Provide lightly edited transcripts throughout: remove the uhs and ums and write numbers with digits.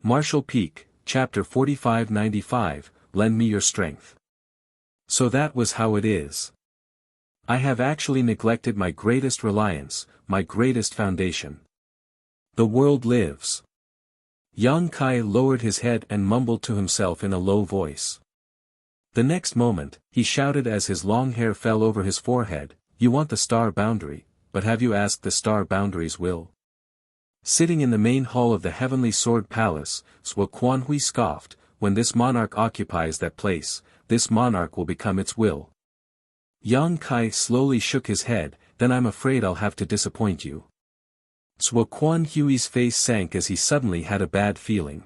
Martial Peak, Chapter 4595, Lend me your strength. So that was how it is. I have actually neglected my greatest reliance, my greatest foundation. The world lives. Yang Kai lowered his head and mumbled to himself in a low voice. The next moment, he shouted as his long hair fell over his forehead, "You want the star boundary, but have you asked the star boundary's will?" Sitting in the main hall of the Heavenly Sword Palace, Sua Quanhui scoffed, "When this monarch occupies that place, this monarch will become its will." Yang Kai slowly shook his head, "Then I'm afraid I'll have to disappoint you." Sua Quanhui's face sank as he suddenly had a bad feeling.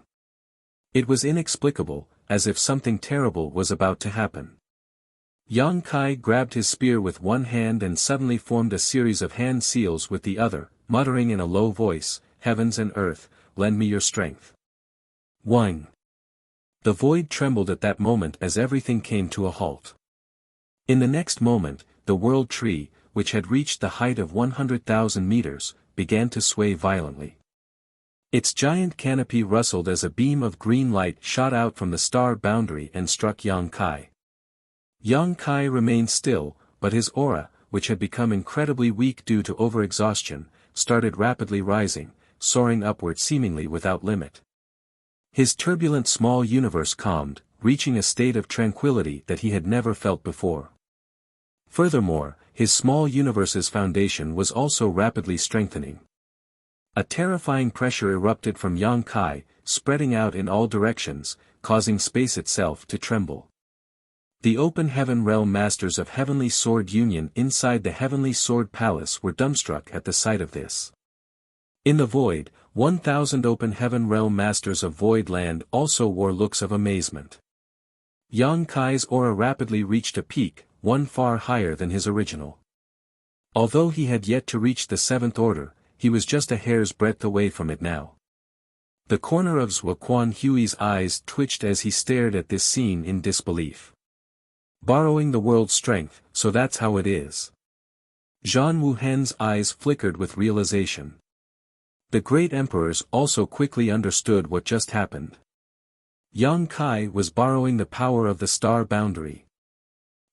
It was inexplicable, as if something terrible was about to happen. Yang Kai grabbed his spear with one hand and suddenly formed a series of hand seals with the other, muttering in a low voice, "Heavens and earth, lend me your strength." Whing. The void trembled at that moment as everything came to a halt. In the next moment, the world tree, which had reached the height of 100,000 meters, began to sway violently. Its giant canopy rustled as a beam of green light shot out from the star boundary and struck Yang Kai. Yang Kai remained still, but his aura, which had become incredibly weak due to overexhaustion, started rapidly rising, soaring upward seemingly without limit. His turbulent small universe calmed, reaching a state of tranquility that he had never felt before. Furthermore, his small universe's foundation was also rapidly strengthening. A terrifying pressure erupted from Yang Kai, spreading out in all directions, causing space itself to tremble. The Open Heaven Realm Masters of Heavenly Sword Union inside the Heavenly Sword Palace were dumbstruck at the sight of this. In the void, 1,000 Open Heaven Realm Masters of Void Land also wore looks of amazement. Yang Kai's aura rapidly reached a peak, one far higher than his original. Although he had yet to reach the seventh order, he was just a hair's breadth away from it now. The corner of Sua Quanhui's eyes twitched as he stared at this scene in disbelief. Borrowing the world's strength, so that's how it is. Zhan Wuhen's eyes flickered with realization. The great emperors also quickly understood what just happened. Yang Kai was borrowing the power of the star boundary.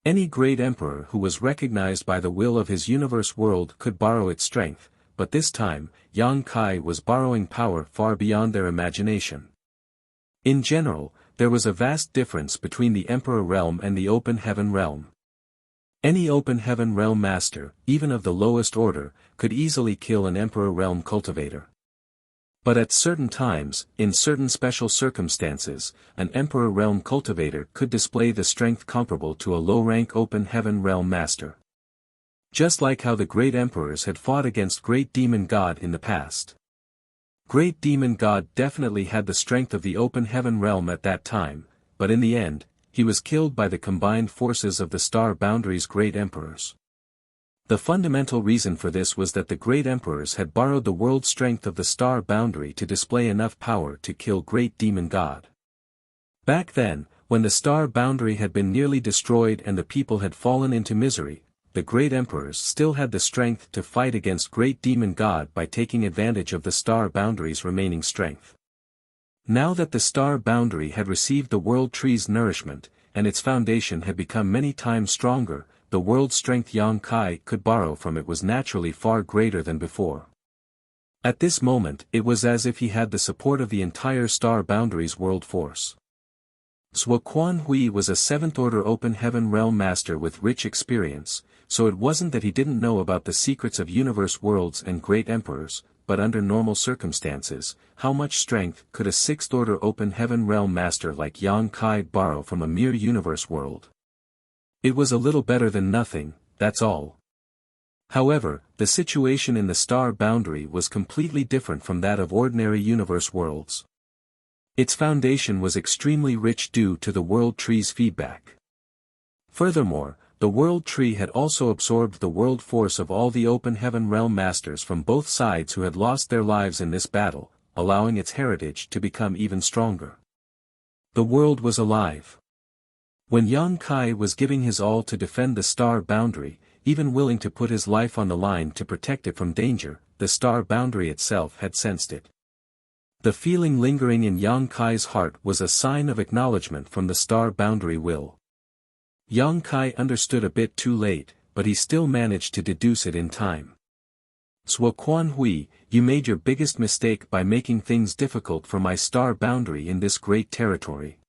Any great emperor who was recognized by the will of his universe world could borrow its strength, but this time, Yang Kai was borrowing power far beyond their imagination. In general, there was a vast difference between the Emperor Realm and the Open Heaven Realm. Any Open Heaven Realm Master, even of the lowest order, could easily kill an Emperor Realm cultivator. But at certain times, in certain special circumstances, an Emperor Realm cultivator could display the strength comparable to a low-rank Open Heaven Realm Master. Just like how the great emperors had fought against Great Demon God in the past. Great Demon God definitely had the strength of the Open Heaven Realm at that time, but in the end, he was killed by the combined forces of the Star Boundary's great emperors. The fundamental reason for this was that the great emperors had borrowed the world strength of the Star Boundary to display enough power to kill Great Demon God. Back then, when the Star Boundary had been nearly destroyed and the people had fallen into misery, the great emperors still had the strength to fight against Great Demon God by taking advantage of the Star Boundary's remaining strength. Now that the Star Boundary had received the world tree's nourishment, and its foundation had become many times stronger, the world strength Yang Kai could borrow from it was naturally far greater than before. At this moment it was as if he had the support of the entire Star Boundary's world force. Sua Quanhui was a 7th Order Open Heaven Realm Master with rich experience, so it wasn't that he didn't know about the secrets of universe worlds and great emperors, but under normal circumstances, how much strength could a 6th Order Open Heaven Realm Master like Yang Kai borrow from a mere universe world? It was a little better than nothing, that's all. However, the situation in the Star Boundary was completely different from that of ordinary universe worlds. Its foundation was extremely rich due to the world tree's feedback. Furthermore, the world tree had also absorbed the world force of all the Open Heaven Realm Masters from both sides who had lost their lives in this battle, allowing its heritage to become even stronger. The world was alive. When Yang Kai was giving his all to defend the Star Boundary, even willing to put his life on the line to protect it from danger, the Star Boundary itself had sensed it. The feeling lingering in Yang Kai's heart was a sign of acknowledgement from the star boundary will. Yang Kai understood a bit too late, but he still managed to deduce it in time. Zhuo Quan Hui, you made your biggest mistake by making things difficult for my star boundary in this great territory.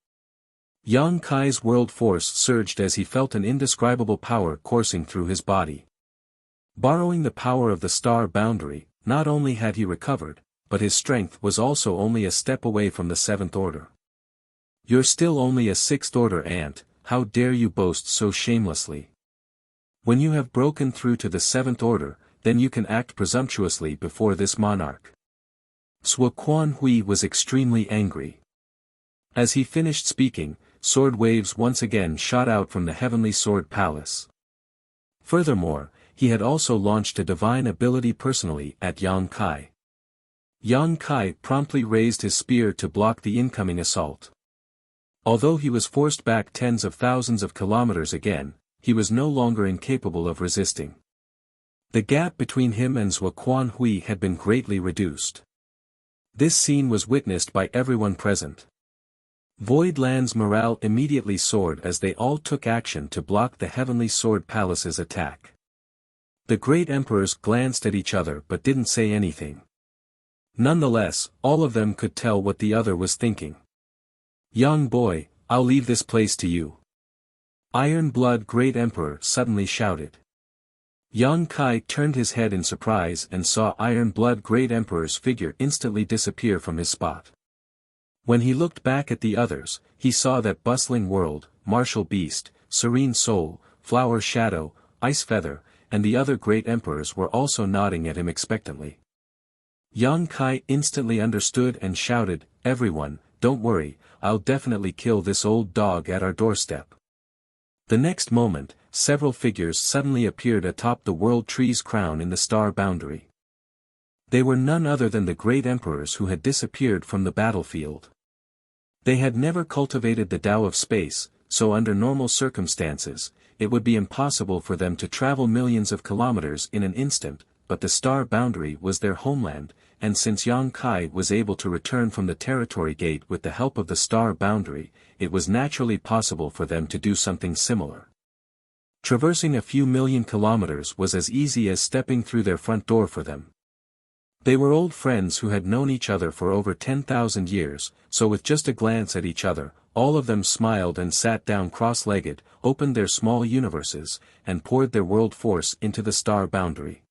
Yang Kai's world force surged as he felt an indescribable power coursing through his body. Borrowing the power of the star boundary, not only had he recovered, but his strength was also only a step away from the 7th order. You're still only a 6th order ant, how dare you boast so shamelessly? When you have broken through to the 7th order, then you can act presumptuously before this monarch. Zhuo Quan Hui was extremely angry. As he finished speaking, sword waves once again shot out from the heavenly sword palace. Furthermore, he had also launched a divine ability personally at Yang Kai. Yang Kai promptly raised his spear to block the incoming assault. Although he was forced back tens of thousands of kilometers again, he was no longer incapable of resisting. The gap between him and Zhuo Quan Hui had been greatly reduced. This scene was witnessed by everyone present. Void Land's morale immediately soared as they all took action to block the Heavenly Sword Palace's attack. The great emperors glanced at each other but didn't say anything. Nonetheless, all of them could tell what the other was thinking. Young boy, I'll leave this place to you. Iron Blood Great Emperor suddenly shouted. Yang Kai turned his head in surprise and saw Iron Blood Great Emperor's figure instantly disappear from his spot. When he looked back at the others, he saw that Bustling World, Martial Beast, Serene Soul, Flower Shadow, Ice Feather, and the other great emperors were also nodding at him expectantly. Yang Kai instantly understood and shouted, "Everyone, don't worry, I'll definitely kill this old dog at our doorstep." The next moment, several figures suddenly appeared atop the World Tree's crown in the star boundary. They were none other than the great emperors who had disappeared from the battlefield. They had never cultivated the Tao of space, so under normal circumstances, it would be impossible for them to travel millions of kilometers in an instant, but the star boundary was their homeland, and since Yang Kai was able to return from the territory gate with the help of the star boundary, it was naturally possible for them to do something similar. Traversing a few million kilometers was as easy as stepping through their front door for them. They were old friends who had known each other for over 10,000 years, so with just a glance at each other, all of them smiled and sat down cross-legged, opened their small universes, and poured their world force into the star boundary.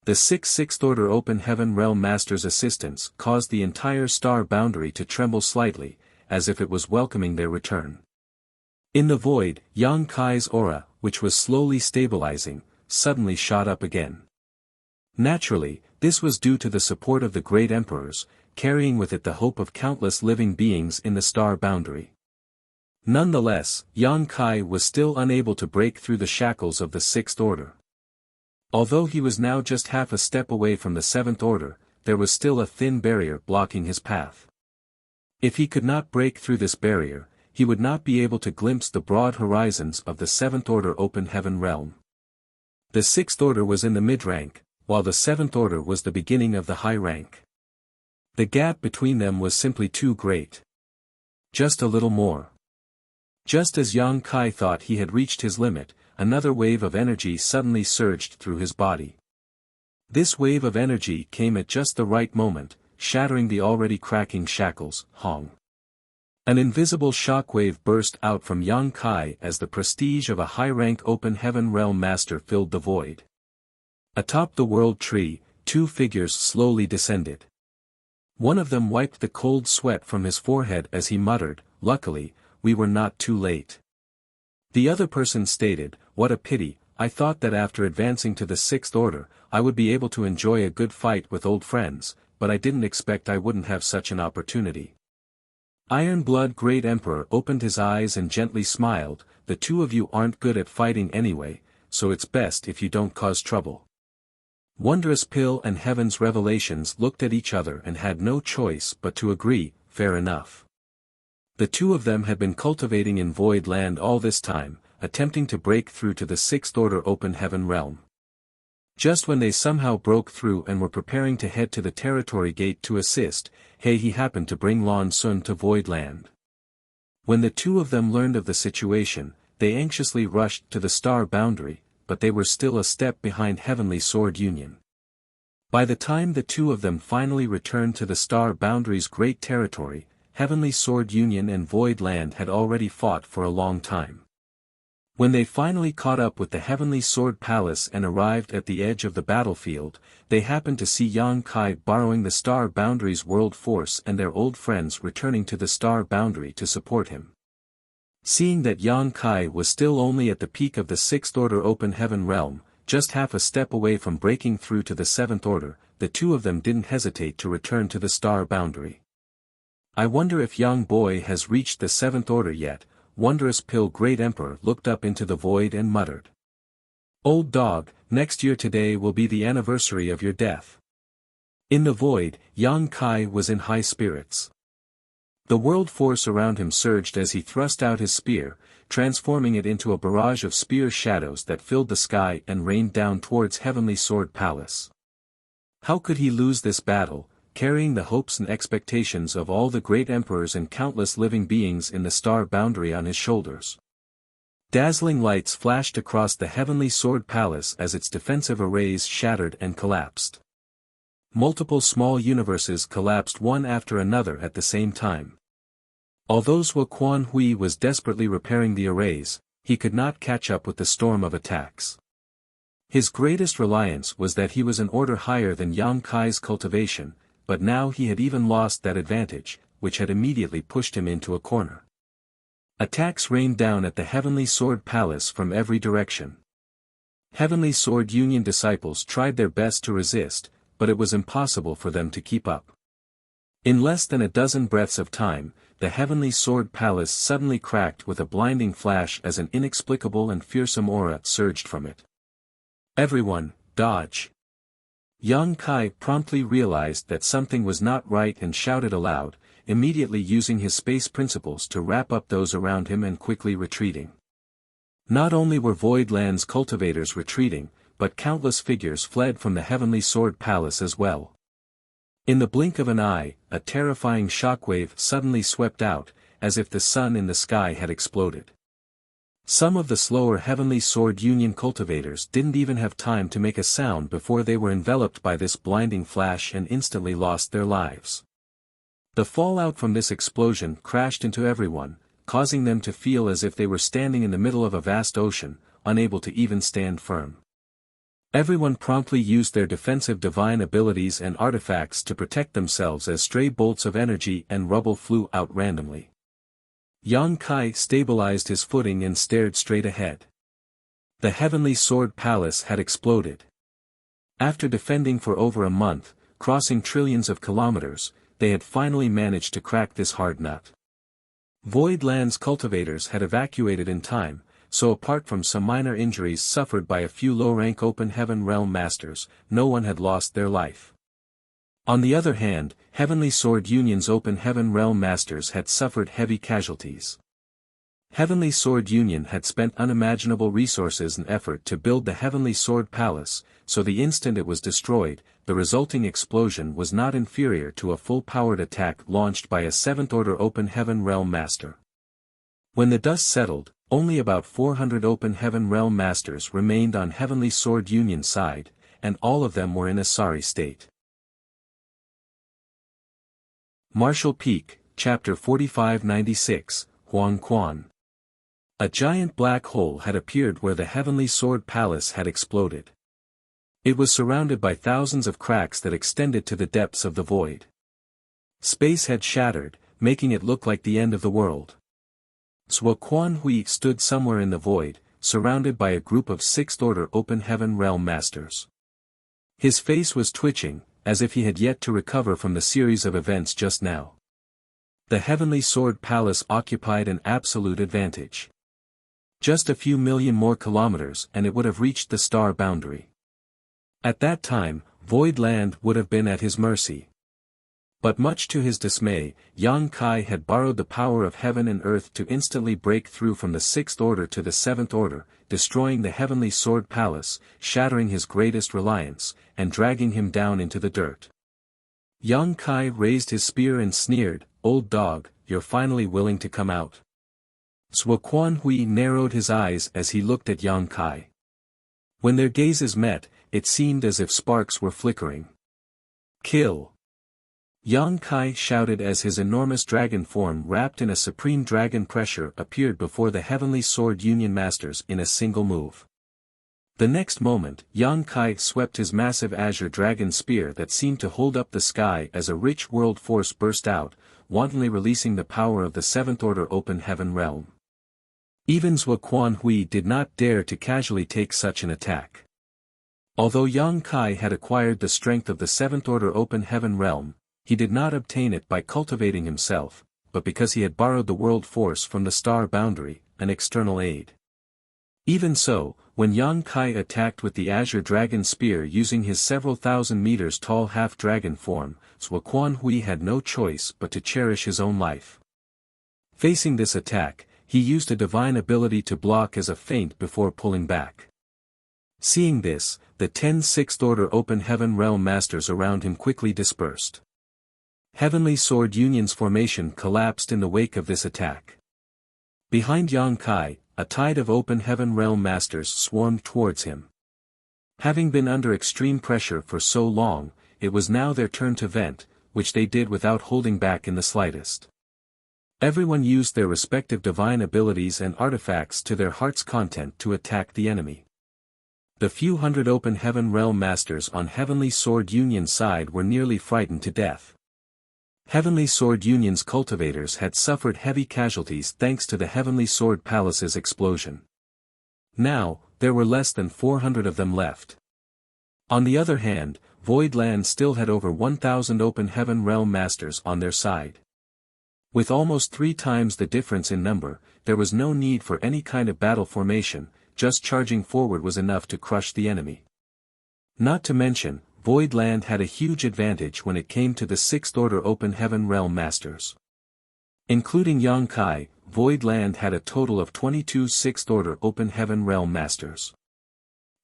The Sixth Order Open Heaven Realm Master's assistance caused the entire star boundary to tremble slightly, as if it was welcoming their return. In the void, Yang Kai's aura, which was slowly stabilizing, suddenly shot up again. Naturally, this was due to the support of the great emperors, carrying with it the hope of countless living beings in the star boundary. Nonetheless, Yang Kai was still unable to break through the shackles of the 6th Order. Although he was now just half a step away from the 7th Order, there was still a thin barrier blocking his path. If he could not break through this barrier, he would not be able to glimpse the broad horizons of the 7th Order Open Heaven Realm. The 6th Order was in the mid-rank, while the 7th Order was the beginning of the high rank. The gap between them was simply too great. Just a little more. Just as Yang Kai thought he had reached his limit, another wave of energy suddenly surged through his body. This wave of energy came at just the right moment, shattering the already cracking shackles. Hong. An invisible shockwave burst out from Yang Kai as the prestige of a high-rank Open Heaven Realm Master filled the void. Atop the World Tree, two figures slowly descended. One of them wiped the cold sweat from his forehead as he muttered, "Luckily, we were not too late." The other person stated, "What a pity, I thought that after advancing to the 6th Order, I would be able to enjoy a good fight with old friends, but I didn't expect I wouldn't have such an opportunity." Iron Blood Great Emperor opened his eyes and gently smiled, "The two of you aren't good at fighting anyway, so it's best if you don't cause trouble." Wondrous Pill and Heaven's Revelations looked at each other and had no choice but to agree, fair enough. The two of them had been cultivating in Void Land all this time, attempting to break through to the 6th Order Open Heaven Realm. Just when they somehow broke through and were preparing to head to the territory gate to assist, he happened to bring Lan Sun to Void Land. When the two of them learned of the situation, they anxiously rushed to the star boundary, but they were still a step behind Heavenly Sword Union. By the time the two of them finally returned to the star boundary's great territory, Heavenly Sword Union and Void Land had already fought for a long time. When they finally caught up with the Heavenly Sword Palace and arrived at the edge of the battlefield, they happened to see Yang Kai borrowing the star boundary's world force and their old friends returning to the star boundary to support him. Seeing that Yang Kai was still only at the peak of the Sixth Order Open Heaven realm, just half a step away from breaking through to the Seventh Order, the two of them didn't hesitate to return to the star boundary. "I wonder if young boy has reached the Seventh Order yet," Wondrous Pill Great Emperor looked up into the void and muttered. "Old dog, next year today will be the anniversary of your death." In the void, Yang Kai was in high spirits. The world force around him surged as he thrust out his spear, transforming it into a barrage of spear shadows that filled the sky and rained down towards Heavenly Sword Palace. How could he lose this battle, carrying the hopes and expectations of all the great emperors and countless living beings in the star boundary on his shoulders? Dazzling lights flashed across the Heavenly Sword Palace as its defensive arrays shattered and collapsed. Multiple small universes collapsed one after another at the same time. Although Zhuo Quan Hui was desperately repairing the arrays, he could not catch up with the storm of attacks. His greatest reliance was that he was an order higher than Yang Kai's cultivation, but now he had even lost that advantage, which had immediately pushed him into a corner. Attacks rained down at the Heavenly Sword Palace from every direction. Heavenly Sword Union disciples tried their best to resist, but it was impossible for them to keep up. In less than a dozen breaths of time, the Heavenly Sword Palace suddenly cracked with a blinding flash as an inexplicable and fearsome aura surged from it. "Everyone, dodge!" Yang Kai promptly realized that something was not right and shouted aloud, immediately using his space principles to wrap up those around him and quickly retreating. Not only were Void Land's cultivators retreating, but countless figures fled from the Heavenly Sword Palace as well. In the blink of an eye, a terrifying shockwave suddenly swept out, as if the sun in the sky had exploded. Some of the slower Heavenly Sword Union cultivators didn't even have time to make a sound before they were enveloped by this blinding flash and instantly lost their lives. The fallout from this explosion crashed into everyone, causing them to feel as if they were standing in the middle of a vast ocean, unable to even stand firm. Everyone promptly used their defensive divine abilities and artifacts to protect themselves as stray bolts of energy and rubble flew out randomly. Yang Kai stabilized his footing and stared straight ahead. The Heavenly Sword Palace had exploded. After defending for over a month, crossing trillions of kilometers, they had finally managed to crack this hard nut. Void Land's cultivators had evacuated in time, so apart from some minor injuries suffered by a few low-rank Open Heaven Realm Masters, no one had lost their life. On the other hand, Heavenly Sword Union's Open Heaven Realm Masters had suffered heavy casualties. Heavenly Sword Union had spent unimaginable resources and effort to build the Heavenly Sword Palace, so the instant it was destroyed, the resulting explosion was not inferior to a full-powered attack launched by a Seventh Order Open Heaven Realm Master. When the dust settled, only about 400 Open Heaven Realm Masters remained on Heavenly Sword Union's side, and all of them were in a sorry state. Martial Peak, Chapter 4596, Huang Quan. A giant black hole had appeared where the Heavenly Sword Palace had exploded. It was surrounded by thousands of cracks that extended to the depths of the void. Space had shattered, making it look like the end of the world. Zhuo Quan Hui stood somewhere in the void, surrounded by a group of Sixth Order Open Heaven Realm Masters. His face was twitching, as if he had yet to recover from the series of events just now. The Heavenly Sword Palace occupied an absolute advantage. Just a few million more kilometers and it would have reached the star boundary. At that time, Void Land would have been at his mercy. But much to his dismay, Yang Kai had borrowed the power of heaven and earth to instantly break through from the sixth order to the seventh order, destroying the heavenly sword palace, shattering his greatest reliance, and dragging him down into the dirt. Yang Kai raised his spear and sneered, "Old dog, you're finally willing to come out." Zhuo Quanhui narrowed his eyes as he looked at Yang Kai. When their gazes met, it seemed as if sparks were flickering. "Kill!" Yang Kai shouted as his enormous dragon form wrapped in a supreme dragon pressure appeared before the Heavenly Sword Union Masters in a single move. The next moment, Yang Kai swept his massive azure dragon spear that seemed to hold up the sky as a rich world force burst out, wantonly releasing the power of the Seventh Order Open Heaven realm. Even Zhuo Quanhui did not dare to casually take such an attack. Although Yang Kai had acquired the strength of the Seventh Order Open Heaven realm, he did not obtain it by cultivating himself, but because he had borrowed the world force from the star boundary, an external aid. Even so, when Yang Kai attacked with the azure dragon spear using his several thousand meters tall half-dragon form, Zhuo Quanhui had no choice but to cherish his own life. Facing this attack, he used a divine ability to block as a feint before pulling back. Seeing this, the 10 Sixth Order Open Heaven Realm Masters around him quickly dispersed. Heavenly Sword Union's formation collapsed in the wake of this attack. Behind Yang Kai, a tide of Open Heaven Realm Masters swarmed towards him. Having been under extreme pressure for so long, it was now their turn to vent, which they did without holding back in the slightest. Everyone used their respective divine abilities and artifacts to their heart's content to attack the enemy. The few hundred Open Heaven Realm Masters on Heavenly Sword Union's side were nearly frightened to death. Heavenly Sword Union's cultivators had suffered heavy casualties thanks to the Heavenly Sword Palace's explosion. Now, there were less than 400 of them left. On the other hand, Void Land still had over 1,000 Open Heaven Realm Masters on their side. With almost 3 times the difference in number, there was no need for any kind of battle formation, just charging forward was enough to crush the enemy. Not to mention, Void Land had a huge advantage when it came to the Sixth Order Open Heaven Realm Masters. Including Yang Kai, Void Land had a total of 22 Sixth Order Open Heaven Realm Masters.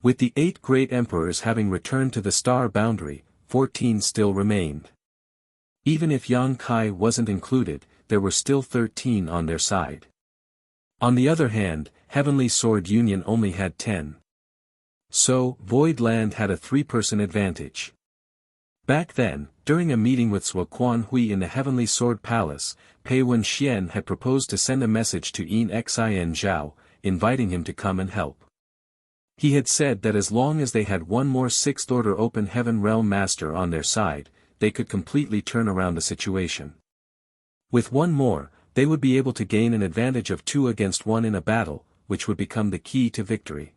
With the 8 Great Emperors having returned to the star boundary, 14 still remained. Even if Yang Kai wasn't included, there were still 13 on their side. On the other hand, Heavenly Sword Union only had 10. So, Void Land had a 3-person advantage. Back then, during a meeting with Zhuo Quanhui in the Heavenly Sword Palace, Pei Wenxian had proposed to send a message to Yin Xin Zhao, inviting him to come and help. He had said that as long as they had one more Sixth Order Open Heaven Realm Master on their side, they could completely turn around the situation. With one more, they would be able to gain an advantage of 2 against 1 in a battle, which would become the key to victory.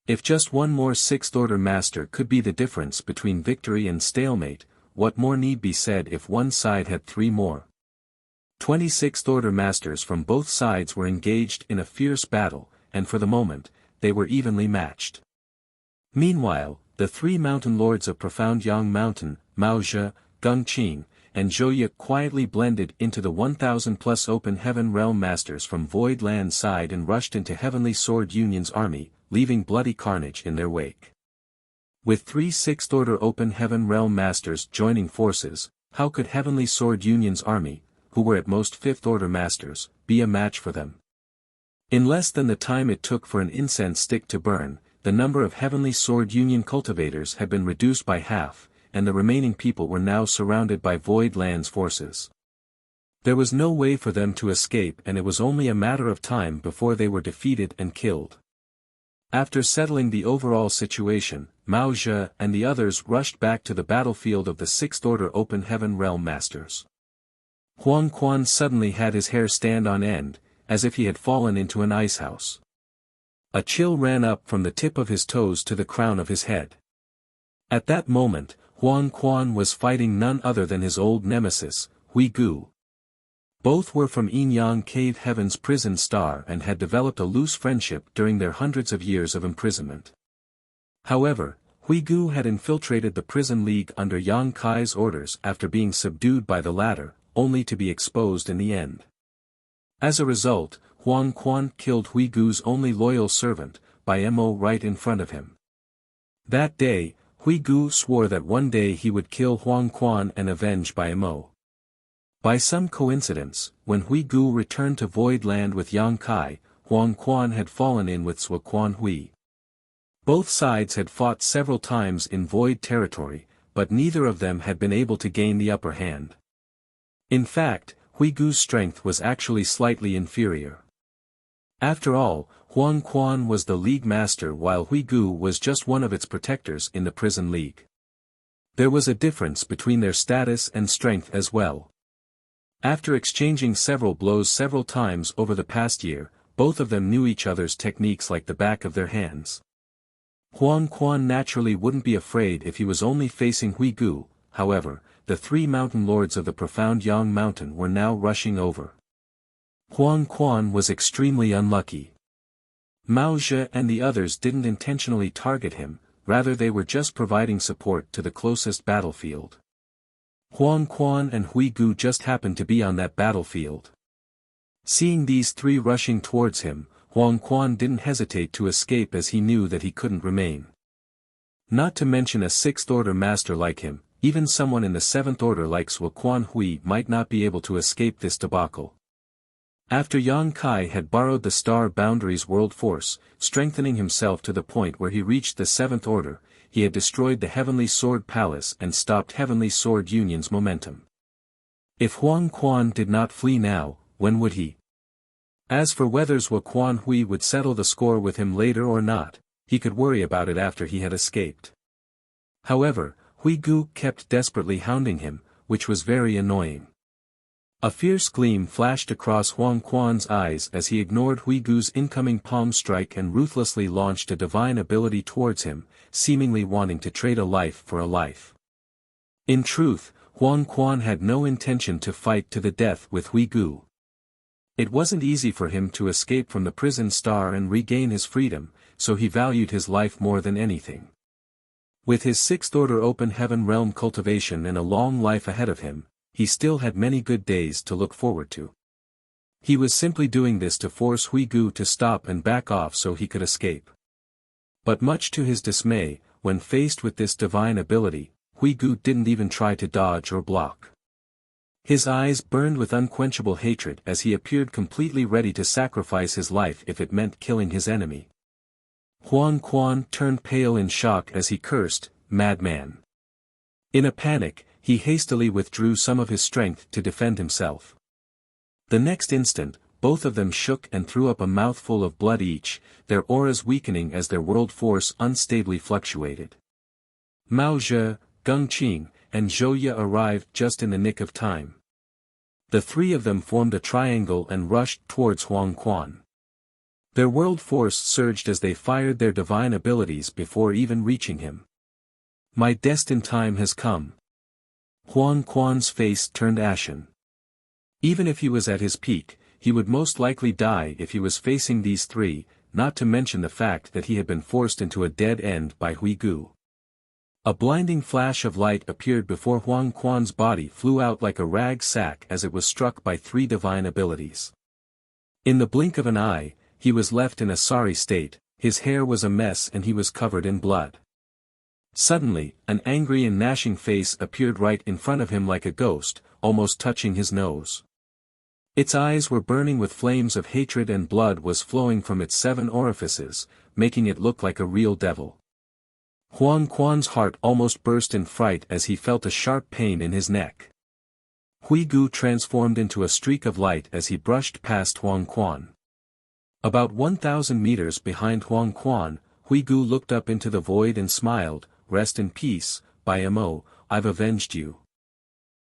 If just one more Sixth Order Master could be the difference between victory and stalemate, what more need be said if one side had 3 more? 20 Sixth Order Masters from both sides were engaged in a fierce battle, and for the moment, they were evenly matched. Meanwhile, the 3 Mountain Lords of Profound Yang Mountain, Mao Zhe, Gung Qing, and Zhou Ye quietly blended into the 1,000+ Open Heaven Realm Masters from Void Land side and rushed into Heavenly Sword Union's army, leaving bloody carnage in their wake. With 3 Sixth Order Open Heaven Realm Masters joining forces, how could Heavenly Sword Union's army, who were at most 5th Order Masters, be a match for them? In less than the time it took for an incense stick to burn, the number of Heavenly Sword Union cultivators had been reduced by half, and the remaining people were now surrounded by Void Land's forces. There was no way for them to escape, and it was only a matter of time before they were defeated and killed. After settling the overall situation, Mao Zhe and the others rushed back to the battlefield of the Sixth Order Open Heaven Realm Masters. Huang Quan suddenly had his hair stand on end, as if he had fallen into an icehouse. A chill ran up from the tip of his toes to the crown of his head. At that moment, Huang Quan was fighting none other than his old nemesis, Hui Gu. Both were from Yin Yang Cave Heaven's prison star and had developed a loose friendship during their hundreds of years of imprisonment. However, Huigu had infiltrated the prison league under Yang Kai's orders after being subdued by the latter, only to be exposed in the end. As a result, Huang Quan killed Huigu's only loyal servant, by Mo right in front of him. That day, Huigu swore that one day he would kill Huang Quan and avenge by Mo. By some coincidence, when Huigu returned to Void Land with Yang Kai, Huang Quan had fallen in with Sua Quan Hui. Both sides had fought several times in Void territory, but neither of them had been able to gain the upper hand. In fact, Huigu's strength was actually slightly inferior. After all, Huang Quan was the league master while Huigu was just one of its protectors in the prison league. There was a difference between their status and strength as well. After exchanging several blows several times over the past year, both of them knew each other's techniques like the back of their hands. Huang Quan naturally wouldn't be afraid if he was only facing Huigu. However, the three mountain lords of the profound Yang Mountain were now rushing over. Huang Quan was extremely unlucky. Mao Zhe and the others didn't intentionally target him, rather they were just providing support to the closest battlefield. Huang Quan and Huigu just happened to be on that battlefield. Seeing these three rushing towards him, Huang Quan didn't hesitate to escape as he knew that he couldn't remain. Not to mention a sixth-order master like him, even someone in the seventh order like Sua Quan Hui might not be able to escape this debacle. After Yang Kai had borrowed the Star Boundaries world force, strengthening himself to the point where he reached the seventh order, he had destroyed the Heavenly Sword Palace and stopped Heavenly Sword Union's momentum. If Huang Quan did not flee now, when would he? As for whether Sua Quan Hui would settle the score with him later or not, he could worry about it after he had escaped. However, Huigu kept desperately hounding him, which was very annoying. A fierce gleam flashed across Huang Quan's eyes as he ignored Huigu's incoming palm strike and ruthlessly launched a divine ability towards him, seemingly wanting to trade a life for a life. In truth, Huang Quan had no intention to fight to the death with Huigu. It wasn't easy for him to escape from the prison star and regain his freedom, so he valued his life more than anything. With his sixth-order open heaven realm cultivation and a long life ahead of him, he still had many good days to look forward to. He was simply doing this to force Huigu to stop and back off so he could escape. But much to his dismay, when faced with this divine ability, Huigu didn't even try to dodge or block. His eyes burned with unquenchable hatred as he appeared completely ready to sacrifice his life if it meant killing his enemy. Huang Quan turned pale in shock as he cursed, "Madman." In a panic, he hastily withdrew some of his strength to defend himself. The next instant, both of them shook and threw up a mouthful of blood each, their auras weakening as their world force unstably fluctuated. Mao Zhe, Gung Qing, and Zhou Ye arrived just in the nick of time. The three of them formed a triangle and rushed towards Huang Quan. Their world force surged as they fired their divine abilities before even reaching him. "My destined time has come." Huang Quan's face turned ashen. Even if he was at his peak, he would most likely die if he was facing these three, not to mention the fact that he had been forced into a dead end by Huigu. A blinding flash of light appeared before Huang Quan's body flew out like a rag sack as it was struck by three divine abilities. In the blink of an eye, he was left in a sorry state, his hair was a mess and he was covered in blood. Suddenly, an angry and gnashing face appeared right in front of him like a ghost, almost touching his nose. Its eyes were burning with flames of hatred and blood was flowing from its 7 orifices, making it look like a real devil. Huang Quan's heart almost burst in fright as he felt a sharp pain in his neck. Huigu transformed into a streak of light as he brushed past Huang Quan. About 1,000 meters behind Huang Quan, Huigu looked up into the void and smiled, "Rest in peace, Bai Mo, I've avenged you."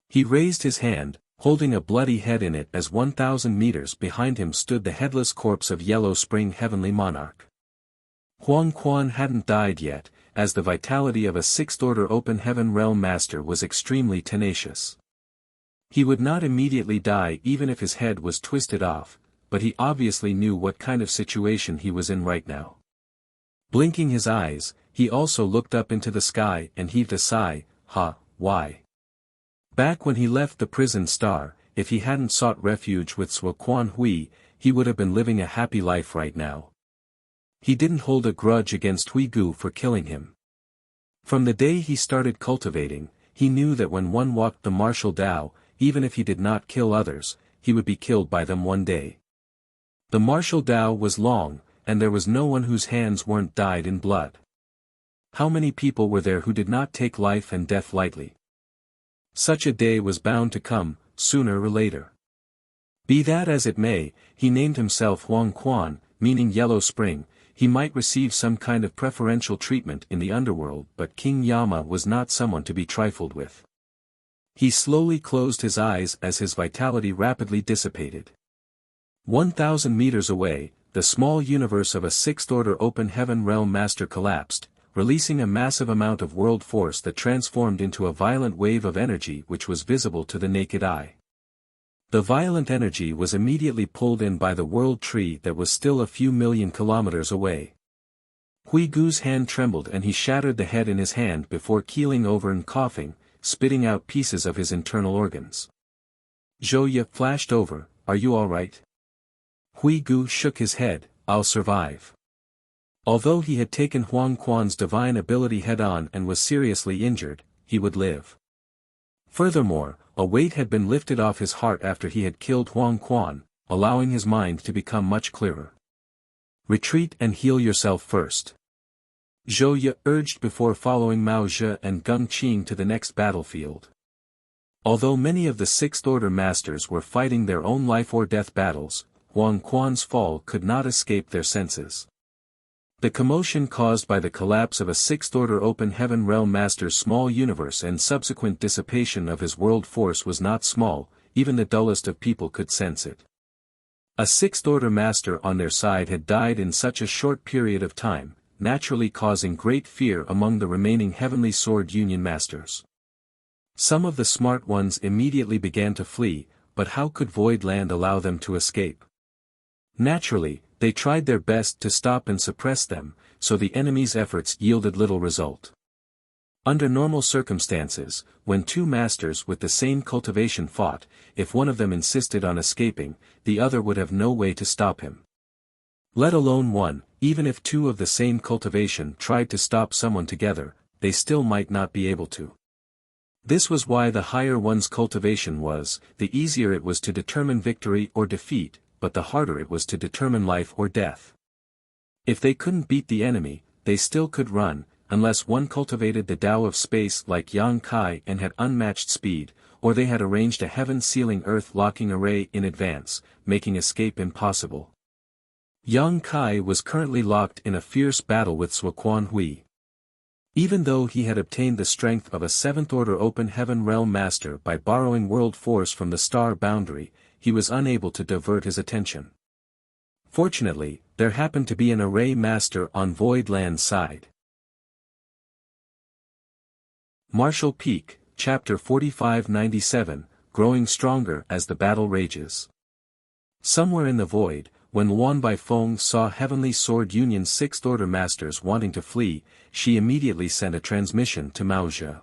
He raised his hand, holding a bloody head in it as 1,000 meters behind him stood the headless corpse of Yellow Spring Heavenly Monarch. Huang Quan hadn't died yet, as the vitality of a sixth-order open heaven realm master was extremely tenacious. He would not immediately die even if his head was twisted off, but he obviously knew what kind of situation he was in right now. Blinking his eyes, he also looked up into the sky and heaved a sigh. Why? Back when he left the prison star, if he hadn't sought refuge with Sua Quan Hui, he would have been living a happy life right now. He didn't hold a grudge against Hui Gu for killing him. From the day he started cultivating, he knew that when one walked the martial Tao, even if he did not kill others, he would be killed by them one day. The martial Tao was long, and there was no one whose hands weren't dyed in blood. How many people were there who did not take life and death lightly? Such a day was bound to come, sooner or later. Be that as it may, he named himself Huang Quan, meaning Yellow Spring. He might receive some kind of preferential treatment in the underworld, but King Yama was not someone to be trifled with. He slowly closed his eyes as his vitality rapidly dissipated. 1,000 meters away, the small universe of a sixth-order open heaven realm master collapsed, releasing a massive amount of world force that transformed into a violent wave of energy which was visible to the naked eye. The violent energy was immediately pulled in by the world tree that was still a few million kilometers away. Hui Gu's hand trembled and he shattered the head in his hand before keeling over and coughing, spitting out pieces of his internal organs. Zhou Ye flashed over, "Are you all right?" Hui Gu shook his head, "I'll survive." Although he had taken Huang Quan's divine ability head-on and was seriously injured, he would live. Furthermore, a weight had been lifted off his heart after he had killed Huang Quan, allowing his mind to become much clearer. "Retreat and heal yourself first," Zhou Ye urged before following Mao Zhe and Geng Qing to the next battlefield. Although many of the sixth-order masters were fighting their own life-or-death battles, Huang Quan's fall could not escape their senses. The commotion caused by the collapse of a sixth-order open heaven realm master's small universe and subsequent dissipation of his world force was not small, even the dullest of people could sense it. A sixth-order master on their side had died in such a short period of time, naturally causing great fear among the remaining Heavenly Sword Union masters. Some of the smart ones immediately began to flee, but how could Void Land allow them to escape? Naturally, they tried their best to stop and suppress them, so the enemy's efforts yielded little result. Under normal circumstances, when two masters with the same cultivation fought, if one of them insisted on escaping, the other would have no way to stop him. Let alone one, even if two of the same cultivation tried to stop someone together, they still might not be able to. This was why the higher one's cultivation was, the easier it was to determine victory or defeat, but the harder it was to determine life or death. If they couldn't beat the enemy, they still could run, unless one cultivated the Tao of space like Yang Kai and had unmatched speed, or they had arranged a heaven-sealing earth-locking array in advance, making escape impossible. Yang Kai was currently locked in a fierce battle with Sua Quan Hui. Even though he had obtained the strength of a seventh-order open heaven realm master by borrowing world force from the star boundary, he was unable to divert his attention. Fortunately, there happened to be an array master on Void Land's side. Martial Peak, Chapter 4597, Growing Stronger as the Battle Rages. Somewhere in the void, when Luan Baifeng saw Heavenly Sword Union's sixth-order masters wanting to flee, she immediately sent a transmission to Mao Zhe.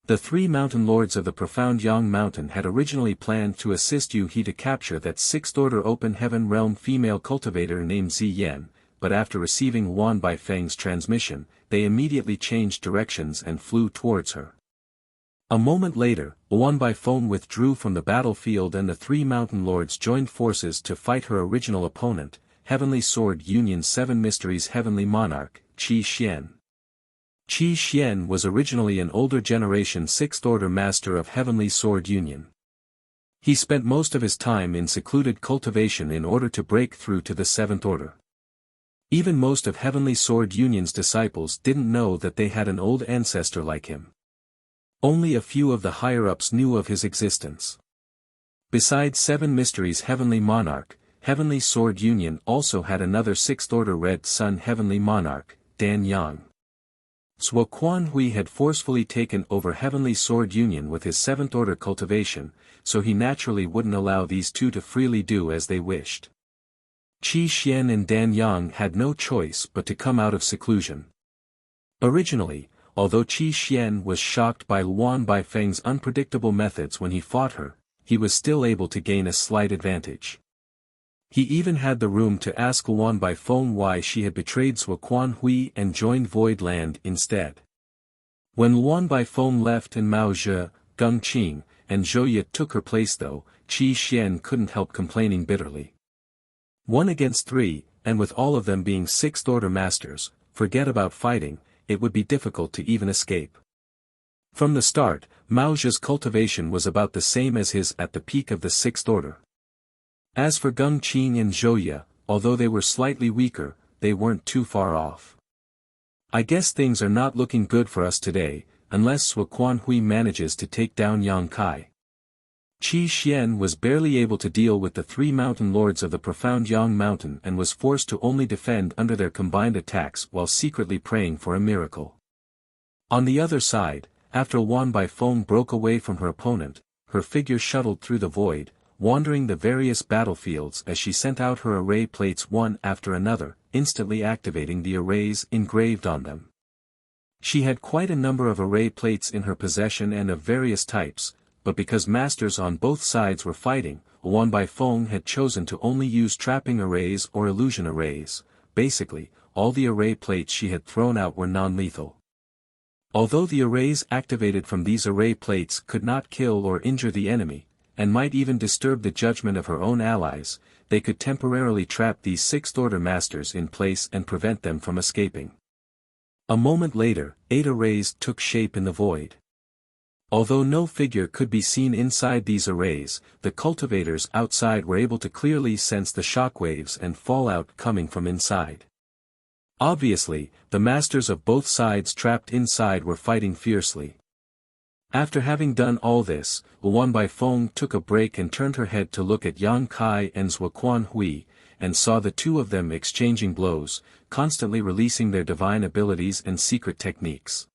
The three mountain lords of the profound Yang Mountain had originally planned to assist Yu He to capture that sixth-order open heaven realm female cultivator named Zi Yan, but after receiving Luan Baifeng's transmission, they immediately changed directions and flew towards her. A moment later, Luan Baifeng withdrew from the battlefield and the three mountain lords joined forces to fight her original opponent, Heavenly Sword Union's Seven Mysteries Heavenly Monarch, Qi Xian. Qi Xian was originally an older generation sixth-order master of Heavenly Sword Union. He spent most of his time in secluded cultivation in order to break through to the seventh order. Even most of Heavenly Sword Union's disciples didn't know that they had an old ancestor like him. Only a few of the higher-ups knew of his existence. Besides Seven Mysteries Heavenly Monarch, Heavenly Sword Union also had another sixth-order Red Sun Heavenly Monarch, Dan Yang. Sua Quan Hui had forcefully taken over Heavenly Sword Union with his seventh-order cultivation, so he naturally wouldn't allow these two to freely do as they wished. Qi Xian and Dan Yang had no choice but to come out of seclusion. Originally, although Qi Xian was shocked by Luan Baifeng's unpredictable methods when he fought her, he was still able to gain a slight advantage. He even had the room to ask Luan Baifeng why she had betrayed Zhuo Quanhui and joined Void Land instead. When Luan Baifeng left and Mao Zhe, Geng Qing, and Zhou Ye took her place though, Qi Xian couldn't help complaining bitterly. 1 against 3, and with all of them being sixth-order masters, forget about fighting, it would be difficult to even escape. From the start, Mao Zhe's cultivation was about the same as his at the peak of the sixth order. As for Geng Qing and Zhou Ye, although they were slightly weaker, they weren't too far off. I guess things are not looking good for us today, unless Zhuo Quanhui manages to take down Yang Kai. Qi Xian was barely able to deal with the 3 mountain lords of the profound Yang Mountain and was forced to only defend under their combined attacks while secretly praying for a miracle. On the other side, after Luan Baifeng broke away from her opponent, her figure shuttled through the void, wandering the various battlefields as she sent out her array plates one after another, instantly activating the arrays engraved on them. She had quite a number of array plates in her possession and of various types, but because masters on both sides were fighting, Luan Baifeng had chosen to only use trapping arrays or illusion arrays. Basically, all the array plates she had thrown out were non-lethal. Although the arrays activated from these array plates could not kill or injure the enemy, and might even disturb the judgment of her own allies, they could temporarily trap these sixth-order masters in place and prevent them from escaping. A moment later, 8 arrays took shape in the void. Although no figure could be seen inside these arrays, the cultivators outside were able to clearly sense the shockwaves and fallout coming from inside. Obviously, the masters of both sides trapped inside were fighting fiercely. After having done all this, Luan Baifeng took a break and turned her head to look at Yang Kai and Zhuo Quanhui, and saw the two of them exchanging blows, constantly releasing their divine abilities and secret techniques.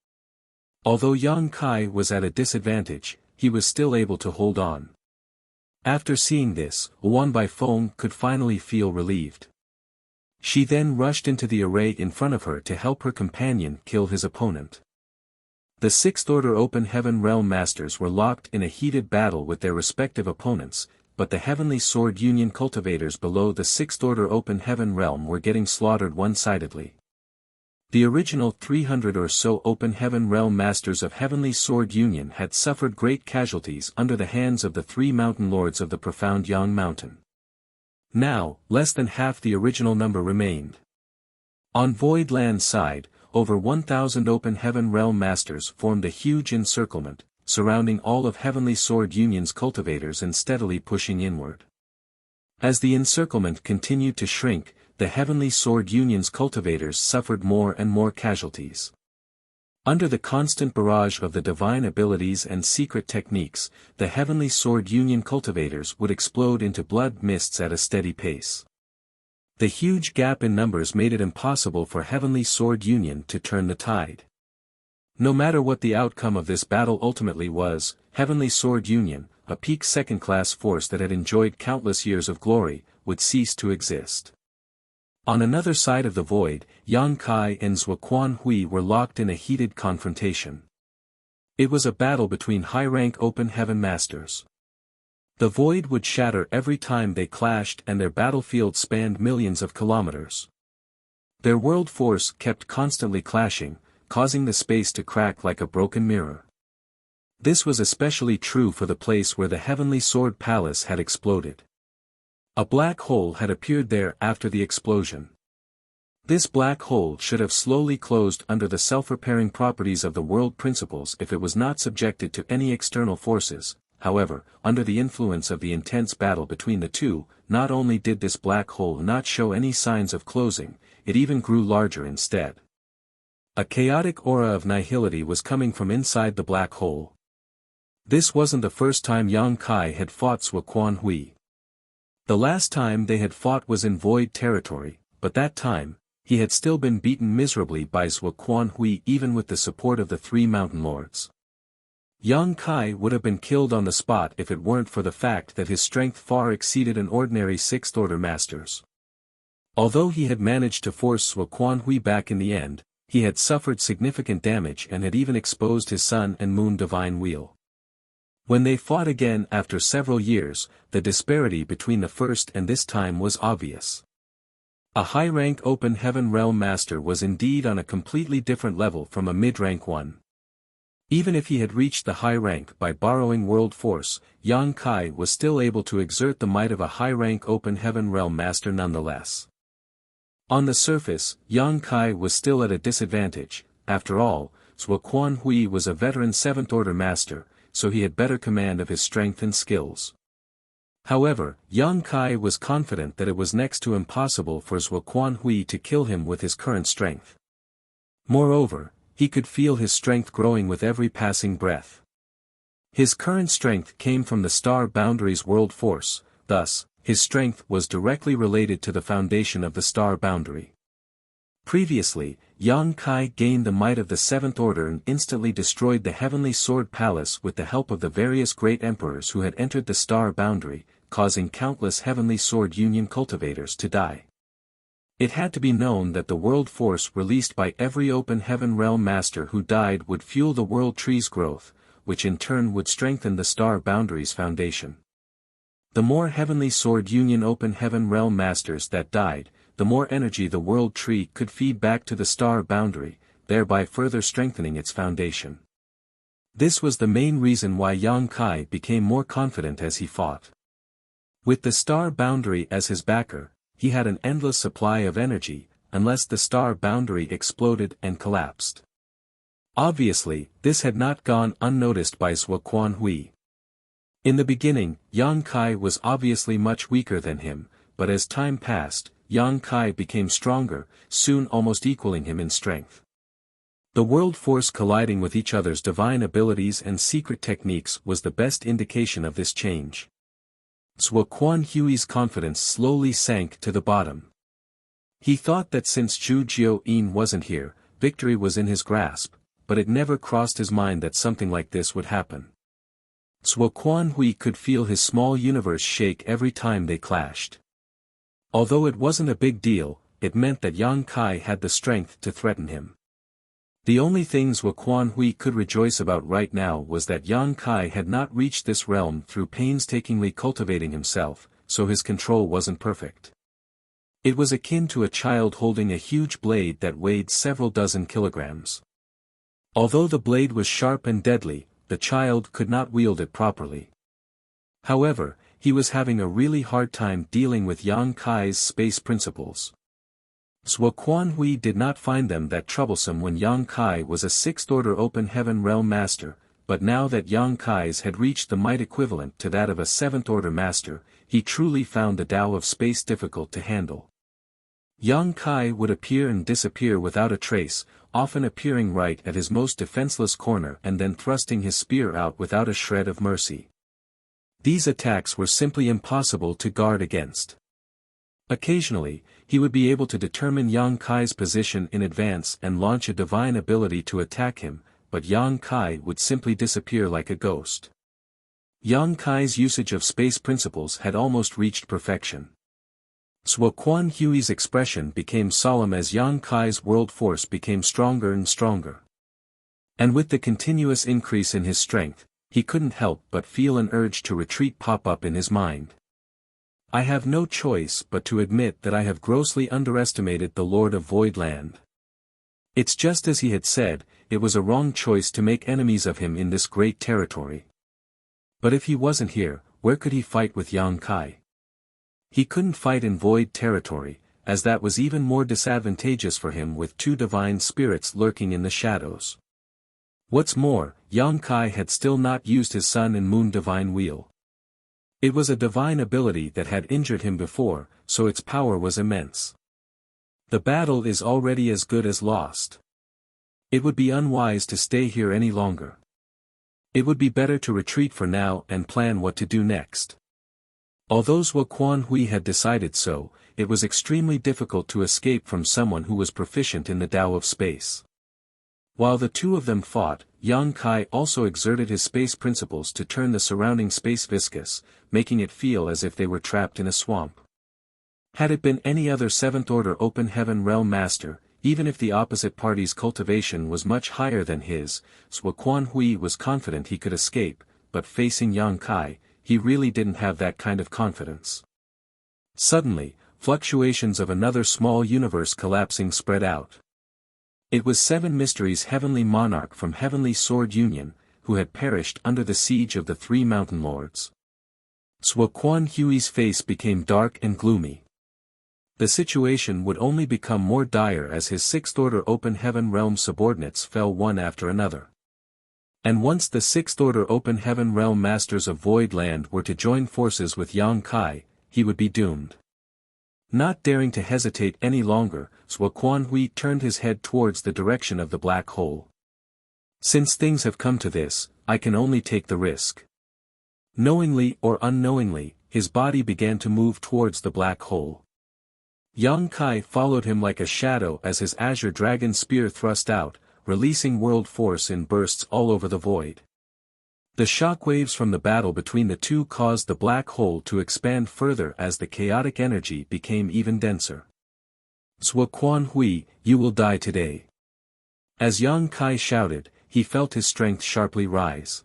Although Yang Kai was at a disadvantage, he was still able to hold on. After seeing this, Luan Baifeng could finally feel relieved. She then rushed into the array in front of her to help her companion kill his opponent. The sixth-order Open Heaven Realm Masters were locked in a heated battle with their respective opponents, but the Heavenly Sword Union cultivators below the sixth-order Open Heaven Realm were getting slaughtered one-sidedly. The original 300 or so Open Heaven Realm Masters of Heavenly Sword Union had suffered great casualties under the hands of the 3 mountain lords of the profound Yang Mountain. Now, less than half the original number remained. On Void Land's side, over 1,000 Open Heaven Realm Masters formed a huge encirclement, surrounding all of Heavenly Sword Union's cultivators and steadily pushing inward. As the encirclement continued to shrink, the Heavenly Sword Union's cultivators suffered more and more casualties. Under the constant barrage of the divine abilities and secret techniques, the Heavenly Sword Union cultivators would explode into blood mists at a steady pace. The huge gap in numbers made it impossible for Heavenly Sword Union to turn the tide. No matter what the outcome of this battle ultimately was, Heavenly Sword Union, a peak second-class force that had enjoyed countless years of glory, would cease to exist. On another side of the void, Yang Kai and Zhuo Quanhui were locked in a heated confrontation. It was a battle between high-rank Open Heaven Masters. The void would shatter every time they clashed and their battlefield spanned millions of kilometers. Their world force kept constantly clashing, causing the space to crack like a broken mirror. This was especially true for the place where the Heavenly Sword Palace had exploded. A black hole had appeared there after the explosion. This black hole should have slowly closed under the self-repairing properties of the world principles if it was not subjected to any external forces. However, under the influence of the intense battle between the two, not only did this black hole not show any signs of closing, it even grew larger instead. A chaotic aura of nihility was coming from inside the black hole. This wasn't the first time Yang Kai had fought Zhuo Quanhui. The last time they had fought was in Void territory, but that time, he had still been beaten miserably by Zhuo Quanhui even with the support of the 3 mountain lords. Yang Kai would have been killed on the spot if it weren't for the fact that his strength far exceeded an ordinary sixth-order master's. Although he had managed to force Zhuo Quanhui back in the end, he had suffered significant damage and had even exposed his sun and moon divine wheel. When they fought again after several years, the disparity between the first and this time was obvious. A high-rank open heaven realm master was indeed on a completely different level from a mid-rank one. Even if he had reached the high rank by borrowing world force, Yang Kai was still able to exert the might of a high-rank open heaven realm master nonetheless. On the surface, Yang Kai was still at a disadvantage. After all, Zhuo Quan Hui was a veteran 7th Order master, so he had better command of his strength and skills. However, Yang Kai was confident that it was next to impossible for Zhuo Quan Hui to kill him with his current strength. Moreover, he could feel his strength growing with every passing breath. His current strength came from the star boundary's world force, thus, his strength was directly related to the foundation of the star boundary. Previously, Yang Kai gained the might of the 7th Order and instantly destroyed the Heavenly Sword Palace with the help of the various great emperors who had entered the star boundary, causing countless Heavenly Sword Union cultivators to die. It had to be known that the world force released by every open heaven realm master who died would fuel the world tree's growth, which in turn would strengthen the star boundary's foundation. The more Heavenly Sword Union open heaven realm masters that died, the more energy the world tree could feed back to the star boundary, thereby further strengthening its foundation. This was the main reason why Yang Kai became more confident as he fought. With the star boundary as his backer, he had an endless supply of energy, unless the star boundary exploded and collapsed. Obviously, this had not gone unnoticed by Zhuo Quan Hui. In the beginning, Yang Kai was obviously much weaker than him, but as time passed, Yang Kai became stronger, soon almost equaling him in strength. The world force colliding with each other's divine abilities and secret techniques was the best indication of this change. Zhuo Quan Hui's confidence slowly sank to the bottom. He thought that since Zhu Jiu-yin wasn't here, victory was in his grasp, but it never crossed his mind that something like this would happen. Zhuo Quan Hui could feel his small universe shake every time they clashed. Although it wasn't a big deal, it meant that Yang Kai had the strength to threaten him. The only thing Zhuo Quan Hui could rejoice about right now was that Yang Kai had not reached this realm through painstakingly cultivating himself, so his control wasn't perfect. It was akin to a child holding a huge blade that weighed several dozen kilograms. Although the blade was sharp and deadly, the child could not wield it properly. However, he was having a really hard time dealing with Yang Kai's space principles. Zhuo Quan Hui did not find them that troublesome when Yang Kai was a 6th Order Open Heaven Realm Master, but now that Yang Kai's had reached the might equivalent to that of a 7th Order Master, he truly found the Tao of space difficult to handle. Yang Kai would appear and disappear without a trace, often appearing right at his most defenseless corner and then thrusting his spear out without a shred of mercy. These attacks were simply impossible to guard against. Occasionally, he would be able to determine Yang Kai's position in advance and launch a divine ability to attack him, but Yang Kai would simply disappear like a ghost. Yang Kai's usage of space principles had almost reached perfection. Zhuo Quan Hui's expression became solemn as Yang Kai's world force became stronger and stronger. And with the continuous increase in his strength, he couldn't help but feel an urge to retreat pop up in his mind. I have no choice but to admit that I have grossly underestimated the Lord of Voidland. It's just as he had said, it was a wrong choice to make enemies of him in this great territory. But if he wasn't here, where could he fight with Yang Kai? He couldn't fight in void territory, as that was even more disadvantageous for him with 2 divine spirits lurking in the shadows. What's more, Yang Kai had still not used his sun and moon divine wheel. It was a divine ability that had injured him before, so its power was immense. The battle is already as good as lost. It would be unwise to stay here any longer. It would be better to retreat for now and plan what to do next. Although Zhuo Quan Hui had decided so, it was extremely difficult to escape from someone who was proficient in the Tao of space. While the two of them fought, Yang Kai also exerted his space principles to turn the surrounding space viscous, making it feel as if they were trapped in a swamp. Had it been any other 7th Order Open Heaven Realm Master, even if the opposite party's cultivation was much higher than his, Zhuo Quanhui was confident he could escape, but facing Yang Kai, he really didn't have that kind of confidence. Suddenly, fluctuations of another small universe collapsing spread out. It was 7 Mysteries Heavenly Monarch from Heavenly Sword Union, who had perished under the siege of the 3 Mountain Lords. Zhuo Quanhui's face became dark and gloomy. The situation would only become more dire as his 6th Order Open Heaven Realm subordinates fell one after another. And once the 6th Order Open Heaven Realm Masters of Void Land were to join forces with Yang Kai, he would be doomed. Not daring to hesitate any longer, Zhuo Quanhui turned his head towards the direction of the black hole. Since things have come to this, I can only take the risk. Knowingly or unknowingly, his body began to move towards the black hole. Yang Kai followed him like a shadow as his azure dragon spear thrust out, releasing world force in bursts all over the void. The shockwaves from the battle between the two caused the black hole to expand further as the chaotic energy became even denser. Zhuo Quanhui, you will die today. As Yang Kai shouted, he felt his strength sharply rise.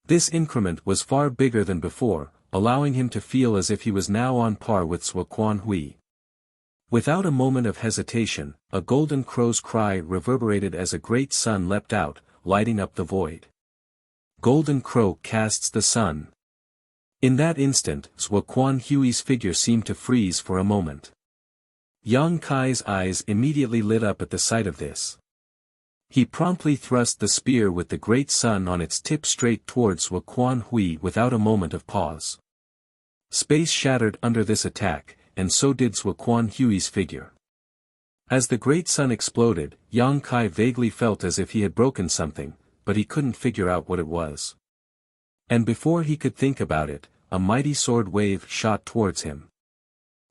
This increment was far bigger than before, allowing him to feel as if he was now on par with Zhuo Quanhui. Without a moment of hesitation, a golden crow's cry reverberated as a great sun leapt out, lighting up the void. Golden Crow casts the sun. In that instant, Zhuo Quanhui's figure seemed to freeze for a moment. Yang Kai's eyes immediately lit up at the sight of this. He promptly thrust the spear with the great sun on its tip straight towards Zhuo Quanhui without a moment of pause. Space shattered under this attack, and so did Zhuo Quanhui's figure. As the great sun exploded, Yang Kai vaguely felt as if he had broken something, but he couldn't figure out what it was. And before he could think about it, a mighty sword wave shot towards him.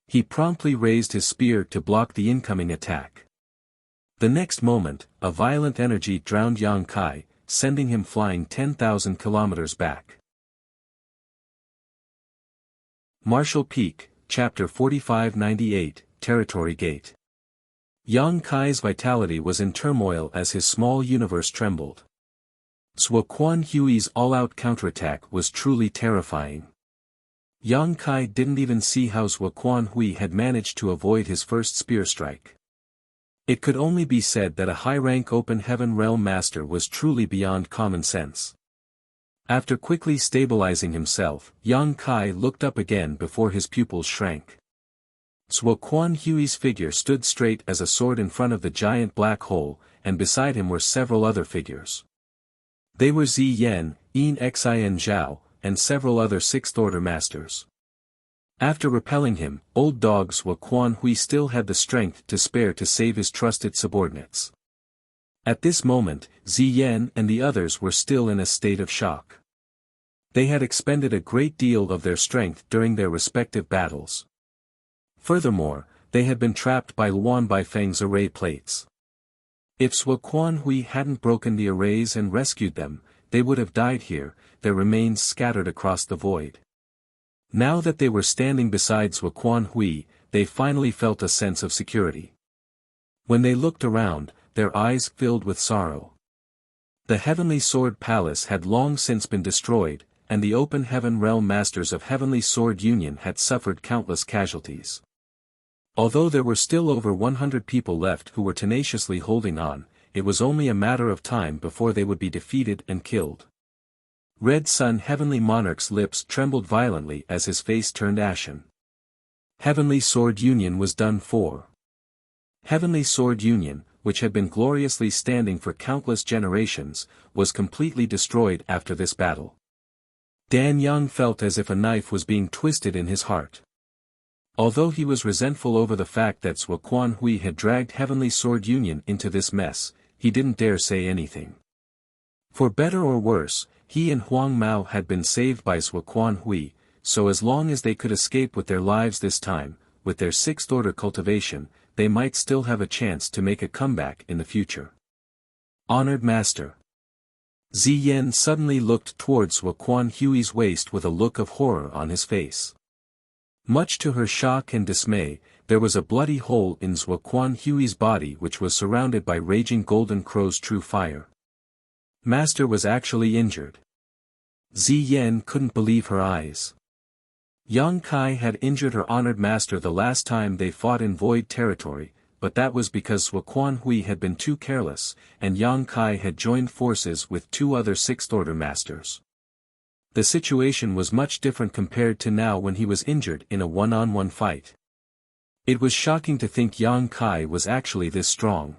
He promptly raised his spear to block the incoming attack. The next moment, a violent energy drowned Yang Kai, sending him flying 10,000 kilometers back. Martial Peak, Chapter 4598, Territory Gate. Yang Kai's vitality was in turmoil as his small universe trembled. Zhuo Quanhui's all-out counterattack was truly terrifying. Yang Kai didn't even see how Zhuo Quanhui had managed to avoid his first spear strike. It could only be said that a high-rank Open Heaven Realm Master was truly beyond common sense. After quickly stabilizing himself, Yang Kai looked up again before his pupils shrank. Zhuo Quanhui's figure stood straight as a sword in front of the giant black hole, and beside him were several other figures. They were Zi Yan, Yin Xin Zhao, and several other 6th Order Masters. After repelling him, old dog Zhuo Quanhui still had the strength to spare to save his trusted subordinates. At this moment, Zi Yan and the others were still in a state of shock. They had expended a great deal of their strength during their respective battles. Furthermore, they had been trapped by Luan Baifeng's array plates. If Zhuo Quanhui hadn't broken the arrays and rescued them, they would have died here, their remains scattered across the void. Now that they were standing beside Zhuo Quanhui, they finally felt a sense of security. When they looked around, their eyes filled with sorrow. The Heavenly Sword Palace had long since been destroyed, and the Open Heaven Realm Masters of Heavenly Sword Union had suffered countless casualties. Although there were still over 100 people left who were tenaciously holding on, it was only a matter of time before they would be defeated and killed. Red Sun Heavenly Monarch's lips trembled violently as his face turned ashen. Heavenly Sword Union was done for. Heavenly Sword Union, which had been gloriously standing for countless generations, was completely destroyed after this battle. Dan Yang felt as if a knife was being twisted in his heart. Although he was resentful over the fact that Zhuo Quanhui had dragged Heavenly Sword Union into this mess, he didn't dare say anything. For better or worse, he and Huang Mao had been saved by Zhuo Quanhui, so as long as they could escape with their lives this time, with their 6th Order cultivation, they might still have a chance to make a comeback in the future. Honored Master. Zi Yan suddenly looked towards Zhuo Quanhui's waist with a look of horror on his face. Much to her shock and dismay, there was a bloody hole in Zhuo Quanhui's body which was surrounded by raging golden crow's true fire. Master was actually injured. Zi Yan couldn't believe her eyes. Yang Kai had injured her honored master the last time they fought in Void territory, but that was because Zhuo Quanhui had been too careless, and Yang Kai had joined forces with 2 other 6th Order masters. The situation was much different compared to now when he was injured in a one-on-one fight. It was shocking to think Yang Kai was actually this strong.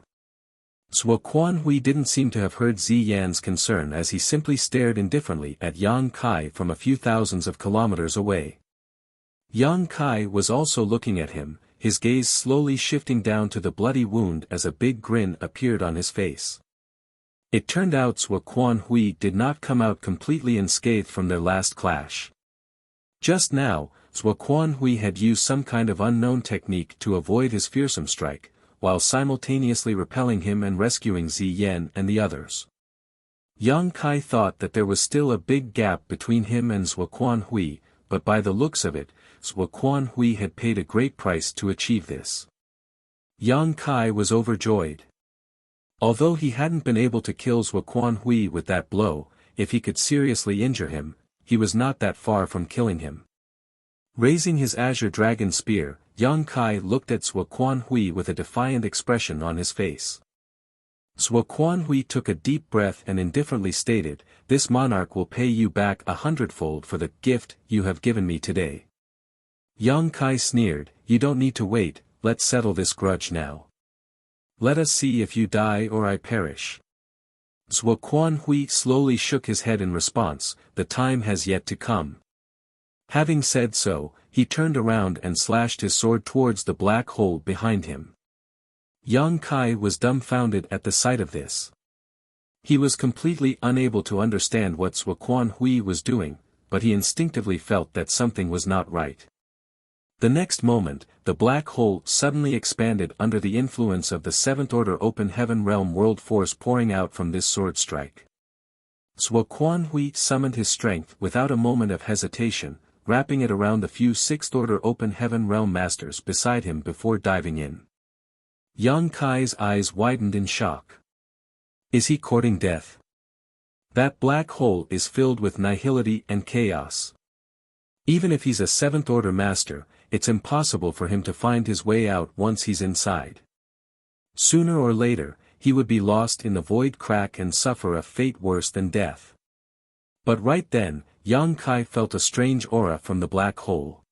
Zhuo Quanhui didn't seem to have heard Zi Yan's concern as he simply stared indifferently at Yang Kai from a few thousands of kilometers away. Yang Kai was also looking at him, his gaze slowly shifting down to the bloody wound as a big grin appeared on his face. It turned out Zhuo Quanhui did not come out completely unscathed from their last clash. Just now, Zhuo Quanhui had used some kind of unknown technique to avoid his fearsome strike, while simultaneously repelling him and rescuing Zi Yan and the others. Yang Kai thought that there was still a big gap between him and Zhuo Quanhui, but by the looks of it, Zhuo Quanhui had paid a great price to achieve this. Yang Kai was overjoyed. Although he hadn't been able to kill Zhuo Quanhui with that blow, if he could seriously injure him, he was not that far from killing him. Raising his azure dragon spear, Yang Kai looked at Zhuo Quanhui with a defiant expression on his face. Zhuo Quanhui took a deep breath and indifferently stated, "This monarch will pay you back 100-fold for the gift you have given me today." Yang Kai sneered, "You don't need to wait, let's settle this grudge now. Let us see if you die or I perish." Zhuo Quanhui slowly shook his head in response, "The time has yet to come." Having said so, he turned around and slashed his sword towards the black hole behind him. Yang Kai was dumbfounded at the sight of this. He was completely unable to understand what Zhuo Quanhui was doing, but he instinctively felt that something was not right. The next moment, the black hole suddenly expanded under the influence of the 7th Order Open Heaven Realm world force pouring out from this sword strike. Zhuo Quanhui summoned his strength without a moment of hesitation, wrapping it around the few 6th Order Open Heaven Realm masters beside him before diving in. Yang Kai's eyes widened in shock. Is he courting death? That black hole is filled with nihility and chaos. Even if he's a 7th Order master, it's impossible for him to find his way out once he's inside. Sooner or later, he would be lost in the void crack and suffer a fate worse than death. But right then, Yang Kai felt a strange aura from the black hole.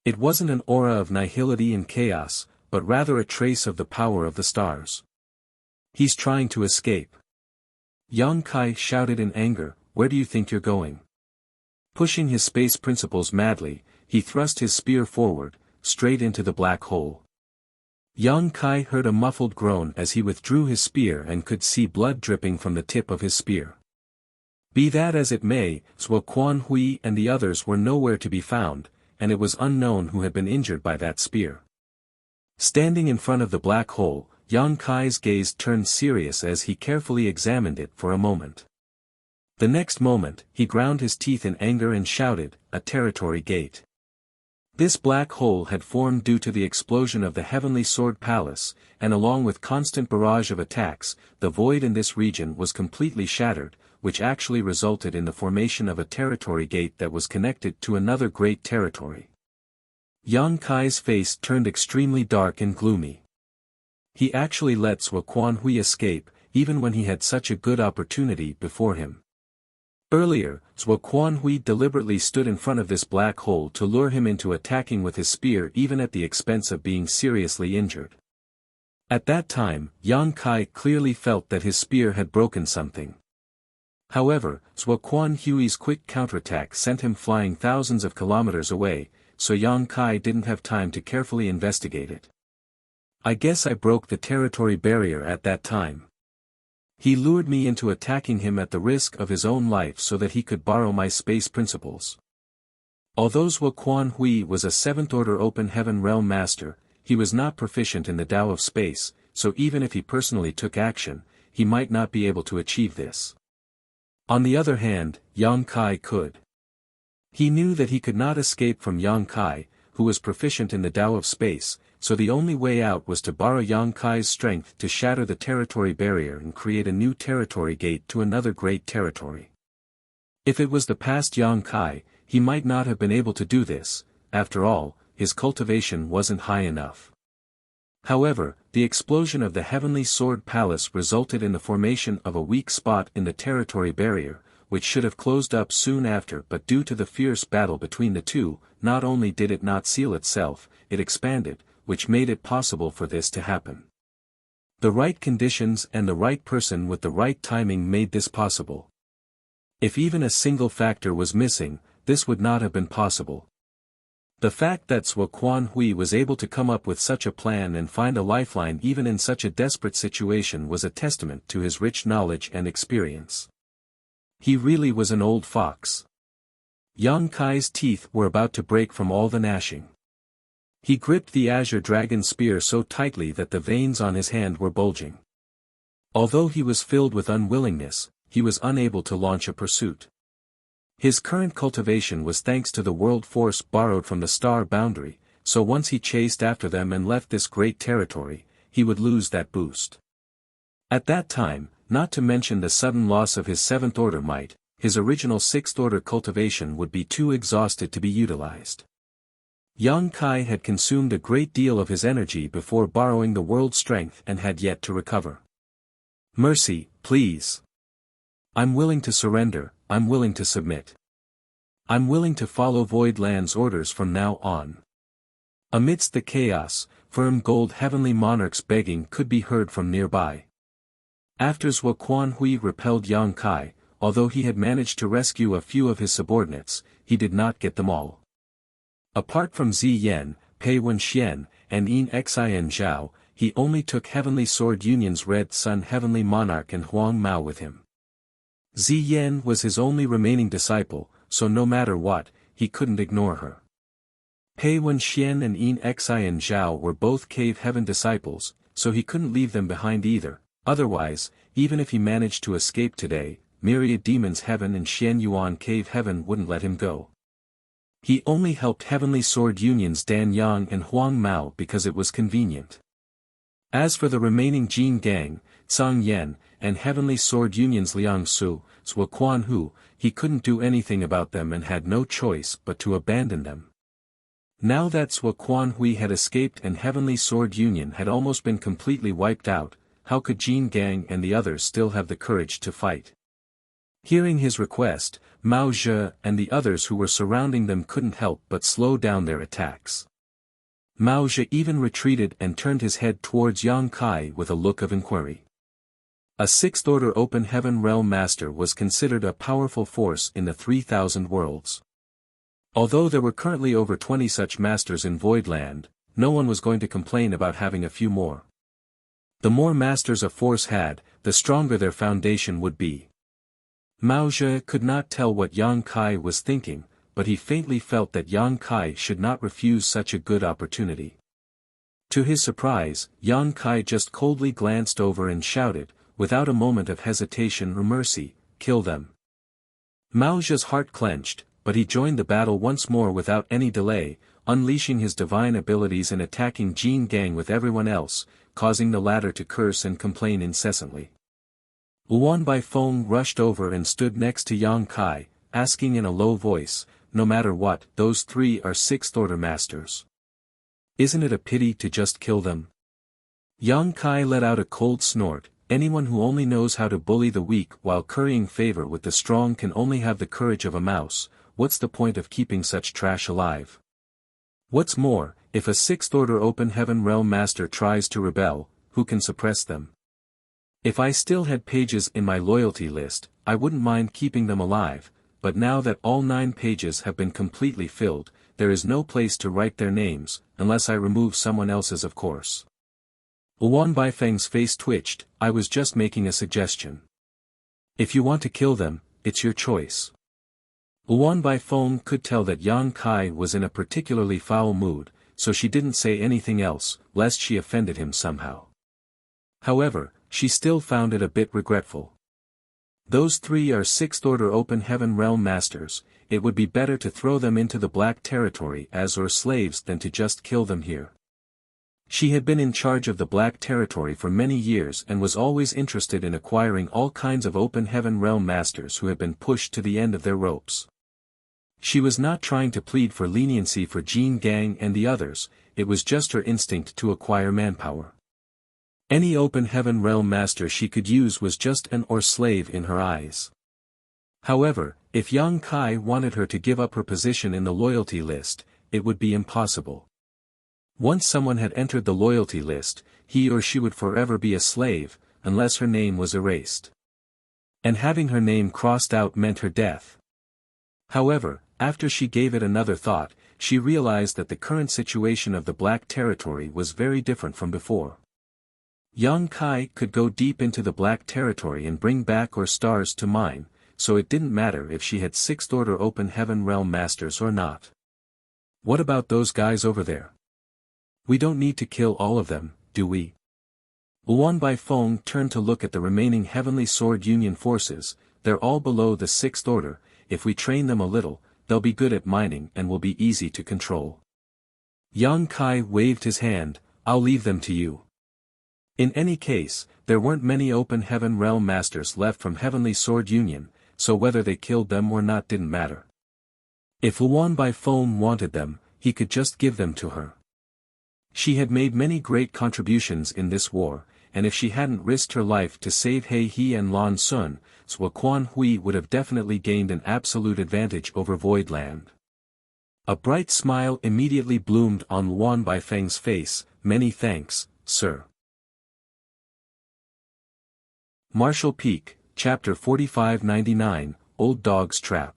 It wasn't an aura of nihility and chaos, but rather a trace of the power of the stars. He's trying to escape. Yang Kai shouted in anger, "Where do you think you're going?" Pushing his space principles madly, he thrust his spear forward, straight into the black hole. Yang Kai heard a muffled groan as he withdrew his spear and could see blood dripping from the tip of his spear. Be that as it may, Zhuo Quanhui and the others were nowhere to be found, and it was unknown who had been injured by that spear. Standing in front of the black hole, Yang Kai's gaze turned serious as he carefully examined it for a moment. The next moment, he ground his teeth in anger and shouted, "A territory gate." This black hole had formed due to the explosion of the Heavenly Sword Palace, and along with constant barrage of attacks, the void in this region was completely shattered, which actually resulted in the formation of a territory gate that was connected to another great territory. Yang Kai's face turned extremely dark and gloomy. He actually let Zhuo Quanhui escape, even when he had such a good opportunity before him. Earlier, Zhuo Quanhui deliberately stood in front of this black hole to lure him into attacking with his spear even at the expense of being seriously injured. At that time, Yang Kai clearly felt that his spear had broken something. However, Zhuo Quanhui's quick counterattack sent him flying thousands of kilometers away, so Yang Kai didn't have time to carefully investigate it. "I guess I broke the territory barrier at that time. He lured me into attacking him at the risk of his own life so that he could borrow my space principles." Although Zhuo Quanhui was a 7th Order Open Heaven Realm Master, he was not proficient in the Tao of Space, so even if he personally took action, he might not be able to achieve this. On the other hand, Yang Kai could. He knew that he could not escape from Yang Kai, who was proficient in the Tao of space, so the only way out was to borrow Yang Kai's strength to shatter the territory barrier and create a new territory gate to another great territory. If it was the past Yang Kai, he might not have been able to do this. After all, his cultivation wasn't high enough. However, the explosion of the Heavenly Sword Palace resulted in the formation of a weak spot in the territory barrier, which should have closed up soon after, but due to the fierce battle between the two, not only did it not seal itself, it expanded, which made it possible for this to happen. The right conditions and the right person with the right timing made this possible. If even a single factor was missing, this would not have been possible. The fact that Zhuo Quanhui was able to come up with such a plan and find a lifeline even in such a desperate situation was a testament to his rich knowledge and experience. He really was an old fox. Yang Kai's teeth were about to break from all the gnashing. He gripped the azure dragon spear so tightly that the veins on his hand were bulging. Although he was filled with unwillingness, he was unable to launch a pursuit. His current cultivation was thanks to the world force borrowed from the star boundary, so once he chased after them and left this great territory, he would lose that boost. At that time, not to mention the sudden loss of his 7th order might, his original 6th order cultivation would be too exhausted to be utilized. Yang Kai had consumed a great deal of his energy before borrowing the world's strength and had yet to recover. Mercy, please. I'm willing to surrender, I'm willing to submit. I'm willing to follow Void Land's orders from now on. Amidst the chaos, firm gold heavenly monarch's begging could be heard from nearby. After Zhuo Quanhui repelled Yang Kai, although he had managed to rescue a few of his subordinates, he did not get them all. Apart from Zi Yan, Pei Wenxian, and Yin Xian Zhao, he only took Heavenly Sword Union's Red Sun Heavenly Monarch and Huang Mao with him. Zi Yan was his only remaining disciple, so no matter what, he couldn't ignore her. Pei Wenxian and Yin Xian Zhao were both Cave Heaven disciples, so he couldn't leave them behind either, otherwise, even if he managed to escape today, Myriad Demons Heaven and Xian Yuan Cave Heaven wouldn't let him go. He only helped Heavenly Sword Union's Dan Yang and Huang Mao because it was convenient. As for the remaining Jin Gang, Zhang Yan, and Heavenly Sword Union's Liang Su, Zhuo Quanhui, he couldn't do anything about them and had no choice but to abandon them. Now that Zhuo Quanhui had escaped and Heavenly Sword Union had almost been completely wiped out, how could Jin Gang and the others still have the courage to fight? Hearing his request, Mao Zhe and the others who were surrounding them couldn't help but slow down their attacks. Mao Zhe even retreated and turned his head towards Yang Kai with a look of inquiry. A 6th order open heaven realm master was considered a powerful force in the 3,000 worlds. Although there were currently over 20 such masters in Voidland, no one was going to complain about having a few more. The more masters a force had, the stronger their foundation would be. Mao Zhe could not tell what Yang Kai was thinking, but he faintly felt that Yang Kai should not refuse such a good opportunity. To his surprise, Yang Kai just coldly glanced over and shouted, without a moment of hesitation or mercy, "Kill them." Mao Zhe's heart clenched, but he joined the battle once more without any delay, unleashing his divine abilities and attacking Jin Gang with everyone else, causing the latter to curse and complain incessantly. Luan Baifeng rushed over and stood next to Yang Kai, asking in a low voice, "No matter what, those 3 are 6th order masters. Isn't it a pity to just kill them?" Yang Kai let out a cold snort. Anyone who only knows how to bully the weak while currying favor with the strong can only have the courage of a mouse. What's the point of keeping such trash alive? What's more, if a 6th order open heaven realm master tries to rebel, who can suppress them? If I still had pages in my loyalty list, I wouldn't mind keeping them alive, but now that all 9 pages have been completely filled, there is no place to write their names, unless I remove someone else's, of course. Luan Baifeng's face twitched. "I was just making a suggestion. If you want to kill them, it's your choice." Luan Baifeng could tell that Yang Kai was in a particularly foul mood, so she didn't say anything else, lest she offended him somehow. However, she still found it a bit regretful. Those 3 are 6th order open heaven realm masters. it would be better to throw them into the Black Territory as or slaves than to just kill them here. She had been in charge of the Black Territory for many years and was always interested in acquiring all kinds of Open Heaven Realm masters who had been pushed to the end of their ropes. She was not trying to plead for leniency for Jean Gang and the others, it was just her instinct to acquire manpower. Any Open Heaven Realm master she could use was just an or slave in her eyes. However, if Yang Kai wanted her to give up her position in the loyalty list, it would be impossible. Once someone had entered the loyalty list, he or she would forever be a slave, unless her name was erased. And having her name crossed out meant her death. However, after she gave it another thought, she realized that the current situation of the Black Territory was very different from before. Yang Kai could go deep into the Black Territory and bring back or stars to mine, so it didn't matter if she had 6th Order Open Heaven Realm Masters or not. What about those guys over there? We don't need to kill all of them, do we? Luan Baifeng turned to look at the remaining Heavenly Sword Union forces. They're all below the 6th Order, if we train them a little, they'll be good at mining and will be easy to control. Yang Kai waved his hand, I'll leave them to you. In any case, there weren't many Open Heaven Realm Masters left from Heavenly Sword Union, so whether they killed them or not didn't matter. If Luan Baifeng wanted them, he could just give them to her. She had made many great contributions in this war, and if she hadn't risked her life to save He He and Lan Sun, Zhou Quan Hui would have definitely gained an absolute advantage over Voidland. A bright smile immediately bloomed on Luan Baifeng's face. Many thanks, sir. Marshall Peak, Chapter 4599, Old Dog's Trap.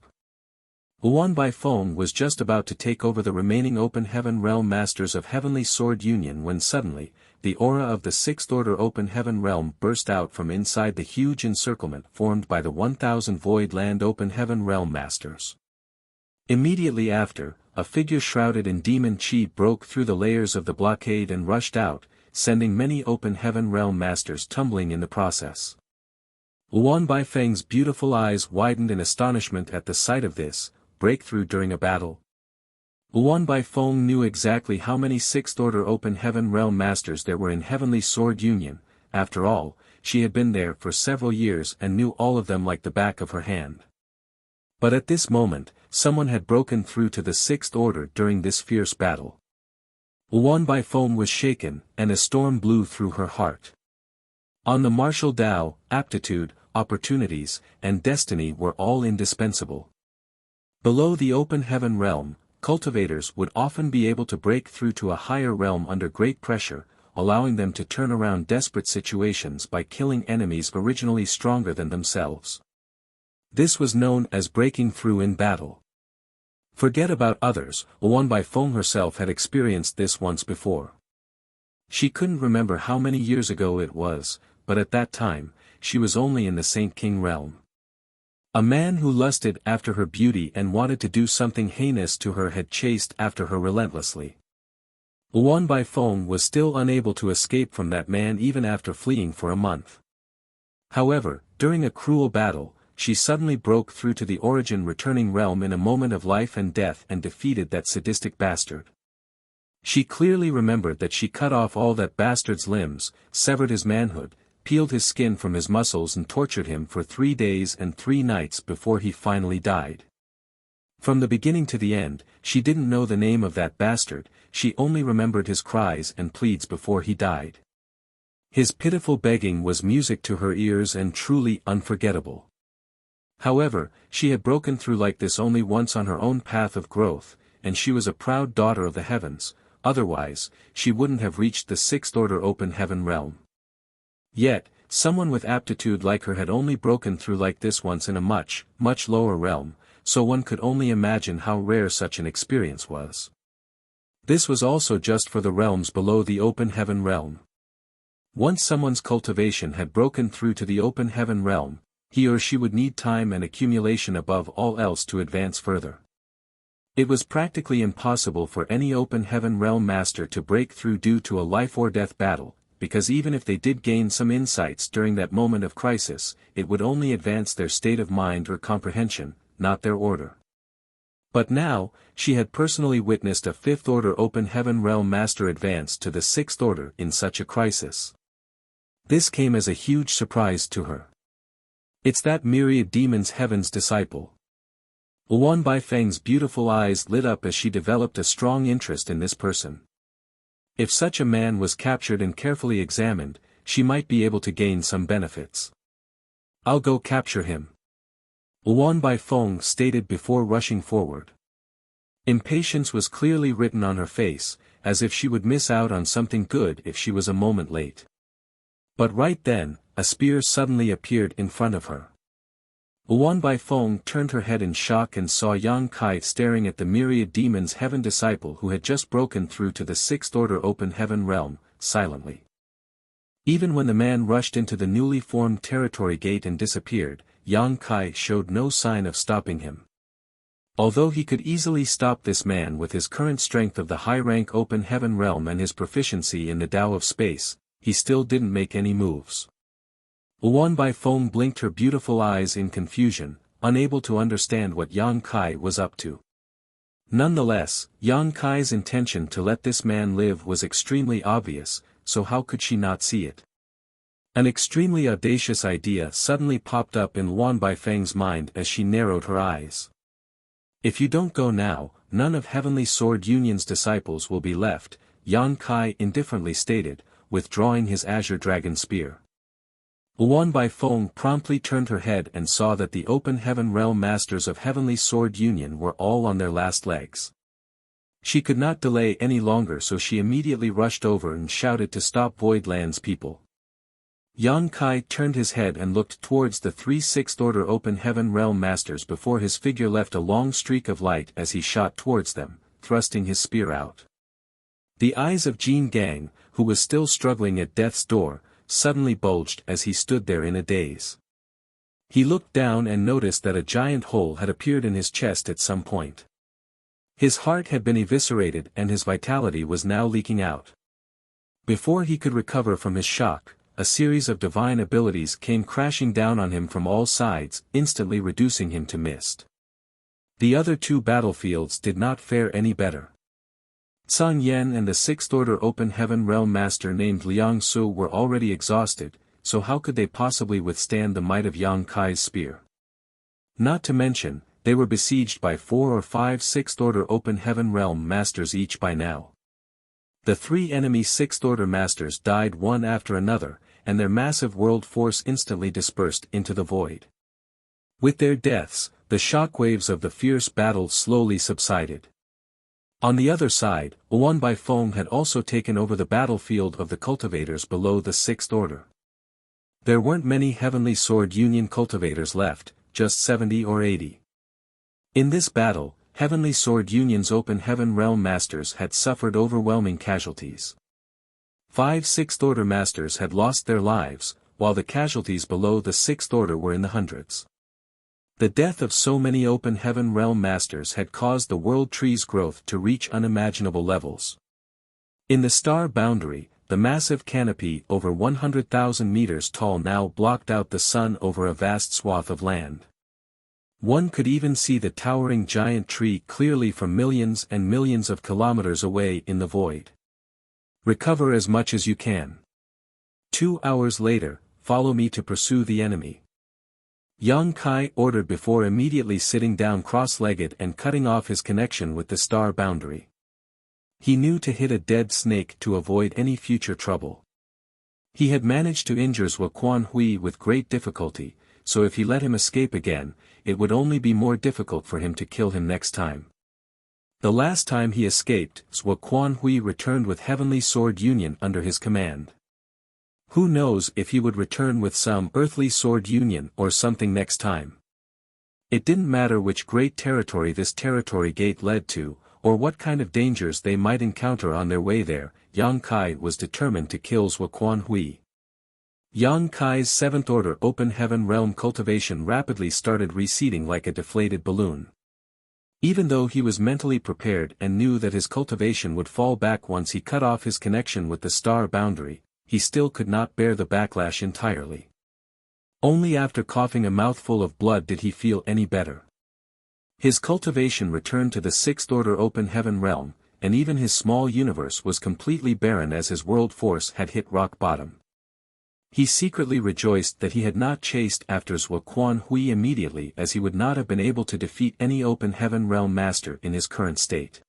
Luan Baifeng was just about to take over the remaining Open Heaven Realm Masters of Heavenly Sword Union when suddenly, the aura of the 6th Order Open Heaven Realm burst out from inside the huge encirclement formed by the 1,000 Void Land Open Heaven Realm Masters. Immediately after, a figure shrouded in demon chi broke through the layers of the blockade and rushed out, sending many Open Heaven Realm Masters tumbling in the process. Luan Baifeng's beautiful eyes widened in astonishment at the sight of this breakthrough during a battle. Luan Baifeng knew exactly how many 6th Order Open Heaven Realm Masters there were in Heavenly Sword Union. After all, she had been there for several years and knew all of them like the back of her hand. But at this moment, someone had broken through to the 6th Order during this fierce battle. Luan Baifeng was shaken, and a storm blew through her heart. On the martial Tao, aptitude, opportunities, and destiny were all indispensable. Below the Open Heaven Realm, cultivators would often be able to break through to a higher realm under great pressure, allowing them to turn around desperate situations by killing enemies originally stronger than themselves. This was known as breaking through in battle. Forget about others, Luan Baifeng herself had experienced this once before. She couldn't remember how many years ago it was, but at that time, she was only in the Saint King realm. A man who lusted after her beauty and wanted to do something heinous to her had chased after her relentlessly. Luan Baifeng was still unable to escape from that man even after fleeing for a month. However, during a cruel battle, she suddenly broke through to the origin returning realm in a moment of life and death and defeated that sadistic bastard. She clearly remembered that she cut off all that bastard's limbs, severed his manhood, peeled his skin from his muscles and tortured him for 3 days and 3 nights before he finally died. From the beginning to the end, she didn't know the name of that bastard, she only remembered his cries and pleads before he died. His pitiful begging was music to her ears and truly unforgettable. However, she had broken through like this only once on her own path of growth, and she was a proud daughter of the heavens, otherwise, she wouldn't have reached the 6th Order Open Heaven realm. Yet, someone with aptitude like her had only broken through like this once in a much, much lower realm, so one could only imagine how rare such an experience was. This was also just for the realms below the Open Heaven realm. Once someone's cultivation had broken through to the Open Heaven realm, he or she would need time and accumulation above all else to advance further. It was practically impossible for any Open Heaven realm master to break through due to a life-or-death battle, because even if they did gain some insights during that moment of crisis, it would only advance their state of mind or comprehension, not their order. But now, she had personally witnessed a fifth-order open heaven realm master advance to the sixth order in such a crisis. This came as a huge surprise to her. It's that myriad demon's heaven's disciple. Luan Baifeng's beautiful eyes lit up as she developed a strong interest in this person. If such a man was captured and carefully examined, she might be able to gain some benefits. I'll go capture him, Luan Baifeng stated before rushing forward. Impatience was clearly written on her face, as if she would miss out on something good if she was a moment late. But right then, a spear suddenly appeared in front of her. Luan Baifeng turned her head in shock and saw Yang Kai staring at the myriad demon's heaven disciple who had just broken through to the sixth order open heaven realm, silently. Even when the man rushed into the newly formed territory gate and disappeared, Yang Kai showed no sign of stopping him. Although he could easily stop this man with his current strength of the high-rank open heaven realm and his proficiency in the Tao of space, he still didn't make any moves. Luan Baifeng blinked her beautiful eyes in confusion, unable to understand what Yang Kai was up to. Nonetheless, Yang Kai's intention to let this man live was extremely obvious, so how could she not see it? An extremely audacious idea suddenly popped up in Luan Baifeng's mind as she narrowed her eyes. If you don't go now, none of Heavenly Sword Union's disciples will be left, Yang Kai indifferently stated, withdrawing his azure dragon spear. Luan Baifeng promptly turned her head and saw that the open heaven realm masters of Heavenly Sword Union were all on their last legs. She could not delay any longer, so she immediately rushed over and shouted to stop Voidland's people. Yang Kai turned his head and looked towards the three sixth-order open heaven realm masters before his figure left a long streak of light as he shot towards them, thrusting his spear out. The eyes of Jin Gang, who was still struggling at death's door, suddenly bulged as he stood there in a daze. He looked down and noticed that a giant hole had appeared in his chest at some point. His heart had been eviscerated and his vitality was now leaking out. Before he could recover from his shock, a series of divine abilities came crashing down on him from all sides, instantly reducing him to mist. The other two battlefields did not fare any better. Sun Yan and the sixth-order open heaven realm master named Liang Su were already exhausted, so how could they possibly withstand the might of Yang Kai's spear? Not to mention, they were besieged by 4 or 5 sixth-order open heaven realm masters each by now. The 3 enemy sixth-order masters died one after another, and their massive world force instantly dispersed into the void. With their deaths, the shockwaves of the fierce battle slowly subsided. On the other side, Luan Baifeng had also taken over the battlefield of the cultivators below the sixth order. There weren't many Heavenly Sword Union cultivators left, just 70 or 80. In this battle, Heavenly Sword Union's open heaven realm masters had suffered overwhelming casualties. 5 sixth-order masters had lost their lives, while the casualties below the sixth order were in the hundreds. The death of so many open heaven realm masters had caused the world tree's growth to reach unimaginable levels. In the star boundary, the massive canopy over 100,000 meters tall now blocked out the sun over a vast swath of land. One could even see the towering giant tree clearly from millions and millions of kilometers away in the void. Recover as much as you can. 2 hours later, follow me to pursue the enemy. Yang Kai ordered before immediately sitting down cross-legged and cutting off his connection with the star boundary. He knew to hit a dead snake to avoid any future trouble. He had managed to injure Zhou Quanhui with great difficulty, so if he let him escape again, it would only be more difficult for him to kill him next time. The last time he escaped, Zhou Quanhui returned with Heavenly Sword Union under his command. Who knows if he would return with some Earthly Sword Union or something next time. It didn't matter which great territory this territory gate led to, or what kind of dangers they might encounter on their way there, Yang Kai was determined to kill Zhou Quanhui. Yang Kai's 7th order open heaven realm cultivation rapidly started receding like a deflated balloon. Even though he was mentally prepared and knew that his cultivation would fall back once he cut off his connection with the star boundary, he still could not bear the backlash entirely. Only after coughing a mouthful of blood did he feel any better. His cultivation returned to the sixth order open heaven realm, and even his small universe was completely barren as his world force had hit rock bottom. He secretly rejoiced that he had not chased after Zhuo Quanhui immediately, as he would not have been able to defeat any open heaven realm master in his current state.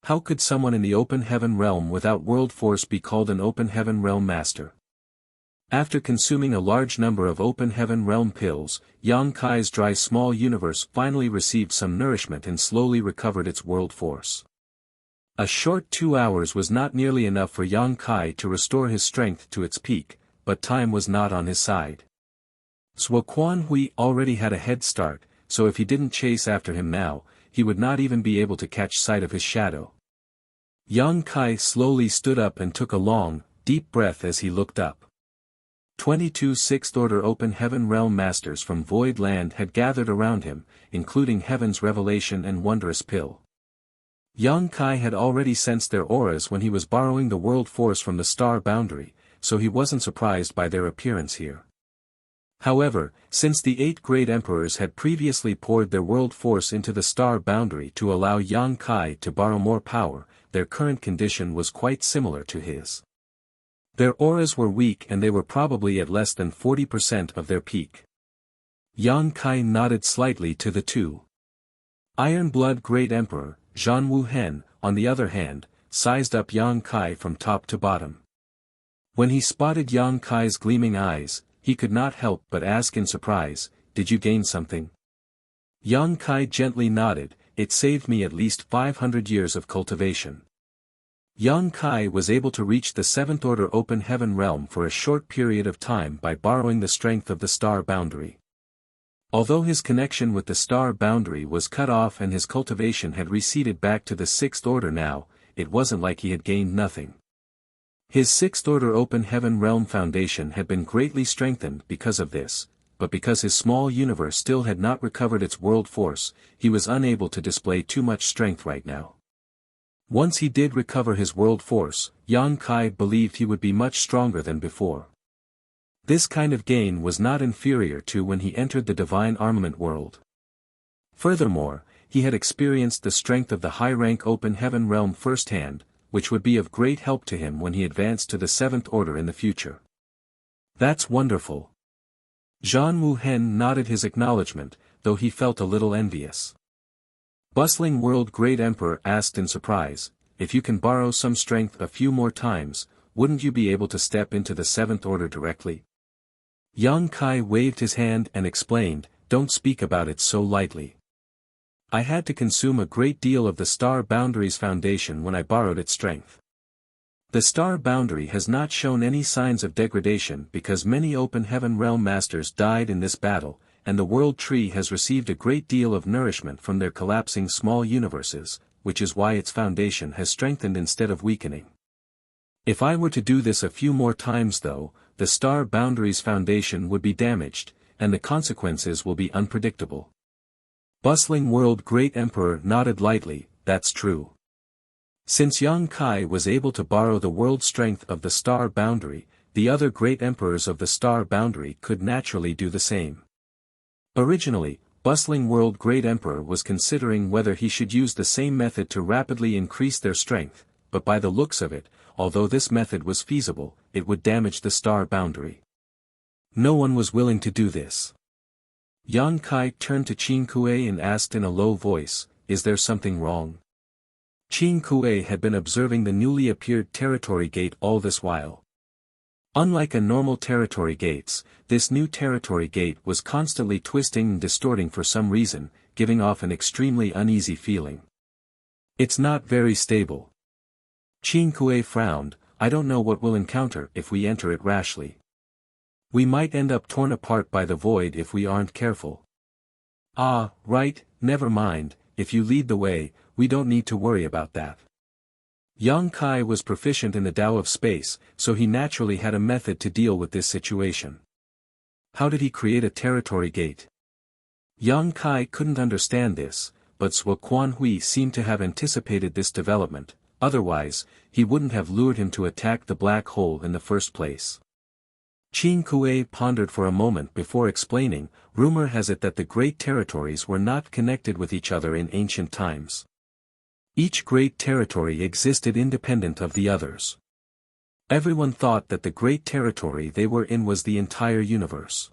How could someone in the open heaven realm without world force be called an open heaven realm master? After consuming a large number of open heaven realm pills, Yang Kai's dry small universe finally received some nourishment and slowly recovered its world force. A short 2 hours was not nearly enough for Yang Kai to restore his strength to its peak, but time was not on his side. Zhuo Quanhui already had a head start, so if he didn't chase after him now, he would not even be able to catch sight of his shadow. Yang Kai slowly stood up and took a long, deep breath as he looked up. 22 Sixth Order Open Heaven Realm Masters from Void Land had gathered around him, including Heaven's Revelation and Wondrous Pill. Yang Kai had already sensed their auras when he was borrowing the world force from the star boundary, so he wasn't surprised by their appearance here. However, since the 8 great emperors had previously poured their world force into the star boundary to allow Yang Kai to borrow more power, their current condition was quite similar to his. Their auras were weak and they were probably at less than 40% of their peak. Yang Kai nodded slightly to the 2. Iron Blood Great Emperor, Zhan Wuhen, on the other hand, sized up Yang Kai from top to bottom. When he spotted Yang Kai's gleaming eyes, he could not help but ask in surprise, "Did you gain something?" Yang Kai gently nodded, "It saved me at least 500 years of cultivation." Yang Kai was able to reach the 7th Order Open Heaven realm for a short period of time by borrowing the strength of the star boundary. Although his connection with the star boundary was cut off and his cultivation had receded back to the 6th Order now, it wasn't like he had gained nothing. His 6th Order Open Heaven Realm Foundation had been greatly strengthened because of this, but because his small universe still had not recovered its world force, he was unable to display too much strength right now. Once he did recover his world force, Yang Kai believed he would be much stronger than before. This kind of gain was not inferior to when he entered the Divine Armament world. Furthermore, he had experienced the strength of the high-rank Open Heaven realm firsthand, which would be of great help to him when he advanced to the 7th Order in the future. That's wonderful. Zhan Wuhen nodded his acknowledgement, though he felt a little envious. Bustling World Great Emperor asked in surprise, "If you can borrow some strength a few more times, wouldn't you be able to step into the 7th Order directly?" Yang Kai waved his hand and explained, "Don't speak about it so lightly. I had to consume a great deal of the Star Boundary's foundation when I borrowed its strength. The Star Boundary has not shown any signs of degradation because many Open Heaven Realm Masters died in this battle, and the World Tree has received a great deal of nourishment from their collapsing small universes, which is why its foundation has strengthened instead of weakening. If I were to do this a few more times though, the Star Boundary's foundation would be damaged, and the consequences will be unpredictable." Bustling World Great Emperor nodded lightly, "That's true." Since Yang Kai was able to borrow the world strength of the Star Boundary, the other great emperors of the Star Boundary could naturally do the same. Originally, Bustling World Great Emperor was considering whether he should use the same method to rapidly increase their strength, but by the looks of it, although this method was feasible, it would damage the Star Boundary. No one was willing to do this. Yang Kai turned to Qin Kuei and asked in a low voice, "Is there something wrong?" Qin Kuei had been observing the newly appeared territory gate all this while. Unlike a normal territory gates, this new territory gate was constantly twisting and distorting for some reason, giving off an extremely uneasy feeling. "It's not very stable." Qin Kuei frowned, "I don't know what we'll encounter if we enter it rashly. We might end up torn apart by the void if we aren't careful." "Ah, right, never mind, if you lead the way, we don't need to worry about that." Yang Kai was proficient in the Tao of space, so he naturally had a method to deal with this situation. How did he create a territory gate? Yang Kai couldn't understand this, but Zhuo Quanhui seemed to have anticipated this development, otherwise, he wouldn't have lured him to attack the black hole in the first place. Qin Kuei pondered for a moment before explaining, rumor has it that the great territories were not connected with each other in ancient times. Each great territory existed independent of the others. Everyone thought that the great territory they were in was the entire universe.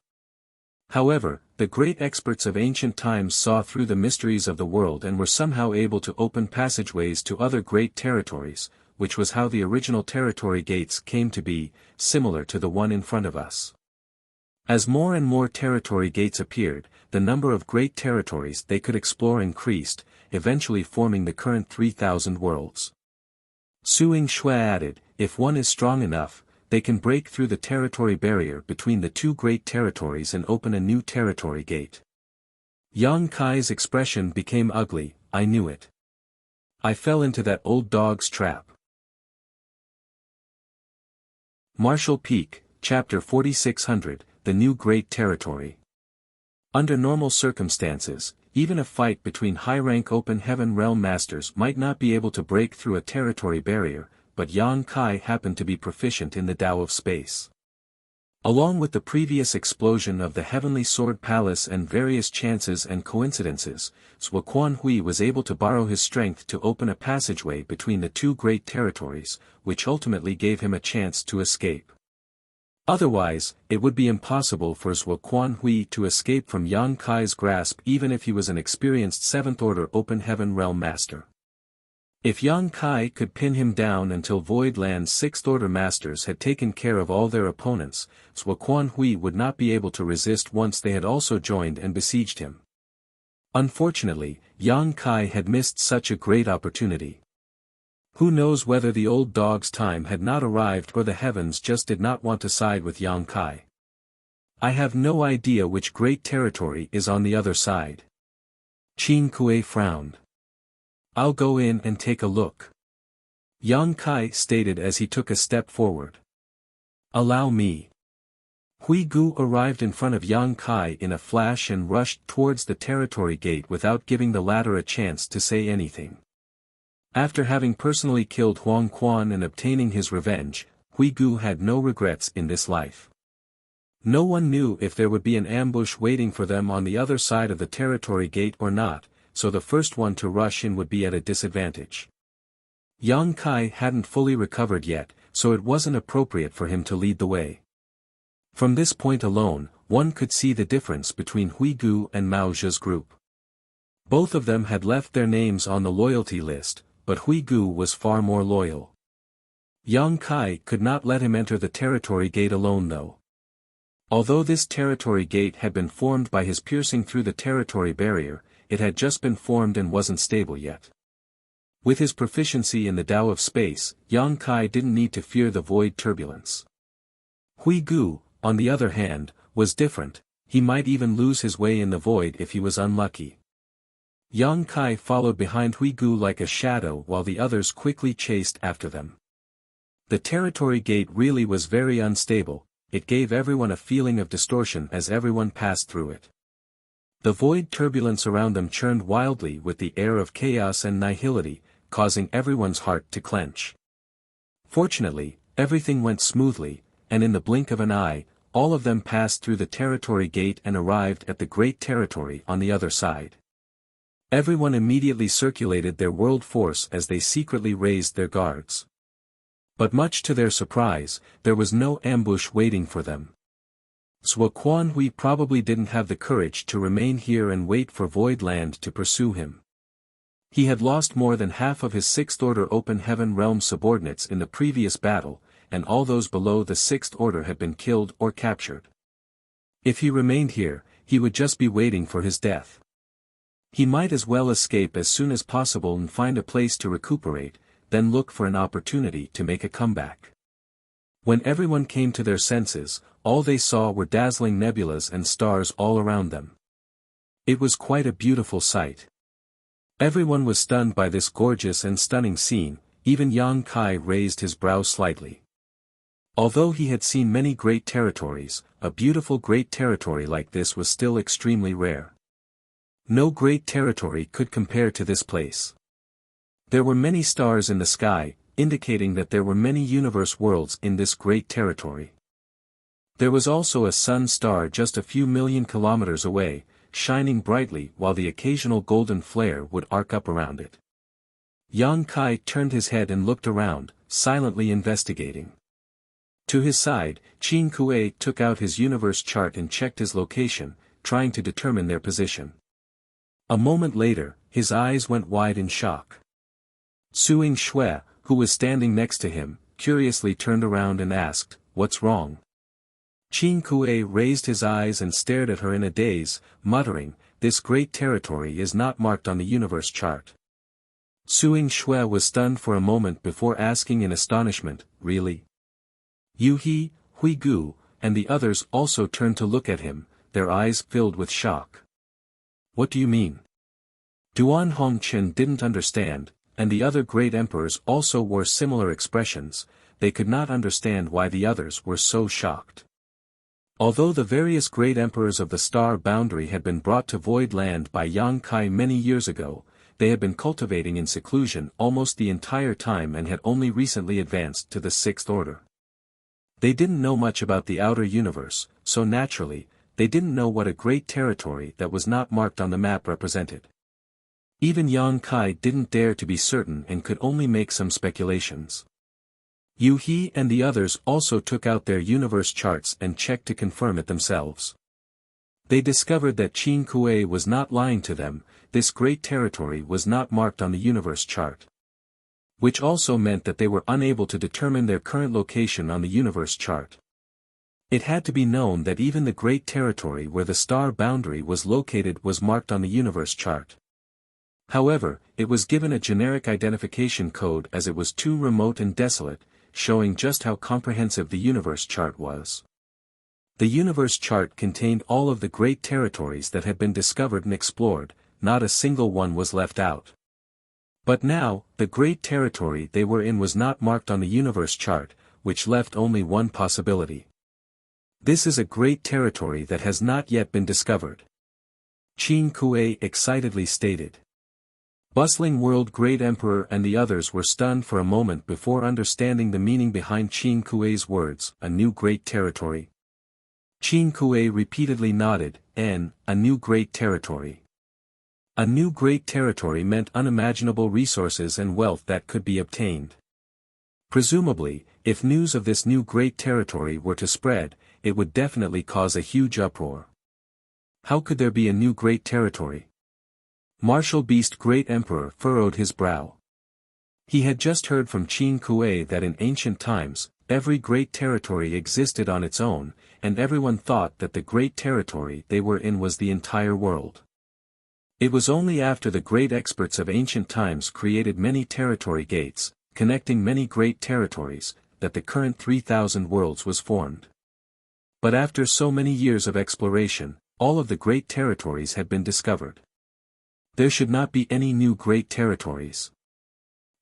However, the great experts of ancient times saw through the mysteries of the world and were somehow able to open passageways to other great territories, which was how the original territory gates came to be, similar to the one in front of us. As more and more territory gates appeared, the number of great territories they could explore increased, eventually forming the current 3,000 worlds. Suing Shui added, if one is strong enough, they can break through the territory barrier between the two great territories and open a new territory gate. Yang Kai's expression became ugly. I knew it. I fell into that old dog's trap. Marshall Peak, Chapter 4600, The New Great Territory. Under normal circumstances, even a fight between high-rank open heaven realm masters might not be able to break through a territory barrier, but Yang Kai happened to be proficient in the Tao of space. Along with the previous explosion of the Heavenly Sword Palace and various chances and coincidences, Zhuo Quanhui was able to borrow his strength to open a passageway between the two great territories, which ultimately gave him a chance to escape. Otherwise, it would be impossible for Zhuo Quanhui to escape from Yang Kai's grasp even if he was an experienced 7th Order Open Heaven Realm Master. If Yang Kai could pin him down until Void Land's 6th Order Masters had taken care of all their opponents, Zhuo Quanhui would not be able to resist once they had also joined and besieged him. Unfortunately, Yang Kai had missed such a great opportunity. Who knows whether the old dog's time had not arrived or the heavens just did not want to side with Yang Kai. I have no idea which great territory is on the other side. Qin Kuei frowned. I'll go in and take a look. Yang Kai stated as he took a step forward. Allow me. Hui Gu arrived in front of Yang Kai in a flash and rushed towards the territory gate without giving the latter a chance to say anything. After having personally killed Huang Quan and obtaining his revenge, Hui Gu had no regrets in this life. No one knew if there would be an ambush waiting for them on the other side of the territory gate or not, so the first one to rush in would be at a disadvantage. Yang Kai hadn't fully recovered yet, so it wasn't appropriate for him to lead the way. From this point alone, one could see the difference between Hui Gu and Mao Zhe's group. Both of them had left their names on the loyalty list, but Hui Gu was far more loyal. Yang Kai could not let him enter the territory gate alone though. Although this territory gate had been formed by his piercing through the territory barrier, it had just been formed and wasn't stable yet. With his proficiency in the Tao of space, Yang Kai didn't need to fear the void turbulence. Hui Gu, on the other hand, was different. He might even lose his way in the void if he was unlucky. Yang Kai followed behind Hui Gu like a shadow while the others quickly chased after them. The territory gate really was very unstable. It gave everyone a feeling of distortion as everyone passed through it. The void turbulence around them churned wildly with the air of chaos and nihility, causing everyone's heart to clench. Fortunately, everything went smoothly, and in the blink of an eye, all of them passed through the territory gate and arrived at the great territory on the other side. Everyone immediately circulated their world force as they secretly raised their guards. But much to their surprise, there was no ambush waiting for them. Zhuo Quanhui probably didn't have the courage to remain here and wait for Void Land to pursue him. He had lost more than half of his 6th Order Open Heaven Realm subordinates in the previous battle, and all those below the 6th Order had been killed or captured. If he remained here, he would just be waiting for his death. He might as well escape as soon as possible and find a place to recuperate, then look for an opportunity to make a comeback. When everyone came to their senses, all they saw were dazzling nebulas and stars all around them. It was quite a beautiful sight. Everyone was stunned by this gorgeous and stunning scene, even Yang Kai raised his brow slightly. Although he had seen many great territories, a beautiful great territory like this was still extremely rare. No great territory could compare to this place. There were many stars in the sky, indicating that there were many universe worlds in this great territory. There was also a sun star just a few million kilometers away, shining brightly while the occasional golden flare would arc up around it. Yang Kai turned his head and looked around, silently investigating. To his side, Qin Kuei took out his universe chart and checked his location, trying to determine their position. A moment later, his eyes went wide in shock. Suing Shui, who was standing next to him, curiously turned around and asked, "What's wrong?" Qin Kuei raised his eyes and stared at her in a daze, muttering, "This great territory is not marked on the universe chart." Suing Shui was stunned for a moment before asking in astonishment, "Really?" Yu He, Hui Gu, and the others also turned to look at him, their eyes filled with shock. "What do you mean?" Duan Hongqian didn't understand, and the other great emperors also wore similar expressions. They could not understand why the others were so shocked. Although the various great emperors of the star boundary had been brought to Void Land by Yang Kai many years ago, they had been cultivating in seclusion almost the entire time and had only recently advanced to the Sixth Order. They didn't know much about the outer universe, so naturally, they didn't know what a great territory that was not marked on the map represented. Even Yang Kai didn't dare to be certain and could only make some speculations. Yu He and the others also took out their universe charts and checked to confirm it themselves. They discovered that Qin Kuei was not lying to them. This great territory was not marked on the universe chart. Which also meant that they were unable to determine their current location on the universe chart. It had to be known that even the great territory where the star boundary was located was marked on the universe chart. However, it was given a generic identification code as it was too remote and desolate, showing just how comprehensive the universe chart was. The universe chart contained all of the great territories that had been discovered and explored, not a single one was left out. But now, the great territory they were in was not marked on the universe chart, which left only one possibility. This is a great territory that has not yet been discovered. Qin Kuei excitedly stated. Bustling World Great Emperor and the others were stunned for a moment before understanding the meaning behind Qin Kuei's words, a new great territory. Qin Kuei repeatedly nodded, a new great territory. A new great territory meant unimaginable resources and wealth that could be obtained. Presumably, if news of this new great territory were to spread, it would definitely cause a huge uproar. How could there be a new great territory? Martial Beast Great Emperor furrowed his brow. He had just heard from Qin Kuei that in ancient times, every great territory existed on its own, and everyone thought that the great territory they were in was the entire world. It was only after the great experts of ancient times created many territory gates, connecting many great territories, that the current 3,000 worlds was formed. But after so many years of exploration, all of the great territories had been discovered. There should not be any new great territories.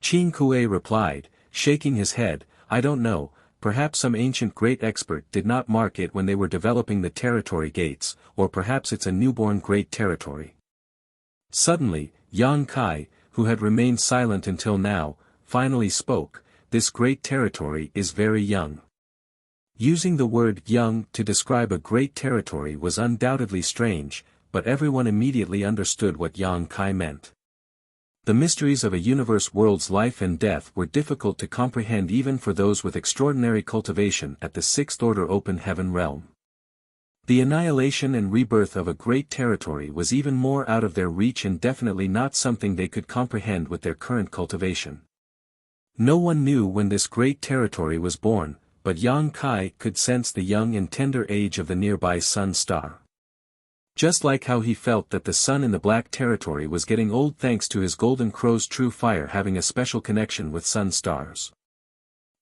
Qin Kuei replied, shaking his head, I don't know, perhaps some ancient great expert did not mark it when they were developing the territory gates, or perhaps it's a newborn great territory. Suddenly, Yang Kai, who had remained silent until now, finally spoke, this great territory is very young. Using the word young to describe a great territory was undoubtedly strange, but everyone immediately understood what Yang Kai meant. The mysteries of a universe world's life and death were difficult to comprehend even for those with extraordinary cultivation at the Sixth Order Open Heaven realm. The annihilation and rebirth of a great territory was even more out of their reach and definitely not something they could comprehend with their current cultivation. No one knew when this great territory was born, but Yang Kai could sense the young and tender age of the nearby sun star. Just like how he felt that the sun in the Black Territory was getting old thanks to his Golden Crow's true fire having a special connection with sun stars.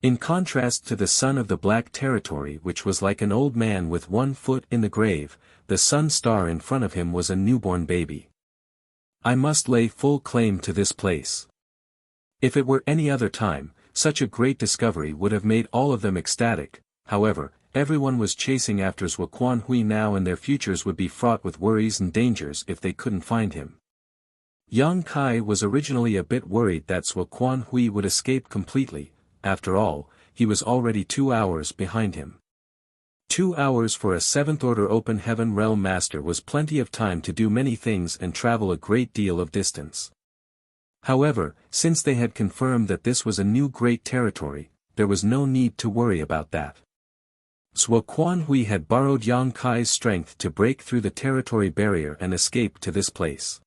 In contrast to the sun of the Black Territory which was like an old man with one foot in the grave, the sun star in front of him was a newborn baby. I must lay full claim to this place. If it were any other time, such a great discovery would have made all of them ecstatic. However, everyone was chasing after Zhuo Quanhui now and their futures would be fraught with worries and dangers if they couldn't find him. Yang Kai was originally a bit worried that Zhuo Quanhui would escape completely. After all, he was already 2 hours behind him. 2 hours for a 7th-order open heaven realm master was plenty of time to do many things and travel a great deal of distance. However, since they had confirmed that this was a new great territory, there was no need to worry about that. Zhuo Quanhui had borrowed Yang Kai's strength to break through the territory barrier and escape to this place.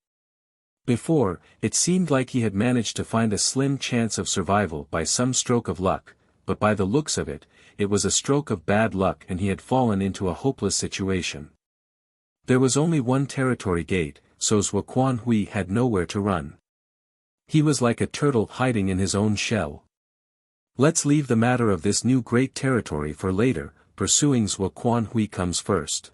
Before, it seemed like he had managed to find a slim chance of survival by some stroke of luck, but by the looks of it, it was a stroke of bad luck and he had fallen into a hopeless situation. There was only one territory gate, so Zhuo Quanhui had nowhere to run. He was like a turtle hiding in his own shell. Let's leave the matter of this new great territory for later, pursuing Zhuo Quanhui comes first.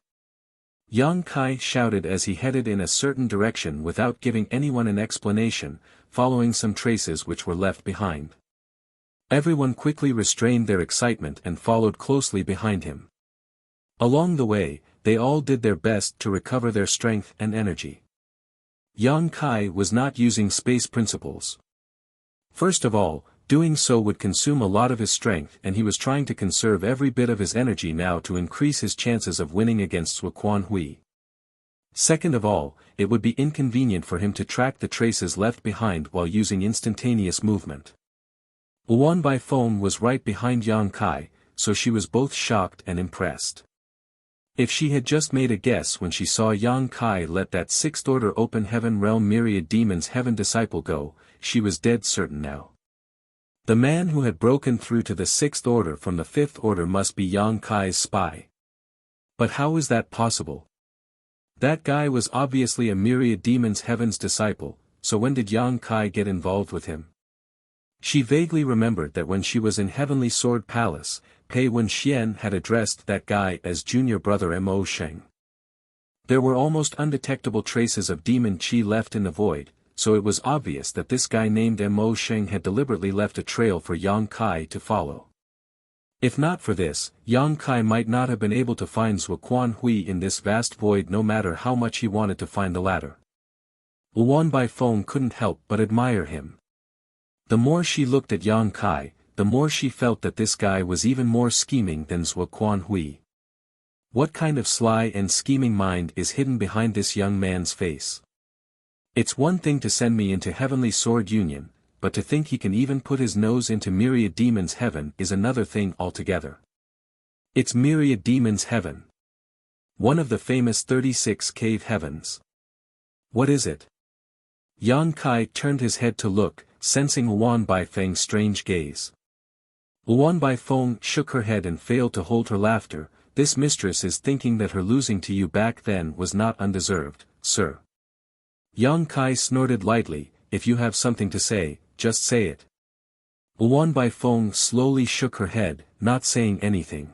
Yang Kai shouted as he headed in a certain direction without giving anyone an explanation, following some traces which were left behind. Everyone quickly restrained their excitement and followed closely behind him. Along the way, they all did their best to recover their strength and energy. Yang Kai was not using space principles. First of all, doing so would consume a lot of his strength and he was trying to conserve every bit of his energy now to increase his chances of winning against Zhuo Quanhui. Second of all, it would be inconvenient for him to track the traces left behind while using instantaneous movement. Luan Baifeng was right behind Yang Kai, so she was both shocked and impressed. If she had just made a guess when she saw Yang Kai let that 6th-order open heaven realm myriad demons heaven disciple go, she was dead certain now. The man who had broken through to the 6th order from the 5th order must be Yang Kai's spy. But how is that possible? That guy was obviously a myriad demons heaven's disciple, so when did Yang Kai get involved with him? She vaguely remembered that when she was in Heavenly Sword Palace, Pei Wenxian had addressed that guy as junior brother Mo Sheng. There were almost undetectable traces of demon qi left in the void, so it was obvious that this guy named Mo Sheng had deliberately left a trail for Yang Kai to follow. If not for this, Yang Kai might not have been able to find Zhuo Quanhui in this vast void no matter how much he wanted to find the latter. Luan Baifeng couldn't help but admire him. The more she looked at Yang Kai, the more she felt that this guy was even more scheming than Zhuo Quanhui. What kind of sly and scheming mind is hidden behind this young man's face? It's one thing to send me into Heavenly Sword Union, but to think he can even put his nose into Myriad Demons Heaven is another thing altogether. It's Myriad Demons Heaven. One of the famous 36 cave heavens. What is it? Yang Kai turned his head to look, sensing Luan Baifeng's strange gaze. Luan Baifeng shook her head and failed to hold her laughter. This mistress is thinking that her losing to you back then was not undeserved, sir. Yang Kai snorted lightly, if you have something to say, just say it. Luan Baifeng slowly shook her head, not saying anything.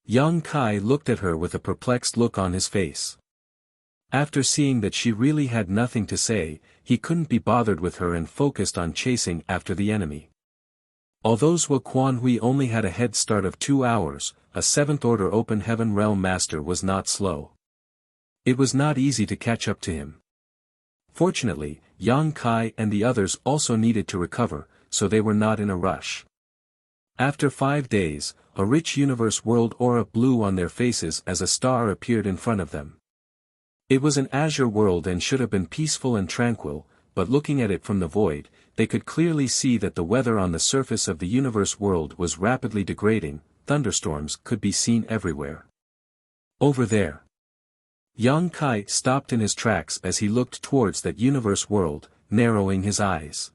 Yang Kai looked at her with a perplexed look on his face. After seeing that she really had nothing to say, he couldn't be bothered with her and focused on chasing after the enemy. Although Zhuo Quanhui only had a head start of 2 hours, a 7th-order open heaven realm master was not slow. It was not easy to catch up to him. Fortunately, Yang Kai and the others also needed to recover, so they were not in a rush. After 5 days, a rich universe world aura blew on their faces as a star appeared in front of them. It was an azure world and should have been peaceful and tranquil, but looking at it from the void, they could clearly see that the weather on the surface of the universe world was rapidly degrading. Thunderstorms could be seen everywhere. Over there. Yang Kai stopped in his tracks as he looked towards that universe world, narrowing his eyes.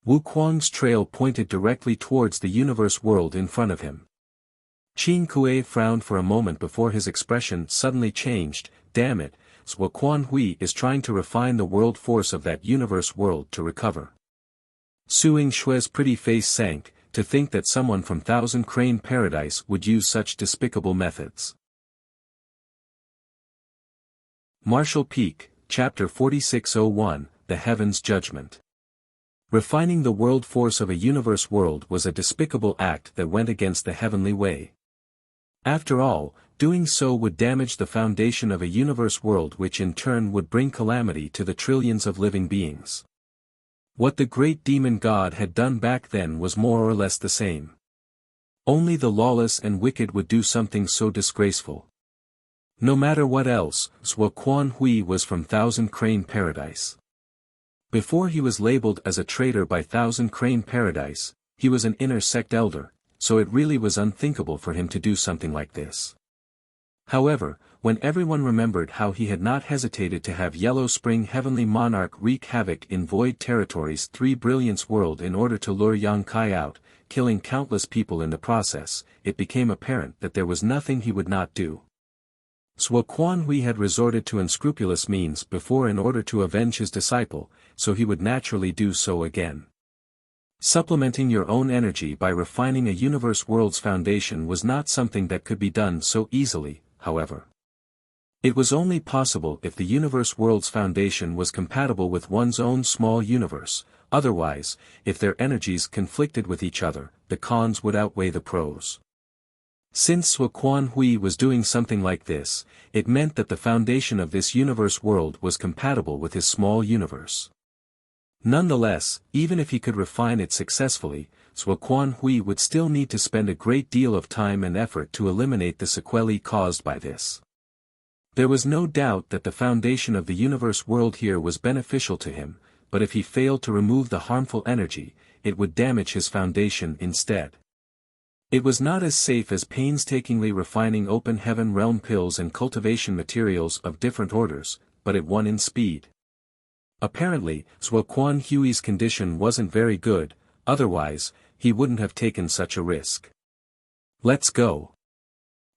Wu Kuang's trail pointed directly towards the universe world in front of him. Qin Kuei frowned for a moment before his expression suddenly changed. Damn it, Zhuo Quanhui is trying to refine the world force of that universe world to recover. Suing Shue's pretty face sank, to think that someone from Thousand Crane Paradise would use such despicable methods. Martial Peak, Chapter 4601, The Heaven's Judgment. Refining the world force of a universe world was a despicable act that went against the heavenly way. After all, doing so would damage the foundation of a universe world which in turn would bring calamity to the trillions of living beings. What the great demon god had done back then was more or less the same. Only the lawless and wicked would do something so disgraceful. No matter what else, Zhuo Quanhui was from Thousand Crane Paradise. Before he was labeled as a traitor by Thousand Crane Paradise, he was an inner sect elder, so it really was unthinkable for him to do something like this. However, when everyone remembered how he had not hesitated to have Yellow Spring Heavenly Monarch wreak havoc in Void Territory's Three Brilliance world in order to lure Yang Kai out, killing countless people in the process, it became apparent that there was nothing he would not do. Zhuo Quanhui had resorted to unscrupulous means before in order to avenge his disciple, so he would naturally do so again. Supplementing your own energy by refining a universe world's foundation was not something that could be done so easily, however. It was only possible if the universe world's foundation was compatible with one's own small universe, otherwise, if their energies conflicted with each other, the cons would outweigh the pros. Since Zhuo Quanhui was doing something like this, it meant that the foundation of this universe world was compatible with his small universe. Nonetheless, even if he could refine it successfully, Zhuo Quanhui would still need to spend a great deal of time and effort to eliminate the sequelae caused by this. There was no doubt that the foundation of the universe world here was beneficial to him, but if he failed to remove the harmful energy, it would damage his foundation instead. It was not as safe as painstakingly refining open heaven realm pills and cultivation materials of different orders, but it won in speed. Apparently, Zhuo Quanhui's condition wasn't very good, otherwise, he wouldn't have taken such a risk. Let's go.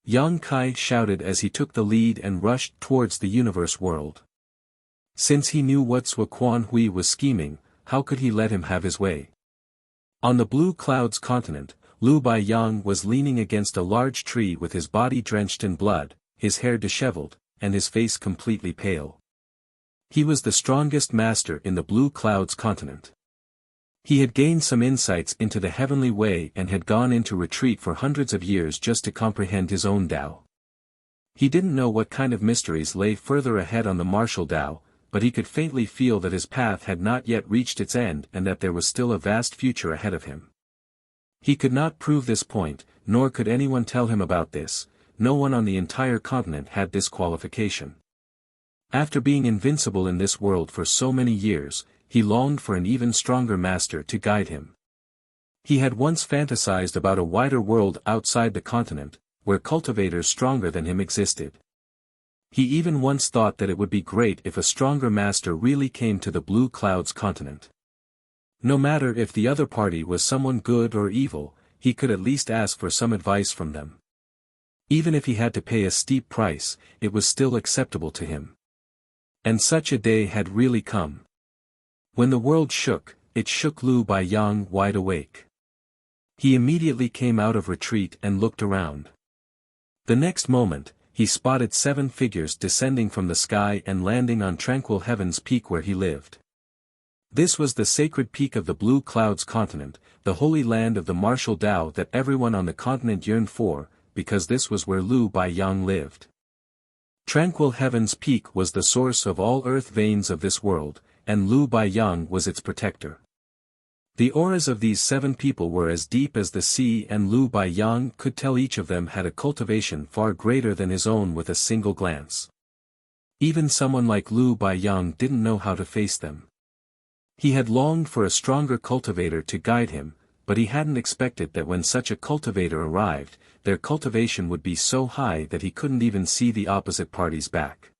Yang Kai shouted as he took the lead and rushed towards the universe world. Since he knew what Zhuo Quanhui was scheming, how could he let him have his way? On the Blue Clouds continent, Lu Baiyang was leaning against a large tree with his body drenched in blood, his hair disheveled, and his face completely pale. He was the strongest master in the Blue Clouds continent. He had gained some insights into the heavenly way and had gone into retreat for hundreds of years just to comprehend his own Tao. He didn't know what kind of mysteries lay further ahead on the martial Tao, but he could faintly feel that his path had not yet reached its end and that there was still a vast future ahead of him. He could not prove this point, nor could anyone tell him about this. No one on the entire continent had this qualification. After being invincible in this world for so many years, he longed for an even stronger master to guide him. He had once fantasized about a wider world outside the continent, where cultivators stronger than him existed. He even once thought that it would be great if a stronger master really came to the Blue Clouds continent. No matter if the other party was someone good or evil, he could at least ask for some advice from them. Even if he had to pay a steep price, it was still acceptable to him. And such a day had really come. When the world shook, it shook Lu Baiyang wide awake. He immediately came out of retreat and looked around. The next moment, he spotted 7 figures descending from the sky and landing on Tranquil Heaven's peak where he lived. This was the sacred peak of the Blue Clouds continent, the holy land of the martial Tao that everyone on the continent yearned for, because this was where Lu Baiyang lived. Tranquil Heaven's peak was the source of all earth veins of this world, and Lu Baiyang was its protector. The auras of these 7 people were as deep as the sea, and Lu Baiyang could tell each of them had a cultivation far greater than his own with a single glance. Even someone like Lu Baiyang didn't know how to face them. He had longed for a stronger cultivator to guide him, but he hadn't expected that when such a cultivator arrived, their cultivation would be so high that he couldn't even see the opposite party's back.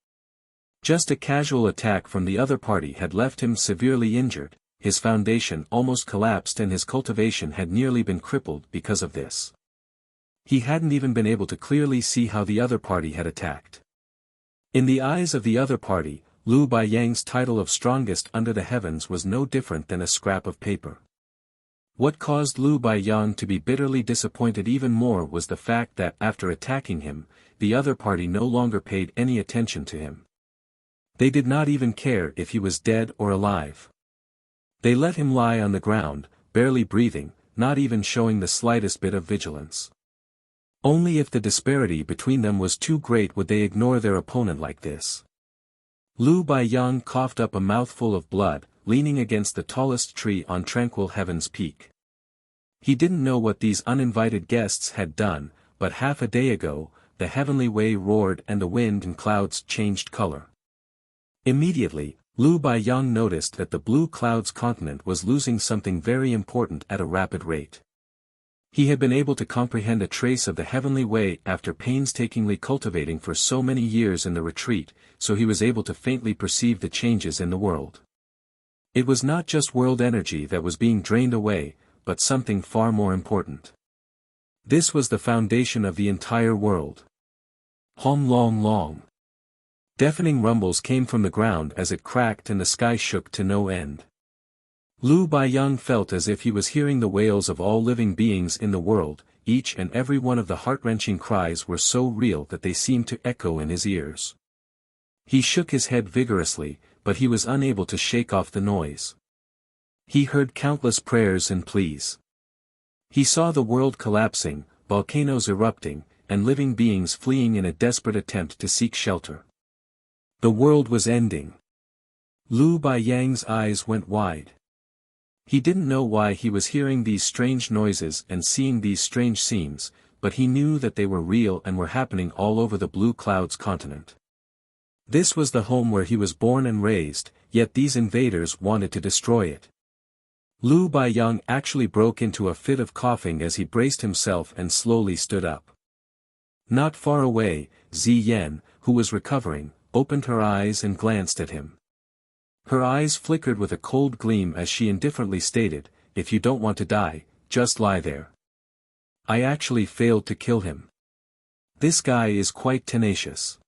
Just a casual attack from the other party had left him severely injured, his foundation almost collapsed and his cultivation had nearly been crippled because of this. He hadn't even been able to clearly see how the other party had attacked. In the eyes of the other party, Lu Baiyang's title of strongest under the heavens was no different than a scrap of paper. What caused Lu Baiyang to be bitterly disappointed even more was the fact that after attacking him, the other party no longer paid any attention to him. They did not even care if he was dead or alive. They let him lie on the ground, barely breathing, not even showing the slightest bit of vigilance. Only if the disparity between them was too great would they ignore their opponent like this. Lu Baiyang coughed up a mouthful of blood, leaning against the tallest tree on Tranquil Heaven's peak. He didn't know what these uninvited guests had done, but half a day ago, the heavenly way roared and the wind and clouds changed color. Immediately, Lu Baiyang noticed that the blue clouds continent was losing something very important at a rapid rate. He had been able to comprehend a trace of the heavenly way after painstakingly cultivating for so many years in the retreat, so he was able to faintly perceive the changes in the world. It was not just world energy that was being drained away, but something far more important. This was the foundation of the entire world. Hom long long. Deafening rumbles came from the ground as it cracked and the sky shook to no end. Lu Baiyang felt as if he was hearing the wails of all living beings in the world, each and every one of the heart-wrenching cries were so real that they seemed to echo in his ears. He shook his head vigorously, but he was unable to shake off the noise. He heard countless prayers and pleas. He saw the world collapsing, volcanoes erupting, and living beings fleeing in a desperate attempt to seek shelter. The world was ending. Lu Baiyang's eyes went wide. He didn't know why he was hearing these strange noises and seeing these strange scenes, but he knew that they were real and were happening all over the Blue Clouds continent. This was the home where he was born and raised, yet these invaders wanted to destroy it. Lu Baiyang actually broke into a fit of coughing as he braced himself and slowly stood up. Not far away, Ziyan, who was recovering, opened her eyes and glanced at him. Her eyes flickered with a cold gleam as she indifferently stated, "If you don't want to die, just lie there. I actually failed to kill him. This guy is quite tenacious."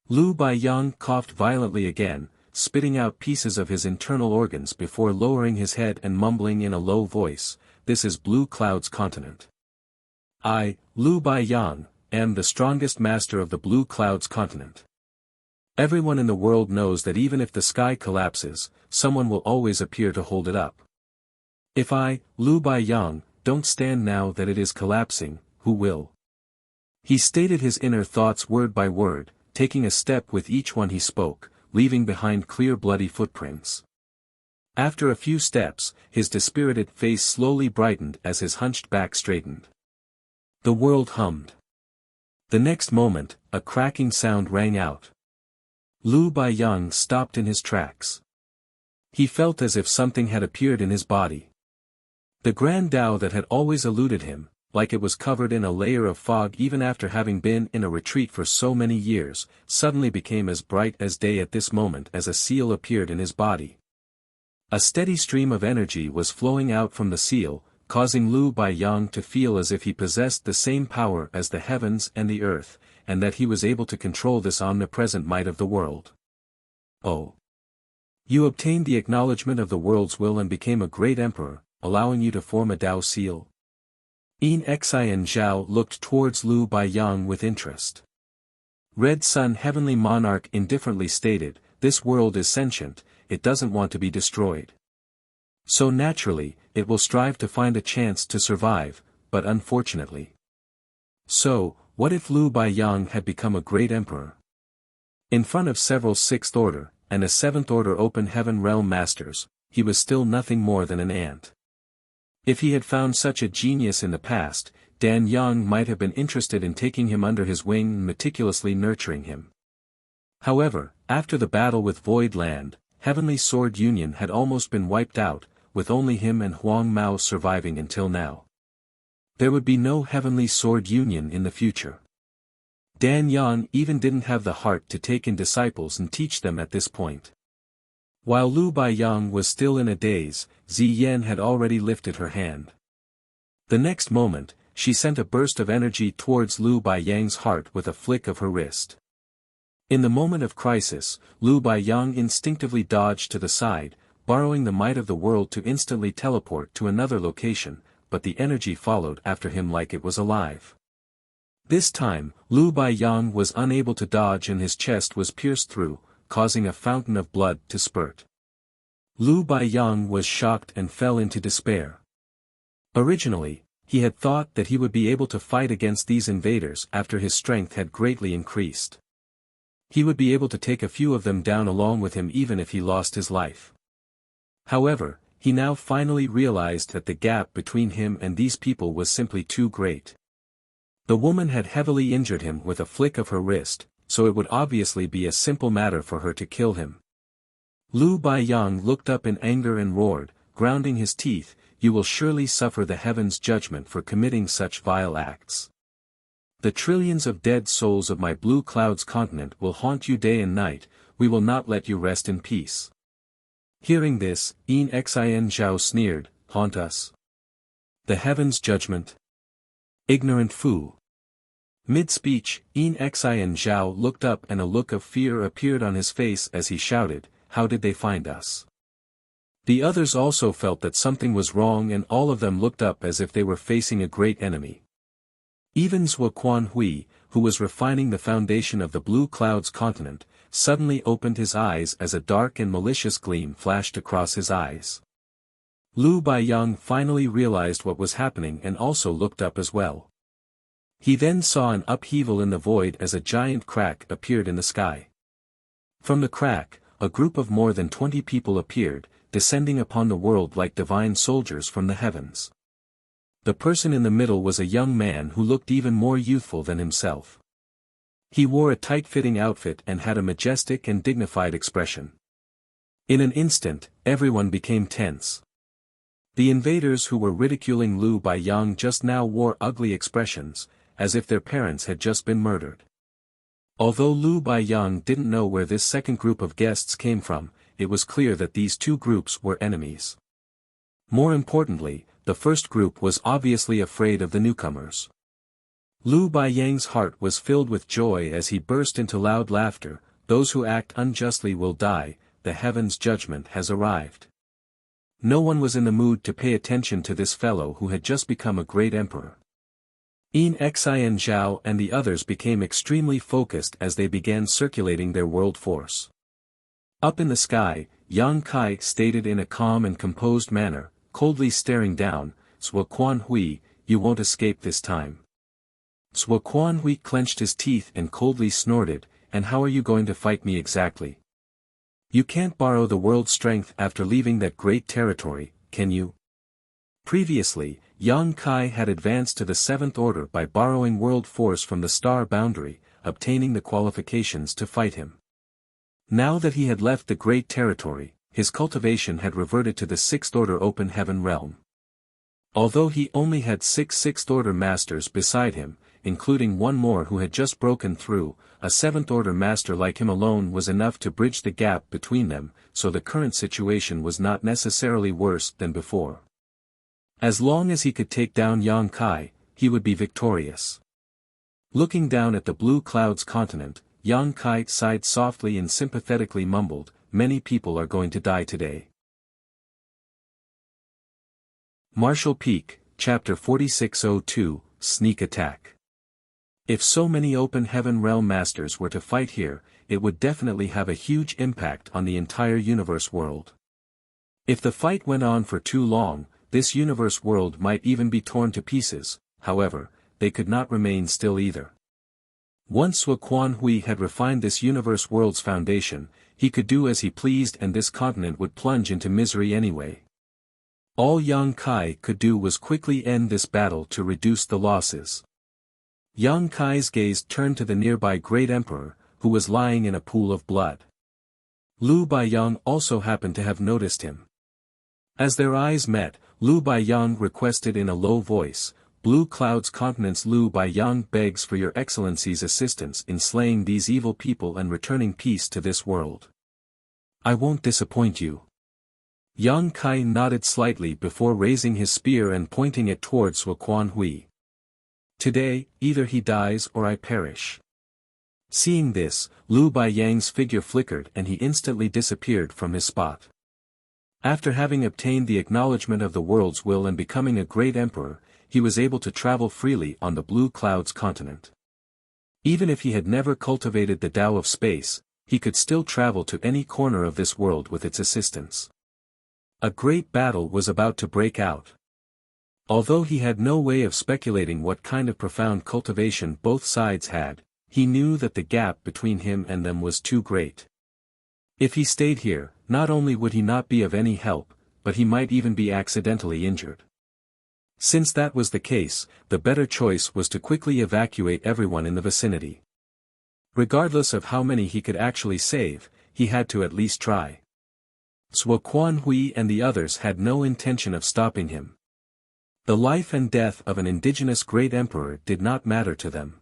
Lu Baiyang coughed violently again, spitting out pieces of his internal organs before lowering his head and mumbling in a low voice, "This is Blue Clouds continent. I, Lu Baiyang, am the strongest master of the Blue Clouds continent. Everyone in the world knows that even if the sky collapses, someone will always appear to hold it up. If I, Lu Baiyang, don't stand now that it is collapsing, who will?" He stated his inner thoughts word by word, taking a step with each one he spoke, leaving behind clear bloody footprints. After a few steps, his dispirited face slowly brightened as his hunched back straightened. The world hummed. The next moment, a cracking sound rang out. Lu Baiyang stopped in his tracks. He felt as if something had appeared in his body. The grand Tao that had always eluded him, like it was covered in a layer of fog even after having been in a retreat for so many years, suddenly became as bright as day at this moment as a seal appeared in his body. A steady stream of energy was flowing out from the seal, causing Lu Baiyang to feel as if he possessed the same power as the heavens and the earth, and that he was able to control this omnipresent might of the world. Oh! You obtained the acknowledgement of the world's will and became a great emperor, allowing you to form a Tao seal? Yin Xian Zhao looked towards Lu Baiyang with interest. Red Sun Heavenly Monarch indifferently stated, "This world is sentient, it doesn't want to be destroyed. So naturally, it will strive to find a chance to survive, but unfortunately." So, what if Lu Baiyang had become a great emperor? In front of several Sixth Order, and a Seventh Order Open Heaven Realm Masters, he was still nothing more than an ant. If he had found such a genius in the past, Dan Yang might have been interested in taking him under his wing and meticulously nurturing him. However, after the battle with Void Land, Heavenly Sword Union had almost been wiped out, with only him and Huang Mao surviving until now. There would be no Heavenly Sword Union in the future. Dan Yang even didn't have the heart to take in disciples and teach them at this point. While Lu Baiyang was still in a daze, Ziyan had already lifted her hand. The next moment, she sent a burst of energy towards Lu Baiyang's heart with a flick of her wrist. In the moment of crisis, Lu Baiyang instinctively dodged to the side, borrowing the might of the world to instantly teleport to another location, but the energy followed after him like it was alive. This time, Lu Baiyang was unable to dodge and his chest was pierced through, causing a fountain of blood to spurt. Lu Baiyang was shocked and fell into despair. Originally, he had thought that he would be able to fight against these invaders after his strength had greatly increased. He would be able to take a few of them down along with him even if he lost his life. However, he now finally realized that the gap between him and these people was simply too great. The woman had heavily injured him with a flick of her wrist, so it would obviously be a simple matter for her to kill him. Lu Baiyang looked up in anger and roared, grounding his teeth, "You will surely suffer the heaven's judgment for committing such vile acts. The trillions of dead souls of my blue clouds continent will haunt you day and night, we will not let you rest in peace." Hearing this, Yin Xin Zhao sneered, "Haunt us? The heaven's judgment? Ignorant fool." Mid-speech, Yin Xin Zhao looked up and a look of fear appeared on his face as he shouted, "How did they find us?" The others also felt that something was wrong and all of them looked up as if they were facing a great enemy. Even Zhuo Quanhui, who was refining the foundation of the Blue Clouds continent, suddenly opened his eyes as a dark and malicious gleam flashed across his eyes. Lu Baiyang finally realized what was happening and also looked up as well. He then saw an upheaval in the void as a giant crack appeared in the sky. From the crack, a group of more than 20 people appeared, descending upon the world like divine soldiers from the heavens. The person in the middle was a young man who looked even more youthful than himself. He wore a tight-fitting outfit and had a majestic and dignified expression. In an instant, everyone became tense. The invaders who were ridiculing Lu Baiyang just now wore ugly expressions, as if their parents had just been murdered. Although Lu Baiyang didn't know where this second group of guests came from, it was clear that these two groups were enemies. More importantly, the first group was obviously afraid of the newcomers. Lu Baiyang's heart was filled with joy as he burst into loud laughter, "Those who act unjustly will die, the heaven's judgment has arrived." No one was in the mood to pay attention to this fellow who had just become a great emperor. Yin Xin Zhao and the others became extremely focused as they began circulating their world force. Up in the sky, Yang Kai stated in a calm and composed manner, coldly staring down, "Zhuo Quanhui, you won't escape this time." Zhuo Quanhui clenched his teeth and coldly snorted, "And how are you going to fight me exactly? You can't borrow the world's strength after leaving that great territory, can you?" Previously, Yang Kai had advanced to the Seventh Order by borrowing world force from the star boundary, obtaining the qualifications to fight him. Now that he had left the great territory, his cultivation had reverted to the Sixth Order open heaven realm. Although he only had 6 Sixth Order masters beside him, including one more who had just broken through, a Seventh Order master like him alone was enough to bridge the gap between them, so the current situation was not necessarily worse than before. As long as he could take down Yang Kai, he would be victorious. Looking down at the Blue Clouds continent, Yang Kai sighed softly and sympathetically mumbled, "Many people are going to die today." Martial Peak, Chapter 4602, Sneak Attack. If so many open heaven realm masters were to fight here, it would definitely have a huge impact on the entire universe world. If the fight went on for too long, this universe world might even be torn to pieces. However, they could not remain still either. Once Zhuo Quanhui had refined this universe world's foundation, he could do as he pleased and this continent would plunge into misery anyway. All Yang Kai could do was quickly end this battle to reduce the losses. Yang Kai's gaze turned to the nearby Great Emperor, who was lying in a pool of blood. Lu Baiyang also happened to have noticed him. As their eyes met, Lu Baiyang requested in a low voice, "Blue Clouds Continent's Lu Baiyang begs for your excellency's assistance in slaying these evil people and returning peace to this world." "I won't disappoint you." Yang Kai nodded slightly before raising his spear and pointing it towards Zhuo Quanhui. "Today, either he dies or I perish." Seeing this, Lu Baiyang's figure flickered and he instantly disappeared from his spot. After having obtained the acknowledgement of the world's will and becoming a great emperor, he was able to travel freely on the Blue Clouds continent. Even if he had never cultivated the Tao of space, he could still travel to any corner of this world with its assistance. A great battle was about to break out. Although he had no way of speculating what kind of profound cultivation both sides had, he knew that the gap between him and them was too great. If he stayed here, not only would he not be of any help, but he might even be accidentally injured. Since that was the case, the better choice was to quickly evacuate everyone in the vicinity. Regardless of how many he could actually save, he had to at least try. Zhuo Quanhui and the others had no intention of stopping him. The life and death of an indigenous great emperor did not matter to them.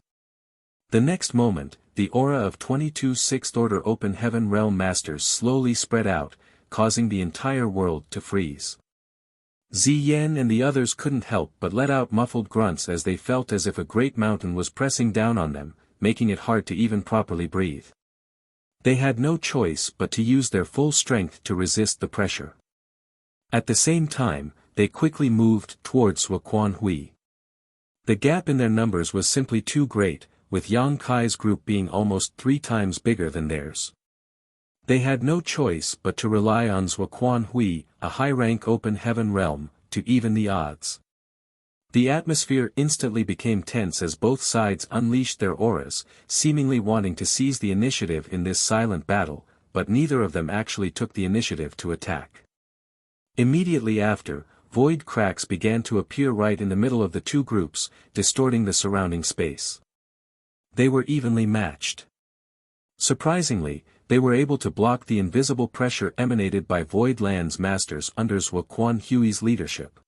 The next moment, the aura of 22 Sixth-Order Open Heaven Realm Masters slowly spread out, causing the entire world to freeze. Ziyan and the others couldn't help but let out muffled grunts as they felt as if a great mountain was pressing down on them, making it hard to even properly breathe. They had no choice but to use their full strength to resist the pressure. At the same time, they quickly moved towards Zhuo Quanhui. The gap in their numbers was simply too great, with Yang Kai's group being almost 3 times bigger than theirs. They had no choice but to rely on Zhuo Quanhui, a high-rank open heaven realm, to even the odds. The atmosphere instantly became tense as both sides unleashed their auras, seemingly wanting to seize the initiative in this silent battle, but neither of them actually took the initiative to attack. Immediately after, void cracks began to appear right in the middle of the two groups, distorting the surrounding space. They were evenly matched. Surprisingly, they were able to block the invisible pressure emanated by Void Land's masters under Zhuo Quanhui's leadership.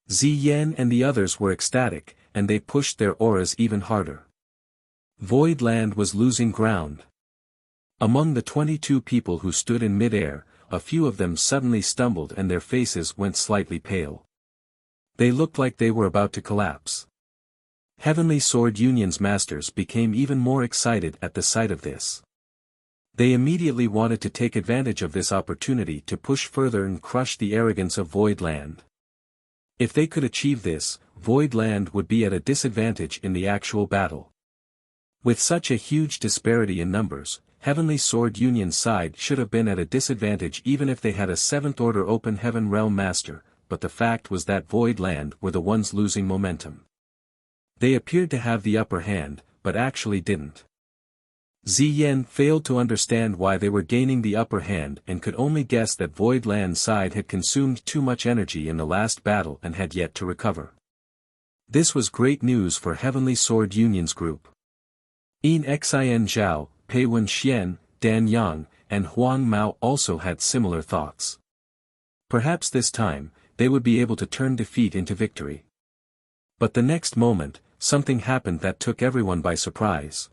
Ziyan and the others were ecstatic, and they pushed their auras even harder. Void Land was losing ground. Among the 22 people who stood in mid-air, a few of them suddenly stumbled and their faces went slightly pale. They looked like they were about to collapse. Heavenly Sword Union's masters became even more excited at the sight of this. They immediately wanted to take advantage of this opportunity to push further and crush the arrogance of Void Land. If they could achieve this, Void Land would be at a disadvantage in the actual battle. With such a huge disparity in numbers, Heavenly Sword Union's side should have been at a disadvantage even if they had a 7th Order Open Heaven Realm Master, but the fact was that Void Land were the ones losing momentum. They appeared to have the upper hand, but actually didn't. Ziyan failed to understand why they were gaining the upper hand and could only guess that Void Land's side had consumed too much energy in the last battle and had yet to recover. This was great news for Heavenly Sword Union's group. Yin Xian Zhao, Pei Wen Xian, Dan Yang, and Huang Mao also had similar thoughts. Perhaps this time, they would be able to turn defeat into victory. But the next moment, something happened that took everyone by surprise.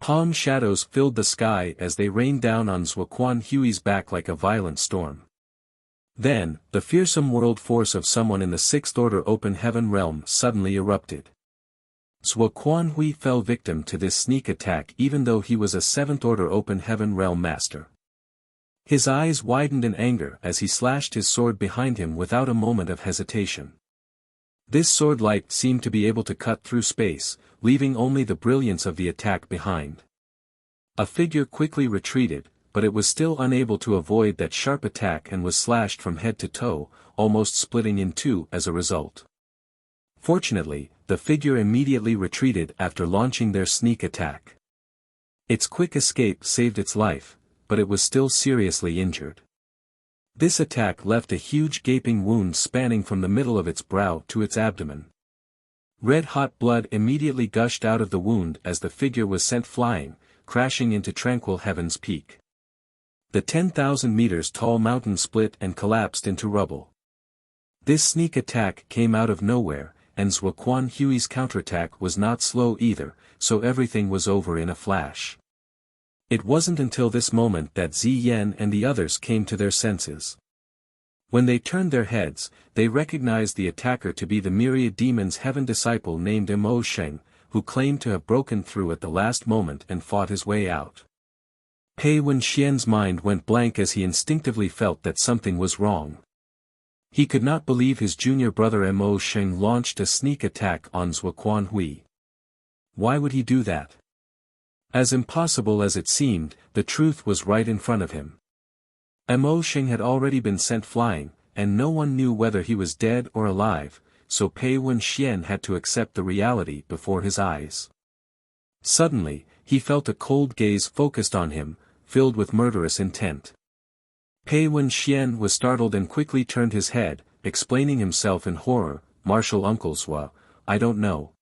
Palm shadows filled the sky as they rained down on Zhuo Quanhui's back like a violent storm. Then, the fearsome world force of someone in the 6th Order Open Heaven Realm suddenly erupted. Zhuo Quanhui fell victim to this sneak attack even though he was a 7th Order Open Heaven Realm Master. His eyes widened in anger as he slashed his sword behind him without a moment of hesitation. This sword light seemed to be able to cut through space, leaving only the brilliance of the attack behind. A figure quickly retreated, but it was still unable to avoid that sharp attack and was slashed from head to toe, almost splitting in two as a result. Fortunately, the figure immediately retreated after launching their sneak attack. Its quick escape saved its life, but it was still seriously injured. This attack left a huge gaping wound spanning from the middle of its brow to its abdomen. Red-hot blood immediately gushed out of the wound as the figure was sent flying, crashing into tranquil heaven's peak. The 10,000 meters tall mountain split and collapsed into rubble. This sneak attack came out of nowhere, and Zhuo Quanhui's counterattack was not slow either, so everything was over in a flash. It wasn't until this moment that Ziyan and the others came to their senses. When they turned their heads, they recognized the attacker to be the Myriad Demon's heaven disciple named Mo Sheng, who claimed to have broken through at the last moment and fought his way out. Pei Wen Xian's mind went blank as he instinctively felt that something was wrong. He could not believe his junior brother Mo Sheng launched a sneak attack on Zhuo Quanhui. Why would he do that? As impossible as it seemed, the truth was right in front of him. Mo Sheng had already been sent flying, and no one knew whether he was dead or alive, so Pei Wen Xian had to accept the reality before his eyes. Suddenly, he felt a cold gaze focused on him, filled with murderous intent. Pei Wenxian was startled and quickly turned his head, explaining himself in horror, "Martial uncles, I don't know."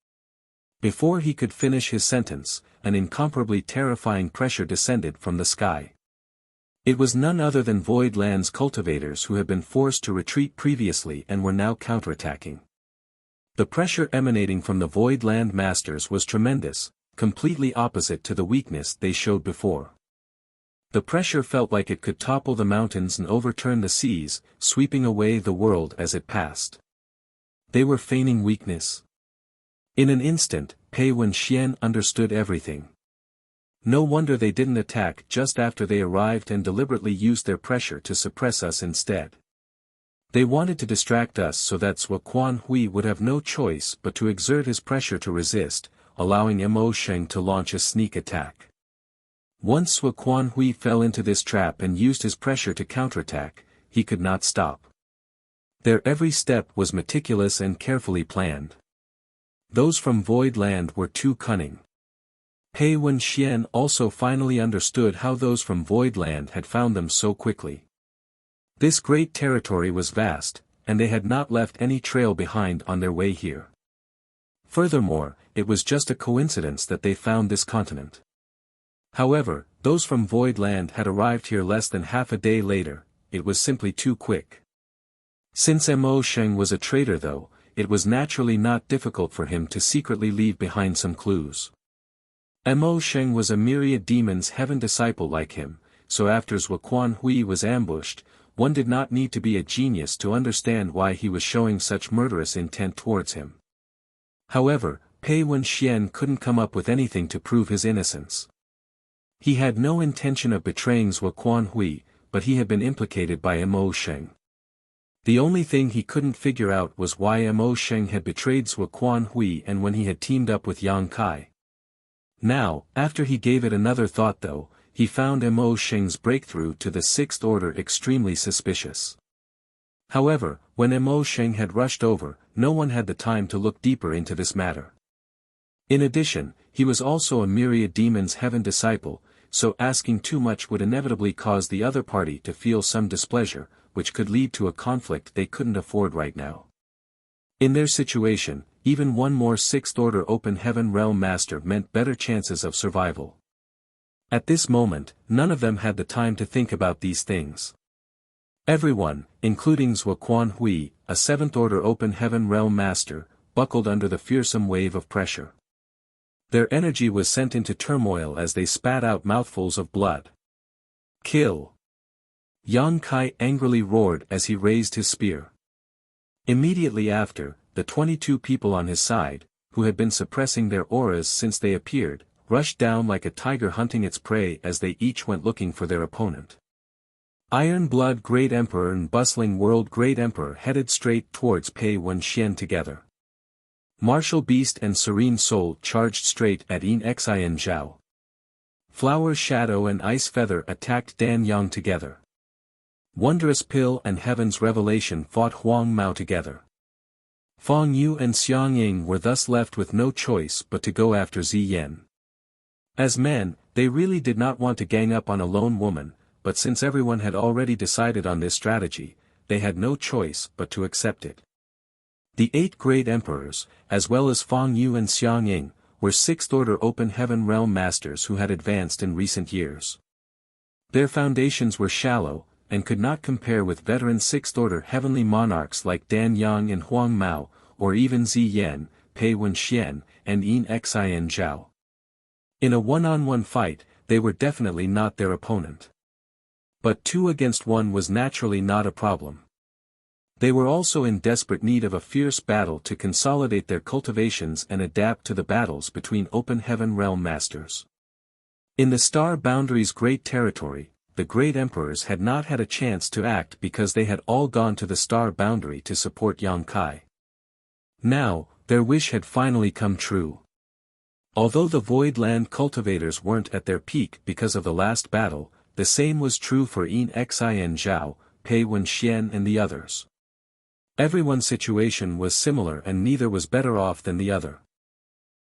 Before he could finish his sentence, an incomparably terrifying pressure descended from the sky. It was none other than Void Land's cultivators who had been forced to retreat previously and were now counterattacking. The pressure emanating from the Void Land Masters was tremendous, completely opposite to the weakness they showed before. The pressure felt like it could topple the mountains and overturn the seas, sweeping away the world as it passed. They were feigning weakness. In an instant, Pei Wenxian understood everything. No wonder they didn't attack just after they arrived and deliberately used their pressure to suppress us instead. They wanted to distract us so that Zhuo Quanhui would have no choice but to exert his pressure to resist, allowing Mo Sheng to launch a sneak attack. Once Zhuo Quanhui fell into this trap and used his pressure to counterattack, he could not stop. Their every step was meticulous and carefully planned. Those from Void Land were too cunning. Pei Wenxian also finally understood how those from Void Land had found them so quickly. This great territory was vast, and they had not left any trail behind on their way here. Furthermore, it was just a coincidence that they found this continent. However, those from Void Land had arrived here less than half a day later. It was simply too quick. Since Mo Sheng was a traitor though, it was naturally not difficult for him to secretly leave behind some clues. Mo Sheng was a myriad demon's heaven disciple like him, so after Zhuo Quanhui was ambushed, one did not need to be a genius to understand why he was showing such murderous intent towards him. However, Pei Wenxian couldn't come up with anything to prove his innocence. He had no intention of betraying Zhuo Quanhui, but he had been implicated by Mo Sheng. The only thing he couldn't figure out was why Mo Sheng had betrayed Zhuo Quanhui and when he had teamed up with Yang Kai. Now, after he gave it another thought though, he found Mo Sheng's breakthrough to the Sixth Order extremely suspicious. However, when Mo Sheng had rushed over, no one had the time to look deeper into this matter. In addition, he was also a myriad demon's heaven disciple, so asking too much would inevitably cause the other party to feel some displeasure, which could lead to a conflict they couldn't afford right now. In their situation, even one more Sixth Order Open Heaven Realm Master meant better chances of survival. At this moment, none of them had the time to think about these things. Everyone, including Zhuo Quanhui, a Seventh Order Open Heaven Realm Master, buckled under the fearsome wave of pressure. Their energy was sent into turmoil as they spat out mouthfuls of blood. "Kill!" Yang Kai angrily roared as he raised his spear. Immediately after, the 22 people on his side, who had been suppressing their auras since they appeared, rushed down like a tiger hunting its prey as they each went looking for their opponent. Iron Blood Great Emperor and Bustling World Great Emperor headed straight towards Pei Wenxian together. Martial Beast and Serene Soul charged straight at Yin Xian Zhao. Flower Shadow and Ice Feather attacked Dan Yang together. Wondrous Pill and Heaven's Revelation fought Huang Mao together. Fang Yu and Xiang Ying were thus left with no choice but to go after Ziyan. As men, they really did not want to gang up on a lone woman, but since everyone had already decided on this strategy, they had no choice but to accept it. The 8 Great Emperors, as well as Fang Yu and Xiang Ying, were Sixth Order Open Heaven Realm Masters who had advanced in recent years. Their foundations were shallow, and could not compare with veteran Sixth Order Heavenly Monarchs like Dan Yang and Huang Mao, or even Ziyan, Pei Wenxian, and Yin Xian Zhao. In a one-on-one fight, they were definitely not their opponent. But 2 against 1 was naturally not a problem. They were also in desperate need of a fierce battle to consolidate their cultivations and adapt to the battles between Open Heaven Realm Masters. In the Star Boundary's great territory, the Great Emperors had not had a chance to act because they had all gone to the Star Boundary to support Yang Kai. Now, their wish had finally come true. Although the Void Land cultivators weren't at their peak because of the last battle, the same was true for Yin Xian Zhao, Pei Wenxian and the others. Everyone's situation was similar and neither was better off than the other.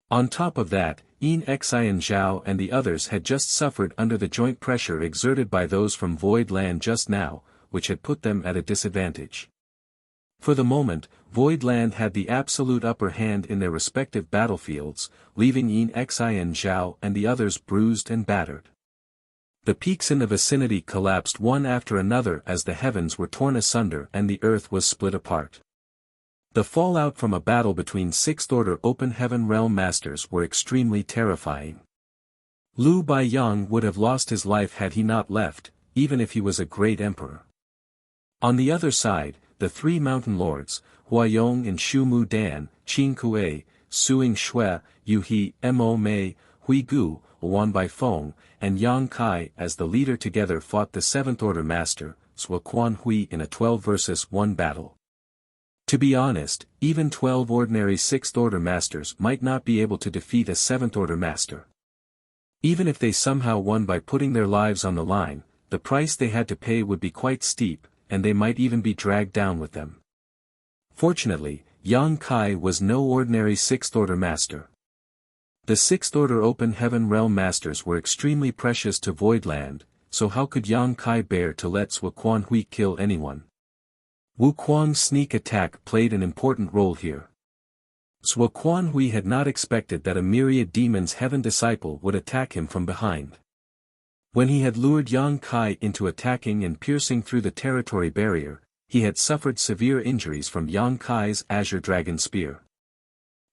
On top of that, Yin Xian Zhao and the others had just suffered under the joint pressure exerted by those from Void Land just now, which had put them at a disadvantage. For the moment, Void Land had the absolute upper hand in their respective battlefields, leaving Yin Xian Zhao and the others bruised and battered. The peaks in the vicinity collapsed one after another as the heavens were torn asunder and the earth was split apart. The fallout from a battle between Sixth Order Open Heaven Realm Masters were extremely terrifying. Liu Baiyang would have lost his life had he not left, even if he was a great emperor. On the other side, the three mountain lords, Huayong and Shu Mu Dan, Qin Kuei, Suing Shui, Yu He, Mo Mei, Hui Gu, Wan Baifeng, and Yang Kai as the leader together fought the Seventh Order Master, Sua Quan Hui in a 12 versus 1 battle. To be honest, even 12 ordinary Sixth Order Masters might not be able to defeat a Seventh Order Master. Even if they somehow won by putting their lives on the line, the price they had to pay would be quite steep, and they might even be dragged down with them. Fortunately, Yang Kai was no ordinary Sixth Order Master. The Sixth Order Open Heaven Realm Masters were extremely precious to Voidland, so how could Yang Kai bear to let Sua Quan Hui kill anyone? Wu Quang's sneak attack played an important role here. Sua Quan Hui had not expected that a myriad demons heaven disciple would attack him from behind. When he had lured Yang Kai into attacking and piercing through the territory barrier, he had suffered severe injuries from Yang Kai's Azure Dragon Spear.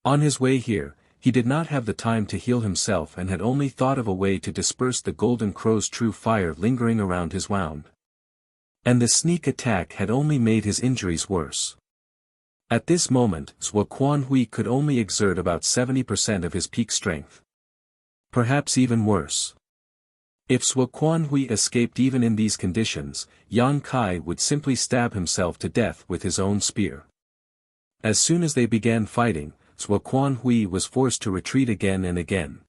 On his way here, he did not have the time to heal himself and had only thought of a way to disperse the Golden Crow's true fire lingering around his wound. And the sneak attack had only made his injuries worse. At this moment, Sua Quan Hui could only exert about 70% of his peak strength. Perhaps even worse. If Sua Quan Hui escaped even in these conditions, Yang Kai would simply stab himself to death with his own spear. As soon as they began fighting, Sua Quan Hui was forced to retreat again and again.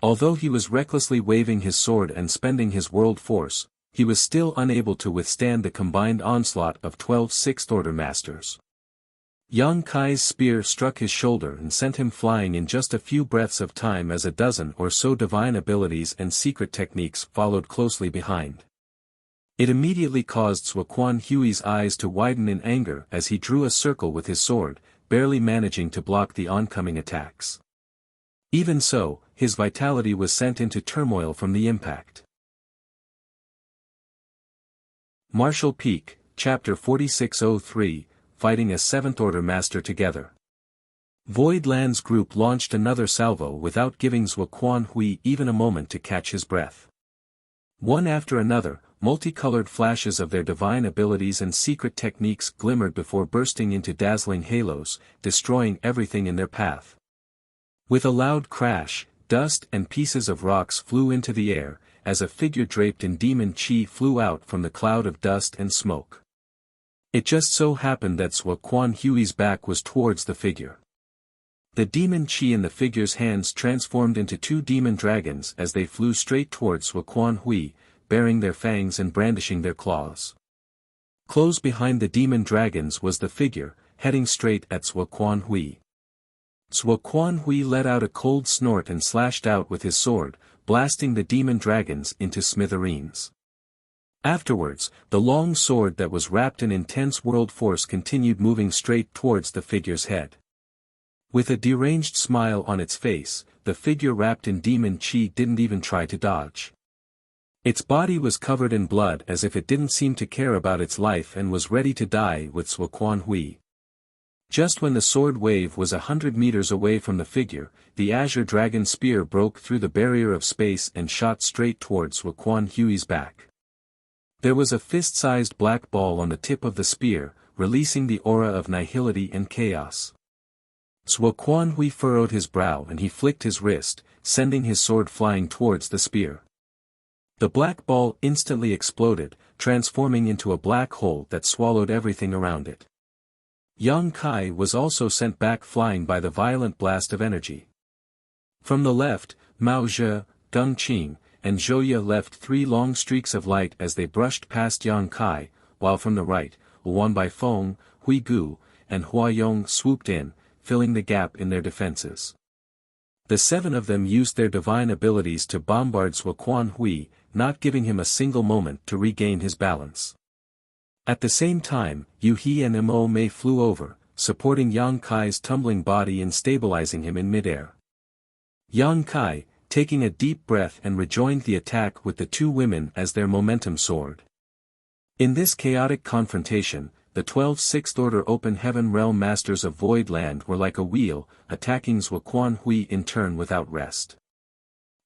Although he was recklessly waving his sword and spending his world force, he was still unable to withstand the combined onslaught of 12 Sixth Order Masters. Yang Kai's spear struck his shoulder and sent him flying in just a few breaths of time as a dozen or so divine abilities and secret techniques followed closely behind. It immediately caused Sua Quan Hui's eyes to widen in anger as he drew a circle with his sword, barely managing to block the oncoming attacks. Even so, his vitality was sent into turmoil from the impact. Martial Peak, Chapter 4603, Fighting a Seventh Order Master Together. Void Land's group launched another salvo without giving Sua Quan Hui even a moment to catch his breath. One after another, multicolored flashes of their divine abilities and secret techniques glimmered before bursting into dazzling halos, destroying everything in their path. With a loud crash, dust and pieces of rocks flew into the air, as a figure draped in demon chi flew out from the cloud of dust and smoke. It just so happened that Sua Quan Hui's back was towards the figure. The demon chi in the figure's hands transformed into two demon dragons as they flew straight towards Sua Quan Hui, baring their fangs and brandishing their claws. Close behind the demon dragons was the figure, heading straight at Sua Quan Hui. Sua Quan Hui let out a cold snort and slashed out with his sword, blasting the demon dragons into smithereens. Afterwards, the long sword that was wrapped in intense world force continued moving straight towards the figure's head. With a deranged smile on its face, the figure wrapped in demon chi didn't even try to dodge. Its body was covered in blood as if it didn't seem to care about its life and was ready to die with Sua Quan Hui. Just when the sword wave was 100 meters away from the figure, the Azure Dragon Spear broke through the barrier of space and shot straight towards Sua Quan Hui's back. There was a fist-sized black ball on the tip of the spear, releasing the aura of nihility and chaos. Sua Quan Hui furrowed his brow and he flicked his wrist, sending his sword flying towards the spear. The black ball instantly exploded, transforming into a black hole that swallowed everything around it. Yang Kai was also sent back flying by the violent blast of energy. From the left, Mao Zhe, Deng Qing, and Zhouye left three long streaks of light as they brushed past Yang Kai, while from the right, Wan Baifeng, Hui Gu, and Huayong swooped in, filling the gap in their defenses. The seven of them used their divine abilities to bombard Sua Quan Hui, not giving him a single moment to regain his balance. At the same time, Yu He and Mo Mei flew over, supporting Yang Kai's tumbling body and stabilizing him in midair. Yang Kai, taking a deep breath, and rejoined the attack with the two women as their momentum soared. In this chaotic confrontation, the 12 Sixth Order Open Heaven Realm Masters of Void Land were like a wheel, attacking Zhuo Quan Hui in turn without rest.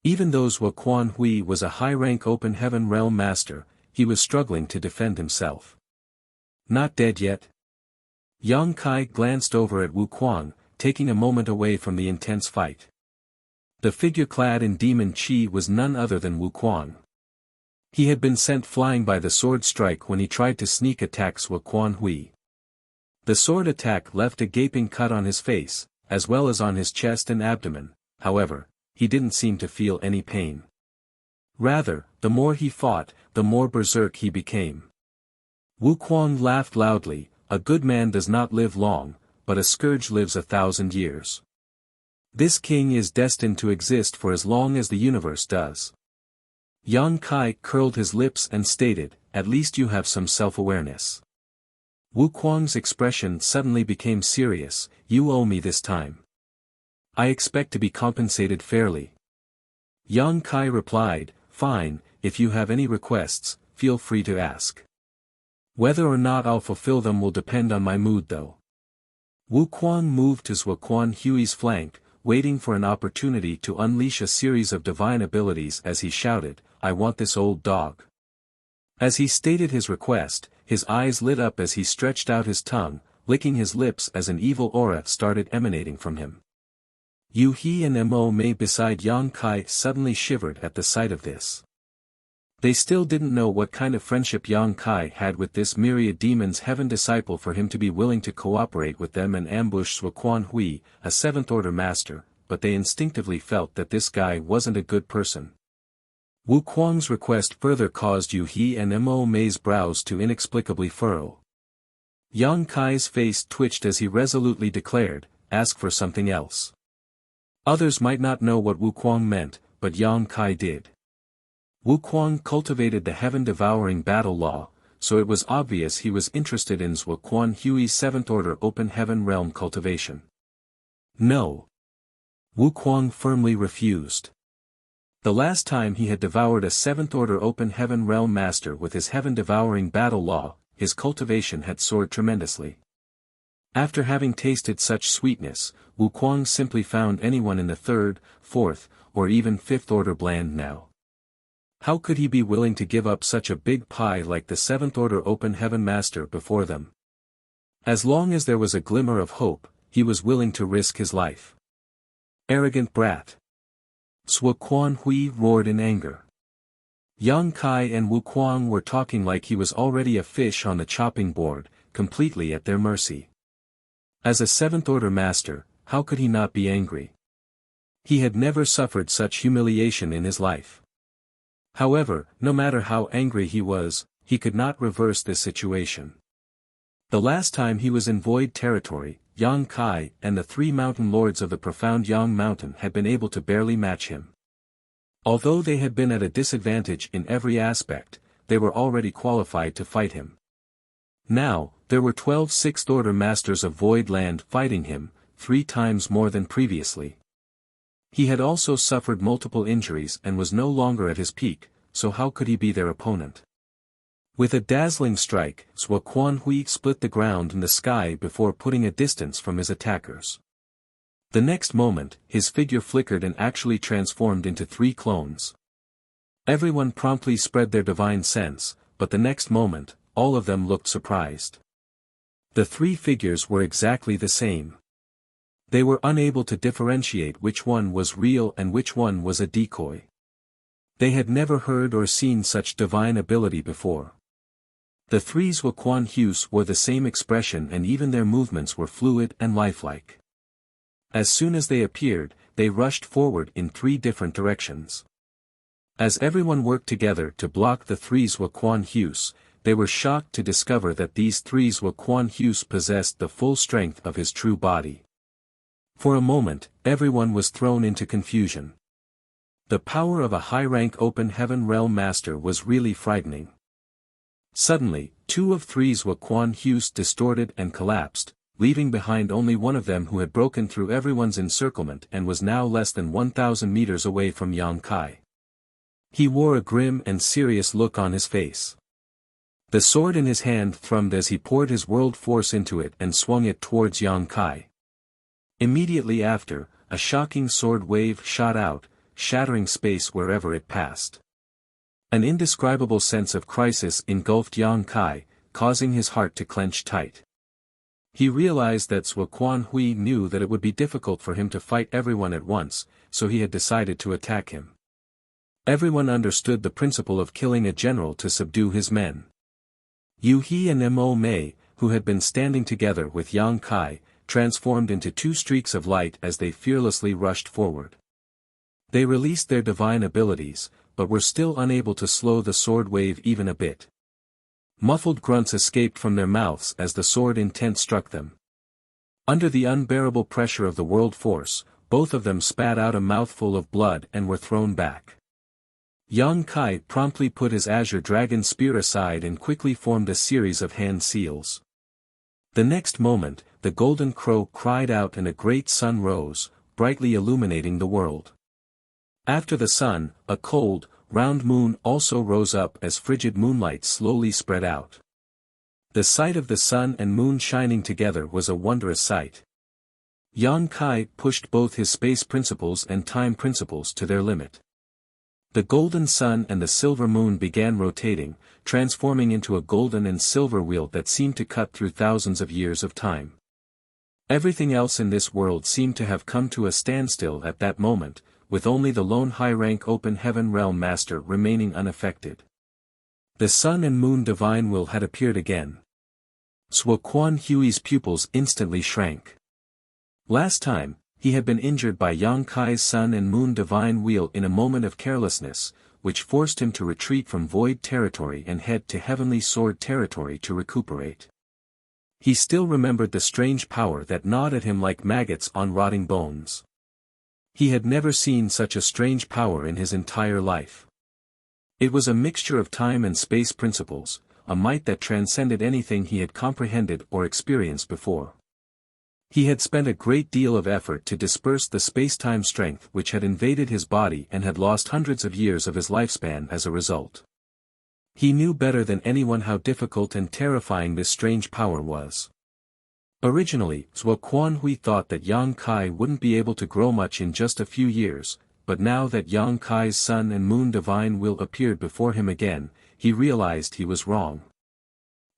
Even though Zhuo Quan Hui was a high-rank Open Heaven Realm Master, he was struggling to defend himself. Not dead yet? Yang Kai glanced over at Wu Kuang, taking a moment away from the intense fight. The figure clad in demon chi was none other than Wu Kuang. He had been sent flying by the sword strike when he tried to sneak attack Zhuo Quan Hui. The sword attack left a gaping cut on his face, as well as on his chest and abdomen. However, he didn't seem to feel any pain. Rather, the more he fought, the more berserk he became. Wu Kuang laughed loudly. A good man does not live long, but a scourge lives 1,000 years. This king is destined to exist for as long as the universe does. Yang Kai curled his lips and stated, "At least you have some self-awareness." Wu Kuang's expression suddenly became serious. "You owe me this time. I expect to be compensated fairly." Yang Kai replied, "Fine, if you have any requests, feel free to ask. Whether or not I'll fulfill them will depend on my mood though." Wu Kuang moved to Zhuo Quan Hui's flank, waiting for an opportunity to unleash a series of divine abilities as he shouted, "I want this old dog." As he stated his request, his eyes lit up as he stretched out his tongue, licking his lips as an evil aura started emanating from him. Yu He and Mo Mei beside Yang Kai suddenly shivered at the sight of this. They still didn't know what kind of friendship Yang Kai had with this myriad demon's heaven disciple for him to be willing to cooperate with them and ambush Zhuo Quan Hui, a 7th Order Master, but they instinctively felt that this guy wasn't a good person. Wu Kuang's request further caused Yu He and Mo Mei's brows to inexplicably furrow. Yang Kai's face twitched as he resolutely declared, "Ask for something else." Others might not know what Wu Kuang meant, but Yang Kai did. Wu Kuang cultivated the heaven-devouring battle law, so it was obvious he was interested in Zhuo Quan Hui's 7th Order Open Heaven Realm cultivation. No. Wu Kuang firmly refused. The last time he had devoured a 7th Order Open Heaven Realm Master with his heaven-devouring battle law, his cultivation had soared tremendously. After having tasted such sweetness, Wu Kuang simply found anyone in the 3rd, 4th, or even 5th Order bland now. How could he be willing to give up such a big pie like the 7th Order Open Heaven Master before them? As long as there was a glimmer of hope, he was willing to risk his life. Arrogant brat! Zhuo Quan Hui roared in anger. Yang Kai and Wu Kuang were talking like he was already a fish on the chopping board, completely at their mercy. As a 7th Order Master, how could he not be angry? He had never suffered such humiliation in his life. However, no matter how angry he was, he could not reverse this situation. The last time he was in void territory, Yang Kai and the 3 mountain lords of the profound Yang Mountain had been able to barely match him. Although they had been at a disadvantage in every aspect, they were already qualified to fight him. Now, there were 12 Sixth Order Masters of Void Land fighting him, 3 times more than previously. He had also suffered multiple injuries and was no longer at his peak, so how could he be their opponent? With a dazzling strike, Zhuo Quan Hui split the ground and the sky before putting a distance from his attackers. The next moment, his figure flickered and actually transformed into 3 clones. Everyone promptly spread their divine sense, but the next moment, all of them looked surprised. The 3 figures were exactly the same. They were unable to differentiate which one was real and which one was a decoy. They had never heard or seen such divine ability before. The 3 Zhuo Quan Huis wore the same expression and even their movements were fluid and lifelike. As soon as they appeared, they rushed forward in 3 different directions. As everyone worked together to block the 3 Zhuo Quan Huis, they were shocked to discover that these 3 Zhuo Quan Huis possessed the full strength of his true body. For a moment, everyone was thrown into confusion. The power of a high-rank Open Heaven Realm Master was really frightening. Suddenly, 2 of 3's Wuxian Hues distorted and collapsed, leaving behind only one of them who had broken through everyone's encirclement and was now less than 1,000 meters away from Yang Kai. He wore a grim and serious look on his face. The sword in his hand thrummed as he poured his world force into it and swung it towards Yang Kai. Immediately after, a shocking sword wave shot out, shattering space wherever it passed. An indescribable sense of crisis engulfed Yang Kai, causing his heart to clench tight. He realized that Wuxian Hui knew that it would be difficult for him to fight everyone at once, so he had decided to attack him. Everyone understood the principle of killing a general to subdue his men. Yu He and Mo Mei, who had been standing together with Yang Kai, transformed into 2 streaks of light as they fearlessly rushed forward. They released their divine abilities, but were still unable to slow the sword wave even a bit. Muffled grunts escaped from their mouths as the sword intent struck them. Under the unbearable pressure of the world force, both of them spat out a mouthful of blood and were thrown back. Yang Kai promptly put his azure dragon spear aside and quickly formed a series of hand seals. The next moment, the golden crow cried out and a great sun rose, brightly illuminating the world. After the sun, a cold, round moon also rose up as frigid moonlight slowly spread out. The sight of the sun and moon shining together was a wondrous sight. Yang Kai pushed both his space principles and time principles to their limit. The golden sun and the silver moon began rotating, transforming into a golden and silver wheel that seemed to cut through thousands of years of time. Everything else in this world seemed to have come to a standstill at that moment, with only the lone high-rank open heaven realm master remaining unaffected. The sun and moon divine will had appeared again. Wuxian Hui's pupils instantly shrank. Last time, he had been injured by Yang Kai's sun and moon divine wheel in a moment of carelessness, which forced him to retreat from void territory and head to heavenly sword territory to recuperate. He still remembered the strange power that gnawed at him like maggots on rotting bones. He had never seen such a strange power in his entire life. It was a mixture of time and space principles, a might that transcended anything he had comprehended or experienced before. He had spent a great deal of effort to disperse the space-time strength which had invaded his body and had lost hundreds of years of his lifespan as a result. He knew better than anyone how difficult and terrifying this strange power was. Originally, Wuxian Hui thought that Yang Kai wouldn't be able to grow much in just a few years, but now that Yang Kai's sun and moon divine will appeared before him again, he realized he was wrong.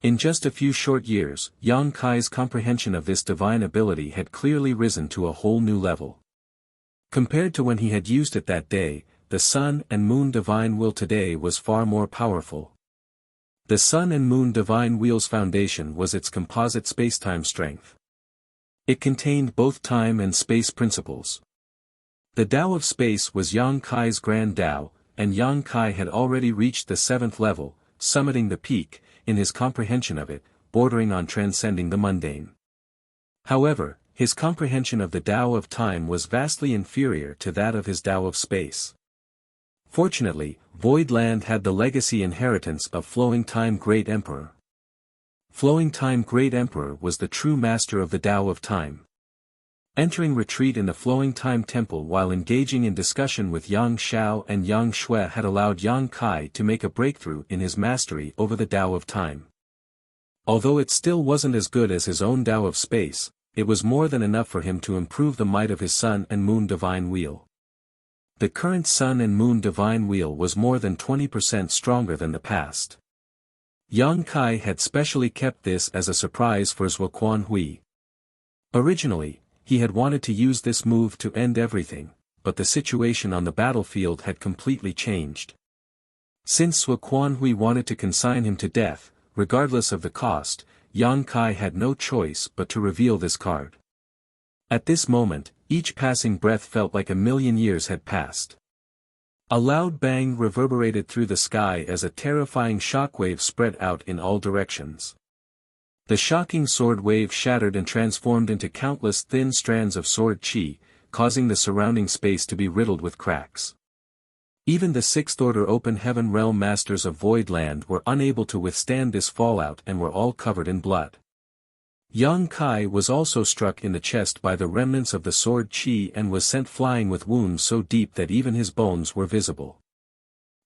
In just a few short years, Yang Kai's comprehension of this divine ability had clearly risen to a whole new level. Compared to when he had used it that day, the sun and moon divine will today was far more powerful. The sun and moon divine wheel's foundation was its composite spacetime strength. It contained both time and space principles. The Tao of space was Yang Kai's grand Tao, and Yang Kai had already reached the 7th level, summiting the peak, in his comprehension of it, bordering on transcending the mundane. However, his comprehension of the Tao of time was vastly inferior to that of his Tao of space. Fortunately, Void Land had the legacy inheritance of Flowing Time Great Emperor. Flowing Time Great Emperor was the true master of the Tao of time. Entering retreat in the Flowing Time Temple while engaging in discussion with Yang Xiao and Yang Shui had allowed Yang Kai to make a breakthrough in his mastery over the Tao of time. Although it still wasn't as good as his own Tao of space, it was more than enough for him to improve the might of his sun and moon divine wheel. The current sun and moon divine wheel was more than 20% stronger than the past. Yang Kai had specially kept this as a surprise for Wuxian Hui. Originally, he had wanted to use this move to end everything, but the situation on the battlefield had completely changed. Since Wuxian Hui wanted to consign him to death, regardless of the cost, Yang Kai had no choice but to reveal this card. At this moment, each passing breath felt like a million years had passed. A loud bang reverberated through the sky as a terrifying shockwave spread out in all directions. The shocking sword wave shattered and transformed into countless thin strands of sword chi, causing the surrounding space to be riddled with cracks. Even the Sixth-Order Open Heaven Realm Masters of Voidland were unable to withstand this fallout and were all covered in blood. Yang Kai was also struck in the chest by the remnants of the sword Qi and was sent flying with wounds so deep that even his bones were visible.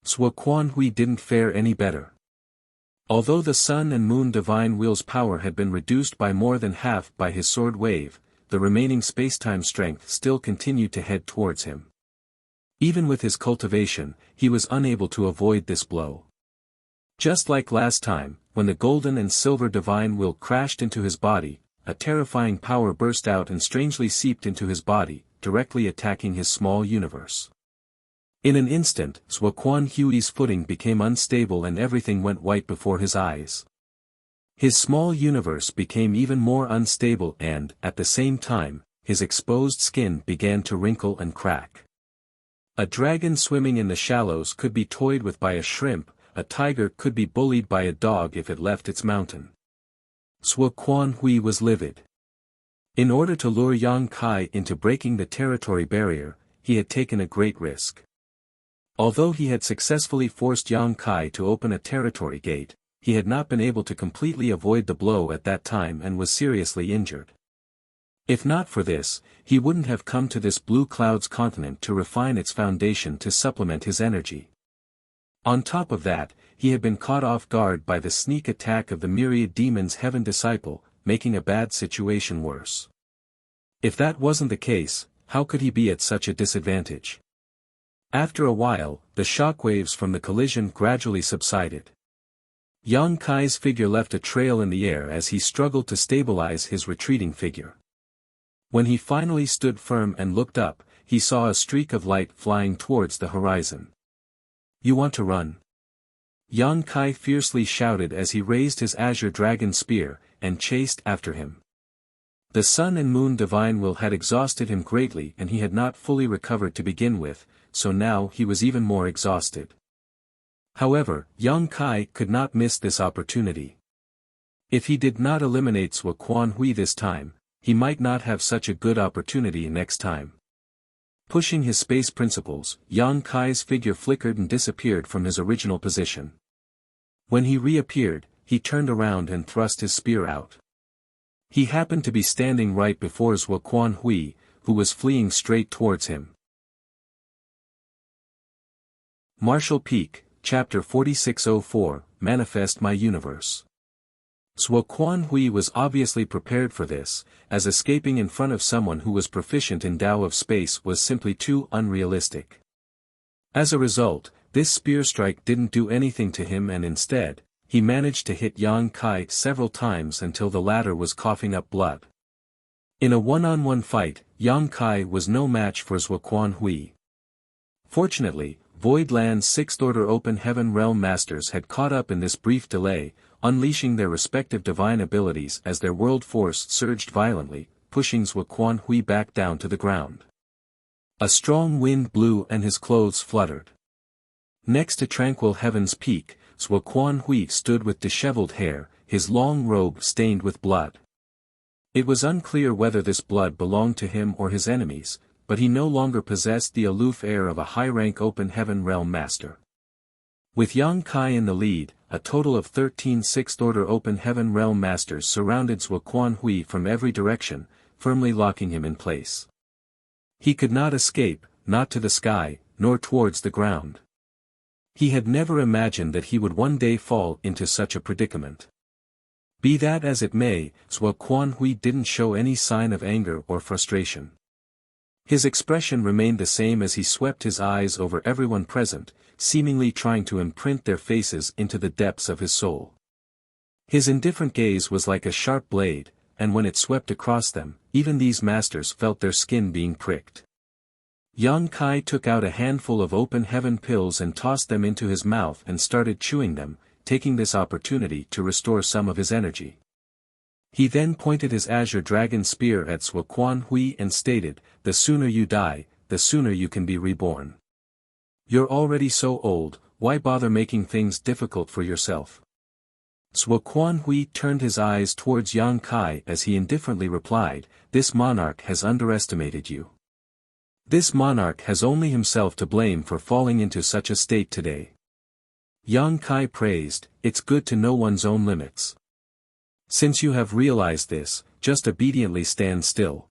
Zhuo Quanhui didn't fare any better. Although the Sun and Moon Divine Will's power had been reduced by more than half by his sword wave, the remaining spacetime strength still continued to head towards him. Even with his cultivation, he was unable to avoid this blow. Just like last time, when the golden and silver divine will crashed into his body, a terrifying power burst out and strangely seeped into his body, directly attacking his small universe. In an instant, Zhuo Quanhui's footing became unstable and everything went white before his eyes. His small universe became even more unstable and, at the same time, his exposed skin began to wrinkle and crack. A dragon swimming in the shallows could be toyed with by a shrimp, a tiger could be bullied by a dog if it left its mountain. Zhuo Quanhui was livid. In order to lure Yang Kai into breaking the territory barrier, he had taken a great risk. Although he had successfully forced Yang Kai to open a territory gate, he had not been able to completely avoid the blow at that time and was seriously injured. If not for this, he wouldn't have come to this Blue Cloud's continent to refine its foundation to supplement his energy. On top of that, he had been caught off guard by the sneak attack of the myriad demons Heaven Disciple, making a bad situation worse. If that wasn't the case, how could he be at such a disadvantage? After a while, the shockwaves from the collision gradually subsided. Yang Kai's figure left a trail in the air as he struggled to stabilize his retreating figure. When he finally stood firm and looked up, he saw a streak of light flying towards the horizon. "You want to run?" Yang Kai fiercely shouted as he raised his azure dragon spear, and chased after him. The Sun and Moon Divine Will had exhausted him greatly and he had not fully recovered to begin with, so now he was even more exhausted. However, Yang Kai could not miss this opportunity. If he did not eliminate Zhuo Quanhui this time, he might not have such a good opportunity next time. Pushing his space principles, Yang Kai's figure flickered and disappeared from his original position. When he reappeared, he turned around and thrust his spear out. He happened to be standing right before Zhuo Quanhui, who was fleeing straight towards him. Martial Peak, Chapter 4604, Manifest My Universe. Zhuo Quanhui was obviously prepared for this, as escaping in front of someone who was proficient in Tao of space was simply too unrealistic. As a result, this spear strike didn't do anything to him and instead, he managed to hit Yang Kai several times until the latter was coughing up blood. In a one-on-one fight, Yang Kai was no match for Zhuo Quanhui. Fortunately, Voidland's Sixth-Order Open Heaven Realm Masters had caught up in this brief delay, unleashing their respective divine abilities as their world force surged violently, pushing Zhuo Quanhui back down to the ground. A strong wind blew and his clothes fluttered. Next to tranquil Heaven's Peak, Zhuo Quanhui stood with disheveled hair, his long robe stained with blood. It was unclear whether this blood belonged to him or his enemies, but he no longer possessed the aloof air of a high-rank Open Heaven Realm Master. With Yang Kai in the lead, a total of 13 Sixth-Order Open Heaven Realm Masters surrounded Zhuo Quanhui from every direction, firmly locking him in place. He could not escape, not to the sky, nor towards the ground. He had never imagined that he would one day fall into such a predicament. Be that as it may, Zhuo Quanhui didn't show any sign of anger or frustration. His expression remained the same as he swept his eyes over everyone present, seemingly trying to imprint their faces into the depths of his soul. His indifferent gaze was like a sharp blade, and when it swept across them, even these masters felt their skin being pricked. Yang Kai took out a handful of Open Heaven pills and tossed them into his mouth and started chewing them, taking this opportunity to restore some of his energy. He then pointed his azure dragon spear at Zhuo Quanhui and stated, "The sooner you die, the sooner you can be reborn. You're already so old, why bother making things difficult for yourself?" Zhuo Quanhui turned his eyes towards Yang Kai as he indifferently replied, "This monarch has underestimated you. This monarch has only himself to blame for falling into such a state today. Yang Kai praised, it's good to know one's own limits. Since you have realized this, just obediently stand still.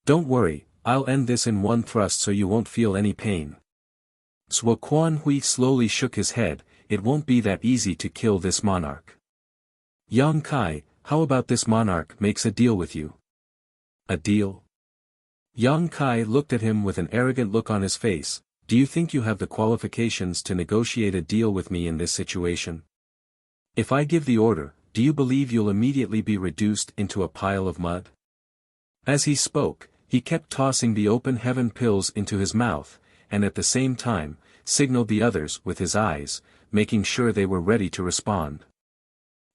Don't worry, I'll end this in one thrust so you won't feel any pain. Zhuo Quanhui slowly shook his head, it won't be that easy to kill this monarch. Yang Kai, how about this monarch makes a deal with you? A deal? Yang Kai looked at him with an arrogant look on his face. Do you think you have the qualifications to negotiate a deal with me in this situation? If I give the order, do you believe you'll immediately be reduced into a pile of mud? As he spoke, he kept tossing the open heaven pills into his mouth, and at the same time, signaled the others with his eyes, making sure they were ready to respond.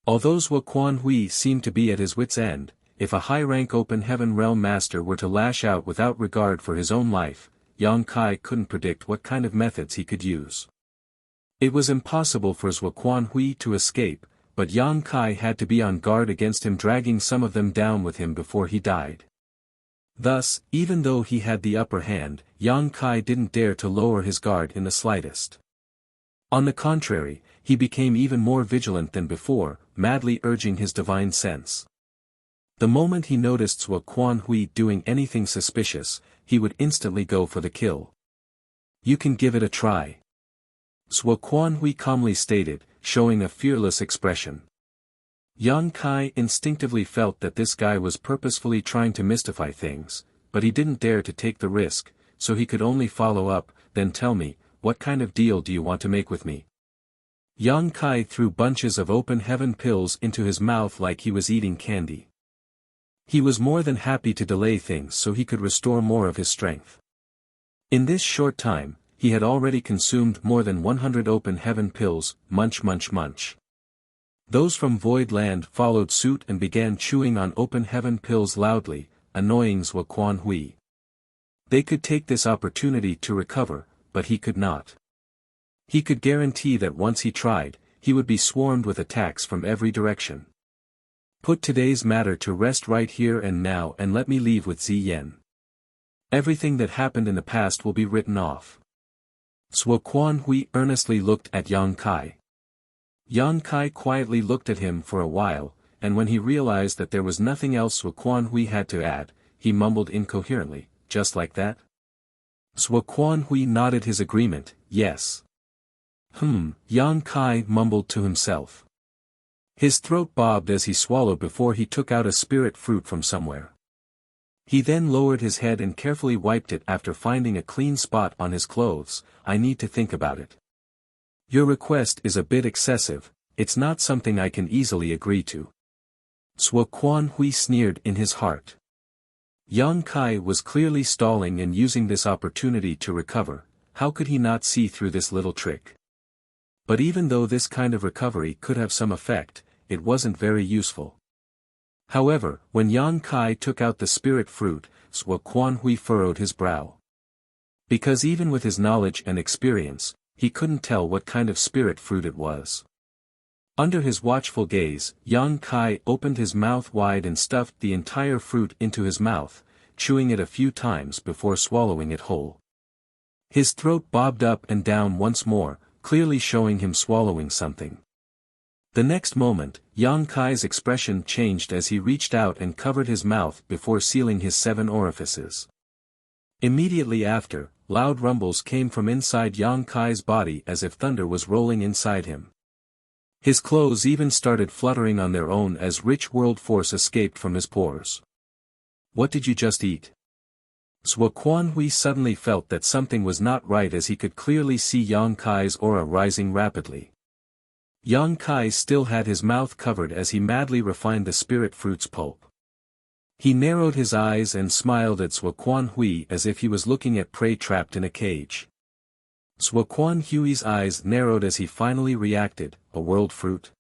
Although Zhuo Quanhui seemed to be at his wit's end, if a high-rank open heaven realm master were to lash out without regard for his own life, Yang Kai couldn't predict what kind of methods he could use. It was impossible for Zhuo Quanhui to escape, but Yang Kai had to be on guard against him dragging some of them down with him before he died. Thus, even though he had the upper hand, Yang Kai didn't dare to lower his guard in the slightest. On the contrary, he became even more vigilant than before, madly urging his divine sense. The moment he noticed Zhuo Quanhui doing anything suspicious, he would instantly go for the kill. You can give it a try. Zhuo Quanhui calmly stated, showing a fearless expression. Yang Kai instinctively felt that this guy was purposefully trying to mystify things, but he didn't dare to take the risk, so he could only follow up, then tell me, what kind of deal do you want to make with me? Yang Kai threw bunches of open heaven pills into his mouth like he was eating candy. He was more than happy to delay things so he could restore more of his strength. In this short time, he had already consumed more than 100 open heaven pills, munch munch munch. Those from Void Land followed suit and began chewing on open heaven pills loudly, annoying Zhuo Quanhui. They could take this opportunity to recover, but he could not. He could guarantee that once he tried, he would be swarmed with attacks from every direction. Put today's matter to rest right here and now and let me leave with Ziyan. Everything that happened in the past will be written off. Zhuo Quanhui earnestly looked at Yang Kai. Yang Kai quietly looked at him for a while, and when he realized that there was nothing else Zhuo Quanhui had to add, he mumbled incoherently, just like that? Zhuo Quanhui nodded his agreement, yes. Yang Kai mumbled to himself. His throat bobbed as he swallowed before he took out a spirit fruit from somewhere. He then lowered his head and carefully wiped it after finding a clean spot on his clothes. I need to think about it. Your request is a bit excessive, it's not something I can easily agree to. Zhuo Quanhui sneered in his heart. Yang Kai was clearly stalling and using this opportunity to recover, how could he not see through this little trick? But even though this kind of recovery could have some effect, it wasn't very useful. However, when Yang Kai took out the spirit fruit, Zhuo Quanhui furrowed his brow. Because even with his knowledge and experience, he couldn't tell what kind of spirit fruit it was. Under his watchful gaze, Yang Kai opened his mouth wide and stuffed the entire fruit into his mouth, chewing it a few times before swallowing it whole. His throat bobbed up and down once more, clearly showing him swallowing something. The next moment, Yang Kai's expression changed as he reached out and covered his mouth before sealing his 7 orifices. Immediately after, loud rumbles came from inside Yang Kai's body as if thunder was rolling inside him. His clothes even started fluttering on their own as rich world force escaped from his pores. What did you just eat? Zhuo Quanhui suddenly felt that something was not right as he could clearly see Yang Kai's aura rising rapidly. Yang Kai still had his mouth covered as he madly refined the spirit fruit's pulp. He narrowed his eyes and smiled at Zhuo Quanhui as if he was looking at prey trapped in a cage. Zhuo Quanhui's eyes narrowed as he finally reacted, a world fruit.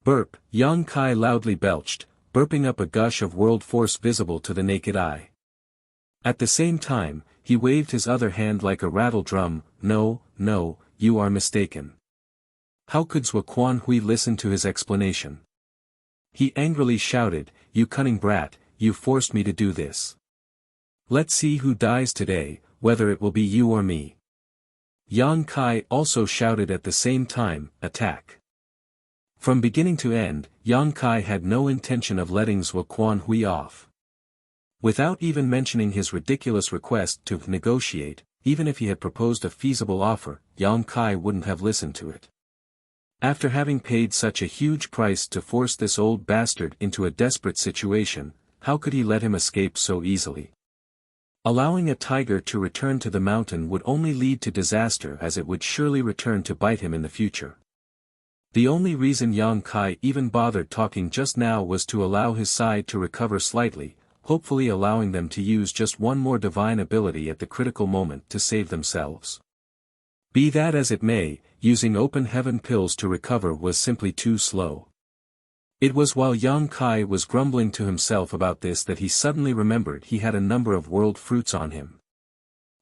Burp, Yang Kai loudly belched, burping up a gush of world force visible to the naked eye. At the same time, he waved his other hand like a rattle drum. No, no, you are mistaken. How could Zhuo Quanhui listen to his explanation? He angrily shouted, you cunning brat, you forced me to do this. Let's see who dies today, whether it will be you or me. Yang Kai also shouted at the same time, attack. From beginning to end, Yang Kai had no intention of letting Zhuo Hui off. Without even mentioning his ridiculous request to negotiate, even if he had proposed a feasible offer, Yang Kai wouldn't have listened to it. After having paid such a huge price to force this old bastard into a desperate situation, how could he let him escape so easily? Allowing a tiger to return to the mountain would only lead to disaster, as it would surely return to bite him in the future. The only reason Yang Kai even bothered talking just now was to allow his side to recover slightly, hopefully allowing them to use just one more divine ability at the critical moment to save themselves. Be that as it may, using open heaven pills to recover was simply too slow. It was while Yang Kai was grumbling to himself about this that he suddenly remembered he had a number of world fruits on him.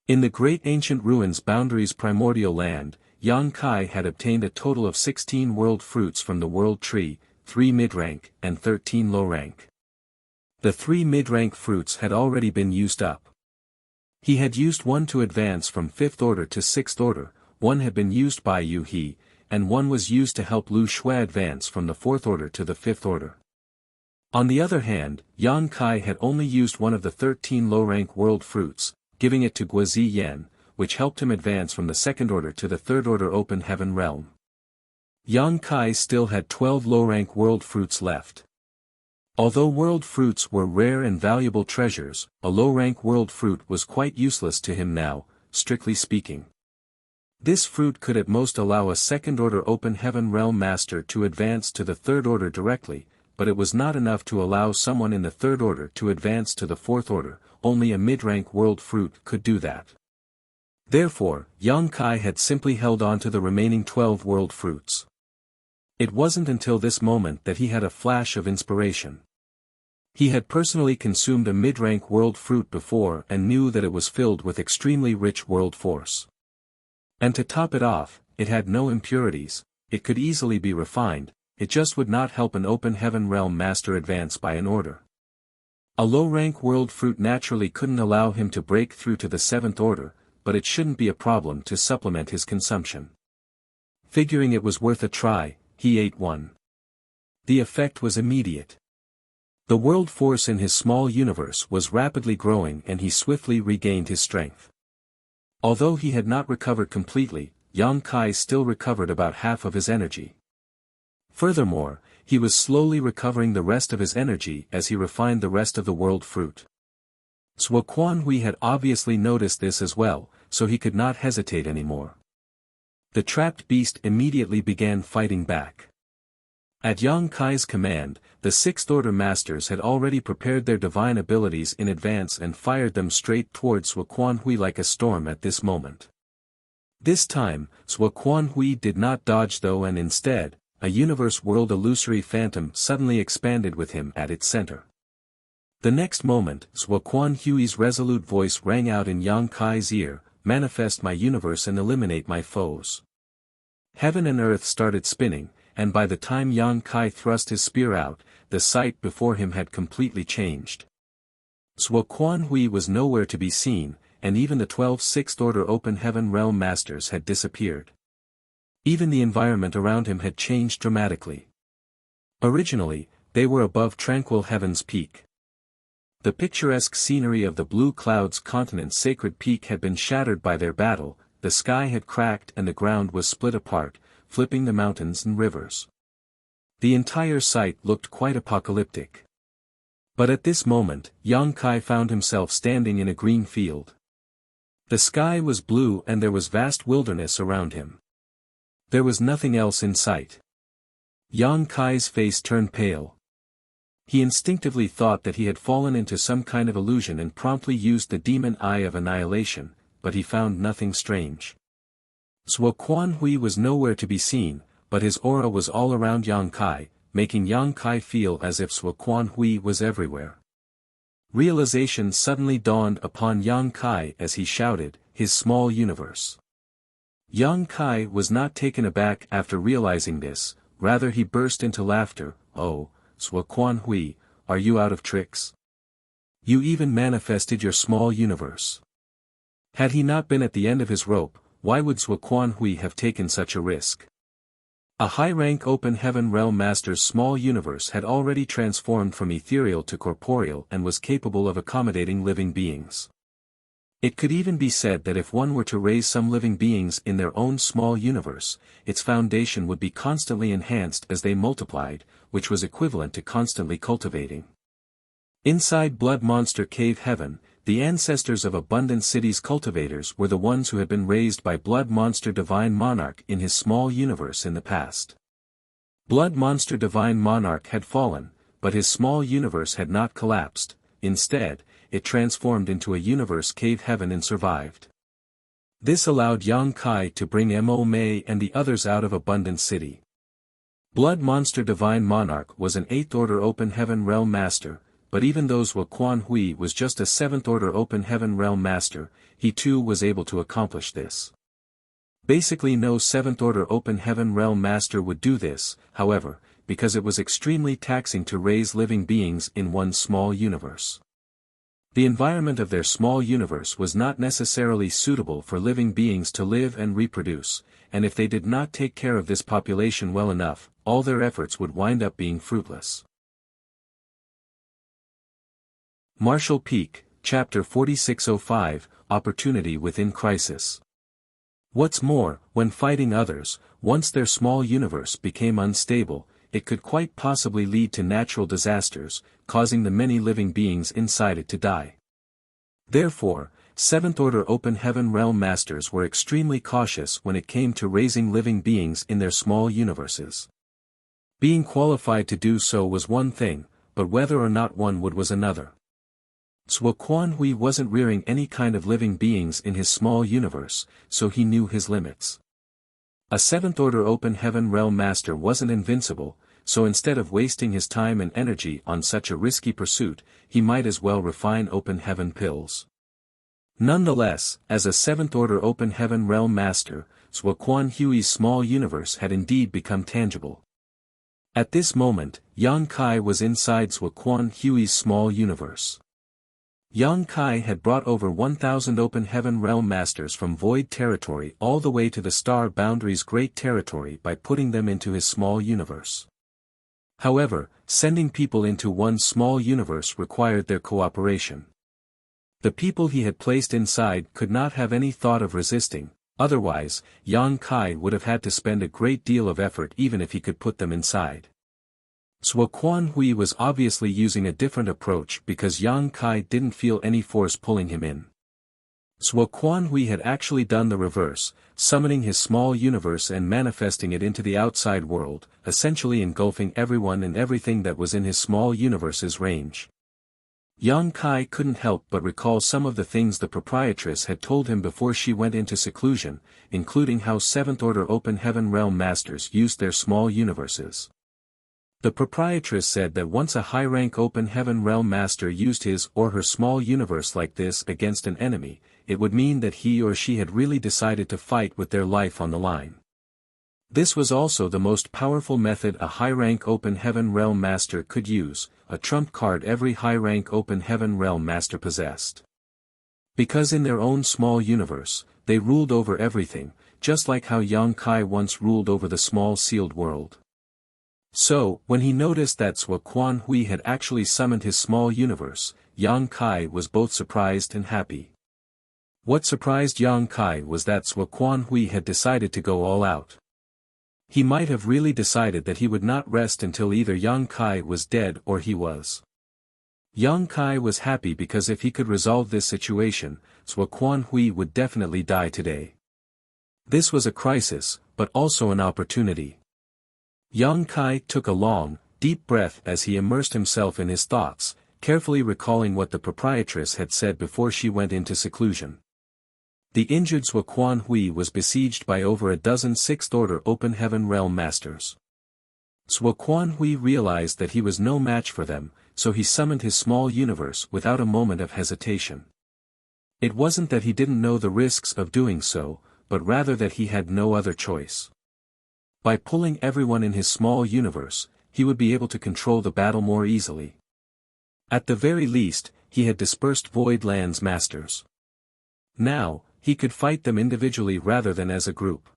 In the great ancient ruins boundaries primordial land, Yang Kai had obtained a total of 16 world fruits from the world tree, 3 mid-rank and 13 low-rank. The 3 mid-rank fruits had already been used up. He had used one to advance from 5th order to 6th order, one had been used by Yu He, and one was used to help Lu Shui advance from the 4th order to the 5th order. On the other hand, Yang Kai had only used one of the 13 low-rank world fruits, giving it to Guozi Yan, which helped him advance from the 2nd order to the 3rd order open heaven realm. Yang Kai still had 12 low-rank world fruits left. Although world fruits were rare and valuable treasures, a low-rank world fruit was quite useless to him now, strictly speaking. This fruit could at most allow a 2nd order open heaven realm master to advance to the 3rd order directly, but it was not enough to allow someone in the 3rd order to advance to the 4th order, only a mid-rank world fruit could do that. Therefore, Yang Kai had simply held on to the remaining 12 world fruits. It wasn't until this moment that he had a flash of inspiration. He had personally consumed a mid-rank world fruit before and knew that it was filled with extremely rich world force. And to top it off, it had no impurities, it could easily be refined, it just would not help an open heaven realm master advance by an order. A low-rank world fruit naturally couldn't allow him to break through to the 7th order, but it shouldn't be a problem to supplement his consumption. Figuring it was worth a try, he ate one. The effect was immediate. The world force in his small universe was rapidly growing and he swiftly regained his strength. Although he had not recovered completely, Yang Kai still recovered about half of his energy. Furthermore, he was slowly recovering the rest of his energy as he refined the rest of the world fruit. Zhuo Hui had obviously noticed this as well, so he could not hesitate anymore. The trapped beast immediately began fighting back. At Yang Kai's command, the 6th order masters had already prepared their divine abilities in advance and fired them straight towards Zhuo Hui like a storm at this moment. This time, Zhuo Hui did not dodge though, and instead, a universe world illusory phantom suddenly expanded with him at its center. The next moment, Zhuo Hui's resolute voice rang out in Yang Kai's ear, "Manifest my universe and eliminate my foes." Heaven and earth started spinning, and by the time Yang Kai thrust his spear out, the sight before him had completely changed. Zhuo Hui was nowhere to be seen, and even the 12 6th order open heaven realm masters had disappeared. Even the environment around him had changed dramatically. Originally, they were above tranquil heaven's peak. The picturesque scenery of the blue clouds continent's sacred peak had been shattered by their battle, the sky had cracked and the ground was split apart, flipping the mountains and rivers. The entire sight looked quite apocalyptic. But at this moment, Yang Kai found himself standing in a green field. The sky was blue and there was vast wilderness around him. There was nothing else in sight. Yang Kai's face turned pale. He instinctively thought that he had fallen into some kind of illusion and promptly used the demon eye of annihilation, but he found nothing strange. Zhuo Hui was nowhere to be seen, but his aura was all around Yang Kai, making Yang Kai feel as if Zhuo Hui was everywhere. Realization suddenly dawned upon Yang Kai as he shouted, "His small universe." Yang Kai was not taken aback after realizing this, rather he burst into laughter. "Oh, Zhuo Hui, are you out of tricks? You even manifested your small universe. Had he not been at the end of his rope, why would Zhuo Quanhui have taken such a risk? A high-rank open heaven realm master's small universe had already transformed from ethereal to corporeal and was capable of accommodating living beings. It could even be said that if one were to raise some living beings in their own small universe, its foundation would be constantly enhanced as they multiplied, which was equivalent to constantly cultivating. Inside Blood Monster Cave Heaven, the ancestors of Abundant City's cultivators were the ones who had been raised by Blood Monster Divine Monarch in his small universe in the past. Blood Monster Divine Monarch had fallen, but his small universe had not collapsed. Instead, it transformed into a universe cave heaven and survived. This allowed Yang Kai to bring Mo Mei and the others out of Abundant City. Blood Monster Divine Monarch was an 8th Order Open Heaven Realm Master, but even though Zhuo Quanhui was just a 7th Order Open Heaven Realm Master, he too was able to accomplish this. Basically no 7th Order Open Heaven Realm Master would do this, however, because it was extremely taxing to raise living beings in one small universe. The environment of their small universe was not necessarily suitable for living beings to live and reproduce, and if they did not take care of this population well enough, all their efforts would wind up being fruitless. Martial Peak, Chapter 4605, Opportunity Within Crisis. What's more, when fighting others, once their small universe became unstable, it could quite possibly lead to natural disasters, causing the many living beings inside it to die. Therefore, 7th Order Open Heaven Realm Masters were extremely cautious when it came to raising living beings in their small universes. Being qualified to do so was one thing, but whether or not one would was another. Zhuo Quanhui wasn't rearing any kind of living beings in his small universe, so he knew his limits. A 7th Order Open Heaven Realm Master wasn't invincible, so instead of wasting his time and energy on such a risky pursuit, he might as well refine Open Heaven pills. Nonetheless, as a 7th Order Open Heaven Realm Master, Zhuo Quanhui's small universe had indeed become tangible. At this moment, Yang Kai was inside Zhuo Quanhui's small universe. Yang Kai had brought over 1,000 Open Heaven Realm Masters from Void Territory all the way to the Star Boundary's Great Territory by putting them into his small universe. However, sending people into one small universe required their cooperation. The people he had placed inside could not have any thought of resisting, otherwise, Yang Kai would have had to spend a great deal of effort even if he could put them inside. Zhuo Quanhui was obviously using a different approach because Yang Kai didn't feel any force pulling him in. Zhuo Quanhui had actually done the reverse, summoning his small universe and manifesting it into the outside world, essentially engulfing everyone and everything that was in his small universe's range. Yang Kai couldn't help but recall some of the things the proprietress had told him before she went into seclusion, including how 7th Order Open Heaven Realm Masters used their small universes. The proprietress said that once a high-rank Open Heaven Realm Master used his or her small universe like this against an enemy, it would mean that he or she had really decided to fight with their life on the line. This was also the most powerful method a high-rank Open Heaven Realm Master could use, a trump card every high-rank Open Heaven Realm Master possessed. Because in their own small universe, they ruled over everything, just like how Yang Kai once ruled over the small sealed world. So, when he noticed that Zhuo Quanhui had actually summoned his small universe, Yang Kai was both surprised and happy. What surprised Yang Kai was that Zhuo Quanhui had decided to go all out. He might have really decided that he would not rest until either Yang Kai was dead or he was. Yang Kai was happy because if he could resolve this situation, Zhuo Quanhui would definitely die today. This was a crisis, but also an opportunity. Yang Kai took a long, deep breath as he immersed himself in his thoughts, carefully recalling what the proprietress had said before she went into seclusion. The injured Zhuo Quanhui was besieged by over a dozen 6th Order Open Heaven Realm Masters. Zhuo Quanhui realized that he was no match for them, so he summoned his small universe without a moment of hesitation. It wasn't that he didn't know the risks of doing so, but rather that he had no other choice. By pulling everyone in his small universe, he would be able to control the battle more easily. At the very least, he had dispersed Void Land's masters. Now, he could fight them individually rather than as a group.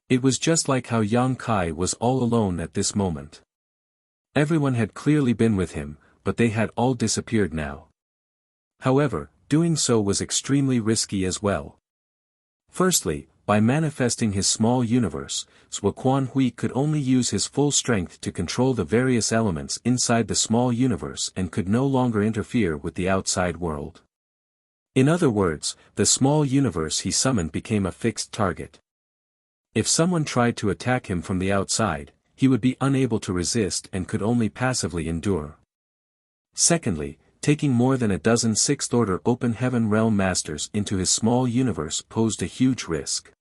It was just like how Yang Kai was all alone at this moment. Everyone had clearly been with him, but they had all disappeared now. However, doing so was extremely risky as well. Firstly, by manifesting his small universe, Zhuo Quanhui could only use his full strength to control the various elements inside the small universe and could no longer interfere with the outside world. In other words, the small universe he summoned became a fixed target. If someone tried to attack him from the outside, he would be unable to resist and could only passively endure. Secondly, taking more than a dozen sixth-order open heaven realm masters into his small universe posed a huge risk.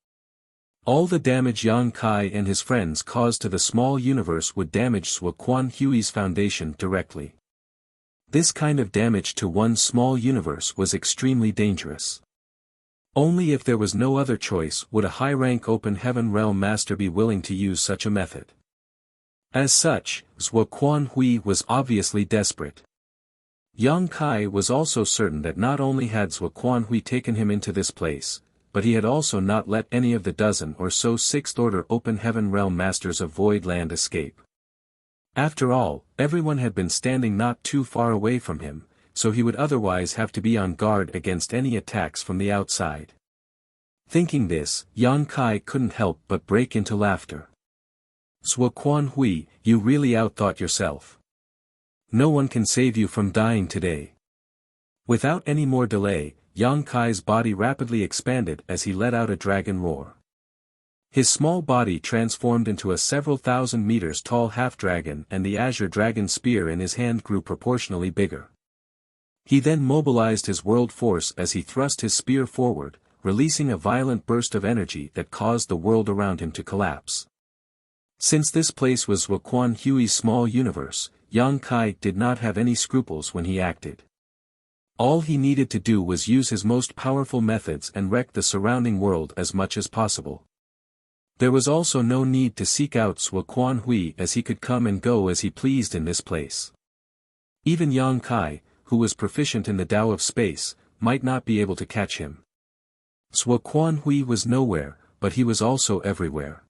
All the damage Yang Kai and his friends caused to the small universe would damage Zhuo Quanhui's foundation directly. This kind of damage to one small universe was extremely dangerous. Only if there was no other choice would a high-rank open heaven realm master be willing to use such a method. As such, Zhuo Quanhui was obviously desperate. Yang Kai was also certain that not only had Zhuo Quanhui taken him into this place, but he had also not let any of the dozen or so sixth-order open heaven realm masters of Void Land escape. After all, everyone had been standing not too far away from him, so he would otherwise have to be on guard against any attacks from the outside. Thinking this, Yang Kai couldn't help but break into laughter. Zhuo Quanhui, you really outthought yourself. No one can save you from dying today. Without any more delay, Yang Kai's body rapidly expanded as he let out a dragon roar. His small body transformed into a several thousand meters tall half-dragon and the azure dragon spear in his hand grew proportionally bigger. He then mobilized his world force as he thrust his spear forward, releasing a violent burst of energy that caused the world around him to collapse. Since this place was Zhuo Quanhui's small universe, Yang Kai did not have any scruples when he acted. All he needed to do was use his most powerful methods and wreck the surrounding world as much as possible. There was also no need to seek out Zhuo Quanhui as he could come and go as he pleased in this place. Even Yang Kai, who was proficient in the Tao of space, might not be able to catch him. Zhuo Quanhui was nowhere, but he was also everywhere.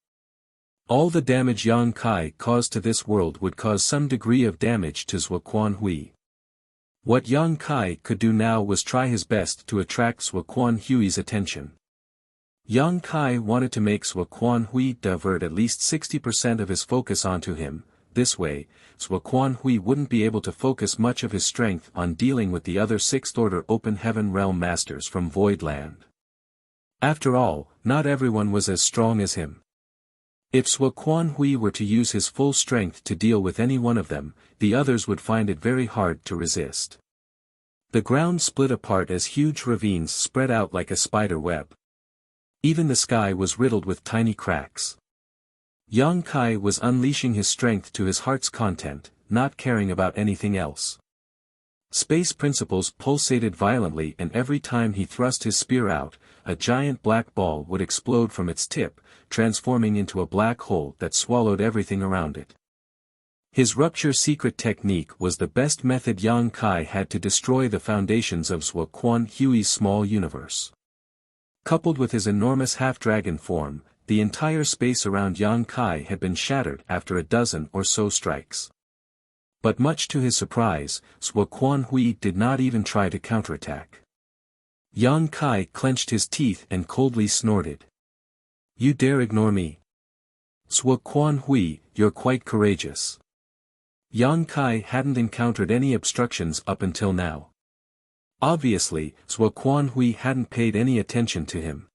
All the damage Yang Kai caused to this world would cause some degree of damage to Zhuo Quanhui. What Yang Kai could do now was try his best to attract Zhuo Quanhui's attention. Yang Kai wanted to make Zhuo Quanhui divert at least 60% of his focus onto him. This way, Zhuo Quanhui wouldn't be able to focus much of his strength on dealing with the other sixth-order open heaven realm masters from Void Land. After all, not everyone was as strong as him. If Zhuo Quanhui were to use his full strength to deal with any one of them, the others would find it very hard to resist. The ground split apart as huge ravines spread out like a spider web. Even the sky was riddled with tiny cracks. Yang Kai was unleashing his strength to his heart's content, not caring about anything else. Space principles pulsated violently and every time he thrust his spear out, a giant black ball would explode from its tip, transforming into a black hole that swallowed everything around it. His rupture secret technique was the best method Yang Kai had to destroy the foundations of Zhuo Quanhui's small universe. Coupled with his enormous half-dragon form, the entire space around Yang Kai had been shattered after a dozen or so strikes. But much to his surprise, Zhuo Quanhui did not even try to counterattack. Yang Kai clenched his teeth and coldly snorted. "You dare ignore me? Zhuo Quanhui, you're quite courageous." Yang Kai hadn't encountered any obstructions up until now. Obviously, Zhuo Quanhui hadn't paid any attention to him.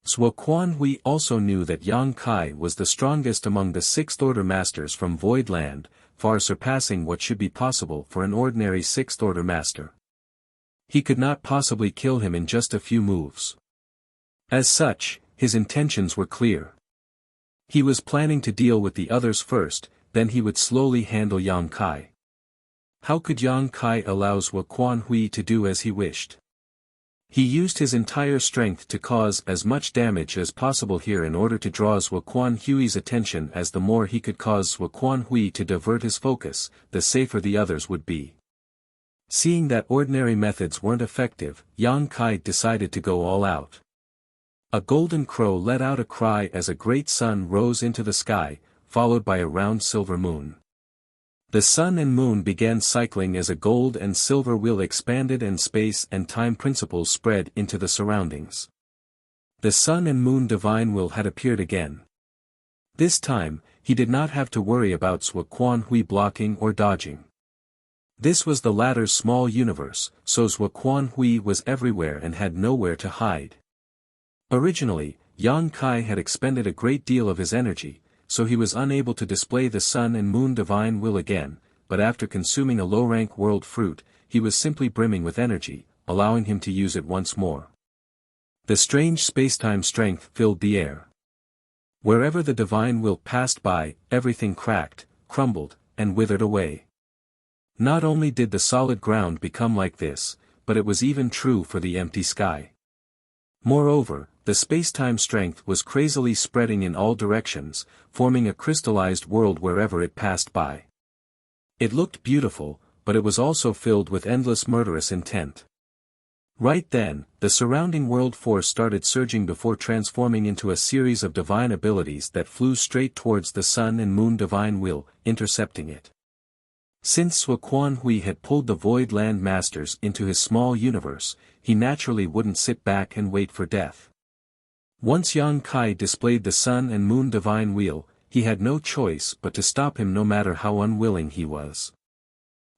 Zhuo Quanhui also knew that Yang Kai was the strongest among the sixth-order masters from Void Land, far surpassing what should be possible for an ordinary sixth-order master. He could not possibly kill him in just a few moves. As such, his intentions were clear. He was planning to deal with the others first, then he would slowly handle Yang Kai. How could Yang Kai allow Zhuo Quanhui to do as he wished? He used his entire strength to cause as much damage as possible here in order to draw Zhuo Quanhui's attention, as the more he could cause Zhuo Quanhui to divert his focus, the safer the others would be. Seeing that ordinary methods weren't effective, Yang Kai decided to go all out. A golden crow let out a cry as a great sun rose into the sky, followed by a round silver moon. The sun and moon began cycling as a gold and silver wheel expanded and space and time principles spread into the surroundings. The sun and moon divine will had appeared again. This time, he did not have to worry about Zhuo Quanhui blocking or dodging. This was the latter's small universe, so Zhuo Quanhui was everywhere and had nowhere to hide. Originally, Yang Kai had expended a great deal of his energy, so he was unable to display the sun and moon divine will again, but after consuming a low-rank world fruit, he was simply brimming with energy, allowing him to use it once more. The strange spacetime strength filled the air. Wherever the divine will passed by, everything cracked, crumbled, and withered away. Not only did the solid ground become like this, but it was even true for the empty sky. Moreover, the spacetime strength was crazily spreading in all directions, forming a crystallized world wherever it passed by. It looked beautiful, but it was also filled with endless murderous intent. Right then, the surrounding world force started surging before transforming into a series of divine abilities that flew straight towards the sun and moon divine will, intercepting it. Since Zhuo Quanhui had pulled the Void Land Masters into his small universe, he naturally wouldn't sit back and wait for death. Once Yang Kai displayed the sun and moon divine wheel, he had no choice but to stop him no matter how unwilling he was.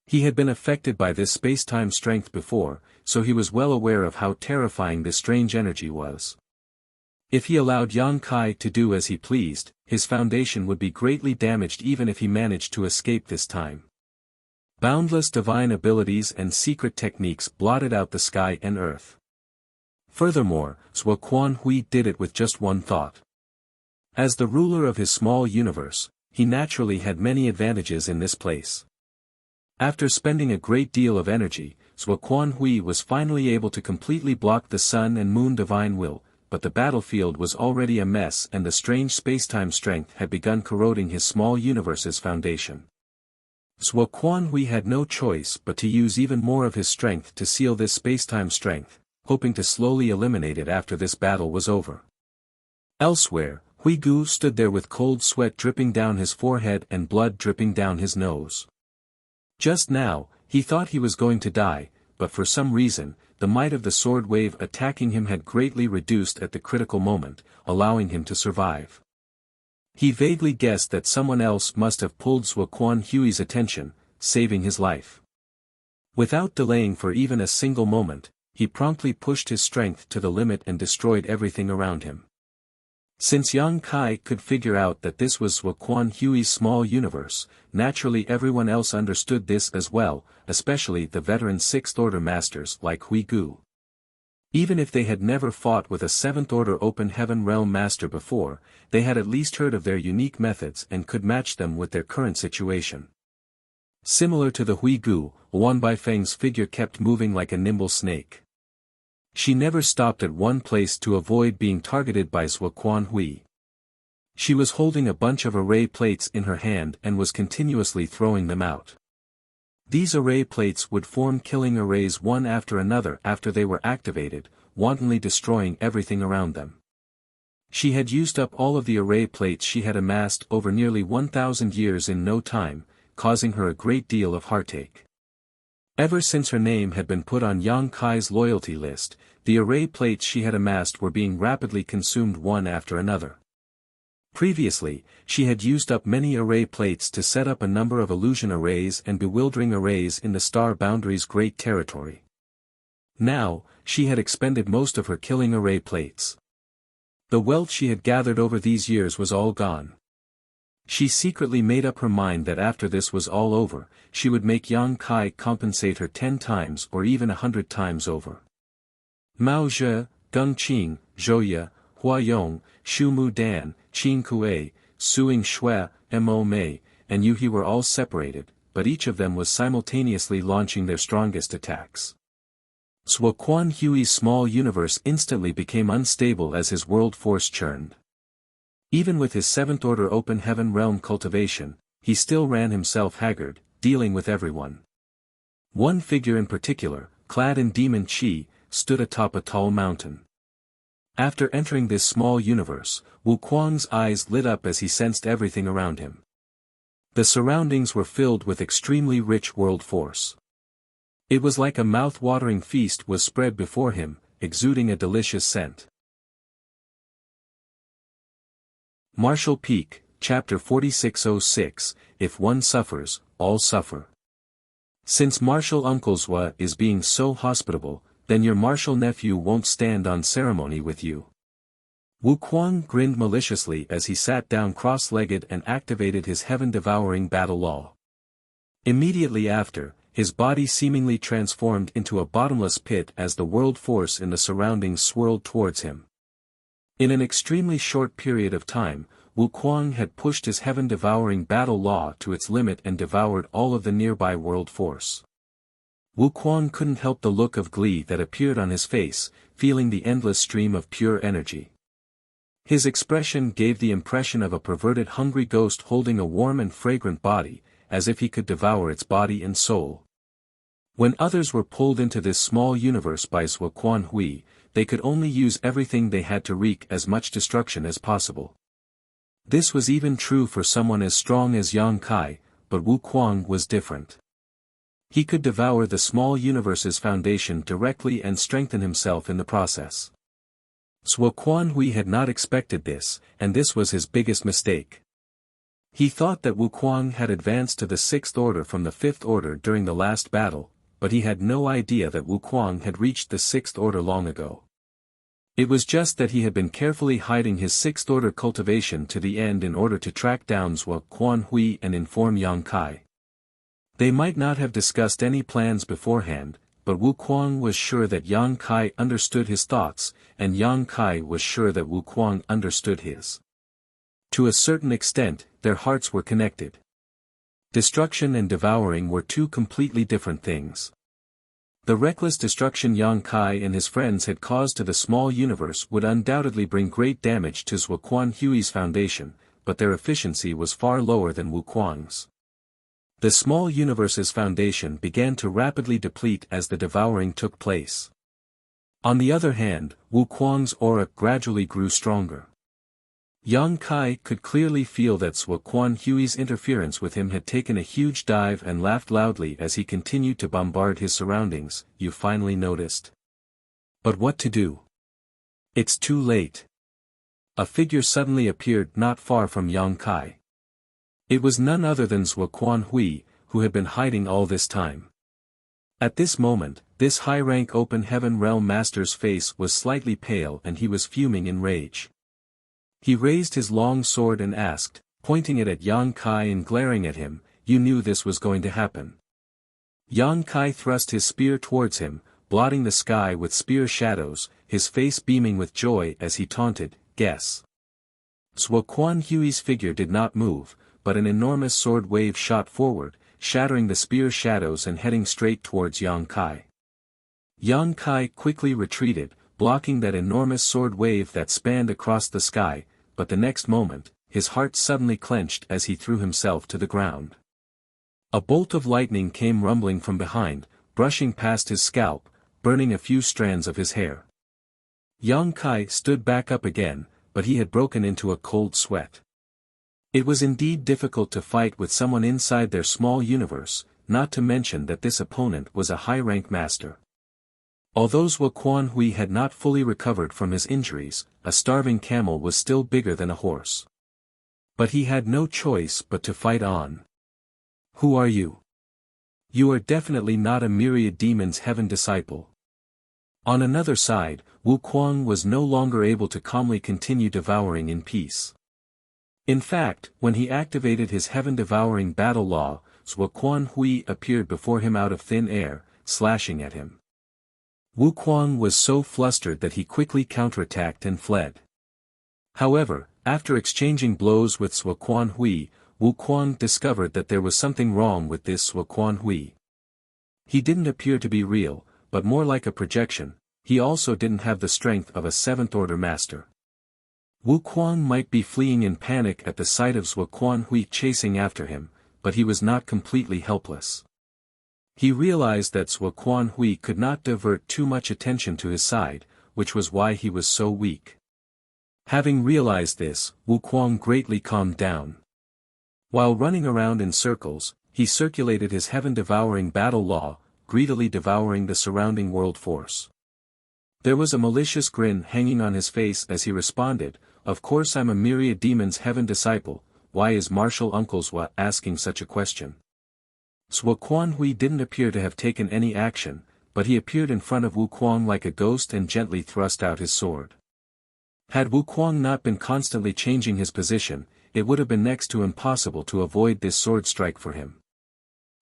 He had been affected by this space-time strength before, so he was well aware of how terrifying this strange energy was. If he allowed Yang Kai to do as he pleased, his foundation would be greatly damaged even if he managed to escape this time. Boundless divine abilities and secret techniques blotted out the sky and earth. Furthermore, Zhuo Quanhui did it with just one thought. As the ruler of his small universe, he naturally had many advantages in this place. After spending a great deal of energy, Zhuo Quanhui was finally able to completely block the sun and moon divine will, but the battlefield was already a mess and the strange spacetime strength had begun corroding his small universe's foundation. Zhuo Quanhui had no choice but to use even more of his strength to seal this spacetime strength, hoping to slowly eliminate it after this battle was over. Elsewhere, Huigu stood there with cold sweat dripping down his forehead and blood dripping down his nose. Just now, he thought he was going to die, but for some reason, the might of the sword wave attacking him had greatly reduced at the critical moment, allowing him to survive. He vaguely guessed that someone else must have pulled Zhuo Quanhui's attention, saving his life. Without delaying for even a single moment, he promptly pushed his strength to the limit and destroyed everything around him. Since Yang Kai could figure out that this was Zhuo Quanhui's small universe, naturally everyone else understood this as well, especially the veteran Sixth Order masters like Huigu. Even if they had never fought with a Seventh Order Open Heaven Realm master before, they had at least heard of their unique methods and could match them with their current situation. Similar to the Huigu, Wan Baifeng's figure kept moving like a nimble snake. She never stopped at one place to avoid being targeted by Zhuo Quanhui. She was holding a bunch of array plates in her hand and was continuously throwing them out. These array plates would form killing arrays one after another after they were activated, wantonly destroying everything around them. She had used up all of the array plates she had amassed over nearly 1,000 years in no time, causing her a great deal of heartache. Ever since her name had been put on Yang Kai's loyalty list, the array plates she had amassed were being rapidly consumed one after another. Previously, she had used up many array plates to set up a number of illusion arrays and bewildering arrays in the Star Boundary's great territory. Now, she had expended most of her killing array plates. The wealth she had gathered over these years was all gone. She secretly made up her mind that after this was all over, she would make Yang Kai compensate her 10 times or even 100 times over. Mao Zhe, Geng Qing, Zhou Ye, Hua Yong, Xu Mu Dan, Qin Kuei, Suing Shui, Mo Mei, and Yu He were all separated, but each of them was simultaneously launching their strongest attacks. Zhuo Quanhui's small universe instantly became unstable as his world force churned. Even with his Seventh Order Open Heaven Realm cultivation, he still ran himself haggard, dealing with everyone. One figure in particular, clad in demon chi, stood atop a tall mountain. After entering this small universe, Wuquang's eyes lit up as he sensed everything around him. The surroundings were filled with extremely rich world force. It was like a mouth-watering feast was spread before him, exuding a delicious scent. Martial Peak, Chapter 4606, If one suffers, all suffer. Since martial Uncle Zhua is being so hospitable, then your martial nephew won't stand on ceremony with you. Wuquang grinned maliciously as he sat down cross-legged and activated his heaven-devouring battle law. Immediately after, his body seemingly transformed into a bottomless pit as the world force in the surroundings swirled towards him. In an extremely short period of time, Wuquang had pushed his heaven-devouring battle law to its limit and devoured all of the nearby world force. Wuquang couldn't help the look of glee that appeared on his face, feeling the endless stream of pure energy. His expression gave the impression of a perverted hungry ghost holding a warm and fragrant body, as if he could devour its body and soul. When others were pulled into this small universe by Zhua Quanhui, they could only use everything they had to wreak as much destruction as possible. This was even true for someone as strong as Yang Kai, but Wuquang was different. He could devour the small universe's foundation directly and strengthen himself in the process. Zhua Quanhui had not expected this, and this was his biggest mistake. He thought that Wuquang had advanced to the 6th order from the 5th order during the last battle, but he had no idea that Wuquang had reached the 6th order long ago. It was just that he had been carefully hiding his 6th order cultivation to the end in order to track down Zhua Quanhui and inform Yang Kai. They might not have discussed any plans beforehand, but Wuquang was sure that Yang Kai understood his thoughts, and Yang Kai was sure that Wuquang understood his. To a certain extent, their hearts were connected. Destruction and devouring were two completely different things. The reckless destruction Yang Kai and his friends had caused to the small universe would undoubtedly bring great damage to Zhua Quanhui's foundation, but their efficiency was far lower than Wuquang's. The small universe's foundation began to rapidly deplete as the devouring took place. On the other hand, Wuquang's aura gradually grew stronger. Yang Kai could clearly feel that Zhua Quanhui's interference with him had taken a huge dive and laughed loudly as he continued to bombard his surroundings. You finally noticed. But what to do? It's too late. A figure suddenly appeared not far from Yang Kai. It was none other than Zhua Quanhui, who had been hiding all this time. At this moment, this high-rank open heaven realm master's face was slightly pale and he was fuming in rage. He raised his long sword and asked, pointing it at Yang Kai and glaring at him, "You knew this was going to happen." Yang Kai thrust his spear towards him, blotting the sky with spear shadows, his face beaming with joy as he taunted, "Guess." Zhua Quanhui's figure did not move, but an enormous sword wave shot forward, shattering the spear shadows and heading straight towards Yang Kai. Yang Kai quickly retreated, blocking that enormous sword wave that spanned across the sky, but the next moment, his heart suddenly clenched as he threw himself to the ground. A bolt of lightning came rumbling from behind, brushing past his scalp, burning a few strands of his hair. Yang Kai stood back up again, but he had broken into a cold sweat. It was indeed difficult to fight with someone inside their small universe, not to mention that this opponent was a high-rank master. Although Zhua Quanhui had not fully recovered from his injuries, a starving camel was still bigger than a horse. But he had no choice but to fight on. "Who are you? You are definitely not a myriad demons heaven disciple." On another side, Wuquang was no longer able to calmly continue devouring in peace. In fact, when he activated his heaven-devouring battle law, Zhua Quanhui appeared before him out of thin air, slashing at him. Wuquang was so flustered that he quickly counterattacked and fled. However, after exchanging blows with Zhua Quanhui, Wuquang discovered that there was something wrong with this Zhua Quanhui. He didn't appear to be real, but more like a projection. He also didn't have the strength of a 7th-order master. Wuquang might be fleeing in panic at the sight of Zhua Quanhui chasing after him, but he was not completely helpless. He realized that Zhuo Hui could not divert too much attention to his side, which was why he was so weak. Having realized this, Wu Kuang greatly calmed down. While running around in circles, he circulated his heaven-devouring battle law, greedily devouring the surrounding world force. There was a malicious grin hanging on his face as he responded, "Of course I'm a myriad demon's heaven disciple, why is Martial Uncle Zhua asking such a question?" Zhuo Hui didn't appear to have taken any action, but he appeared in front of Wu Kuang like a ghost and gently thrust out his sword. Had Wu Kuang not been constantly changing his position, it would have been next to impossible to avoid this sword strike for him.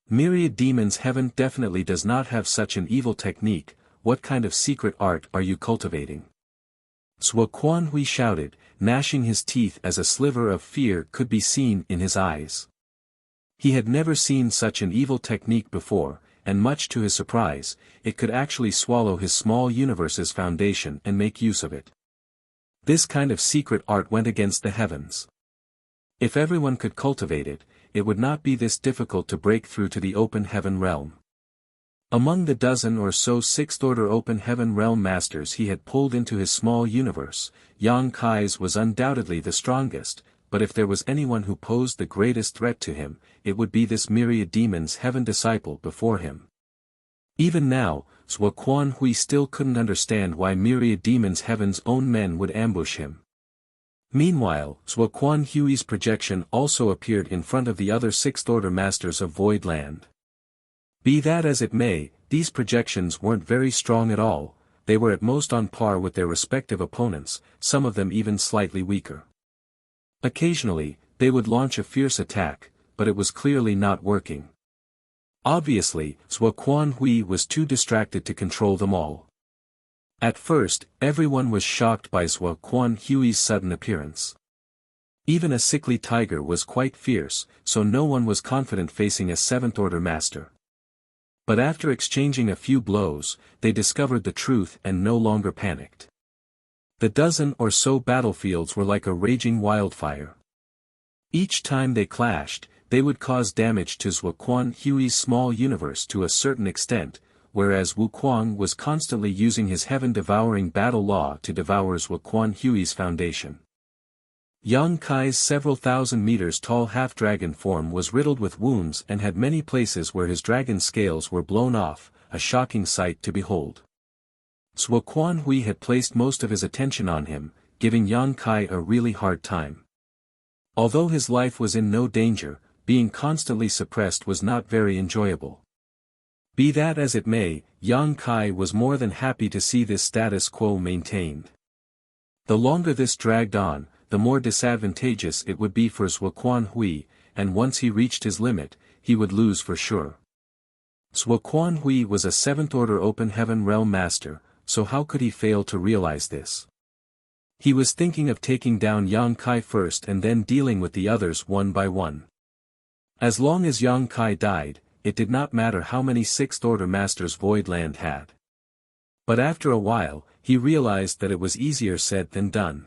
Myriad Demon's Heaven definitely does not have such an evil technique. What kind of secret art are you cultivating? Zhuo Hui shouted, gnashing his teeth as a sliver of fear could be seen in his eyes. He had never seen such an evil technique before, and much to his surprise, it could actually swallow his small universe's foundation and make use of it. This kind of secret art went against the heavens. If everyone could cultivate it, it would not be this difficult to break through to the open heaven realm. Among the dozen or so sixth-order open heaven realm masters he had pulled into his small universe, Yang Kai's was undoubtedly the strongest, but if there was anyone who posed the greatest threat to him, it would be this myriad demon's heaven disciple before him. Even now, Zhuo Hui still couldn't understand why myriad demon's heaven's own men would ambush him. Meanwhile, Zhuo Hui's projection also appeared in front of the other sixth-order masters of Void Land. Be that as it may, these projections weren't very strong at all, they were at most on par with their respective opponents, some of them even slightly weaker. Occasionally, they would launch a fierce attack, but it was clearly not working. Obviously, Zhuo Hui was too distracted to control them all. At first, everyone was shocked by Zhuo Hui's sudden appearance. Even a sickly tiger was quite fierce, so no one was confident facing a seventh-order master. But after exchanging a few blows, they discovered the truth and no longer panicked. The dozen or so battlefields were like a raging wildfire. Each time they clashed, they would cause damage to Zhuo Hui's small universe to a certain extent, whereas Wu Kuang was constantly using his heaven-devouring battle law to devour Zhuo Hui's foundation. Yang Kai's several thousand meters tall half-dragon form was riddled with wounds and had many places where his dragon scales were blown off, a shocking sight to behold. Zhuo Hui had placed most of his attention on him, giving Yang Kai a really hard time. Although his life was in no danger, being constantly suppressed was not very enjoyable. Be that as it may, Yang Kai was more than happy to see this status quo maintained. The longer this dragged on, the more disadvantageous it would be for Zhuo Hui, and once he reached his limit, he would lose for sure. Zhuo Hui was a seventh-order open heaven realm master, so how could he fail to realize this? He was thinking of taking down Yang Kai first and then dealing with the others one by one. As long as Yang Kai died, it did not matter how many sixth-order masters Void Land had. But after a while, he realized that it was easier said than done.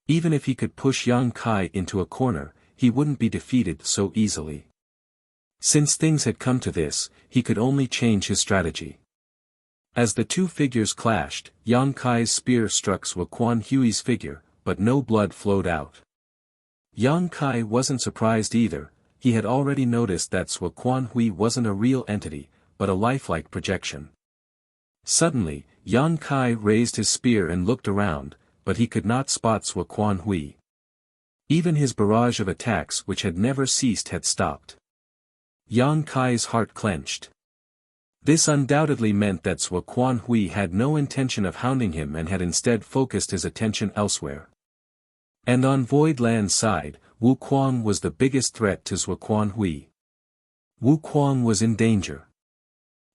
Even if he could push Yang Kai into a corner, he wouldn't be defeated so easily. Since things had come to this, he could only change his strategy. As the two figures clashed, Yang Kai's spear struck Zhuo Hui's figure, but no blood flowed out. Yang Kai wasn't surprised either, he had already noticed that Zhuo Hui wasn't a real entity, but a lifelike projection. Suddenly, Yang Kai raised his spear and looked around, but he could not spot Zhuo Hui. Even his barrage of attacks which had never ceased had stopped. Yang Kai's heart clenched. This undoubtedly meant that Zhuo Hui had no intention of hounding him and had instead focused his attention elsewhere. And on Void Land's side, Wu Kuang was the biggest threat to Zhuo Hui. Wu Kuang was in danger.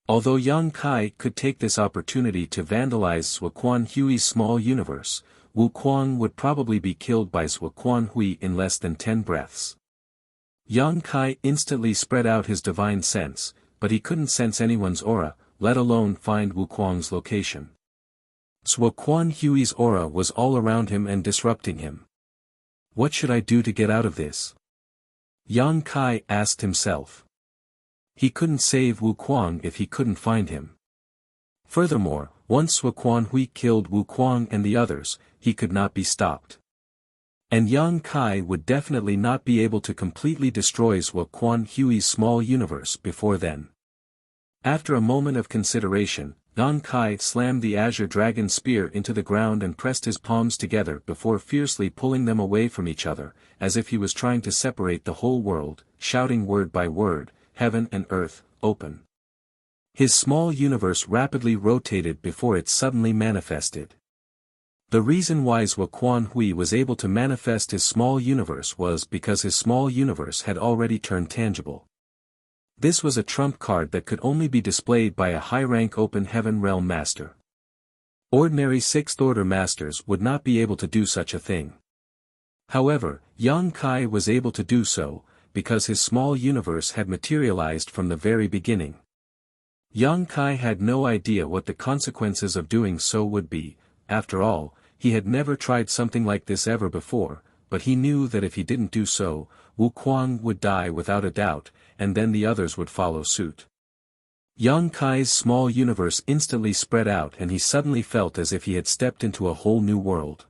Although Yang Kai could take this opportunity to vandalize Zhuo Hui's small universe, Wu Kuang would probably be killed by Zhuo Hui in less than 10 breaths. Yang Kai instantly spread out his divine sense, but he couldn't sense anyone's aura, let alone find Wu Kuang's location. Zhuo Hui's aura was all around him and disrupting him. What should I do to get out of this? Yang Kai asked himself. He couldn't save Wu Kuang if he couldn't find him. Furthermore, once Sui Hui killed Wu Kuang and the others, he could not be stopped. And Yang Kai would definitely not be able to completely destroy Sui Hui's small universe before then. After a moment of consideration, Yang Kai slammed the Azure Dragon spear into the ground and pressed his palms together before fiercely pulling them away from each other, as if he was trying to separate the whole world, shouting word by word, "Heaven and earth, open." His small universe rapidly rotated before it suddenly manifested. The reason why Sui Hui was able to manifest his small universe was because his small universe had already turned tangible. This was a trump card that could only be displayed by a high-rank open heaven realm master. Ordinary sixth-order masters would not be able to do such a thing. However, Yang Kai was able to do so, because his small universe had materialized from the very beginning. Yang Kai had no idea what the consequences of doing so would be. After all, he had never tried something like this ever before, but he knew that if he didn't do so, Wu Kuang would die without a doubt, and then the others would follow suit. Yang Kai's small universe instantly spread out and he suddenly felt as if he had stepped into a whole new world.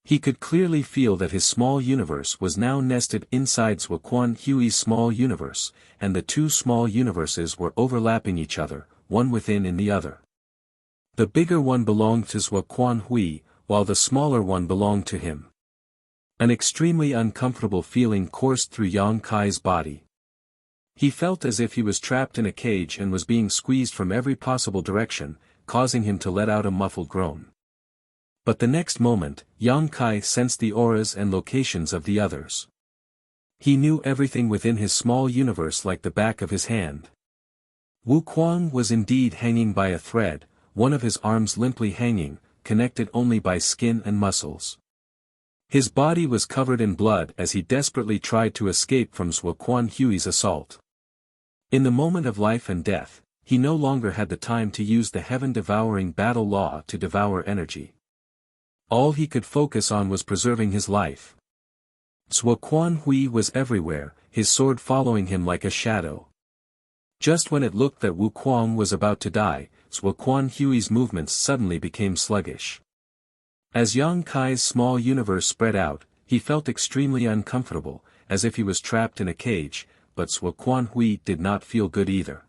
He could clearly feel that his small universe was now nested inside Sui Hui's small universe, and the two small universes were overlapping each other, one within in the other. The bigger one belonged to Sui Hui, while the smaller one belonged to him. An extremely uncomfortable feeling coursed through Yang Kai's body. He felt as if he was trapped in a cage and was being squeezed from every possible direction, causing him to let out a muffled groan. But the next moment, Yang Kai sensed the auras and locations of the others. He knew everything within his small universe like the back of his hand. Wu Kuang was indeed hanging by a thread, one of his arms limply hanging, connected only by skin and muscles. His body was covered in blood as he desperately tried to escape from Sui Hui's assault. In the moment of life and death, he no longer had the time to use the heaven-devouring battle law to devour energy. All he could focus on was preserving his life. Sui Hui was everywhere, his sword following him like a shadow. Just when it looked that Wu Kuang was about to die, Sui Hui's movements suddenly became sluggish. As Yang Kai's small universe spread out, he felt extremely uncomfortable, as if he was trapped in a cage, but Sui Hui did not feel good either.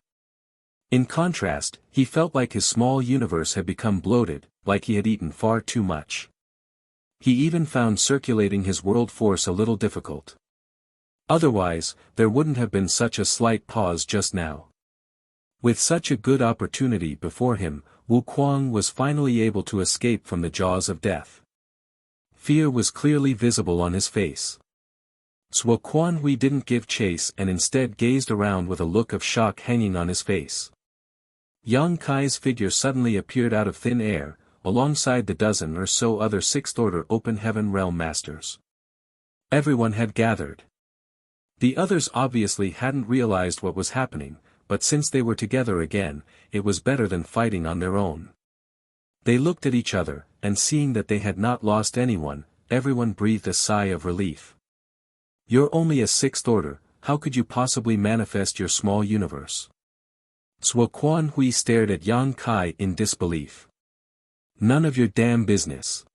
In contrast, he felt like his small universe had become bloated, like he had eaten far too much. He even found circulating his world force a little difficult. Otherwise, there wouldn't have been such a slight pause just now. With such a good opportunity before him, Wu Kuang was finally able to escape from the jaws of death. Fear was clearly visible on his face. Sui Hui didn't give chase and instead gazed around with a look of shock hanging on his face. Yang Kai's figure suddenly appeared out of thin air, alongside the dozen or so other sixth-order open heaven realm masters. Everyone had gathered. The others obviously hadn't realized what was happening, but since they were together again, it was better than fighting on their own. They looked at each other, and seeing that they had not lost anyone, everyone breathed a sigh of relief. "You're only a sixth order, how could you possibly manifest your small universe?" Sui Hui stared at Yang Kai in disbelief. "None of your damn business."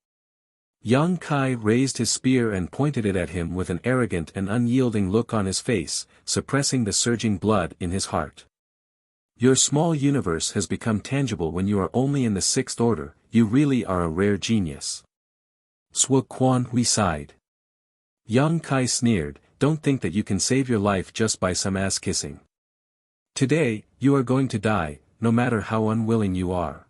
Yang Kai raised his spear and pointed it at him with an arrogant and unyielding look on his face, suppressing the surging blood in his heart. "Your small universe has become tangible when you are only in the sixth order, you really are a rare genius." Sui Hui sighed. Yang Kai sneered, "Don't think that you can save your life just by some ass-kissing. Today, you are going to die, no matter how unwilling you are."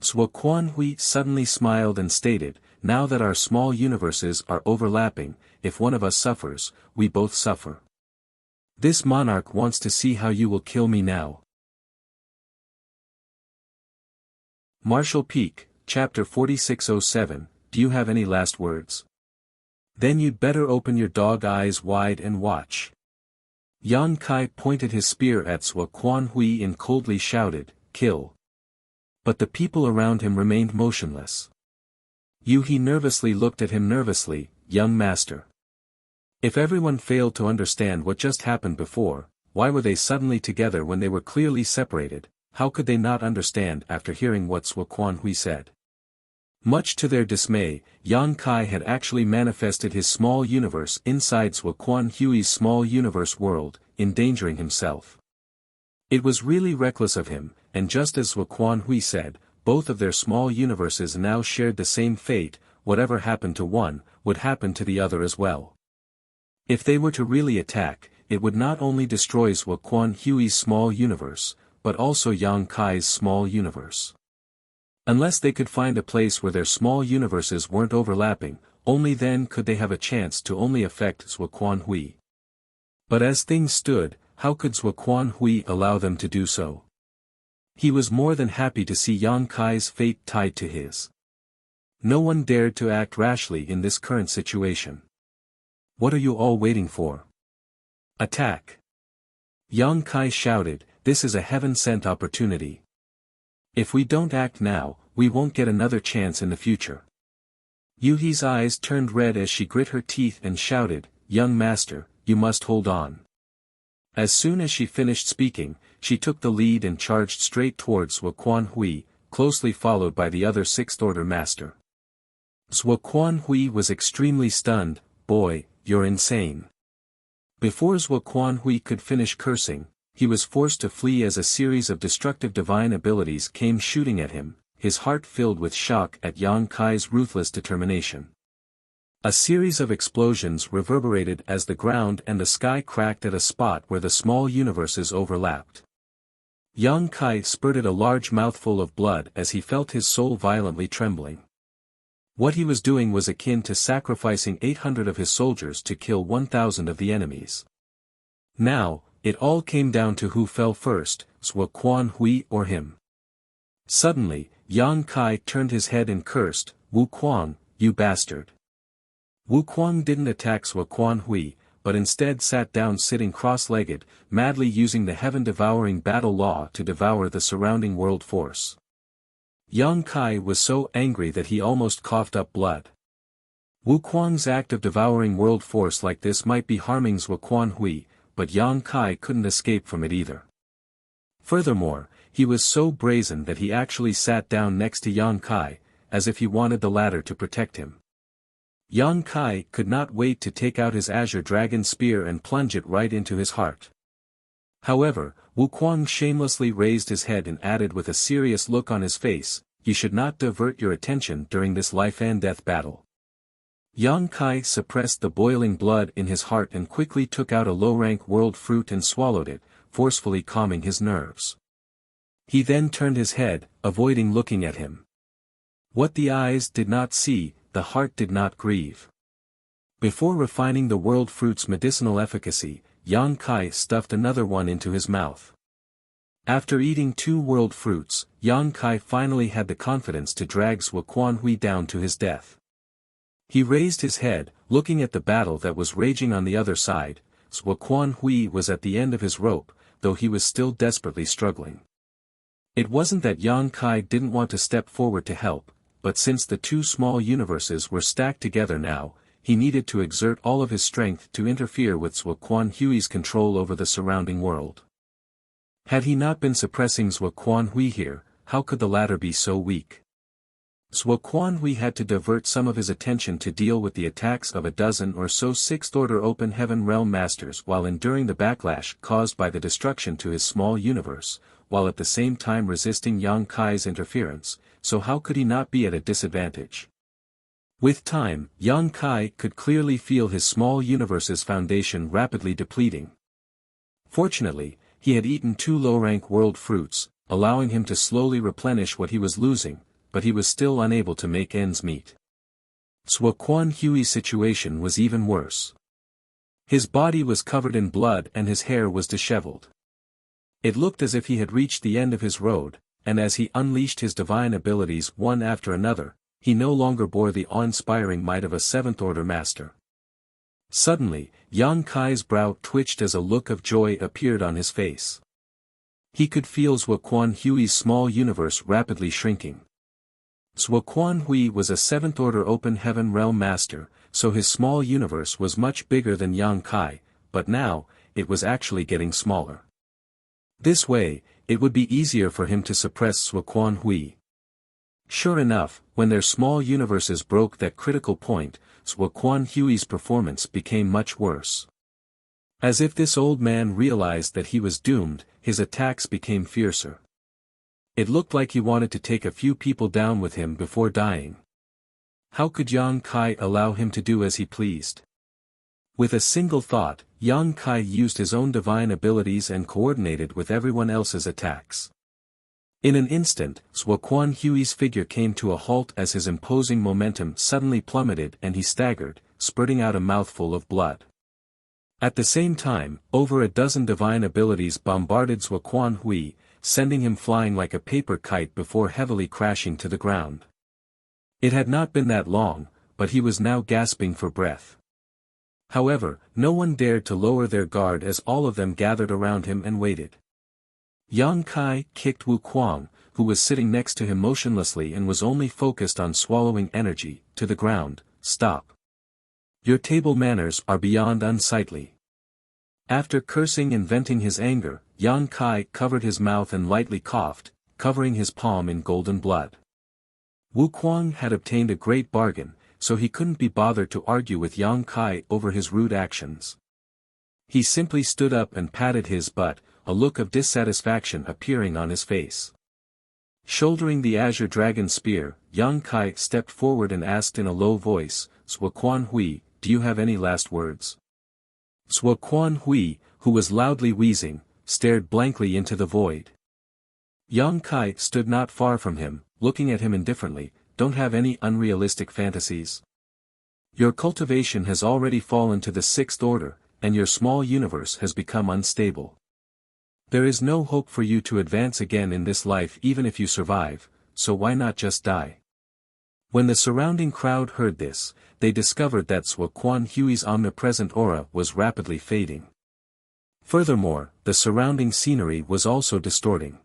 Sui Hui suddenly smiled and stated, "Now that our small universes are overlapping, if one of us suffers, we both suffer. This monarch wants to see how you will kill me now." Martial Peak, Chapter 4607, do you have any last words? Then you'd better open your dog eyes wide and watch. Yang Kai pointed his spear at Sui Hui and coldly shouted, "Kill." But the people around him remained motionless. He nervously looked at him nervously, "Young master. If everyone failed to understand what just happened before, why were they suddenly together when they were clearly separated? How could they not understand after hearing what Zhuo Quanhui said? Much to their dismay, Yang Kai had actually manifested his small universe inside Zhuo Quanhui's small universe world, endangering himself. It was really reckless of him, and just as Zhuo Quanhui said, both of their small universes now shared the same fate. Whatever happened to one, would happen to the other as well. If they were to really attack, it would not only destroy Zhuo Quanhui's small universe, but also Yang Kai's small universe. Unless they could find a place where their small universes weren't overlapping, only then could they have a chance to only affect Zhuo Quanhui. But as things stood, how could Zhuo Quanhui allow them to do so? He was more than happy to see Yang Kai's fate tied to his. No one dared to act rashly in this current situation. What are you all waiting for? Attack! Yang Kai shouted, this is a heaven-sent opportunity. If we don't act now, we won't get another chance in the future. Yuhi's eyes turned red as she grit her teeth and shouted, young master, you must hold on. As soon as she finished speaking, she took the lead and charged straight towards Zhuo Quanhui, closely followed by the other sixth-order master. Zhuo Quanhui was extremely stunned. Boy, you're insane. Before Zhuo Quanhui could finish cursing, he was forced to flee as a series of destructive divine abilities came shooting at him, his heart filled with shock at Yang Kai's ruthless determination. A series of explosions reverberated as the ground and the sky cracked at a spot where the small universes overlapped. Yang Kai spurted a large mouthful of blood as he felt his soul violently trembling. What he was doing was akin to sacrificing 800 of his soldiers to kill 1,000 of the enemies. Now, it all came down to who fell first, Zhuo Quanhui or him. Suddenly, Yang Kai turned his head and cursed, Wu Quang, you bastard. Wu Quang didn't attack Zhuo Quanhui, but instead sat down sitting cross-legged, madly using the heaven-devouring battle law to devour the surrounding world force. Yang Kai was so angry that he almost coughed up blood. Wu Quang's act of devouring world force like this might be harming Zhuo Quanhui, but Yang Kai couldn't escape from it either. Furthermore, he was so brazen that he actually sat down next to Yang Kai, as if he wanted the latter to protect him. Yang Kai could not wait to take out his azure dragon spear and plunge it right into his heart. However, Wu Quang shamelessly raised his head and added with a serious look on his face, you should not divert your attention during this life-and-death battle. Yang Kai suppressed the boiling blood in his heart and quickly took out a low-rank world fruit and swallowed it, forcefully calming his nerves. He then turned his head, avoiding looking at him. What the eyes did not see, the heart did not grieve. Before refining the world fruit's medicinal efficacy, Yang Kai stuffed another one into his mouth. After eating 2 world fruits, Yang Kai finally had the confidence to drag Zhuo Quanhui down to his death. He raised his head, looking at the battle that was raging on the other side. Zhuo Quanhui was at the end of his rope, though he was still desperately struggling. It wasn't that Yang Kai didn't want to step forward to help, but since the 2 small universes were stacked together now, he needed to exert all of his strength to interfere with Zhuo Quanhui's control over the surrounding world. Had he not been suppressing Zhuo Quanhui here, how could the latter be so weak? Zhuo Quanhui had to divert some of his attention to deal with the attacks of a dozen or so sixth-order open heaven realm masters while enduring the backlash caused by the destruction to his small universe, while at the same time resisting Yang Kai's interference, so how could he not be at a disadvantage? With time, Yang Kai could clearly feel his small universe's foundation rapidly depleting. Fortunately, he had eaten 2 low-rank world fruits, allowing him to slowly replenish what he was losing, but he was still unable to make ends meet. Zhuo Quanhui's situation was even worse. His body was covered in blood and his hair was disheveled. It looked as if he had reached the end of his road, and as he unleashed his divine abilities one after another, he no longer bore the awe-inspiring might of a 7th-order master. Suddenly, Yang Kai's brow twitched as a look of joy appeared on his face. He could feel Zhuo Quanhui's small universe rapidly shrinking. Zhuo Quanhui was a 7th-order open heaven realm master, so his small universe was much bigger than Yang Kai, but now, it was actually getting smaller. This way, it would be easier for him to suppress Sui Quan Hui. Sure enough, when their small universes broke that critical point, Sui Quan Hui's performance became much worse. As if this old man realized that he was doomed, his attacks became fiercer. It looked like he wanted to take a few people down with him before dying. How could Yang Kai allow him to do as he pleased? With a single thought, Yang Kai used his own divine abilities and coordinated with everyone else's attacks. In an instant, Sui Quan Hui's figure came to a halt as his imposing momentum suddenly plummeted and he staggered, spurting out a mouthful of blood. At the same time, over a dozen divine abilities bombarded Sui Quan Hui, sending him flying like a paper kite before heavily crashing to the ground. It had not been that long, but he was now gasping for breath. However, no one dared to lower their guard as all of them gathered around him and waited. Yang Kai kicked Wu Kuang, who was sitting next to him motionlessly and was only focused on swallowing energy, to the ground. Stop. Your table manners are beyond unsightly. After cursing and venting his anger, Yang Kai covered his mouth and lightly coughed, covering his palm in golden blood. Wu Kuang had obtained a great bargain, so he couldn't be bothered to argue with Yang Kai over his rude actions. He simply stood up and patted his butt, a look of dissatisfaction appearing on his face. Shouldering the azure dragon spear, Yang Kai stepped forward and asked in a low voice, Sui Quan Hui, do you have any last words? Sui Quan Hui, who was loudly wheezing, stared blankly into the void. Yang Kai stood not far from him, looking at him indifferently. Don't have any unrealistic fantasies. Your cultivation has already fallen to the sixth order, and your small universe has become unstable. There is no hope for you to advance again in this life even if you survive, so why not just die? When the surrounding crowd heard this, they discovered that Sui Quan Hui's omnipresent aura was rapidly fading. Furthermore, the surrounding scenery was also distorting.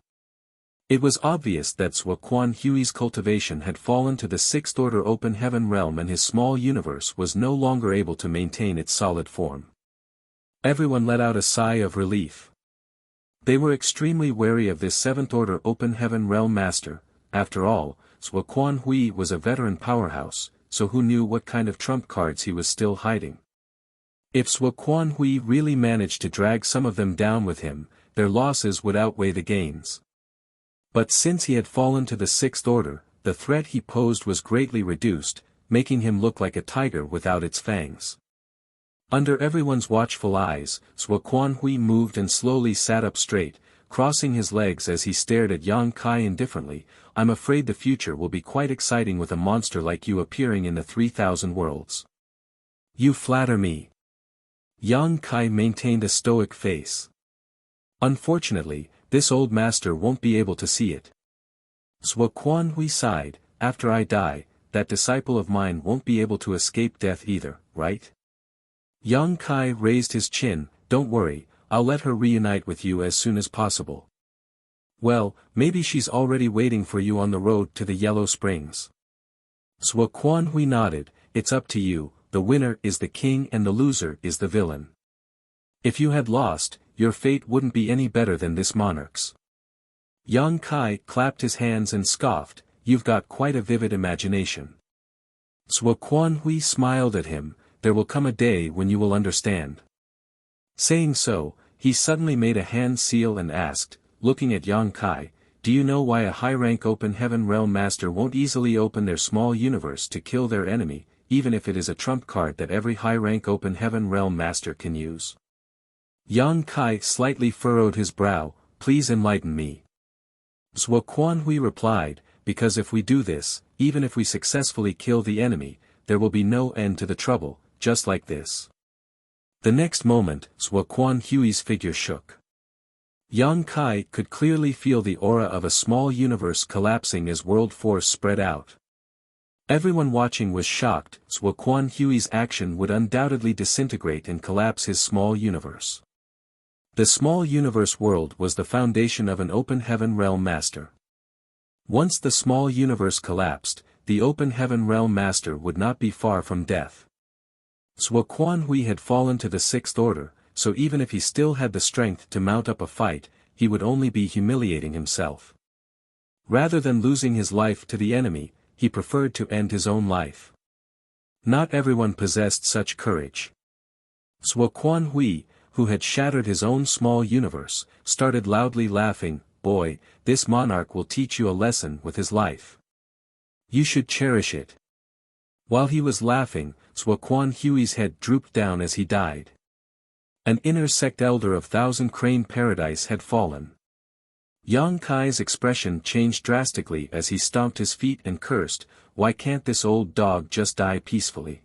It was obvious that Sui Quan Hui's cultivation had fallen to the sixth order open heaven realm and his small universe was no longer able to maintain its solid form. Everyone let out a sigh of relief. They were extremely wary of this seventh order open heaven realm master. After all, Sui Quan Hui was a veteran powerhouse, so who knew what kind of trump cards he was still hiding. If Sui Quan Hui really managed to drag some of them down with him, their losses would outweigh the gains. But since he had fallen to the sixth order, the threat he posed was greatly reduced, making him look like a tiger without its fangs. Under everyone's watchful eyes, Sui Quan Hui moved and slowly sat up straight, crossing his legs as he stared at Yang Kai indifferently. I'm afraid the future will be quite exciting with a monster like you appearing in the 3,000 worlds. You flatter me. Yang Kai maintained a stoic face. Unfortunately, this old master won't be able to see it. Sui Quan Hui sighed, after I die, that disciple of mine won't be able to escape death either, right? Yang Kai raised his chin, don't worry, I'll let her reunite with you as soon as possible. Well, maybe she's already waiting for you on the road to the Yellow Springs. Sui Quan Hui nodded, it's up to you, the winner is the king and the loser is the villain. If you had lost, your fate wouldn't be any better than this monarch's. Yang Kai clapped his hands and scoffed, you've got quite a vivid imagination. Sui Quan Hui smiled at him, there will come a day when you will understand. Saying so, he suddenly made a hand seal and asked, looking at Yang Kai, do you know why a high-rank open heaven realm master won't easily open their small universe to kill their enemy, even if it is a trump card that every high-rank open heaven realm master can use? Yang Kai slightly furrowed his brow, please enlighten me. Sui Quan Hui replied, because if we do this, even if we successfully kill the enemy, there will be no end to the trouble, just like this. The next moment, Sui Quan Hui's figure shook. Yang Kai could clearly feel the aura of a small universe collapsing as world force spread out. Everyone watching was shocked, Sui Quan Hui's action would undoubtedly disintegrate and collapse his small universe. The small universe world was the foundation of an open heaven realm master. Once the small universe collapsed, the open heaven realm master would not be far from death. Sui Quan Hui had fallen to the sixth order, so even if he still had the strength to mount up a fight, he would only be humiliating himself. Rather than losing his life to the enemy, he preferred to end his own life. Not everyone possessed such courage. Zhuo Quanhui, who had shattered his own small universe, started loudly laughing. "Boy, this monarch will teach you a lesson with his life. You should cherish it." While he was laughing, Zhuo Quanhui's head drooped down as he died. An inner sect elder of Thousand Crane Paradise had fallen. Yang Kai's expression changed drastically as he stomped his feet and cursed, "Why can't this old dog just die peacefully?"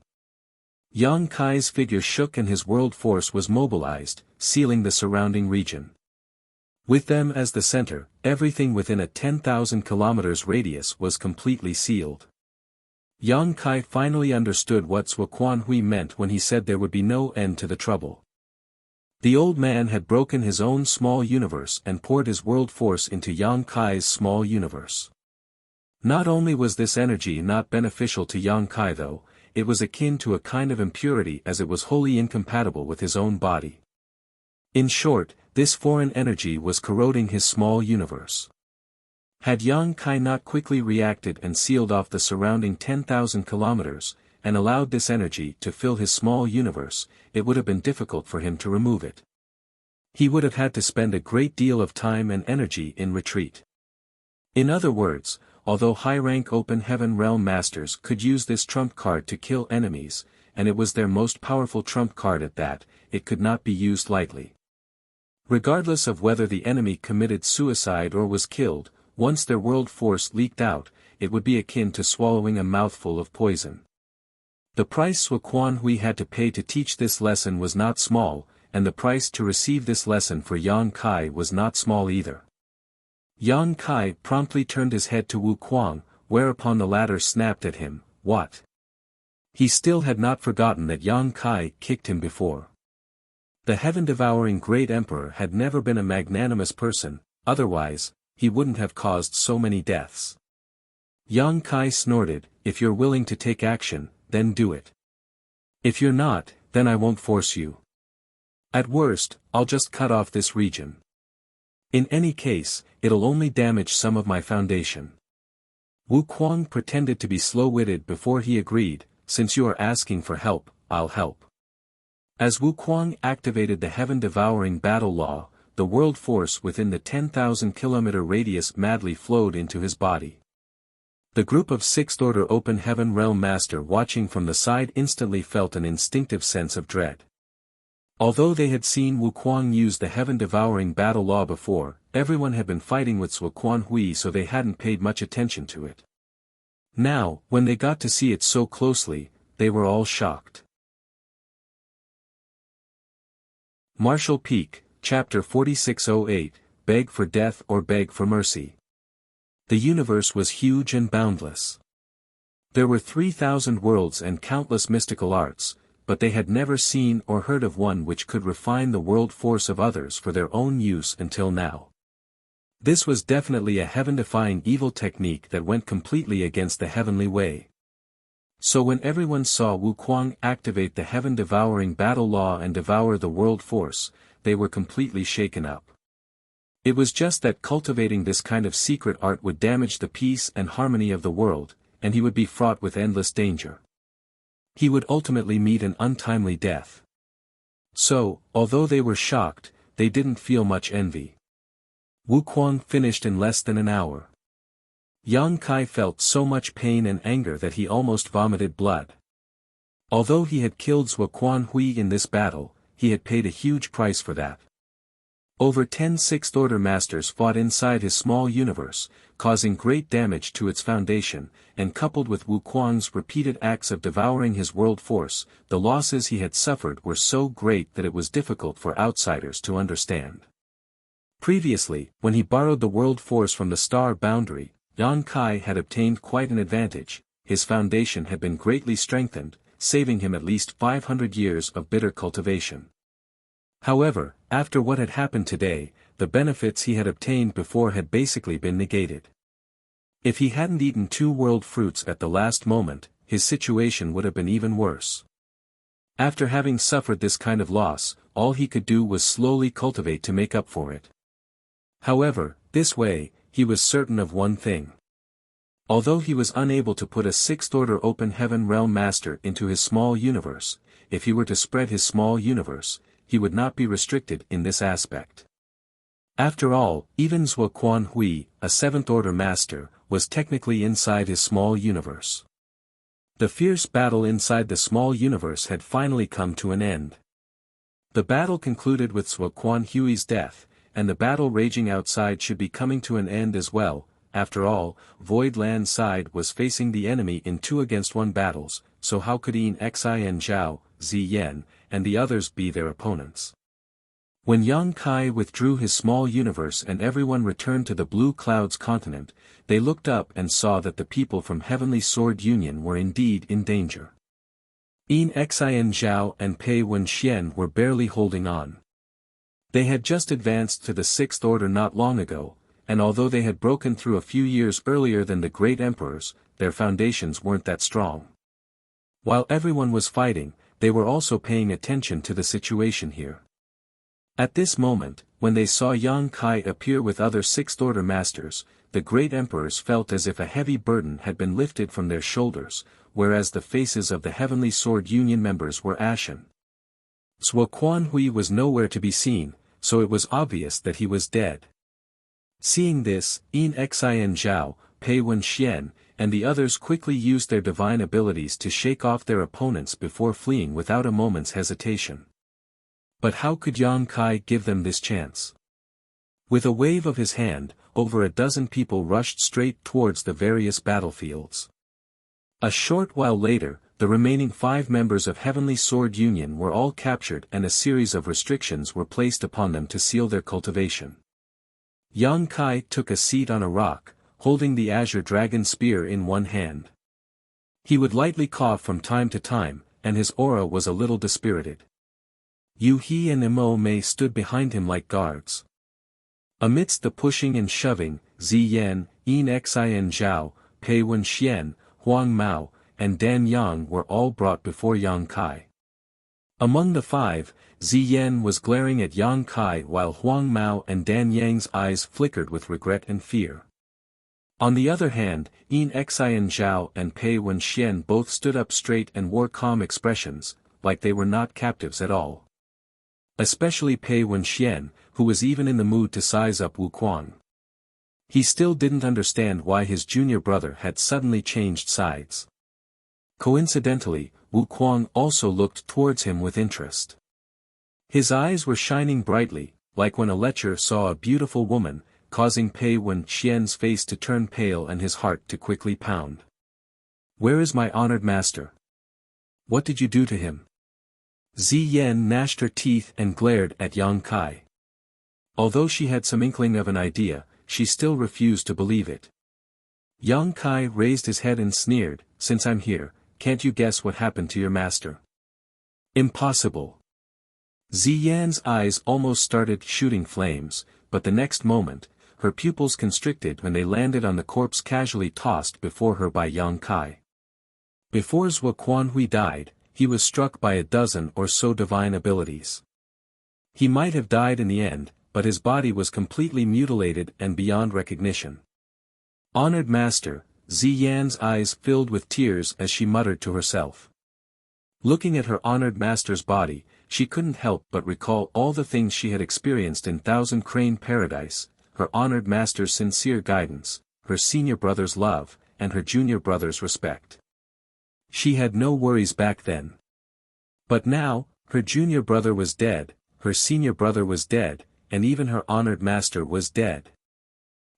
Yang Kai's figure shook and his world force was mobilized, sealing the surrounding region. With them as the center, everything within a 10,000 kilometers radius was completely sealed. Yang Kai finally understood what Zhuo Quanhui meant when he said there would be no end to the trouble. The old man had broken his own small universe and poured his world force into Yang Kai's small universe. Not only was this energy not beneficial to Yang Kai though, it was akin to a kind of impurity as it was wholly incompatible with his own body. In short, this foreign energy was corroding his small universe. Had Yang Kai not quickly reacted and sealed off the surrounding 10,000 kilometers, and allowed this energy to fill his small universe, it would have been difficult for him to remove it. He would have had to spend a great deal of time and energy in retreat. In other words, although high-rank open heaven realm masters could use this trump card to kill enemies, and it was their most powerful trump card at that, it could not be used lightly. Regardless of whether the enemy committed suicide or was killed, once their world force leaked out, it would be akin to swallowing a mouthful of poison. The price Zhuo Quanhui had to pay to teach this lesson was not small, and the price to receive this lesson for Yang Kai was not small either. Yang Kai promptly turned his head to Wu Kuang, whereupon the latter snapped at him, "What?" He still had not forgotten that Yang Kai kicked him before. The heaven-devouring great emperor had never been a magnanimous person, otherwise, he wouldn't have caused so many deaths. Yang Kai snorted, "If you're willing to take action, then do it. If you're not, then I won't force you. At worst, I'll just cut off this region. In any case, it'll only damage some of my foundation." Wu Kuang pretended to be slow-witted before he agreed, "Since you are asking for help, I'll help." As Wu Kuang activated the heaven-devouring battle law, the world force within the 10,000 kilometer radius madly flowed into his body. The group of Sixth Order Open Heaven Realm Master watching from the side instantly felt an instinctive sense of dread. Although they had seen Wu Kuang use the heaven-devouring battle law before, everyone had been fighting with Zhuo Quanhui, so they hadn't paid much attention to it. Now, when they got to see it so closely, they were all shocked. Marshall Peak, Chapter 4608, Beg for Death or Beg for Mercy. The universe was huge and boundless. There were 3,000 worlds and countless mystical arts, but they had never seen or heard of one which could refine the world force of others for their own use until now. This was definitely a heaven-defying evil technique that went completely against the heavenly way. So when everyone saw Wu Kuang activate the heaven-devouring battle law and devour the world force, they were completely shaken up. It was just that cultivating this kind of secret art would damage the peace and harmony of the world, and he would be fraught with endless danger. He would ultimately meet an untimely death. So, although they were shocked, they didn't feel much envy. Wu Kuang finished in less than an hour. Yang Kai felt so much pain and anger that he almost vomited blood. Although he had killed Zhuo Quanhui in this battle, he had paid a huge price for that. Over 10 Sixth Order Masters fought inside his small universe, causing great damage to its foundation, and coupled with Wu Kuang's repeated acts of devouring his world force, the losses he had suffered were so great that it was difficult for outsiders to understand. Previously, when he borrowed the world force from the star boundary, Yang Kai had obtained quite an advantage. His foundation had been greatly strengthened, saving him at least 500 years of bitter cultivation. However, after what had happened today, the benefits he had obtained before had basically been negated. If he hadn't eaten 2 world fruits at the last moment, his situation would have been even worse. After having suffered this kind of loss, all he could do was slowly cultivate to make up for it. However, this way, he was certain of one thing. Although he was unable to put a sixth-order open heaven realm master into his small universe, if he were to spread his small universe, he would not be restricted in this aspect. After all, even Zhuo Quan Hui, a seventh-order master, was technically inside his small universe. The fierce battle inside the small universe had finally come to an end. The battle concluded with Zhuo Quan Hui's death, and the battle raging outside should be coming to an end as well. After all, Void Land's side was facing the enemy in 2-against-1 battles, so how could Yin Xin Zhao, Ziyan, and the others be their opponents? When Yang Kai withdrew his small universe and everyone returned to the Blue Clouds continent, they looked up and saw that the people from Heavenly Sword Union were indeed in danger. Yin Xin Zhao and Pei Wenxian were barely holding on. They had just advanced to the Sixth Order not long ago, and although they had broken through a few years earlier than the great emperors, their foundations weren't that strong. While everyone was fighting, they were also paying attention to the situation here. At this moment, when they saw Yang Kai appear with other sixth-order masters, the great emperors felt as if a heavy burden had been lifted from their shoulders, whereas the faces of the Heavenly Sword Union members were ashen. Zhuo Quan Hui was nowhere to be seen, so it was obvious that he was dead. Seeing this, Yin Xin Zhao, Pei Wenxian, and the others quickly used their divine abilities to shake off their opponents before fleeing without a moment's hesitation. But how could Yang Kai give them this chance? With a wave of his hand, over a dozen people rushed straight towards the various battlefields. A short while later, the remaining 5 members of Heavenly Sword Union were all captured and a series of restrictions were placed upon them to seal their cultivation. Yang Kai took a seat on a rock, holding the Azure Dragon Spear in one hand. He would lightly cough from time to time, and his aura was a little dispirited. Yu He and Mo Mei stood behind him like guards. Amidst the pushing and shoving, Ziyan, Yin Xin Zhao, Pei Wenxian, Huang Mao, and Dan Yang were all brought before Yang Kai. Among the 5, Ziyan was glaring at Yang Kai while Huang Mao and Dan Yang's eyes flickered with regret and fear. On the other hand, Yin Xin Zhao and Pei Wenxian both stood up straight and wore calm expressions, like they were not captives at all. Especially Pei Wenxian, who was even in the mood to size up Wu Quan. He still didn't understand why his junior brother had suddenly changed sides. Coincidentally, Wu Quan also looked towards him with interest. His eyes were shining brightly, like when a lecher saw a beautiful woman, causing Pei Wenxian's face to turn pale and his heart to quickly pound. "Where is my honored master? What did you do to him?" Ziyan gnashed her teeth and glared at Yang Kai. Although she had some inkling of an idea, she still refused to believe it. Yang Kai raised his head and sneered, "Since I'm here, can't you guess what happened to your master?" "Impossible." Ziyan's eyes almost started shooting flames, but the next moment, her pupils constricted when they landed on the corpse casually tossed before her by Yang Kai. Before Zhuo Quan Hui died, he was struck by a dozen or so divine abilities. He might have died in the end, but his body was completely mutilated and beyond recognition. "Honored Master," Ziyan's eyes filled with tears as she muttered to herself. Looking at her honored master's body, she couldn't help but recall all the things she had experienced in Thousand Crane Paradise, her honored master's sincere guidance, her senior brother's love, and her junior brother's respect. She had no worries back then. But now, her junior brother was dead, her senior brother was dead, and even her honored master was dead.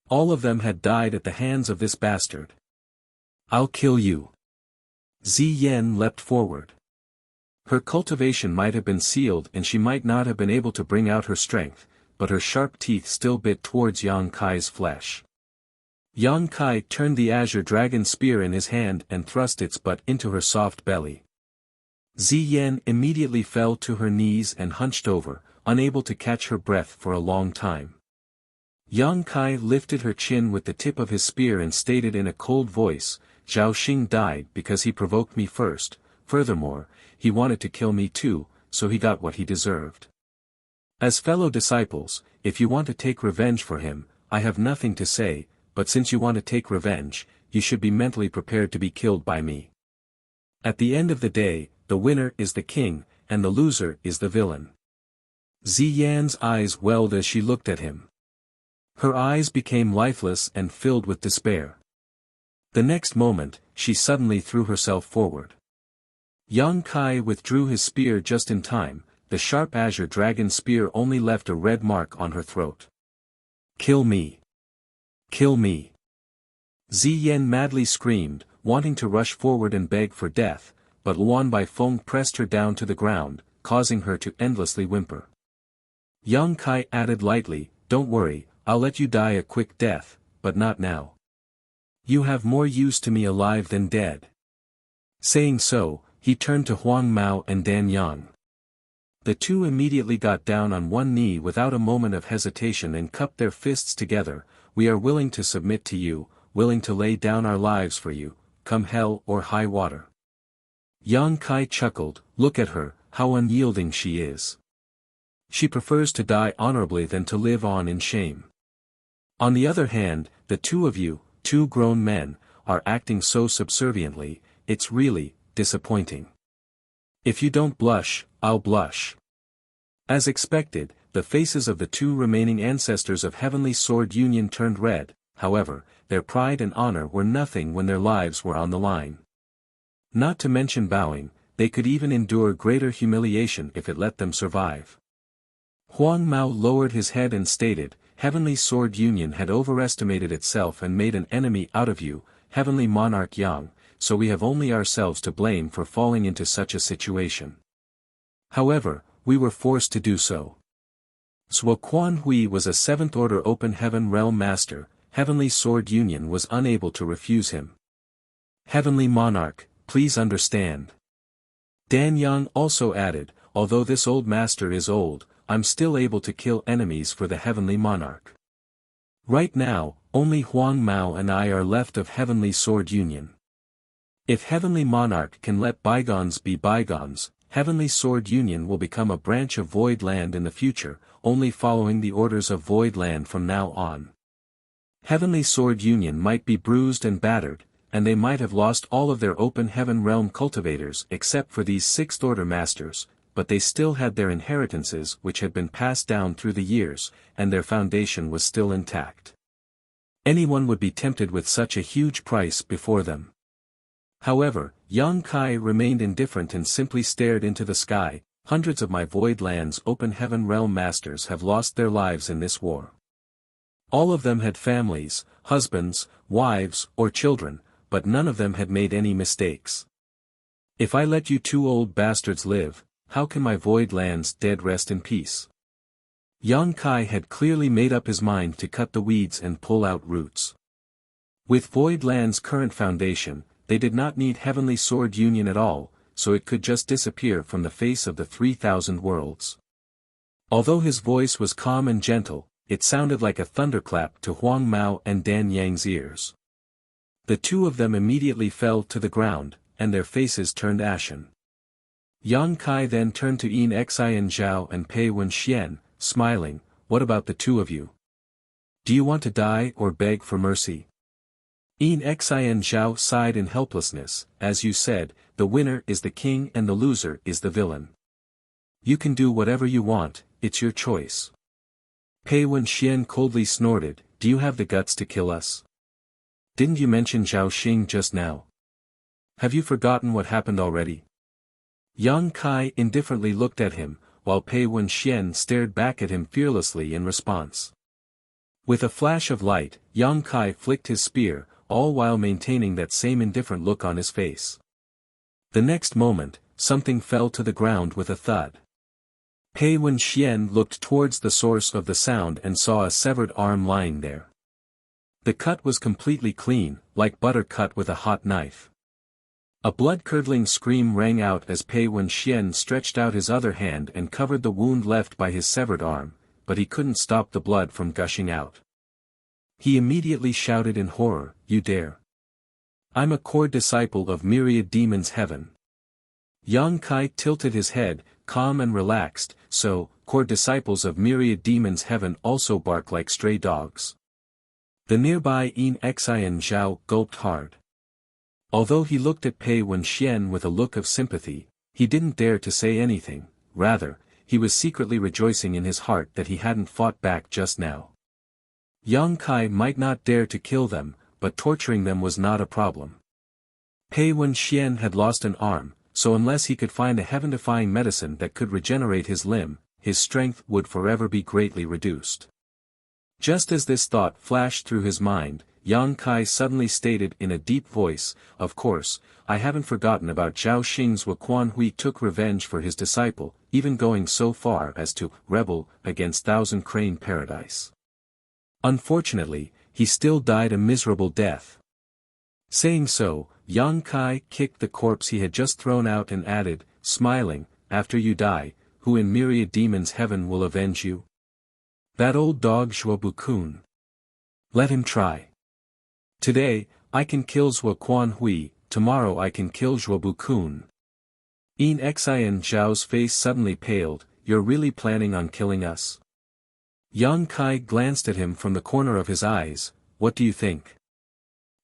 All of them had died at the hands of this bastard. "I'll kill you." Ziyan leapt forward. Her cultivation might have been sealed and she might not have been able to bring out her strength, but her sharp teeth still bit towards Yang Kai's flesh. Yang Kai turned the Azure Dragon Spear in his hand and thrust its butt into her soft belly. Ziyan immediately fell to her knees and hunched over, unable to catch her breath for a long time. Yang Kai lifted her chin with the tip of his spear and stated in a cold voice, "Zhao Xing died because he provoked me first, furthermore, he wanted to kill me too, so he got what he deserved." As fellow disciples, if you want to take revenge for him, I have nothing to say, but since you want to take revenge, you should be mentally prepared to be killed by me. At the end of the day, the winner is the king, and the loser is the villain. Ziyan's eyes welled as she looked at him. Her eyes became lifeless and filled with despair. The next moment, she suddenly threw herself forward. Yang Kai withdrew his spear just in time. The sharp azure dragon spear only left a red mark on her throat. Kill me! Kill me! Ziyan madly screamed, wanting to rush forward and beg for death, but Luan Baifeng pressed her down to the ground, causing her to endlessly whimper. Yang Kai added lightly, "Don't worry, I'll let you die a quick death, but not now. You have more use to me alive than dead." Saying so, he turned to Huang Mao and Dan Yang. The two immediately got down on one knee without a moment of hesitation and cupped their fists together. "We are willing to submit to you, willing to lay down our lives for you, come hell or high water." Yang Kai chuckled, "Look at her, how unyielding she is. She prefers to die honorably than to live on in shame. On the other hand, the two of you, two grown men, are acting so subserviently, it's really disappointing. If you don't blush, I'll blush." As expected, the faces of the two remaining ancestors of Heavenly Sword Union turned red. However, their pride and honor were nothing when their lives were on the line. Not to mention bowing, they could even endure greater humiliation if it let them survive. Huang Mao lowered his head and stated, "Heavenly Sword Union had overestimated itself and made an enemy out of you, Heavenly Monarch Yang, so we have only ourselves to blame for falling into such a situation. However, we were forced to do so." Zhuo Quanhui was a 7th Order Open Heaven Realm Master. Heavenly Sword Union was unable to refuse him. "Heavenly Monarch, please understand." Dan Yang also added, "Although this old master is old, I'm still able to kill enemies for the Heavenly Monarch. Right now, only Huang Mao and I are left of Heavenly Sword Union. If Heavenly Monarch can let bygones be bygones, Heavenly Sword Union will become a branch of Void Land in the future, only following the orders of Void Land from now on. Heavenly Sword Union might be bruised and battered, and they might have lost all of their Open Heaven Realm cultivators except for these 6th Order Masters, but they still had their inheritances which had been passed down through the years, and their foundation was still intact. Anyone would be tempted with such a huge price before them. However, Yang Kai remained indifferent and simply stared into the sky. Hundreds of my Void Land's Open Heaven Realm Masters have lost their lives in this war. All of them had families, husbands, wives, or children, but none of them had made any mistakes. If I let you two old bastards live, how can my Void Land's dead rest in peace?" Yang Kai had clearly made up his mind to cut the weeds and pull out roots. With Void Land's current foundation, they did not need Heavenly Sword Union at all, so it could just disappear from the face of the 3,000 worlds. Although his voice was calm and gentle, it sounded like a thunderclap to Huang Mao and Dan Yang's ears. The two of them immediately fell to the ground, and their faces turned ashen. Yang Kai then turned to Yin Xian Zhao and Pei Wenxian, smiling, "What about the two of you? Do you want to die or beg for mercy?" Yin Xian Zhao sighed in helplessness. "As you said, the winner is the king and the loser is the villain. You can do whatever you want, it's your choice." Pei Wenxian coldly snorted, "Do you have the guts to kill us? Didn't you mention Zhao Xing just now? Have you forgotten what happened already?" Yang Kai indifferently looked at him, while Pei Wenxian stared back at him fearlessly in response. With a flash of light, Yang Kai flicked his spear, all while maintaining that same indifferent look on his face. The next moment, something fell to the ground with a thud. Pei Wenxian looked towards the source of the sound and saw a severed arm lying there. The cut was completely clean, like butter cut with a hot knife. A blood-curdling scream rang out as Pei Wenxian stretched out his other hand and covered the wound left by his severed arm, but he couldn't stop the blood from gushing out. He immediately shouted in horror, "You dare! I'm a core disciple of Myriad Demons Heaven. Yang Kai tilted his head, calm and relaxed, so, core disciples of myriad demons heaven also bark like stray dogs. The nearby Yin Xian Zhao gulped hard. Although he looked at Pei Wenxian with a look of sympathy, he didn't dare to say anything, rather, he was secretly rejoicing in his heart that he hadn't fought back just now. Yang Kai might not dare to kill them, but torturing them was not a problem. Pei Wenxian had lost an arm, so unless he could find a heaven-defying medicine that could regenerate his limb, his strength would forever be greatly reduced. Just as this thought flashed through his mind, Yang Kai suddenly stated in a deep voice, "Of course, I haven't forgotten about Zhao Xing's Wuquan Hui took revenge for his disciple, even going so far as to rebel against Thousand Crane Paradise. Unfortunately, he still died a miserable death." Saying so, Yang Kai kicked the corpse he had just thrown out and added, smiling, "After you die, who in myriad demons heaven will avenge you? That old dog Zhuobu-kun. Let him try. Today, I can kill Zhuoquan Hui, tomorrow I can kill Zhuobu-kun." Yin Xian Zhao's face suddenly paled. "You're really planning on killing us?" Yang Kai glanced at him from the corner of his eyes. "What do you think?"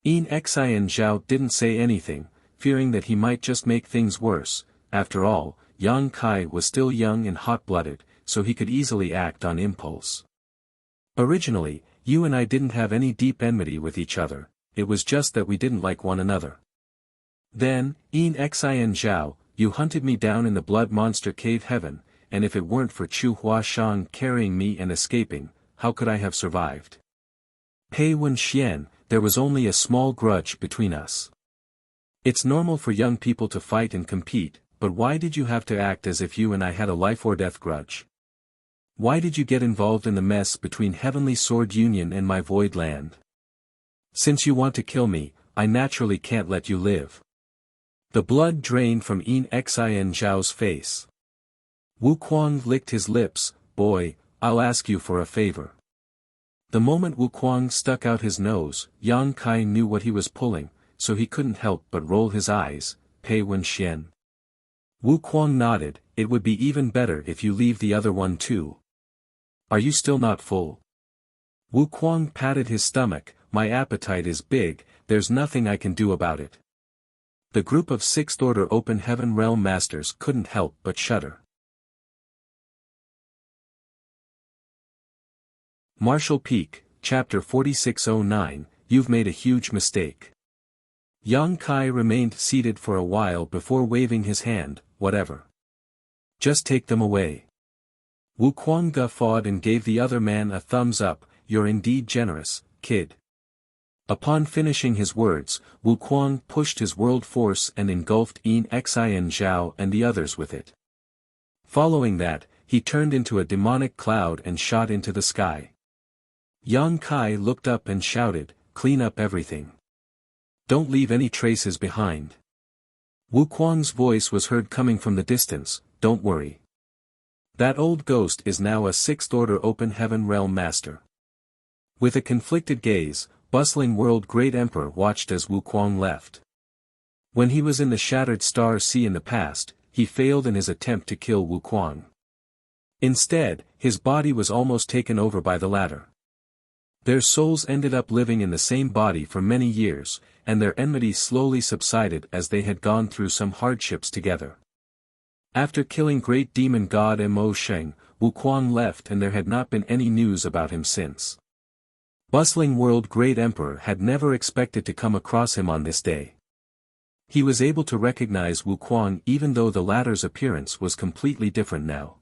Yin Xian Zhao didn't say anything, fearing that he might just make things worse. After all, Yang Kai was still young and hot-blooded, so he could easily act on impulse. "Originally, you and I didn't have any deep enmity with each other, it was just that we didn't like one another. Then, Yin Xian Zhao, you hunted me down in the blood monster cave heaven, and if it weren't for Chu Huashang carrying me and escaping, how could I have survived? Pei Wenxian, there was only a small grudge between us. It's normal for young people to fight and compete, but why did you have to act as if you and I had a life-or-death grudge? Why did you get involved in the mess between Heavenly Sword Union and my Void Land? Since you want to kill me, I naturally can't let you live." The blood drained from Yin Xian Zhao's face. Wu Kuang licked his lips. "Boy, I'll ask you for a favor." The moment Wu Kuang stuck out his nose, Yang Kai knew what he was pulling, so he couldn't help but roll his eyes. "Pei Wenxian." Wu Kuang nodded. "It would be even better if you leave the other one too. Are you still not full?" Wu Kuang patted his stomach. "My appetite is big, there's nothing I can do about it." The group of Sixth Order Open Heaven Realm Masters couldn't help but shudder. Marshall Peak, Chapter 4609, You've made a huge mistake. Yang Kai remained seated for a while before waving his hand. "Whatever. Just take them away." Wu Kuang guffawed and gave the other man a thumbs up. "You're indeed generous, kid." Upon finishing his words, Wu Kuang pushed his world force and engulfed Yin Xian Zhao and the others with it. Following that, he turned into a demonic cloud and shot into the sky. Yang Kai looked up and shouted, "Clean up everything. Don't leave any traces behind." Wu Kuang's voice was heard coming from the distance. "Don't worry. That old ghost is now a Sixth Order Open Heaven Realm Master." With a conflicted gaze, Bustling World Great Emperor watched as Wu Kuang left. When he was in the Shattered Star Sea in the past, he failed in his attempt to kill Wu Kuang. Instead, his body was almost taken over by the latter. Their souls ended up living in the same body for many years, and their enmity slowly subsided as they had gone through some hardships together. After killing great demon god Mo Sheng, Wu Kuang left and there had not been any news about him since. Bustling World Great Emperor had never expected to come across him on this day. He was able to recognize Wu Kuang even though the latter's appearance was completely different now.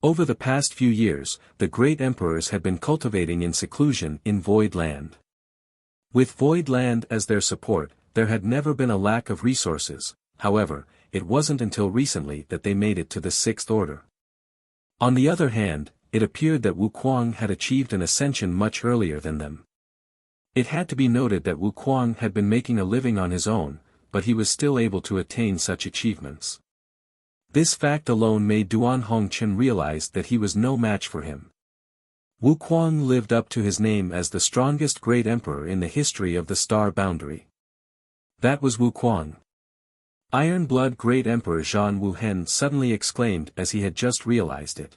Over the past few years, the Great Emperors had been cultivating in seclusion in Void Land. With Void Land as their support, there had never been a lack of resources. However, it wasn't until recently that they made it to the Sixth Order. On the other hand, it appeared that Wu Kuang had achieved an ascension much earlier than them. It had to be noted that Wu Kuang had been making a living on his own, but he was still able to attain such achievements. This fact alone made Duan Hongchen realize that he was no match for him. Wu Kuang lived up to his name as the strongest great emperor in the history of the Star Boundary. That was Wu Kuang. Iron Blood Great Emperor Zhan Wuhen suddenly exclaimed as he had just realized it.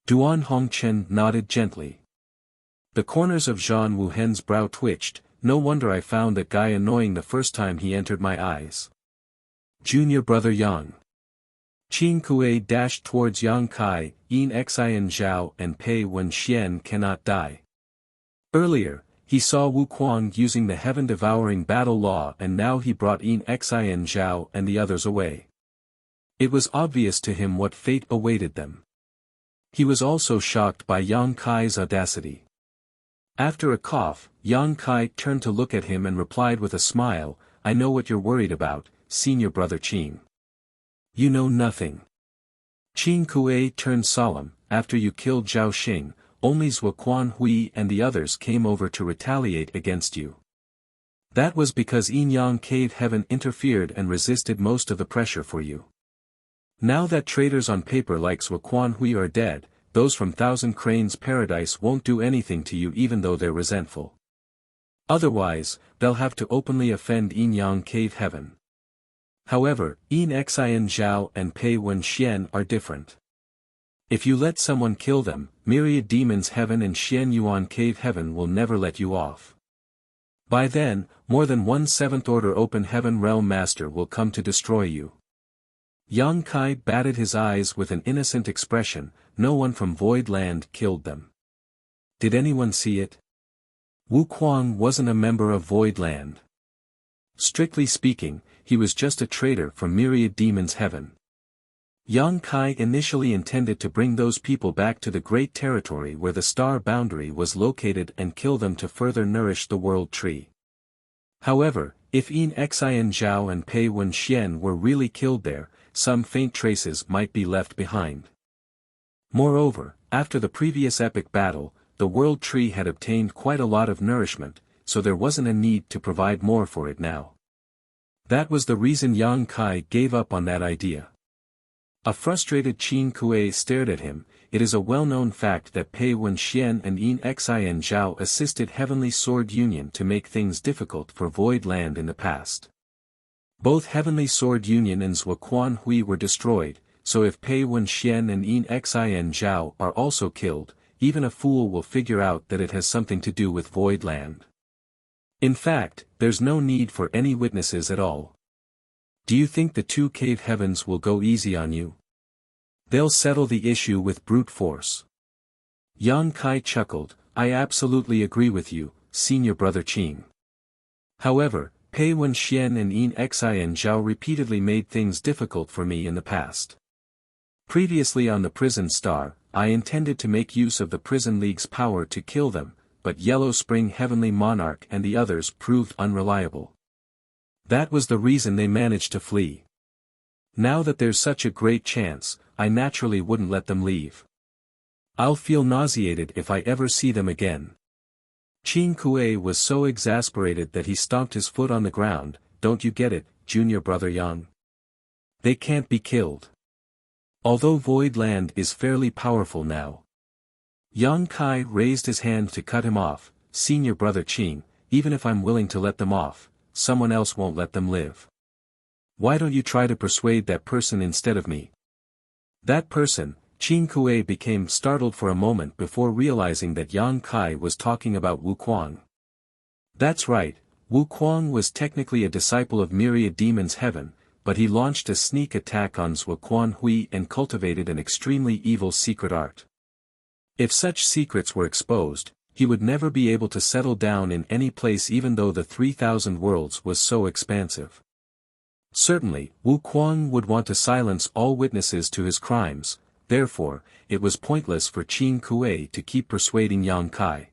Duan Hongchen nodded gently. The corners of Zhan Wuhen's brow twitched. No wonder I found that guy annoying the first time he entered my eyes. Junior brother Yang. Qin Kuei dashed towards Yang Kai, Yin Xian Zhao and Pei Wenxian cannot die. Earlier, he saw Wu Kuang using the heaven-devouring battle law and now he brought Yin Xian Zhao and the others away. It was obvious to him what fate awaited them. He was also shocked by Yang Kai's audacity. After a cough, Yang Kai turned to look at him and replied with a smile, I know what you're worried about, senior brother Qin. You know nothing. Qin Kuei turned solemn, after you killed Zhao Xing, only Zhou Quan Hui and the others came over to retaliate against you. That was because Yin Yang Cave Heaven interfered and resisted most of the pressure for you. Now that traitors on paper like Zhou Quan Hui are dead, those from Thousand Cranes Paradise won't do anything to you even though they're resentful. Otherwise, they'll have to openly offend Yin Yang Cave Heaven. However, Yin Xian Zhao and Pei Wenxian are different. If you let someone kill them, Myriad Demons Heaven and Xian Yuan Cave Heaven will never let you off. By then, more than one 7th Order Open Heaven Realm Master will come to destroy you. Yang Kai batted his eyes with an innocent expression, no one from Void Land killed them. Did anyone see it? Wu Kuang wasn't a member of Void Land. Strictly speaking, he was just a traitor from Myriad Demons Heaven. Yang Kai initially intended to bring those people back to the great territory where the star boundary was located and kill them to further nourish the world tree. However, if Yin Xian Zhao and Pei Wenxian were really killed there, some faint traces might be left behind. Moreover, after the previous epic battle, the world tree had obtained quite a lot of nourishment, so there wasn't a need to provide more for it now. That was the reason Yang Kai gave up on that idea. A frustrated Qin Kuei stared at him. It is a well-known fact that Pei Wenxian and Yin Xian Zhao assisted Heavenly Sword Union to make things difficult for Void Land in the past. Both Heavenly Sword Union and Zhou Quan Hui were destroyed, so if Pei Wenxian and Yin Xian Zhao are also killed, even a fool will figure out that it has something to do with Void Land. In fact, there's no need for any witnesses at all. Do you think the 2 cave heavens will go easy on you? They'll settle the issue with brute force. Yang Kai chuckled, I absolutely agree with you, senior brother Qin. However, Pei Wenxian and Yin Xian Zhao repeatedly made things difficult for me in the past. Previously on the Prison Star, I intended to make use of the Prison League's power to kill them, but Yellow Spring Heavenly Monarch and the others proved unreliable. That was the reason they managed to flee. Now that there's such a great chance, I naturally wouldn't let them leave. I'll feel nauseated if I ever see them again. Qin Kuei was so exasperated that he stomped his foot on the ground. Don't you get it, junior brother Yang? They can't be killed. Although Void Land is fairly powerful now. Yang Kai raised his hand to cut him off. Senior brother Qin, even if I'm willing to let them off, someone else won't let them live. Why don't you try to persuade that person instead of me? That person. Qin Kuei became startled for a moment before realizing that Yang Kai was talking about Wu Kuang. That's right, Wu Kuang was technically a disciple of Myriad Demons Heaven, but he launched a sneak attack on Zhou Quan Hui and cultivated an extremely evil secret art. If such secrets were exposed, he would never be able to settle down in any place even though the 3,000 worlds was so expansive. Certainly, Wu Kuang would want to silence all witnesses to his crimes. Therefore, it was pointless for Qin Kuei to keep persuading Yang Kai.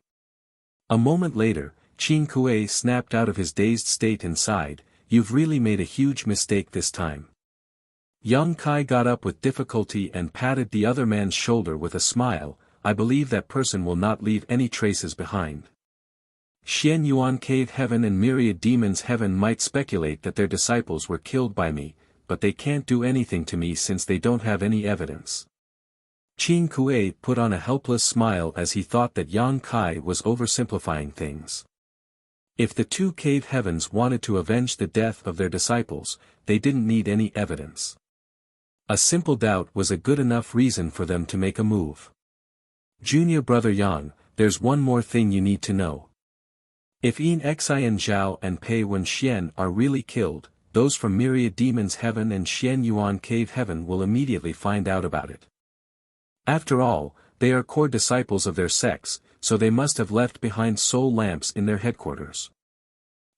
A moment later, Qin Kuei snapped out of his dazed state and sighed, You've really made a huge mistake this time. Yang Kai got up with difficulty and patted the other man's shoulder with a smile, I believe that person will not leave any traces behind. Xian Yuan Cave Heaven and Myriad Demons Heaven might speculate that their disciples were killed by me, but they can't do anything to me since they don't have any evidence. Qin Kuei put on a helpless smile as he thought that Yang Kai was oversimplifying things. If the two cave heavens wanted to avenge the death of their disciples, they didn't need any evidence. A simple doubt was a good enough reason for them to make a move. Junior brother Yang, there's one more thing you need to know. If Yin Xian Zhao and Pei Wen Xian are really killed, those from Myriad Demons Heaven and Xian Yuan Cave Heaven will immediately find out about it. After all, they are core disciples of their sects, so they must have left behind soul lamps in their headquarters.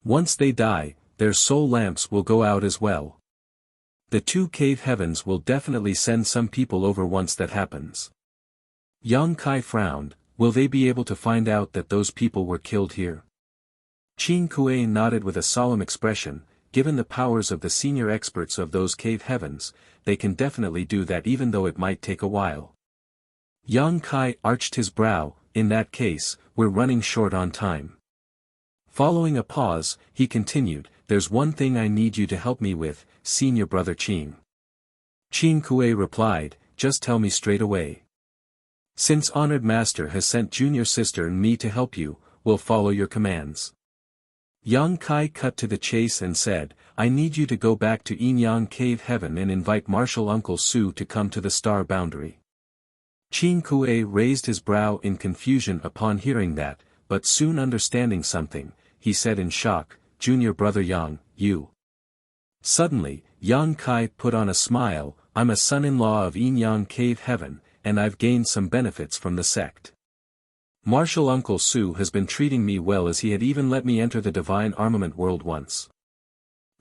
Once they die, their soul lamps will go out as well. The two cave heavens will definitely send some people over once that happens. Yang Kai frowned. Will they be able to find out that those people were killed here? Qin Kuei nodded with a solemn expression. Given the powers of the senior experts of those cave heavens, they can definitely do that even though it might take a while. Yang Kai arched his brow. In that case, we're running short on time. Following a pause, he continued, there's one thing I need you to help me with, senior brother Qin. Qin Kuei replied, just tell me straight away. Since honored master has sent junior sister and me to help you, we'll follow your commands. Yang Kai cut to the chase and said, I need you to go back to Yin Yang Cave Heaven and invite Martial Uncle Su to come to the star boundary. Qin Kuei raised his brow in confusion upon hearing that, but soon understanding something, he said in shock, Junior brother Yang, you. Suddenly, Yang Kai put on a smile, I'm a son-in-law of Yin Yang Cave Heaven, and I've gained some benefits from the sect. Martial Uncle Su has been treating me well as he had even let me enter the divine armament world once.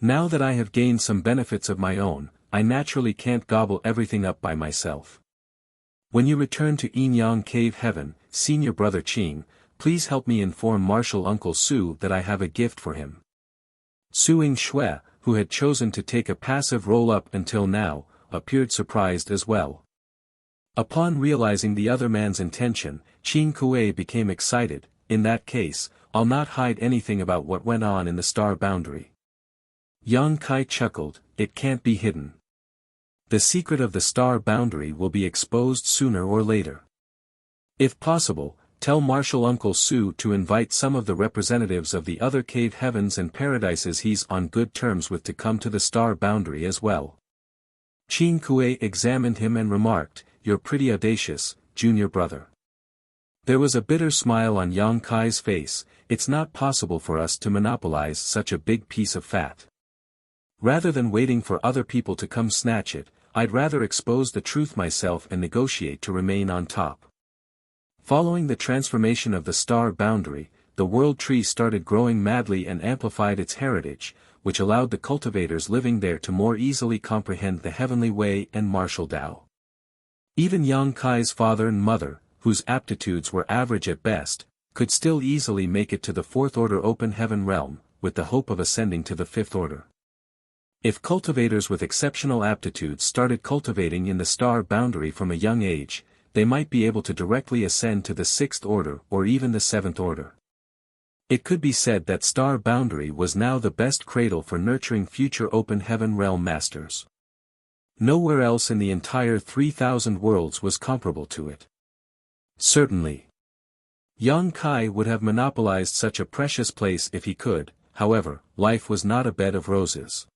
Now that I have gained some benefits of my own, I naturally can't gobble everything up by myself. When you return to Yin Yang Cave Heaven, senior brother Qin, please help me inform Martial Uncle Su that I have a gift for him. Suing Shui, who had chosen to take a passive role up until now, appeared surprised as well. Upon realizing the other man's intention, Qin Kuei became excited. In that case, I'll not hide anything about what went on in the star boundary. Yang Kai chuckled, it can't be hidden. The secret of the star boundary will be exposed sooner or later. If possible, tell Martial Uncle Su to invite some of the representatives of the other cave heavens and paradises he's on good terms with to come to the star boundary as well. Qin Kuei examined him and remarked, you're pretty audacious, junior brother. There was a bitter smile on Yang Kai's face. It's not possible for us to monopolize such a big piece of fat. Rather than waiting for other people to come snatch it, I'd rather expose the truth myself and negotiate to remain on top. Following the transformation of the star boundary, the world tree started growing madly and amplified its heritage, which allowed the cultivators living there to more easily comprehend the heavenly way and martial Tao. Even Yang Kai's father and mother, whose aptitudes were average at best, could still easily make it to the fourth order open heaven realm, with the hope of ascending to the fifth order. If cultivators with exceptional aptitudes started cultivating in the star boundary from a young age, they might be able to directly ascend to the sixth order or even the seventh order. It could be said that star boundary was now the best cradle for nurturing future open heaven realm masters. Nowhere else in the entire 3,000 worlds was comparable to it. Certainly. Yang Kai would have monopolized such a precious place if he could, however, life was not a bed of roses.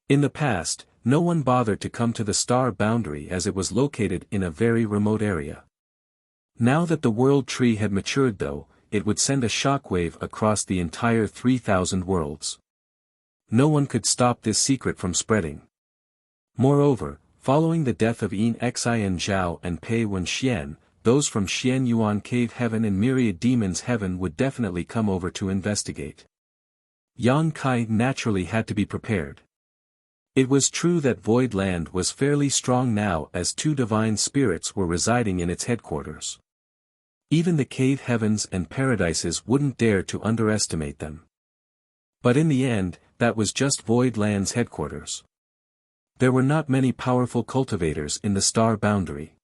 In the past, no one bothered to come to the star boundary as it was located in a very remote area. Now that the world tree had matured though, it would send a shockwave across the entire 3,000 worlds. No one could stop this secret from spreading. Moreover, following the death of Yin Xian Zhao and Pei Wen Xian, those from Xian Yuan Cave Heaven and Myriad Demons Heaven would definitely come over to investigate. Yang Kai naturally had to be prepared. It was true that Void Land was fairly strong now as two divine spirits were residing in its headquarters. Even the cave heavens and paradises wouldn't dare to underestimate them. But in the end, that was just Void Land's headquarters. There were not many powerful cultivators in the star boundary.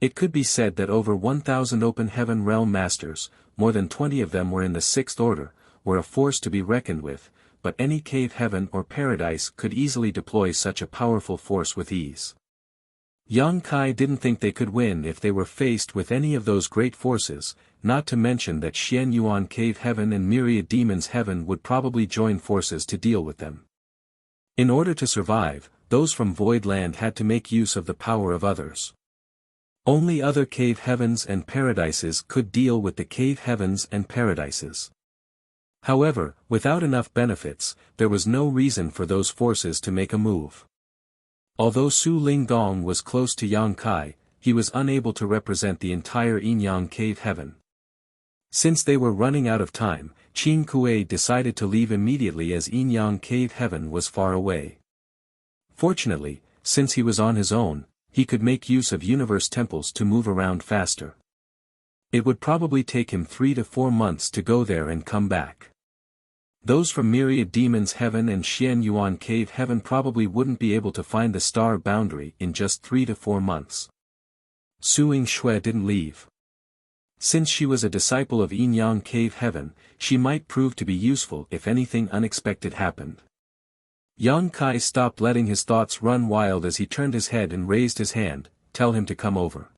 It could be said that over 1,000 open heaven realm masters, more than 20 of them were in the sixth order, were a force to be reckoned with, but any cave heaven or paradise could easily deploy such a powerful force with ease. Yang Kai didn't think they could win if they were faced with any of those great forces, not to mention that Xian Yuan Cave Heaven and Myriad Demons Heaven would probably join forces to deal with them. In order to survive, those from Void Land had to make use of the power of others. Only other cave heavens and paradises could deal with the cave heavens and paradises. However, without enough benefits, there was no reason for those forces to make a move. Although Su Linggong was close to Yang Kai, he was unable to represent the entire Yinyang Cave Heaven. Since they were running out of time, Qin Kuei decided to leave immediately as Yinyang Cave Heaven was far away. Fortunately, since he was on his own, he could make use of universe temples to move around faster. It would probably take him 3 to 4 months to go there and come back. Those from Myriad Demons Heaven and Xian Yuan Cave Heaven probably wouldn't be able to find the star boundary in just 3 to 4 months. Su Yingshui didn't leave. Since she was a disciple of Yinyang Cave Heaven, she might prove to be useful if anything unexpected happened. Yang Kai stopped letting his thoughts run wild as he turned his head and raised his hand. Tell him to come over.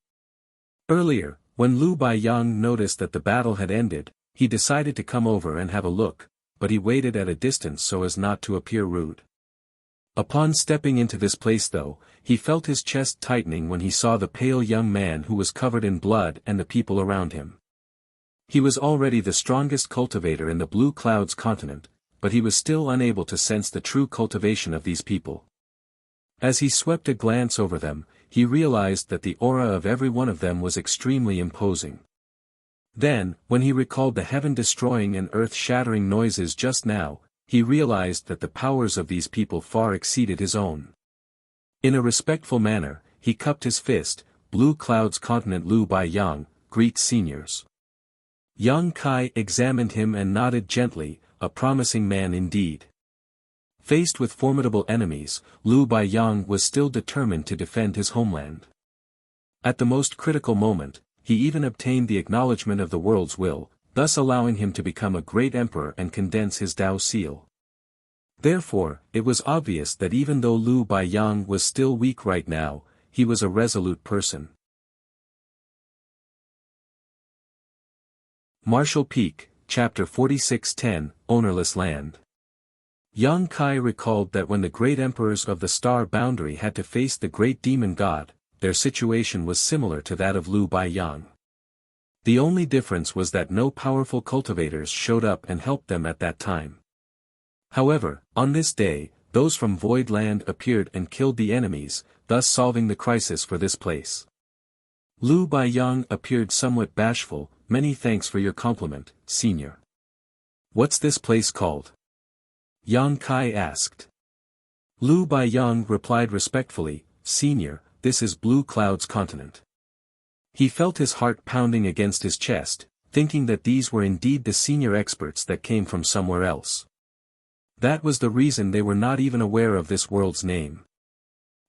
Earlier, when Lu Baiyang noticed that the battle had ended, he decided to come over and have a look, but he waited at a distance so as not to appear rude. Upon stepping into this place though, he felt his chest tightening when he saw the pale young man who was covered in blood and the people around him. He was already the strongest cultivator in the Blue Clouds continent, but he was still unable to sense the true cultivation of these people. As he swept a glance over them, he realized that the aura of every one of them was extremely imposing. Then, when he recalled the heaven-destroying and earth-shattering noises just now, he realized that the powers of these people far exceeded his own. In a respectful manner, he cupped his fist. Blue Clouds Continent Lu Baiyang, greet seniors. Yang Kai examined him and nodded gently, a promising man indeed. Faced with formidable enemies, Lu Baiyang was still determined to defend his homeland. At the most critical moment, he even obtained the acknowledgement of the world's will, thus allowing him to become a great emperor and condense his Dao seal. Therefore, it was obvious that even though Lu Baiyang was still weak right now, he was a resolute person. Martial Peak, Chapter 4610, Ownerless Land. Yang Kai recalled that when the great emperors of the Star Boundary had to face the great demon god, their situation was similar to that of Lu Baiyang. The only difference was that no powerful cultivators showed up and helped them at that time. However, on this day, those from Void Land appeared and killed the enemies, thus solving the crisis for this place. Lu Baiyang appeared somewhat bashful. Many thanks for your compliment, senior. What's this place called? Yang Kai asked. Lu Baiyang replied respectfully, Senior, this is Blue Clouds Continent. He felt his heart pounding against his chest, thinking that these were indeed the senior experts that came from somewhere else. That was the reason they were not even aware of this world's name.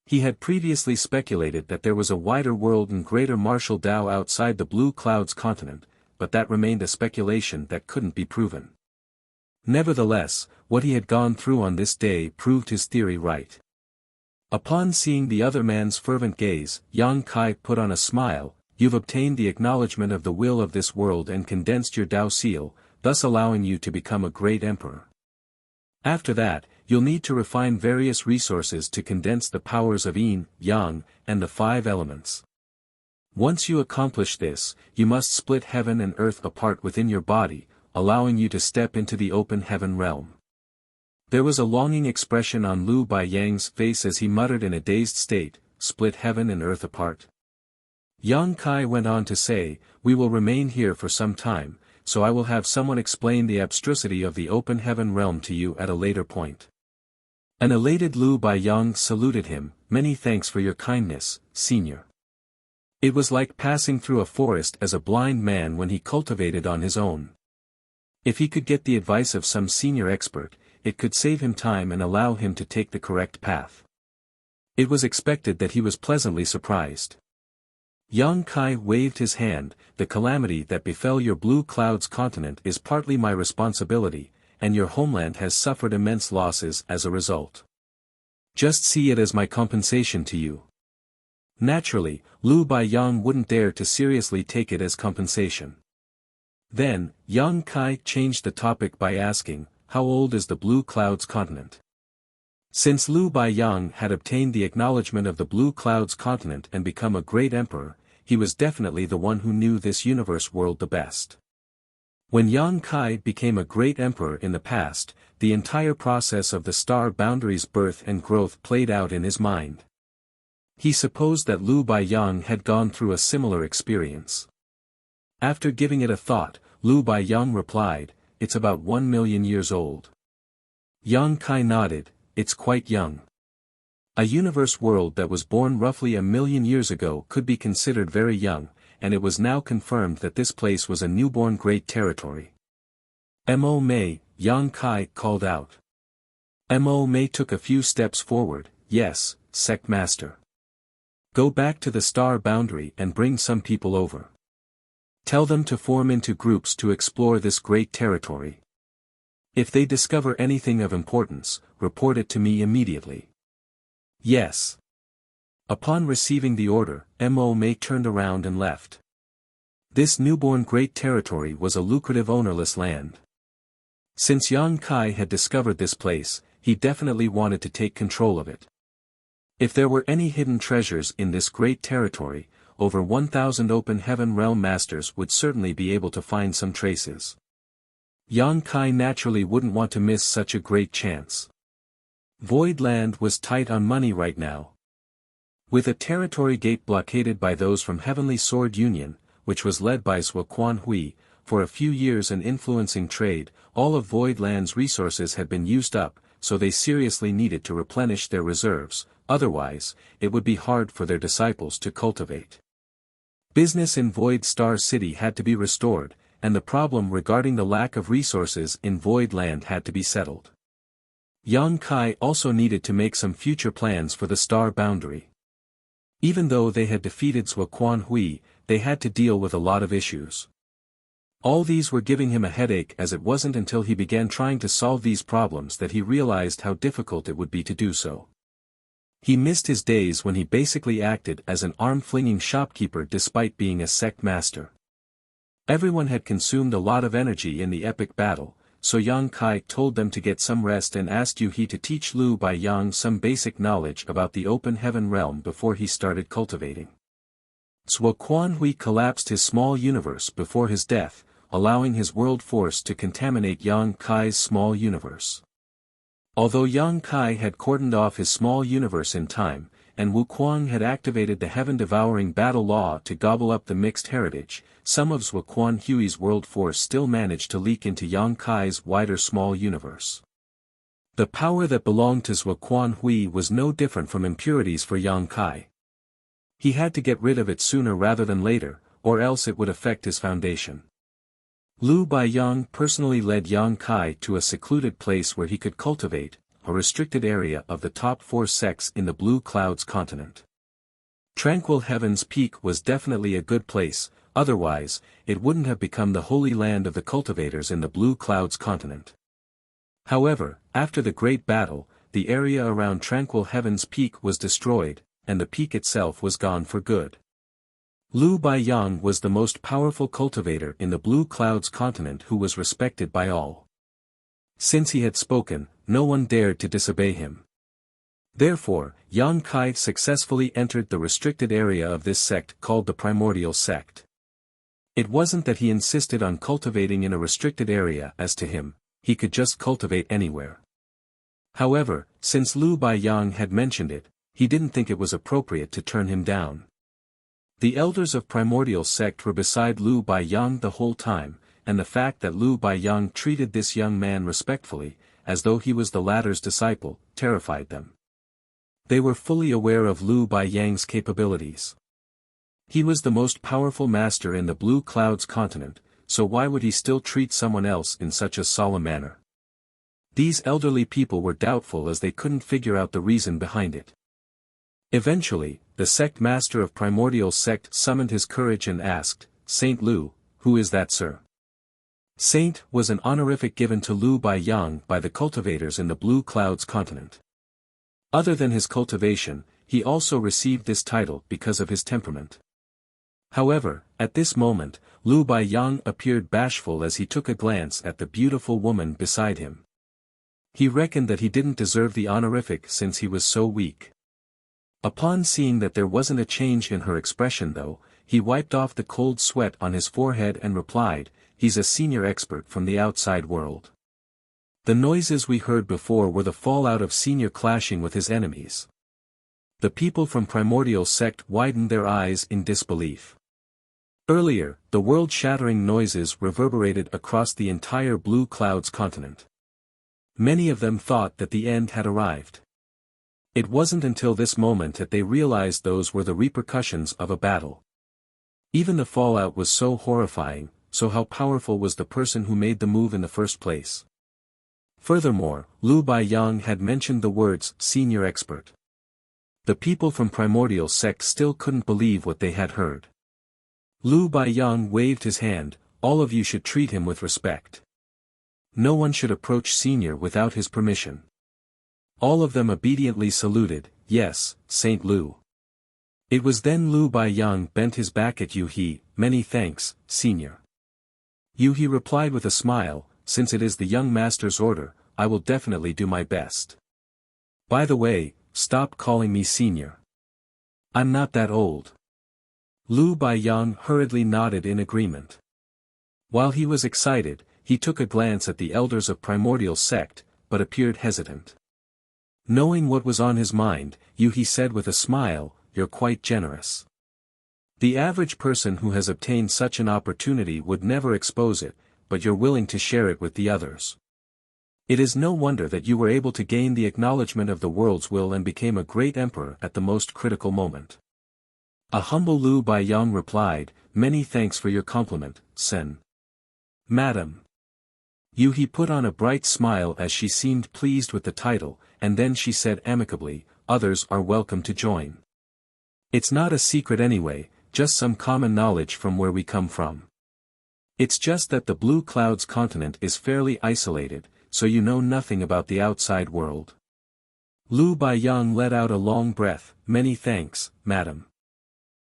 He had previously speculated that there was a wider world and greater martial Dao outside the Blue Clouds Continent, but that remained a speculation that couldn't be proven. Nevertheless, what he had gone through on this day proved his theory right. Upon seeing the other man's fervent gaze, Yang Kai put on a smile. You've obtained the acknowledgement of the will of this world and condensed your Dao seal, thus allowing you to become a great emperor. After that, you'll need to refine various resources to condense the powers of Yin, Yang, and the 5 elements. Once you accomplish this, you must split heaven and earth apart within your body, allowing you to step into the open heaven realm. There was a longing expression on Lu Baiyang's face as he muttered in a dazed state, split heaven and earth apart. Yang Kai went on to say, we will remain here for some time, so I will have someone explain the abstrusity of the open heaven realm to you at a later point. An elated Lu Baiyang saluted him, many thanks for your kindness, senior. It was like passing through a forest as a blind man when he cultivated on his own. If he could get the advice of some senior expert, it could save him time and allow him to take the correct path. It was expected that he was pleasantly surprised. Yang Kai waved his hand, the calamity that befell your Blue Clouds Continent is partly my responsibility, and your homeland has suffered immense losses as a result. Just see it as my compensation to you. Naturally, Lu Baiyang wouldn't dare to seriously take it as compensation. Then, Yang Kai changed the topic by asking, how old is the Blue Clouds continent? Since Lu Baiyang had obtained the acknowledgement of the Blue Clouds continent and become a great emperor, he was definitely the one who knew this universe world the best. When Yang Kai became a great emperor in the past, the entire process of the star boundaries' birth and growth played out in his mind. He supposed that Lu Baiyang had gone through a similar experience. After giving it a thought, Lu Baiyang replied, "It's about 1 million years old." Yang Kai nodded, "It's quite young. A universe world that was born roughly 1 million years ago could be considered very young, and it was now confirmed that this place was a newborn great territory. Mo Mei, Yang Kai called out. Mo Mei took a few steps forward. "Yes, sect master. Go back to the star boundary and bring some people over. Tell them to form into groups to explore this great territory. If they discover anything of importance, report it to me immediately." "Yes." Upon receiving the order, Mo Mei turned around and left. This newborn great territory was a lucrative ownerless land. Since Yang Kai had discovered this place, he definitely wanted to take control of it. If there were any hidden treasures in this great territory, over 1,000 open heaven realm masters would certainly be able to find some traces. Yang Kai naturally wouldn't want to miss such a great chance. Void Land was tight on money right now. With a territory gate blockaded by those from Heavenly Sword Union, which was led by Zhuo Quanhui, for a few years and influencing trade, all of Void Land's resources had been used up, so they seriously needed to replenish their reserves, otherwise, it would be hard for their disciples to cultivate. Business in Void Star City had to be restored, and the problem regarding the lack of resources in Void Land had to be settled. Yang Kai also needed to make some future plans for the star boundary. Even though they had defeated Zhuo Quanhui, they had to deal with a lot of issues. All these were giving him a headache, as it wasn't until he began trying to solve these problems that he realized how difficult it would be to do so. He missed his days when he basically acted as an arm-flinging shopkeeper despite being a sect master. Everyone had consumed a lot of energy in the epic battle, so Yang Kai told them to get some rest and asked Yu He to teach Lu Baiyang some basic knowledge about the open heaven realm before he started cultivating. Zhuo Quanhui collapsed his small universe before his death, allowing his world force to contaminate Yang Kai's small universe. Although Yang Kai had cordoned off his small universe in time, and Wu Kuang had activated the heaven-devouring battle law to gobble up the mixed heritage, some of Zhuo Quanhui's world force still managed to leak into Yang Kai's wider small universe. The power that belonged to Zhuo Quanhui was no different from impurities for Yang Kai. He had to get rid of it sooner rather than later, or else it would affect his foundation. Lu Baiyang personally led Yang Kai to a secluded place where he could cultivate, a restricted area of the top 4 sects in the Blue Clouds continent. Tranquil Heaven's Peak was definitely a good place, otherwise, it wouldn't have become the holy land of the cultivators in the Blue Clouds continent. However, after the Great Battle, the area around Tranquil Heaven's Peak was destroyed, and the peak itself was gone for good. Lu Baiyang was the most powerful cultivator in the Blue Clouds continent who was respected by all. Since he had spoken, no one dared to disobey him. Therefore, Yang Kai successfully entered the restricted area of this sect called the Primordial Sect. It wasn't that he insisted on cultivating in a restricted area. As to him, he could just cultivate anywhere. However, since Lu Baiyang had mentioned it, he didn't think it was appropriate to turn him down. The elders of Primordial Sect were beside Lu Baiyang the whole time, and the fact that Lu Baiyang treated this young man respectfully, as though he was the latter's disciple, terrified them. They were fully aware of Lu Baiyang's capabilities. He was the most powerful master in the Blue Clouds continent, so why would he still treat someone else in such a solemn manner? These elderly people were doubtful as they couldn't figure out the reason behind it. Eventually, the sect master of Primordial Sect summoned his courage and asked, "Saint Lu, who is that, sir?" Saint was an honorific given to Lu Baiyang by the cultivators in the Blue Clouds continent. Other than his cultivation, he also received this title because of his temperament. However, at this moment, Lu Baiyang appeared bashful as he took a glance at the beautiful woman beside him. He reckoned that he didn't deserve the honorific since he was so weak. Upon seeing that there wasn't a change in her expression though, he wiped off the cold sweat on his forehead and replied, "He's a senior expert from the outside world." The noises we heard before were the fallout of senior clashing with his enemies. The people from Primordial Sect widened their eyes in disbelief. Earlier, the world-shattering noises reverberated across the entire Blue Clouds continent. Many of them thought that the end had arrived. It wasn't until this moment that they realized those were the repercussions of a battle. Even the fallout was so horrifying, so how powerful was the person who made the move in the first place? Furthermore, Lu Baiyang had mentioned the words, senior expert. The people from Primordial Sect still couldn't believe what they had heard. Lu Baiyang waved his hand, "All of you should treat him with respect. No one should approach senior without his permission." All of them obediently saluted, "Yes, Saint Lu." It was then Lu Baiyang bent his back at Yu He, "Many thanks, senior." Yu He replied with a smile, "Since it is the young master's order, I will definitely do my best. By the way, stop calling me senior. I'm not that old." Lu Baiyang hurriedly nodded in agreement. While he was excited, he took a glance at the elders of Primordial Sect, but appeared hesitant. Knowing what was on his mind, Yu He said with a smile, "You're quite generous. The average person who has obtained such an opportunity would never expose it, but you're willing to share it with the others. It is no wonder that you were able to gain the acknowledgement of the world's will and became a great emperor at the most critical moment." A humble Lu Baiyang replied, "Many thanks for your compliment, Sen. Madam." Yu He put on a bright smile as she seemed pleased with the title, and then she said amicably, "Others are welcome to join. It's not a secret anyway, just some common knowledge from where we come from. It's just that the Blue Clouds continent is fairly isolated, so you know nothing about the outside world." Lu Baiyang let out a long breath, "Many thanks, madam."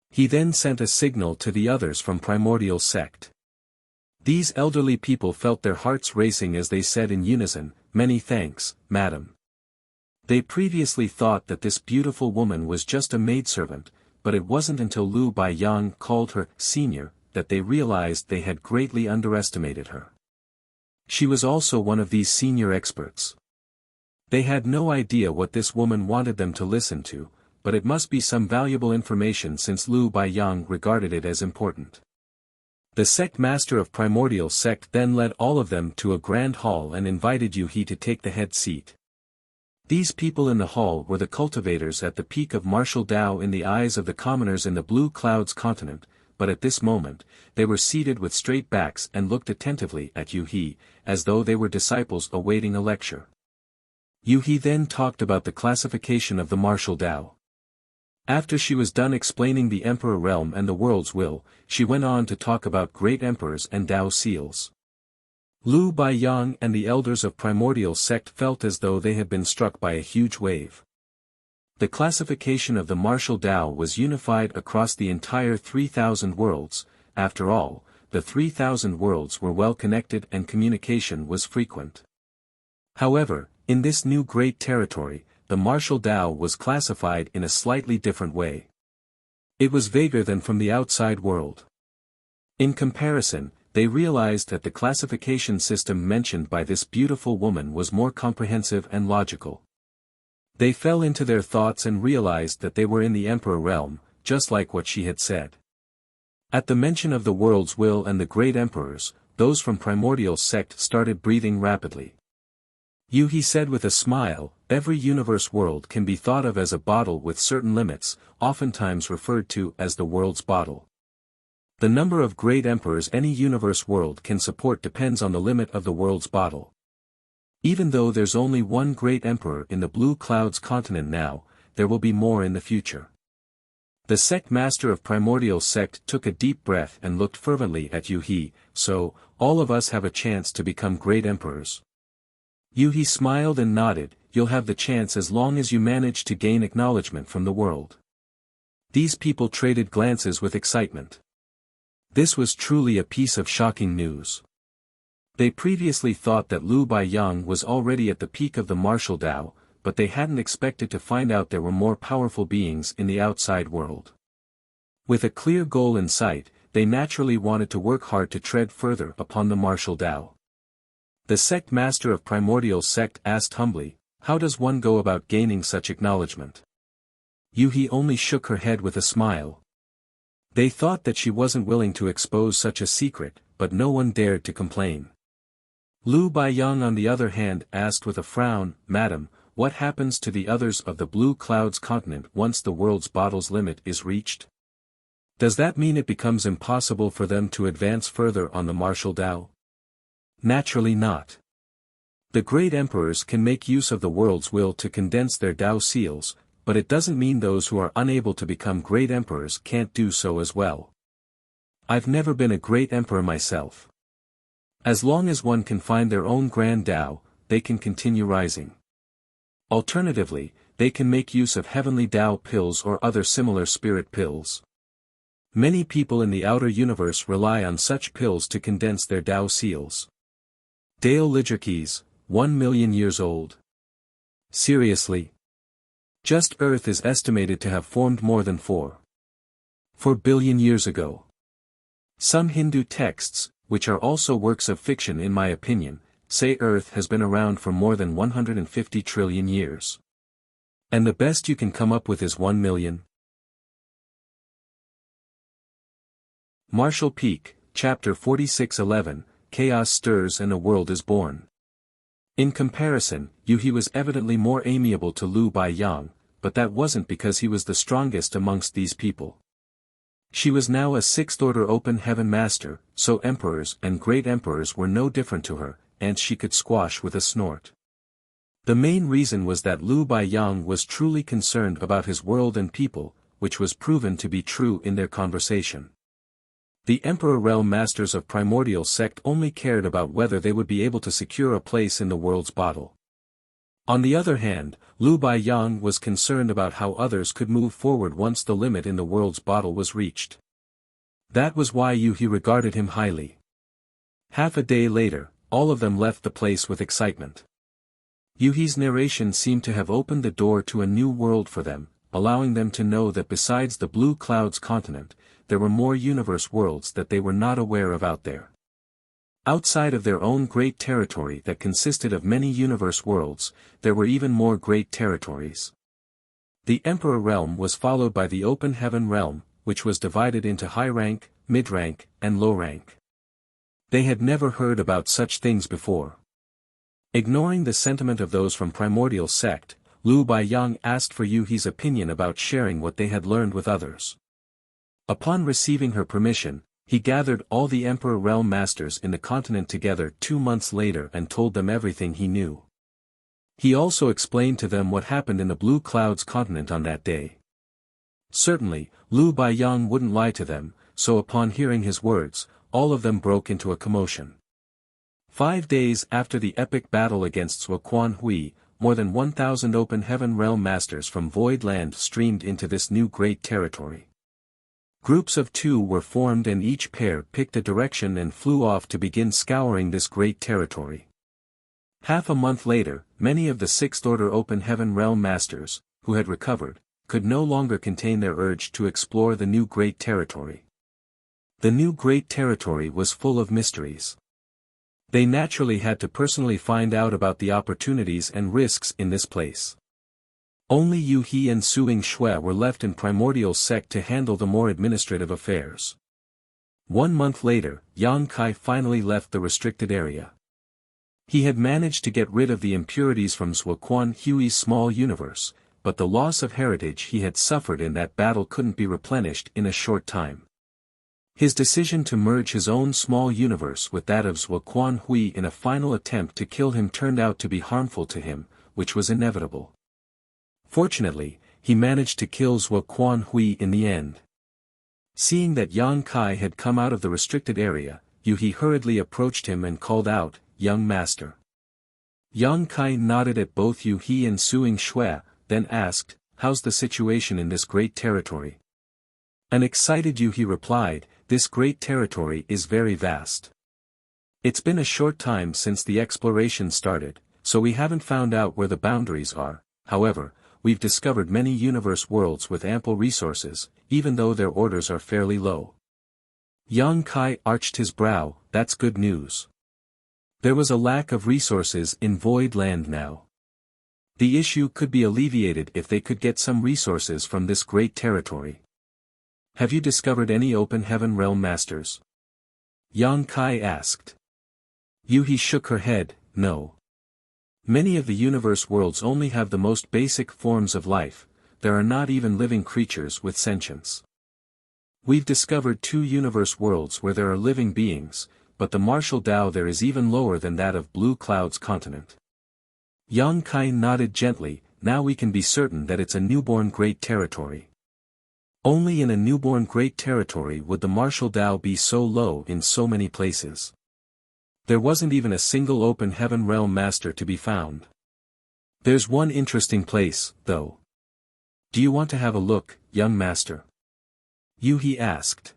He then sent a signal to the others from Primordial Sect. These elderly people felt their hearts racing as they said in unison, "Many thanks, madam." They previously thought that this beautiful woman was just a maidservant, but it wasn't until Lu Baiyang called her senior that they realized they had greatly underestimated her. She was also one of these senior experts. They had no idea what this woman wanted them to listen to, but it must be some valuable information since Lu Baiyang regarded it as important. The sect master of Primordial Sect then led all of them to a grand hall and invited Yu He to take the head seat. These people in the hall were the cultivators at the peak of martial Tao in the eyes of the commoners in the Blue Clouds continent, but at this moment, they were seated with straight backs and looked attentively at Yu He, as though they were disciples awaiting a lecture. Yu He then talked about the classification of the martial Tao. After she was done explaining the Emperor realm and the world's will, she went on to talk about great emperors and Tao seals. Lu Baiyang and the elders of Primordial Sect felt as though they had been struck by a huge wave. The classification of the martial Tao was unified across the entire 3,000 worlds. After all, the 3,000 worlds were well connected and communication was frequent. However, in this new great territory, the martial Tao was classified in a slightly different way. It was vaguer than from the outside world. In comparison, they realized that the classification system mentioned by this beautiful woman was more comprehensive and logical. They fell into their thoughts and realized that they were in the Emperor realm, just like what she had said. At the mention of the world's will and the great emperors, those from Primordial Sect started breathing rapidly. Yu He said with a smile, "Every universe world can be thought of as a bottle with certain limits, oftentimes referred to as the world's bottle. The number of great emperors any universe world can support depends on the limit of the world's bottle. Even though there's only one great emperor in the Blue Clouds continent now, there will be more in the future." The sect master of Primordial Sect took a deep breath and looked fervently at Yu He, "So, all of us have a chance to become great emperors." Yu He smiled and nodded, you'll have the chance as long as you manage to gain acknowledgement from the world. These people traded glances with excitement. This was truly a piece of shocking news. They previously thought that Lu Baiyang was already at the peak of the martial Tao, but they hadn't expected to find out there were more powerful beings in the outside world. With a clear goal in sight, they naturally wanted to work hard to tread further upon the martial Tao. The sect master of Primordial Sect asked humbly, "How does one go about gaining such acknowledgement?" Yuhi only shook her head with a smile. They thought that she wasn't willing to expose such a secret, but no one dared to complain. Lu Baiyang on the other hand asked with a frown, "Madam, what happens to the others of the Blue Clouds continent once the world's bottle's limit is reached? Does that mean it becomes impossible for them to advance further on the martial Tao?" Naturally not. The great emperors can make use of the world's will to condense their Tao seals, but it doesn't mean those who are unable to become great emperors can't do so as well. I've never been a great emperor myself. As long as one can find their own grand Tao, they can continue rising. Alternatively, they can make use of heavenly Tao pills or other similar spirit pills. Many people in the outer universe rely on such pills to condense their Tao seals. Dale Lidgerkeys, 1 million years old. Seriously? Just Earth is estimated to have formed more than 4 billion years ago. Some Hindu texts, which are also works of fiction in my opinion, say Earth has been around for more than 150 trillion years. And the best you can come up with is 1 million? Martial Peak, Chapter 46:11, Chaos stirs and a world is born. In comparison, Yuhi was evidently more amiable to Lu Baiyang, but that wasn't because he was the strongest amongst these people. She was now a sixth-order open heaven master, so emperors and great emperors were no different to her, and she could squash with a snort. The main reason was that Lu Baiyang was truly concerned about his world and people, which was proven to be true in their conversation. The Emperor Realm Masters of Primordial Sect only cared about whether they would be able to secure a place in the world's bottle. On the other hand, Lu Baiyang was concerned about how others could move forward once the limit in the world's bottle was reached. That was why Yuhi regarded him highly. Half a day later, all of them left the place with excitement. Yuhi's narration seemed to have opened the door to a new world for them, allowing them to know that besides the Blue Clouds continent, there were more universe worlds that they were not aware of out there. Outside of their own great territory that consisted of many universe worlds, there were even more great territories. The Emperor Realm was followed by the Open Heaven Realm, which was divided into high rank, mid rank, and low rank. They had never heard about such things before. Ignoring the sentiment of those from Primordial Sect, Lu Baiyang asked for Yuhi's opinion about sharing what they had learned with others. Upon receiving her permission, he gathered all the Emperor Realm Masters in the continent together 2 months later and told them everything he knew. He also explained to them what happened in the Blue Clouds continent on that day. Certainly, Lu Baiyang wouldn't lie to them, so upon hearing his words, all of them broke into a commotion. 5 days after the epic battle against Zuoquan Hui, more than 1,000 Open Heaven Realm Masters from Void Land streamed into this new great territory. Groups of 2 were formed and each pair picked a direction and flew off to begin scouring this great territory. Half a month later, many of the Sixth-Order Open Heaven Realm Masters, who had recovered, could no longer contain their urge to explore the new great territory. The new great territory was full of mysteries. They naturally had to personally find out about the opportunities and risks in this place. Only Yuhi and Suing Shui were left in Primordial Sect to handle the more administrative affairs. 1 month later, Yang Kai finally left the restricted area. He had managed to get rid of the impurities from Zuoquan Hui's small universe, but the loss of heritage he had suffered in that battle couldn't be replenished in a short time. His decision to merge his own small universe with that of Zuoquan Hui in a final attempt to kill him turned out to be harmful to him, which was inevitable. Fortunately, he managed to kill Zuoquan Hui in the end. Seeing that Yang Kai had come out of the restricted area, Yuhi hurriedly approached him and called out, "Young master." Yang Kai nodded at both Yu He and Suing Shui, then asked, "How's the situation in this great territory?" An excited Yu He replied, "This great territory is very vast. It's been a short time since the exploration started, so we haven't found out where the boundaries are. However, we've discovered many universe worlds with ample resources, even though their orders are fairly low." Yang Kai arched his brow. "That's good news. There was a lack of resources in Void Land now. The issue could be alleviated if they could get some resources from this great territory. Have you discovered any open heaven realm masters?" Yang Kai asked. Yu He shook her head, "No. Many of the universe worlds only have the most basic forms of life. There are not even living creatures with sentience. We've discovered 2 universe worlds where there are living beings, but the martial Tao there is even lower than that of Blue Cloud's continent." Yang Kai nodded gently. "Now we can be certain that it's a newborn great territory. Only in a newborn great territory would the martial Tao be so low in so many places. There wasn't even a single open heaven realm master to be found. There's one interesting place, though. Do you want to have a look, young master?" Yu He asked.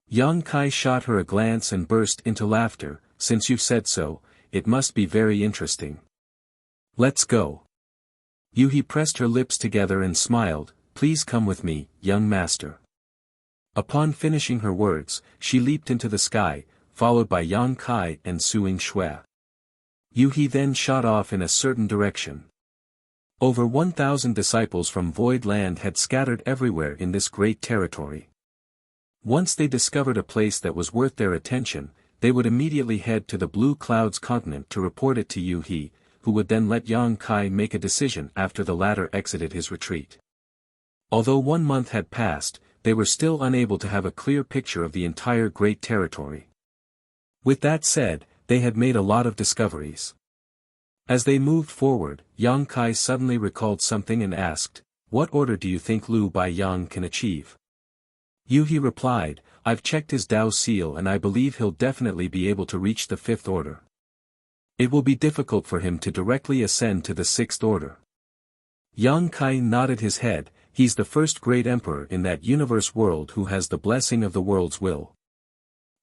Yang Kai shot her a glance and burst into laughter. "Since you've said so, it must be very interesting. Let's go." Yu He pressed her lips together and smiled. "Please come with me, young master." Upon finishing her words, she leaped into the sky, followed by Yang Kai and Suing Shui. Yu He then shot off in a certain direction. Over 1,000 disciples from Void Land had scattered everywhere in this great territory. Once they discovered a place that was worth their attention, they would immediately head to the Blue Cloud's continent to report it to Yu He, who would then let Yang Kai make a decision after the latter exited his retreat. Although 1 month had passed, they were still unable to have a clear picture of the entire great territory. With that said, they had made a lot of discoveries. As they moved forward, Yang Kai suddenly recalled something and asked, "What order do you think Lu Baiyang can achieve?" Yu He replied, "I've checked his Dao seal and I believe he'll definitely be able to reach the 5th order. It will be difficult for him to directly ascend to the 6th order." Yang Kai nodded his head. "He's the first great emperor in that universe world who has the blessing of the world's will.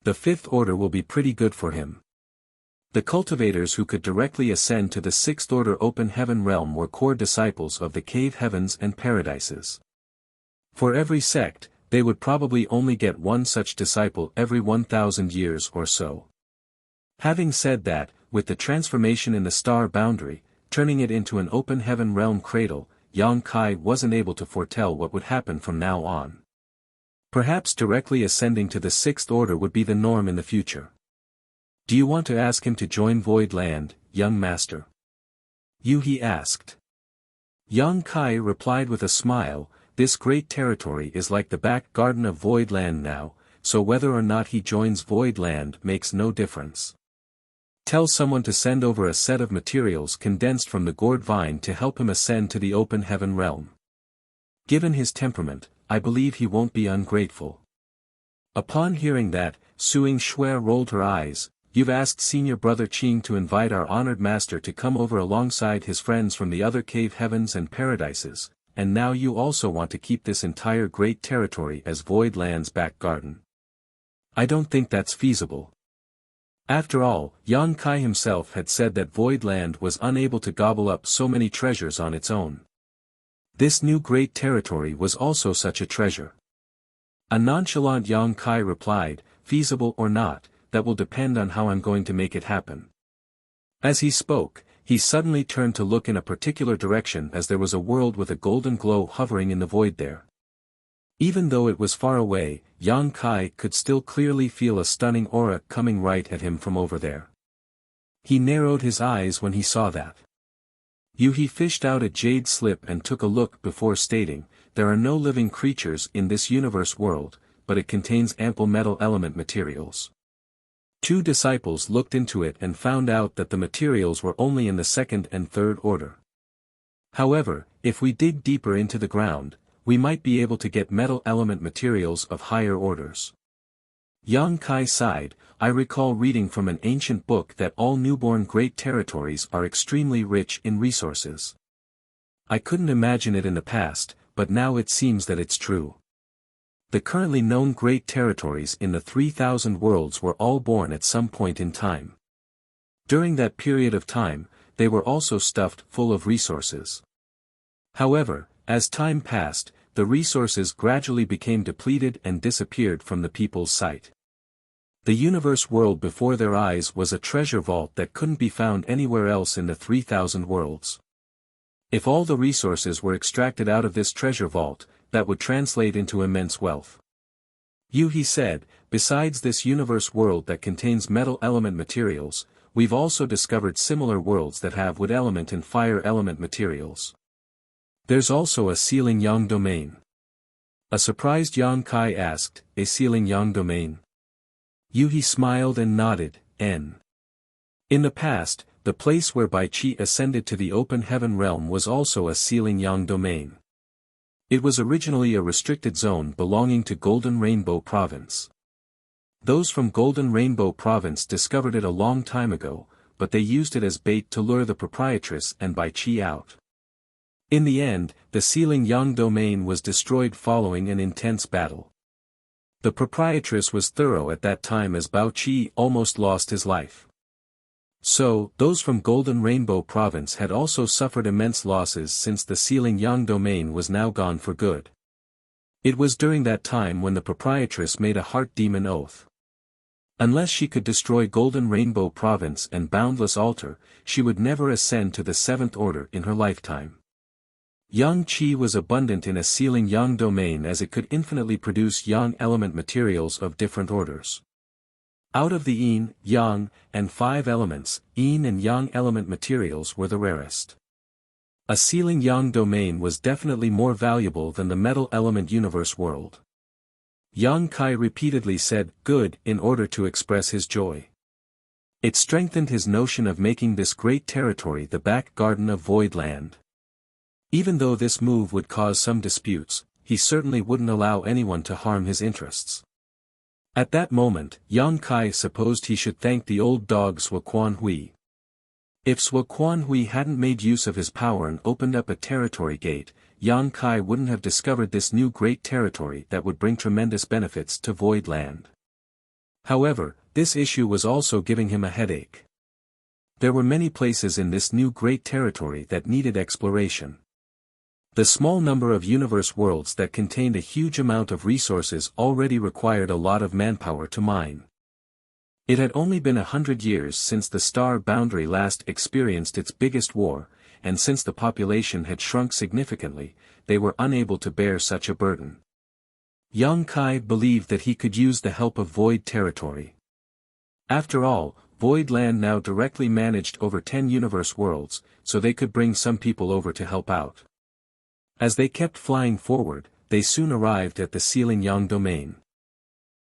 The 5th order will be pretty good for him." The cultivators who could directly ascend to the 6th order open heaven realm were core disciples of the cave heavens and paradises. For every sect, they would probably only get one such disciple every 1,000 years or so. Having said that, with the transformation in the star boundary, turning it into an open heaven realm cradle, Yang Kai wasn't able to foretell what would happen from now on. Perhaps directly ascending to the 6th order would be the norm in the future. "Do you want to ask him to join Void Land, young master?" Yu He asked. Yang Kai replied with a smile, "This great territory is like the back garden of Void Land now, so whether or not he joins Void Land makes no difference. Tell someone to send over a set of materials condensed from the gourd vine to help him ascend to the open heaven realm. Given his temperament, I believe he won't be ungrateful." Upon hearing that, Suing Shui rolled her eyes. "You've asked Senior Brother Qing to invite our honored master to come over alongside his friends from the other cave heavens and paradises, and now you also want to keep this entire great territory as Void Land's back garden. I don't think that's feasible." After all, Yang Kai himself had said that Void Land was unable to gobble up so many treasures on its own. This new great territory was also such a treasure. A nonchalant Yang Kai replied, "Feasible or not, that will depend on how I'm going to make it happen." As he spoke, he suddenly turned to look in a particular direction as there was a world with a golden glow hovering in the void there. Even though it was far away, Yang Kai could still clearly feel a stunning aura coming right at him from over there. He narrowed his eyes when he saw that. Yu He fished out a jade slip and took a look before stating, "There are no living creatures in this universe world, but it contains ample metal element materials." 2 disciples looked into it and found out that the materials were only in the 2nd and 3rd order. However, if we dig deeper into the ground, we might be able to get metal element materials of higher orders. Yang Kai sighed. I recall reading from an ancient book that all newborn great territories are extremely rich in resources. I couldn't imagine it in the past, but now it seems that it's true. The currently known great territories in the 3,000 worlds were all born at some point in time. During that period of time, they were also stuffed full of resources. However, as time passed, the resources gradually became depleted and disappeared from the people's sight. The universe world before their eyes was a treasure vault that couldn't be found anywhere else in the 3,000 worlds. If all the resources were extracted out of this treasure vault, that would translate into immense wealth. He said, besides this universe world that contains metal element materials, we've also discovered similar worlds that have wood element and fire element materials. There's also a sealing yang domain. A surprised Yang Kai asked, a sealing yang domain? He smiled and nodded. In the past, the place where Bai Qi ascended to the open heaven realm was also a sealing yang domain. It was originally a restricted zone belonging to Golden Rainbow Province. Those from Golden Rainbow Province discovered it a long time ago, but they used it as bait to lure the proprietress and Bai Qi out. In the end, the sealing yang domain was destroyed following an intense battle. The proprietress was thorough at that time as Bao Qi almost lost his life. So, those from Golden Rainbow Province had also suffered immense losses since the sealing yang domain was now gone for good. It was during that time when the proprietress made a heart demon oath. Unless she could destroy Golden Rainbow Province and Boundless Altar, she would never ascend to the 7th Order in her lifetime. Yang Qi was abundant in a sealing yang domain as it could infinitely produce yang element materials of different orders. Out of the yin, yang, and 5 elements, yin and yang element materials were the rarest. A sealing yang domain was definitely more valuable than the metal element universe world. Yang Kai repeatedly said, good, in order to express his joy. It strengthened his notion of making this great territory the back garden of Void Land. Even though this move would cause some disputes, he certainly wouldn't allow anyone to harm his interests. At that moment, Yang Kai supposed he should thank the old dog Sua Quan Hui. If Sua Quan Hui hadn't made use of his power and opened up a territory gate, Yang Kai wouldn't have discovered this new great territory that would bring tremendous benefits to Void Land. However, this issue was also giving him a headache. There were many places in this new great territory that needed exploration. The small number of universe worlds that contained a huge amount of resources already required a lot of manpower to mine. It had only been 100 years since the star boundary last experienced its biggest war, and since the population had shrunk significantly, they were unable to bear such a burden. Yang Kai believed that he could use the help of Void Territory. After all, Void Land now directly managed over 10 universe worlds, so they could bring some people over to help out. As they kept flying forward, they soon arrived at the sealing yang domain.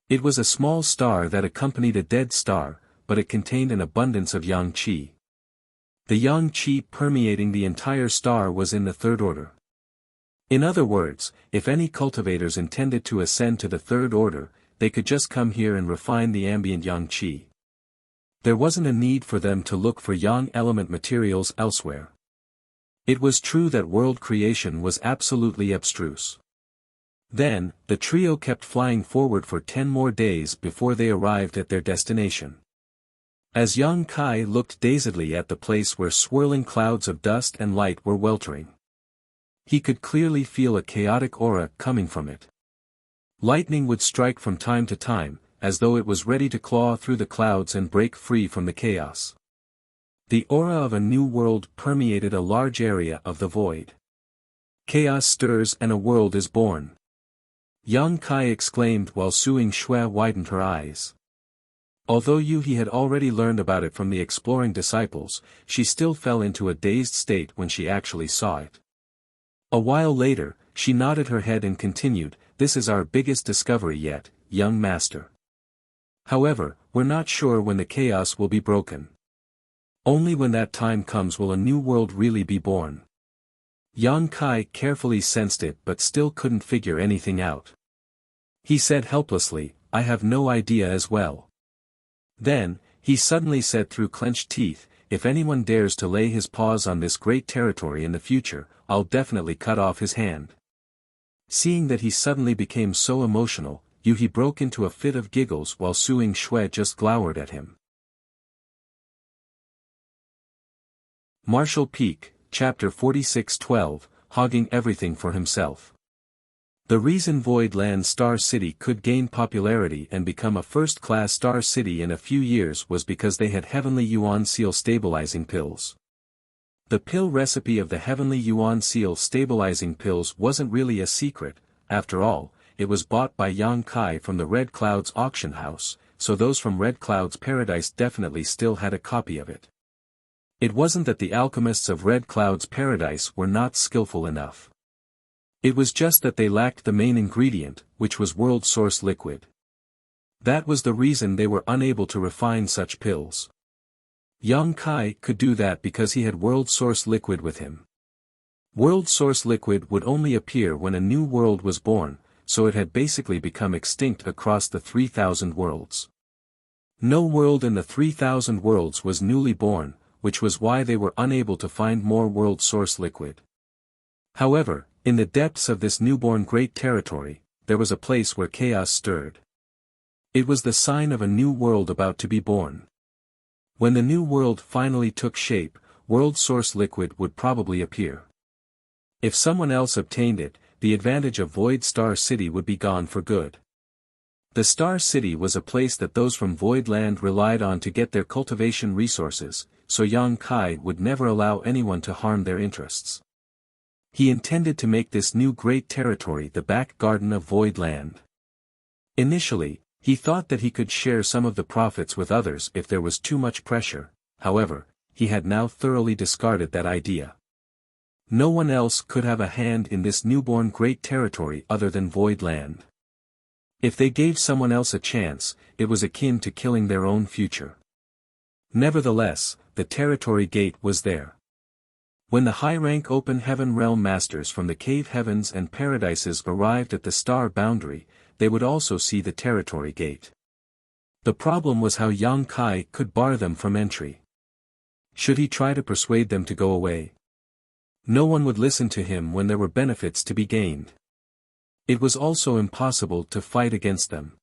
It was a small star that accompanied a dead star, but it contained an abundance of yang qi. The yang qi permeating the entire star was in the 3rd order. In other words, if any cultivators intended to ascend to the 3rd order, they could just come here and refine the ambient yang qi. There wasn't a need for them to look for yang element materials elsewhere. It was true that world creation was absolutely abstruse. Then, the trio kept flying forward for 10 more days before they arrived at their destination. As Yang Kai looked dazedly at the place where swirling clouds of dust and light were weltering, he could clearly feel a chaotic aura coming from it. Lightning would strike from time to time, as though it was ready to claw through the clouds and break free from the chaos. The aura of a new world permeated a large area of the void. Chaos stirs and a world is born. Yang Kai exclaimed while Suing Shui widened her eyes. Although Yuhi had already learned about it from the exploring disciples, she still fell into a dazed state when she actually saw it. A while later, she nodded her head and continued, "This is our biggest discovery yet, young master. However, we're not sure when the chaos will be broken. Only when that time comes will a new world really be born." Yang Kai carefully sensed it but still couldn't figure anything out. He said helplessly, I have no idea as well. Then, he suddenly said through clenched teeth, if anyone dares to lay his paws on this great territory in the future, I'll definitely cut off his hand. Seeing that he suddenly became so emotional, Yuhi broke into a fit of giggles while Suing Shui just glowered at him. Martial Peak, Chapter 46-12, Hogging Everything for Himself. The reason Void Land Star City could gain popularity and become a first-class star city in a few years was because they had Heavenly Yuan Seal stabilizing pills. The pill recipe of the Heavenly Yuan Seal stabilizing pills wasn't really a secret, after all, it was bought by Yang Kai from the Red Cloud's auction house, so those from Red Cloud's Paradise definitely still had a copy of it. It wasn't that the alchemists of Red Cloud's Paradise were not skillful enough. It was just that they lacked the main ingredient, which was world source liquid. That was the reason they were unable to refine such pills. Yang Kai could do that because he had world source liquid with him. World source liquid would only appear when a new world was born, so it had basically become extinct across the 3,000 worlds. No world in the 3,000 worlds was newly born, which was why they were unable to find more world source liquid. However, in the depths of this newborn great territory, there was a place where chaos stirred. It was the sign of a new world about to be born. When the new world finally took shape, world source liquid would probably appear. If someone else obtained it, the advantage of Void Star City would be gone for good. The Star City was a place that those from Void Land relied on to get their cultivation resources, so Yang Kai would never allow anyone to harm their interests. He intended to make this new great territory the back garden of Void Land. Initially, he thought that he could share some of the profits with others if there was too much pressure, however, he had now thoroughly discarded that idea. No one else could have a hand in this newborn great territory other than Void Land. If they gave someone else a chance, it was akin to killing their own future. Nevertheless, the territory gate was there. When the high-rank open heaven realm masters from the cave heavens and paradises arrived at the star boundary, they would also see the territory gate. The problem was how Yang Kai could bar them from entry. Should he try to persuade them to go away? No one would listen to him when there were benefits to be gained. It was also impossible to fight against them.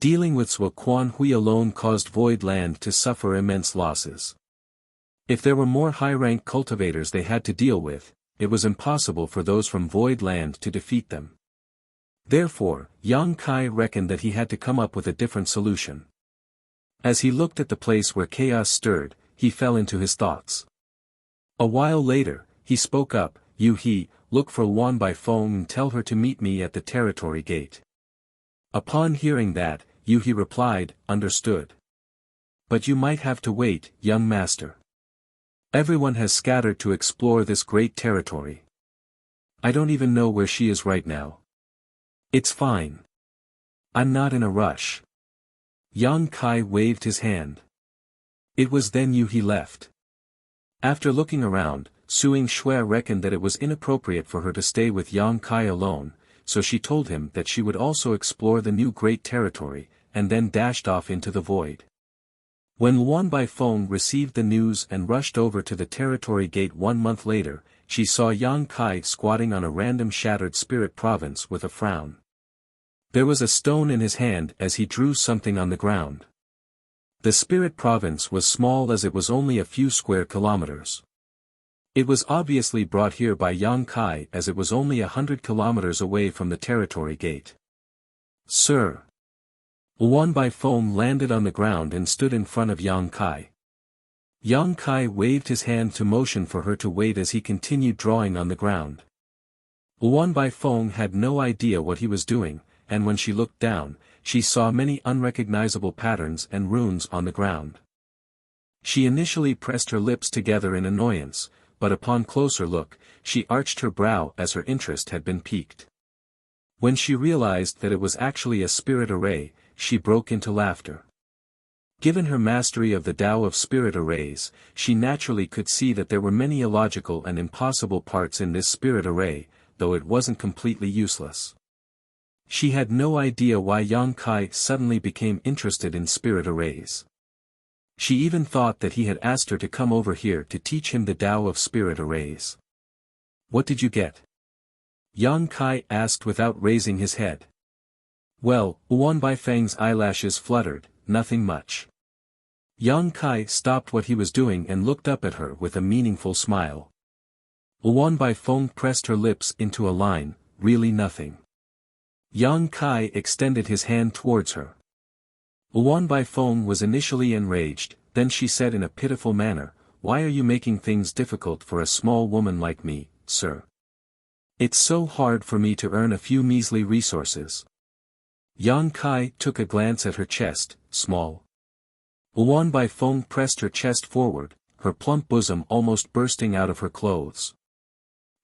Dealing with Sua Quan Hui alone caused Void Land to suffer immense losses. If there were more high-rank cultivators they had to deal with, it was impossible for those from Void Land to defeat them. Therefore, Yang Kai reckoned that he had to come up with a different solution. As he looked at the place where chaos stirred, he fell into his thoughts. A while later, he spoke up, "Yu He, look for Wan Bai Feng and tell her to meet me at the territory gate." Upon hearing that, Yu He replied, "Understood. But you might have to wait, young master. Everyone has scattered to explore this great territory. I don't even know where she is right now." "It's fine. I'm not in a rush." Yang Kai waved his hand. It was then Yu He left. After looking around, Suing Shui reckoned that it was inappropriate for her to stay with Yang Kai alone, so she told him that she would also explore the new great territory, and then dashed off into the void. When Wan Bai Feng received the news and rushed over to the territory gate 1 month later, she saw Yang Kai squatting on a random shattered spirit province with a frown. There was a stone in his hand as he drew something on the ground. The spirit province was small as it was only a few square kilometers. It was obviously brought here by Yang Kai as it was only 100 kilometers away from the territory gate. "Sir." Wan Bai Feng landed on the ground and stood in front of Yang Kai. Yang Kai waved his hand to motion for her to wait as he continued drawing on the ground. Wan Bai Feng had no idea what he was doing, and when she looked down, she saw many unrecognizable patterns and runes on the ground. She initially pressed her lips together in annoyance, but upon closer look, she arched her brow as her interest had been piqued. When she realized that it was actually a spirit array, she broke into laughter. Given her mastery of the Tao of spirit arrays, she naturally could see that there were many illogical and impossible parts in this spirit array, though it wasn't completely useless. She had no idea why Yang Kai suddenly became interested in spirit arrays. She even thought that he had asked her to come over here to teach him the Tao of spirit arrays. What did you get? Yang Kai asked without raising his head. Well, Yuan Baifeng's eyelashes fluttered, nothing much. Yang Kai stopped what he was doing and looked up at her with a meaningful smile. Yuan Baifeng pressed her lips into a line, really nothing. Yang Kai extended his hand towards her. Yuan Baifeng was initially enraged, then she said in a pitiful manner, "Why are you making things difficult for a small woman like me, sir? It's so hard for me to earn a few measly resources." Yang Kai took a glance at her chest, small. Yuan Baifeng pressed her chest forward, her plump bosom almost bursting out of her clothes.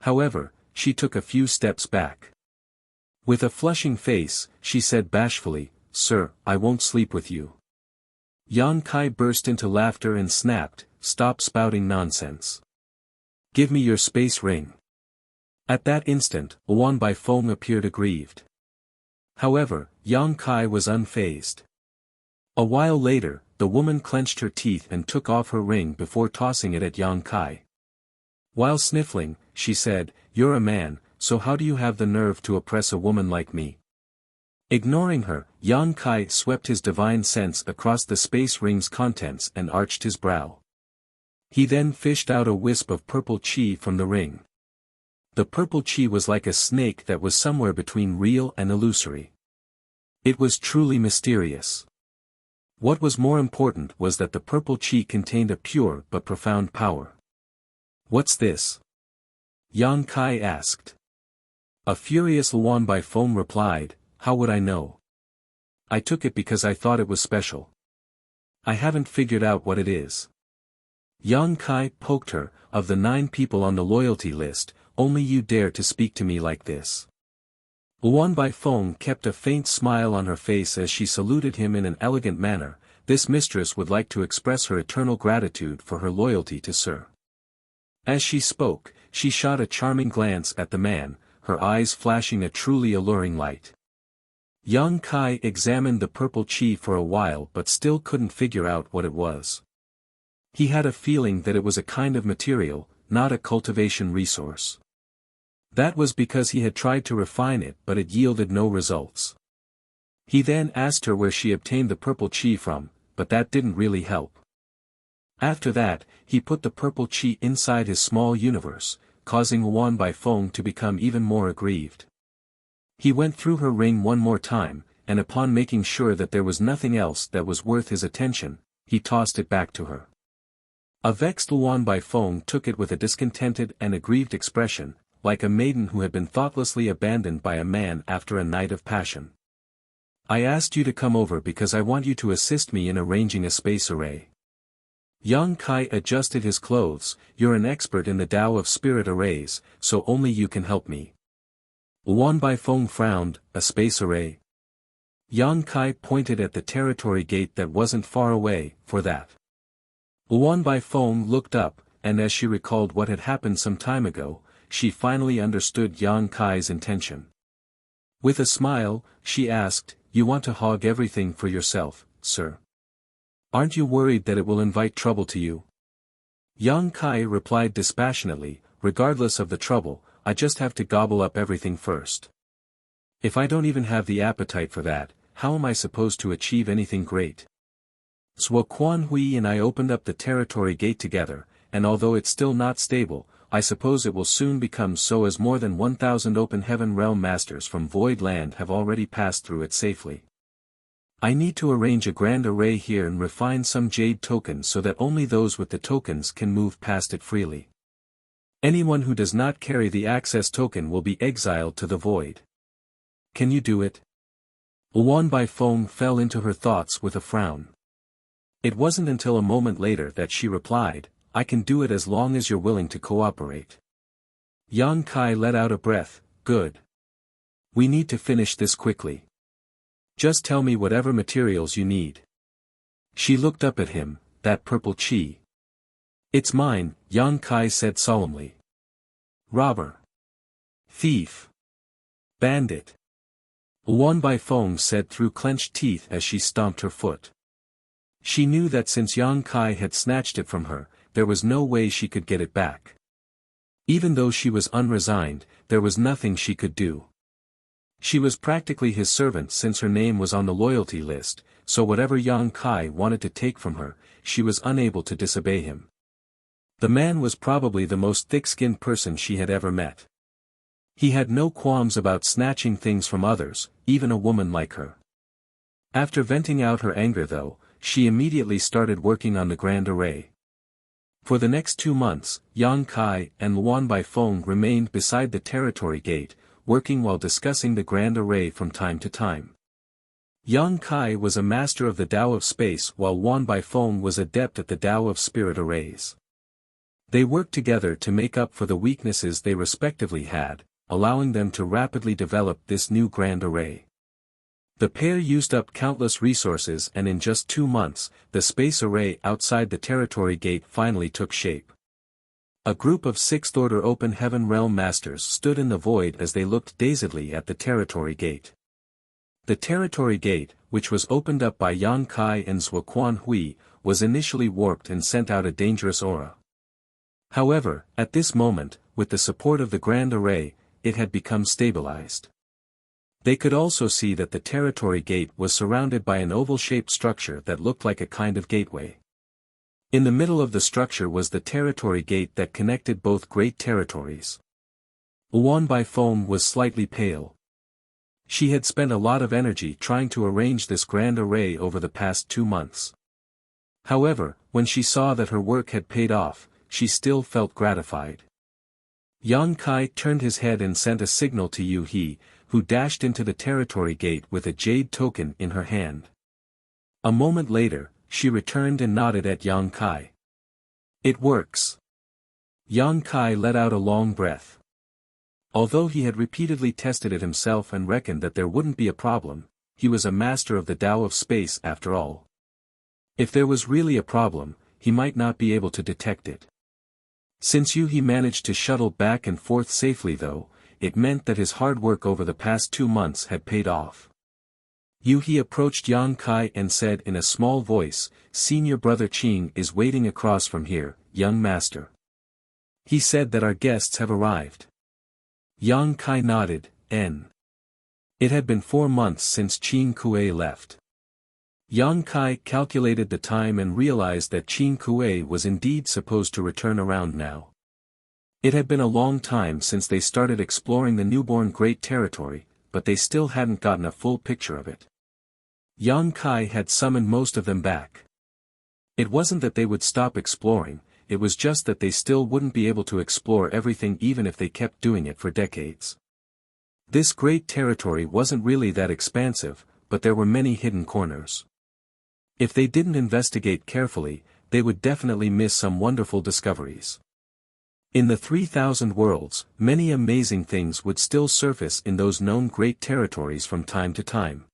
However, she took a few steps back. With a flushing face, she said bashfully, "Sir, I won't sleep with you." Yang Kai burst into laughter and snapped, "Stop spouting nonsense. Give me your space ring." At that instant, Yuan Baifeng appeared aggrieved. However, Yang Kai was unfazed. A while later, the woman clenched her teeth and took off her ring before tossing it at Yang Kai. While sniffling, she said, "You're a man, so how do you have the nerve to oppress a woman like me?" Ignoring her, Yang Kai swept his divine sense across the space ring's contents and arched his brow. He then fished out a wisp of purple chi from the ring. The purple chi was like a snake that was somewhere between real and illusory. It was truly mysterious. What was more important was that the purple chi contained a pure but profound power. "What's this?" Yang Kai asked. A furious Yuan Baifeng replied, "How would I know? I took it because I thought it was special. I haven't figured out what it is." Yang Kai poked her, "Of the 9 people on the loyalty list, only you dare to speak to me like this." Yuan Baifeng kept a faint smile on her face as she saluted him in an elegant manner. This mistress would like to express her eternal gratitude for her loyalty to Sir. As she spoke, she shot a charming glance at the man, her eyes flashing a truly alluring light. Yang Kai examined the purple chi for a while but still couldn't figure out what it was. He had a feeling that it was a kind of material, not a cultivation resource. That was because he had tried to refine it but it yielded no results. He then asked her where she obtained the purple chi from, but that didn't really help. After that, he put the purple chi inside his small universe, causing Yuan Baifeng to become even more aggrieved. He went through her ring one more time, and upon making sure that there was nothing else that was worth his attention, he tossed it back to her. A vexed Yuan Baifeng took it with a discontented and aggrieved expression, like a maiden who had been thoughtlessly abandoned by a man after a night of passion. "I asked you to come over because I want you to assist me in arranging a space array." Yang Kai adjusted his clothes. "You're an expert in the Tao of spirit arrays, so only you can help me." Yuan Baifeng frowned. "A space array?" Yang Kai pointed at the territory gate that wasn't far away, "For that." Yuan Baifeng looked up, and as she recalled what had happened some time ago, she finally understood Yang Kai's intention. With a smile, she asked, "You want to hog everything for yourself, sir? Aren't you worried that it will invite trouble to you?" Yang Kai replied dispassionately, "Regardless of the trouble, I just have to gobble up everything first. If I don't even have the appetite for that, how am I supposed to achieve anything great?" Zhuo Quanhui and I opened up the territory gate together, and although it's still not stable, I suppose it will soon become so as more than 1,000 open heaven realm masters from Void Land have already passed through it safely. I need to arrange a grand array here and refine some jade tokens so that only those with the tokens can move past it freely. Anyone who does not carry the access token will be exiled to the void. Can you do it? Yuan Baifeng fell into her thoughts with a frown. It wasn't until a moment later that she replied, "I can do it as long as you're willing to cooperate." Yang Kai let out a breath. "Good. We need to finish this quickly. Just tell me whatever materials you need." She looked up at him. "That purple chi." "It's mine," Yang Kai said solemnly. "Robber. Thief. Bandit. Luan Baifeng said through clenched teeth as she stomped her foot. She knew that since Yang Kai had snatched it from her, there was no way she could get it back. Even though she was unresigned, there was nothing she could do. She was practically his servant since her name was on the loyalty list, so whatever Yang Kai wanted to take from her, she was unable to disobey him. The man was probably the most thick-skinned person she had ever met. He had no qualms about snatching things from others, even a woman like her. After venting out her anger though, she immediately started working on the Grand Array. For the next 2 months, Yang Kai and Luan Baifeng remained beside the territory gate, working while discussing the Grand Array from time to time. Yang Kai was a master of the Tao of Space while Luan Baifeng was adept at the Tao of Spirit arrays. They worked together to make up for the weaknesses they respectively had, allowing them to rapidly develop this new Grand Array. The pair used up countless resources and in just 2 months, the space array outside the territory gate finally took shape. A group of 6th Order Open Heaven Realm Masters stood in the void as they looked dazedly at the territory gate. The territory gate, which was opened up by Yang Kai and Zhuoquan Hui, was initially warped and sent out a dangerous aura. However, at this moment, with the support of the Grand Array, it had become stabilized. They could also see that the territory gate was surrounded by an oval-shaped structure that looked like a kind of gateway. In the middle of the structure was the territory gate that connected both great territories. Luan Baifeng was slightly pale. She had spent a lot of energy trying to arrange this Grand Array over the past 2 months. However, when she saw that her work had paid off, she still felt gratified. Yang Kai turned his head and sent a signal to Yu He, who dashed into the territory gate with a jade token in her hand. A moment later, she returned and nodded at Yang Kai. It works. Yang Kai let out a long breath. Although he had repeatedly tested it himself and reckoned that there wouldn't be a problem, he was a master of the Tao of Space after all. If there was really a problem, he might not be able to detect it. Since Yu He managed to shuttle back and forth safely though, it meant that his hard work over the past 2 months had paid off. Yu He approached Yang Kai and said in a small voice, "Senior brother Qing is waiting across from here, young master. He said that our guests have arrived." Yang Kai nodded, "N." It had been 4 months since Qing Kuei left. Yang Kai calculated the time and realized that Qing Kuei was indeed supposed to return around now. It had been a long time since they started exploring the newborn Great Territory, but they still hadn't gotten a full picture of it. Yang Kai had summoned most of them back. It wasn't that they would stop exploring, it was just that they still wouldn't be able to explore everything even if they kept doing it for decades. This Great Territory wasn't really that expansive, but there were many hidden corners. If they didn't investigate carefully, they would definitely miss some wonderful discoveries. In the 3,000 worlds, many amazing things would still surface in those known great territories from time to time.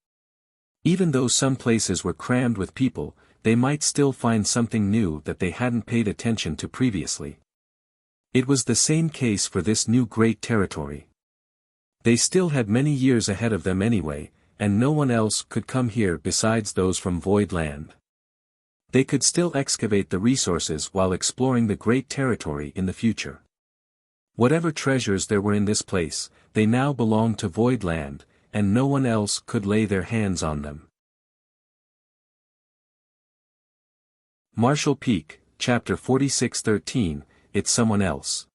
Even though some places were crammed with people, they might still find something new that they hadn't paid attention to previously. It was the same case for this new great territory. They still had many years ahead of them anyway, and no one else could come here besides those from Void Land. They could still excavate the resources while exploring the great territory in the future. Whatever treasures there were in this place, they now belonged to Void Land, and no one else could lay their hands on them. Marshall Peak, Chapter 46-13, It's Someone Else.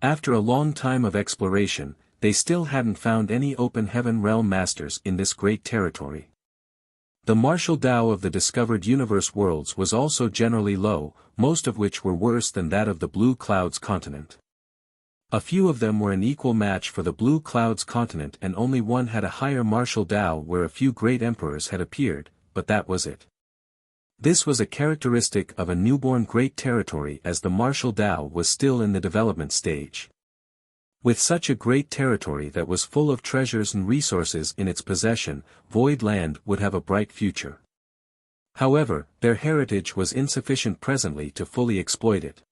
After a long time of exploration, they still hadn't found any Open Heaven Realm Masters in this great territory. The martial Tao of the discovered universe worlds was also generally low, most of which were worse than that of the Blue Clouds continent. A few of them were an equal match for the Blue Clouds continent and only one had a higher martial Tao where a few great emperors had appeared, but that was it. This was a characteristic of a newborn great territory as the martial Tao was still in the development stage. With such a great territory that was full of treasures and resources in its possession, Void Land would have a bright future. However, their heritage was insufficient presently to fully exploit it.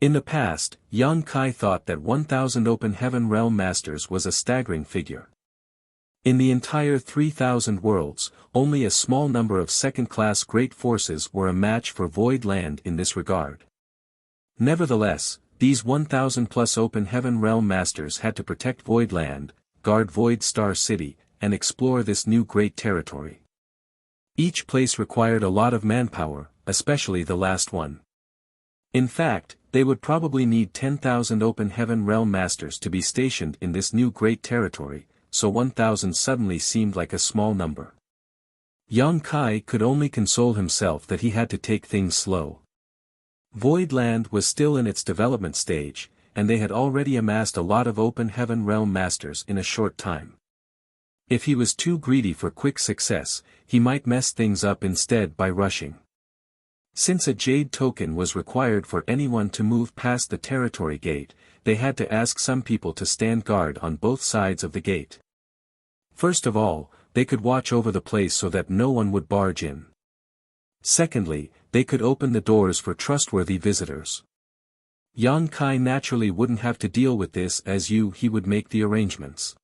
In the past, Yang Kai thought that 1,000 Open Heaven Realm Masters was a staggering figure. In the entire 3,000 worlds, only a small number of second-class great forces were a match for Void Land in this regard. Nevertheless, these 1,000-plus Open Heaven Realm Masters had to protect Void Land, guard Void Star City, and explore this new great territory. Each place required a lot of manpower, especially the last one. In fact, they would probably need 10,000 Open Heaven Realm Masters to be stationed in this new great territory, so 1,000 suddenly seemed like a small number. Yang Kai could only console himself that he had to take things slow. Void Land was still in its development stage, and they had already amassed a lot of Open Heaven Realm Masters in a short time. If he was too greedy for quick success, he might mess things up instead by rushing. Since a Jade token was required for anyone to move past the territory gate, they had to ask some people to stand guard on both sides of the gate. First of all, they could watch over the place so that no one would barge in. Secondly, they could open the doors for trustworthy visitors. Yang Kai naturally wouldn't have to deal with this as he would make the arrangements.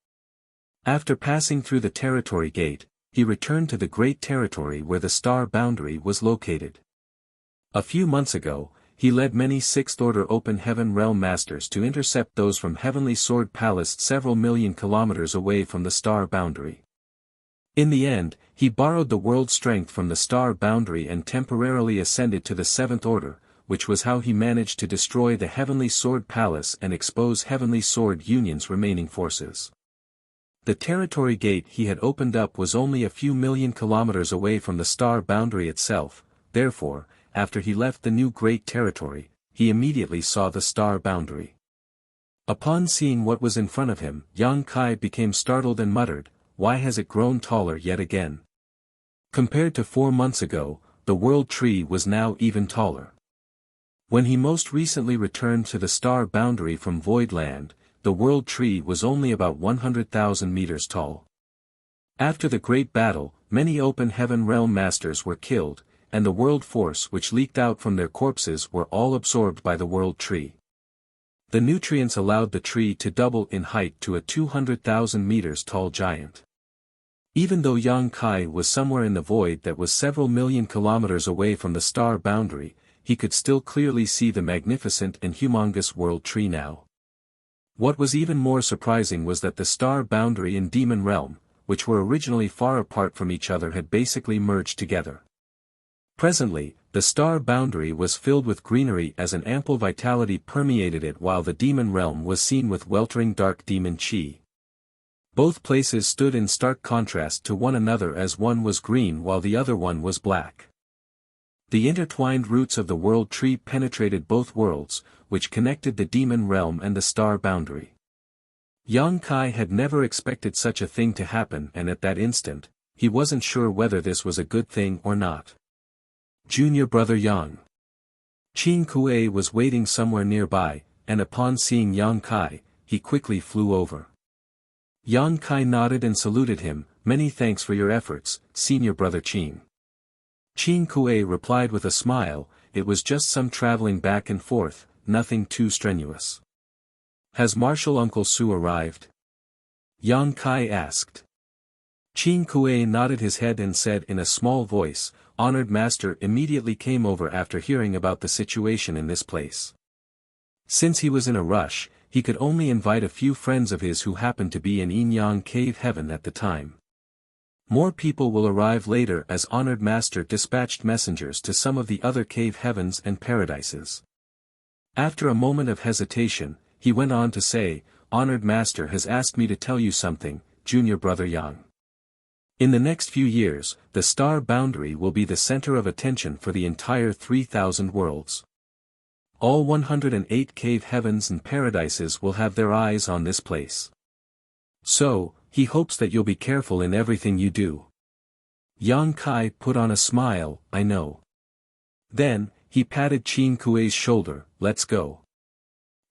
After passing through the territory gate, he returned to the great territory where the star boundary was located. A few months ago, he led many Sixth-Order Open Heaven Realm Masters to intercept those from Heavenly Sword Palace several million kilometers away from the star boundary. In the end, he borrowed the world strength from the star boundary and temporarily ascended to the Seventh Order, which was how he managed to destroy the Heavenly Sword Palace and expose Heavenly Sword Union's remaining forces. The territory gate he had opened up was only a few million kilometers away from the star boundary itself, therefore, after he left the new great territory, he immediately saw the star boundary. Upon seeing what was in front of him, Yang Kai became startled and muttered, "Why has it grown taller yet again?" Compared to 4 months ago, the world tree was now even taller. When he most recently returned to the star boundary from Void Land, the world tree was only about 100,000 meters tall. After the great battle, many Open Heaven Realm Masters were killed, and the world force which leaked out from their corpses were all absorbed by the world tree. The nutrients allowed the tree to double in height to a 200,000 meters tall giant. Even though Yang Kai was somewhere in the void that was several million kilometers away from the star boundary, he could still clearly see the magnificent and humongous world tree now. What was even more surprising was that the star boundary and demon realm, which were originally far apart from each other, had basically merged together. Presently, the star boundary was filled with greenery as an ample vitality permeated it, while the demon realm was seen with weltering dark demon chi. Both places stood in stark contrast to one another, as one was green while the other one was black. The intertwined roots of the world tree penetrated both worlds, which connected the demon realm and the star boundary. Yang Kai had never expected such a thing to happen, and at that instant, he wasn't sure whether this was a good thing or not. Junior brother Yang. Qin Kuei was waiting somewhere nearby, and upon seeing Yang Kai, he quickly flew over. Yang Kai nodded and saluted him, "Many thanks for your efforts, senior brother Qin." Qin Kuei replied with a smile, "It was just some traveling back and forth, nothing too strenuous." "Has Martial Uncle Su arrived?" Yang Kai asked. Qin Kuei nodded his head and said in a small voice, "Honored Master immediately came over after hearing about the situation in this place." Since he was in a rush, he could only invite a few friends of his who happened to be in Yin Yang Cave Heaven at the time. More people will arrive later, as Honored Master dispatched messengers to some of the other cave heavens and paradises. After a moment of hesitation, he went on to say, "Honored Master has asked me to tell you something, junior brother Yang. In the next few years, the star boundary will be the center of attention for the entire 3,000 worlds. All 108 cave heavens and paradises will have their eyes on this place. So, he hopes that you'll be careful in everything you do." Yang Kai put on a smile, "I know." Then, he patted Qin Kuei's shoulder, "Let's go.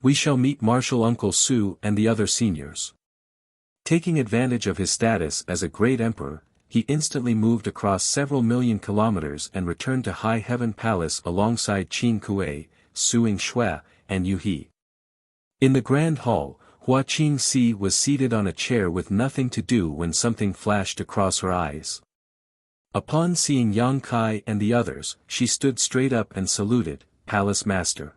We shall meet Martial Uncle Su and the other seniors." Taking advantage of his status as a great emperor, he instantly moved across several million kilometers and returned to High Heaven Palace alongside Qin Kuei, Suing Shui, and Yu He. In the Grand Hall, Hua Qingxi was seated on a chair with nothing to do when something flashed across her eyes. Upon seeing Yang Kai and the others, she stood straight up and saluted, "Palace Master."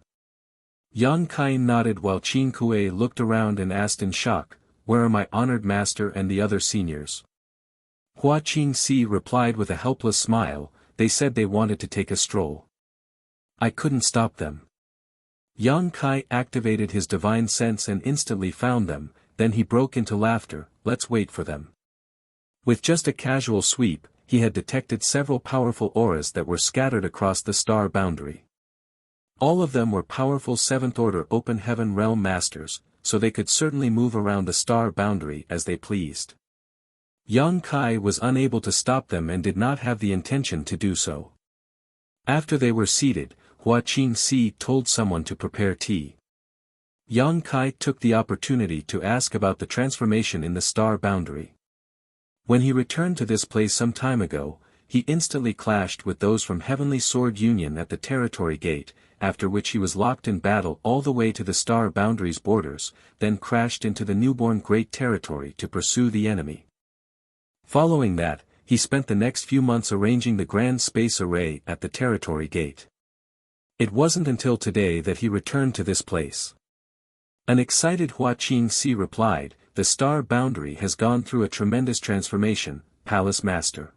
Yang Kai nodded while Qin Kuei looked around and asked in shock, "Where are my honored master and the other seniors?" Hua Qingxi replied with a helpless smile, "They said they wanted to take a stroll. I couldn't stop them." Yang Kai activated his divine sense and instantly found them, then he broke into laughter, "Let's wait for them." With just a casual sweep, he had detected several powerful auras that were scattered across the star boundary. All of them were powerful seventh-order open heaven realm masters, so they could certainly move around the star boundary as they pleased. Yang Kai was unable to stop them and did not have the intention to do so. After they were seated, Hua Qingxi told someone to prepare tea. Yang Kai took the opportunity to ask about the transformation in the star boundary. When he returned to this place some time ago, he instantly clashed with those from Heavenly Sword Union at the territory gate, after which he was locked in battle all the way to the star boundary's borders, then crashed into the newborn Great Territory to pursue the enemy. Following that, he spent the next few months arranging the Grand Space Array at the territory gate. It wasn't until today that he returned to this place. An excited Hua Qingxi replied, "The star boundary has gone through a tremendous transformation, Palace Master.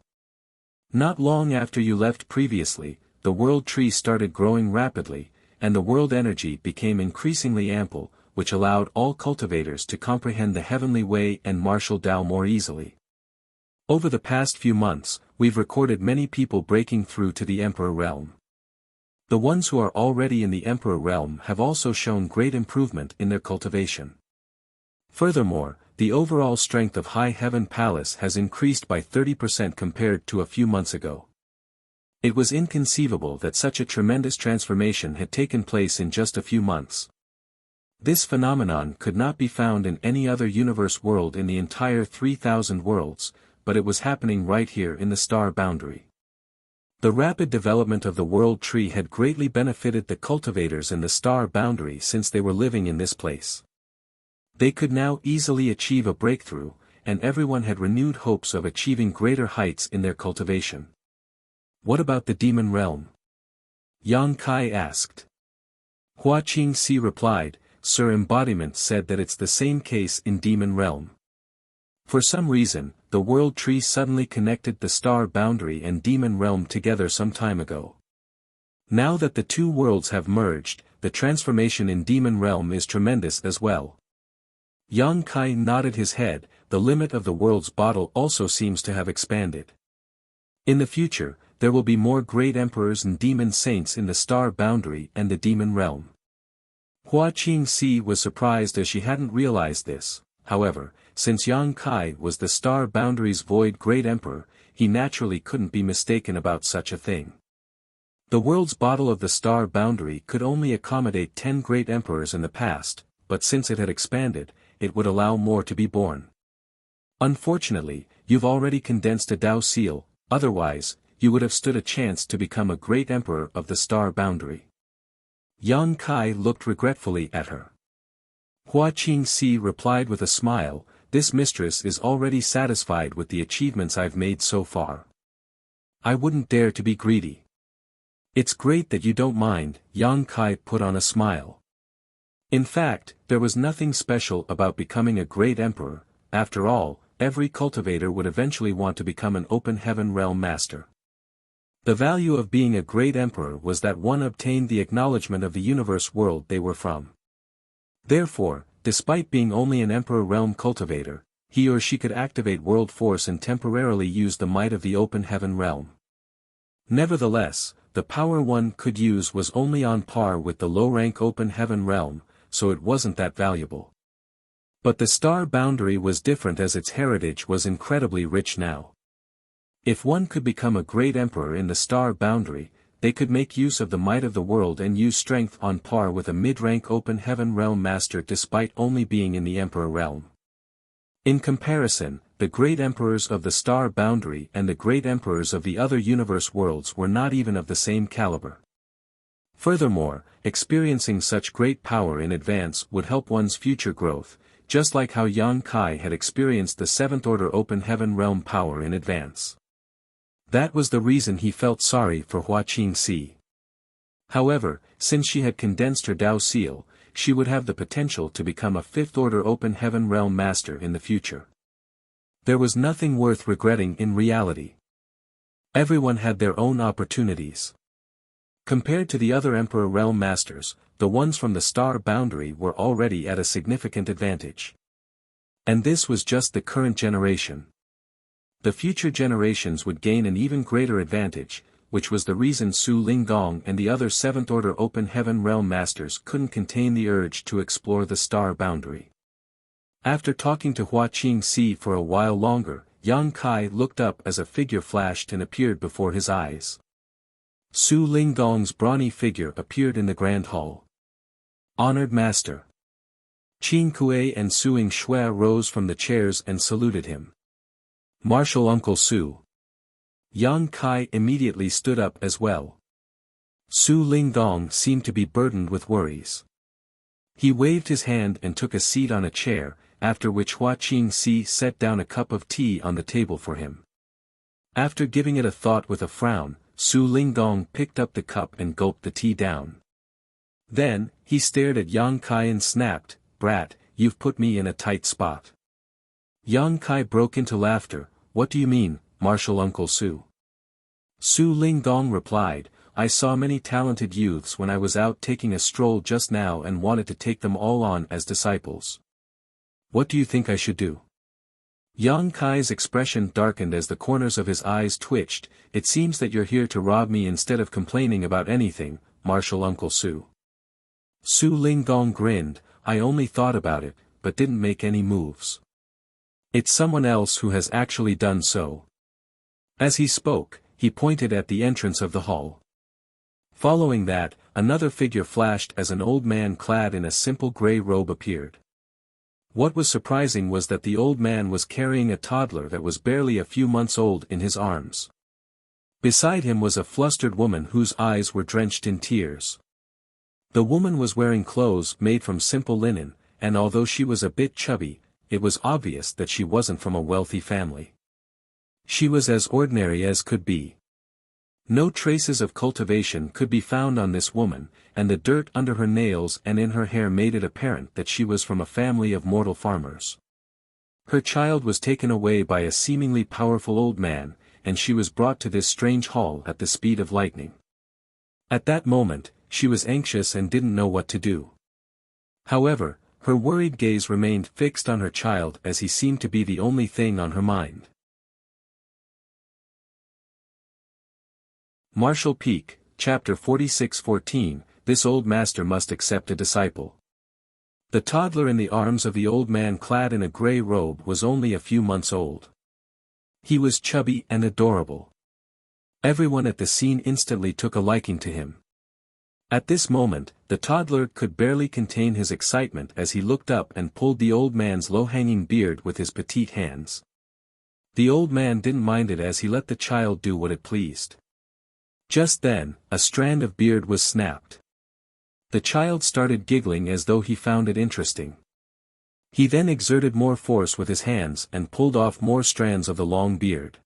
Not long after you left previously, the world tree started growing rapidly, and the world energy became increasingly ample, which allowed all cultivators to comprehend the heavenly way and martial Tao more easily. Over the past few months, we've recorded many people breaking through to the Emperor realm. The ones who are already in the Emperor realm have also shown great improvement in their cultivation. Furthermore, the overall strength of High Heaven Palace has increased by 30% compared to a few months ago. It was inconceivable that such a tremendous transformation had taken place in just a few months. This phenomenon could not be found in any other universe world in the entire 3,000 worlds, but it was happening right here in the star boundary. The rapid development of the world tree had greatly benefited the cultivators in the star boundary since they were living in this place. They could now easily achieve a breakthrough, and everyone had renewed hopes of achieving greater heights in their cultivation. What about the demon realm? Yang Kai asked. Hua Qingxi replied, "Sir, Embodiment said that it's the same case in demon realm. For some reason, the world tree suddenly connected the star boundary and demon realm together some time ago. Now that the two worlds have merged, the transformation in demon realm is tremendous as well." Yang Kai nodded his head, "The limit of the world's bottle also seems to have expanded. In the future, there will be more great emperors and demon saints in the star boundary and the demon realm." Hua Qingxi was surprised as she hadn't realized this. However, since Yang Kai was the star boundary's void great emperor, he naturally couldn't be mistaken about such a thing. The world's bottle of the star boundary could only accommodate 10 great emperors in the past, but since it had expanded, it would allow more to be born. Unfortunately, you've already condensed a Tao seal, otherwise, you would have stood a chance to become a great emperor of the star boundary. Yang Kai looked regretfully at her. Hua Qingxi replied with a smile, "This mistress is already satisfied with the achievements I've made so far. I wouldn't dare to be greedy." "It's great that you don't mind," Yang Kai put on a smile. In fact, there was nothing special about becoming a great emperor. After all, every cultivator would eventually want to become an open heaven realm master. The value of being a great emperor was that one obtained the acknowledgement of the universe world they were from. Therefore, despite being only an emperor realm cultivator, he or she could activate world force and temporarily use the might of the open heaven realm. Nevertheless, the power one could use was only on par with the low-rank open heaven realm, so it wasn't that valuable. But the star boundary was different as its heritage was incredibly rich now. If one could become a great emperor in the star boundary, they could make use of the might of the world and use strength on par with a mid-rank open heaven realm master despite only being in the emperor realm. In comparison, the great emperors of the star boundary and the great emperors of the other universe worlds were not even of the same caliber. Furthermore, experiencing such great power in advance would help one's future growth. just like how Yang Kai had experienced the seventh order open heaven realm power in advance. That was the reason he felt sorry for Hua Qingxi. However, since she had condensed her Dao seal, she would have the potential to become a fifth order open heaven realm master in the future. There was nothing worth regretting in reality. Everyone had their own opportunities. Compared to the other Emperor Realm Masters, the ones from the star boundary were already at a significant advantage. And this was just the current generation. The future generations would gain an even greater advantage, which was the reason Su Linggong and the other 7th Order Open Heaven Realm Masters couldn't contain the urge to explore the star boundary. After talking to Hua Qingxi for a while longer, Yang Kai looked up as a figure flashed and appeared before his eyes. Su Linggong's brawny figure appeared in the grand hall. Honored Master. Qin Kuei and Suing Shui rose from the chairs and saluted him. Martial Uncle Su. Yang Kai immediately stood up as well. Su Linggong seemed to be burdened with worries. He waved his hand and took a seat on a chair, after which Hua Qingxi set down a cup of tea on the table for him. After giving it a thought with a frown, Su Linggong picked up the cup and gulped the tea down. Then, he stared at Yang Kai and snapped, "Brat, you've put me in a tight spot." Yang Kai broke into laughter. "What do you mean, Martial Uncle Su?" Su Linggong replied, "I saw many talented youths when I was out taking a stroll just now and wanted to take them all on as disciples. What do you think I should do?" Yang Kai's expression darkened as the corners of his eyes twitched. "It seems that you're here to rob me instead of complaining about anything, Martial Uncle Su." Su Linggong grinned. "I only thought about it, but didn't make any moves. It's someone else who has actually done so." As he spoke, he pointed at the entrance of the hall. Following that, another figure flashed as an old man clad in a simple gray robe appeared. What was surprising was that the old man was carrying a toddler that was barely a few months old in his arms. Beside him was a flustered woman whose eyes were drenched in tears. The woman was wearing clothes made from simple linen, and although she was a bit chubby, it was obvious that she wasn't from a wealthy family. She was as ordinary as could be. No traces of cultivation could be found on this woman, and the dirt under her nails and in her hair made it apparent that she was from a family of mortal farmers. Her child was taken away by a seemingly powerful old man, and she was brought to this strange hall at the speed of lightning. At that moment, she was anxious and didn't know what to do. However, her worried gaze remained fixed on her child as he seemed to be the only thing on her mind. Martial Peak, Chapter 46-14, This Old Master Must Accept a Disciple. The toddler in the arms of the old man clad in a gray robe was only a few months old. He was chubby and adorable. Everyone at the scene instantly took a liking to him. At this moment, the toddler could barely contain his excitement as he looked up and pulled the old man's low-hanging beard with his petite hands. The old man didn't mind it as he let the child do what it pleased. Just then, a strand of beard was snapped. The child started giggling as though he found it interesting. He then exerted more force with his hands and pulled off more strands of the long beard.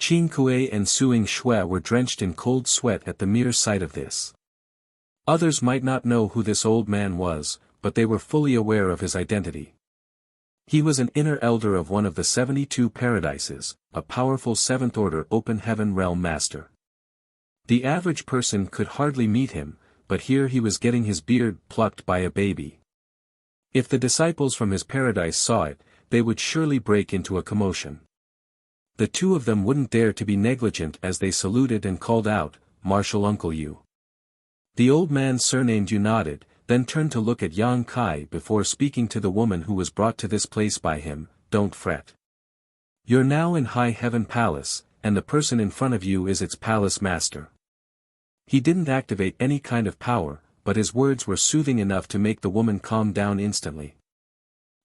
Qin Kuei and Suing Shui were drenched in cold sweat at the mere sight of this. Others might not know who this old man was, but they were fully aware of his identity. He was an inner elder of one of the 72 paradises, a powerful 7th Order Open Heaven Realm Master. The average person could hardly meet him, but here he was getting his beard plucked by a baby. If the disciples from his paradise saw it, they would surely break into a commotion. The two of them wouldn't dare to be negligent as they saluted and called out, "Martial Uncle Yu." The old man surnamed Yu nodded, then turned to look at Yang Kai before speaking to the woman who was brought to this place by him. "Don't fret. You're now in High Heaven Palace, and the person in front of you is its palace master." He didn't activate any kind of power, but his words were soothing enough to make the woman calm down instantly.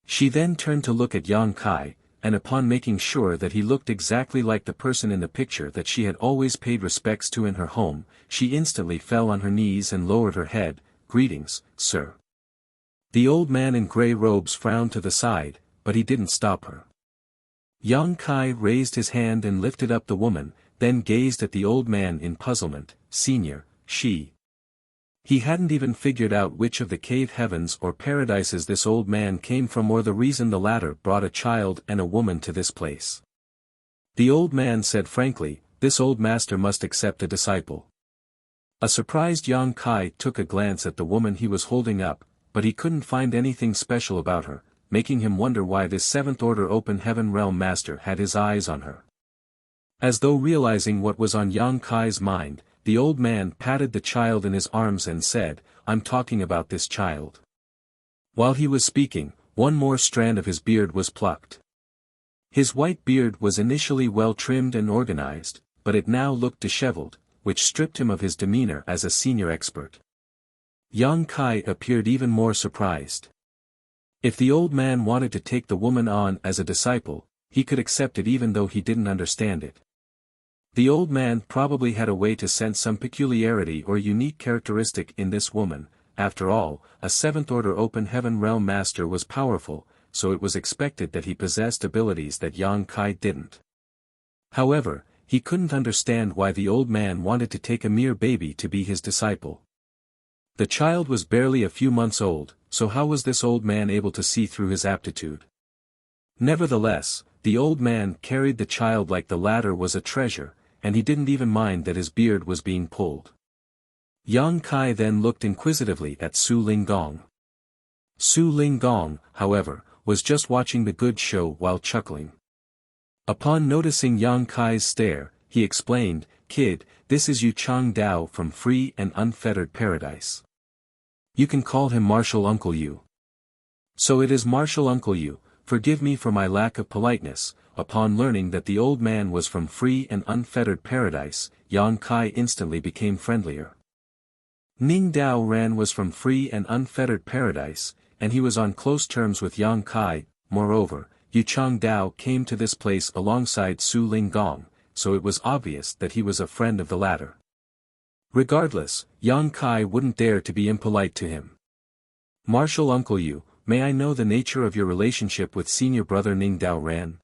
She then turned to look at Yang Kai, and upon making sure that he looked exactly like the person in the picture that she had always paid respects to in her home, she instantly fell on her knees and lowered her head. "Greetings, sir." The old man in gray robes frowned to the side, but he didn't stop her. Yang Kai raised his hand and lifted up the woman, then gazed at the old man in puzzlement. Senior, she. He hadn't even figured out which of the cave heavens or paradises this old man came from or the reason the latter brought a child and a woman to this place. The old man said frankly, this old master must accept a disciple. A surprised Yang Kai took a glance at the woman he was holding up, but he couldn't find anything special about her, making him wonder why this seventh-order open heaven realm master had his eyes on her. As though realizing what was on Yang Kai's mind, the old man patted the child in his arms and said, I'm talking about this child. While he was speaking, one more strand of his beard was plucked. His white beard was initially well trimmed and organized, but it now looked disheveled, which stripped him of his demeanor as a senior expert. Yang Kai appeared even more surprised. If the old man wanted to take the woman on as a disciple, he could accept it even though he didn't understand it. The old man probably had a way to sense some peculiarity or unique characteristic in this woman. After all, a seventh-order open heaven realm master was powerful, so it was expected that he possessed abilities that Yang Kai didn't. However, he couldn't understand why the old man wanted to take a mere baby to be his disciple. The child was barely a few months old, so how was this old man able to see through his aptitude? Nevertheless, the old man carried the child like the latter was a treasure, and he didn't even mind that his beard was being pulled. Yang Kai then looked inquisitively at Su Linggong. Su Linggong, however, was just watching the good show while chuckling. Upon noticing Yang Kai's stare, he explained, Kid, this is Yu Chang Dao from Free and Unfettered Paradise. You can call him Martial Uncle Yu. So it is Martial Uncle Yu, forgive me for my lack of politeness. Upon learning that the old man was from Free and Unfettered Paradise, Yang Kai instantly became friendlier. Ning Dao Ran was from Free and Unfettered Paradise, and he was on close terms with Yang Kai. Moreover, Yu Chang Dao came to this place alongside Su Linggong, so it was obvious that he was a friend of the latter. Regardless, Yang Kai wouldn't dare to be impolite to him. Martial Uncle Yu, may I know the nature of your relationship with senior brother Ning Dao Ran?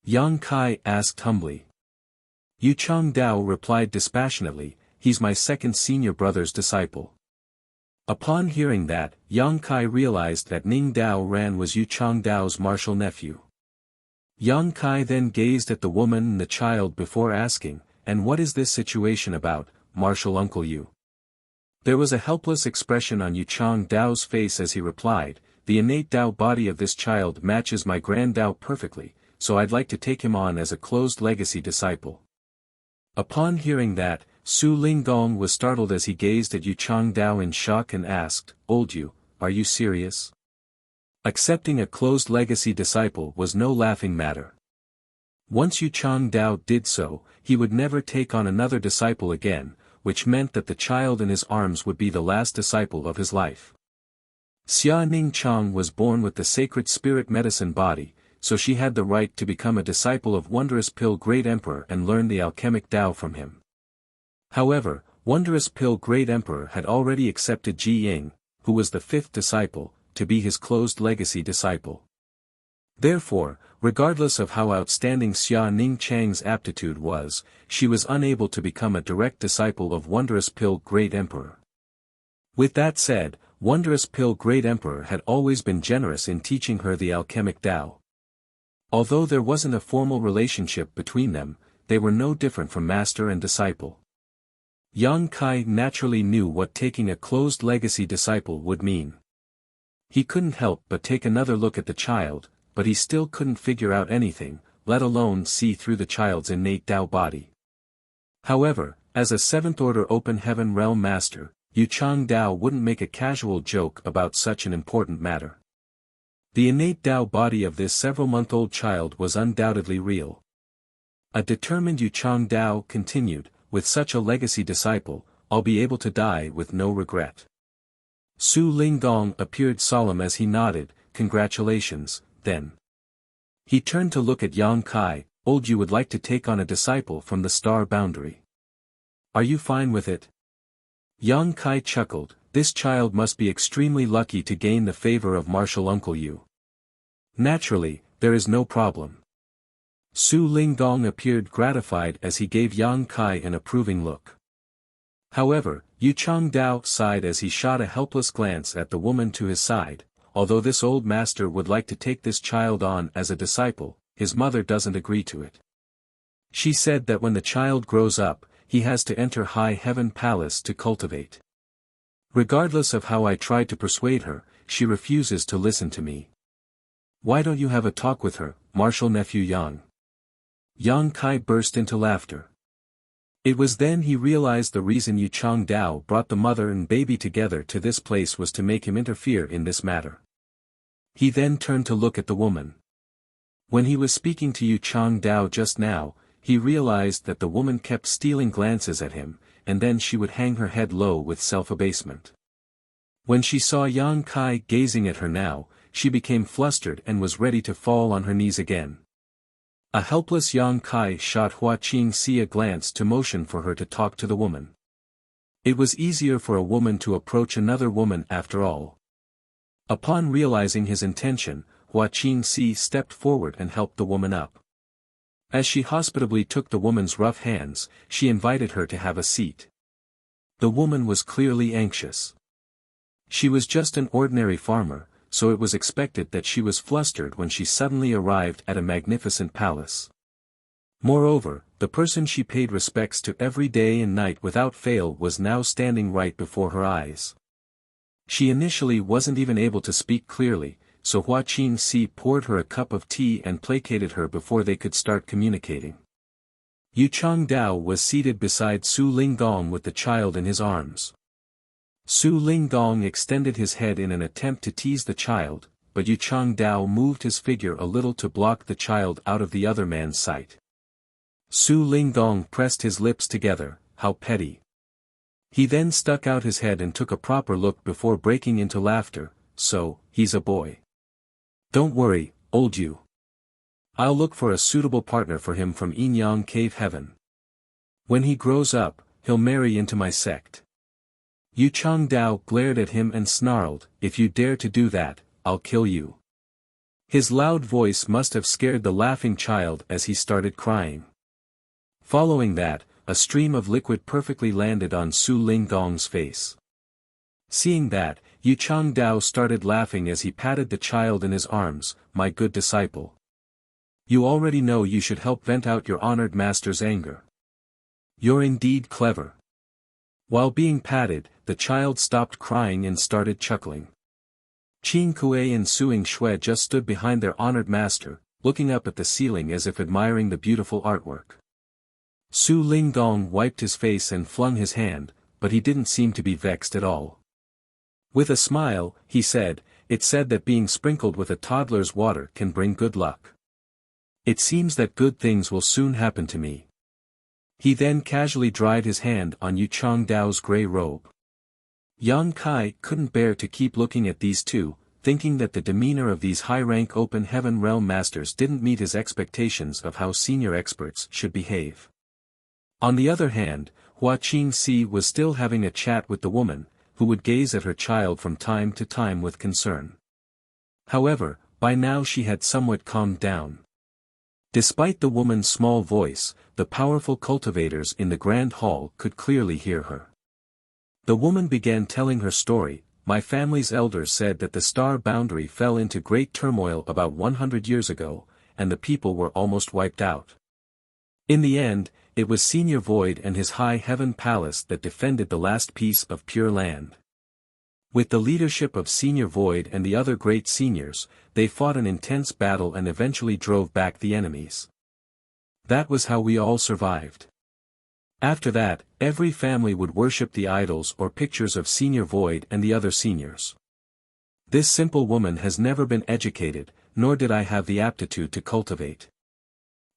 Yang Kai asked humbly. Yu Chang Dao replied dispassionately, he's my second senior brother's disciple. Upon hearing that, Yang Kai realized that Ning Dao Ran was Yu Chang Dao's martial nephew. Yang Kai then gazed at the woman and the child before asking, and what is this situation about, Martial Uncle Yu? There was a helpless expression on Yu Chang Dao's face as he replied, the innate Dao body of this child matches my grand Dao perfectly, so I'd like to take him on as a closed legacy disciple. Upon hearing that, Su Linggong was startled as he gazed at Yu Chang Dao in shock and asked, Old Yu, are you serious? Accepting a closed legacy disciple was no laughing matter. Once Yu Chang Dao did so, he would never take on another disciple again, which meant that the child in his arms would be the last disciple of his life. Xia Ning Chang was born with the sacred spirit medicine body, so she had the right to become a disciple of Wondrous Pill Great Emperor and learn the alchemic Dao from him. However, Wondrous Pill Great Emperor had already accepted Ji Ying, who was the fifth disciple, to be his closed legacy disciple. Therefore, regardless of how outstanding Xia Ning Chang's aptitude was, she was unable to become a direct disciple of Wondrous Pill Great Emperor. With that said, Wondrous Pill Great Emperor had always been generous in teaching her the alchemic Dao. Although there wasn't a formal relationship between them, they were no different from master and disciple. Yang Kai naturally knew what taking a closed legacy disciple would mean. He couldn't help but take another look at the child, but he still couldn't figure out anything, let alone see through the child's innate Dao body. However, as a seventh-order open heaven realm master, Yu Chang Dao wouldn't make a casual joke about such an important matter. The innate Dao body of this several-month-old child was undoubtedly real. A determined Yu Chang Dao continued, with such a legacy disciple, I'll be able to die with no regret. Su Linggong appeared solemn as he nodded, congratulations, then. He turned to look at Yang Kai, Old Yu would like to take on a disciple from the star boundary. Are you fine with it? Yang Kai chuckled, this child must be extremely lucky to gain the favor of Martial Uncle Yu. Naturally, there is no problem. Su Lingdong appeared gratified as he gave Yang Kai an approving look. However, Yu Changdao sighed as he shot a helpless glance at the woman to his side. Although this old master would like to take this child on as a disciple, his mother doesn't agree to it. She said that when the child grows up, he has to enter High Heaven Palace to cultivate. Regardless of how I tried to persuade her, she refuses to listen to me. Why don't you have a talk with her, Martial Nephew Yang? Yang Kai burst into laughter. It was then he realized the reason Yu Changdao brought the mother and baby together to this place was to make him interfere in this matter. He then turned to look at the woman. When he was speaking to Yu Changdao just now, he realized that the woman kept stealing glances at him, and then she would hang her head low with self-abasement. When she saw Yang Kai gazing at her now, she became flustered and was ready to fall on her knees again. A helpless Yang Kai shot Hua Qingxi a glance to motion for her to talk to the woman. It was easier for a woman to approach another woman after all. Upon realizing his intention, Hua Qingxi stepped forward and helped the woman up. As she hospitably took the woman's rough hands, she invited her to have a seat. The woman was clearly anxious. She was just an ordinary farmer, so it was expected that she was flustered when she suddenly arrived at a magnificent palace. Moreover, the person she paid respects to every day and night without fail was now standing right before her eyes. She initially wasn't even able to speak clearly, so Hua Qingxi poured her a cup of tea and placated her before they could start communicating. Yu Changdao was seated beside Su Lingdong with the child in his arms. Su Lingdong extended his head in an attempt to tease the child, but Yu Changdao moved his figure a little to block the child out of the other man's sight. Su Lingdong pressed his lips together, how petty. He then stuck out his head and took a proper look before breaking into laughter. So, he's a boy. Don't worry, old Yu. I'll look for a suitable partner for him from Yinyang Cave Heaven. When he grows up, he'll marry into my sect. Yu Changdao glared at him and snarled, if you dare to do that, I'll kill you. His loud voice must have scared the laughing child as he started crying. Following that, a stream of liquid perfectly landed on Su Lingdong's face. Seeing that, Yu Changdao started laughing as he patted the child in his arms, my good disciple. You already know you should help vent out your honored master's anger. You're indeed clever. While being patted, the child stopped crying and started chuckling. Qin Kuei and Suing Shui just stood behind their honored master, looking up at the ceiling as if admiring the beautiful artwork. Su Lingdong wiped his face and flung his hand, but he didn't seem to be vexed at all. With a smile, he said, it's said that being sprinkled with a toddler's water can bring good luck. It seems that good things will soon happen to me. He then casually dried his hand on Yu Changdao's gray robe. Yang Kai couldn't bear to keep looking at these two, thinking that the demeanor of these high-rank open heaven realm masters didn't meet his expectations of how senior experts should behave. On the other hand, Hua Qingxi was still having a chat with the woman, who would gaze at her child from time to time with concern. However, by now she had somewhat calmed down. Despite the woman's small voice, the powerful cultivators in the grand hall could clearly hear her. The woman began telling her story. My family's elders said that the star boundary fell into great turmoil about 100 years ago, and the people were almost wiped out. In the end, it was Senior Void and his High Heaven Palace that defended the last piece of pure land. With the leadership of Senior Void and the other great seniors, they fought an intense battle and eventually drove back the enemies. That was how we all survived. After that, every family would worship the idols or pictures of Senior Void and the other seniors. This simple woman has never been educated, nor did I have the aptitude to cultivate.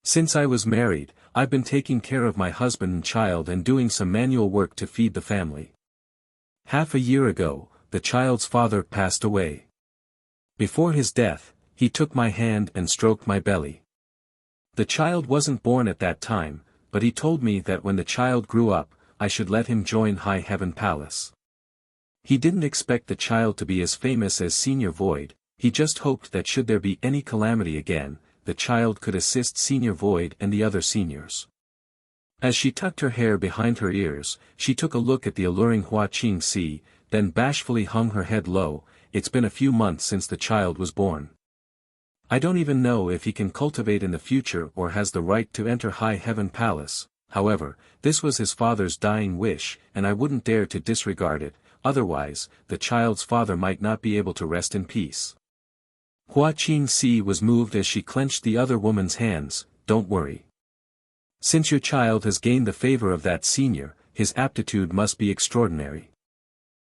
Since I was married, I've been taking care of my husband and child and doing some manual work to feed the family. Half a year ago, the child's father passed away. Before his death, he took my hand and stroked my belly. The child wasn't born at that time, but he told me that when the child grew up, I should let him join High Heaven Palace. He didn't expect the child to be as famous as Senior Void, he just hoped that should there be any calamity again, the child could assist Senior Void and the other seniors. As she tucked her hair behind her ears, she took a look at the alluring Hua Qingxi, then bashfully hung her head low. It's been a few months since the child was born. I don't even know if he can cultivate in the future or has the right to enter High Heaven Palace. However, this was his father's dying wish, and I wouldn't dare to disregard it, otherwise, the child's father might not be able to rest in peace. Hua Qingxi was moved as she clenched the other woman's hands. Don't worry. Since your child has gained the favor of that senior, his aptitude must be extraordinary.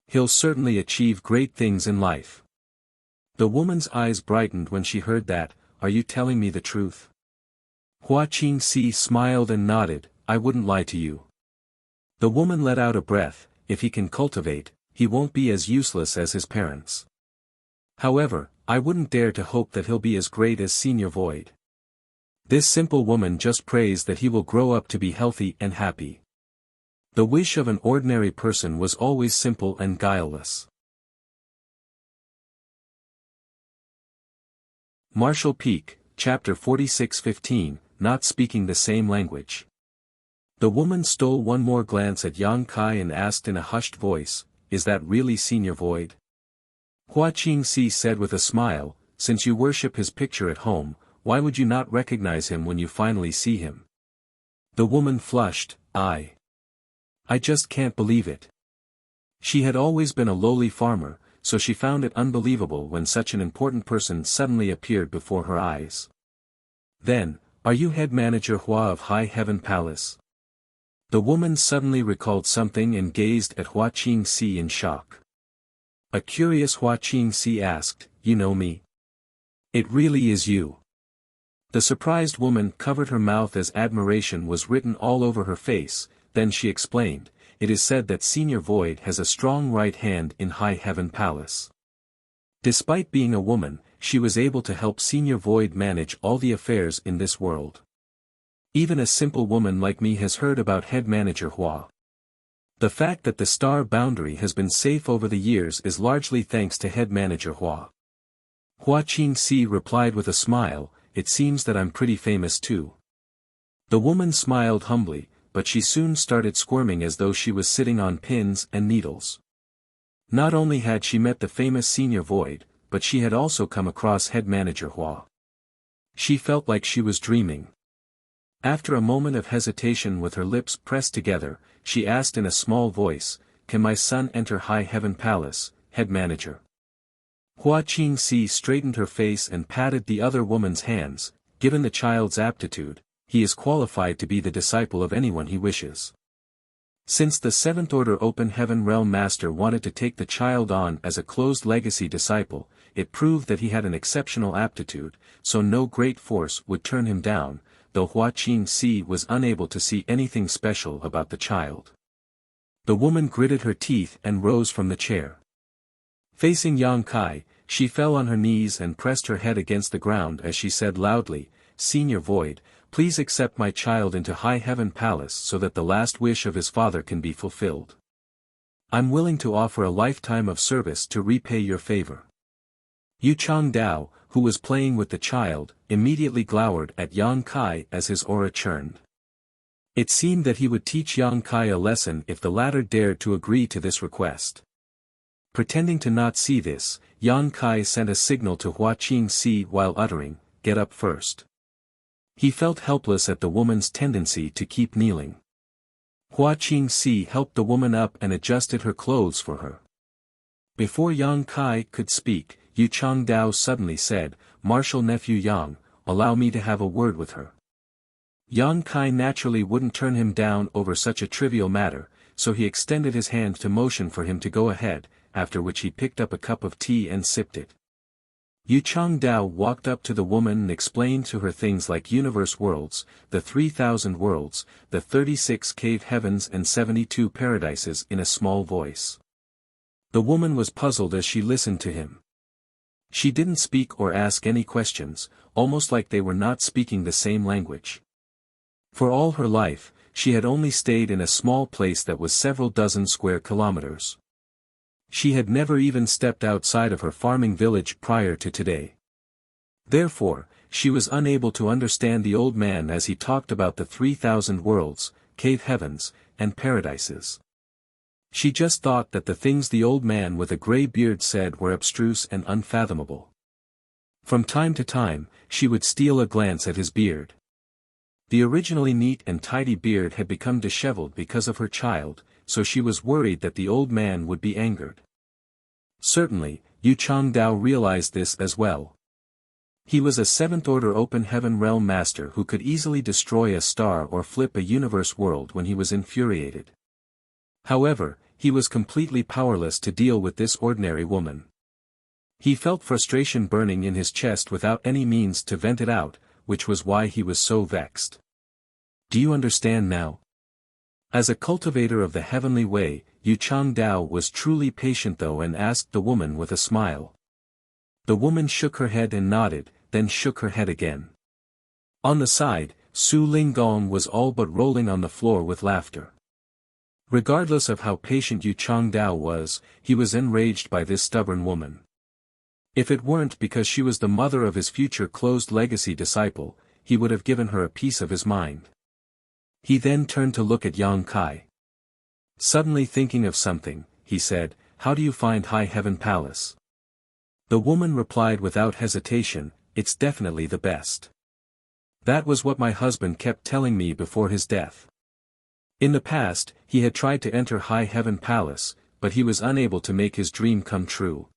He'll certainly achieve great things in life. The woman's eyes brightened when she heard that. Are you telling me the truth? Hua Qingxi smiled and nodded. I wouldn't lie to you. The woman let out a breath. If he can cultivate, he won't be as useless as his parents. However, I wouldn't dare to hope that he'll be as great as Senior Void. This simple woman just prays that he will grow up to be healthy and happy. The wish of an ordinary person was always simple and guileless. Martial Peak, Chapter 46:15, Not Speaking the Same Language. The woman stole one more glance at Yang Kai and asked in a hushed voice, Is that really Senior Void? Hua Qingxi said with a smile, Since you worship his picture at home, why would you not recognize him when you finally see him? The woman flushed. I just can't believe it. She had always been a lowly farmer, so she found it unbelievable when such an important person suddenly appeared before her eyes. Then, are you head manager Hua of High Heaven Palace? The woman suddenly recalled something and gazed at Hua Qingxi in shock. A curious Hua Qingxi asked, You know me? It really is you. The surprised woman covered her mouth as admiration was written all over her face. Then she explained, It is said that Senior Void has a strong right hand in High Heaven Palace. Despite being a woman, she was able to help Senior Void manage all the affairs in this world. Even a simple woman like me has heard about head manager Hua. The fact that the star boundary has been safe over the years is largely thanks to head manager Hua. Hua Qingxi replied with a smile, It seems that I'm pretty famous too. The woman smiled humbly, but she soon started squirming as though she was sitting on pins and needles. Not only had she met the famous Senior Void, but she had also come across head manager Hua. She felt like she was dreaming. After a moment of hesitation with her lips pressed together, she asked in a small voice, Can my son enter High Heaven Palace, head manager? Hua Qingxi straightened her face and patted the other woman's hands. Given the child's aptitude, he is qualified to be the disciple of anyone he wishes. Since the Seventh Order Open Heaven Realm Master wanted to take the child on as a closed legacy disciple, it proved that he had an exceptional aptitude, so no great force would turn him down, though Hua Qingxi was unable to see anything special about the child. The woman gritted her teeth and rose from the chair. Facing Yang Kai, she fell on her knees and pressed her head against the ground as she said loudly, Senior Void, please accept my child into High Heaven Palace so that the last wish of his father can be fulfilled. I'm willing to offer a lifetime of service to repay your favor. Yu Changdao, who was playing with the child, immediately glowered at Yang Kai as his aura churned. It seemed that he would teach Yang Kai a lesson if the latter dared to agree to this request. Pretending to not see this, Yang Kai sent a signal to Hua Qingxi while uttering, Get up first. He felt helpless at the woman's tendency to keep kneeling. Hua Qingxi helped the woman up and adjusted her clothes for her. Before Yang Kai could speak, Yu Changdao suddenly said, Martial nephew Yang, allow me to have a word with her. Yang Kai naturally wouldn't turn him down over such a trivial matter, so he extended his hand to motion for him to go ahead, after which he picked up a cup of tea and sipped it. Yu Changdao walked up to the woman and explained to her things like universe worlds, the 3,000 worlds, the 36 cave heavens and 72 paradises in a small voice. The woman was puzzled as she listened to him. She didn't speak or ask any questions, almost like they were not speaking the same language. For all her life, she had only stayed in a small place that was several dozen square kilometers. She had never even stepped outside of her farming village prior to today. Therefore, she was unable to understand the old man as he talked about the 3,000 worlds, cave heavens, and paradises. She just thought that the things the old man with a grey beard said were abstruse and unfathomable. From time to time, she would steal a glance at his beard. The originally neat and tidy beard had become disheveled because of her child, so she was worried that the old man would be angered. Certainly, Yu Changdao realized this as well. He was a seventh-order open heaven realm master who could easily destroy a star or flip a universe world when he was infuriated. However, he was completely powerless to deal with this ordinary woman. He felt frustration burning in his chest without any means to vent it out, which was why he was so vexed. Do you understand now? As a cultivator of the heavenly way, Yu Changdao was truly patient though and asked the woman with a smile. The woman shook her head and nodded, then shook her head again. On the side, Su Linggong was all but rolling on the floor with laughter. Regardless of how patient Yu Changdao was, he was enraged by this stubborn woman. If it weren't because she was the mother of his future closed legacy disciple, he would have given her a piece of his mind. He then turned to look at Yang Kai. Suddenly thinking of something, he said, "How do you find High Heaven Palace?" The woman replied without hesitation, "It's definitely the best. That was what my husband kept telling me before his death." In the past, he had tried to enter High Heaven Palace, but he was unable to make his dream come true.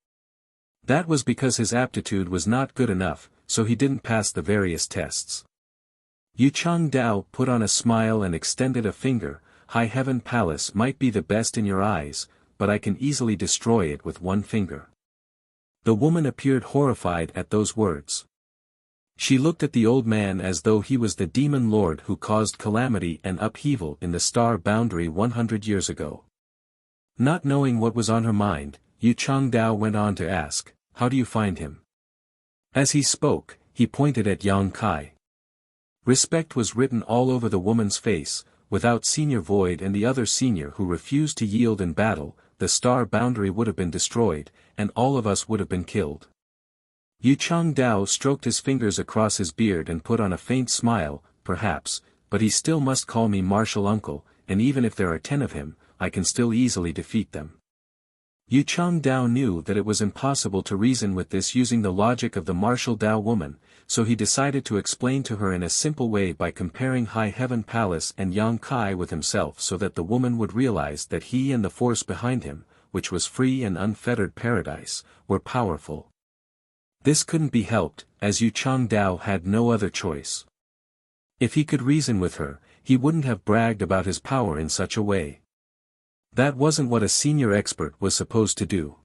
That was because his aptitude was not good enough, so he didn't pass the various tests. Yu Changdao put on a smile and extended a finger. "High Heaven Palace might be the best in your eyes, but I can easily destroy it with one finger." The woman appeared horrified at those words. She looked at the old man as though he was the demon lord who caused calamity and upheaval in the star boundary 100 years ago. Not knowing what was on her mind, Yu Changdao went on to ask, "How do you find him?" As he spoke, he pointed at Yang Kai. Respect was written all over the woman's face. Without Senior Void and the other senior who refused to yield in battle, the star boundary would have been destroyed, and all of us would have been killed. Yu Changdao stroked his fingers across his beard and put on a faint smile, "Perhaps, but he still must call me martial uncle, and even if there are 10 of him, I can still easily defeat them." Yu Changdao knew that it was impossible to reason with this using the logic of the martial Dao woman, so he decided to explain to her in a simple way by comparing High Heaven Palace and Yang Kai with himself so that the woman would realize that he and the force behind him, which was free and unfettered paradise, were powerful. This couldn't be helped, as Yu Changdao had no other choice. If he could reason with her, he wouldn't have bragged about his power in such a way. That wasn't what a senior expert was supposed to do.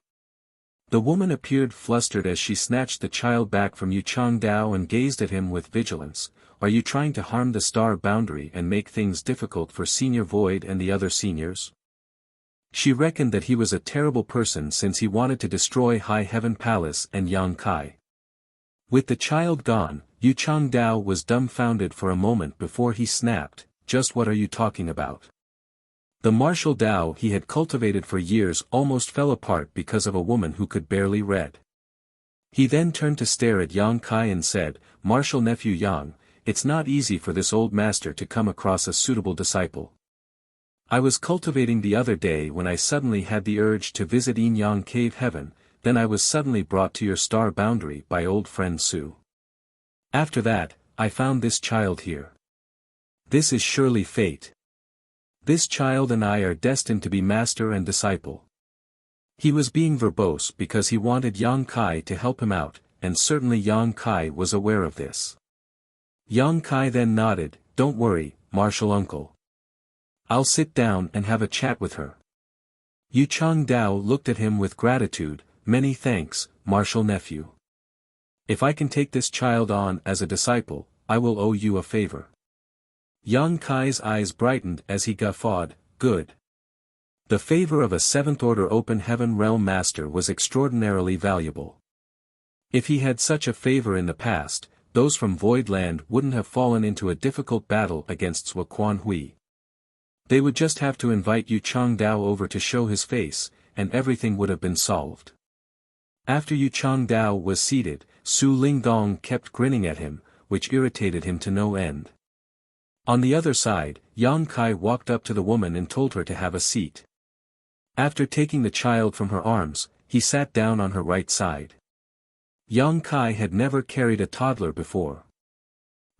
The woman appeared flustered as she snatched the child back from Yu Changdao and gazed at him with vigilance. "Are you trying to harm the star boundary and make things difficult for Senior Void and the other seniors?" She reckoned that he was a terrible person since he wanted to destroy High Heaven Palace and Yang Kai. With the child gone, Yu Changdao was dumbfounded for a moment before he snapped, "Just what are you talking about?" The martial Dao he had cultivated for years almost fell apart because of a woman who could barely read. He then turned to stare at Yang Kai and said, "Martial nephew Yang, it's not easy for this old master to come across a suitable disciple. I was cultivating the other day when I suddenly had the urge to visit Yin Yang Cave Heaven, then I was suddenly brought to your star boundary by old friend Su. After that, I found this child here. This is surely fate. This child and I are destined to be master and disciple." He was being verbose because he wanted Yang Kai to help him out, and certainly Yang Kai was aware of this. Yang Kai then nodded, "Don't worry, martial uncle. I'll sit down and have a chat with her." Yu Changdao looked at him with gratitude, "Many thanks, martial nephew. If I can take this child on as a disciple, I will owe you a favor." Yang Kai's eyes brightened as he guffawed, "Good." The favor of a seventh-order open heaven realm master was extraordinarily valuable. If he had such a favor in the past, those from Void Land wouldn't have fallen into a difficult battle against Sua Quan Hui. They would just have to invite Yu Changdao over to show his face, and everything would have been solved. After Yu Changdao was seated, Su Lingdong kept grinning at him, which irritated him to no end. On the other side, Yang Kai walked up to the woman and told her to have a seat. After taking the child from her arms, he sat down on her right side. Yang Kai had never carried a toddler before.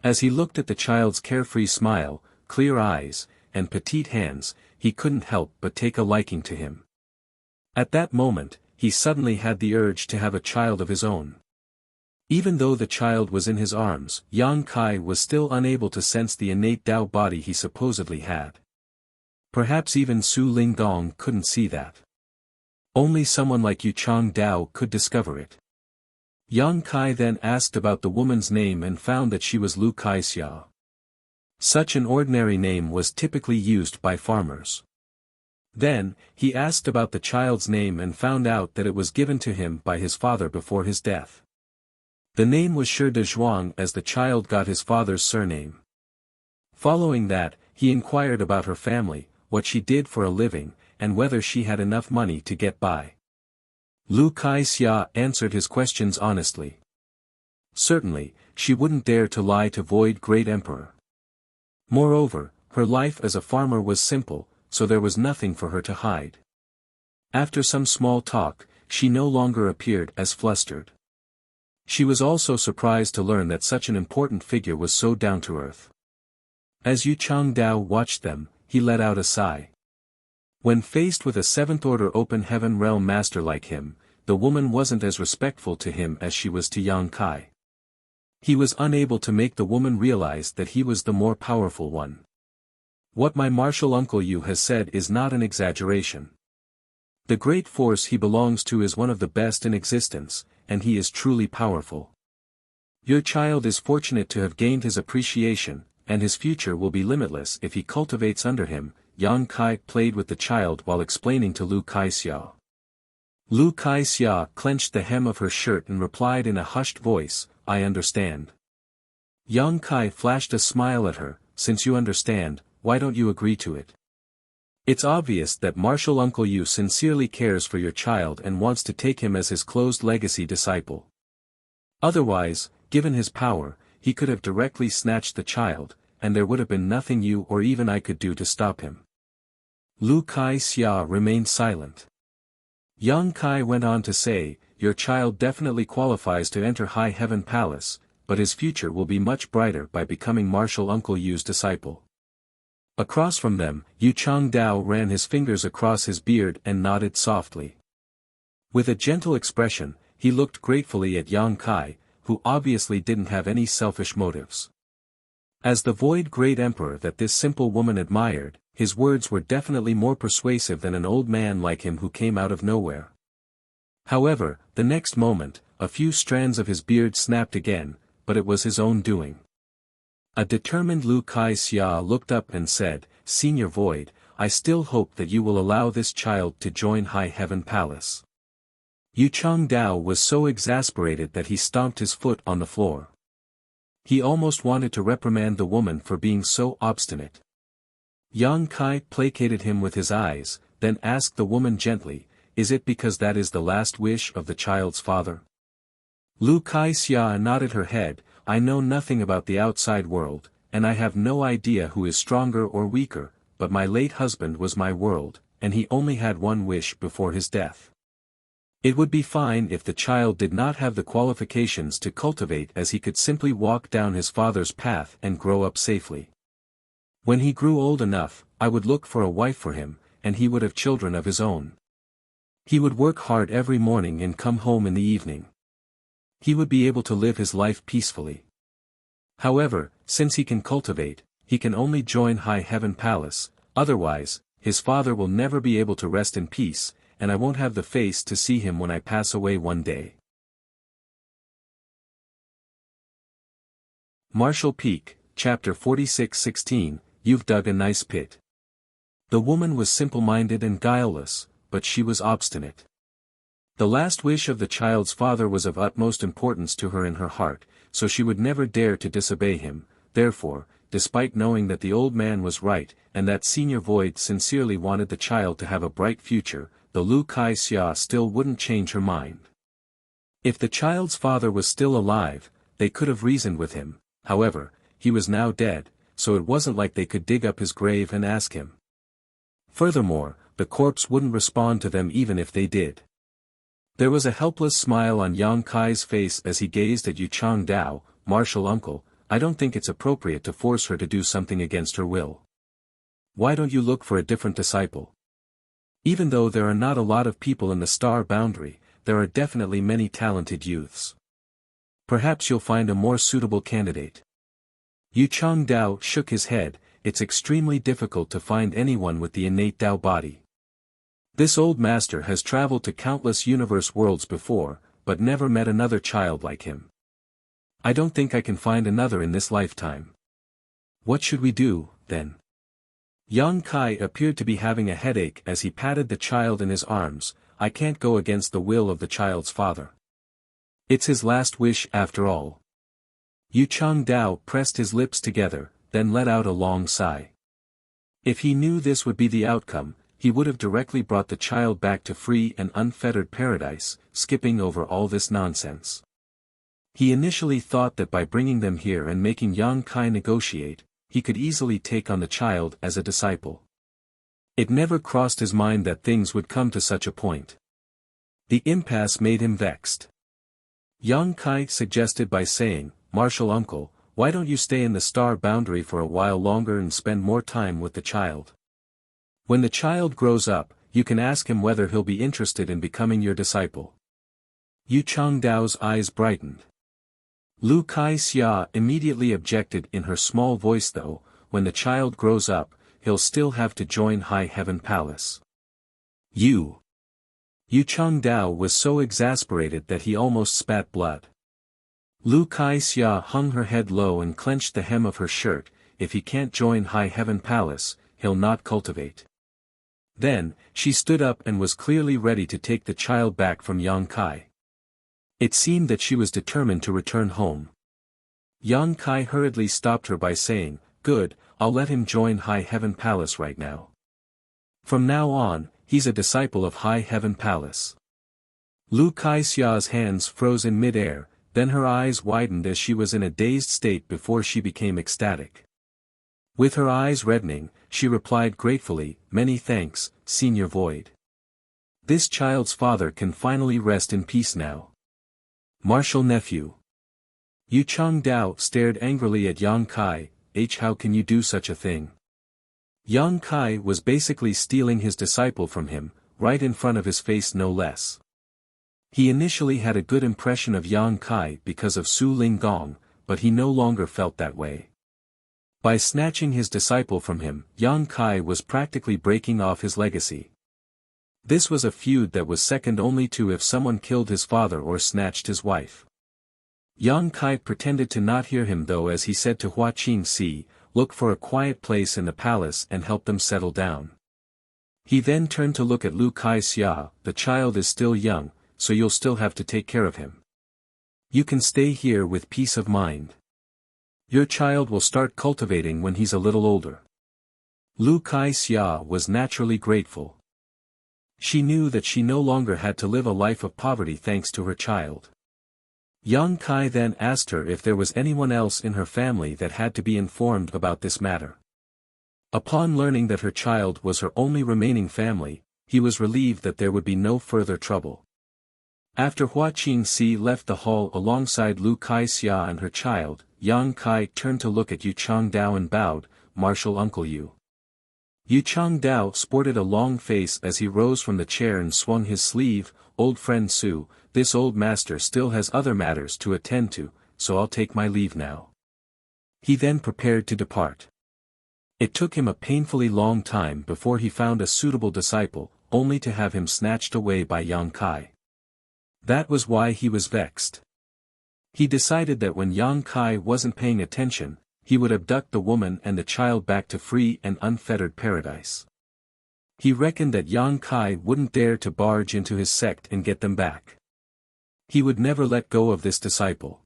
As he looked at the child's carefree smile, clear eyes, and petite hands, he couldn't help but take a liking to him. At that moment, he suddenly had the urge to have a child of his own. Even though the child was in his arms, Yang Kai was still unable to sense the innate Dao body he supposedly had. Perhaps even Su Lingdong couldn't see that. Only someone like Yu Changdao could discover it. Yang Kai then asked about the woman's name and found that she was Lu Kaixia. Such an ordinary name was typically used by farmers. Then, he asked about the child's name and found out that it was given to him by his father before his death. The name was Shi de Zhuang, as the child got his father's surname. Following that, he inquired about her family, what she did for a living, and whether she had enough money to get by. Lu Kaixia answered his questions honestly. Certainly, she wouldn't dare to lie to Void Great Emperor. Moreover, her life as a farmer was simple, so there was nothing for her to hide. After some small talk, she no longer appeared as flustered. She was also surprised to learn that such an important figure was so down-to-earth. As Yu Changdao watched them, he let out a sigh. When faced with a seventh-order open heaven realm master like him, the woman wasn't as respectful to him as she was to Yang Kai. He was unable to make the woman realize that he was the more powerful one. What my martial uncle Yu has said is not an exaggeration. The great force he belongs to is one of the best in existence, and he is truly powerful. Your child is fortunate to have gained his appreciation, and his future will be limitless if he cultivates under him. Yang Kai played with the child while explaining to Lu Kaixia. Lu Kaixia clenched the hem of her shirt and replied in a hushed voice, "I understand." Yang Kai flashed a smile at her, "Since you understand, why don't you agree to it? It's obvious that Martial Uncle Yu sincerely cares for your child and wants to take him as his closed legacy disciple. Otherwise, given his power, he could have directly snatched the child, and there would have been nothing you or even I could do to stop him." Lu Kaixia remained silent. Yang Kai went on to say, "Your child definitely qualifies to enter High Heaven Palace, but his future will be much brighter by becoming Martial Uncle Yu's disciple." Across from them, Yu Changdao ran his fingers across his beard and nodded softly. With a gentle expression, he looked gratefully at Yang Kai, who obviously didn't have any selfish motives. As the Void Great Emperor that this simple woman admired, his words were definitely more persuasive than an old man like him who came out of nowhere. However, the next moment, a few strands of his beard snapped again, but it was his own doing. A determined Lu Kaixia looked up and said, "Senior Void, I still hope that you will allow this child to join High Heaven Palace." Yu Changdao was so exasperated that he stomped his foot on the floor. He almost wanted to reprimand the woman for being so obstinate. Yang Kai placated him with his eyes, then asked the woman gently, "Is it because that is the last wish of the child's father?" Lu Kaixia nodded her head, "I know nothing about the outside world, and I have no idea who is stronger or weaker, but my late husband was my world, and he only had one wish before his death. It would be fine if the child did not have the qualifications to cultivate, as he could simply walk down his father's path and grow up safely. When he grew old enough, I would look for a wife for him, and he would have children of his own. He would work hard every morning and come home in the evening. He would be able to live his life peacefully. However, since he can cultivate, he can only join High Heaven Palace, otherwise, his father will never be able to rest in peace, and I won't have the face to see him when I pass away one day." Martial Peak, Chapter 46-16, You've dug a nice pit. The woman was simple-minded and guileless, but she was obstinate. The last wish of the child's father was of utmost importance to her in her heart, so she would never dare to disobey him. Therefore, despite knowing that the old man was right, and that Senior Void sincerely wanted the child to have a bright future, the Lu Kai-xia still wouldn't change her mind. If the child's father was still alive, they could have reasoned with him, however, he was now dead, so it wasn't like they could dig up his grave and ask him. Furthermore, the corpse wouldn't respond to them even if they did. There was a helpless smile on Yang Kai's face as he gazed at Yu Changdao. Martial uncle, I don't think it's appropriate to force her to do something against her will. Why don't you look for a different disciple? Even though there are not a lot of people in the star boundary, there are definitely many talented youths. Perhaps you'll find a more suitable candidate. Yu Changdao shook his head. It's extremely difficult to find anyone with the innate Dao body. This old master has traveled to countless universe worlds before, but never met another child like him. I don't think I can find another in this lifetime. What should we do, then? Yang Kai appeared to be having a headache as he patted the child in his arms. I can't go against the will of the child's father. It's his last wish after all. Yu Changdao pressed his lips together, then let out a long sigh. If he knew this would be the outcome, he would have directly brought the child back to free and unfettered paradise, skipping over all this nonsense. He initially thought that by bringing them here and making Yang Kai negotiate, he could easily take on the child as a disciple. It never crossed his mind that things would come to such a point. The impasse made him vexed. Yang Kai suggested by saying, Martial uncle, why don't you stay in the star boundary for a while longer and spend more time with the child? When the child grows up, you can ask him whether he'll be interested in becoming your disciple. Yu Changdao's eyes brightened. Lu Kai-xia immediately objected in her small voice though, when the child grows up, he'll still have to join High Heaven Palace. Yu Changdao was so exasperated that he almost spat blood. Lu Kai-xia hung her head low and clenched the hem of her shirt. If he can't join High Heaven Palace, he'll not cultivate. Then, she stood up and was clearly ready to take the child back from Yang Kai. It seemed that she was determined to return home. Yang Kai hurriedly stopped her by saying, Good, I'll let him join High Heaven Palace right now. From now on, he's a disciple of High Heaven Palace. Lu Kai-xia's hands froze in mid-air, then her eyes widened as she was in a dazed state before she became ecstatic. With her eyes reddening, she replied gratefully, Many thanks, Senior Void. This child's father can finally rest in peace now. Martial nephew. Yu Changdao stared angrily at Yang Kai. How can you do such a thing? Yang Kai was basically stealing his disciple from him, right in front of his face no less. He initially had a good impression of Yang Kai because of Su Linggong, but he no longer felt that way. By snatching his disciple from him, Yang Kai was practically breaking off his legacy. This was a feud that was second only to if someone killed his father or snatched his wife. Yang Kai pretended to not hear him though as he said to Hua Qingxi, Look for a quiet place in the palace and help them settle down. He then turned to look at Lu Kai-xia. The child is still young, so you'll still have to take care of him. You can stay here with peace of mind. Your child will start cultivating when he's a little older. Lu Kai-xia was naturally grateful. She knew that she no longer had to live a life of poverty thanks to her child. Yang Kai then asked her if there was anyone else in her family that had to be informed about this matter. Upon learning that her child was her only remaining family, he was relieved that there would be no further trouble. After Hua Qingxi left the hall alongside Lu Kai-xia and her child, Yang Kai turned to look at Yu Changdao and bowed, Martial Uncle Yu. Yu Changdao sported a long face as he rose from the chair and swung his sleeve, Old friend Su, this old master still has other matters to attend to, so I'll take my leave now. He then prepared to depart. It took him a painfully long time before he found a suitable disciple, only to have him snatched away by Yang Kai. That was why he was vexed. He decided that when Yang Kai wasn't paying attention, he would abduct the woman and the child back to free and unfettered paradise. He reckoned that Yang Kai wouldn't dare to barge into his sect and get them back. He would never let go of this disciple.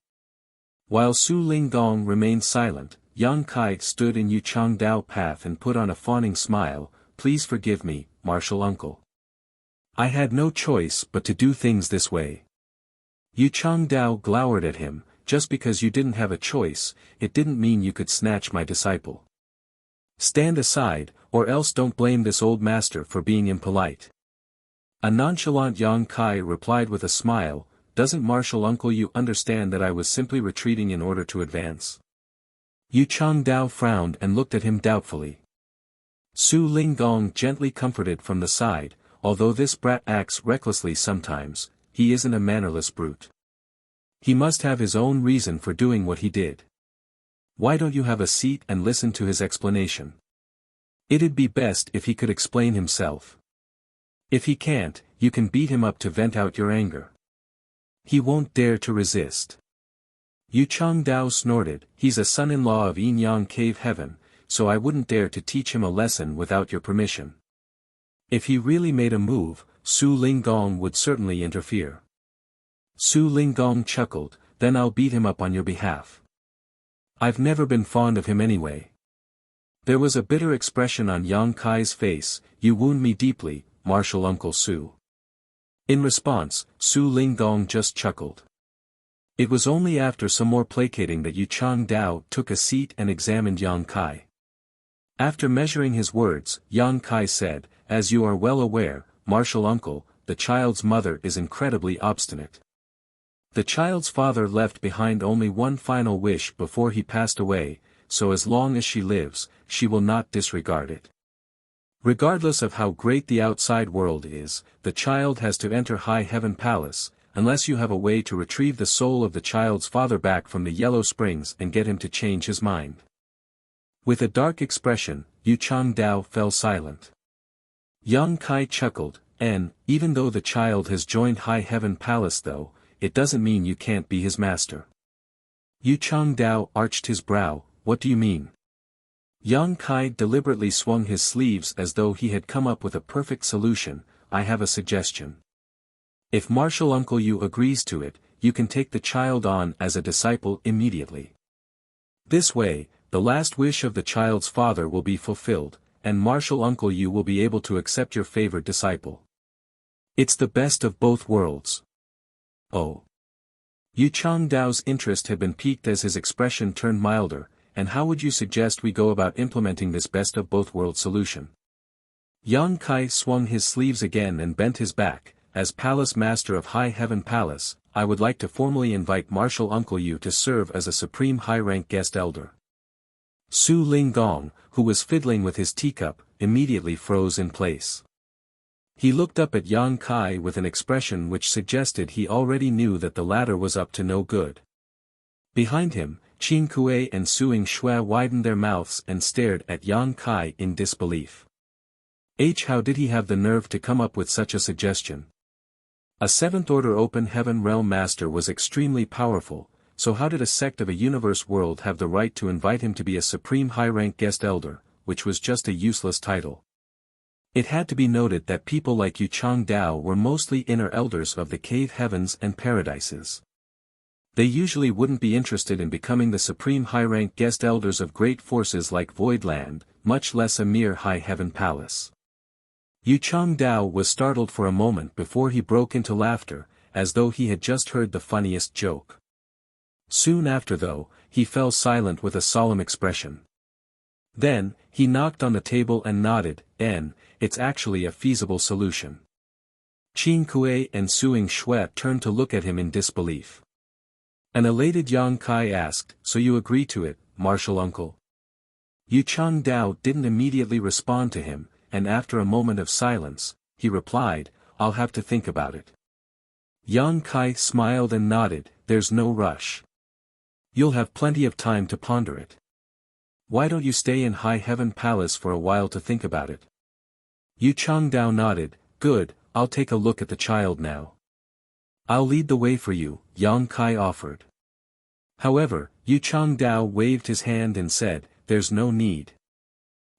While Su Linggong remained silent, Yang Kai stood in Yu Changdao path and put on a fawning smile, Please forgive me, martial uncle. I had no choice but to do things this way. Yu Changdao glowered at him. Just because you didn't have a choice, it didn't mean you could snatch my disciple. Stand aside, or else don't blame this old master for being impolite. A nonchalant Yang Kai replied with a smile, doesn't martial uncle you understand that I was simply retreating in order to advance? Yu Changdao frowned and looked at him doubtfully. Su Linggong gently comforted from the side, although this brat acts recklessly sometimes, he isn't a mannerless brute. He must have his own reason for doing what he did. Why don't you have a seat and listen to his explanation? It'd be best if he could explain himself. If he can't, you can beat him up to vent out your anger. He won't dare to resist. Yu Changdao snorted, he's a son-in-law of Yin Yang Cave Heaven, so I wouldn't dare to teach him a lesson without your permission. If he really made a move, Su Linggong would certainly interfere. Su Linggong chuckled, then I'll beat him up on your behalf. I've never been fond of him anyway. There was a bitter expression on Yang Kai's face, you wound me deeply, martial Uncle Su. In response, Su Linggong just chuckled. It was only after some more placating that Yu Changdao took a seat and examined Yang Kai. After measuring his words, Yang Kai said, as you are well aware, martial uncle, the child's mother is incredibly obstinate. The child's father left behind only one final wish before he passed away, so as long as she lives, she will not disregard it. Regardless of how great the outside world is, the child has to enter High Heaven Palace, unless you have a way to retrieve the soul of the child's father back from the Yellow Springs and get him to change his mind. With a dark expression, Yu Changdao fell silent. Yang Kai chuckled, and, even though the child has joined High Heaven Palace though, it doesn't mean you can't be his master. Yu Changdao arched his brow, what do you mean? Yang Kai deliberately swung his sleeves as though he had come up with a perfect solution, I have a suggestion. If martial uncle Yu agrees to it, you can take the child on as a disciple immediately. This way, the last wish of the child's father will be fulfilled, and martial uncle Yu will be able to accept your favored disciple. It's the best of both worlds. Oh. Yu Changdao's interest had been piqued as his expression turned milder, and how would you suggest we go about implementing this best of both worlds solution? Yang Kai swung his sleeves again and bent his back, as Palace Master of High Heaven Palace, I would like to formally invite martial uncle Yu to serve as a supreme high-rank guest elder. Su Linggong, who was fiddling with his teacup, immediately froze in place. He looked up at Yang Kai with an expression which suggested he already knew that the latter was up to no good. Behind him, Qin Kuei and Suing Shui widened their mouths and stared at Yang Kai in disbelief. How did he have the nerve to come up with such a suggestion? A seventh-order open heaven realm master was extremely powerful, so how did a sect of a universe world have the right to invite him to be a supreme high-rank guest elder, which was just a useless title? It had to be noted that people like Yu Changdao were mostly inner elders of the cave heavens and paradises. They usually wouldn't be interested in becoming the supreme high-rank guest elders of great forces like Voidland, much less a mere high heaven palace. Yu Changdao was startled for a moment before he broke into laughter, as though he had just heard the funniest joke. Soon after though, he fell silent with a solemn expression. Then, he knocked on the table and nodded, it's actually a feasible solution. Qin Kuei and Suing Shui turned to look at him in disbelief. An elated Yang Kai asked, so you agree to it, martial uncle? Yu Changdao didn't immediately respond to him, and after a moment of silence, he replied, I'll have to think about it. Yang Kai smiled and nodded, there's no rush. You'll have plenty of time to ponder it. Why don't you stay in High Heaven Palace for a while to think about it? Yu Changdao nodded, good, I'll take a look at the child now. I'll lead the way for you, Yang Kai offered. However, Yu Changdao waved his hand and said, there's no need.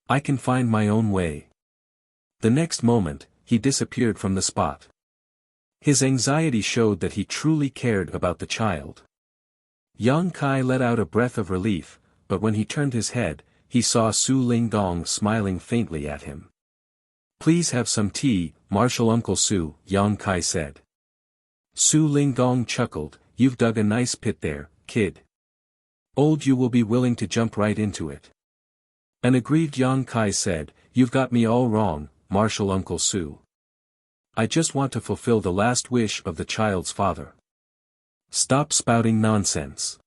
I can find my own way. The next moment, he disappeared from the spot. His anxiety showed that he truly cared about the child. Yang Kai let out a breath of relief, but when he turned his head, he saw Su Linggong smiling faintly at him. Please have some tea, Martial Uncle Su, Yang Kai said. Su Linggong chuckled, you've dug a nice pit there, kid. Old you will be willing to jump right into it. An aggrieved Yang Kai said, you've got me all wrong, Martial Uncle Su. I just want to fulfill the last wish of the child's father. Stop spouting nonsense.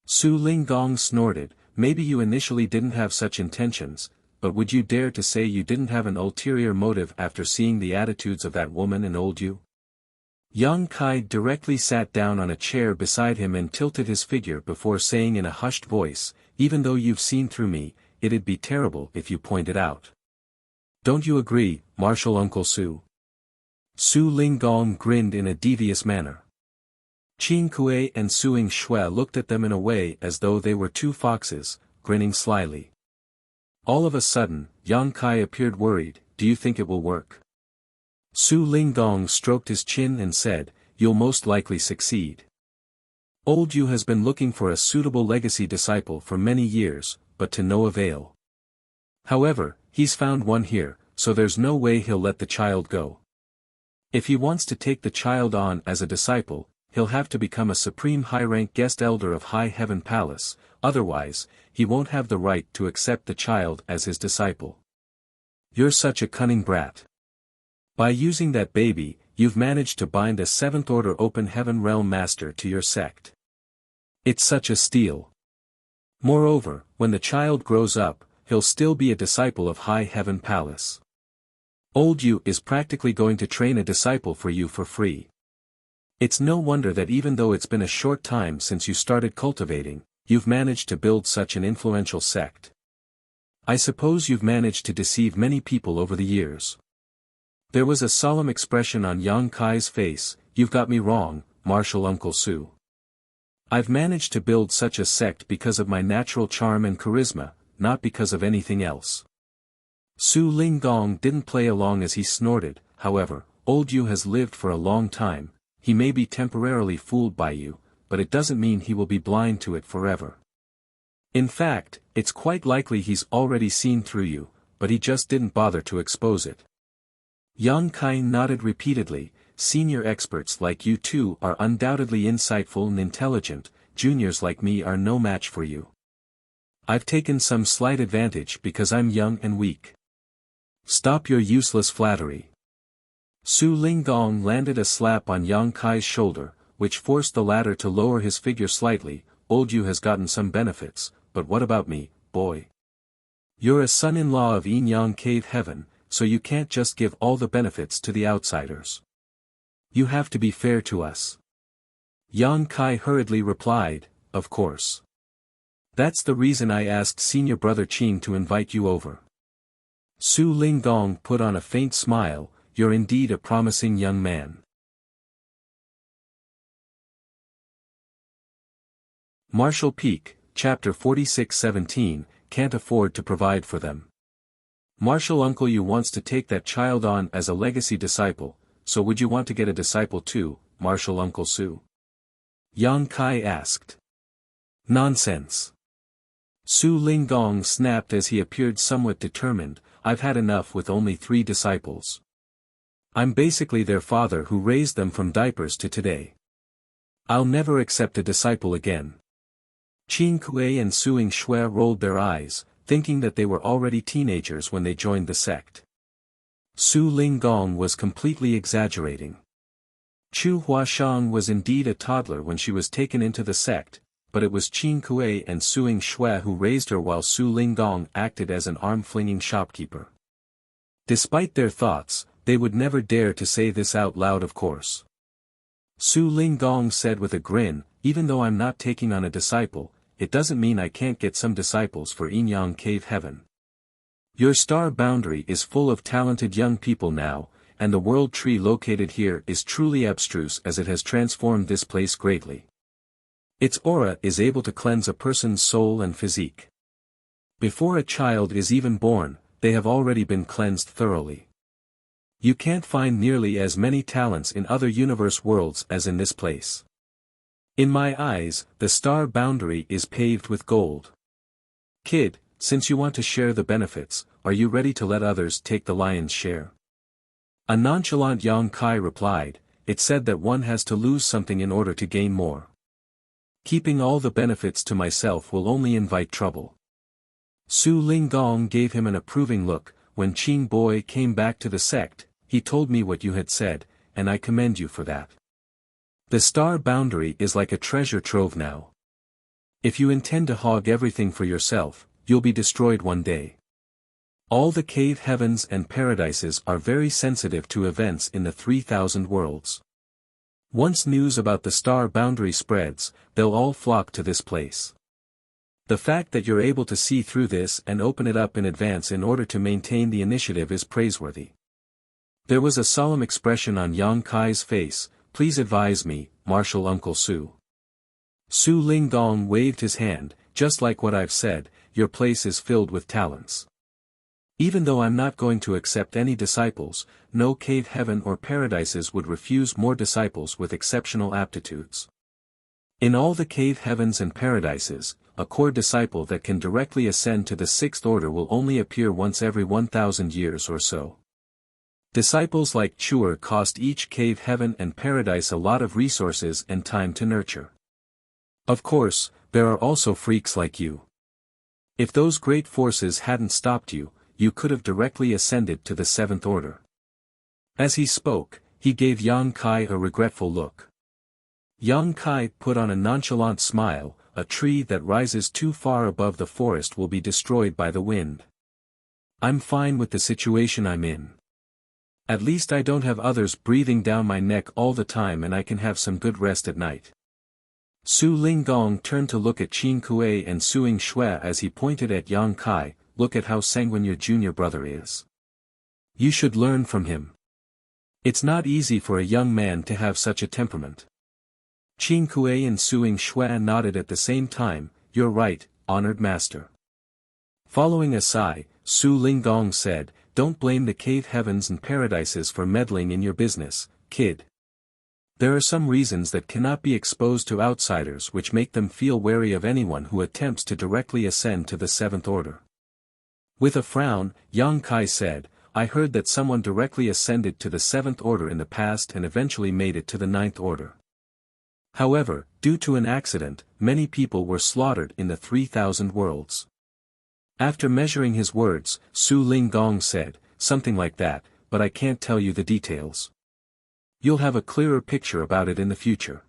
Su Linggong snorted, maybe you initially didn't have such intentions, but would you dare to say you didn't have an ulterior motive after seeing the attitudes of that woman and old you? Yang Kai directly sat down on a chair beside him and tilted his figure before saying in a hushed voice, even though you've seen through me, it'd be terrible if you pointed out. Don't you agree, Martial Uncle Su? Su Linggong grinned in a devious manner. Qin Kuei and Suing Shui looked at them in a way as though they were two foxes, grinning slyly. All of a sudden, Yang Kai appeared worried, do you think it will work? Su Linggong stroked his chin and said, you'll most likely succeed. Old Yu has been looking for a suitable legacy disciple for many years, but to no avail. However, he's found one here, so there's no way he'll let the child go. If he wants to take the child on as a disciple, he'll have to become a supreme high-rank guest elder of High Heaven Palace, otherwise, he won't have the right to accept the child as his disciple. You're such a cunning brat. By using that baby, you've managed to bind a 7th Order Open Heaven Realm Master to your sect. It's such a steal. Moreover, when the child grows up, he'll still be a disciple of High Heaven Palace. Old Yu is practically going to train a disciple for you for free. It's no wonder that even though it's been a short time since you started cultivating, you've managed to build such an influential sect. I suppose you've managed to deceive many people over the years. There was a solemn expression on Yang Kai's face, you've got me wrong, Martial Uncle Su. I've managed to build such a sect because of my natural charm and charisma, not because of anything else. Su Linggong didn't play along as he snorted, however, old Yu has lived for a long time, he may be temporarily fooled by you, but it doesn't mean he will be blind to it forever. In fact, it's quite likely he's already seen through you, but he just didn't bother to expose it. Yang Kai nodded repeatedly, senior experts like you two are undoubtedly insightful and intelligent, juniors like me are no match for you. I've taken some slight advantage because I'm young and weak. Stop your useless flattery. Su Linggong landed a slap on Yang Kai's shoulder, which forced the latter to lower his figure slightly. Old Yu has gotten some benefits, but what about me, boy? You're a son-in-law of Yin Yang Cave Heaven, so you can't just give all the benefits to the outsiders. You have to be fair to us. Yang Kai hurriedly replied, of course. That's the reason I asked senior brother Qing to invite you over. Su Linggong put on a faint smile, you're indeed a promising young man. Martial Peak, Chapter 46-17, can't afford to provide for them. Martial Uncle Yu wants to take that child on as a legacy disciple, so would you want to get a disciple too, Martial Uncle Su? Yang Kai asked. Nonsense. Su Linggong snapped as he appeared somewhat determined, I've had enough with only 3 disciples. I'm basically their father who raised them from diapers to today. I'll never accept a disciple again. Qin Kuei and Suing Shui rolled their eyes, thinking that they were already teenagers when they joined the sect. Su Linggong was completely exaggerating. Chu Huashang was indeed a toddler when she was taken into the sect, but it was Qin Kuei and Suing Shui who raised her while Su Linggong acted as an arm-flinging shopkeeper. Despite their thoughts, they would never dare to say this out loud of course. Su Linggong said with a grin, even though I'm not taking on a disciple, it doesn't mean I can't get some disciples for Yin Yang Cave Heaven. Your star boundary is full of talented young people now, and the world tree located here is truly abstruse as it has transformed this place greatly. Its aura is able to cleanse a person's soul and physique. Before a child is even born, they have already been cleansed thoroughly. You can't find nearly as many talents in other universe worlds as in this place. In my eyes, the star boundary is paved with gold. Kid, since you want to share the benefits, are you ready to let others take the lion's share? A nonchalant Yang Kai replied, "It said that one has to lose something in order to gain more. Keeping all the benefits to myself will only invite trouble." Su Linggong gave him an approving look. "When Qing Boy came back to the sect, he told me what you had said, and I commend you for that. The star boundary is like a treasure trove now. If you intend to hog everything for yourself, you'll be destroyed one day. All the cave heavens and paradises are very sensitive to events in the 3,000 worlds. Once news about the star boundary spreads, they'll all flock to this place. The fact that you're able to see through this and open it up in advance in order to maintain the initiative is praiseworthy." There was a solemn expression on Yang Kai's face. "Please advise me, Martial Uncle Su." Su Linggong waved his hand. "Just like what I've said, your place is filled with talents. Even though I'm not going to accept any disciples, no cave heaven or paradises would refuse more disciples with exceptional aptitudes. In all the cave heavens and paradises, a core disciple that can directly ascend to the sixth order will only appear once every 1,000 years or so. Disciples like Chuer cost each cave heaven and paradise a lot of resources and time to nurture. Of course, there are also freaks like you. If those great forces hadn't stopped you, you could have directly ascended to the seventh order." As he spoke, he gave Yang Kai a regretful look. Yang Kai put on a nonchalant smile. "A tree that rises too far above the forest will be destroyed by the wind. I'm fine with the situation I'm in. At least I don't have others breathing down my neck all the time and I can have some good rest at night." Su Linggong turned to look at Qin Kuei and Suing Xue as he pointed at Yang Kai. "Look at how sanguine your junior brother is. You should learn from him. It's not easy for a young man to have such a temperament." Qin Kuei and Suing Xue nodded at the same time. "You're right, honored master." Following a sigh, Su Linggong said, "Don't blame the cave heavens and paradises for meddling in your business, kid. There are some reasons that cannot be exposed to outsiders which make them feel wary of anyone who attempts to directly ascend to the seventh order." With a frown, Yang Kai said, "I heard that someone directly ascended to the seventh order in the past and eventually made it to the ninth order. However, due to an accident, many people were slaughtered in the 3,000 worlds." After measuring his words, Su Linggong said, "Something like that, but I can't tell you the details. You'll have a clearer picture about it in the future."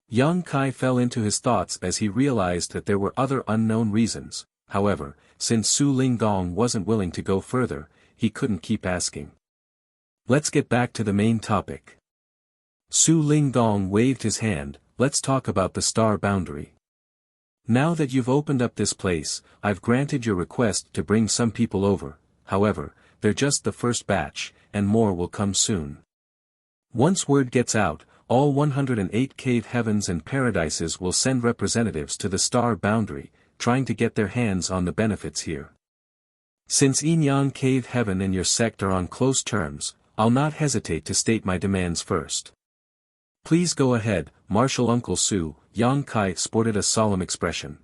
Yang Kai fell into his thoughts as he realized that there were other unknown reasons. However, since Su Linggong wasn't willing to go further, he couldn't keep asking. "Let's get back to the main topic." Su Linggong waved his hand. "Let's talk about the star boundary. Now that you've opened up this place, I've granted your request to bring some people over. However, they're just the first batch, and more will come soon. Once word gets out, all 108 cave heavens and paradises will send representatives to the star boundary, trying to get their hands on the benefits here. Since Yinyang Cave Heaven and your sect are on close terms, I'll not hesitate to state my demands first." "Please go ahead, Martial Uncle Su." Yang Kai sported a solemn expression.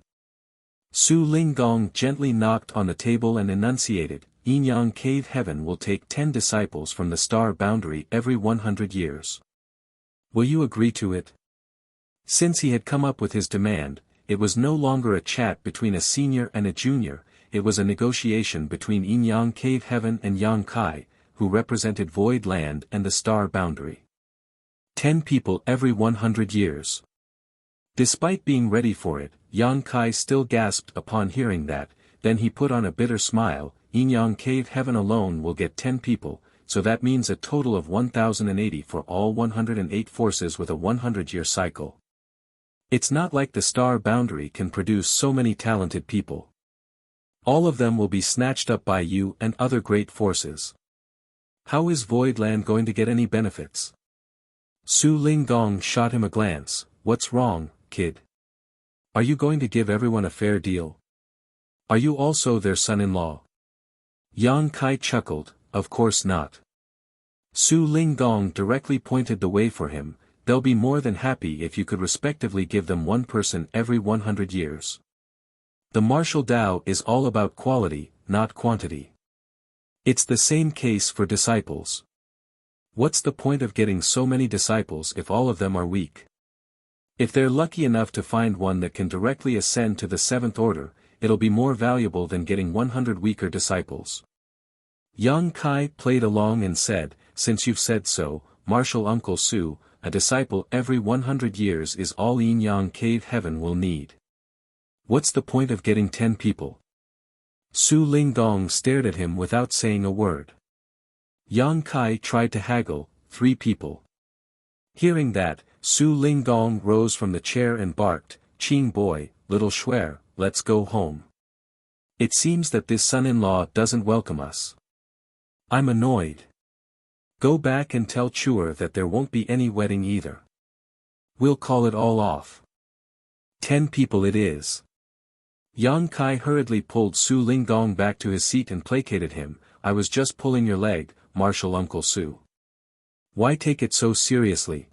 Su Linggong gently knocked on the table and enunciated, "Yinyang Cave Heaven will take 10 disciples from the star boundary every 100 years. Will you agree to it?" Since he had come up with his demand, it was no longer a chat between a senior and a junior, it was a negotiation between Yinyang Cave Heaven and Yang Kai, who represented Void Land and the star boundary. 10 people every 100 years. Despite being ready for it, Yang Kai still gasped upon hearing that, then he put on a bitter smile. "Yinyang Cave Heaven alone will get 10 people, so that means a total of 1,080 for all 108 forces with a 100-year cycle. It's not like the star boundary can produce so many talented people. All of them will be snatched up by you and other great forces. How is Void Land going to get any benefits?" Su Linggong shot him a glance. "What's wrong, kid? Are you going to give everyone a fair deal? Are you also their son-in-law?" Yang Kai chuckled, "Of course not." Su Linggong directly pointed the way for him. "They'll be more than happy if you could respectively give them one person every 100 years. The martial Tao is all about quality, not quantity. It's the same case for disciples. What's the point of getting so many disciples if all of them are weak? If they're lucky enough to find one that can directly ascend to the seventh order, it'll be more valuable than getting 100 weaker disciples. Yang Kai played along and said, "Since you've said so, Martial Uncle Su, a disciple every 100 years is all Yin Yang Cave Heaven will need. What's the point of getting 10 people?" Su Lingdong stared at him without saying a word. Yang Kai tried to haggle, 3 people. Hearing that, Su Lingdong rose from the chair and barked, "Qing boy, little Shuer, let's go home. It seems that this son-in-law doesn't welcome us. I'm annoyed. Go back and tell Chuer that there won't be any wedding either. We'll call it all off. 10 people it is." Yang Kai hurriedly pulled Su Lingdong back to his seat and placated him, "I was just pulling your leg, Martial Uncle Su. Why take it so seriously?"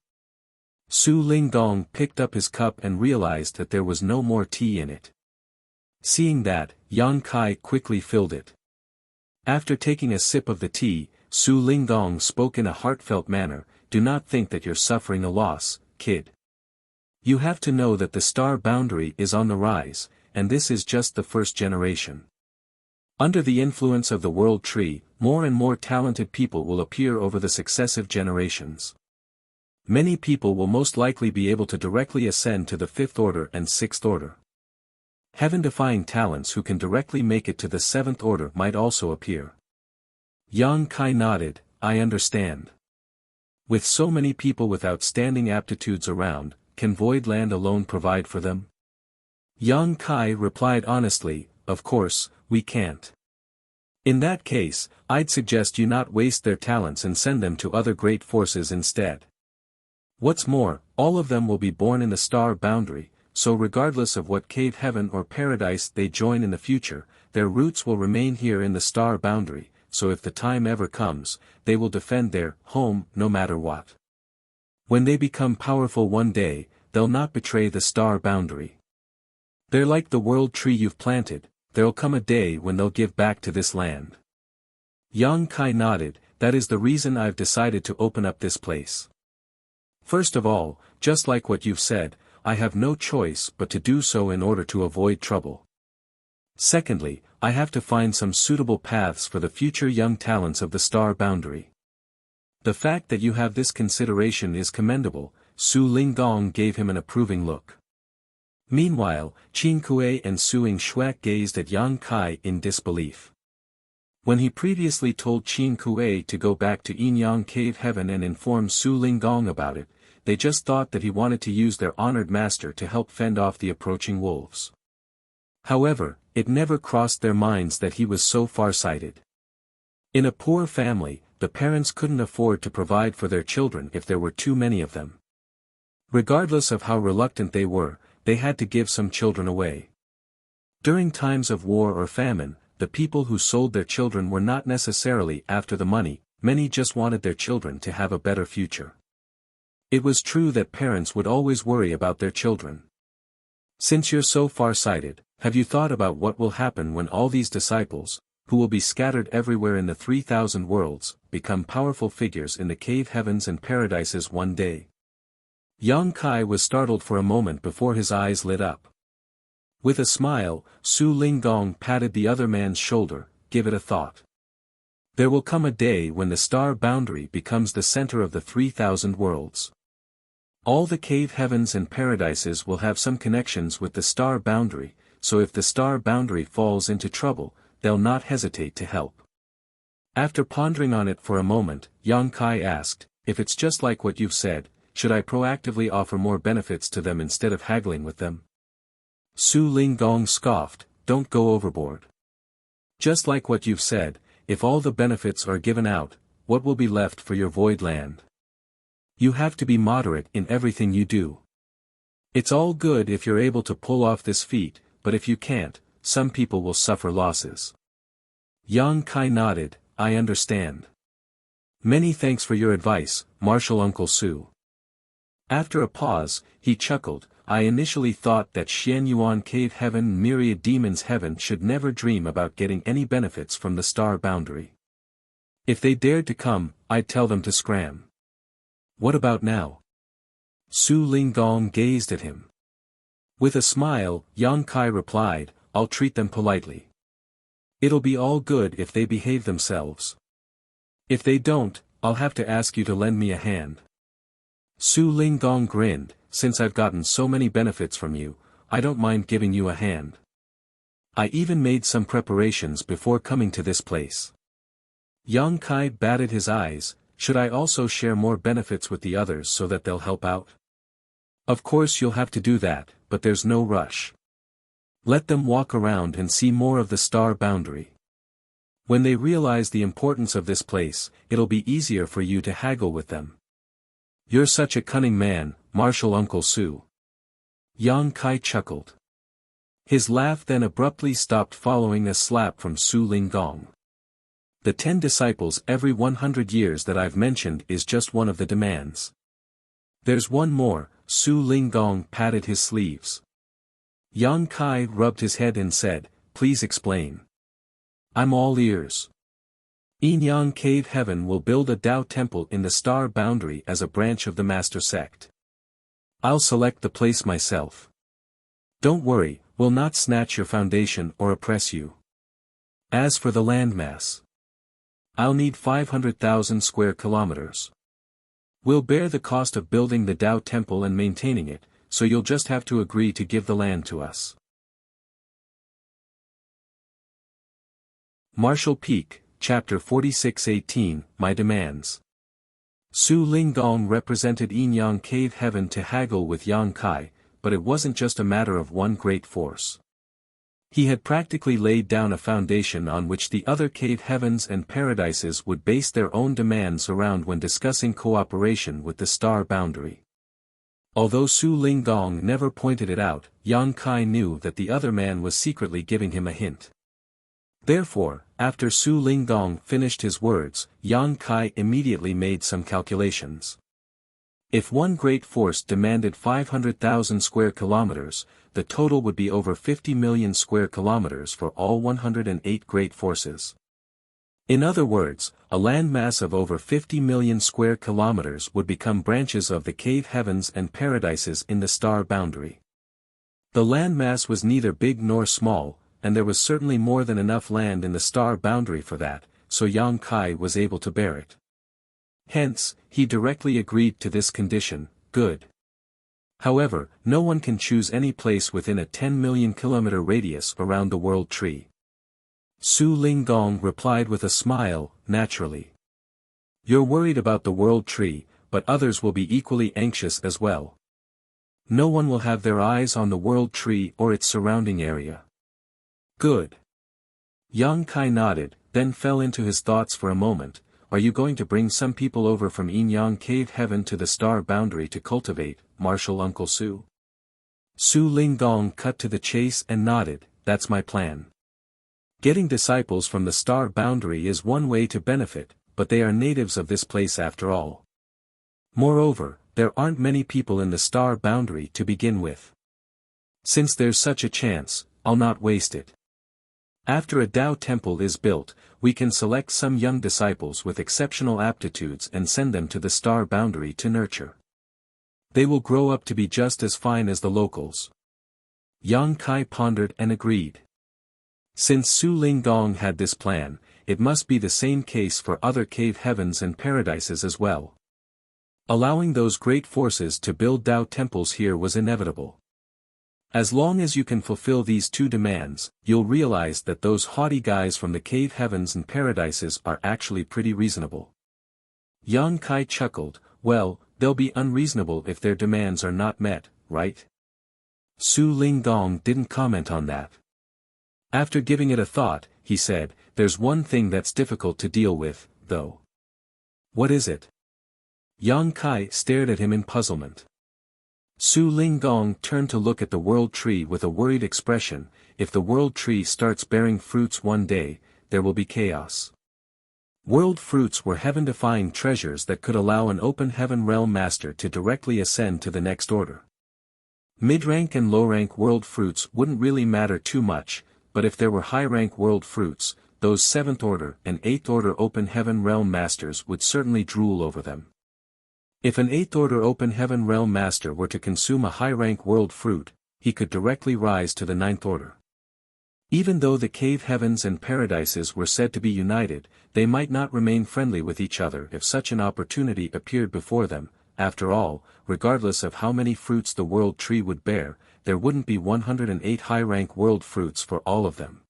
Su Lingdong picked up his cup and realized that there was no more tea in it. Seeing that, Yang Kai quickly filled it. After taking a sip of the tea, Su Lingdong spoke in a heartfelt manner, "Do not think that you're suffering a loss, kid. You have to know that the star boundary is on the rise, and this is just the first generation. Under the influence of the world tree, more and more talented people will appear over the successive generations. Many people will most likely be able to directly ascend to the 5th order and 6th order. Heaven-defying talents who can directly make it to the 7th order might also appear." Yang Kai nodded, "I understand. With so many people with outstanding aptitudes around, can Void Land alone provide for them?" Yang Kai replied honestly, "Of course, we can't. In that case, I'd suggest you not waste their talents and send them to other great forces instead. What's more, all of them will be born in the star boundary, so regardless of what cave heaven or paradise they join in the future, their roots will remain here in the star boundary, so if the time ever comes, they will defend their home no matter what. When they become powerful one day, they'll not betray the star boundary. They're like the world tree you've planted, there'll come a day when they'll give back to this land." Yang Kai nodded, "That is the reason I've decided to open up this place. First of all, just like what you've said, I have no choice but to do so in order to avoid trouble. Secondly, I have to find some suitable paths for the future young talents of the star boundary." The fact that you have this consideration is commendable. Su Lingdong gave him an approving look. Meanwhile, Qin Kuei and Suing Shuak gazed at Yang Kai in disbelief. When he previously told Qin Kuei to go back to Yin Yang Cave Heaven and inform Su Lingdong about it, they just thought that he wanted to use their honored master to help fend off the approaching wolves. However, it never crossed their minds that he was so far-sighted. In a poor family, the parents couldn't afford to provide for their children if there were too many of them. Regardless of how reluctant they were, they had to give some children away. During times of war or famine, the people who sold their children were not necessarily after the money, many just wanted their children to have a better future. It was true that parents would always worry about their children. Since you're so far-sighted, have you thought about what will happen when all these disciples, who will be scattered everywhere in the 3,000 worlds, become powerful figures in the cave heavens and paradises one day? Yang Kai was startled for a moment before his eyes lit up. With a smile, Su Lingdong patted the other man's shoulder, "Give it a thought. There will come a day when the star boundary becomes the center of the 3,000 worlds. All the cave heavens and paradises will have some connections with the star boundary, so if the star boundary falls into trouble, they'll not hesitate to help." After pondering on it for a moment, Yang Kai asked, "If it's just like what you've said, should I proactively offer more benefits to them instead of haggling with them?" Su Lingdong scoffed, "Don't go overboard. Just like what you've said, if all the benefits are given out, what will be left for your void land? You have to be moderate in everything you do. It's all good if you're able to pull off this feat, but if you can't, some people will suffer losses." Yang Kai nodded, "I understand. Many thanks for your advice, Martial Uncle Su." After a pause, he chuckled, I initially thought that Xian Yuan Cave Heaven and Myriad Demons Heaven should never dream about getting any benefits from the star boundary. If they dared to come, I'd tell them to scram. What about now? Su Linggong gazed at him. With a smile, Yang Kai replied, I'll treat them politely. It'll be all good if they behave themselves. If they don't, I'll have to ask you to lend me a hand. Su Linggong grinned, since I've gotten so many benefits from you, I don't mind giving you a hand. I even made some preparations before coming to this place. Yang Kai batted his eyes, should I also share more benefits with the others so that they'll help out? Of course you'll have to do that, but there's no rush. Let them walk around and see more of the star boundary. When they realize the importance of this place, it'll be easier for you to haggle with them. You're such a cunning man, Martial Uncle Su. Yang Kai chuckled. His laugh then abruptly stopped following a slap from Su Linggong. The 10 disciples every 100 years that I've mentioned is just one of the demands. There's one more. Su Linggong patted his sleeves. Yang Kai rubbed his head and said, please explain. I'm all ears. Yin Yang Cave Heaven will build a Tao temple in the star boundary as a branch of the master sect. I'll select the place myself. Don't worry, we'll not snatch your foundation or oppress you. As for the landmass, I'll need 500,000 square kilometers. We'll bear the cost of building the Tao temple and maintaining it, so you'll just have to agree to give the land to us. Martial Peak, Chapter 46-18, My Demands. Su Linggong represented Yin Yang Cave Heaven to haggle with Yang Kai, but it wasn't just a matter of one great force. He had practically laid down a foundation on which the other cave heavens and paradises would base their own demands around when discussing cooperation with the star boundary. Although Su Linggong never pointed it out, Yang Kai knew that the other man was secretly giving him a hint. Therefore, after Su Linggong finished his words, Yang Kai immediately made some calculations. If one great force demanded 500,000 square kilometers, the total would be over 50 million square kilometers for all 108 great forces. In other words, a landmass of over 50 million square kilometers would become branches of the cave heavens and paradises in the star boundary. The landmass was neither big nor small, and there was certainly more than enough land in the star boundary for that, so Yang Kai was able to bear it. Hence, he directly agreed to this condition. Good. However, no one can choose any place within a 10 million kilometer radius around the world tree. Su Linggong replied with a smile, naturally. You're worried about the world tree, but others will be equally anxious as well. No one will have their eyes on the world tree or its surrounding area. Good. Yang Kai nodded, then fell into his thoughts for a moment. Are you going to bring some people over from Yin Yang Cave Heaven to the star boundary to cultivate, Martial Uncle Su? Su Linggong cut to the chase and nodded, that's my plan. Getting disciples from the star boundary is one way to benefit, but they are natives of this place after all. Moreover, there aren't many people in the star boundary to begin with. Since there's such a chance, I'll not waste it. After a Tao temple is built, we can select some young disciples with exceptional aptitudes and send them to the star boundary to nurture. They will grow up to be just as fine as the locals. Yang Kai pondered and agreed. Since Su Linggong had this plan, it must be the same case for other cave heavens and paradises as well. Allowing those great forces to build Tao temples here was inevitable. As long as you can fulfill these two demands, you'll realize that those haughty guys from the cave heavens and paradises are actually pretty reasonable. Yang Kai chuckled, well, they'll be unreasonable if their demands are not met, right? Su Linggong didn't comment on that. After giving it a thought, he said, there's one thing that's difficult to deal with, though. What is it? Yang Kai stared at him in puzzlement. Su Linggong turned to look at the world tree with a worried expression. If the world tree starts bearing fruits one day, there will be chaos. World fruits were heaven-defying treasures that could allow an open heaven realm master to directly ascend to the next order. Mid-rank and low-rank world fruits wouldn't really matter too much, but if there were high-rank world fruits, those 7th order and 8th order open heaven realm masters would certainly drool over them. If an 8th order open heaven realm master were to consume a high-rank world fruit, he could directly rise to the 9th order. Even though the cave heavens and paradises were said to be united, they might not remain friendly with each other if such an opportunity appeared before them. After all, regardless of how many fruits the world tree would bear, there wouldn't be 108 high-rank world fruits for all of them.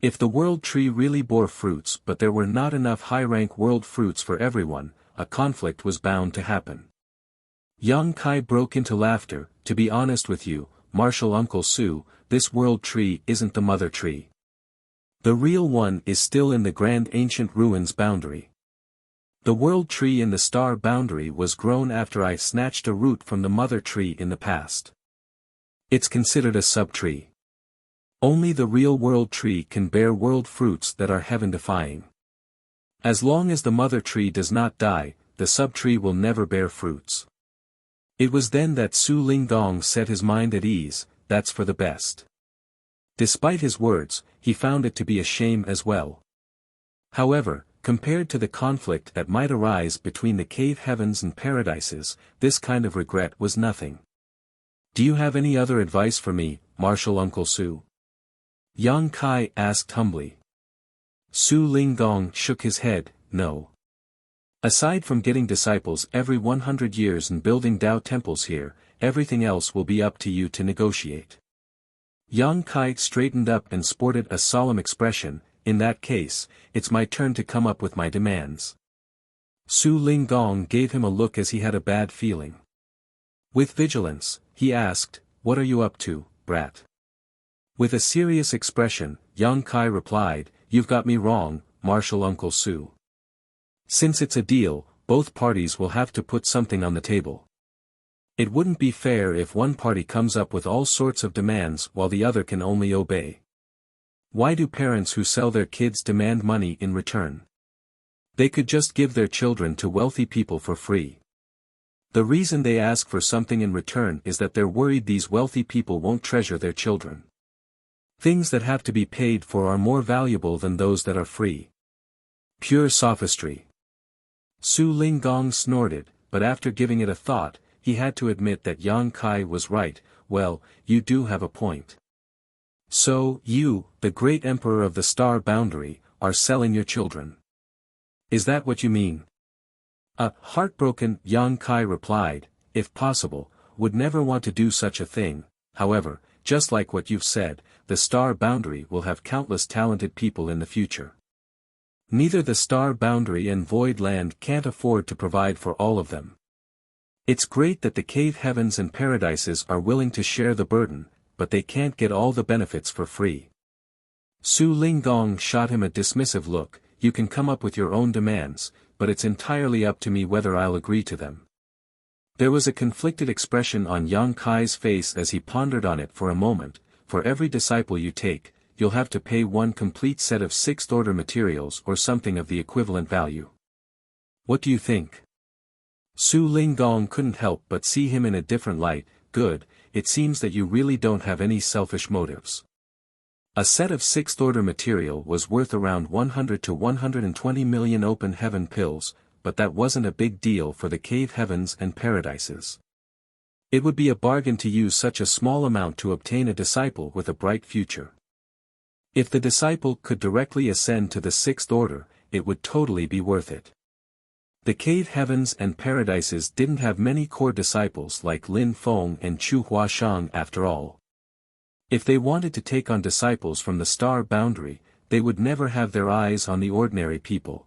If the world tree really bore fruits but there were not enough high-rank world fruits for everyone, a conflict was bound to happen. Yang Kai broke into laughter. To be honest with you, Martial Uncle Su, this world tree isn't the mother tree. The real one is still in the grand ancient ruins boundary. The world tree in the star boundary was grown after I snatched a root from the mother tree in the past. It's considered a sub-tree. Only the real world tree can bear world fruits that are heaven-defying. As long as the mother tree does not die, the sub-tree will never bear fruits. It was then that Su Linggong set his mind at ease. That's for the best. Despite his words, he found it to be a shame as well. However, compared to the conflict that might arise between the cave heavens and paradises, this kind of regret was nothing. Do you have any other advice for me, Martial Uncle Su? Yang Kai asked humbly. Su Linggong shook his head. No. Aside from getting disciples every 100 years and building Tao temples here, everything else will be up to you to negotiate. Yang Kai straightened up and sported a solemn expression. In that case, it's my turn to come up with my demands. Su Linggong gave him a look as he had a bad feeling. With vigilance, he asked, "What are you up to, brat?" With a serious expression, Yang Kai replied, "You've got me wrong, Martial Uncle Su. Since it's a deal, both parties will have to put something on the table. It wouldn't be fair if one party comes up with all sorts of demands while the other can only obey. Why do parents who sell their kids demand money in return? They could just give their children to wealthy people for free. The reason they ask for something in return is that they're worried these wealthy people won't treasure their children. Things that have to be paid for are more valuable than those that are free. Pure sophistry." Su Linggong snorted, but after giving it a thought, he had to admit that Yang Kai was right. Well, you do have a point. So, you, the great emperor of the star boundary, are selling your children. Is that what you mean? Heartbroken, Yang Kai replied, "If possible, would never want to do such a thing. However, just like what you've said, the star boundary will have countless talented people in the future. Neither the star boundary and void land can't afford to provide for all of them. It's great that the cave heavens and paradises are willing to share the burden, but they can't get all the benefits for free." Su Linggong shot him a dismissive look. "You can come up with your own demands, but it's entirely up to me whether I'll agree to them." There was a conflicted expression on Yang Kai's face as he pondered on it for a moment. "For every disciple you take, you'll have to pay one complete set of 6th order materials or something of the equivalent value. What do you think?" Su Linggong couldn't help but see him in a different light. "Good, it seems that you really don't have any selfish motives." A set of 6th order material was worth around 100 to 120 million open heaven pills, but that wasn't a big deal for the cave heavens and paradises. It would be a bargain to use such a small amount to obtain a disciple with a bright future. If the disciple could directly ascend to the 6th order, it would totally be worth it. The cave heavens and paradises didn't have many core disciples like Lin Feng and Chu Huashang after all. If they wanted to take on disciples from the star boundary, they would never have their eyes on the ordinary people.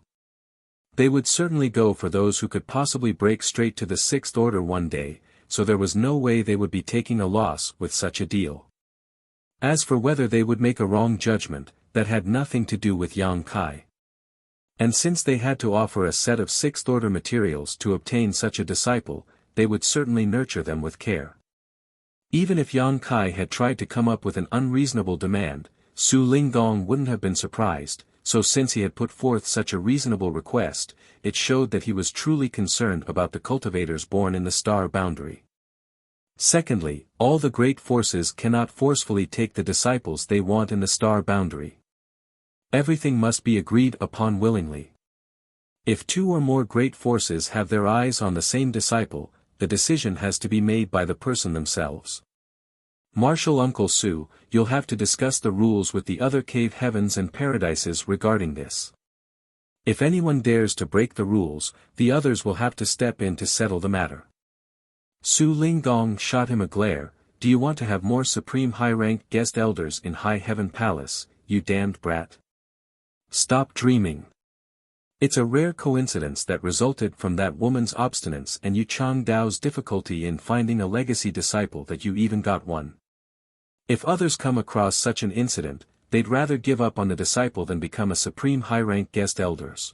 They would certainly go for those who could possibly break straight to the 6th order one day, so there was no way they would be taking a loss with such a deal. As for whether they would make a wrong judgment, that had nothing to do with Yang Kai. And since they had to offer a set of 6th order materials to obtain such a disciple, they would certainly nurture them with care. Even if Yang Kai had tried to come up with an unreasonable demand, Su Linggong wouldn't have been surprised, so since he had put forth such a reasonable request, it showed that he was truly concerned about the cultivators born in the star boundary. Secondly, all the great forces cannot forcefully take the disciples they want in the star boundary. Everything must be agreed upon willingly. If two or more great forces have their eyes on the same disciple, the decision has to be made by the person themselves. Marshal Uncle Sue, you'll have to discuss the rules with the other cave heavens and paradises regarding this. If anyone dares to break the rules, the others will have to step in to settle the matter. Su Linggong shot him a glare. Do you want to have more supreme high-ranked guest elders in High Heaven Palace, you damned brat? Stop dreaming. It's a rare coincidence that resulted from that woman's obstinance and Yu Chang Dao's difficulty in finding a legacy disciple that you even got one. If others come across such an incident, they'd rather give up on the disciple than become a supreme high-ranked guest elders.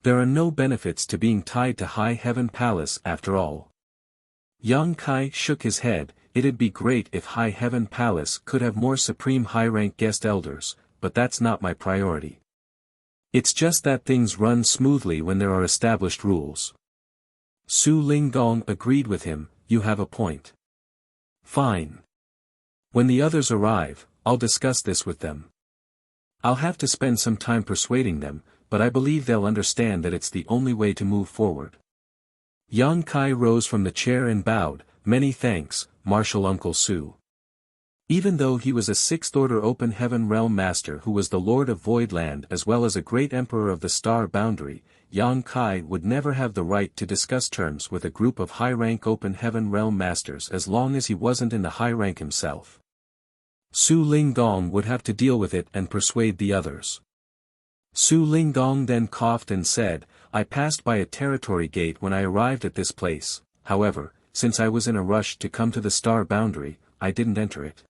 There are no benefits to being tied to High Heaven Palace after all. Yang Kai shook his head. It'd be great if High Heaven Palace could have more supreme high-ranked guest elders, but that's not my priority. It's just that things run smoothly when there are established rules. Su Linggong agreed with him. You have a point. Fine. When the others arrive, I'll discuss this with them. I'll have to spend some time persuading them, but I believe they'll understand that it's the only way to move forward. Yang Kai rose from the chair and bowed. Many thanks, Marshal Uncle Sue. Even though he was a sixth-order open heaven realm master who was the lord of Voidland as well as a great emperor of the star boundary, Yang Kai would never have the right to discuss terms with a group of high-rank open heaven realm masters as long as he wasn't in the high rank himself. Su Linggong would have to deal with it and persuade the others. Su Linggong then coughed and said, I passed by a territory gate when I arrived at this place. However, since I was in a rush to come to the star boundary, I didn't enter it.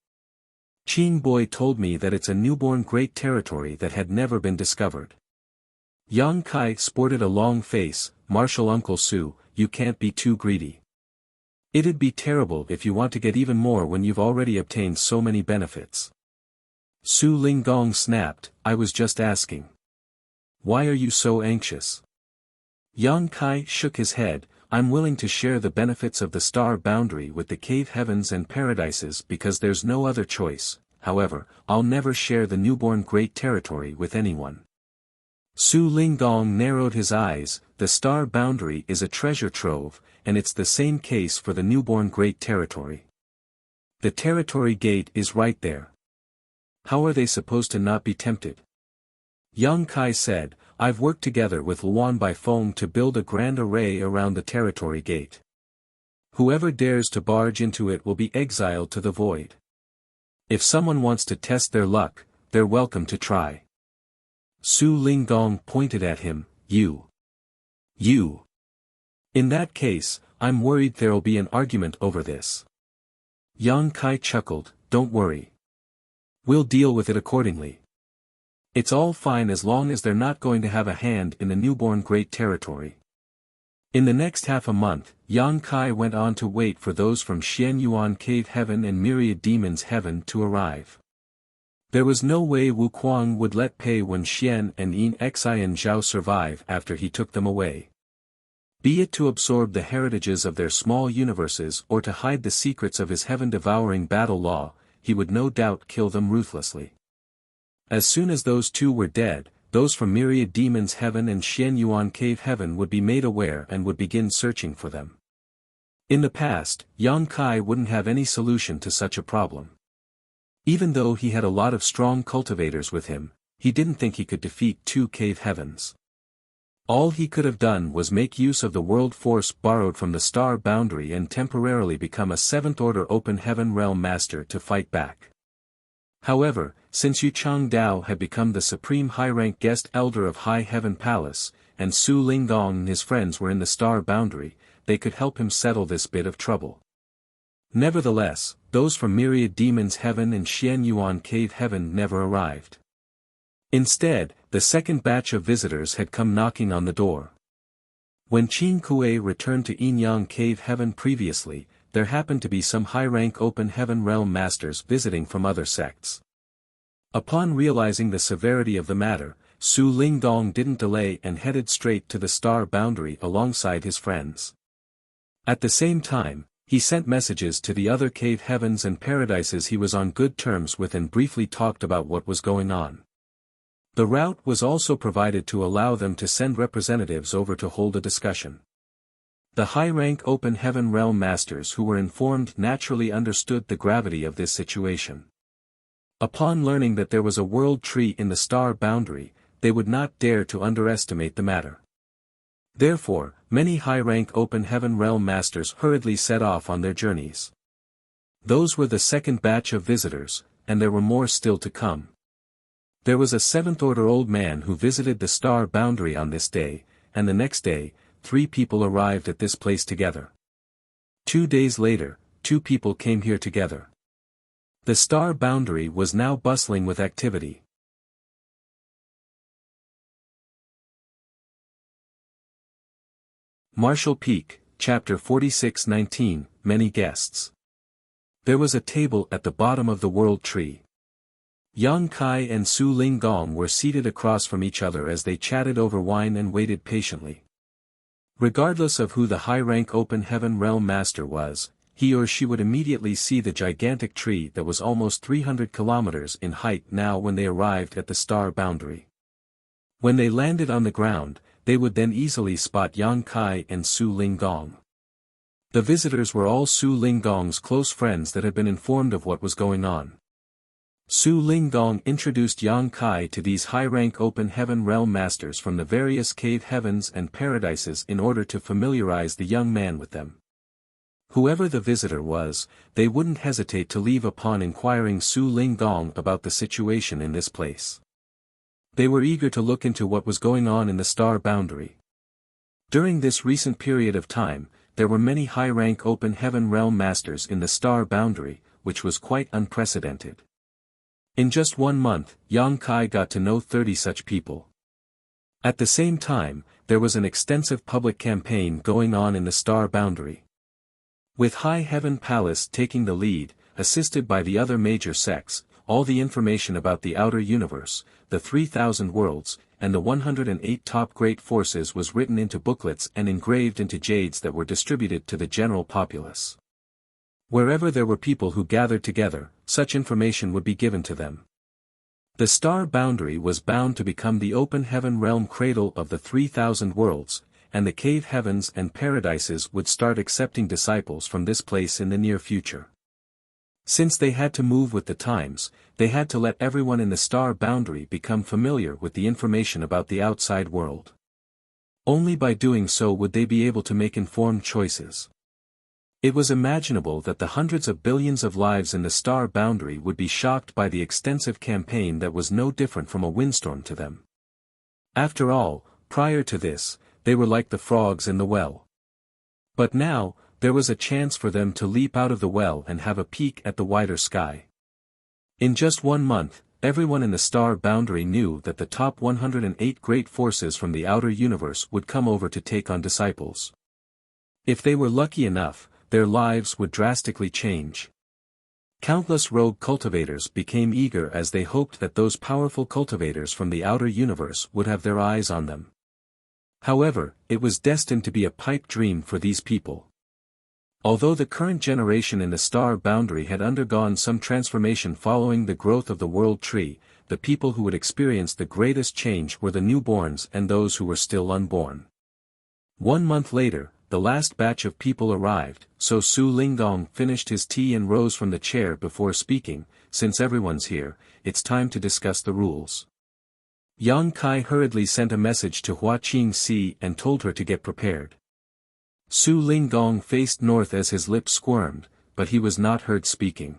Qing Boy told me that it's a newborn great territory that had never been discovered. Yang Kai sported a long face. Marshal Uncle Sue, you can't be too greedy. It'd be terrible if you want to get even more when you've already obtained so many benefits. Su Linggong snapped, I was just asking. Why are you so anxious? Yang Kai shook his head. I'm willing to share the benefits of the star boundary with the cave heavens and paradises because there's no other choice. However, I'll never share the newborn great territory with anyone. Su Linggong narrowed his eyes. The star boundary is a treasure trove, and it's the same case for the newborn great territory. The territory gate is right there. How are they supposed to not be tempted? Yang Kai said, I've worked together with Luan Baifeng to build a grand array around the territory gate. Whoever dares to barge into it will be exiled to the void. If someone wants to test their luck, they're welcome to try. Su Linggong pointed at him, You. In that case, I'm worried there'll be an argument over this. Yang Kai chuckled, Don't worry. We'll deal with it accordingly. It's all fine as long as they're not going to have a hand in the newborn great territory. In the next half a month, Yang Kai went on to wait for those from Xian Yuan Cave Heaven and Myriad Demons Heaven to arrive. There was no way Wu Kuang would let Pei Wen Xian and Yin Xi and Zhao survive after he took them away. Be it to absorb the heritages of their small universes or to hide the secrets of his heaven-devouring battle law, he would no doubt kill them ruthlessly. As soon as those two were dead, those from Myriad Demons Heaven and Xian Yuan Cave Heaven would be made aware and would begin searching for them. In the past, Yang Kai wouldn't have any solution to such a problem. Even though he had a lot of strong cultivators with him, he didn't think he could defeat two cave heavens. All he could have done was make use of the world force borrowed from the star boundary and temporarily become a seventh-order open heaven realm master to fight back. However, since Yu Chang Dao had become the supreme high-rank guest elder of High Heaven Palace, and Su Linggong and his friends were in the star boundary, they could help him settle this bit of trouble. Nevertheless, those from Myriad Demons Heaven and Xian Yuan Cave Heaven never arrived. Instead, the second batch of visitors had come knocking on the door. When Qin Kuei returned to Yin Yang Cave Heaven previously, there happened to be some high-rank open heaven realm masters visiting from other sects. Upon realizing the severity of the matter, Su Linggong didn't delay and headed straight to the star boundary alongside his friends. At the same time, He sent messages to the other cave heavens and paradises he was on good terms with and briefly talked about what was going on. The route was also provided to allow them to send representatives over to hold a discussion. The high-rank open heaven realm masters who were informed naturally understood the gravity of this situation. Upon learning that there was a world tree in the star boundary, they would not dare to underestimate the matter. Therefore, many high-rank open heaven realm masters hurriedly set off on their journeys. Those were the second batch of visitors, and there were more still to come. There was a seventh-order old man who visited the star boundary on this day, and the next day, 3 people arrived at this place together. 2 days later, 2 people came here together. The star boundary was now bustling with activity. Marshall Peak, Chapter 46-19, Many Guests. There was a table at the bottom of the world tree. Yang Kai and Su Ling Gong were seated across from each other as they chatted over wine and waited patiently. Regardless of who the high-rank open heaven realm master was, he or she would immediately see the gigantic tree that was almost 300 kilometers in height now when they arrived at the star boundary. When they landed on the ground, they would then easily spot Yang Kai and Su Ling Gong. The visitors were all Su Ling Gong's close friends that had been informed of what was going on. Su Ling Gong introduced Yang Kai to these high-rank open heaven realm masters from the various cave heavens and paradises in order to familiarize the young man with them. Whoever the visitor was, they wouldn't hesitate to leave upon inquiring Su Ling Gong about the situation in this place. They were eager to look into what was going on in the star boundary. During this recent period of time, there were many high-rank open heaven realm masters in the star boundary, which was quite unprecedented. In just 1 month, Yang Kai got to know 30 such people. At the same time, there was an extensive public campaign going on in the star boundary. With High Heaven Palace taking the lead, assisted by the other major sects, all the information about the outer universe, the 3,000 worlds, and the 108 top great forces was written into booklets and engraved into jades that were distributed to the general populace. Wherever there were people who gathered together, such information would be given to them. The star boundary was bound to become the open heaven realm cradle of the 3,000 worlds, and the cave heavens and paradises would start accepting disciples from this place in the near future. Since they had to move with the times, they had to let everyone in the star boundary become familiar with the information about the outside world. Only by doing so would they be able to make informed choices. It was imaginable that the hundreds of billions of lives in the star boundary would be shocked by the extensive campaign that was no different from a windstorm to them. After all, prior to this, they were like the frogs in the well. But now, there was a chance for them to leap out of the well and have a peek at the wider sky. In just 1 month, everyone in the star boundary knew that the top 108 great forces from the outer universe would come over to take on disciples. If they were lucky enough, their lives would drastically change. Countless rogue cultivators became eager as they hoped that those powerful cultivators from the outer universe would have their eyes on them. However, it was destined to be a pipe dream for these people. Although the current generation in the star boundary had undergone some transformation following the growth of the world tree, the people who would experience the greatest change were the newborns and those who were still unborn. 1 month later, the last batch of people arrived, so Su Ling Gong finished his tea and rose from the chair before speaking. Since everyone's here, it's time to discuss the rules. Yang Kai hurriedly sent a message to Hua Qingxi and told her to get prepared. Su Ling Gong faced north as his lips squirmed, but he was not heard speaking.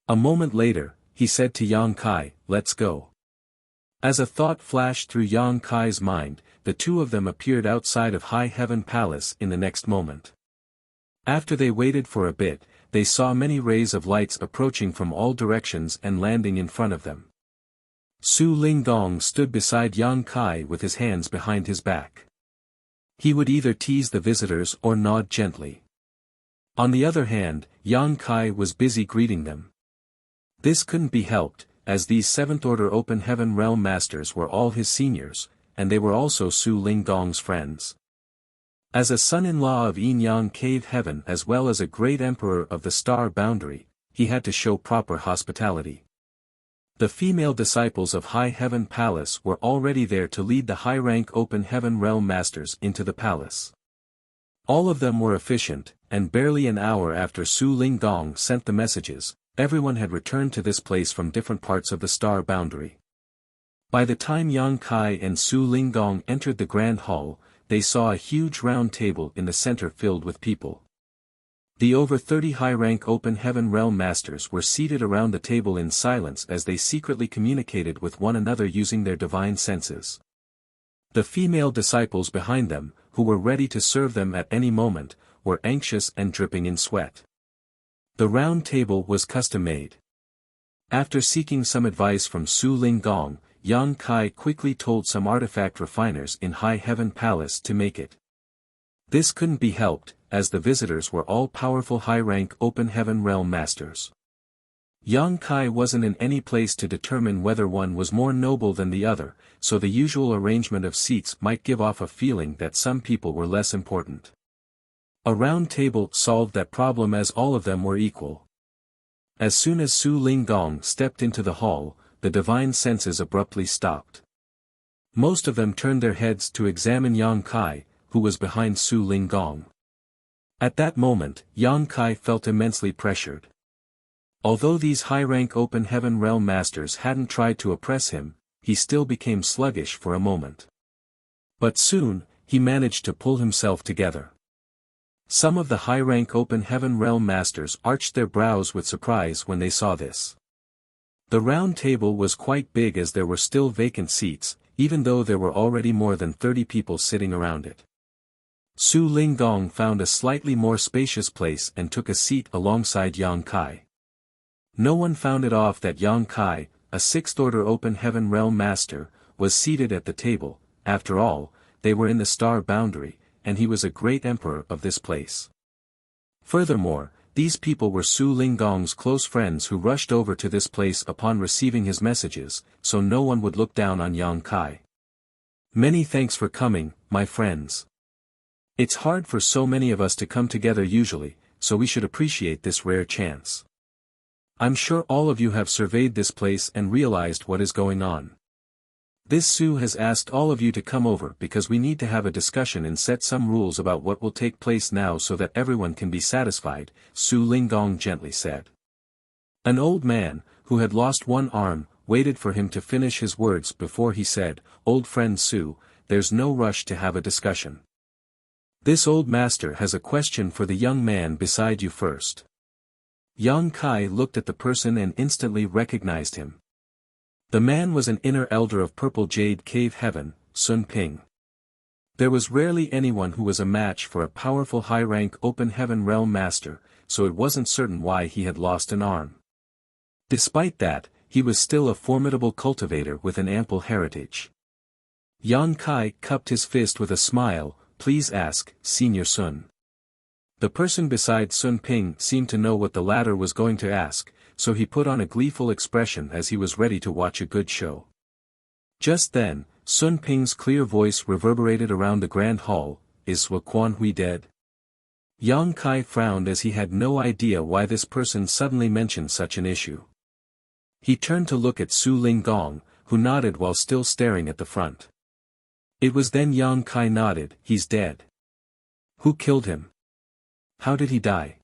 A moment later, he said to Yang Kai, "Let's go." As a thought flashed through Yang Kai's mind, the two of them appeared outside of High Heaven Palace in the next moment. After they waited for a bit, they saw many rays of lights approaching from all directions and landing in front of them. Su Ling Gong stood beside Yang Kai with his hands behind his back. He would either tease the visitors or nod gently. On the other hand, Yang Kai was busy greeting them. This couldn't be helped, as these seventh-order open heaven realm masters were all his seniors, and they were also Su Ling Gong's friends. As a son-in-law of Yin-Yang Cave Heaven as well as a great emperor of the Star Boundary, he had to show proper hospitality. The female disciples of High Heaven Palace were already there to lead the high-rank Open Heaven Realm Masters into the palace. All of them were efficient, and barely an hour after Su Linggong sent the messages, everyone had returned to this place from different parts of the Star Boundary. By the time Yang Kai and Su Linggong entered the Grand Hall, they saw a huge round table in the center filled with people. The over 30 high-rank Open Heaven Realm Masters were seated around the table in silence as they secretly communicated with one another using their divine senses. The female disciples behind them, who were ready to serve them at any moment, were anxious and dripping in sweat. The round table was custom-made. After seeking some advice from Su Linggong, Yang Kai quickly told some artifact refiners in High Heaven Palace to make it. This couldn't be helped, as the visitors were all powerful high-rank Open Heaven Realm Masters. Yang Kai wasn't in any place to determine whether one was more noble than the other, so the usual arrangement of seats might give off a feeling that some people were less important. A round table solved that problem as all of them were equal. As soon as Su Linggong stepped into the hall, the divine senses abruptly stopped. Most of them turned their heads to examine Yang Kai, who was behind Su Linggong. At that moment, Yang Kai felt immensely pressured. Although these high-rank Open Heaven Realm Masters hadn't tried to oppress him, he still became sluggish for a moment. But soon, he managed to pull himself together. Some of the high-rank Open Heaven Realm Masters arched their brows with surprise when they saw this. The round table was quite big as there were still vacant seats, even though there were already more than 30 people sitting around it. Su Linggong found a slightly more spacious place and took a seat alongside Yang Kai. No one found it off that Yang Kai, a 6th Order Open Heaven Realm Master, was seated at the table. After all, they were in the Star Boundary, and he was a great emperor of this place. Furthermore, these people were Su Linggong's close friends who rushed over to this place upon receiving his messages, so no one would look down on Yang Kai. Many thanks for coming, my friends. It's hard for so many of us to come together usually, so we should appreciate this rare chance. I'm sure all of you have surveyed this place and realized what is going on. This Su has asked all of you to come over because we need to have a discussion and set some rules about what will take place now so that everyone can be satisfied, Su Linggong gently said. An old man, who had lost one arm, waited for him to finish his words before he said, "Old friend Su, there's no rush to have a discussion. This old master has a question for the young man beside you first." Yang Kai looked at the person and instantly recognized him. The man was an inner elder of Purple Jade Cave Heaven, Sun Ping. There was rarely anyone who was a match for a powerful high-rank Open Heaven Realm Master, so it wasn't certain why he had lost an arm. Despite that, he was still a formidable cultivator with an ample heritage. Yang Kai cupped his fist with a smile. "Please ask, Senior Sun." The person beside Sun Ping seemed to know what the latter was going to ask, so he put on a gleeful expression as he was ready to watch a good show. Just then, Sun Ping's clear voice reverberated around the grand hall, "Is Hua Qianhui dead?" Yang Kai frowned as he had no idea why this person suddenly mentioned such an issue. He turned to look at Su Linggong, who nodded while still staring at the front. It was then Yang Kai nodded. "He's dead." "Who killed him? How did he die?"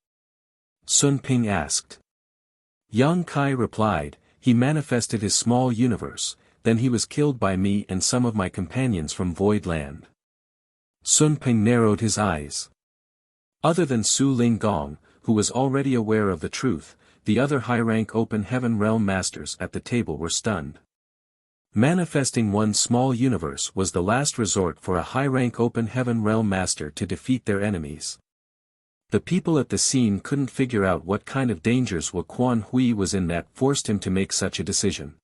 Sun Ping asked. Yang Kai replied, "He manifested his small universe, then he was killed by me and some of my companions from Void Land." Sun Ping narrowed his eyes. Other than Su Linggong, who was already aware of the truth, the other high-rank Open Heaven Realm Masters at the table were stunned. Manifesting one small universe was the last resort for a high-rank Open Heaven Realm Master to defeat their enemies. The people at the scene couldn't figure out what kind of dangers Hua Qianhui was in that forced him to make such a decision.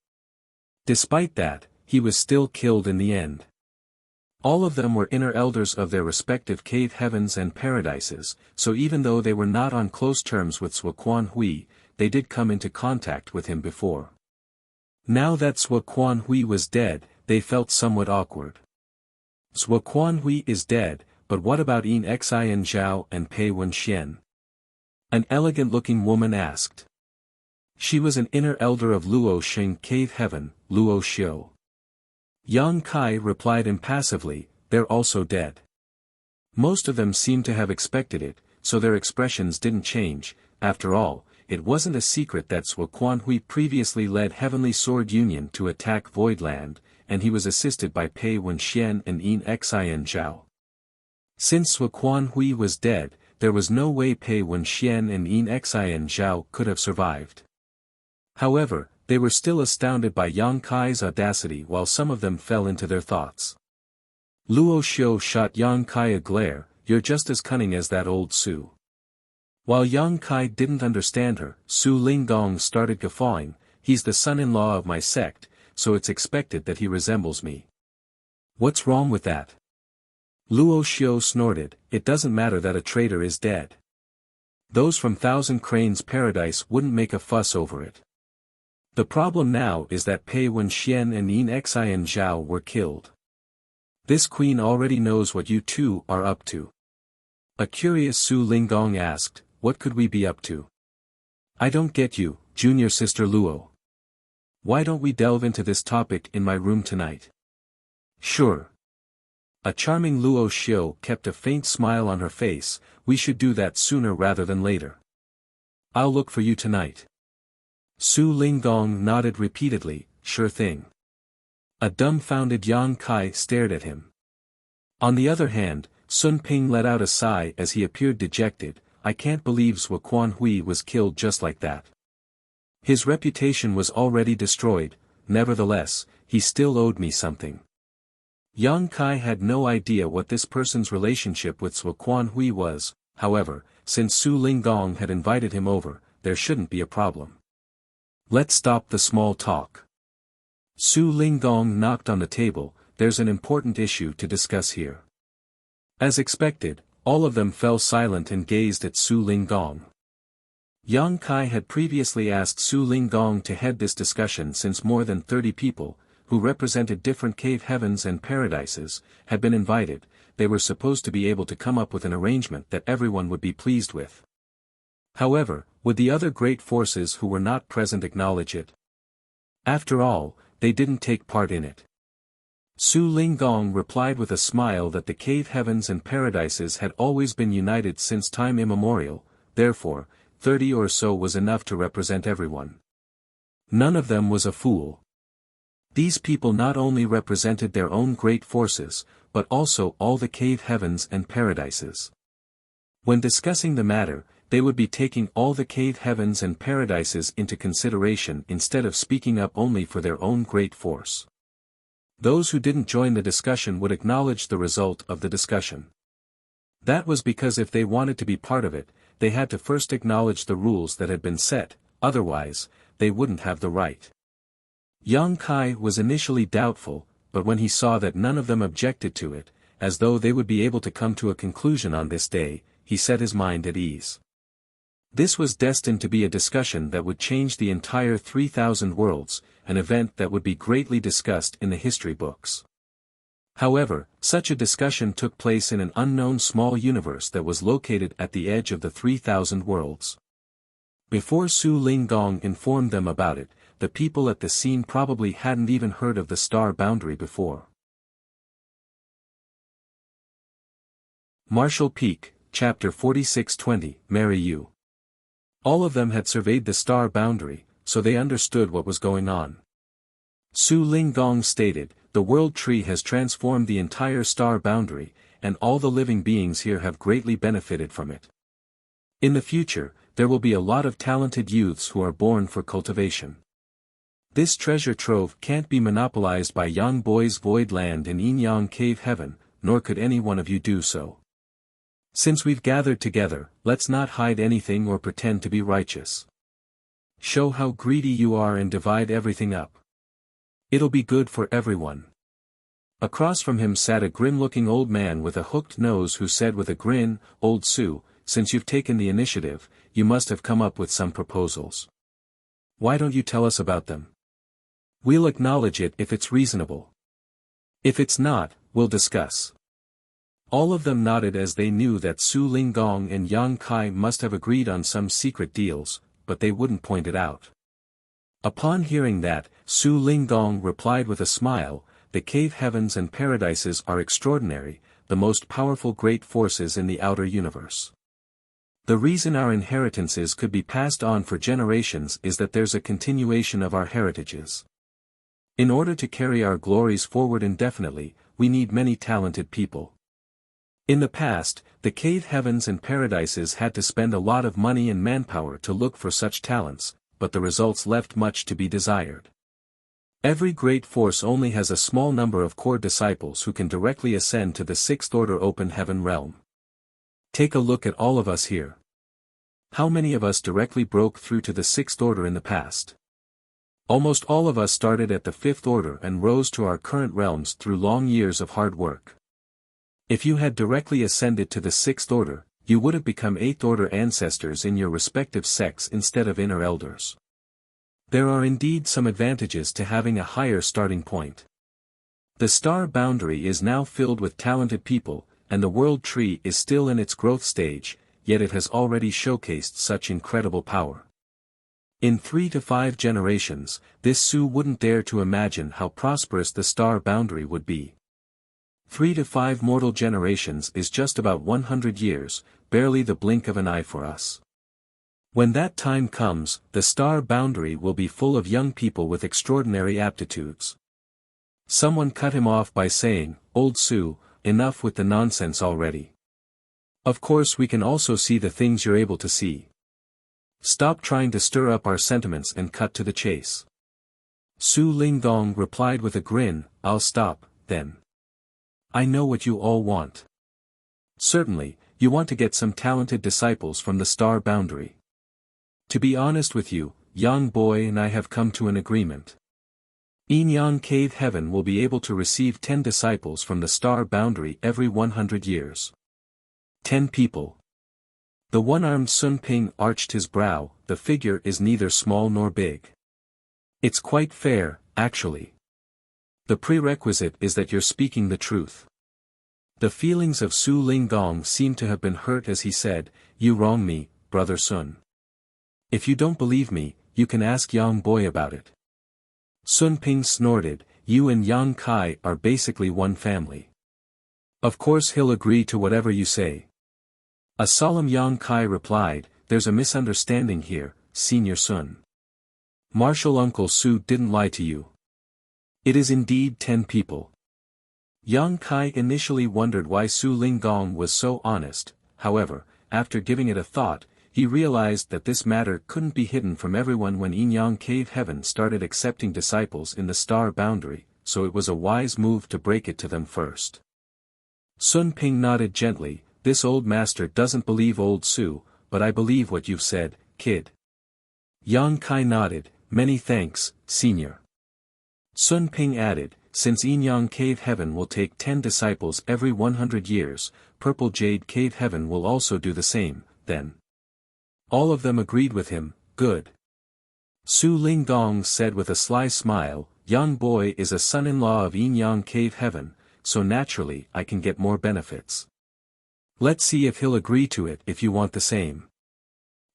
Despite that, he was still killed in the end. All of them were inner elders of their respective cave heavens and paradises, so even though they were not on close terms with Hua Qianhui, they did come into contact with him before. Now that Hua Qianhui was dead, they felt somewhat awkward. Hua Qianhui is dead, but what about Yin Xian Zhao and Pei Wenxian? An elegant-looking woman asked. She was an inner elder of Luo Xing Cave Heaven, Luo Xiu. Yang Kai replied impassively, they're also dead. Most of them seemed to have expected it, so their expressions didn't change. After all, it wasn't a secret that Sui Quanhui previously led Heavenly Sword Union to attack Voidland, and he was assisted by Pei Wenxian and Yin Xian Zhao. Since Sui Quanhui was dead, there was no way Pei Wenxian and Yin Xian Zhao could have survived. However, they were still astounded by Yang Kai's audacity while some of them fell into their thoughts. Luo Xiu shot Yang Kai a glare, you're just as cunning as that old Su. While Yang Kai didn't understand her, Su Linggong started guffawing, he's the son-in-law of my sect, so it's expected that he resembles me. What's wrong with that? Luo Xiu snorted, it doesn't matter that a traitor is dead. Those from Thousand Cranes Paradise wouldn't make a fuss over it. The problem now is that Pei Wenxian and Yin Xian Zhao were killed. This queen already knows what you two are up to. A curious Su Linggong asked, what could we be up to? I don't get you, junior sister Luo. Why don't we delve into this topic in my room tonight? Sure. A charming Luo Xiu kept a faint smile on her face, we should do that sooner rather than later. I'll look for you tonight. Su Linggong nodded repeatedly, sure thing. A dumbfounded Yang Kai stared at him. On the other hand, Sun Ping let out a sigh as he appeared dejected, I can't believe Sui Quanhui was killed just like that. His reputation was already destroyed, nevertheless, he still owed me something. Yang Kai had no idea what this person's relationship with Sui Quanhui was, however, since Su Linggong had invited him over, there shouldn't be a problem. Let's stop the small talk. Su Linggong knocked on the table, there's an important issue to discuss here. As expected, all of them fell silent and gazed at Su Linggong. Yang Kai had previously asked Su Linggong to head this discussion since more than 30 people, who represented different cave heavens and paradises, had been invited, they were supposed to be able to come up with an arrangement that everyone would be pleased with. However, would the other great forces who were not present acknowledge it? After all, they didn't take part in it. Su Linggong replied with a smile that the cave heavens and paradises had always been united since time immemorial, therefore, 30 or so was enough to represent everyone. None of them was a fool. These people not only represented their own great forces, but also all the cave heavens and paradises. When discussing the matter, they would be taking all the cave heavens and paradises into consideration instead of speaking up only for their own great force. Those who didn't join the discussion would acknowledge the result of the discussion. That was because if they wanted to be part of it, they had to first acknowledge the rules that had been set, otherwise, they wouldn't have the right. Yang Kai was initially doubtful, but when he saw that none of them objected to it, as though they would be able to come to a conclusion on this day, he set his mind at ease. This was destined to be a discussion that would change the entire 3,000 worlds, an event that would be greatly discussed in the history books. However, such a discussion took place in an unknown small universe that was located at the edge of the 3,000 worlds. Before Su Linggong informed them about it, the people at the scene probably hadn't even heard of the star boundary before. Marshall Peak, Chapter 4620, Marry You. All of them had surveyed the star boundary, so they understood what was going on. Su Linggong stated, the world tree has transformed the entire star boundary, and all the living beings here have greatly benefited from it. In the future, there will be a lot of talented youths who are born for cultivation. This treasure trove can't be monopolized by Yang Boy's Void Land and Yin Yang Cave Heaven, nor could any one of you do so. Since we've gathered together, let's not hide anything or pretend to be righteous. Show how greedy you are and divide everything up. It'll be good for everyone. Across from him sat a grim-looking old man with a hooked nose who said with a grin, Old Su, since you've taken the initiative, you must have come up with some proposals. Why don't you tell us about them? We'll acknowledge it if it's reasonable. If it's not, we'll discuss. All of them nodded as they knew that Su Linggong and Yang Kai must have agreed on some secret deals, but they wouldn't point it out. Upon hearing that, Su Linggong replied with a smile, "The cave heavens and paradises are extraordinary, the most powerful great forces in the outer universe. The reason our inheritances could be passed on for generations is that there's a continuation of our heritages. In order to carry our glories forward indefinitely, we need many talented people. In the past, the cave heavens and paradises had to spend a lot of money and manpower to look for such talents, but the results left much to be desired. Every great force only has a small number of core disciples who can directly ascend to the sixth order open heaven realm. Take a look at all of us here. How many of us directly broke through to the sixth order in the past? Almost all of us started at the fifth order and rose to our current realms through long years of hard work. If you had directly ascended to the sixth order, you would have become eighth order ancestors in your respective sects instead of inner elders. There are indeed some advantages to having a higher starting point. The star boundary is now filled with talented people, and the world tree is still in its growth stage, yet it has already showcased such incredible power. In 3 to 5 generations, this Su wouldn't dare to imagine how prosperous the star boundary would be. 3 to 5 mortal generations is just about 100 years, barely the blink of an eye for us. When that time comes, the star boundary will be full of young people with extraordinary aptitudes. Someone cut him off by saying, "Old Su, enough with the nonsense already. Of course we can also see the things you're able to see. Stop trying to stir up our sentiments and cut to the chase." Su Linggong replied with a grin, "I'll stop, then. I know what you all want. Certainly, you want to get some talented disciples from the star boundary. To be honest with you, Yang Boy and I have come to an agreement. Yin Yang Cave Heaven will be able to receive 10 disciples from the star boundary every 100 years. 10 people. The one-armed Sun Ping arched his brow, the figure is neither small nor big. It's quite fair, actually. The prerequisite is that you're speaking the truth. The feelings of Su Linggong seemed to have been hurt as he said, "You wrong me, Brother Sun. If you don't believe me, you can ask Yang Boy about it." Sun Ping snorted, "You and Yang Kai are basically one family. Of course he'll agree to whatever you say." A solemn Yang Kai replied, "There's a misunderstanding here, Senior Sun. Martial Uncle Su didn't lie to you. It is indeed 10 people." Yang Kai initially wondered why Su Linggong was so honest, however, after giving it a thought, he realized that this matter couldn't be hidden from everyone when Yin Yang Cave Heaven started accepting disciples in the star boundary, so it was a wise move to break it to them first. Sun Ping nodded gently, "This old master doesn't believe old Su, but I believe what you've said, kid." Yang Kai nodded, "Many thanks, senior." Sun Ping added, "Since Yin Yang Cave Heaven will take 10 disciples every 100 years, Purple Jade Cave Heaven will also do the same, then." All of them agreed with him, "Good." Su Linggong said with a sly smile, "Yang Boy is a son-in-law of Yin Yang Cave Heaven, so naturally I can get more benefits. Let's see if he'll agree to it if you want the same."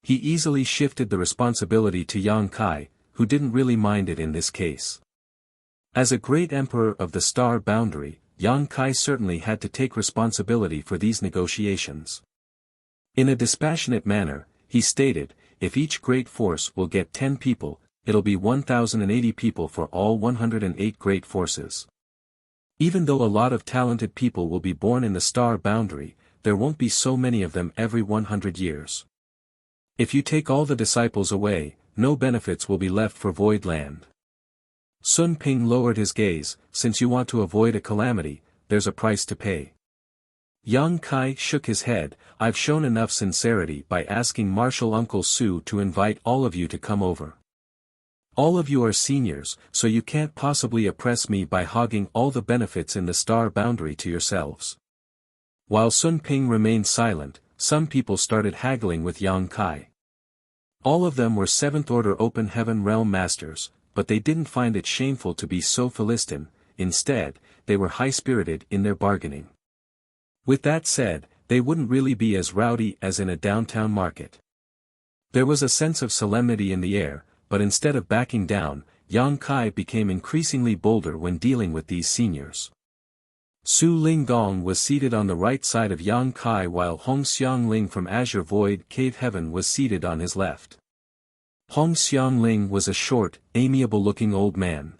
He easily shifted the responsibility to Yang Kai, who didn't really mind it in this case. As a great emperor of the star boundary, Yang Kai certainly had to take responsibility for these negotiations. In a dispassionate manner, he stated, "If each great force will get 10 people, it'll be 1,080 people for all 108 great forces. Even though a lot of talented people will be born in the star boundary, there won't be so many of them every 100 years. If you take all the disciples away, no benefits will be left for Void Land." Sun Ping lowered his gaze, "Since you want to avoid a calamity, there's a price to pay." Yang Kai shook his head, "I've shown enough sincerity by asking Martial Uncle Su to invite all of you to come over. All of you are seniors, so you can't possibly oppress me by hogging all the benefits in the star boundary to yourselves." While Sun Ping remained silent, some people started haggling with Yang Kai. All of them were 7th Order Open Heaven Realm Masters, but they didn't find it shameful to be so Philistine, instead, they were high-spirited in their bargaining. With that said, they wouldn't really be as rowdy as in a downtown market. There was a sense of solemnity in the air, but instead of backing down, Yang Kai became increasingly bolder when dealing with these seniors. Su Linggong was seated on the right side of Yang Kai while Hong Xiangling from Azure Void Cave Heaven was seated on his left. Hong Xiangling was a short, amiable-looking old man.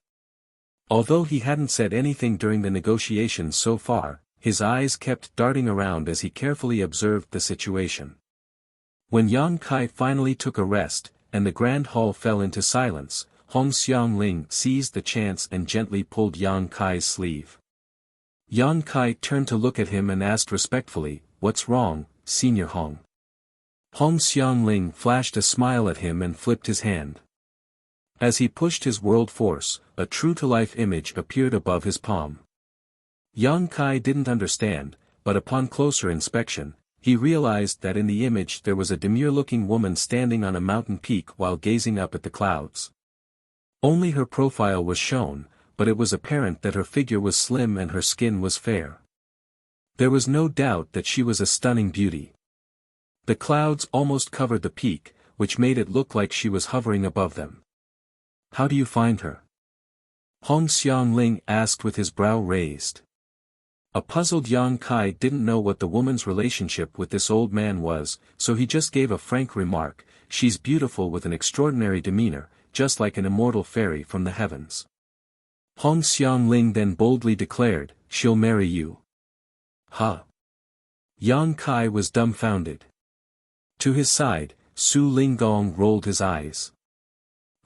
Although he hadn't said anything during the negotiations so far, his eyes kept darting around as he carefully observed the situation. When Yang Kai finally took a rest, and the grand hall fell into silence, Hong Xiangling seized the chance and gently pulled Yang Kai's sleeve. Yang Kai turned to look at him and asked respectfully, "What's wrong, Senior Hong?" Hong Xiangling flashed a smile at him and flipped his hand. As he pushed his world force, a true-to-life image appeared above his palm. Yang Kai didn't understand, but upon closer inspection, he realized that in the image there was a demure-looking woman standing on a mountain peak while gazing up at the clouds. Only her profile was shown, but it was apparent that her figure was slim and her skin was fair. There was no doubt that she was a stunning beauty. The clouds almost covered the peak, which made it look like she was hovering above them. "How do you find her?" Hong Xiangling asked with his brow raised. A puzzled Yang Kai didn't know what the woman's relationship with this old man was, so he just gave a frank remark, "She's beautiful with an extraordinary demeanor, just like an immortal fairy from the heavens." Hong Xiangling then boldly declared, "She'll marry you." "Huh?" Yang Kai was dumbfounded. To his side, Su Linggong rolled his eyes.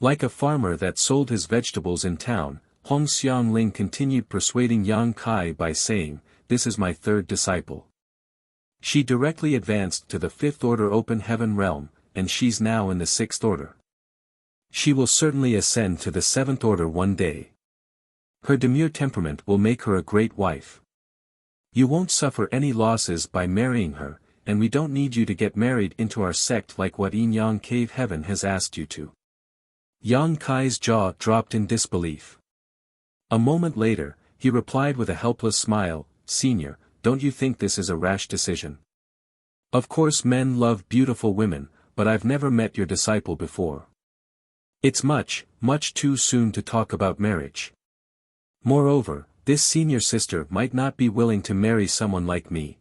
Like a farmer that sold his vegetables in town, Hong Xiangling continued persuading Yang Kai by saying, "This is my third disciple. She directly advanced to the fifth order open heaven realm, and she's now in the sixth order. She will certainly ascend to the seventh order one day. Her demure temperament will make her a great wife. You won't suffer any losses by marrying her, and we don't need you to get married into our sect like what Yin Yang Cave Heaven has asked you to." Yang Kai's jaw dropped in disbelief. A moment later, he replied with a helpless smile, "Senior, don't you think this is a rash decision? Of course men love beautiful women, but I've never met your disciple before. It's much, much too soon to talk about marriage. Moreover, this senior sister might not be willing to marry someone like me."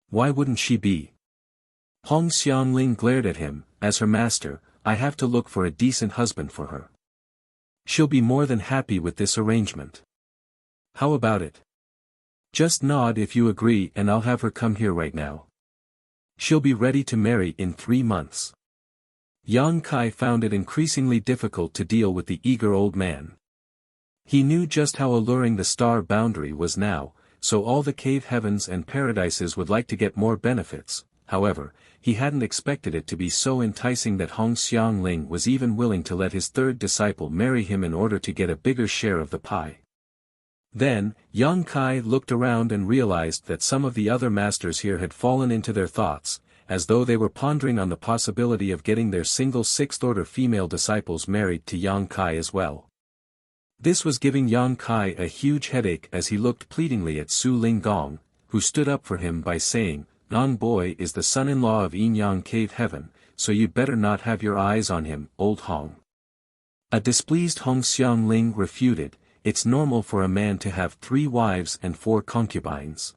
"Why wouldn't she be?" Hong Xiangling glared at him, "As her master, I have to look for a decent husband for her. She'll be more than happy with this arrangement. How about it? Just nod if you agree and I'll have her come here right now. She'll be ready to marry in 3 months." Yang Kai found it increasingly difficult to deal with the eager old man. He knew just how alluring the star boundary was now, so all the cave heavens and paradises would like to get more benefits. However, he hadn't expected it to be so enticing that Hong Xiangling was even willing to let his third disciple marry him in order to get a bigger share of the pie. Then, Yang Kai looked around and realized that some of the other masters here had fallen into their thoughts, as though they were pondering on the possibility of getting their single sixth-order female disciples married to Yang Kai as well. This was giving Yang Kai a huge headache as he looked pleadingly at Su Linggong, who stood up for him by saying, "Nong Boy is the son-in-law of Yin Yang Cave Heaven, so you'd better not have your eyes on him, old Hong." A displeased Hong Xiangling refuted, "It's normal for a man to have 3 wives and 4 concubines.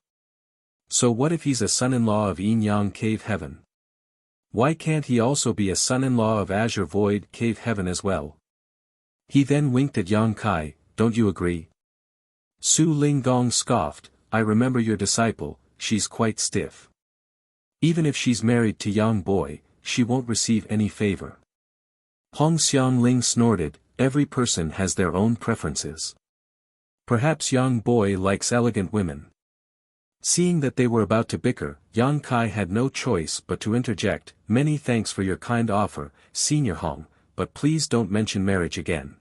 So what if he's a son-in-law of Yin Yang Cave Heaven? Why can't he also be a son-in-law of Azure Void Cave Heaven as well?" He then winked at Yang Kai, "Don't you agree?" Su Linggong scoffed, "I remember your disciple, she's quite stiff. Even if she's married to Yang Boy, she won't receive any favor." Hong Xiangling snorted, "Every person has their own preferences. Perhaps Yang Boy likes elegant women." Seeing that they were about to bicker, Yang Kai had no choice but to interject, "Many thanks for your kind offer, Senior Hong, but please don't mention marriage again.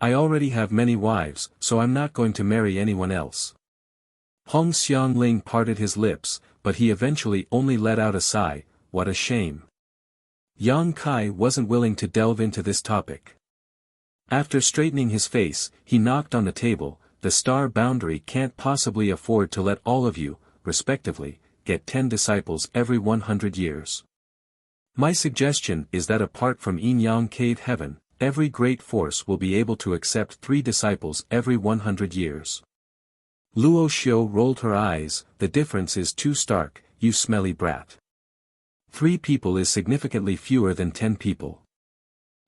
I already have many wives, so I'm not going to marry anyone else." Hong Xiangling parted his lips, but he eventually only let out a sigh, "What a shame." Yang Kai wasn't willing to delve into this topic. After straightening his face, he knocked on the table, "The star boundary can't possibly afford to let all of you, respectively, get 10 disciples every 100 years. My suggestion is that apart from Yin-Yang Cave Heaven, every great force will be able to accept 3 disciples every 100 years. Luo Xiu rolled her eyes. The difference is too stark, you smelly brat. 3 people is significantly fewer than 10 people.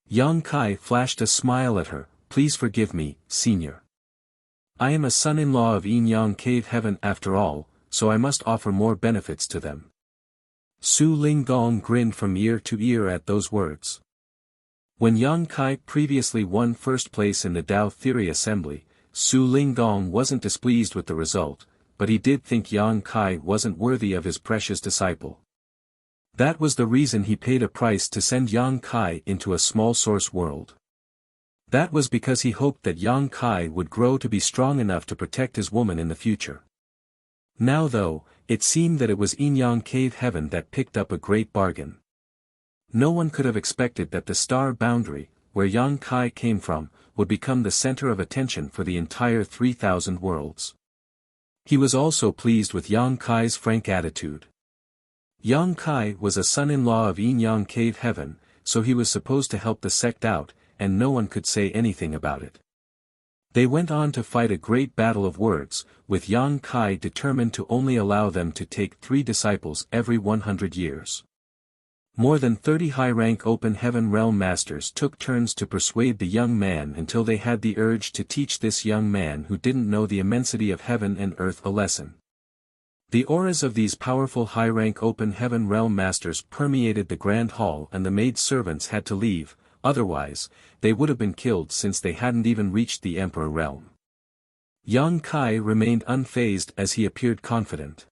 Yang Kai flashed a smile at her. Please forgive me, senior. I am a son-in-law of Yin-Yang Cave Heaven after all, so I must offer more benefits to them. Su Linggong grinned from ear to ear at those words. When Yang Kai previously won first place in the Dao Theory Assembly, Su Linggong wasn't displeased with the result, but he did think Yang Kai wasn't worthy of his precious disciple. That was the reason he paid a price to send Yang Kai into a small source world. That was because he hoped that Yang Kai would grow to be strong enough to protect his woman in the future. Now though, it seemed that it was Yin-Yang Cave Heaven that picked up a great bargain. No one could have expected that the star boundary, where Yang Kai came from, would become the center of attention for the entire 3,000 worlds. He was also pleased with Yang Kai's frank attitude. Yang Kai was a son-in-law of Yin-Yang Cave Heaven, so he was supposed to help the sect out, and no one could say anything about it. They went on to fight a great battle of words, with Yang Kai determined to only allow them to take 3 disciples every 100 years. More than 30 high-rank Open Heaven Realm Masters took turns to persuade the young man until they had the urge to teach this young man who didn't know the immensity of heaven and earth a lesson. The auras of these powerful high-rank Open Heaven Realm Masters permeated the Grand Hall, and the maid servants had to leave, otherwise, they would have been killed since they hadn't even reached the Emperor realm. Yang Kai remained unfazed as he appeared confident.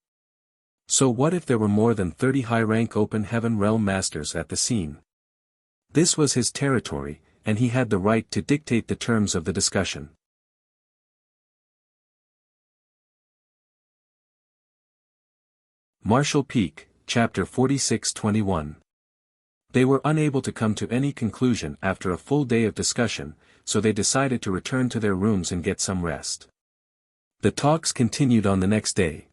So what if there were more than 30 high-rank Open Heaven Realm Masters at the scene? This was his territory, and he had the right to dictate the terms of the discussion. Martial Peak, Chapter 46-21. They were unable to come to any conclusion after a full day of discussion, so they decided to return to their rooms and get some rest. The talks continued on the next day.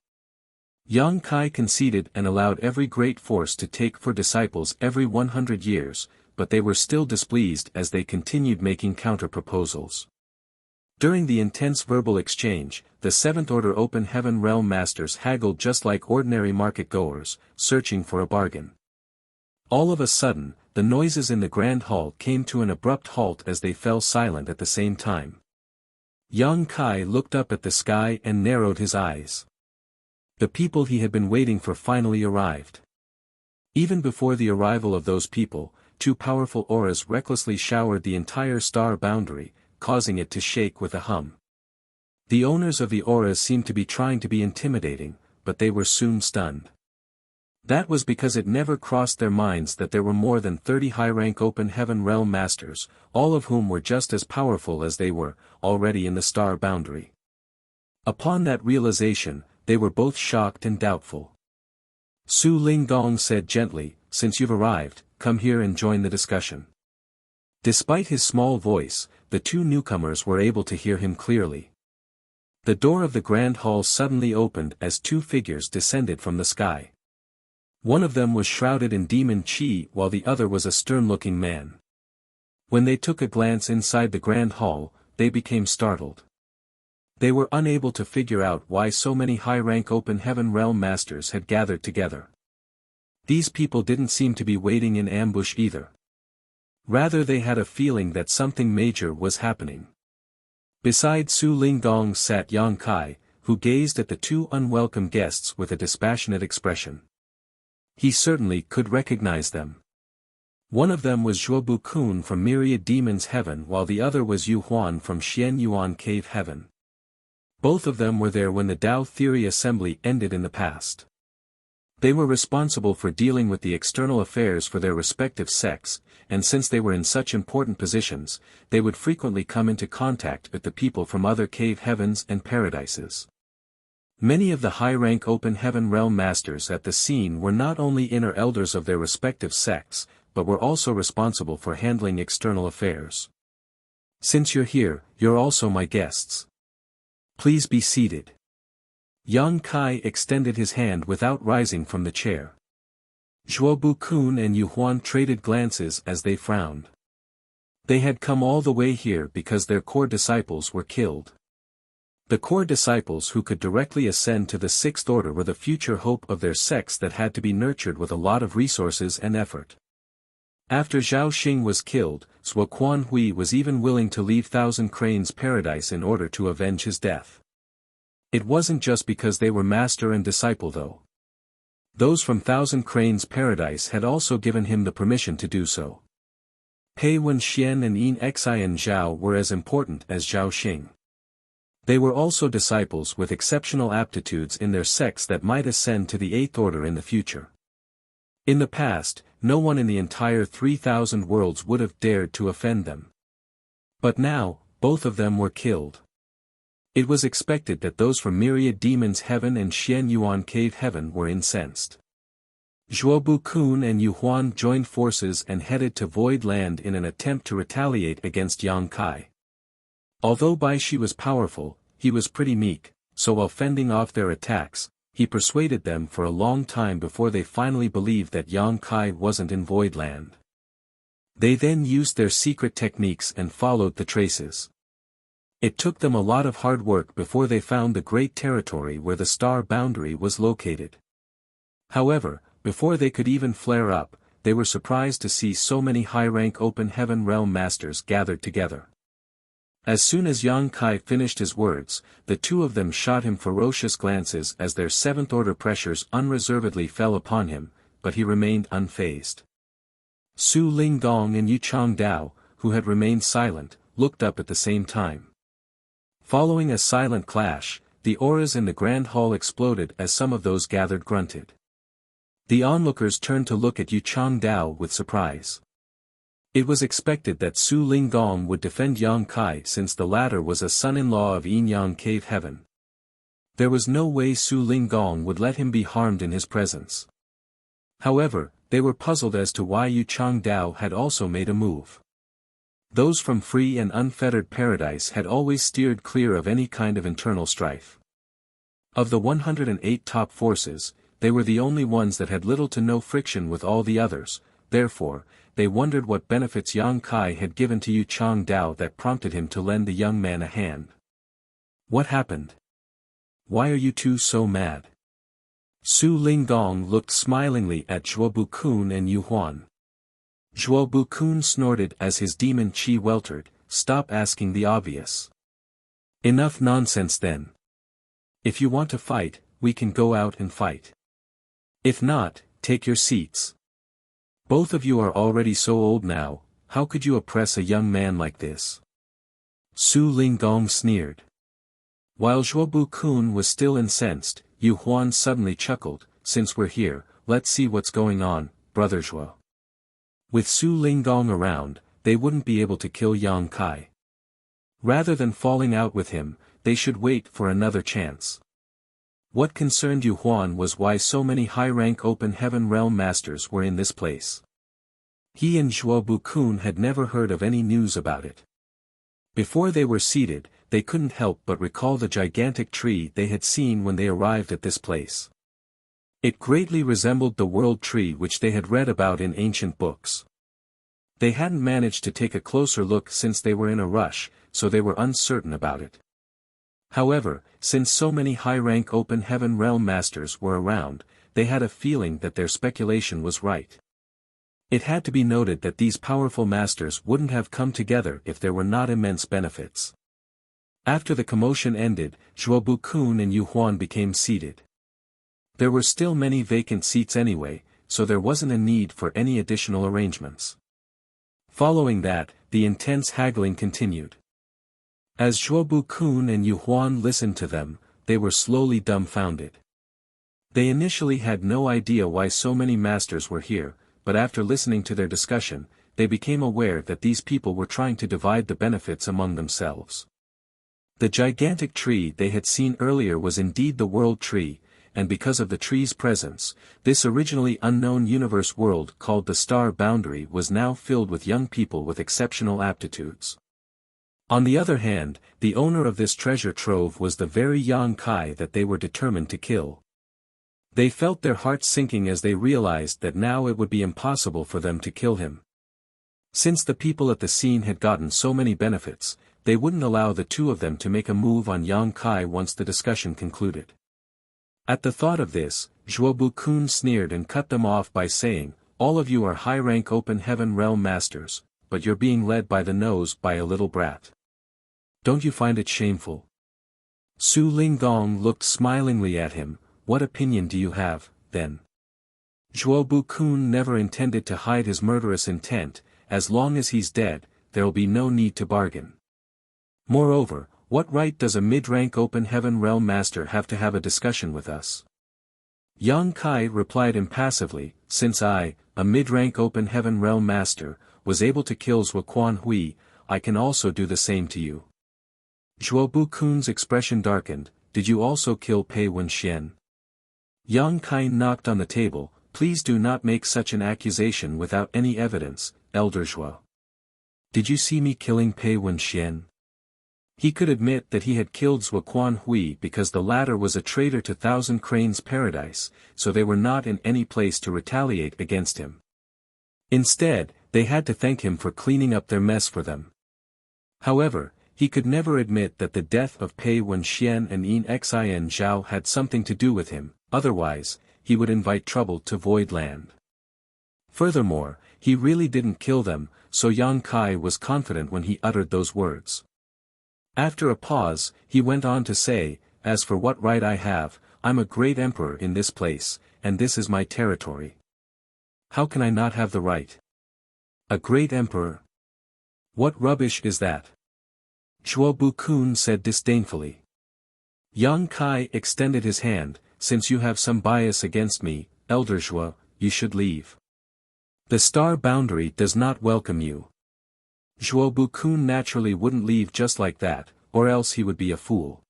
Yang Kai conceded and allowed every great force to take 4 disciples every 100 years, but they were still displeased as they continued making counter-proposals. During the intense verbal exchange, the 7th Order Open Heaven Realm Masters haggled just like ordinary market-goers, searching for a bargain. All of a sudden, the noises in the Grand Hall came to an abrupt halt as they fell silent at the same time. Yang Kai looked up at the sky and narrowed his eyes. The people he had been waiting for finally arrived. Even before the arrival of those people, 2 powerful auras recklessly showered the entire star boundary, causing it to shake with a hum. The owners of the auras seemed to be trying to be intimidating, but they were soon stunned. That was because it never crossed their minds that there were more than 30 high-rank Open Heaven Realm Masters, all of whom were just as powerful as they were, already in the star boundary. Upon that realization, they were both shocked and doubtful. Su Linggong said gently, "Since you've arrived, come here and join the discussion." Despite his small voice, the 2 newcomers were able to hear him clearly. The door of the Grand Hall suddenly opened as 2 figures descended from the sky. One of them was shrouded in demon chi while the other was a stern-looking man. When they took a glance inside the Grand Hall, they became startled. They were unable to figure out why so many high-rank Open Heaven Realm Masters had gathered together. These people didn't seem to be waiting in ambush either. Rather, they had a feeling that something major was happening. Beside Su Linggong sat Yang Kai, who gazed at the 2 unwelcome guests with a dispassionate expression. He certainly could recognize them. One of them was Zhuobu Kun from Myriad Demons Heaven, while the other was Yu Huan from Xian Yuan Cave Heaven. Both of them were there when the Dao Theory Assembly ended in the past. They were responsible for dealing with the external affairs for their respective sects, and since they were in such important positions, they would frequently come into contact with the people from other cave heavens and paradises. Many of the high-rank Open Heaven Realm Masters at the scene were not only inner elders of their respective sects, but were also responsible for handling external affairs. "Since you're here, you're also my guests. Please be seated." Yang Kai extended his hand without rising from the chair. Zhuobu Kun and Yu Huan traded glances as they frowned. They had come all the way here because their core disciples were killed. The core disciples who could directly ascend to the sixth order were the future hope of their sects that had to be nurtured with a lot of resources and effort. After Zhao Xing was killed, Zhuo Quanhui was even willing to leave Thousand Cranes Paradise in order to avenge his death. It wasn't just because they were master and disciple though. Those from Thousand Cranes Paradise had also given him the permission to do so. Pei Wenxian and Yin Xian Zhao were as important as Zhao Xing. They were also disciples with exceptional aptitudes in their sects that might ascend to the Eighth Order in the future. In the past, no one in the entire 3,000 worlds would have dared to offend them. But now, both of them were killed. It was expected that those from Myriad Demons Heaven and Xian Yuan Cave Heaven were incensed. Zhuobu Kun and Yu Huan joined forces and headed to Void Land in an attempt to retaliate against Yang Kai. Although Bai Shi was powerful, he was pretty meek, so while fending off their attacks, he persuaded them for a long time before they finally believed that Yang Kai wasn't in Void Land. They then used their secret techniques and followed the traces. It took them a lot of hard work before they found the great territory where the star boundary was located. However, before they could even flare up, they were surprised to see so many high-rank Open Heaven Realm Masters gathered together. As soon as Yang Kai finished his words, the two of them shot him ferocious glances as their seventh-order pressures unreservedly fell upon him, but he remained unfazed. Su Linggong and Yu Changdao, who had remained silent, looked up at the same time. Following a silent clash, the auras in the Grand Hall exploded as some of those gathered grunted. The onlookers turned to look at Yu Changdao with surprise. It was expected that Su Linggong would defend Yang Kai since the latter was a son-in-law of Yin Yang Cave Heaven. There was no way Su Linggong would let him be harmed in his presence. However, they were puzzled as to why Yu Changdao had also made a move. Those from Free and Unfettered Paradise had always steered clear of any kind of internal strife. Of the 108 top forces, they were the only ones that had little to no friction with all the others, therefore, they wondered what benefits Yang Kai had given to Yu Changdao that prompted him to lend the young man a hand. What happened? Why are you two so mad? Su Linggong looked smilingly at Zhuobu Kun and Yu Huan. Zhuobu Kun snorted as his demon chi weltered, "Stop asking the obvious. Enough nonsense then. If you want to fight, we can go out and fight. If not, take your seats. Both of you are already so old now, how could you oppress a young man like this?" Su Linggong sneered. While Zhuobu Kun was still incensed, Yu Huan suddenly chuckled, "Since we're here, let's see what's going on, brother Zhuo." With Su Linggong around, they wouldn't be able to kill Yang Kai. Rather than falling out with him, they should wait for another chance. What concerned Yu Huan was why so many high-rank Open Heaven Realm Masters were in this place. He and Zhuobu Kun had never heard of any news about it. Before they were seated, they couldn't help but recall the gigantic tree they had seen when they arrived at this place. It greatly resembled the world tree which they had read about in ancient books. They hadn't managed to take a closer look since they were in a rush, so they were uncertain about it. However, since so many high-rank Open Heaven Realm Masters were around, they had a feeling that their speculation was right. It had to be noted that these powerful masters wouldn't have come together if there were not immense benefits. After the commotion ended, Zhuobu Kun and Yu Huan became seated. There were still many vacant seats anyway, so there wasn't a need for any additional arrangements. Following that, the intense haggling continued. As Zhuobu Kun and Yu Huan listened to them, they were slowly dumbfounded. They initially had no idea why so many masters were here, but after listening to their discussion, they became aware that these people were trying to divide the benefits among themselves. The gigantic tree they had seen earlier was indeed the world tree, and because of the tree's presence, this originally unknown universe world called the Star Boundary was now filled with young people with exceptional aptitudes. On the other hand, the owner of this treasure trove was the very Yang Kai that they were determined to kill. They felt their hearts sinking as they realized that now it would be impossible for them to kill him. Since the people at the scene had gotten so many benefits, they wouldn't allow the two of them to make a move on Yang Kai once the discussion concluded. At the thought of this, Zhuobu-kun sneered and cut them off by saying, "All of you are high-rank open heaven realm masters, but you're being led by the nose by a little brat. Don't you find it shameful?" Su Linggong looked smilingly at him. "What opinion do you have, then?" Zhuobu-kun never intended to hide his murderous intent. As long as he's dead, there'll be no need to bargain. Moreover, what right does a mid-rank open heaven realm master have to have a discussion with us? Yang Kai replied impassively, "Since I, a mid-rank open heaven realm master, was able to kill Zhuo Hui, I can also do the same to you." Zhuobu-kun's expression darkened. "Did you also kill Pei Wenxian?" Yang Kai knocked on the table. "Please do not make such an accusation without any evidence, Elder Zhuo. Did you see me killing Pei Wenxian?" He could admit that he had killed Zhuo Hui because the latter was a traitor to Thousand Cranes Paradise, so they were not in any place to retaliate against him. Instead, they had to thank him for cleaning up their mess for them. However, he could never admit that the death of Pei Wenxian and Yin Xin Zhao had something to do with him, otherwise, he would invite trouble to Void Land. Furthermore, he really didn't kill them, so Yang Kai was confident when he uttered those words. After a pause, he went on to say, "As for what right I have, I'm a great emperor in this place, and this is my territory. How can I not have the right? A great emperor? What rubbish is that?" Zhuobu-kun said disdainfully. Yang Kai extended his hand. "Since you have some bias against me, Elder Zhuo, you should leave. The star boundary does not welcome you." Zhuobu-kun naturally wouldn't leave just like that, or else he would be a fool.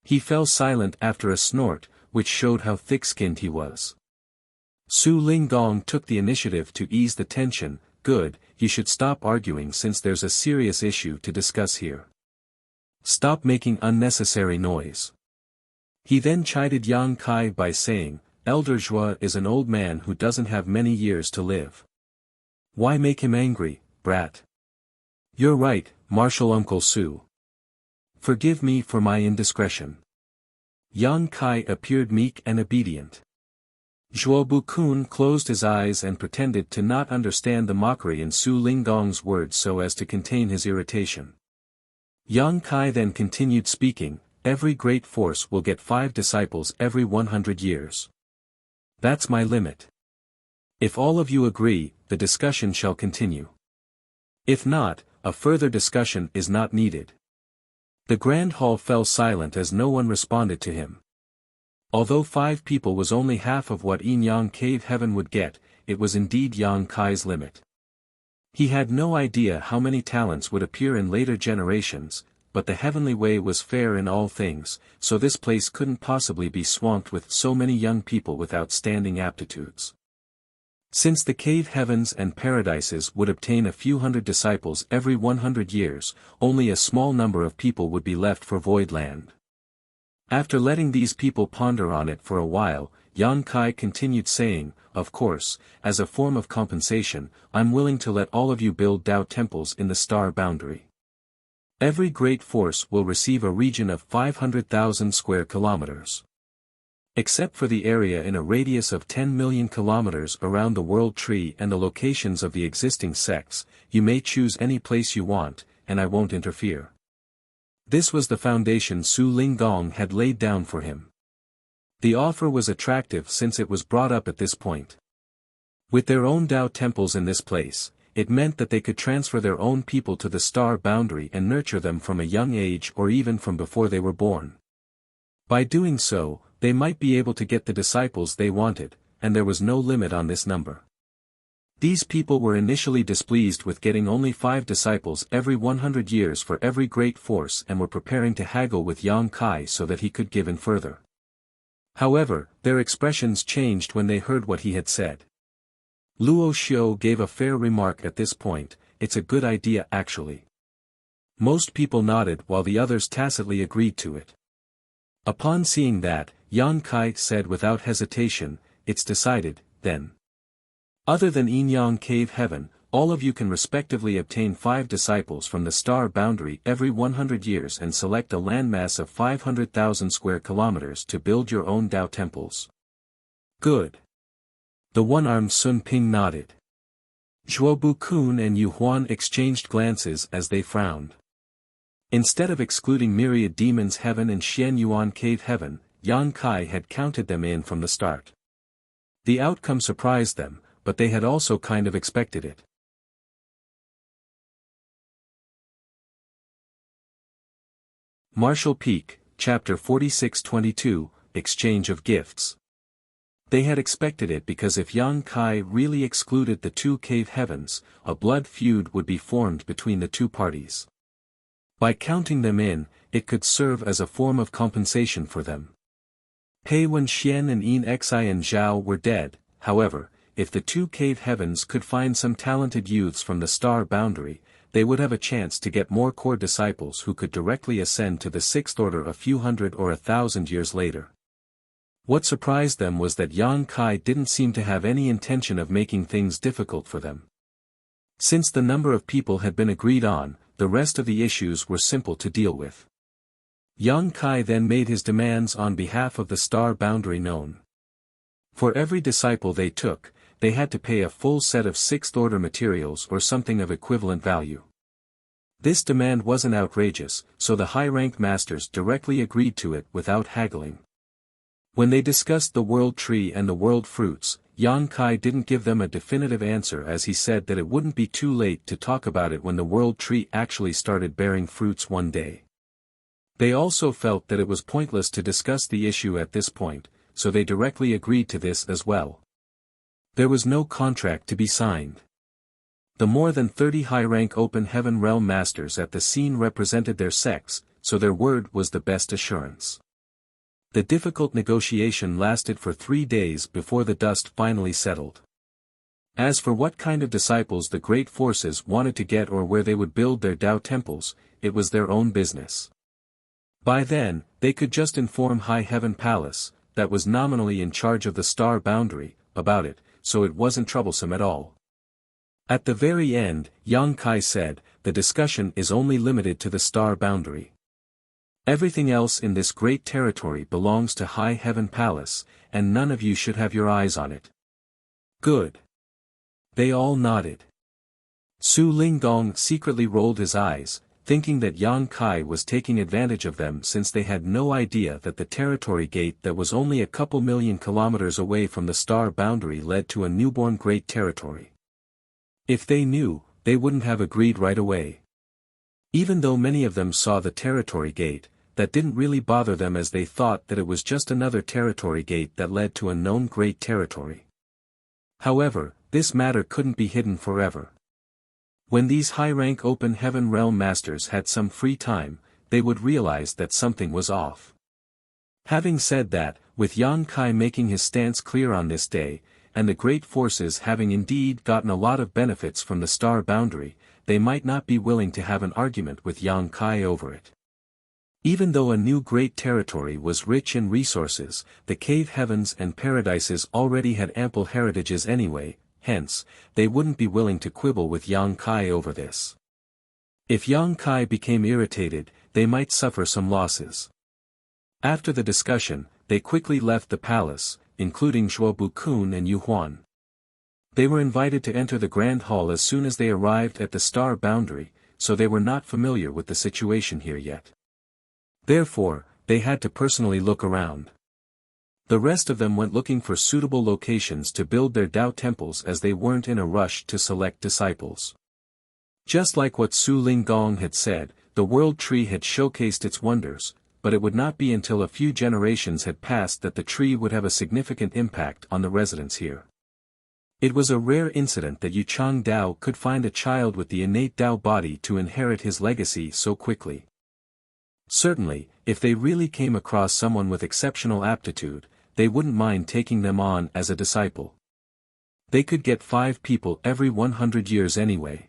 He fell silent after a snort, which showed how thick-skinned he was. Su Linggong took the initiative to ease the tension. "Good, you should stop arguing since there's a serious issue to discuss here. Stop making unnecessary noise." He then chided Yang Kai by saying, "Elder Zhuo is an old man who doesn't have many years to live. Why make him angry, brat?" "You're right, Martial Uncle Su. Forgive me for my indiscretion." Yang Kai appeared meek and obedient. Zhuobu-kun closed his eyes and pretended to not understand the mockery in Su Linggong's words so as to contain his irritation. Yang Kai then continued speaking, "Every great force will get 5 disciples every 100 years. That's my limit. If all of you agree, the discussion shall continue. If not, a further discussion is not needed." The grand hall fell silent as no one responded to him. Although 5 people was only half of what Yin Yang Cave Heaven would get, it was indeed Yang Kai's limit. He had no idea how many talents would appear in later generations, but the heavenly way was fair in all things, so this place couldn't possibly be swamped with so many young people with outstanding aptitudes. Since the cave heavens and paradises would obtain a few hundred disciples every 100 years, only a small number of people would be left for Void Land. After letting these people ponder on it for a while, Yang Kai continued saying, "Of course, as a form of compensation, I'm willing to let all of you build Tao temples in the star boundary. Every great force will receive a region of 500,000 square kilometers. Except for the area in a radius of 10 million kilometers around the world tree and the locations of the existing sects, you may choose any place you want, and I won't interfere." This was the foundation Su Linggong had laid down for him. The offer was attractive since it was brought up at this point. With their own Tao temples in this place, it meant that they could transfer their own people to the star boundary and nurture them from a young age or even from before they were born. By doing so, they might be able to get the disciples they wanted, and there was no limit on this number. These people were initially displeased with getting only 5 disciples every 100 years for every great force and were preparing to haggle with Yang Kai so that he could give in further. However, their expressions changed when they heard what he had said. Luo Xiu gave a fair remark at this point, "It's a good idea actually. Most people nodded while the others tacitly agreed to it. Upon seeing that, Yan Kai said without hesitation, "It's decided, then. Other than Yin-Yang Cave Heaven, all of you can respectively obtain 5 disciples from the star boundary every 100 years and select a landmass of 500,000 square kilometers to build your own Dao temples." Good. The one-armed Sun Ping nodded. Zhuobu Kun and Yu Huan exchanged glances as they frowned. Instead of excluding Myriad Demons Heaven and Xian Yuan Cave Heaven, Yan Kai had counted them in from the start. The outcome surprised them, but they had also kind of expected it. Martial Peak, Chapter 46-22, Exchange of Gifts. They had expected it because if Yan Kai really excluded the 2 cave heavens, a blood feud would be formed between the 2 parties. By counting them in, it could serve as a form of compensation for them. Pei Wen Xian and Yin Xi and Zhao were dead, however, if the 2 cave heavens could find some talented youths from the star boundary, they would have a chance to get more core disciples who could directly ascend to the 6th order a few hundred or 1,000 years later. What surprised them was that Yan Kai didn't seem to have any intention of making things difficult for them. Since the number of people had been agreed on, the rest of the issues were simple to deal with. Yan Kai then made his demands on behalf of the star boundary known. For every disciple they took, they had to pay a full set of 6th order materials or something of equivalent value. This demand wasn't outrageous, so the high-rank masters directly agreed to it without haggling. When they discussed the world tree and the world fruits, Yan Kai didn't give them a definitive answer as he said that it wouldn't be too late to talk about it when the world tree actually started bearing fruits one day. They also felt that it was pointless to discuss the issue at this point, so they directly agreed to this as well. There was no contract to be signed. The more than 30 high-rank open heaven realm masters at the scene represented their sects, so their word was the best assurance. The difficult negotiation lasted for 3 days before the dust finally settled. As for what kind of disciples the great forces wanted to get or where they would build their Dao temples, it was their own business. By then, they could just inform High Heaven Palace, that was nominally in charge of the star boundary, about it, so it wasn't troublesome at all. At the very end, Yan Kai said, "The discussion is only limited to the star boundary. Everything else in this great territory belongs to High Heaven Palace, and none of you should have your eyes on it." Good. They all nodded. Su Linggong secretly rolled his eyes, thinking that Yan Kai was taking advantage of them since they had no idea that the territory gate that was only a couple million kilometers away from the star boundary led to a newborn great territory. If they knew, they wouldn't have agreed right away. Even though many of them saw the territory gate, that didn't really bother them as they thought that it was just another territory gate that led to a known great territory. However, this matter couldn't be hidden forever. When these high-rank open heaven realm masters had some free time, they would realize that something was off. Having said that, with Yan Kai making his stance clear on this day, and the great forces having indeed gotten a lot of benefits from the star boundary, they might not be willing to have an argument with Yan Kai over it. Even though a new great territory was rich in resources, the cave heavens and paradises already had ample heritages anyway, hence, they wouldn't be willing to quibble with Yan Kai over this. If Yan Kai became irritated, they might suffer some losses. After the discussion, they quickly left the palace, including Zhuobu Kun and Yu Huan. They were invited to enter the Grand Hall as soon as they arrived at the star boundary, so they were not familiar with the situation here yet. Therefore, they had to personally look around. The rest of them went looking for suitable locations to build their Dao temples as they weren't in a rush to select disciples. Just like what Su Linggong had said, the world tree had showcased its wonders, but it would not be until a few generations had passed that the tree would have a significant impact on the residents here. It was a rare incident that Yuchang Dao could find a child with the innate Dao body to inherit his legacy so quickly. Certainly, if they really came across someone with exceptional aptitude, they wouldn't mind taking them on as a disciple. They could get 5 people every 100 years anyway.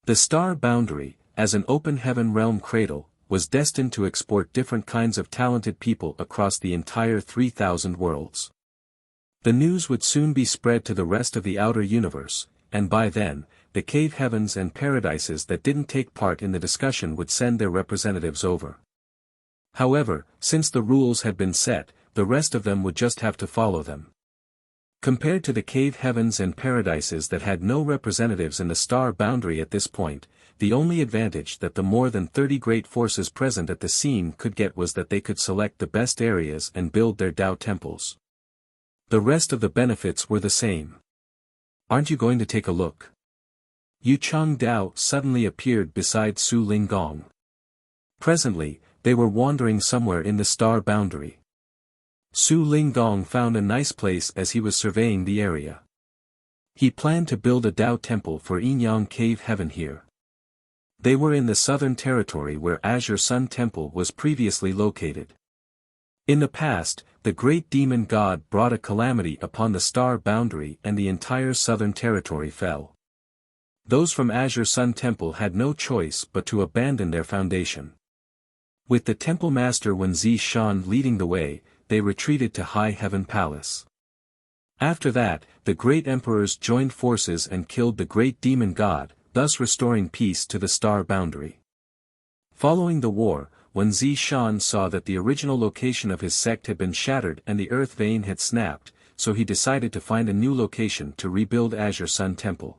The star boundary, as an open heaven realm cradle, was destined to export different kinds of talented people across the entire 3,000 worlds. The news would soon be spread to the rest of the outer universe, and by then, the cave heavens and paradises that didn't take part in the discussion would send their representatives over. However, since the rules had been set, the rest of them would just have to follow them. Compared to the cave heavens and paradises that had no representatives in the star boundary at this point, the only advantage that the more than 30 great forces present at the scene could get was that they could select the best areas and build their Tao temples. The rest of the benefits were the same. Aren't you going to take a look? Yu Chang Dao suddenly appeared beside Su Linggong. Presently, they were wandering somewhere in the star boundary. Su Linggong found a nice place as he was surveying the area. He planned to build a Tao temple for Yin-Yang Cave Heaven here. They were in the southern territory where Azure Sun Temple was previously located. In the past, the great demon god brought a calamity upon the star boundary and the entire southern territory fell. Those from Azure Sun Temple had no choice but to abandon their foundation. With the temple master Wen Zishan leading the way, they retreated to High Heaven Palace. After that, the great emperors joined forces and killed the great demon god, thus restoring peace to the star boundary. Following the war, Wen Zishan saw that the original location of his sect had been shattered and the earth vein had snapped, so he decided to find a new location to rebuild Azure Sun Temple.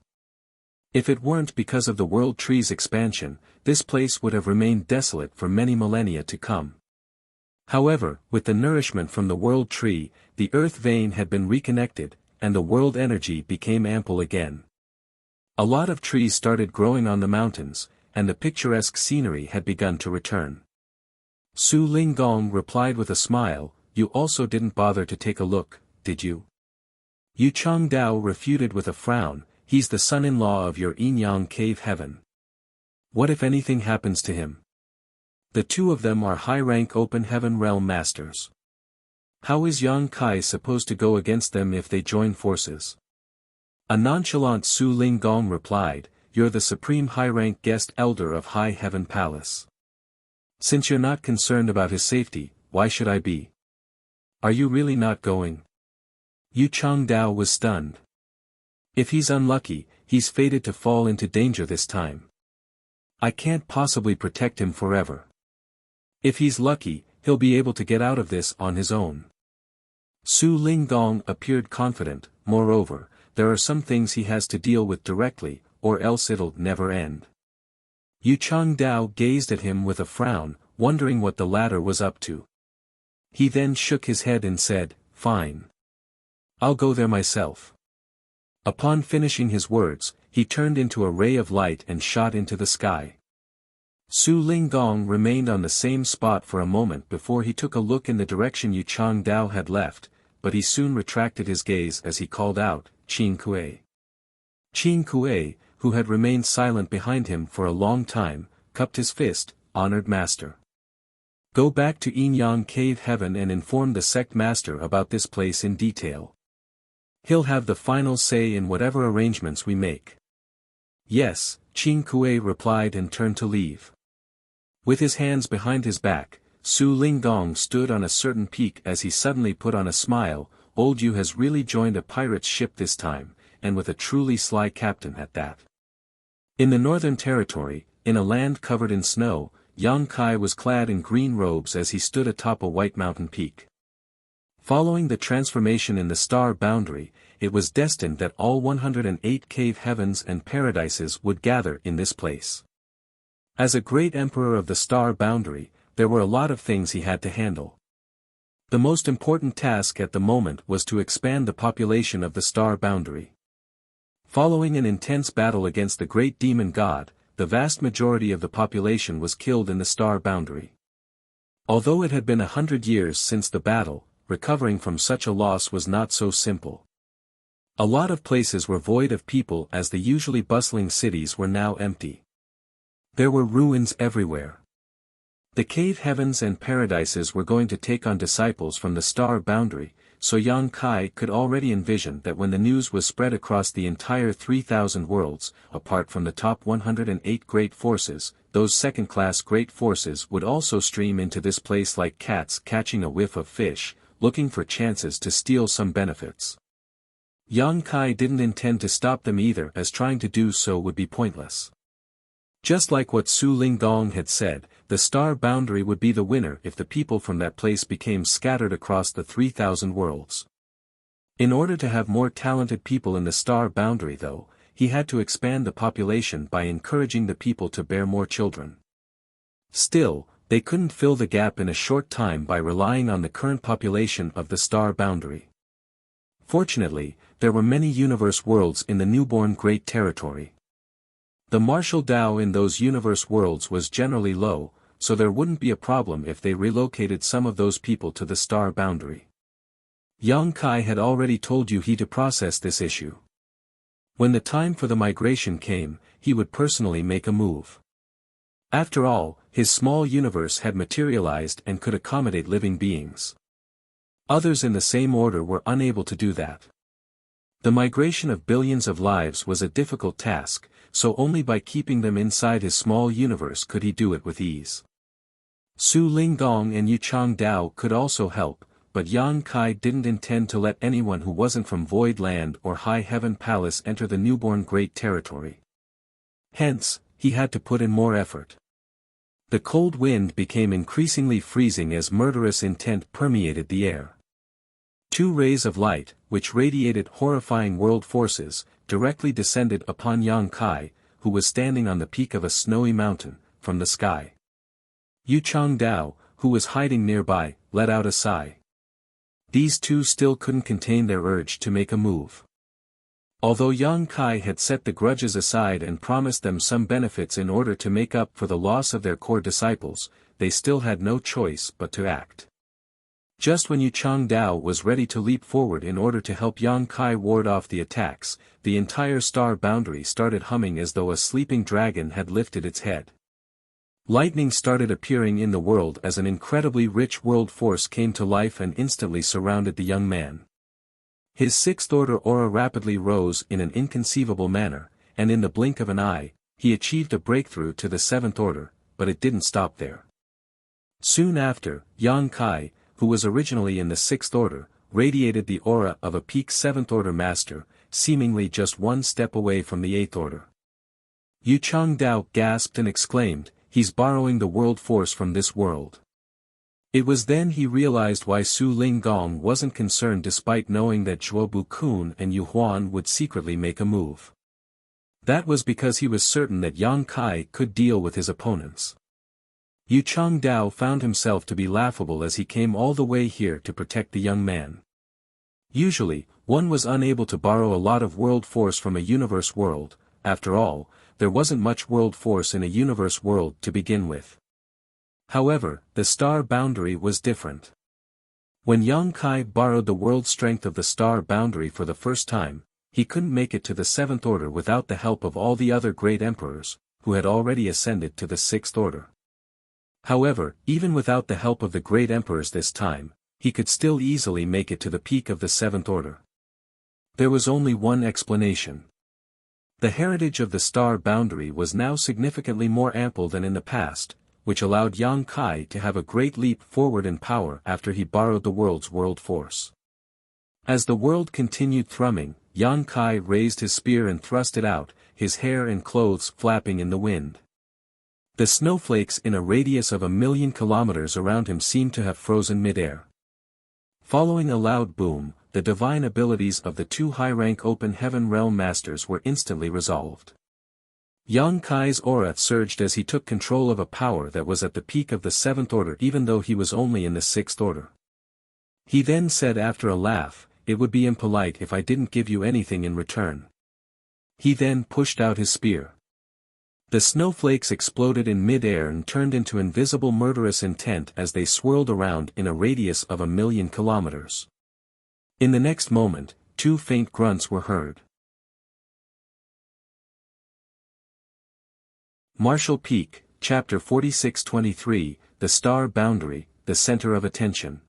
If it weren't because of the World Tree's expansion, this place would have remained desolate for many millennia to come. However, with the nourishment from the World Tree, the earth vein had been reconnected, and the world energy became ample again. A lot of trees started growing on the mountains, and the picturesque scenery had begun to return. Su Linggong replied with a smile, "You also didn't bother to take a look, did you?" Yu Chang Dao refuted with a frown, "He's the son-in-law of your Yin-Yang Cave Heaven. What if anything happens to him? The two of them are high-rank open heaven realm masters. How is Yang Kai supposed to go against them if they join forces?" A nonchalant Su Linggong replied, "You're the supreme high-rank guest elder of High Heaven Palace. Since you're not concerned about his safety, why should I be? Are you really not going?" Yu Chang Dao was stunned. If he's unlucky, he's fated to fall into danger this time. I can't possibly protect him forever. If he's lucky, he'll be able to get out of this on his own. Su Linggong appeared confident. Moreover, there are some things he has to deal with directly, or else it'll never end. Yu Chang Dao gazed at him with a frown, wondering what the latter was up to. He then shook his head and said, "Fine. I'll go there myself." Upon finishing his words, he turned into a ray of light and shot into the sky. Su Linggong remained on the same spot for a moment before he took a look in the direction Yu Chang Dao had left, but he soon retracted his gaze as he called out, "Qin Kuei." Qin Kuei, who had remained silent behind him for a long time, cupped his fist, "Honored master. Go back to Yin-Yang Cave Heaven and inform the sect master about this place in detail. He'll have the final say in whatever arrangements we make." "Yes," Qin Kuei replied and turned to leave. With his hands behind his back, Su Linggong stood on a certain peak as he suddenly put on a smile. "Old Yu has really joined a pirate's ship this time, and with a truly sly captain at that." In the Northern Territory, in a land covered in snow, Yang Kai was clad in green robes as he stood atop a white mountain peak. Following the transformation in the star boundary, it was destined that all 108 cave heavens and paradises would gather in this place. As a great emperor of the star boundary, there were a lot of things he had to handle. The most important task at the moment was to expand the population of the star boundary. Following an intense battle against the great demon god, the vast majority of the population was killed in the star boundary. Although it had been 100 years since the battle, recovering from such a loss was not so simple. A lot of places were void of people as the usually bustling cities were now empty. There were ruins everywhere. The cave heavens and paradises were going to take on disciples from the star boundary, so Yang Kai could already envision that when the news was spread across the entire 3,000 worlds, apart from the top 108 great forces, those second-class great forces would also stream into this place like cats catching a whiff of fish, looking for chances to steal some benefits. Yang Kai didn't intend to stop them either, as trying to do so would be pointless. Just like what Su Linggong had said, the star boundary would be the winner if the people from that place became scattered across the 3,000 worlds. In order to have more talented people in the star boundary though, he had to expand the population by encouraging the people to bear more children. Still, they couldn't fill the gap in a short time by relying on the current population of the star boundary. Fortunately, there were many universe worlds in the newborn Great Territory. The martial Tao in those universe worlds was generally low, so there wouldn't be a problem if they relocated some of those people to the star boundary. Yang Kai had already told Yu He to process this issue. When the time for the migration came, he would personally make a move. After all, his small universe had materialized and could accommodate living beings. Others in the same order were unable to do that. The migration of billions of lives was a difficult task, so only by keeping them inside his small universe could he do it with ease. Su Linggong and Yu Changdao could also help, but Yang Kai didn't intend to let anyone who wasn't from Void Land or High Heaven Palace enter the newborn Great Territory. Hence, he had to put in more effort. The cold wind became increasingly freezing as murderous intent permeated the air. Two rays of light, which radiated horrifying world forces, directly descended upon Yang Kai, who was standing on the peak of a snowy mountain, from the sky. Yu Changdao, who was hiding nearby, let out a sigh. These two still couldn't contain their urge to make a move. Although Yang Kai had set the grudges aside and promised them some benefits in order to make up for the loss of their core disciples, they still had no choice but to act. Just when Yu Changdao was ready to leap forward in order to help Yang Kai ward off the attacks, the entire star boundary started humming as though a sleeping dragon had lifted its head. Lightning started appearing in the world as an incredibly rich world force came to life and instantly surrounded the young man. His sixth-order aura rapidly rose in an inconceivable manner, and in the blink of an eye, he achieved a breakthrough to the seventh order, but it didn't stop there. Soon after, Yang Kai, who was originally in the sixth order, radiated the aura of a peak seventh-order master, seemingly just one step away from the eighth order. Yu Changdao gasped and exclaimed, "He's borrowing the world force from this world." It was then he realized why Su Linggong wasn't concerned despite knowing that Zhuobu Kun and Yu Huan would secretly make a move. That was because he was certain that Yang Kai could deal with his opponents. Yu Changdao found himself to be laughable as he came all the way here to protect the young man. Usually, one was unable to borrow a lot of world force from a universe world. After all, there wasn't much world force in a universe world to begin with. However, the star boundary was different. When Yang Kai borrowed the world strength of the star boundary for the first time, he couldn't make it to the seventh order without the help of all the other great emperors, who had already ascended to the sixth order. However, even without the help of the great emperors this time, he could still easily make it to the peak of the seventh order. There was only one explanation. The heritage of the star boundary was now significantly more ample than in the past, which allowed Yang Kai to have a great leap forward in power after he borrowed the world's world force. As the world continued thrumming, Yang Kai raised his spear and thrust it out, his hair and clothes flapping in the wind. The snowflakes in a radius of 1,000,000 kilometers around him seemed to have frozen mid-air. Following a loud boom, the divine abilities of the two high-rank open heaven realm masters were instantly resolved. Yang Kai's aura surged as he took control of a power that was at the peak of the seventh order even though he was only in the sixth order. He then said after a laugh, "It would be impolite if I didn't give you anything in return." He then pushed out his spear. The snowflakes exploded in mid-air and turned into invisible murderous intent as they swirled around in a radius of 1,000,000 kilometers. In the next moment, two faint grunts were heard. Martial Peak, Chapter 46-23, The Star Boundary, the Center of Attention.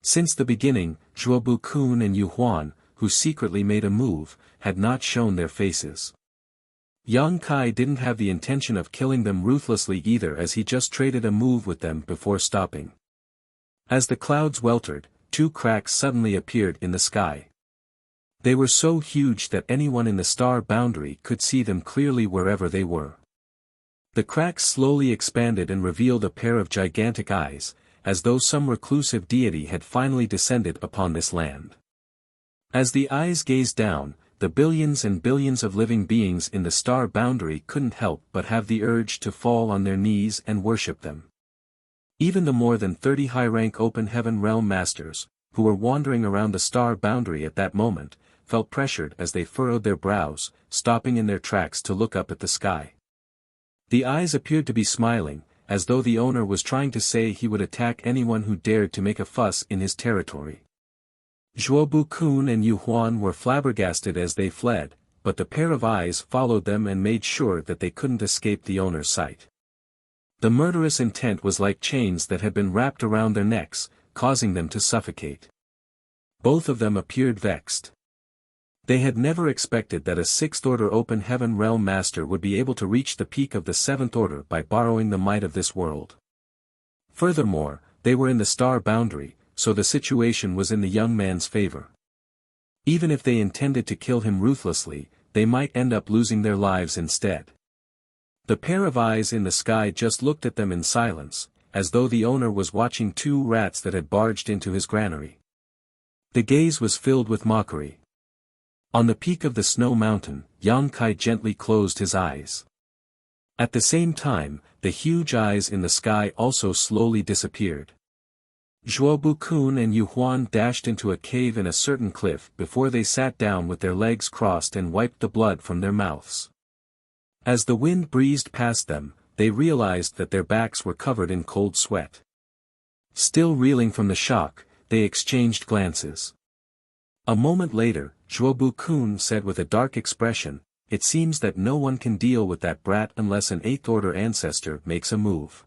Since the beginning, Zhuobu Kun and Yu Huan, who secretly made a move, had not shown their faces. Yang Kai didn't have the intention of killing them ruthlessly either, as he just traded a move with them before stopping. As the clouds weltered, two cracks suddenly appeared in the sky. They were so huge that anyone in the star boundary could see them clearly wherever they were. The cracks slowly expanded and revealed a pair of gigantic eyes, as though some reclusive deity had finally descended upon this land. As the eyes gazed down, the billions and billions of living beings in the star boundary couldn't help but have the urge to fall on their knees and worship them. Even the more than 30 high-rank open heaven realm masters, who were wandering around the star boundary at that moment, felt pressured as they furrowed their brows, stopping in their tracks to look up at the sky. The eyes appeared to be smiling, as though the owner was trying to say he would attack anyone who dared to make a fuss in his territory. Zhuobu Kun and Yu Huan were flabbergasted as they fled, but the pair of eyes followed them and made sure that they couldn't escape the owner's sight. The murderous intent was like chains that had been wrapped around their necks, causing them to suffocate. Both of them appeared vexed. They had never expected that a sixth-order open heaven realm master would be able to reach the peak of the seventh order by borrowing the might of this world. Furthermore, they were in the star boundary, so the situation was in the young man's favor. Even if they intended to kill him ruthlessly, they might end up losing their lives instead. The pair of eyes in the sky just looked at them in silence, as though the owner was watching two rats that had barged into his granary. The gaze was filled with mockery. On the peak of the snow mountain, Yang Kai gently closed his eyes. At the same time, the huge eyes in the sky also slowly disappeared. Zhuobu Kun and Yu Huan dashed into a cave in a certain cliff before they sat down with their legs crossed and wiped the blood from their mouths. As the wind breezed past them, they realized that their backs were covered in cold sweat. Still reeling from the shock, they exchanged glances. A moment later, Zhuobu Kun said with a dark expression, "It seems that no one can deal with that brat unless an eighth-order ancestor makes a move."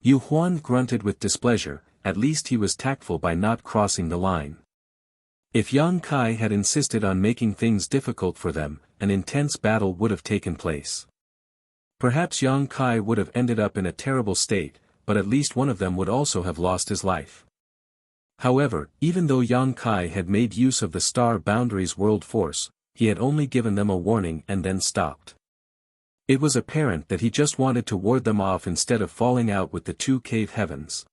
Yu Huan grunted with displeasure. At least he was tactful by not crossing the line. If Yang Kai had insisted on making things difficult for them, an intense battle would have taken place. Perhaps Yang Kai would have ended up in a terrible state, but at least one of them would also have lost his life. However, even though Yang Kai had made use of the star boundary's world force, he had only given them a warning and then stopped. It was apparent that he just wanted to ward them off instead of falling out with the two cave heavens.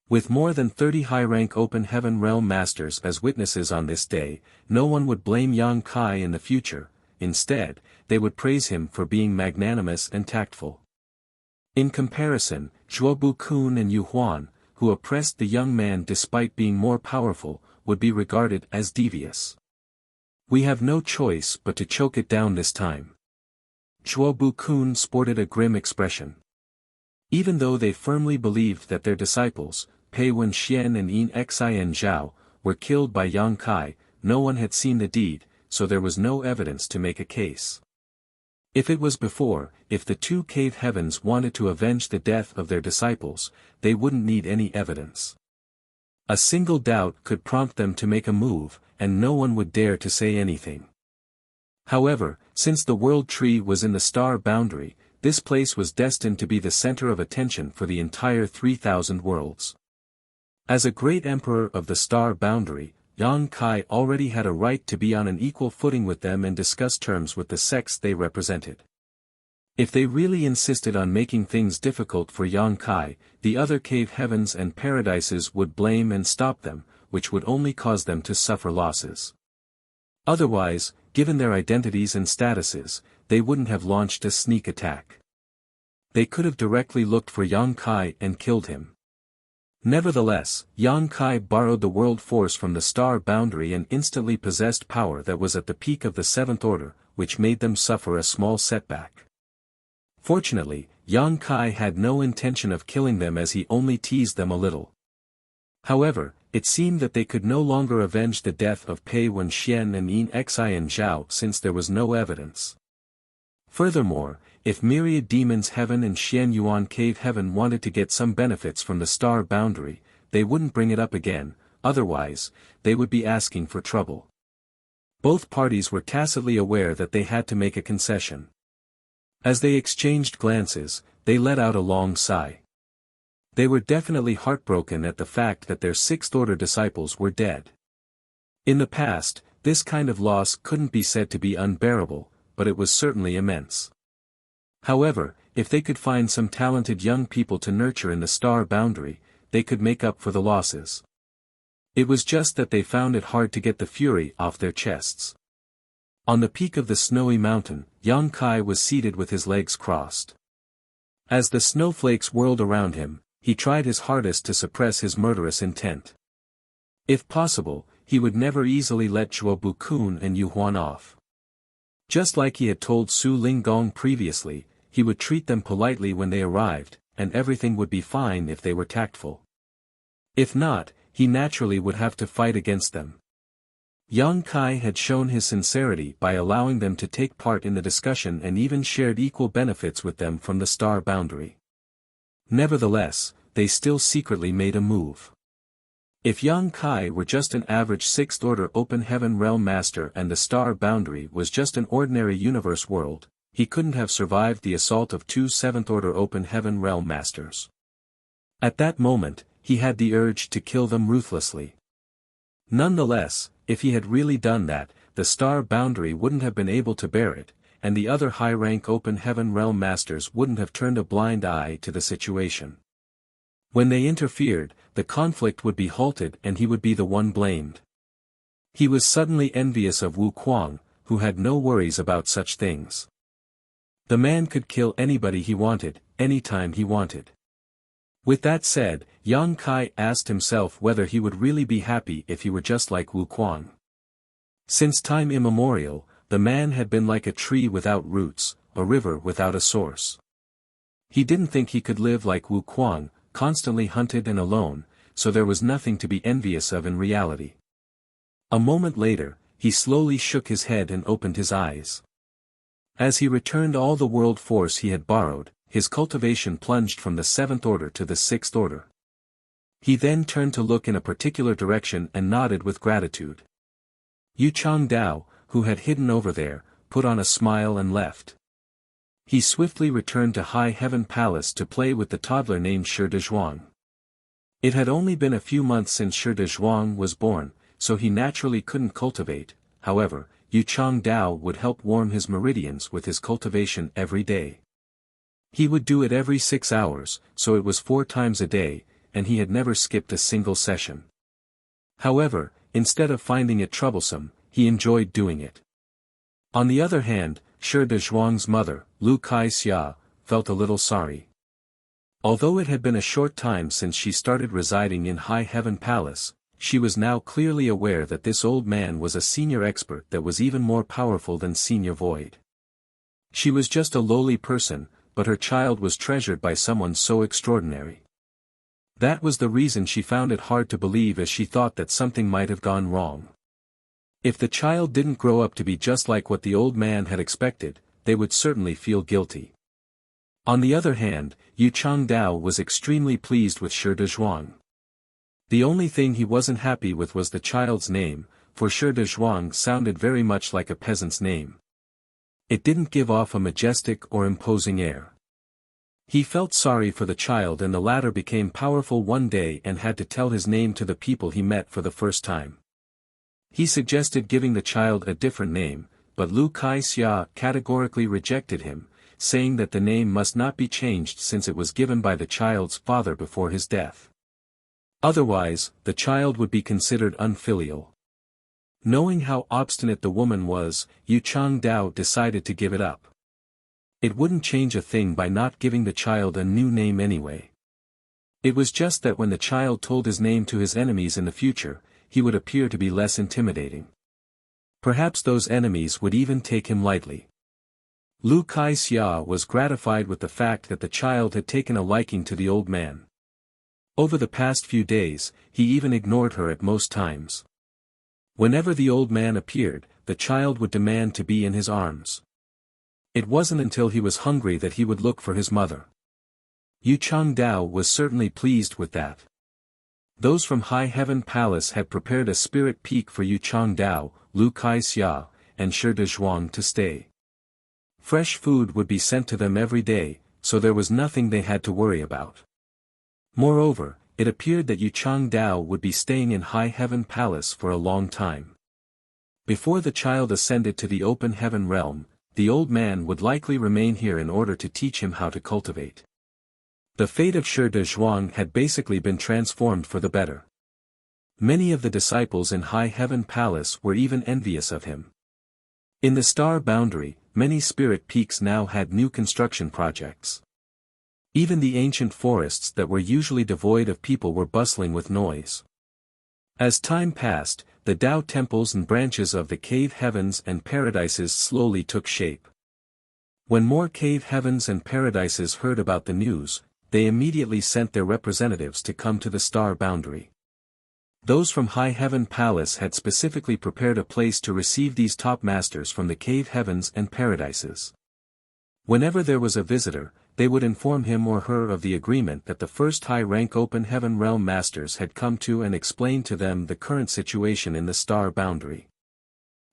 With more than 30 high-rank open heaven realm masters as witnesses on this day, no one would blame Yang Kai in the future. Instead, they would praise him for being magnanimous and tactful. In comparison, Zhuobu Kun and Yu Huan, who oppressed the young man despite being more powerful, would be regarded as devious. "We have no choice but to choke it down this time." Zhuobu Kun sported a grim expression. Even though they firmly believed that their disciples, Pei Wenxian and Yin Xin Zhao, were killed by Yang Kai, no one had seen the deed, so there was no evidence to make a case. If the two cave heavens wanted to avenge the death of their disciples, they wouldn't need any evidence. A single doubt could prompt them to make a move, and no one would dare to say anything. However, since the world tree was in the star boundary, this place was destined to be the center of attention for the entire 3,000 worlds. As a great emperor of the star boundary, Yang Kai already had a right to be on an equal footing with them and discuss terms with the sects they represented. If they really insisted on making things difficult for Yang Kai, the other cave heavens and paradises would blame and stop them, which would only cause them to suffer losses. Otherwise, given their identities and statuses, they wouldn't have launched a sneak attack. They could have directly looked for Yang Kai and killed him. Nevertheless, Yang Kai borrowed the world force from the star boundary and instantly possessed power that was at the peak of the seventh order, which made them suffer a small setback. Fortunately, Yang Kai had no intention of killing them, as he only teased them a little. However, it seemed that they could no longer avenge the death of Pei Wenxian and Yin Xin Zhao since there was no evidence. Furthermore, if myriad demons heaven and Xian Yuan cave heaven wanted to get some benefits from the star boundary, they wouldn't bring it up again, otherwise, they would be asking for trouble. Both parties were tacitly aware that they had to make a concession. As they exchanged glances, they let out a long sigh. They were definitely heartbroken at the fact that their sixth-order disciples were dead. In the past, this kind of loss couldn't be said to be unbearable, but it was certainly immense. However, if they could find some talented young people to nurture in the star boundary, they could make up for the losses. It was just that they found it hard to get the fury off their chests. On the peak of the snowy mountain, Yang Kai was seated with his legs crossed. As the snowflakes whirled around him, he tried his hardest to suppress his murderous intent. If possible, he would never easily let Zhuo Bukun and Yu Huan off. Just like he had told Su Linggong previously, he would treat them politely when they arrived, and everything would be fine if they were tactful. If not, he naturally would have to fight against them. Yang Kai had shown his sincerity by allowing them to take part in the discussion and even shared equal benefits with them from the star boundary. Nevertheless, they still secretly made a move. If Yang Kai were just an average sixth-order open heaven realm master and the star boundary was just an ordinary universe world, he couldn't have survived the assault of two seventh-order open heaven realm masters. At that moment, he had the urge to kill them ruthlessly. Nonetheless, if he had really done that, the star boundary wouldn't have been able to bear it, and the other high-rank open heaven realm masters wouldn't have turned a blind eye to the situation. When they interfered, the conflict would be halted and he would be the one blamed. He was suddenly envious of Wu Kuang, who had no worries about such things. The man could kill anybody he wanted, anytime he wanted. With that said, Yang Kai asked himself whether he would really be happy if he were just like Wu Kuang. Since time immemorial, the man had been like a tree without roots, a river without a source. He didn't think he could live like Wu Kuang, constantly hunted and alone, so there was nothing to be envious of in reality. A moment later, he slowly shook his head and opened his eyes. As he returned all the world force he had borrowed, his cultivation plunged from the seventh order to the sixth order. He then turned to look in a particular direction and nodded with gratitude. Yu Changdao, who had hidden over there, put on a smile and left. He swiftly returned to High Heaven Palace to play with the toddler named Shi Dezhuang. It had only been a few months since Shi Dezhuang was born, so he naturally couldn't cultivate. However, Yu Changdao would help warm his meridians with his cultivation every day. He would do it every 6 hours, so it was 4 times a day, and he had never skipped a single session. However, instead of finding it troublesome, he enjoyed doing it. On the other hand, Shi Dezhuang's mother, Lu Kai-xia, felt a little sorry. Although it had been a short time since she started residing in High Heaven Palace, she was now clearly aware that this old man was a senior expert that was even more powerful than Senior Void. She was just a lowly person, but her child was treasured by someone so extraordinary. That was the reason she found it hard to believe, as she thought that something might have gone wrong. If the child didn't grow up to be just like what the old man had expected, they would certainly feel guilty. On the other hand, Yu Changdao was extremely pleased with Shi Dezhuang. The only thing he wasn't happy with was the child's name, for Shi Dezhuang sounded very much like a peasant's name. It didn't give off a majestic or imposing air. He felt sorry for the child, and the latter became powerful one day and had to tell his name to the people he met for the first time. He suggested giving the child a different name, but Lu Kai-xia categorically rejected him, saying that the name must not be changed since it was given by the child's father before his death. Otherwise, the child would be considered unfilial. Knowing how obstinate the woman was, Yu Changdao decided to give it up. It wouldn't change a thing by not giving the child a new name anyway. It was just that when the child told his name to his enemies in the future, he would appear to be less intimidating. Perhaps those enemies would even take him lightly. Lu Kai-xia was gratified with the fact that the child had taken a liking to the old man. Over the past few days, he even ignored her at most times. Whenever the old man appeared, the child would demand to be in his arms. It wasn't until he was hungry that he would look for his mother. Yu Changdao was certainly pleased with that. Those from High Heaven Palace had prepared a spirit peak for Yu Changdao, Lu Kai-xia, and Shi Dezhuang to stay. Fresh food would be sent to them every day, so there was nothing they had to worry about. Moreover, it appeared that Yu Changdao would be staying in High Heaven Palace for a long time. Before the child ascended to the open heaven realm, the old man would likely remain here in order to teach him how to cultivate. The fate of Shi De Zhuang had basically been transformed for the better. Many of the disciples in High Heaven Palace were even envious of him. In the star boundary, many spirit peaks now had new construction projects. Even the ancient forests that were usually devoid of people were bustling with noise. As time passed, the Tao temples and branches of the cave heavens and paradises slowly took shape. When more cave heavens and paradises heard about the news, they immediately sent their representatives to come to the star boundary. Those from High Heaven Palace had specifically prepared a place to receive these top masters from the cave heavens and paradises. Whenever there was a visitor, they would inform him or her of the agreement that the first high-rank open heaven realm masters had come to and explain to them the current situation in the star boundary.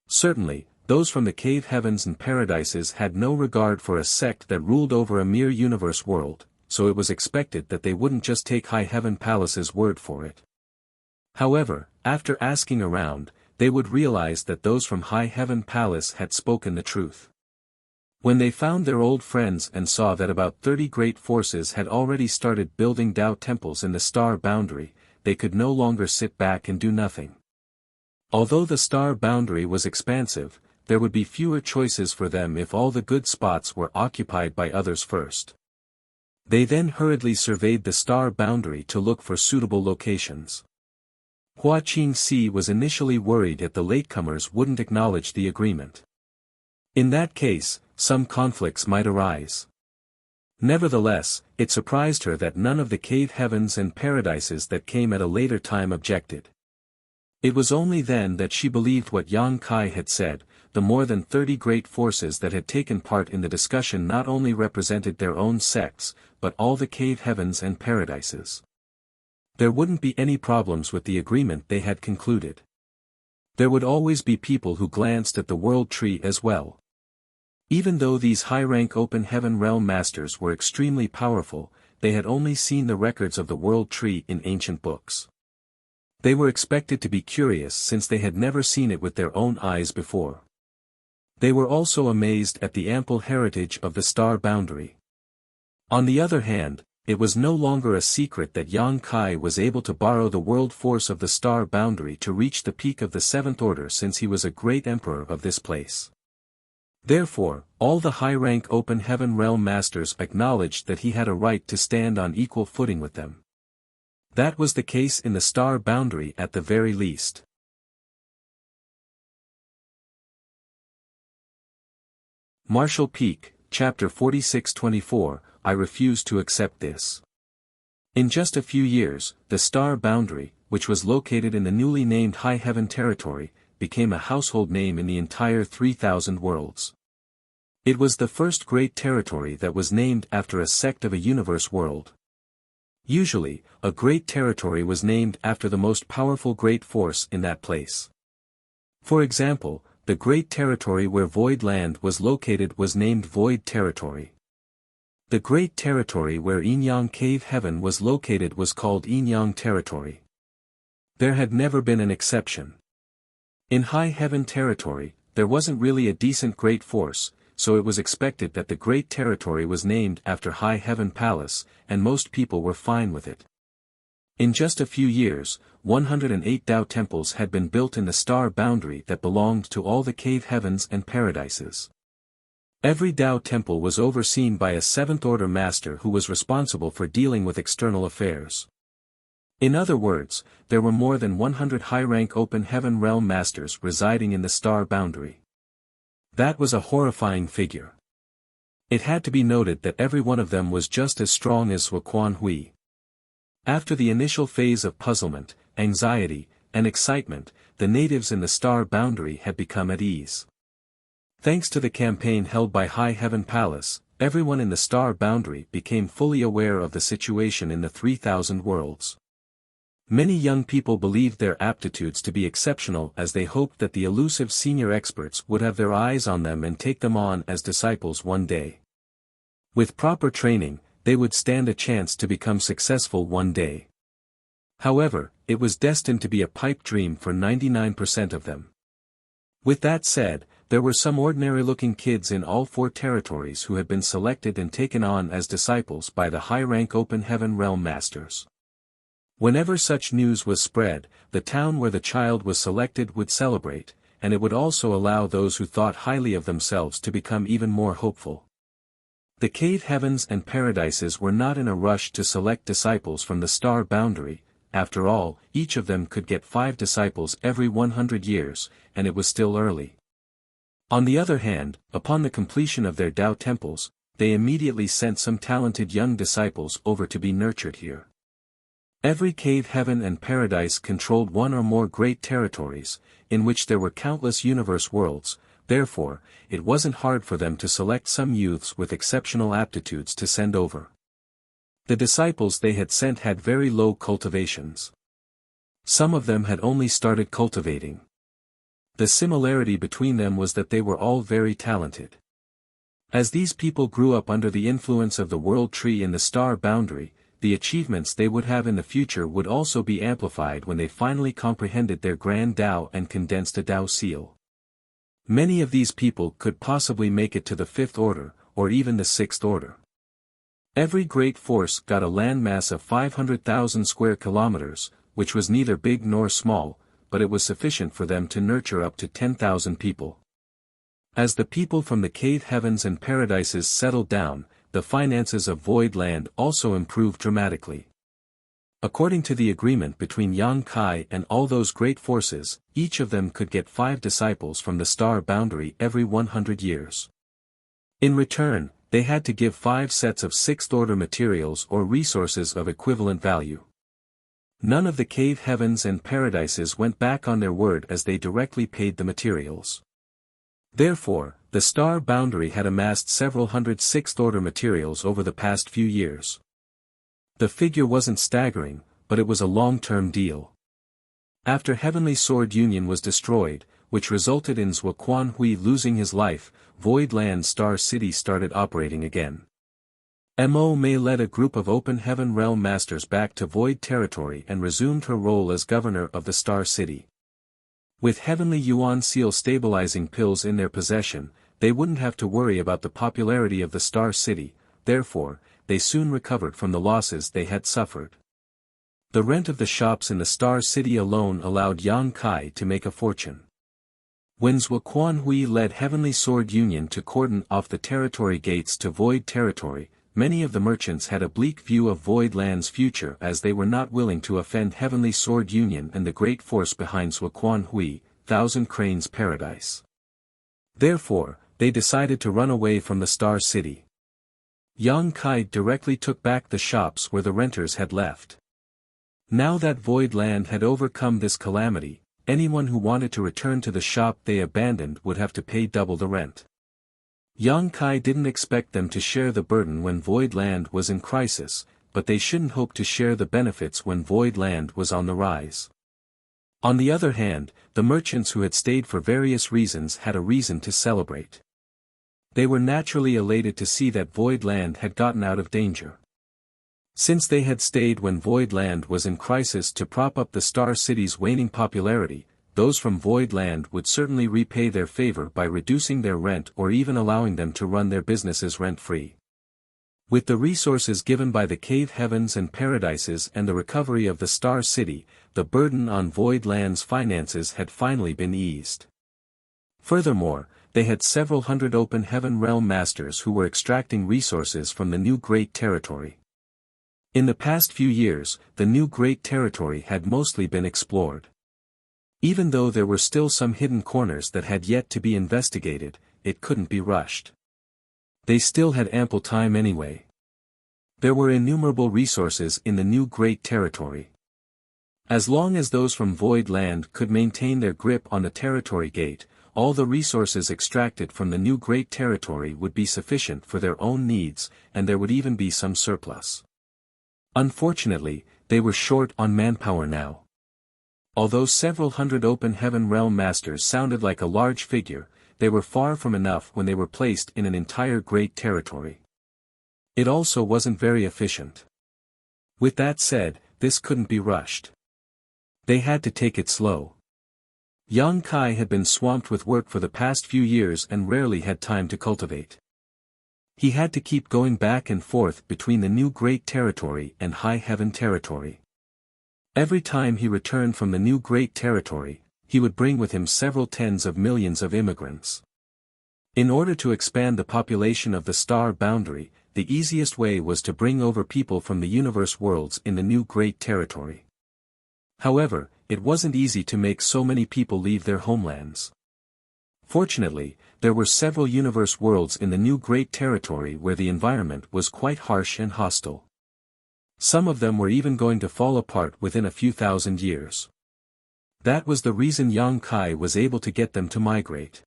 Certainly, those from the cave heavens and paradises had no regard for a sect that ruled over a mere universe world, so it was expected that they wouldn't just take High Heaven Palace's word for it. However, after asking around, they would realize that those from High Heaven Palace had spoken the truth. When they found their old friends and saw that about 30 great forces had already started building Tao temples in the star boundary, they could no longer sit back and do nothing. Although the star boundary was expansive, there would be fewer choices for them if all the good spots were occupied by others first. They then hurriedly surveyed the star boundary to look for suitable locations. Hua Qingxi was initially worried that the latecomers wouldn't acknowledge the agreement. In that case, some conflicts might arise. Nevertheless, it surprised her that none of the cave heavens and paradises that came at a later time objected. It was only then that she believed what Yang Kai had said. The more than 30 great forces that had taken part in the discussion not only represented their own sects, but all the cave heavens and paradises. There wouldn't be any problems with the agreement they had concluded. There would always be people who glanced at the world tree as well. Even though these high-rank open heaven realm masters were extremely powerful, they had only seen the records of the world tree in ancient books. They were expected to be curious since they had never seen it with their own eyes before. They were also amazed at the ample heritage of the star boundary. On the other hand, it was no longer a secret that Yang Kai was able to borrow the world force of the star boundary to reach the peak of the seventh order since he was a great emperor of this place. Therefore, all the high-rank open heaven realm masters acknowledged that he had a right to stand on equal footing with them. That was the case in the star boundary at the very least. Marshall Peak, Chapter 46-24, I refuse to accept this. In just a few years, the star boundary, which was located in the newly named High Heaven territory, became a household name in the entire 3,000 worlds. It was the first great territory that was named after a sect of a universe world. Usually, a great territory was named after the most powerful great force in that place. For example, the great territory where Void Land was located was named Void Territory. The great territory where Yin-Yang Cave Heaven was located was called Yin-Yang Territory. There had never been an exception. In High Heaven Territory, there wasn't really a decent great force, so it was expected that the great territory was named after High Heaven Palace, and most people were fine with it. In just a few years, 108 Tao temples had been built in the star boundary that belonged to all the cave heavens and paradises. Every Tao temple was overseen by a seventh-order master who was responsible for dealing with external affairs. In other words, there were more than 100 high-rank open heaven realm masters residing in the star boundary. That was a horrifying figure. It had to be noted that every one of them was just as strong as Wuquan Hui. After the initial phase of puzzlement, anxiety, and excitement, the natives in the star boundary had become at ease. Thanks to the campaign held by High Heaven Palace, everyone in the star boundary became fully aware of the situation in the 3,000 worlds. Many young people believed their aptitudes to be exceptional as they hoped that the elusive senior experts would have their eyes on them and take them on as disciples one day. With proper training, they would stand a chance to become successful one day. However, it was destined to be a pipe dream for 99% of them. With that said, there were some ordinary-looking kids in all 4 territories who had been selected and taken on as disciples by the high-rank Open Heaven Realm Masters. Whenever such news was spread, the town where the child was selected would celebrate, and it would also allow those who thought highly of themselves to become even more hopeful. The cave heavens and paradises were not in a rush to select disciples from the star boundary. After all, each of them could get 5 disciples every 100 years, and it was still early. On the other hand, upon the completion of their Tao temples, they immediately sent some talented young disciples over to be nurtured here. Every cave heaven and paradise controlled 1 or more great territories, in which there were countless universe worlds. Therefore, it wasn't hard for them to select some youths with exceptional aptitudes to send over. The disciples they had sent had very low cultivations. Some of them had only started cultivating. The similarity between them was that they were all very talented. As these people grew up under the influence of the world tree in the star boundary, the achievements they would have in the future would also be amplified when they finally comprehended their grand Tao and condensed a Tao seal. Many of these people could possibly make it to the 5th order, or even the 6th order. Every great force got a landmass of 500,000 square kilometers, which was neither big nor small, but it was sufficient for them to nurture up to 10,000 people. As the people from the cave heavens and paradises settled down, the finances of Void Land also improved dramatically. According to the agreement between Yang Kai and all those great forces, each of them could get 5 disciples from the star boundary every 100 years. In return, they had to give 5 sets of 6th-order materials or resources of equivalent value. None of the cave heavens and paradises went back on their word as they directly paid the materials. Therefore, the star boundary had amassed several hundred 6th-order materials over the past few years. The figure wasn't staggering, but it was a long-term deal. After Heavenly Sword Union was destroyed, which resulted in Zhuo Quanhui losing his life, Void Land Star City started operating again. Mo Mei led a group of Open Heaven Realm Masters back to Void Territory and resumed her role as governor of the Star City. With Heavenly Yuan Seal stabilizing pills in their possession, they wouldn't have to worry about the popularity of the Star City. Therefore, they soon recovered from the losses they had suffered. The rent of the shops in the Star City alone allowed Yang Kai to make a fortune. When Zhuo Quanhui led Heavenly Sword Union to cordon off the territory gates to Void Territory, many of the merchants had a bleak view of Void Land's future as they were not willing to offend Heavenly Sword Union and the great force behind Zhuo Quanhui, Thousand Cranes Paradise. Therefore, they decided to run away from the Star City. Yang Kai directly took back the shops where the renters had left. Now that Void Land had overcome this calamity, anyone who wanted to return to the shop they abandoned would have to pay double the rent. Yang Kai didn't expect them to share the burden when Void Land was in crisis, but they shouldn't hope to share the benefits when Void Land was on the rise. On the other hand, the merchants who had stayed for various reasons had a reason to celebrate. They were naturally elated to see that Void Land had gotten out of danger. Since they had stayed when Void Land was in crisis to prop up the Star City's waning popularity, those from Void Land would certainly repay their favor by reducing their rent or even allowing them to run their businesses rent-free. With the resources given by the cave heavens and paradises and the recovery of the Star City, the burden on Void Land's finances had finally been eased. Furthermore, they had several hundred Open Heaven Realm Masters who were extracting resources from the new Great Territory. In the past few years, the new Great Territory had mostly been explored. Even though there were still some hidden corners that had yet to be investigated, it couldn't be rushed. They still had ample time anyway. There were innumerable resources in the new Great Territory. As long as those from Void Land could maintain their grip on the Territory Gate, all the resources extracted from the new Great Territory would be sufficient for their own needs, and there would even be some surplus. Unfortunately, they were short on manpower now. Although several hundred open heaven realm masters sounded like a large figure, they were far from enough when they were placed in an entire great territory. It also wasn't very efficient. With that said, this couldn't be rushed. They had to take it slow. Yang Kai had been swamped with work for the past few years and rarely had time to cultivate. He had to keep going back and forth between the new great territory and high heaven territory. Every time he returned from the new great territory, he would bring with him several tens of millions of immigrants. In order to expand the population of the star boundary, the easiest way was to bring over people from the universe worlds in the new great territory. However, it wasn't easy to make so many people leave their homelands. Fortunately, there were several universe worlds in the new great territory where the environment was quite harsh and hostile. Some of them were even going to fall apart within a few thousand years. That was the reason Yang Kai was able to get them to migrate.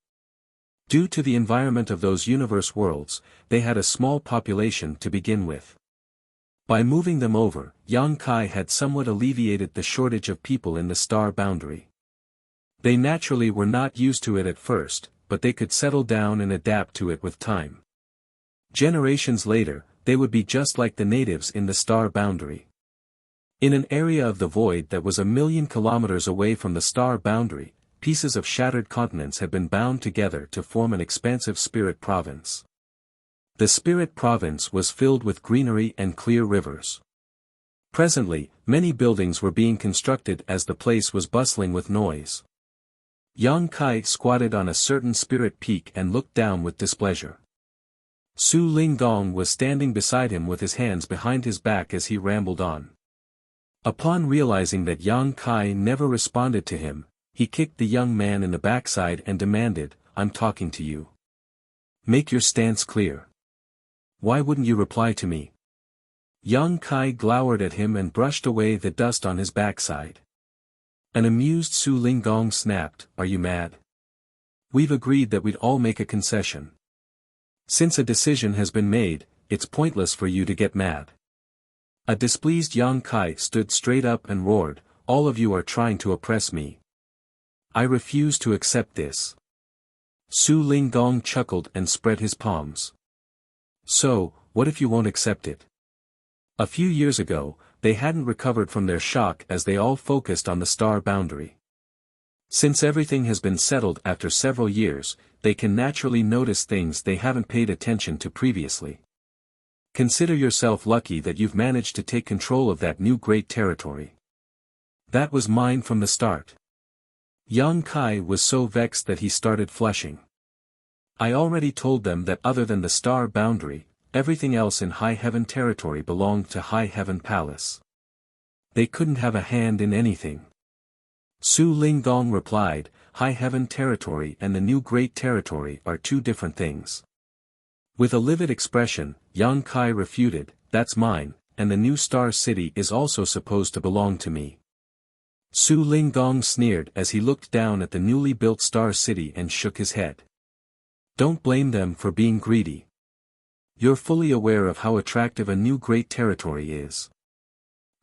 Due to the environment of those universe worlds, they had a small population to begin with. By moving them over, Yang Kai had somewhat alleviated the shortage of people in the star boundary. They naturally were not used to it at first, but they could settle down and adapt to it with time. Generations later, they would be just like the natives in the star boundary. In an area of the void that was 1,000,000 kilometers away from the star boundary, pieces of shattered continents had been bound together to form an expansive spirit province. The spirit province was filled with greenery and clear rivers. Presently, many buildings were being constructed as the place was bustling with noise. Yang Kai squatted on a certain spirit peak and looked down with displeasure. Su Linggong was standing beside him with his hands behind his back as he rambled on. Upon realizing that Yang Kai never responded to him, he kicked the young man in the backside and demanded, "I'm talking to you. Make your stance clear. Why wouldn't you reply to me?" Yang Kai glowered at him and brushed away the dust on his backside. An amused Su Linggong snapped, "Are you mad? We've agreed that we'd all make a concession. Since a decision has been made, it's pointless for you to get mad." A displeased Yang Kai stood straight up and roared, "All of you are trying to oppress me. I refuse to accept this." Su Linggong chuckled and spread his palms. "So, what if you won't accept it?" A few years ago, they hadn't recovered from their shock as they all focused on the star boundary. Since everything has been settled after several years, they can naturally notice things they haven't paid attention to previously. Consider yourself lucky that you've managed to take control of that new great territory. That was mine from the start. Yang Kai was so vexed that he started flushing. I already told them that other than the star boundary, everything else in High Heaven territory belonged to High Heaven Palace. They couldn't have a hand in anything. Su Linggong replied, "High Heaven territory and the new great territory are two different things." With a livid expression, Yang Kai refuted, "That's mine, and the new star city is also supposed to belong to me." Su Linggong sneered as he looked down at the newly built star city and shook his head. "Don't blame them for being greedy. You're fully aware of how attractive a new great territory is.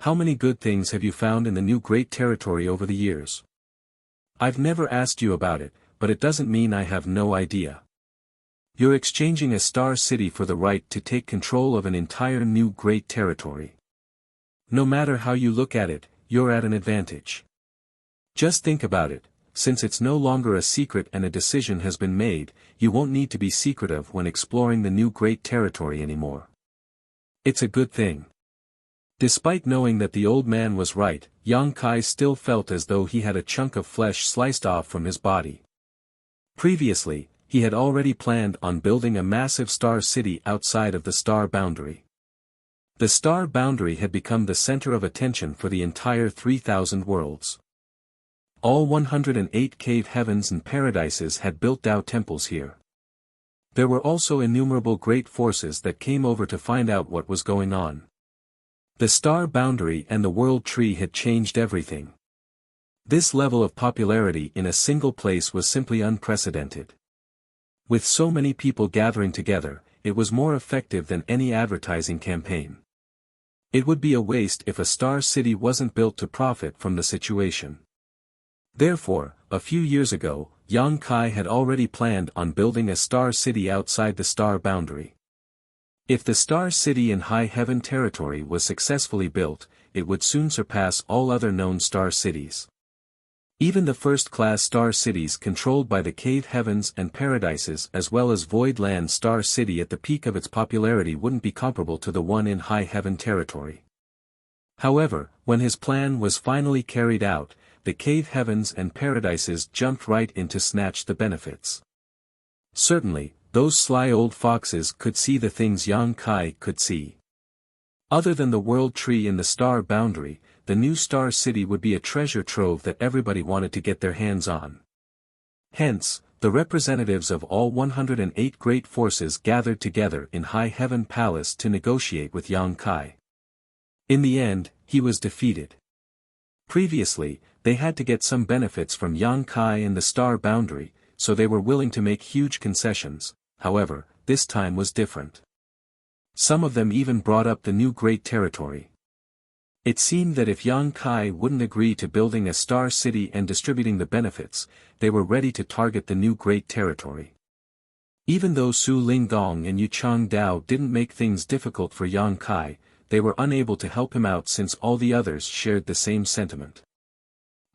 How many good things have you found in the new great territory over the years? I've never asked you about it, but it doesn't mean I have no idea. You're exchanging a star city for the right to take control of an entire new great territory. No matter how you look at it, you're at an advantage. Just think about it. Since it's no longer a secret and a decision has been made, you won't need to be secretive when exploring the new great territory anymore. It's a good thing." Despite knowing that the old man was right, Yang Kai still felt as though he had a chunk of flesh sliced off from his body. Previously, he had already planned on building a massive star city outside of the star boundary. The star boundary had become the center of attention for the entire 3,000 worlds. All 108 cave heavens and paradises had built Tao temples here. There were also innumerable great forces that came over to find out what was going on. The star boundary and the world tree had changed everything. This level of popularity in a single place was simply unprecedented. With so many people gathering together, it was more effective than any advertising campaign. It would be a waste if a star city wasn't built to profit from the situation. Therefore, a few years ago, Yang Kai had already planned on building a star city outside the star boundary. If the star city in high heaven territory was successfully built, it would soon surpass all other known star cities. Even the first-class star cities controlled by the cave heavens and paradises as well as Void Land Star City at the peak of its popularity wouldn't be comparable to the one in high heaven territory. However, when his plan was finally carried out, the cave heavens and paradises jumped right in to snatch the benefits. Certainly, those sly old foxes could see the things Yang Kai could see. Other than the world tree in the star boundary, the new star city would be a treasure trove that everybody wanted to get their hands on. Hence, the representatives of all 108 great forces gathered together in High Heaven Palace to negotiate with Yang Kai. In the end, he was defeated. Previously, they had to get some benefits from Yang Kai and the star boundary, so they were willing to make huge concessions. However, this time was different. Some of them even brought up the new great territory. It seemed that if Yang Kai wouldn't agree to building a star city and distributing the benefits, they were ready to target the new great territory. Even though Su Linggong and Yu Changdao didn't make things difficult for Yang Kai, they were unable to help him out since all the others shared the same sentiment.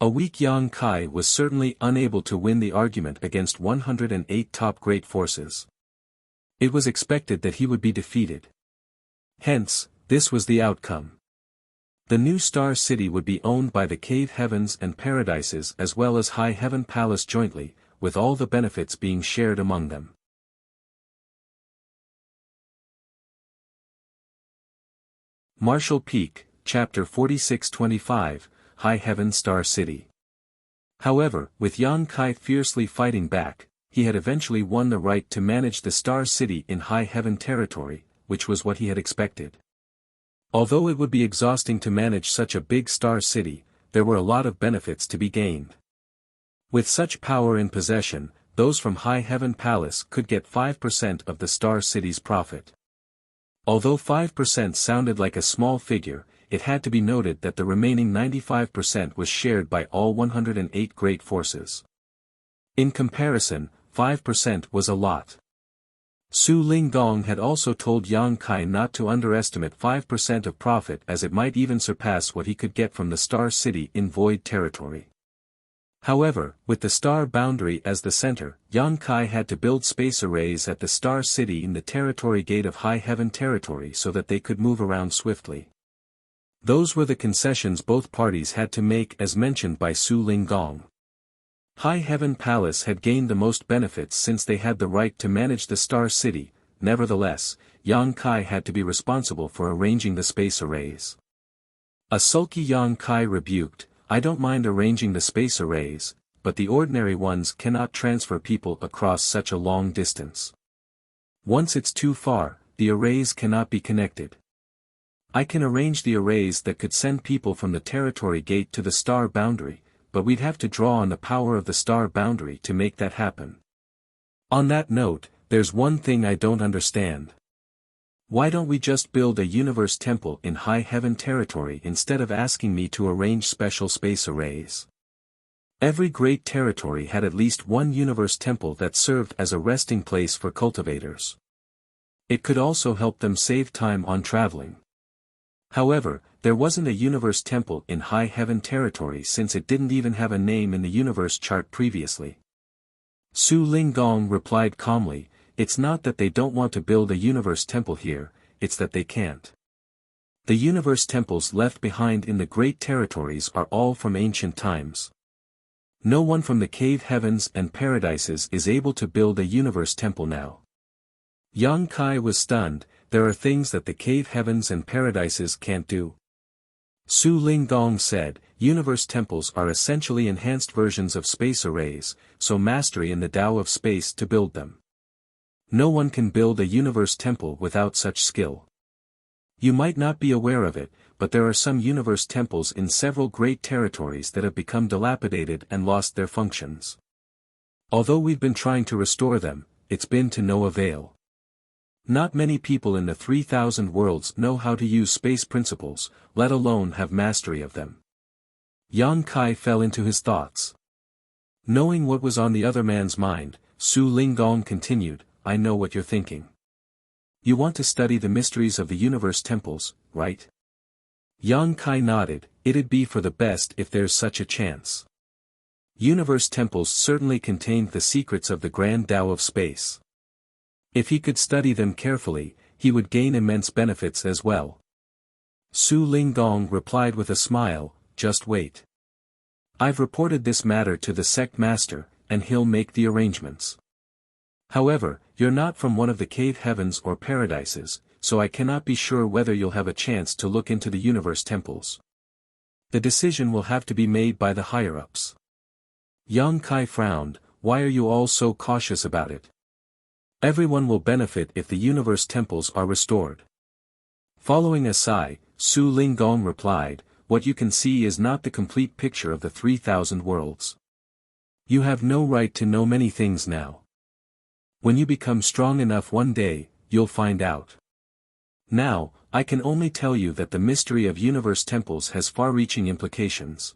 A weak Yang Kai was certainly unable to win the argument against 108 top great forces. It was expected that he would be defeated. Hence, this was the outcome. The new star city would be owned by the cave heavens and paradises as well as High Heaven Palace jointly, with all the benefits being shared among them. Marshall Peak, Chapter 4625, High Heaven Star City. However, with Yang Kai fiercely fighting back, he had eventually won the right to manage the Star City in High Heaven territory, which was what he had expected. Although it would be exhausting to manage such a big star city, there were a lot of benefits to be gained. With such power in possession, those from High Heaven Palace could get 5% of the star city's profit. Although 5% sounded like a small figure, it had to be noted that the remaining 95% was shared by all 108 great forces. In comparison, 5% was a lot. Su Linggong had also told Yang Kai not to underestimate 5% of profit as it might even surpass what he could get from the Star City in Void territory. However, with the star boundary as the center, Yang Kai had to build space arrays at the Star City in the territory gate of High Heaven territory so that they could move around swiftly. Those were the concessions both parties had to make as mentioned by Su Linggong. High Heaven Palace had gained the most benefits since they had the right to manage the Star City. Nevertheless, Yang Kai had to be responsible for arranging the space arrays. A sulky Yang Kai rebuked, "I don't mind arranging the space arrays, but the ordinary ones cannot transfer people across such a long distance. Once it's too far, the arrays cannot be connected. I can arrange the arrays that could send people from the territory gate to the star boundary, but we'd have to draw on the power of the star boundary to make that happen. On that note, there's one thing I don't understand. Why don't we just build a universe temple in High Heaven territory instead of asking me to arrange special space arrays? Every great territory had at least one universe temple that served as a resting place for cultivators. It could also help them save time on traveling. However, there wasn't a universe temple in High Heaven territory since it didn't even have a name in the universe chart previously." Su Linggong replied calmly, "It's not that they don't want to build a universe temple here, it's that they can't. The universe temples left behind in the great territories are all from ancient times. No one from the cave heavens and paradises is able to build a universe temple now." Yang Kai was stunned. There are things that the cave heavens and paradises can't do. Su Linggong said, "Universe temples are essentially enhanced versions of space arrays, so mastery in the Tao of space to build them. No one can build a universe temple without such skill. You might not be aware of it, but there are some universe temples in several great territories that have become dilapidated and lost their functions. Although we've been trying to restore them, it's been to no avail. Not many people in the 3,000 worlds know how to use space principles, let alone have mastery of them. Yang Kai fell into his thoughts. Knowing what was on the other man's mind, Su Linggong continued, I know what you're thinking. You want to study the mysteries of the universe temples, right? Yang Kai nodded, it'd be for the best if there's such a chance. Universe temples certainly contained the secrets of the grand Tao of space. If he could study them carefully, he would gain immense benefits as well. Su Linggong replied with a smile, just wait. I've reported this matter to the sect master, and he'll make the arrangements. However, you're not from one of the cave heavens or paradises, so I cannot be sure whether you'll have a chance to look into the universe temples. The decision will have to be made by the higher-ups. Yang Kai frowned, why are you all so cautious about it? Everyone will benefit if the universe temples are restored. Following a sigh, Su Linggong replied, what you can see is not the complete picture of the 3,000 worlds. You have no right to know many things now. When you become strong enough one day, you'll find out. Now, I can only tell you that the mystery of universe temples has far-reaching implications.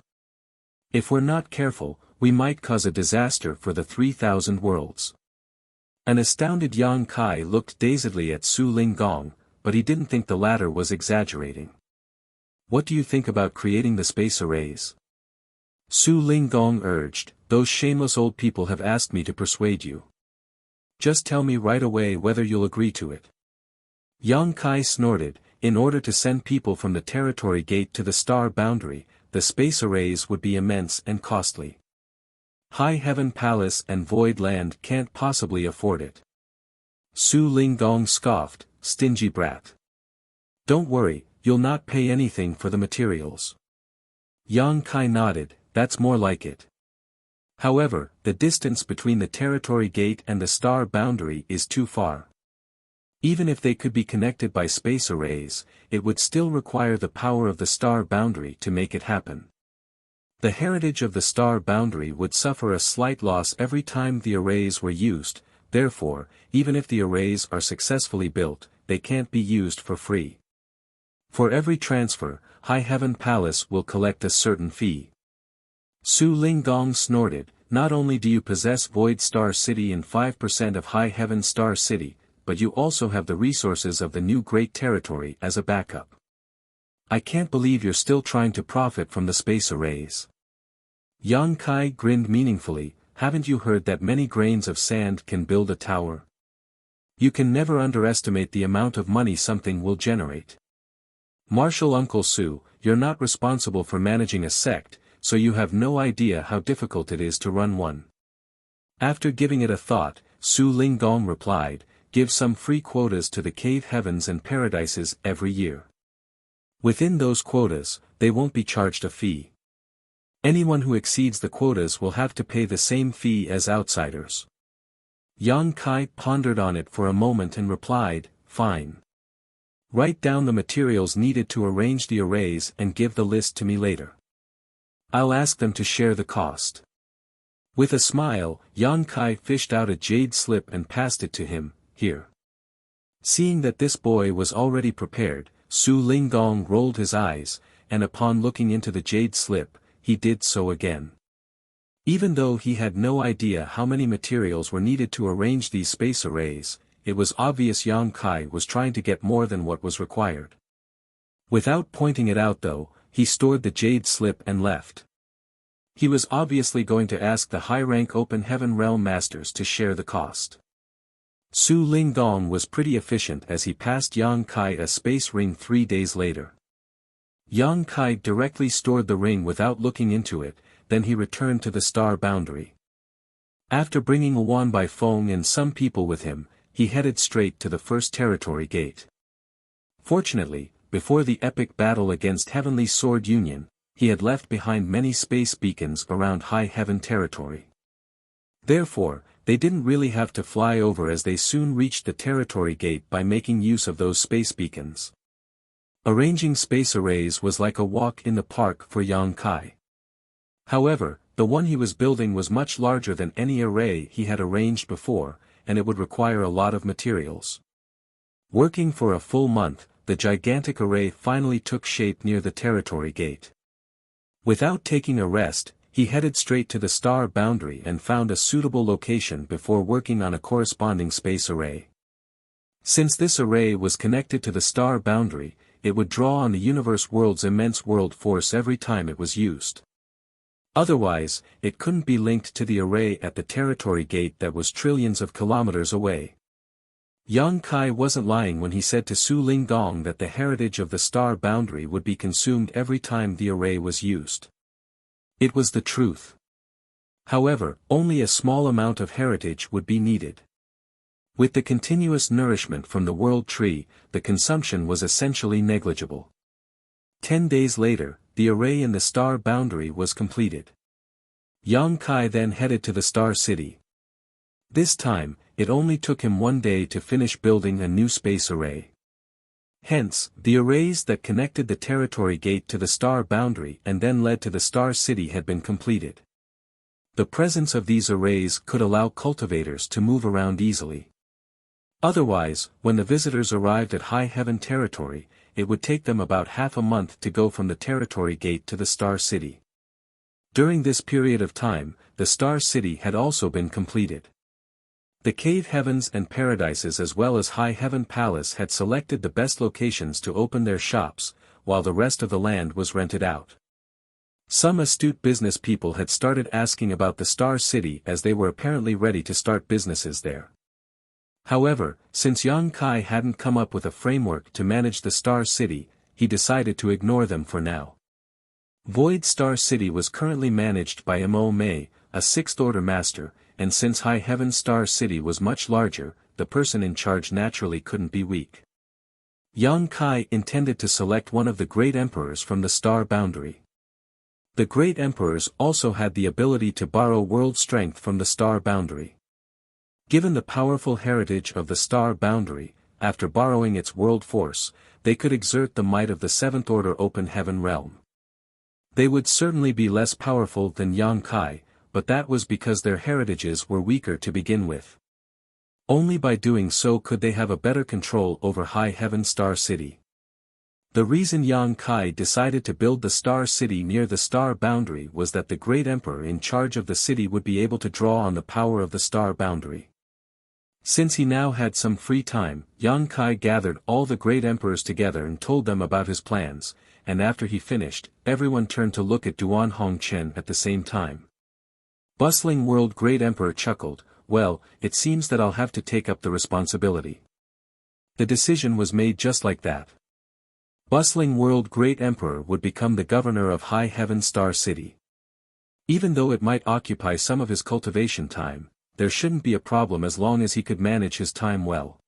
If we're not careful, we might cause a disaster for the 3,000 worlds. An astounded Yang Kai looked dazedly at Su Linggong, but he didn't think the latter was exaggerating. What do you think about creating the space arrays? Su Linggong urged, those shameless old people have asked me to persuade you. Just tell me right away whether you'll agree to it. Yang Kai snorted, in order to send people from the territory gate to the star boundary, the space arrays would be immense and costly. High Heaven Palace and Void Land can't possibly afford it. Su Linggong scoffed, stingy brat. Don't worry, you'll not pay anything for the materials. Yang Kai nodded, that's more like it. However, the distance between the territory gate and the star boundary is too far. Even if they could be connected by space arrays, it would still require the power of the star boundary to make it happen. The heritage of the star boundary would suffer a slight loss every time the arrays were used, therefore, even if the arrays are successfully built, they can't be used for free. For every transfer, High Heaven Palace will collect a certain fee. Su Linggong snorted, not only do you possess Void Star City and 5% of High Heaven Star City, but you also have the resources of the new Great Territory as a backup. I can't believe you're still trying to profit from the space arrays. Yang Kai grinned meaningfully, haven't you heard that many grains of sand can build a tower? You can never underestimate the amount of money something will generate. Martial Uncle Su, you're not responsible for managing a sect, so you have no idea how difficult it is to run one. After giving it a thought, Su Linggong replied, give some free quotas to the cave heavens and paradises every year. Within those quotas, they won't be charged a fee. Anyone who exceeds the quotas will have to pay the same fee as outsiders. Yang Kai pondered on it for a moment and replied, fine. Write down the materials needed to arrange the arrays and give the list to me later. I'll ask them to share the cost. With a smile, Yang Kai fished out a jade slip and passed it to him, here. Seeing that this boy was already prepared, Su Linggong rolled his eyes, and upon looking into the jade slip, he did so again. Even though he had no idea how many materials were needed to arrange these space arrays, it was obvious Yang Kai was trying to get more than what was required. Without pointing it out though, he stored the jade slip and left. He was obviously going to ask the high-rank Open Heaven Realm Masters to share the cost. Su Linggong was pretty efficient as he passed Yang Kai a space ring 3 days later. Yang Kai directly stored the ring without looking into it, then he returned to the star boundary. After bringing Wan Bai Feng and some people with him, he headed straight to the first territory gate. Fortunately, before the epic battle against Heavenly Sword Union, he had left behind many space beacons around High Heaven territory. Therefore, they didn't really have to fly over as they soon reached the territory gate by making use of those space beacons. Arranging space arrays was like a walk in the park for Yang Kai. However, the one he was building was much larger than any array he had arranged before, and it would require a lot of materials. Working for a full month, the gigantic array finally took shape near the territory gate. Without taking a rest, he headed straight to the star boundary and found a suitable location before working on a corresponding space array. Since this array was connected to the star boundary, it would draw on the universe world's immense world force every time it was used. Otherwise, it couldn't be linked to the array at the territory gate that was trillions of kilometers away. Yang Kai wasn't lying when he said to Su Linggong that the heritage of the star boundary would be consumed every time the array was used. It was the truth. However, only a small amount of heritage would be needed. With the continuous nourishment from the world tree, the consumption was essentially negligible. 10 days later, the array in the star boundary was completed. Yang Kai then headed to the star city. This time, it only took him 1 day to finish building a new space array. Hence, the arrays that connected the territory gate to the star boundary and then led to the star city had been completed. The presence of these arrays could allow cultivators to move around easily. Otherwise, when the visitors arrived at High Heaven territory, it would take them about half a month to go from the territory gate to the star city. During this period of time, the star city had also been completed. The cave heavens and paradises as well as High Heaven Palace had selected the best locations to open their shops, while the rest of the land was rented out. Some astute business people had started asking about the Star City as they were apparently ready to start businesses there. However, since Yang Kai hadn't come up with a framework to manage the Star City, he decided to ignore them for now. Void Star City was currently managed by Mo Mei, a sixth-order master, and since High Heaven Star City was much larger, the person in charge naturally couldn't be weak. Yang Kai intended to select one of the great emperors from the star boundary. The great emperors also had the ability to borrow world strength from the star boundary. Given the powerful heritage of the star boundary, after borrowing its world force, they could exert the might of the seventh-order open heaven realm. They would certainly be less powerful than Yang Kai, but that was because their heritages were weaker to begin with. Only by doing so could they have a better control over High Heaven Star City. The reason Yang Kai decided to build the Star City near the star boundary was that the great emperor in charge of the city would be able to draw on the power of the star boundary. Since he now had some free time, Yang Kai gathered all the great emperors together and told them about his plans, and after he finished, everyone turned to look at Duan Hongchen at the same time. Bustling World Great Emperor chuckled, "Well, it seems that I'll have to take up the responsibility." The decision was made just like that. Bustling World Great Emperor would become the governor of High Heaven Star City. Even though it might occupy some of his cultivation time, there shouldn't be a problem as long as he could manage his time well.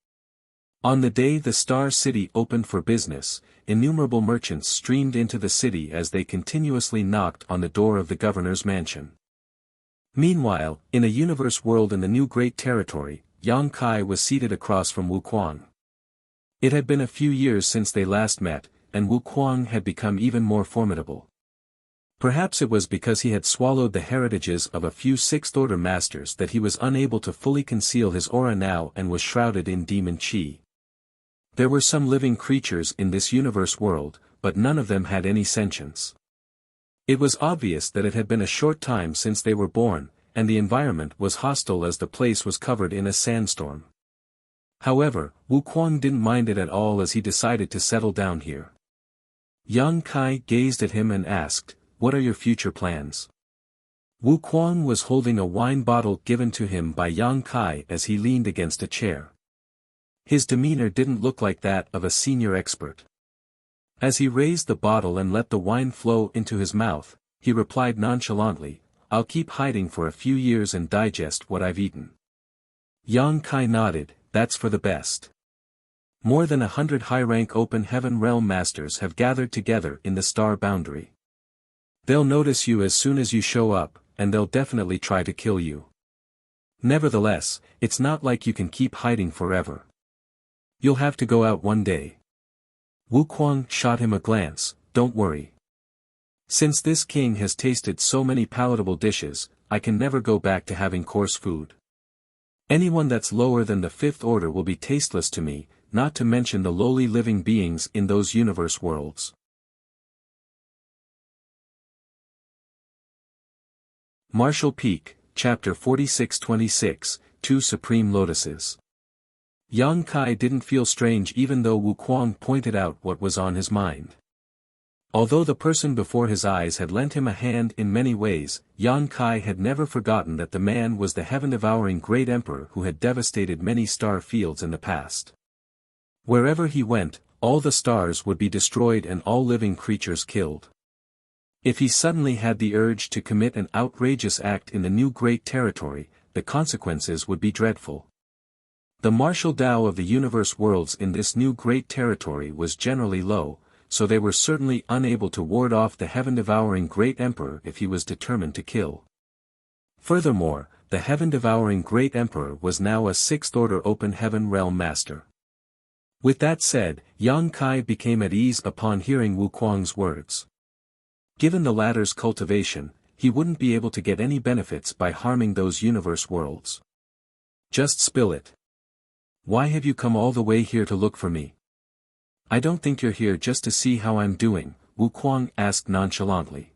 On the day the Star City opened for business, innumerable merchants streamed into the city as they continuously knocked on the door of the governor's mansion. Meanwhile, in a universe world in the new Great Territory, Yang Kai was seated across from Wu Kuang. It had been a few years since they last met, and Wu Kuang had become even more formidable. Perhaps it was because he had swallowed the heritages of a few sixth-order masters that he was unable to fully conceal his aura now and was shrouded in demon chi. There were some living creatures in this universe world, but none of them had any sentience. It was obvious that it had been a short time since they were born, and the environment was hostile as the place was covered in a sandstorm. However, Wu Kuang didn't mind it at all as he decided to settle down here. Yang Kai gazed at him and asked, "What are your future plans?" Wu Kuang was holding a wine bottle given to him by Yang Kai as he leaned against a chair. His demeanor didn't look like that of a senior expert. As he raised the bottle and let the wine flow into his mouth, he replied nonchalantly, "I'll keep hiding for a few years and digest what I've eaten." Yang Kai nodded, "That's for the best. More than 100 high-rank open heaven realm masters have gathered together in the star boundary. They'll notice you as soon as you show up, and they'll definitely try to kill you. Nevertheless, it's not like you can keep hiding forever. You'll have to go out one day." Wu Kuang shot him a glance, "Don't worry. Since this king has tasted so many palatable dishes, I can never go back to having coarse food. Anyone that's lower than the fifth order will be tasteless to me, not to mention the lowly living beings in those universe worlds. Martial Peak, Chapter 46-26, Two Supreme Lotuses. Yang Kai didn't feel strange even though Wu Kuang pointed out what was on his mind. Although the person before his eyes had lent him a hand in many ways, Yang Kai had never forgotten that the man was the heaven-devouring great emperor who had devastated many star fields in the past. Wherever he went, all the stars would be destroyed and all living creatures killed. If he suddenly had the urge to commit an outrageous act in the new great territory, the consequences would be dreadful. The martial Tao of the universe worlds in this new great territory was generally low, so they were certainly unable to ward off the heaven-devouring great emperor if he was determined to kill. Furthermore, the heaven-devouring great emperor was now a sixth-order open heaven realm master. With that said, Yang Kai became at ease upon hearing Wu Kuang's words. Given the latter's cultivation, he wouldn't be able to get any benefits by harming those universe worlds. Just spill it. Why have you come all the way here to look for me? I don't think you're here just to see how I'm doing, Wu Kuang asked nonchalantly.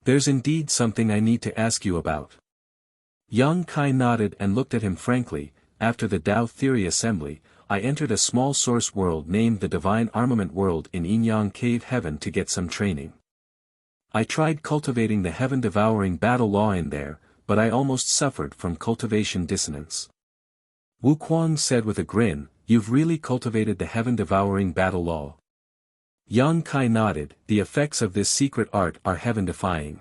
There's indeed something I need to ask you about. Yang Kai nodded and looked at him frankly. After the Tao Theory Assembly, I entered a small source world named the Divine Armament World in Yin-Yang Cave Heaven to get some training. I tried cultivating the heaven-devouring battle law in there, but I almost suffered from cultivation dissonance. Wu Kuang said with a grin, "You've really cultivated the heaven-devouring battle law." Yang Kai nodded. The effects of this secret art are heaven-defying.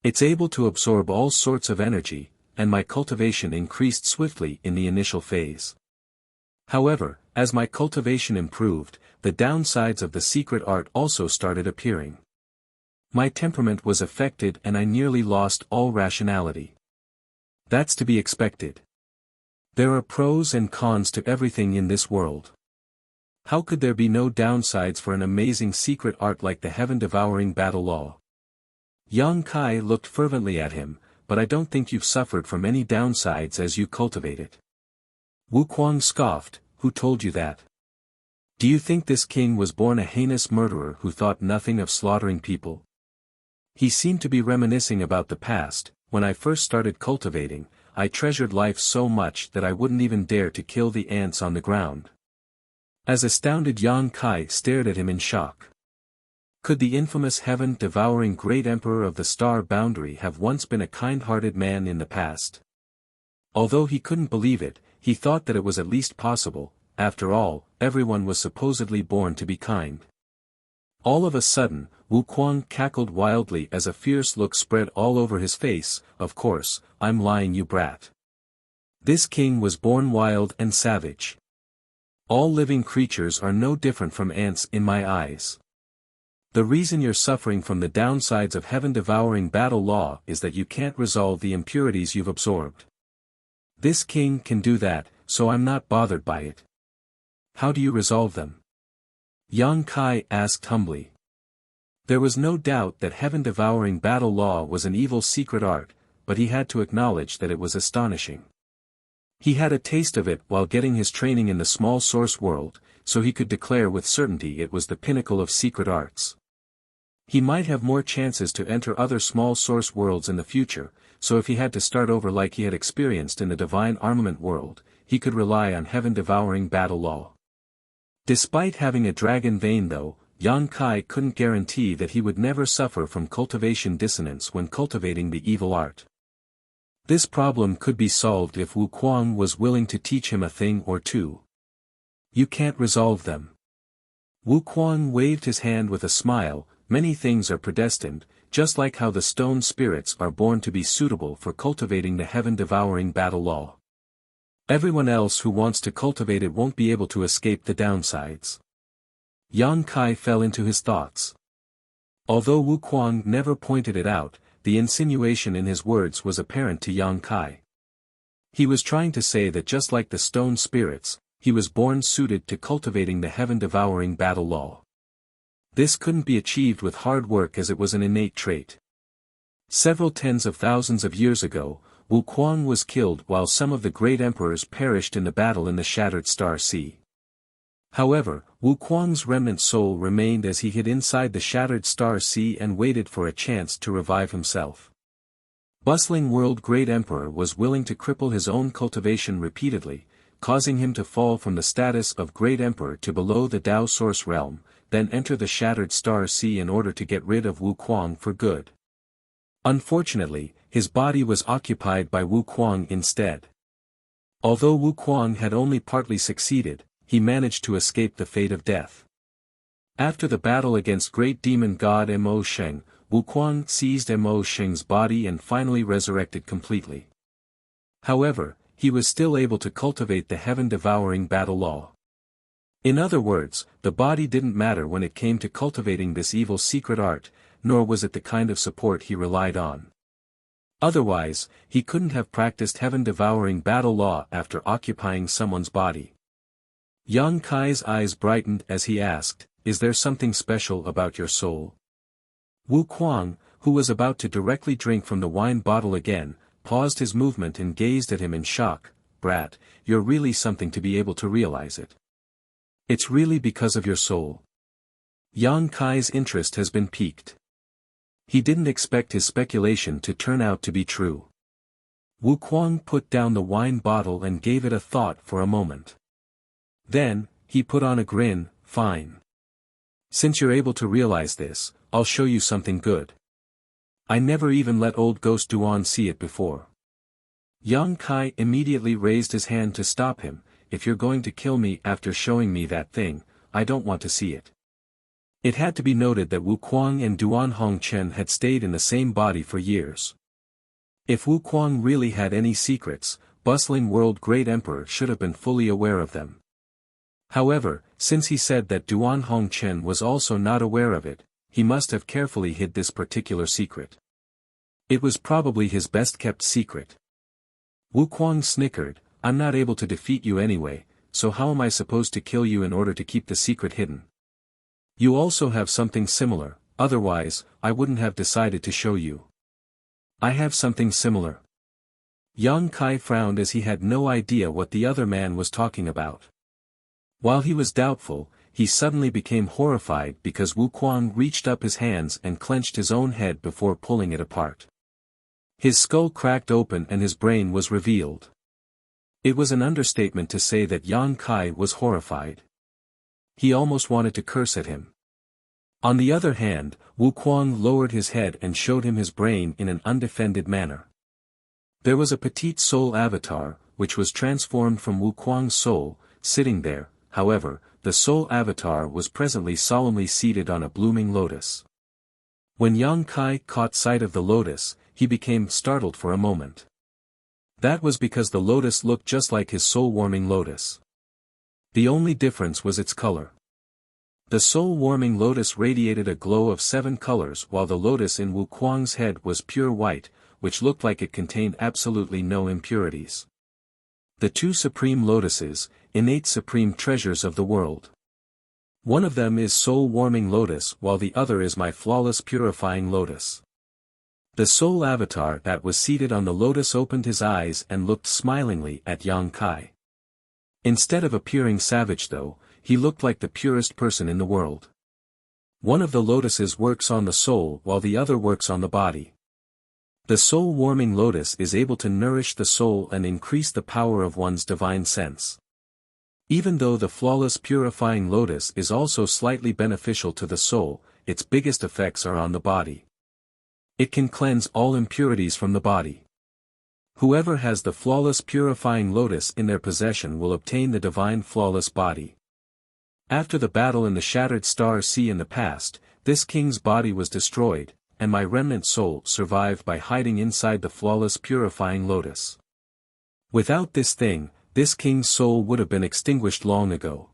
It's able to absorb all sorts of energy, and my cultivation increased swiftly in the initial phase. However, as my cultivation improved, the downsides of the secret art also started appearing. My temperament was affected and I nearly lost all rationality. That's to be expected. There are pros and cons to everything in this world. How could there be no downsides for an amazing secret art like the heaven-devouring battle law? Yang Kai looked fervently at him, but I don't think you've suffered from any downsides as you cultivate it. Wu Kuang scoffed, "Who told you that? Do you think this king was born a heinous murderer who thought nothing of slaughtering people?" He seemed to be reminiscing about the past. When I first started cultivating, I treasured life so much that I wouldn't even dare to kill the ants on the ground. As astounded Yang Kai stared at him in shock. Could the infamous heaven-devouring great emperor of the star boundary have once been a kind-hearted man in the past? Although he couldn't believe it, he thought that it was at least possible. After all, everyone was supposedly born to be kind. All of a sudden, Wu Kuang cackled wildly as a fierce look spread all over his face. "Of course, I'm lying, you brat. This king was born wild and savage. All living creatures are no different from ants in my eyes. The reason you're suffering from the downsides of heaven-devouring battle law is that you can't resolve the impurities you've absorbed. This king can do that, so I'm not bothered by it. How do you resolve them?" Yang Kai asked humbly. There was no doubt that heaven-devouring battle law was an evil secret art, but he had to acknowledge that it was astonishing. He had a taste of it while getting his training in the small source world, so he could declare with certainty it was the pinnacle of secret arts. He might have more chances to enter other small source worlds in the future, so if he had to start over like he had experienced in the Divine Armament World, he could rely on heaven-devouring battle law. Despite having a dragon vein though, Yang Kai couldn't guarantee that he would never suffer from cultivation dissonance when cultivating the evil art. This problem could be solved if Wu Kuang was willing to teach him a thing or two. You can't resolve them. Wu Kuang waved his hand with a smile. Many things are predestined, just like how the stone spirits are born to be suitable for cultivating the heaven-devouring battle law. Everyone else who wants to cultivate it won't be able to escape the downsides. Yang Kai fell into his thoughts. Although Wu Kuang never pointed it out, the insinuation in his words was apparent to Yang Kai. He was trying to say that just like the stone spirits, he was born suited to cultivating the heaven-devouring battle law. This couldn't be achieved with hard work as it was an innate trait. Several tens of thousands of years ago, Wu Kuang was killed while some of the great emperors perished in the battle in the Shattered Star Sea. However, Wu Kuang's remnant soul remained as he hid inside the shattered star sea and waited for a chance to revive himself. Bustling world great emperor was willing to cripple his own cultivation repeatedly, causing him to fall from the status of great emperor to below the Tao source realm, then enter the shattered star sea in order to get rid of Wu Kuang for good. Unfortunately, his body was occupied by Wu Kuang instead. Although Wu Kuang had only partly succeeded, he managed to escape the fate of death. After the battle against great demon god Mo Sheng, Wu Kuang seized Mo Sheng's body and finally resurrected completely. However, he was still able to cultivate the heaven-devouring battle law. In other words, the body didn't matter when it came to cultivating this evil secret art, nor was it the kind of support he relied on. Otherwise, he couldn't have practiced heaven-devouring battle law after occupying someone's body. Yang Kai's eyes brightened as he asked, "Is there something special about your soul?" Wu Kuang, who was about to directly drink from the wine bottle again, paused his movement and gazed at him in shock. "Brat, you're really something to be able to realize it. It's really because of your soul." Yang Kai's interest has been piqued. He didn't expect his speculation to turn out to be true. Wu Kuang put down the wine bottle and gave it a thought for a moment. Then, he put on a grin. "Fine. Since you're able to realize this, I'll show you something good. I never even let old Ghost Duan see it before." Yang Kai immediately raised his hand to stop him. "If you're going to kill me after showing me that thing, I don't want to see it." It had to be noted that Wu Kuang and Duan Hongchen had stayed in the same body for years. If Wu Kuang really had any secrets, bustling world great emperor should have been fully aware of them. However, since he said that Duan Hongchen was also not aware of it, he must have carefully hid this particular secret. It was probably his best-kept secret. Wu Kuang snickered, "I'm not able to defeat you anyway, so how am I supposed to kill you in order to keep the secret hidden? You also have something similar, otherwise, I wouldn't have decided to show you." "I have something similar." Yang Kai frowned as he had no idea what the other man was talking about. While he was doubtful, he suddenly became horrified because Wu Kuang reached up his hands and clenched his own head before pulling it apart. His skull cracked open and his brain was revealed. It was an understatement to say that Yang Kai was horrified. He almost wanted to curse at him. On the other hand, Wu Kuang lowered his head and showed him his brain in an undefended manner. There was a petite soul avatar, which was transformed from Wu Kuang's soul, sitting there. However, the soul avatar was presently solemnly seated on a blooming lotus. When Yang Kai caught sight of the lotus, he became startled for a moment. That was because the lotus looked just like his soul-warming lotus. The only difference was its color. The soul-warming lotus radiated a glow of 7 colors while the lotus in Wu Kuang's head was pure white, which looked like it contained absolutely no impurities. The two supreme lotuses, innate supreme treasures of the world. One of them is soul-warming lotus while the other is my flawless purifying lotus. The soul avatar that was seated on the lotus opened his eyes and looked smilingly at Yang Kai. Instead of appearing savage though, he looked like the purest person in the world. One of the lotuses works on the soul while the other works on the body. The soul-warming lotus is able to nourish the soul and increase the power of one's divine sense. Even though the flawless purifying lotus is also slightly beneficial to the soul, its biggest effects are on the body. It can cleanse all impurities from the body. Whoever has the flawless purifying lotus in their possession will obtain the divine flawless body. After the battle in the shattered star sea in the past, this king's body was destroyed, and my remnant soul survived by hiding inside the flawless purifying lotus. Without this thing, this king's soul would have been extinguished long ago.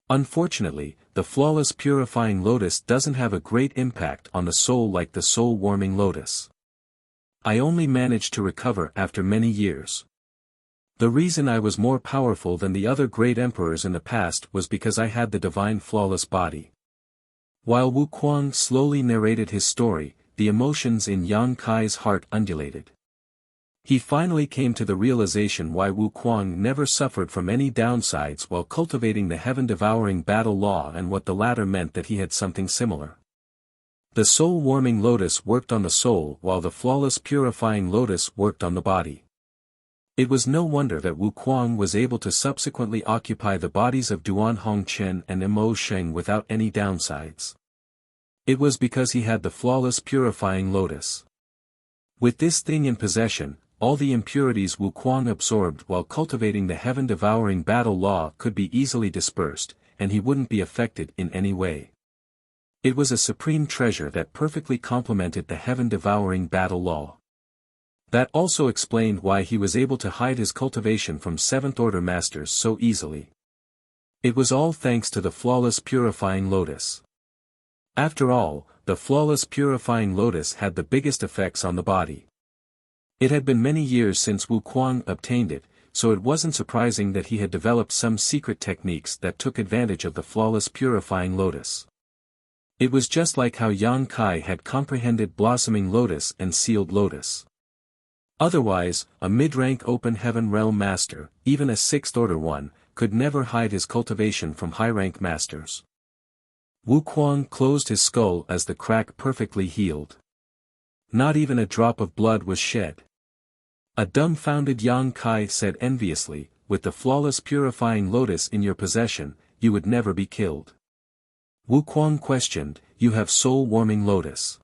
Unfortunately, the flawless purifying lotus doesn't have a great impact on the soul like the soul-warming lotus. I only managed to recover after many years. The reason I was more powerful than the other great emperors in the past was because I had the divine flawless body. While Wu Kuang slowly narrated his story, the emotions in Yang Kai's heart undulated. He finally came to the realization why Wuquang never suffered from any downsides while cultivating the heaven-devouring battle law, and what the latter meant: that he had something similar. The soul-warming lotus worked on the soul while the flawless purifying lotus worked on the body. It was no wonder that Wuquang was able to subsequently occupy the bodies of Duan Hongchen and Mo Sheng without any downsides. It was because he had the flawless purifying lotus. With this thing in possession, all the impurities Wuquang absorbed while cultivating the heaven-devouring battle law could be easily dispersed, and he wouldn't be affected in any way. It was a supreme treasure that perfectly complemented the heaven-devouring battle law. That also explained why he was able to hide his cultivation from seventh-order masters so easily. It was all thanks to the flawless purifying lotus. After all, the flawless purifying lotus had the biggest effects on the body. It had been many years since Wuquang obtained it, so it wasn't surprising that he had developed some secret techniques that took advantage of the flawless purifying lotus. It was just like how Yang Kai had comprehended blossoming lotus and sealed lotus. Otherwise, a mid-rank open heaven realm master, even a sixth-order one, could never hide his cultivation from high-rank masters. Wuquang closed his skull as the crack perfectly healed. Not even a drop of blood was shed. A dumbfounded Yang Kai said enviously, "With the flawless purifying lotus in your possession, you would never be killed." Wuquang questioned, "You have soul-warming lotus.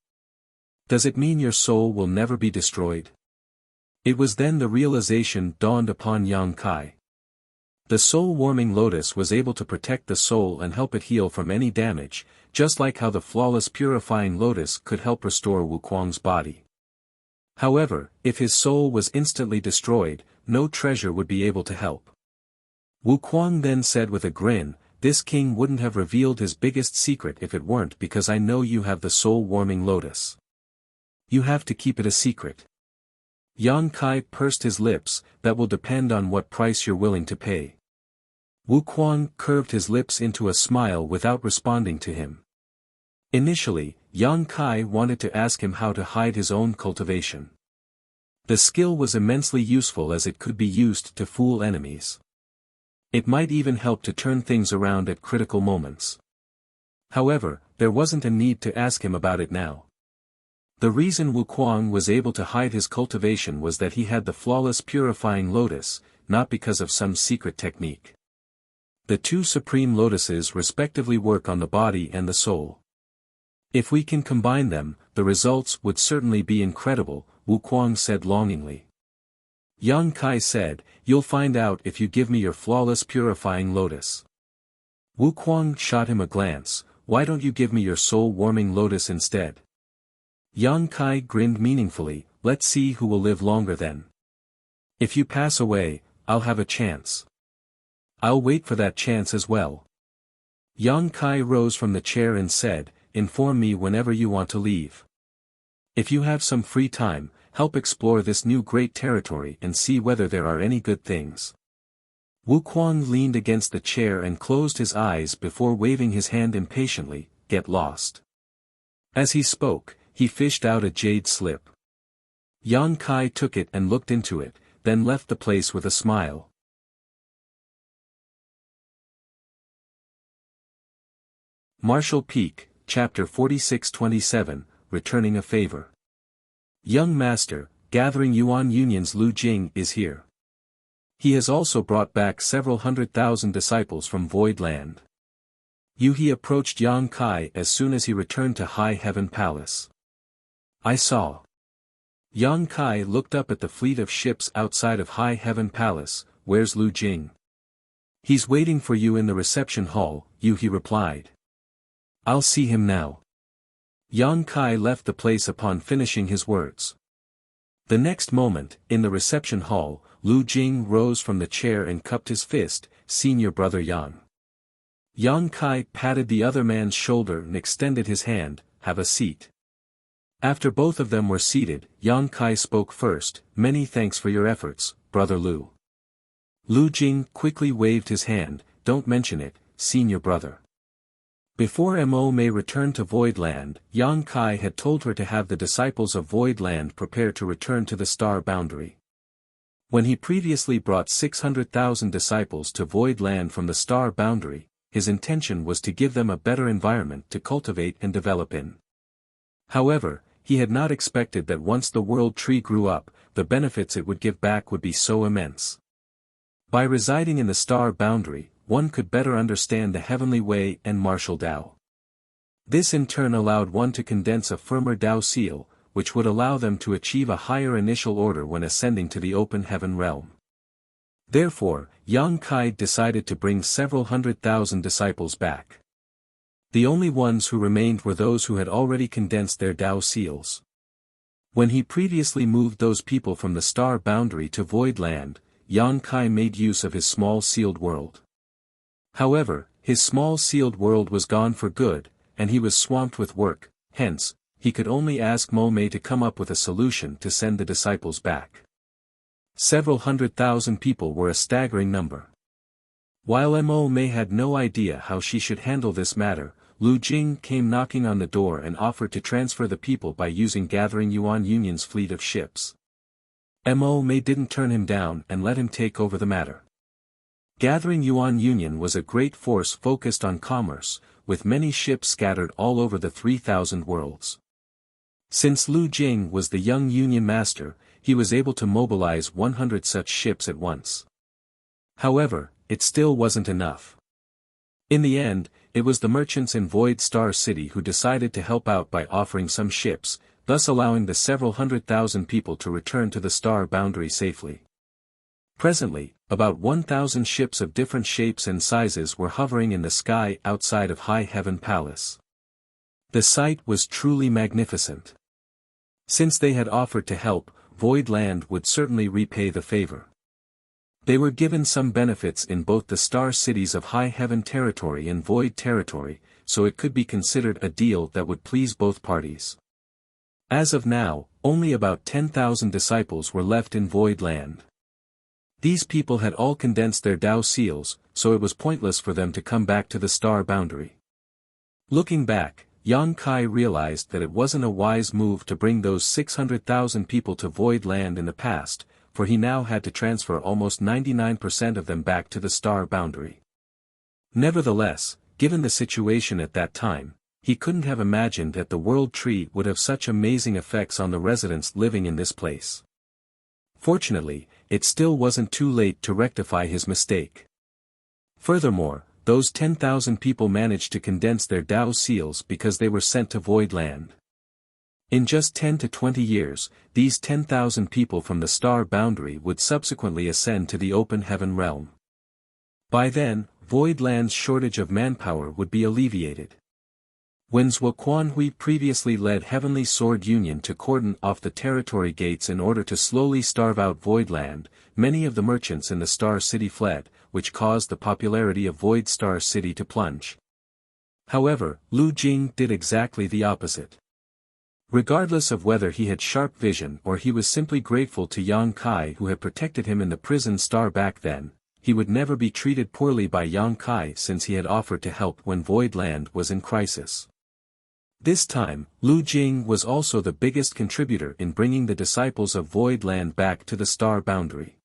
Does it mean your soul will never be destroyed?" It was then the realization dawned upon Yang Kai. The soul-warming lotus was able to protect the soul and help it heal from any damage, just like how the flawless purifying lotus could help restore Wuquang's body. However, if his soul was instantly destroyed, no treasure would be able to help. Wuquang then said with a grin, "This king wouldn't have revealed his biggest secret if it weren't because I know you have the soul-warming lotus. You have to keep it a secret." Yang Kai pursed his lips, "That will depend on what price you're willing to pay." Wuquang curved his lips into a smile without responding to him. Initially, Yang Kai wanted to ask him how to hide his own cultivation. The skill was immensely useful as it could be used to fool enemies. It might even help to turn things around at critical moments. However, there wasn't a need to ask him about it now. The reason Wuquang was able to hide his cultivation was that he had the flawless purifying lotus, not because of some secret technique. The two supreme lotuses respectively work on the body and the soul. If we can combine them, the results would certainly be incredible, Wuquang said longingly. Yang Kai said, "You'll find out if you give me your flawless purifying lotus." Wuquang shot him a glance, "Why don't you give me your soul-warming lotus instead?" Yang Kai grinned meaningfully, "Let's see who will live longer then. If you pass away, I'll have a chance. I'll wait for that chance as well." Yang Kai rose from the chair and said, "Inform me whenever you want to leave. If you have some free time, help explore this new great territory and see whether there are any good things." Wuquang leaned against the chair and closed his eyes before waving his hand impatiently, "Get lost." As he spoke, he fished out a jade slip. Yang Kai took it and looked into it, then left the place with a smile. Martial Peak, Chapter 46-27, Returning a Favor. Young Master, Gathering Yuan Union's Lu Jing is here. He has also brought back several 100,000 disciples from Void Land. He approached Yang Kai as soon as he returned to High Heaven Palace. "I saw." Yang Kai looked up at the fleet of ships outside of High Heaven Palace. "Where's Lu Jing?" "He's waiting for you in the reception hall," he replied. "I'll see him now." Yang Kai left the place upon finishing his words. The next moment, in the reception hall, Lu Jing rose from the chair and cupped his fist, "Senior Brother Yang." Yang Kai patted the other man's shoulder and extended his hand, "Have a seat." After both of them were seated, Yang Kai spoke first, "Many thanks for your efforts, Brother Lu." Lu Jing quickly waved his hand, "Don't mention it, Senior Brother." Before Mo may return to Void Land, Yang Kai had told her to have the disciples of Void Land prepare to return to the star boundary. When he previously brought 600,000 disciples to Void Land from the star boundary, his intention was to give them a better environment to cultivate and develop in. However, he had not expected that once the world tree grew up, the benefits it would give back would be so immense. By residing in the star boundary, one could better understand the heavenly way and martial Tao. This in turn allowed one to condense a firmer Tao seal, which would allow them to achieve a higher initial order when ascending to the open heaven realm. Therefore, Yang Kai decided to bring several 100,000 disciples back. The only ones who remained were those who had already condensed their Tao seals. When he previously moved those people from the star boundary to Void Land, Yang Kai made use of his small sealed world. However, his small sealed world was gone for good, and he was swamped with work, hence, he could only ask Mo Mei to come up with a solution to send the disciples back. Several 100,000 people were a staggering number. While Mo Mei had no idea how she should handle this matter, Lu Jing came knocking on the door and offered to transfer the people by using Gathering Yuan Union's fleet of ships. Mo Mei didn't turn him down and let him take over the matter. Gathering Yuan Union was a great force focused on commerce, with many ships scattered all over the 3,000 worlds. Since Lu Jing was the young Union master, he was able to mobilize 100 such ships at once. However, it still wasn't enough. In the end, it was the merchants in Void Star City who decided to help out by offering some ships, thus allowing the several 100,000 people to return to the star boundary safely. Presently, about 1,000 ships of different shapes and sizes were hovering in the sky outside of High Heaven Palace. The sight was truly magnificent. Since they had offered to help, Void Land would certainly repay the favor. They were given some benefits in both the star cities of High Heaven Territory and Void Territory, so it could be considered a deal that would please both parties. As of now, only about 10,000 disciples were left in Void Land. These people had all condensed their Tao seals, so it was pointless for them to come back to the star boundary. Looking back, Yang Kai realized that it wasn't a wise move to bring those 600,000 people to Void Land in the past, for he now had to transfer almost 99% of them back to the star boundary. Nevertheless, given the situation at that time, he couldn't have imagined that the world tree would have such amazing effects on the residents living in this place. Fortunately, it still wasn't too late to rectify his mistake. Furthermore, those 10,000 people managed to condense their Tao seals because they were sent to Void Land. In just 10 to 20 years, these 10,000 people from the star boundary would subsequently ascend to the open heaven realm. By then, Void Land's shortage of manpower would be alleviated. When Zhuo Quanhui previously led Heavenly Sword Union to cordon off the territory gates in order to slowly starve out Void Land, many of the merchants in the Star City fled, which caused the popularity of Void Star City to plunge. However, Lu Jing did exactly the opposite. Regardless of whether he had sharp vision or he was simply grateful to Yang Kai who had protected him in the prison star back then, he would never be treated poorly by Yang Kai since he had offered to help when Void Land was in crisis. This time, Lu Jing was also the biggest contributor in bringing the disciples of Void Land back to the star boundary.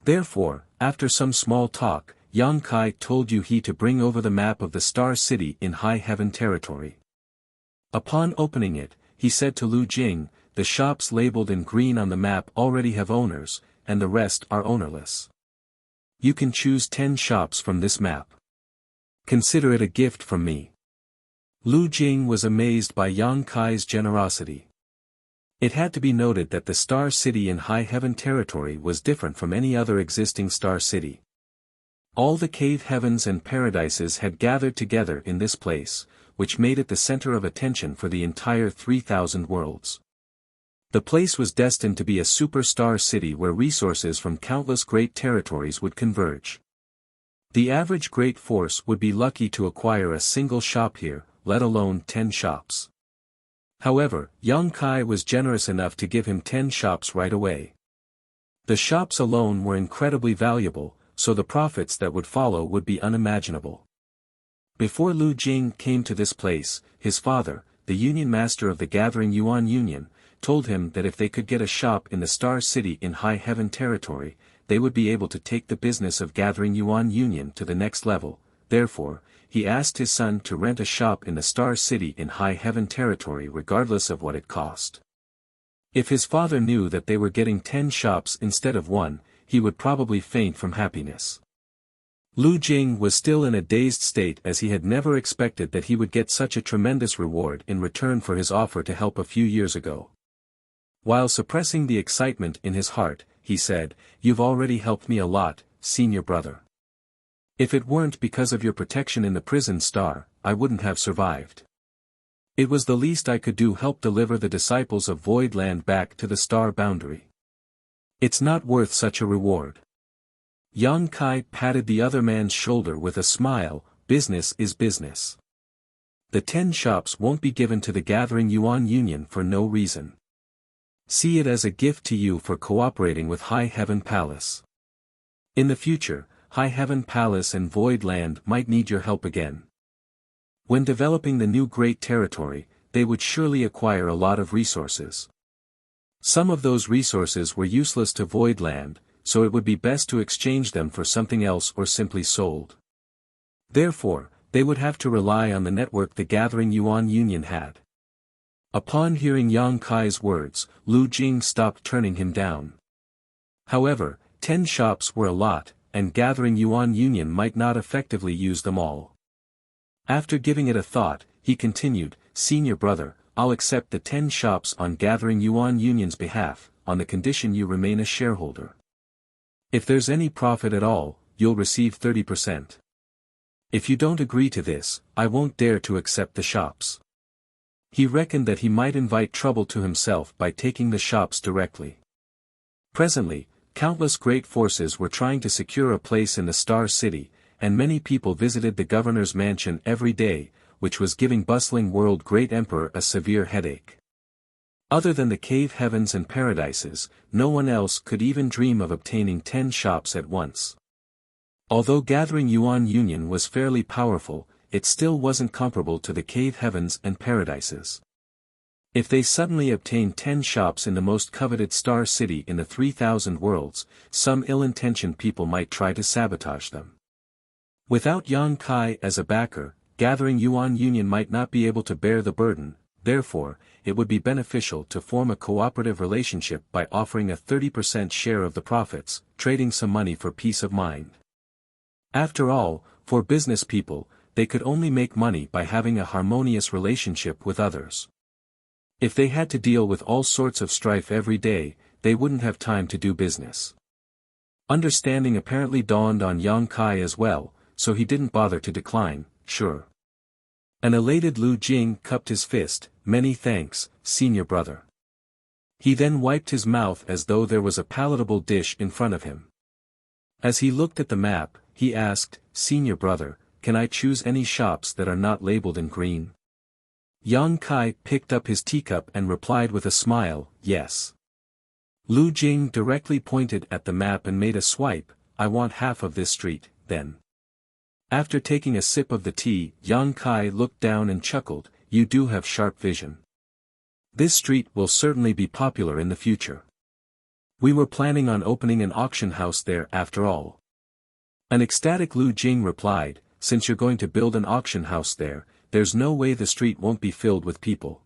Therefore, after some small talk, Yang Kai told Yu He to bring over the map of the Star City in High Heaven Territory. Upon opening it, he said to Lu Jing, "The shops labeled in green on the map already have owners, and the rest are ownerless. You can choose 10 shops from this map. Consider it a gift from me." Lu Jing was amazed by Yang Kai's generosity. It had to be noted that the Star City in High Heaven Territory was different from any other existing Star City. All the cave heavens and paradises had gathered together in this place, which made it the center of attention for the entire 3,000 worlds. The place was destined to be a superstar city where resources from countless great territories would converge. The average great force would be lucky to acquire a single shop here, let alone 10 shops. However, Yang Kai was generous enough to give him 10 shops right away. The shops alone were incredibly valuable, so the profits that would follow would be unimaginable. Before Lu Jing came to this place, his father, the Union Master of the Gathering Yuan Union, told him that if they could get a shop in the Star City in High Heaven territory, they would be able to take the business of gathering Yuan Union to the next level. Therefore, he asked his son to rent a shop in the Star City in High Heaven territory regardless of what it cost. If his father knew that they were getting 10 shops instead of 1, he would probably faint from happiness. Lu Jing was still in a dazed state as he had never expected that he would get such a tremendous reward in return for his offer to help a few years ago. While suppressing the excitement in his heart, he said, "You've already helped me a lot, senior brother. If it weren't because of your protection in the prison star, I wouldn't have survived. It was the least I could do, help deliver the disciples of Void Land back to the star boundary. It's not worth such a reward." Yang Kai patted the other man's shoulder with a smile. "Business is business. The 10 shops won't be given to the Gathering Yuan Union for no reason. See it as a gift to you for cooperating with High Heaven Palace. In the future, High Heaven Palace and Void Land might need your help again. When developing the new great territory, they would surely acquire a lot of resources. Some of those resources were useless to Void Land, so it would be best to exchange them for something else or simply sold. Therefore, they would have to rely on the network the Gathering Yuan Union had." Upon hearing Yang Kai's words, Lu Jing stopped turning him down. However, 10 shops were a lot, and Gathering Yuan Union might not effectively use them all. After giving it a thought, he continued, "Senior brother, I'll accept the 10 shops on Gathering Yuan Union's behalf, on the condition you remain a shareholder. If there's any profit at all, you'll receive 30%. If you don't agree to this, I won't dare to accept the shops." He reckoned that he might invite trouble to himself by taking the shops directly. Presently, countless great forces were trying to secure a place in the Star City, and many people visited the governor's mansion every day, which was giving bustling world great emperor a severe headache. Other than the cave heavens and paradises, no one else could even dream of obtaining 10 shops at once. Although Gathering Yuan Union was fairly powerful, it still wasn't comparable to the cave heavens and paradises. If they suddenly obtained 10 shops in the most coveted Star City in the 3,000 worlds, some ill-intentioned people might try to sabotage them. Without Yang Kai as a backer, Gathering Yuan Union might not be able to bear the burden. Therefore, it would be beneficial to form a cooperative relationship by offering a 30% share of the profits, trading some money for peace of mind. After all, for business people, they could only make money by having a harmonious relationship with others. If they had to deal with all sorts of strife every day, they wouldn't have time to do business. Understanding apparently dawned on Yang Kai as well, so he didn't bother to decline. "Sure." An elated Lu Jing cupped his fist. "Many thanks, senior brother." He then wiped his mouth as though there was a palatable dish in front of him. As he looked at the map, he asked, "Senior brother, can I choose any shops that are not labeled in green?" Yang Kai picked up his teacup and replied with a smile, "Yes." Lu Jing directly pointed at the map and made a swipe. "I want half of this street, then." After taking a sip of the tea, Yang Kai looked down and chuckled, "You do have sharp vision. This street will certainly be popular in the future. We were planning on opening an auction house there after all." An ecstatic Lu Jing replied, "Since you're going to build an auction house there, there's no way the street won't be filled with people."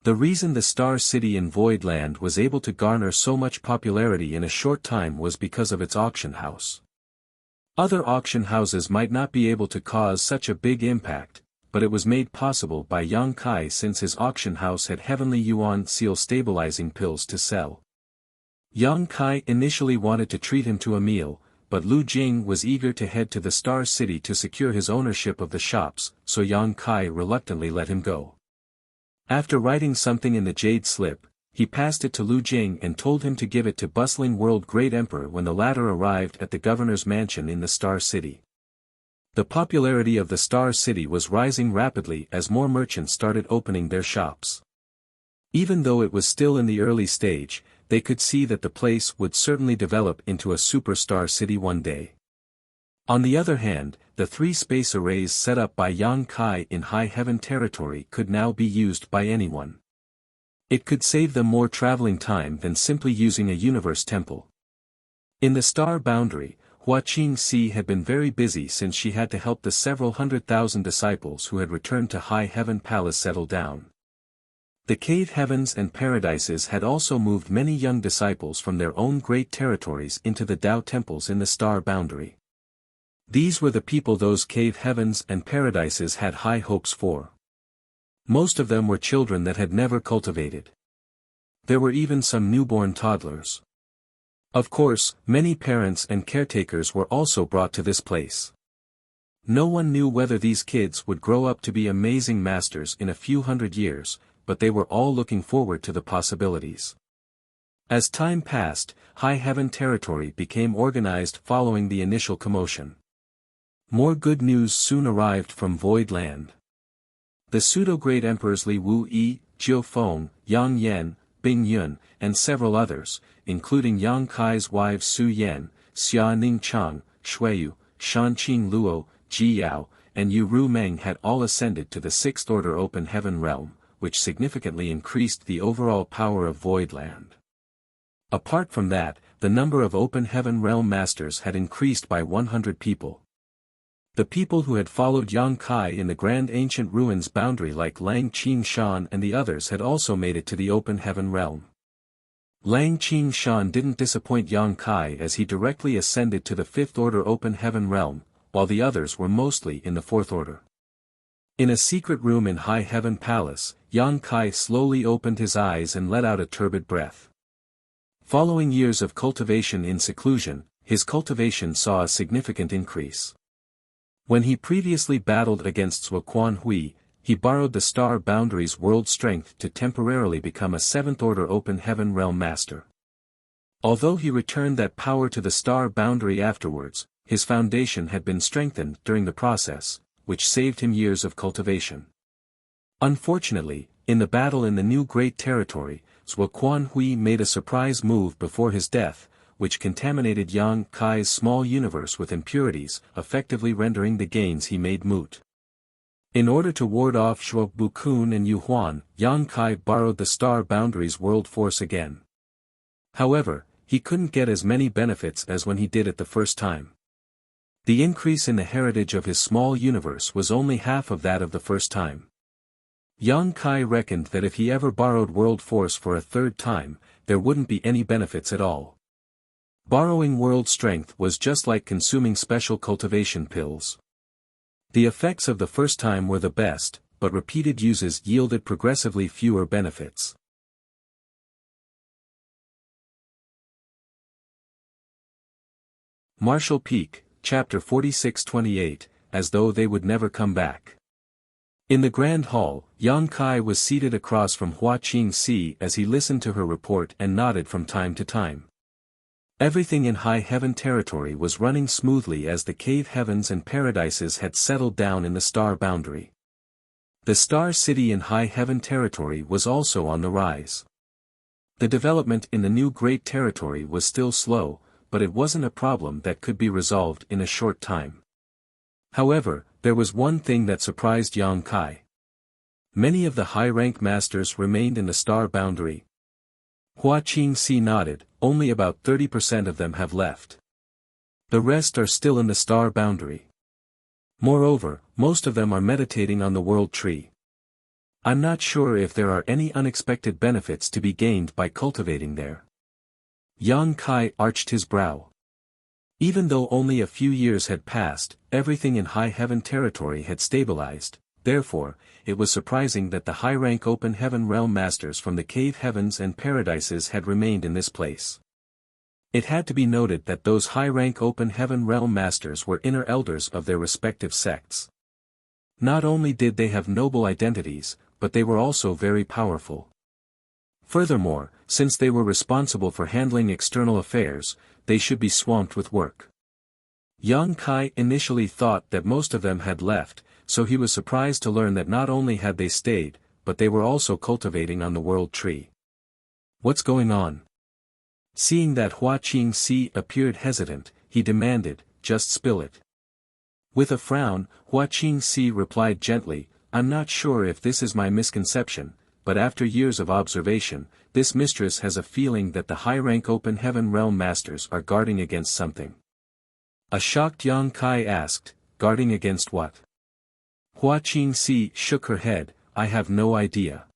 The reason the Star City in Void Land was able to garner so much popularity in a short time was because of its auction house. Other auction houses might not be able to cause such a big impact, but it was made possible by Yang Kai since his auction house had heavenly yuan seal stabilizing pills to sell. Yang Kai initially wanted to treat him to a meal, but Lu Jing was eager to head to the Star City to secure his ownership of the shops, so Yang Kai reluctantly let him go. After writing something in the jade slip, he passed it to Lu Jing and told him to give it to bustling world great emperor when the latter arrived at the governor's mansion in the Star City. The popularity of the Star City was rising rapidly as more merchants started opening their shops. Even though it was still in the early stage, they could see that the place would certainly develop into a superstar city one day. On the other hand, the 3 space arrays set up by Yang Kai in High Heaven territory could now be used by anyone. It could save them more traveling time than simply using a universe temple. In the star boundary, Hua Qingxi had been very busy since she had to help the several 100,000 disciples who had returned to High Heaven Palace settle down. The cave heavens and paradises had also moved many young disciples from their own great territories into the Tao temples in the star boundary. These were the people those cave heavens and paradises had high hopes for. Most of them were children that had never cultivated. There were even some newborn toddlers. Of course, many parents and caretakers were also brought to this place. No one knew whether these kids would grow up to be amazing masters in a few hundred years, but they were all looking forward to the possibilities. As time passed, High Heaven territory became organized following the initial commotion. More good news soon arrived from Void Land. The pseudo-great emperors Li Wu-yi, Jiu Feng, Yang Yan, Bing Yun, and several others, including Yang Kai's wives Su Yan, Xia Ning Chang, Shuiyu, Shan Qing Luo, Ji Yao, and Yu Ru Meng had all ascended to the Sixth Order Open Heaven realm, which significantly increased the overall power of Void Land. Apart from that, the number of Open Heaven realm masters had increased by 100 people. The people who had followed Yang Kai in the Grand Ancient Ruins boundary like Lang Qing-shan and the others had also made it to the Open Heaven realm. Lang Qing-shan didn't disappoint Yang Kai as he directly ascended to the Fifth Order Open Heaven realm, while the others were mostly in the Fourth Order. In a secret room in High Heaven Palace, Yang Kai slowly opened his eyes and let out a turbid breath. Following years of cultivation in seclusion, his cultivation saw a significant increase. When he previously battled against Zhuo Quanhui, he borrowed the Star Boundary's world strength to temporarily become a Seventh Order Open Heaven realm master. Although he returned that power to the Star Boundary afterwards, his foundation had been strengthened during the process, which saved him years of cultivation. Unfortunately, in the battle in the new Great Territory, Zhuo Quanhui made a surprise move before his death, which contaminated Yang Kai's small universe with impurities, effectively rendering the gains he made moot. In order to ward off Zhuo Bukun and Yu Huan, Yang Kai borrowed the Star Boundary's world force again. However, he couldn't get as many benefits as when he did it the first time. The increase in the heritage of his small universe was only half of that of the first time. Yang Kai reckoned that if he ever borrowed world force for a third time, there wouldn't be any benefits at all. Borrowing world strength was just like consuming special cultivation pills. The effects of the first time were the best, but repeated uses yielded progressively fewer benefits. Martial Peak, Chapter 46-28, as though they would never come back. In the Grand Hall, Yang Kai was seated across from Hua Qingxi as he listened to her report and nodded from time to time. Everything in High Heaven territory was running smoothly as the cave heavens and paradises had settled down in the Star Boundary. The Star City in High Heaven territory was also on the rise. The development in the new Great Territory was still slow, but it wasn't a problem that could be resolved in a short time. However, there was one thing that surprised Yang Kai. Many of the high-rank masters remained in the Star Boundary. Hua Qingxi nodded, only about 30% of them have left. The rest are still in the Star Boundary. Moreover, most of them are meditating on the World Tree. I'm not sure if there are any unexpected benefits to be gained by cultivating there. Yang Kai arched his brow. Even though only a few years had passed, everything in High Heaven territory had stabilized, therefore, it was surprising that the high-rank Open Heaven realm masters from the cave heavens and paradises had remained in this place. It had to be noted that those high-rank Open Heaven realm masters were inner elders of their respective sects. Not only did they have noble identities, but they were also very powerful. Furthermore, since they were responsible for handling external affairs, they should be swamped with work. Yang Kai initially thought that most of them had left, so he was surprised to learn that not only had they stayed, but they were also cultivating on the World Tree. What's going on? Seeing that Hua Qingxi appeared hesitant, he demanded, just spill it. With a frown, Hua Qingxi replied gently, I'm not sure if this is my misconception, but after years of observation, this mistress has a feeling that the high-rank open heaven realm masters are guarding against something. A shocked Yang Kai asked, guarding against what? Hua Qingxi shook her head, I have no idea.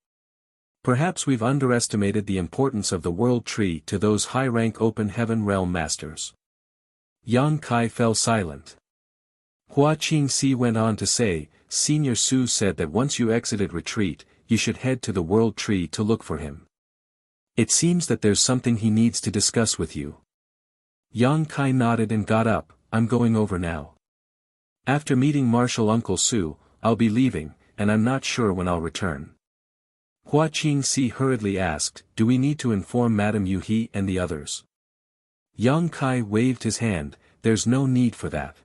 Perhaps we've underestimated the importance of the world tree to those high-rank open heaven realm masters. Yang Kai fell silent. Hua Qingxi went on to say, Senior Su said that once you exited retreat, you should head to the world tree to look for him. It seems that there's something he needs to discuss with you. Yang Kai nodded and got up, I'm going over now. After meeting Martial Uncle Su, I'll be leaving, and I'm not sure when I'll return. Hua Qingxi hurriedly asked, do we need to inform Madame Yuhi and the others? Yang Kai waved his hand, there's no need for that.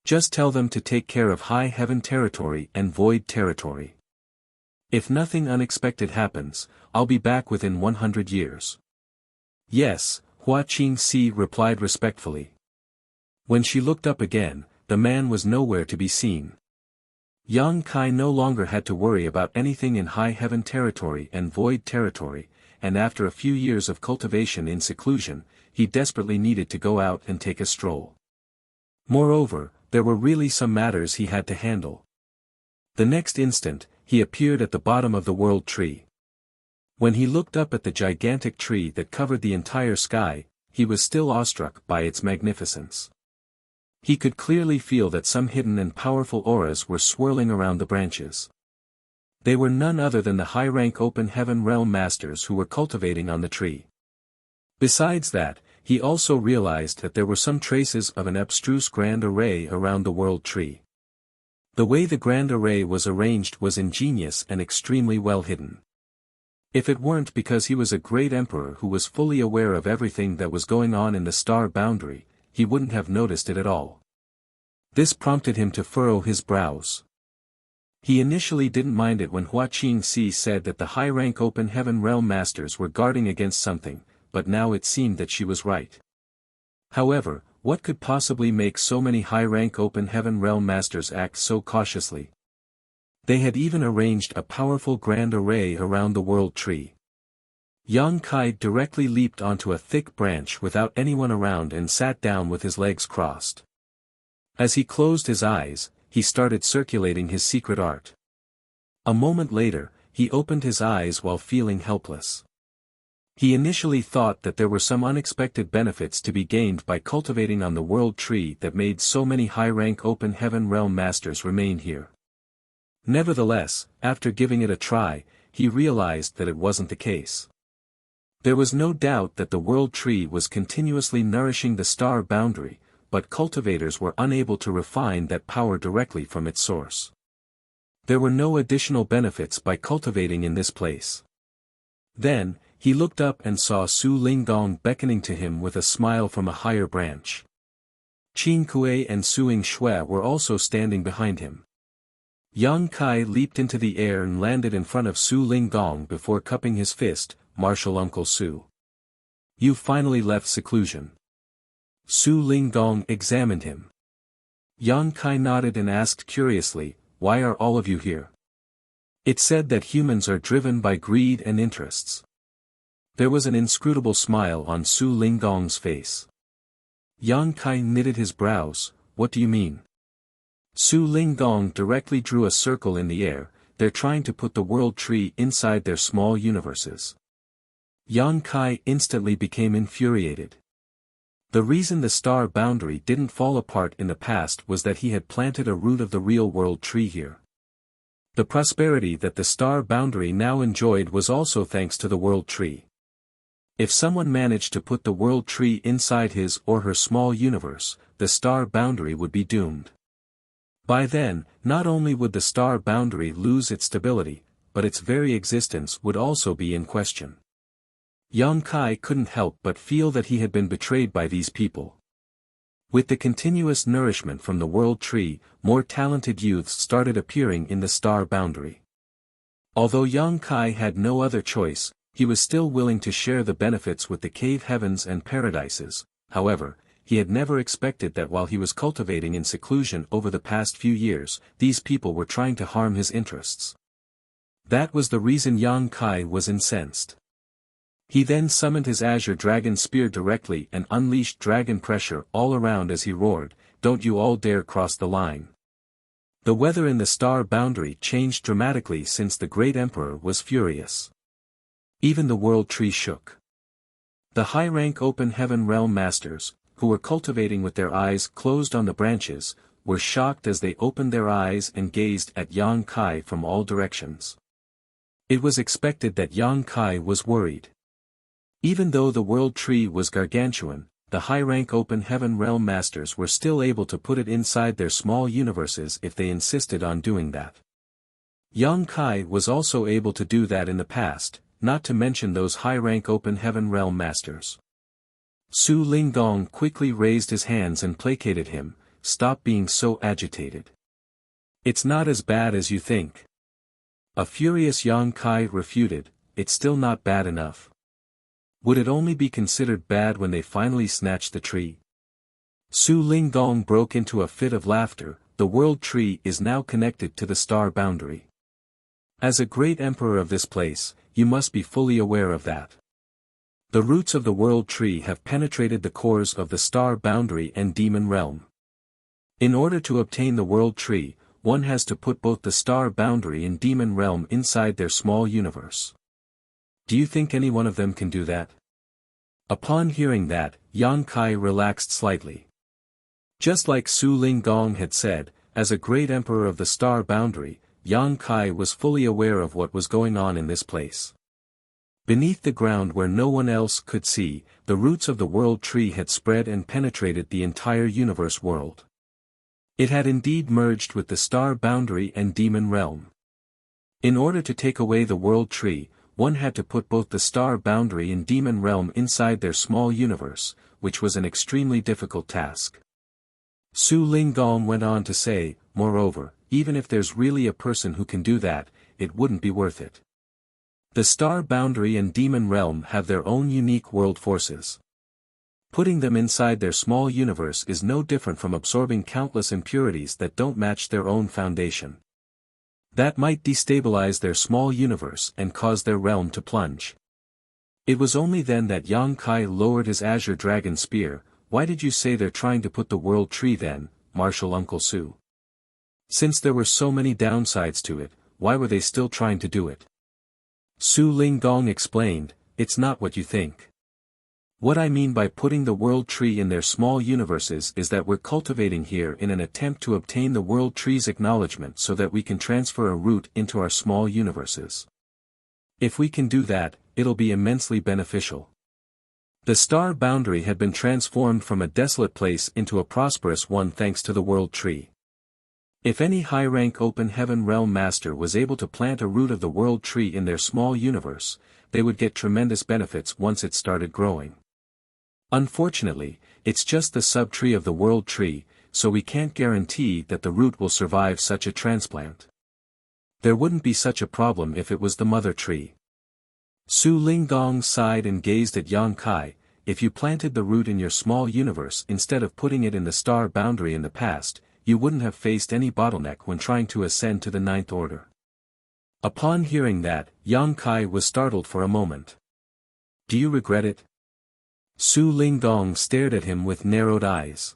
Just tell them to take care of high heaven territory and void territory. If nothing unexpected happens, I'll be back within 100 years. Yes, Hua Qingxi replied respectfully. When she looked up again, the man was nowhere to be seen. Yang Kai no longer had to worry about anything in high heaven territory and void territory, and after a few years of cultivation in seclusion, he desperately needed to go out and take a stroll. Moreover, there were really some matters he had to handle. The next instant, he appeared at the bottom of the world tree. When he looked up at the gigantic tree that covered the entire sky, he was still awestruck by its magnificence. He could clearly feel that some hidden and powerful auras were swirling around the branches. They were none other than the high-rank open heaven realm masters who were cultivating on the tree. Besides that, he also realized that there were some traces of an abstruse grand array around the world tree. The way the grand array was arranged was ingenious and extremely well hidden. If it weren't because he was a great emperor who was fully aware of everything that was going on in the star boundary, he wouldn't have noticed it at all. This prompted him to furrow his brows. He initially didn't mind it when Hua Qingxi said that the high-rank open heaven realm masters were guarding against something, but now it seemed that she was right. However, what could possibly make so many high-rank open heaven realm masters act so cautiously? They had even arranged a powerful grand array around the world tree. Yang Kai directly leaped onto a thick branch without anyone around and sat down with his legs crossed. As he closed his eyes, he started circulating his secret art. A moment later, he opened his eyes while feeling helpless. He initially thought that there were some unexpected benefits to be gained by cultivating on the world tree that made so many high-rank open heaven realm masters remain here. Nevertheless, after giving it a try, he realized that it wasn't the case. There was no doubt that the world tree was continuously nourishing the star boundary, but cultivators were unable to refine that power directly from its source. There were no additional benefits by cultivating in this place. Then, he looked up and saw Su Linggong beckoning to him with a smile from a higher branch. Qin Kuei and Suing Shui were also standing behind him. Yang Kai leaped into the air and landed in front of Su Linggong before cupping his fist, Martial Uncle Su. You finally left seclusion. Su Linggong examined him. Yang Kai nodded and asked curiously, why are all of you here? It said that humans are driven by greed and interests. There was an inscrutable smile on Su Linggong's face. Yang Kai knitted his brows, what do you mean? Su Linggong directly drew a circle in the air, they're trying to put the world tree inside their small universes. Yang Kai instantly became infuriated. The reason the star boundary didn't fall apart in the past was that he had planted a root of the real world tree here. The prosperity that the star boundary now enjoyed was also thanks to the world tree. If someone managed to put the world tree inside his or her small universe, the star boundary would be doomed. By then, not only would the star boundary lose its stability, but its very existence would also be in question. Yang Kai couldn't help but feel that he had been betrayed by these people. With the continuous nourishment from the world tree, more talented youths started appearing in the star boundary. Although Yang Kai had no other choice, he was still willing to share the benefits with the cave heavens and paradises. However, he had never expected that while he was cultivating in seclusion over the past few years, these people were trying to harm his interests. That was the reason Yang Kai was incensed. He then summoned his azure dragon spear directly and unleashed dragon pressure all around as he roared, "Don't you all dare cross the line." The weather in the star boundary changed dramatically since the great emperor was furious. Even the world tree shook. The high-rank open heaven realm masters, who were cultivating with their eyes closed on the branches, were shocked as they opened their eyes and gazed at Yang Kai from all directions. It was expected that Yang Kai was worried. Even though the world tree was gargantuan, the high-rank open heaven realm masters were still able to put it inside their small universes if they insisted on doing that. Yang Kai was also able to do that in the past, not to mention those high-rank open heaven realm masters. Su Linggong quickly raised his hands and placated him, "Stop being so agitated. It's not as bad as you think." A furious Yang Kai refuted, "It's still not bad enough. Would it only be considered bad when they finally snatched the tree?" Su Linggong broke into a fit of laughter. "The world tree is now connected to the star boundary. As a great emperor of this place, you must be fully aware of that. The roots of the world tree have penetrated the cores of the star boundary and demon realm. In order to obtain the world tree, one has to put both the star boundary and demon realm inside their small universe. Do you think any one of them can do that?" Upon hearing that, Yang Kai relaxed slightly. Just like Su Linggong had said, as a great emperor of the star boundary, Yang Kai was fully aware of what was going on in this place. Beneath the ground where no one else could see, the roots of the world tree had spread and penetrated the entire universe world. It had indeed merged with the star boundary and demon realm. In order to take away the world tree, one had to put both the star boundary and demon realm inside their small universe, which was an extremely difficult task. Su Linggong went on to say, "Moreover, even if there's really a person who can do that, it wouldn't be worth it. The star boundary and demon realm have their own unique world forces. Putting them inside their small universe is no different from absorbing countless impurities that don't match their own foundation. That might destabilize their small universe and cause their realm to plunge." It was only then that Yang Kai lowered his azure dragon spear. "Why did you say they're trying to put the world tree then, Martial Uncle Su? Since there were so many downsides to it, why were they still trying to do it?" Su Linggong explained, "It's not what you think. What I mean by putting the world tree in their small universes is that we're cultivating here in an attempt to obtain the world tree's acknowledgement so that we can transfer a root into our small universes. If we can do that, it'll be immensely beneficial." The star boundary had been transformed from a desolate place into a prosperous one thanks to the world tree. If any high-rank open heaven realm master was able to plant a root of the world tree in their small universe, they would get tremendous benefits once it started growing. Unfortunately, it's just the sub-tree of the world tree, so we can't guarantee that the root will survive such a transplant. There wouldn't be such a problem if it was the mother tree. Su Linggong sighed and gazed at Yang Kai. "If you planted the root in your small universe instead of putting it in the star boundary in the past, you wouldn't have faced any bottleneck when trying to ascend to the ninth order." Upon hearing that, Yang Kai was startled for a moment. "Do you regret it?" Su Linggong stared at him with narrowed eyes.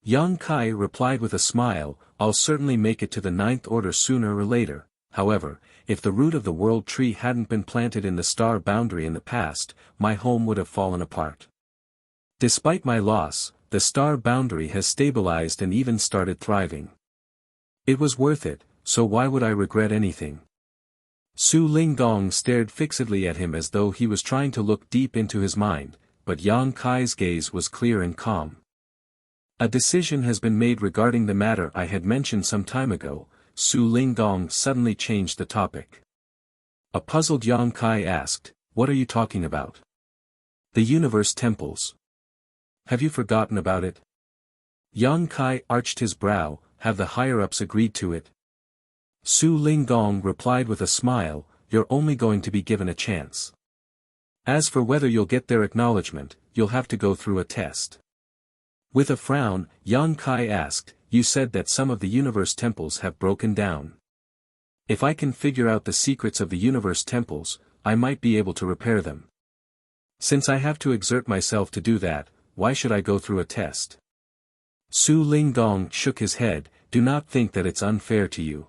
Yang Kai replied with a smile, "I'll certainly make it to the ninth order sooner or later. However, if the root of the world tree hadn't been planted in the star boundary in the past, my home would have fallen apart. Despite my loss, the star boundary has stabilized and even started thriving. It was worth it, so why would I regret anything?" Su Linggong stared fixedly at him as though he was trying to look deep into his mind, but Yang Kai's gaze was clear and calm. "A decision has been made regarding the matter I had mentioned some time ago." Su Linggong suddenly changed the topic. A puzzled Yang Kai asked, "What are you talking about?" "The universe temples. Have you forgotten about it?" Yang Kai arched his brow. "Have the higher-ups agreed to it?" Su Linggong replied with a smile, "You're only going to be given a chance. As for whether you'll get their acknowledgement, you'll have to go through a test." With a frown, Yang Kai asked, "You said that some of the universe temples have broken down. If I can figure out the secrets of the universe temples, I might be able to repair them. Since I have to exert myself to do that, why should I go through a test? Su Linggong shook his head. Do not think that it's unfair to you.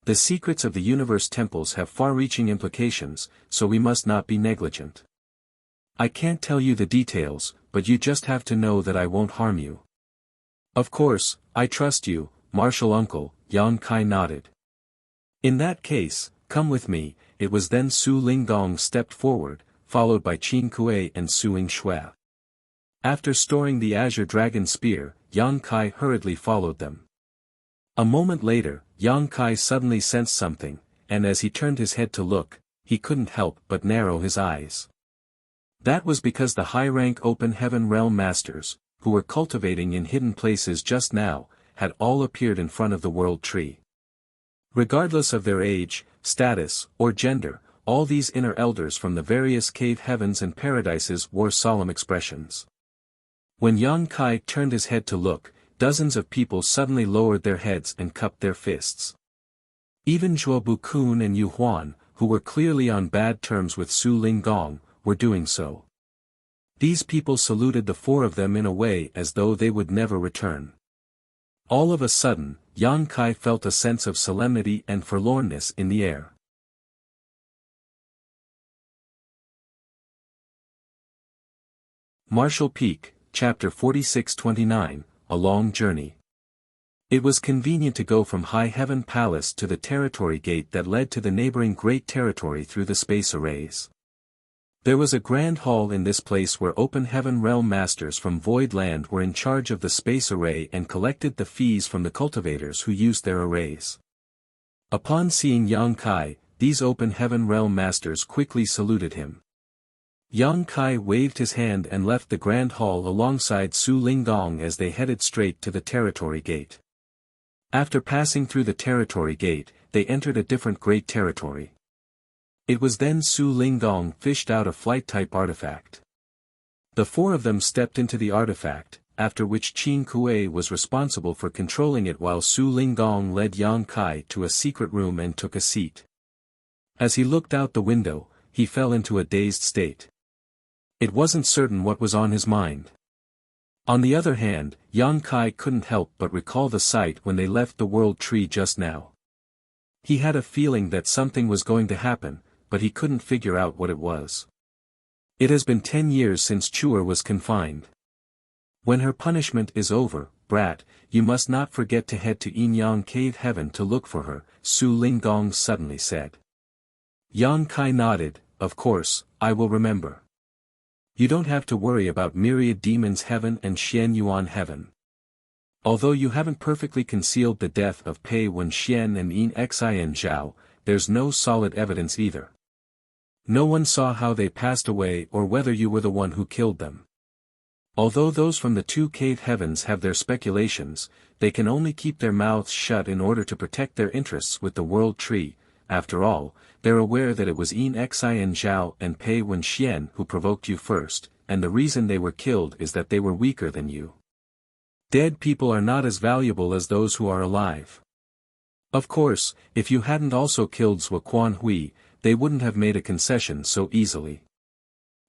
The secrets of the universe temples have far-reaching implications, so we must not be negligent. I can't tell you the details, but you just have to know that I won't harm you. Of course, I trust you, Martial Uncle, Yang Kai nodded. In that case, come with me. It was then Su Linggong stepped forward, followed by Qin Kuei and Su Yingxue. After storing the Azure Dragon Spear, Yang Kai hurriedly followed them. A moment later, Yang Kai suddenly sensed something, and as he turned his head to look, he couldn't help but narrow his eyes. That was because the high-rank Open Heaven Realm Masters, who were cultivating in hidden places just now, had all appeared in front of the World Tree. Regardless of their age, status, or gender, all these inner elders from the various cave heavens and paradises wore solemn expressions. When Yang Kai turned his head to look, dozens of people suddenly lowered their heads and cupped their fists. Even Zhuo Bukun and Yu Huan, who were clearly on bad terms with Su Linggong, were doing so. These people saluted the four of them in a way as though they would never return. All of a sudden, Yang Kai felt a sense of solemnity and forlornness in the air. Martial Peak, Chapter 46-29, A Long Journey. It was convenient to go from High Heaven Palace to the territory gate that led to the neighboring Great Territory through the space arrays. There was a grand hall in this place where Open Heaven Realm Masters from Void Land were in charge of the space array and collected the fees from the cultivators who used their arrays. Upon seeing Yang Kai, these Open Heaven Realm Masters quickly saluted him. Yang Kai waved his hand and left the grand hall alongside Su Linggong as they headed straight to the territory gate. After passing through the territory gate, they entered a different great territory. It was then Su Linggong fished out a flight-type artifact. The four of them stepped into the artifact, after which Qin Kuei was responsible for controlling it while Su Linggong led Yang Kai to a secret room and took a seat. As he looked out the window, he fell into a dazed state. It wasn't certain what was on his mind. On the other hand, Yang Kai couldn't help but recall the sight when they left the World Tree just now. He had a feeling that something was going to happen, but he couldn't figure out what it was. It has been 10 years since Chuer was confined. When her punishment is over, brat, you must not forget to head to Yin-Yang Cave Heaven to look for her, Su Linggong suddenly said. Yang Kai nodded. Of course, I will remember. You don't have to worry about Myriad Demons Heaven and Xian Yuan Heaven. Although you haven't perfectly concealed the death of Pei Wenxian and Yin Xian Zhao, there's no solid evidence either. No one saw how they passed away or whether you were the one who killed them. Although those from the two cave heavens have their speculations, they can only keep their mouths shut in order to protect their interests with the World Tree. After all, they're aware that it was Yin Xian Zhao and Pei Wenxian who provoked you first, and the reason they were killed is that they were weaker than you. Dead people are not as valuable as those who are alive. Of course, if you hadn't also killed Zhuo Quanhui, they wouldn't have made a concession so easily.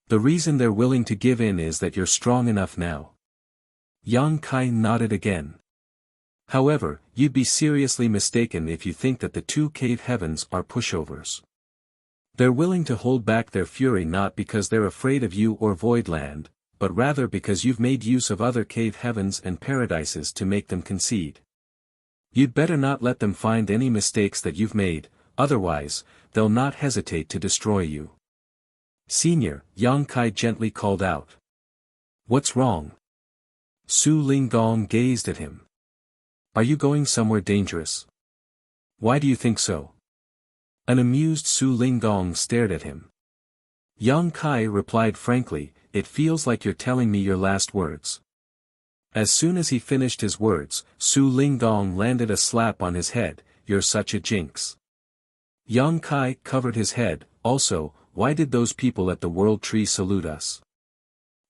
The reason they're willing to give in is that you're strong enough now. Yang Kai nodded again. However, you'd be seriously mistaken if you think that the two cave heavens are pushovers. They're willing to hold back their fury not because they're afraid of you or Voidland, but rather because you've made use of other cave heavens and paradises to make them concede. You'd better not let them find any mistakes that you've made, otherwise, they'll not hesitate to destroy you. Senior, Yang Kai gently called out. What's wrong? Su Linggong gazed at him. Are you going somewhere dangerous? Why do you think so? An amused Su Linggong stared at him. Yang Kai replied frankly, it feels like you're telling me your last words. As soon as he finished his words, Su Linggong landed a slap on his head. You're such a jinx. Yang Kai covered his head. Also, why did those people at the World Tree salute us?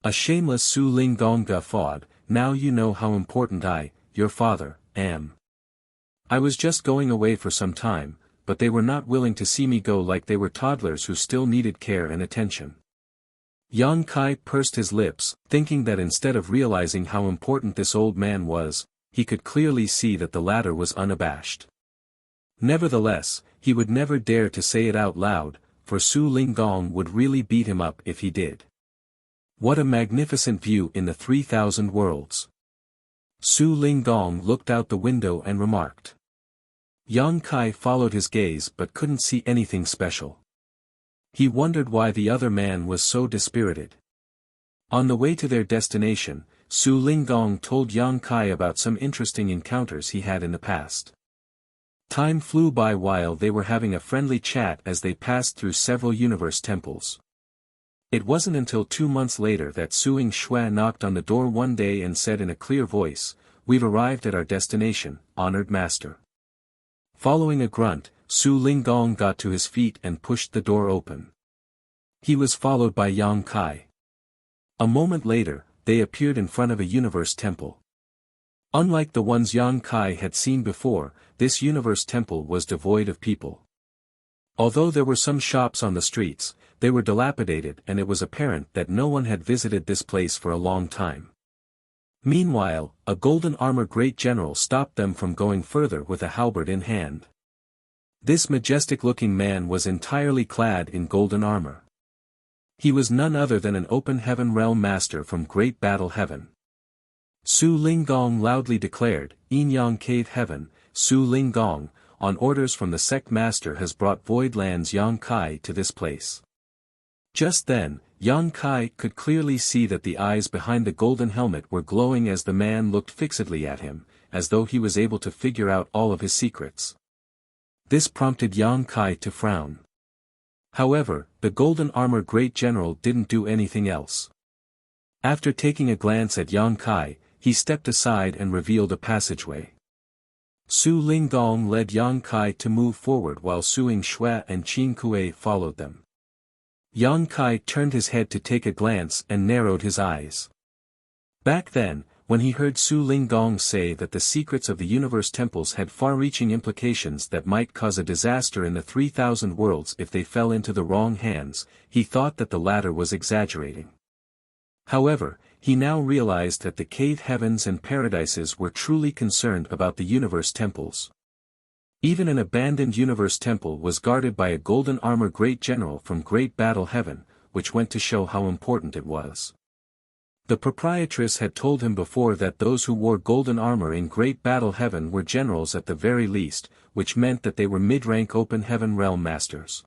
A shameless Su Linggong guffawed. Now you know how important I, your father, am. I was just going away for some time, but they were not willing to see me go like they were toddlers who still needed care and attention. Yang Kai pursed his lips, thinking that instead of realizing how important this old man was, he could clearly see that the latter was unabashed. Nevertheless, he would never dare to say it out loud, for Su Linggong would really beat him up if he did. What a magnificent view in the 3,000 worlds. Su Linggong looked out the window and remarked. Yang Kai followed his gaze but couldn't see anything special. He wondered why the other man was so dispirited. On the way to their destination, Su Linggong told Yang Kai about some interesting encounters he had in the past. Time flew by while they were having a friendly chat as they passed through several universe temples. It wasn't until 2 months later that Suing Xue knocked on the door one day and said in a clear voice, "We've arrived at our destination, honored master." Following a grunt, Su Linggong got to his feet and pushed the door open. He was followed by Yang Kai. A moment later, they appeared in front of a universe temple. Unlike the ones Yang Kai had seen before, this universe temple was devoid of people. Although there were some shops on the streets, they were dilapidated and it was apparent that no one had visited this place for a long time. Meanwhile, a golden armored great general stopped them from going further with a halberd in hand. This majestic-looking man was entirely clad in golden armor. He was none other than an open heaven realm master from Great Battle Heaven. Su Linggong loudly declared, "Yin Yang Cave Heaven, Su Linggong, on orders from the sect master has brought Void Land's Yang Kai to this place." Just then, Yang Kai could clearly see that the eyes behind the golden helmet were glowing as the man looked fixedly at him, as though he was able to figure out all of his secrets. This prompted Yang Kai to frown. However, the golden armor great general didn't do anything else. After taking a glance at Yang Kai, he stepped aside and revealed a passageway. Su Linggong led Yang Kai to move forward while Suing Xue and Qin Kuei followed them. Yang Kai turned his head to take a glance and narrowed his eyes. Back then, when he heard Su Linggong say that the secrets of the universe temples had far-reaching implications that might cause a disaster in the 3,000 worlds if they fell into the wrong hands, he thought that the latter was exaggerating. However, he now realized that the cave heavens and paradises were truly concerned about the universe temples. Even an abandoned universe temple was guarded by a golden armor great general from Great Battle Heaven, which went to show how important it was. The proprietress had told him before that those who wore golden armor in Great Battle Heaven were generals at the very least, which meant that they were mid-rank open heaven realm masters.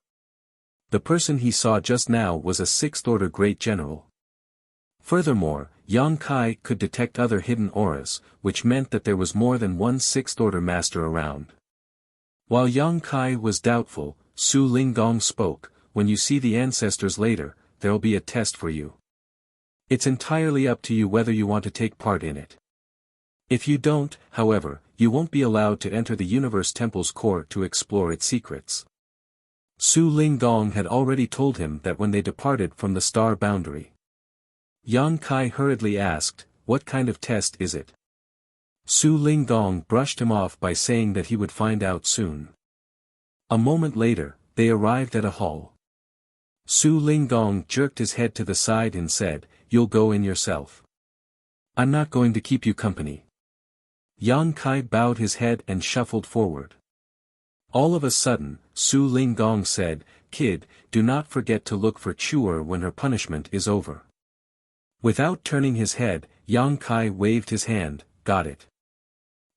The person he saw just now was a 6th-order great general. Furthermore, Yang Kai could detect other hidden auras, which meant that there was more than one 6th-order master around. While Yang Kai was doubtful, Su Linggong spoke, "When you see the ancestors later, there'll be a test for you. It's entirely up to you whether you want to take part in it. If you don't, however, you won't be allowed to enter the universe temple's core to explore its secrets." Su Linggong had already told him that when they departed from the star boundary. Yang Kai hurriedly asked, "What kind of test is it?" Su Linggong brushed him off by saying that he would find out soon. A moment later, they arrived at a hall. Su Linggong jerked his head to the side and said, "You'll go in yourself. I'm not going to keep you company." Yang Kai bowed his head and shuffled forward. All of a sudden, Su Linggong said, "Kid, do not forget to look for Chuer when her punishment is over." Without turning his head, Yang Kai waved his hand, "Got it."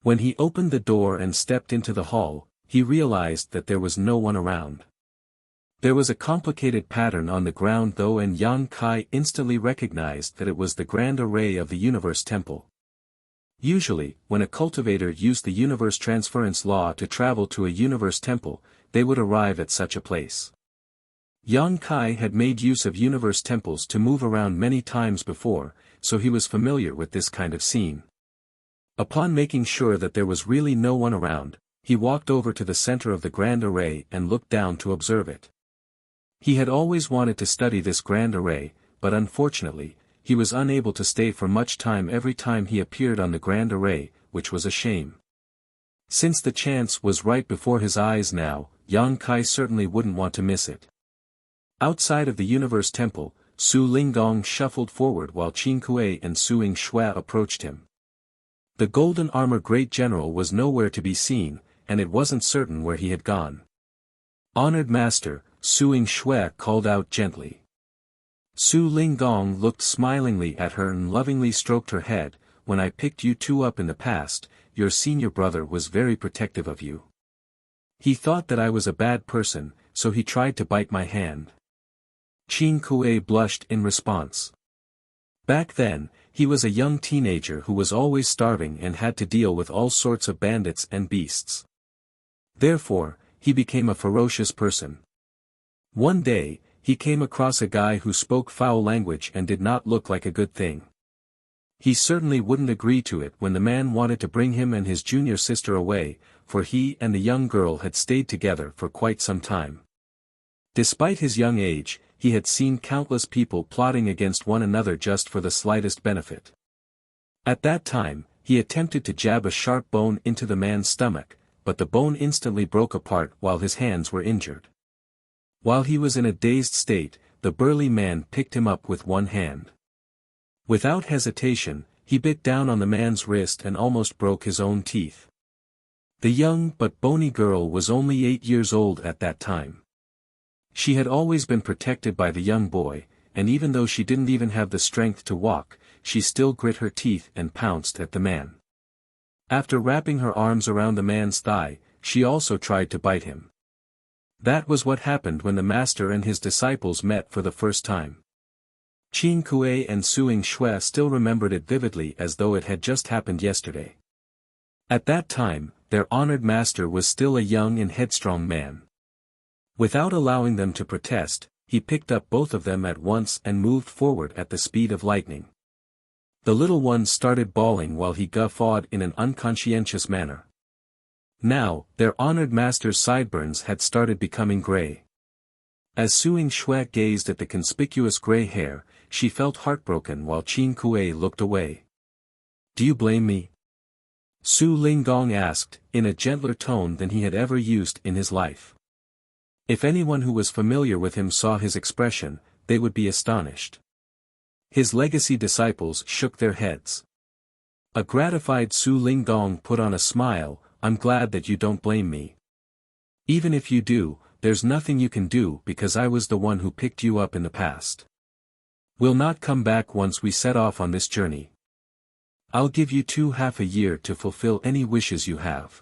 When he opened the door and stepped into the hall, he realized that there was no one around. There was a complicated pattern on the ground though, and Yang Kai instantly recognized that it was the grand array of the universe temple. Usually, when a cultivator used the universe transference law to travel to a universe temple, they would arrive at such a place. Yang Kai had made use of universe temples to move around many times before, so he was familiar with this kind of scene. Upon making sure that there was really no one around, he walked over to the center of the grand array and looked down to observe it. He had always wanted to study this grand array, but unfortunately, he was unable to stay for much time every time he appeared on the grand array, which was a shame. Since the chance was right before his eyes now, Yang Kai certainly wouldn't want to miss it. Outside of the Universe Temple, Su Linggong shuffled forward while Qin Kuei and Suing Shue approached him. The golden armor great general was nowhere to be seen, and it wasn't certain where he had gone. "Honored Master," Suing Shue called out gently. Su Linggong looked smilingly at her and lovingly stroked her head. "When I picked you two up in the past, your senior brother was very protective of you. He thought that I was a bad person, so he tried to bite my hand." Qin Kuei blushed in response. Back then, he was a young teenager who was always starving and had to deal with all sorts of bandits and beasts. Therefore, he became a ferocious person. One day, he came across a guy who spoke foul language and did not look like a good thing. He certainly wouldn't agree to it when the man wanted to bring him and his junior sister away, for he and the young girl had stayed together for quite some time. Despite his young age, he had seen countless people plotting against one another just for the slightest benefit. At that time, he attempted to jab a sharp bone into the man's stomach, but the bone instantly broke apart while his hands were injured. While he was in a dazed state, the burly man picked him up with one hand. Without hesitation, he bit down on the man's wrist and almost broke his own teeth. The young but bony girl was only 8 years old at that time. She had always been protected by the young boy, and even though she didn't even have the strength to walk, she still grit her teeth and pounced at the man. After wrapping her arms around the man's thigh, she also tried to bite him. That was what happened when the master and his disciples met for the first time. Qin Kuei and Suing Shue still remembered it vividly as though it had just happened yesterday. At that time, their honored master was still a young and headstrong man. Without allowing them to protest, he picked up both of them at once and moved forward at the speed of lightning. The little one started bawling while he guffawed in an unconscientious manner. Now, their honored master's sideburns had started becoming gray. As Suing Shue gazed at the conspicuous gray hair, she felt heartbroken while Qin Kuei looked away. "Do you blame me?" Su Linggong asked, in a gentler tone than he had ever used in his life. If anyone who was familiar with him saw his expression, they would be astonished. His legacy disciples shook their heads. A gratified Su Linggong put on a smile. "I'm glad that you don't blame me. Even if you do, there's nothing you can do because I was the one who picked you up in the past. We'll not come back once we set off on this journey. I'll give you half a year to fulfill any wishes you have."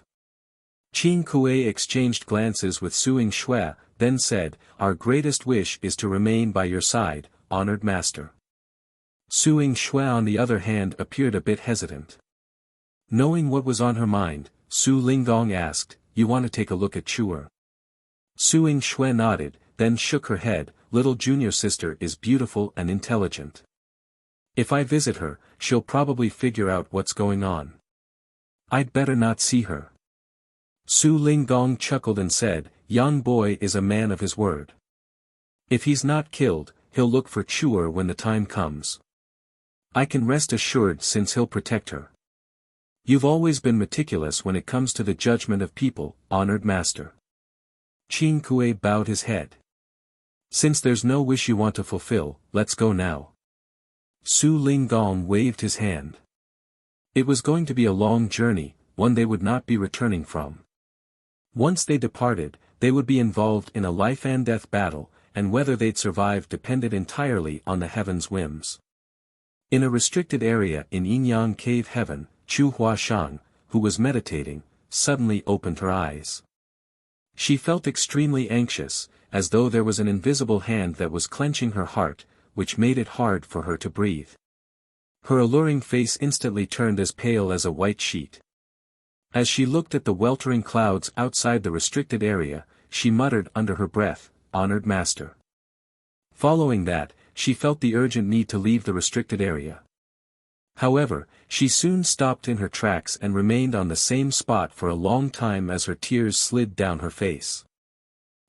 Qin Kuei exchanged glances with Suing Shue, then said, "Our greatest wish is to remain by your side, honored master." Suing Shue on the other hand appeared a bit hesitant. Knowing what was on her mind, Su Linggong asked, "You want to take a look at Chuer?" Suing Shue nodded, then shook her head. "Little junior sister is beautiful and intelligent. If I visit her, she'll probably figure out what's going on. I'd better not see her." Su Linggong chuckled and said, "Young boy is a man of his word. If he's not killed, he'll look for Chuer when the time comes. I can rest assured since he'll protect her. You've always been meticulous when it comes to the judgment of people, honored master." Qin Kuei bowed his head. "Since there's no wish you want to fulfill, let's go now." Su Linggong waved his hand. It was going to be a long journey, one they would not be returning from. Once they departed, they would be involved in a life-and-death battle, and whether they'd survive depended entirely on the heaven's whims. In a restricted area in Yinyang Cave Heaven, Chu Huashang, who was meditating, suddenly opened her eyes. She felt extremely anxious, as though there was an invisible hand that was clenching her heart, which made it hard for her to breathe. Her alluring face instantly turned as pale as a white sheet. As she looked at the weltering clouds outside the restricted area, she muttered under her breath, "Honored master." Following that, she felt the urgent need to leave the restricted area. However, she soon stopped in her tracks and remained on the same spot for a long time as her tears slid down her face.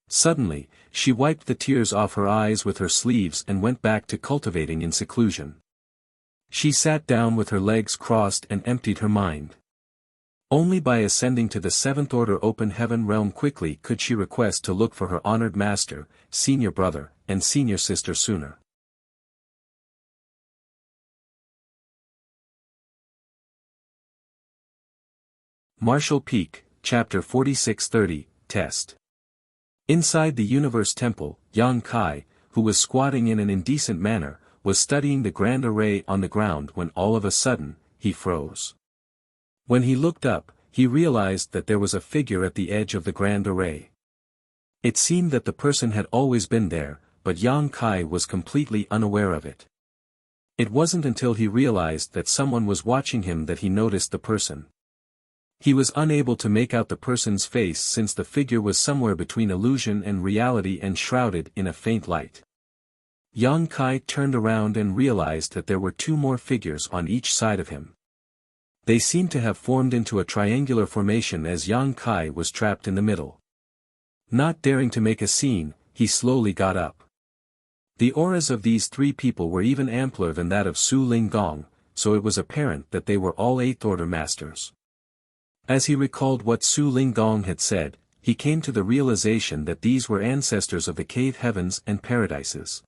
Suddenly, she wiped the tears off her eyes with her sleeves and went back to cultivating in seclusion. She sat down with her legs crossed and emptied her mind. Only by ascending to the seventh order open heaven realm quickly could she request to look for her honored master, senior brother, and senior sister sooner. Martial Peak, Chapter 4630, Test. Inside the Universe Temple, Yang Kai, who was squatting in an indecent manner, was studying the grand array on the ground when all of a sudden, he froze. When he looked up, he realized that there was a figure at the edge of the grand array. It seemed that the person had always been there, but Yang Kai was completely unaware of it. It wasn't until he realized that someone was watching him that he noticed the person. He was unable to make out the person's face since the figure was somewhere between illusion and reality and shrouded in a faint light. Yang Kai turned around and realized that there were two more figures on each side of him. They seemed to have formed into a triangular formation as Yang Kai was trapped in the middle. Not daring to make a scene, he slowly got up. The auras of these three people were even ampler than that of Su Ling Gong, so it was apparent that they were all Eighth Order Masters. As he recalled what Su Ling Gong had said, he came to the realization that these were ancestors of the cave heavens and paradises.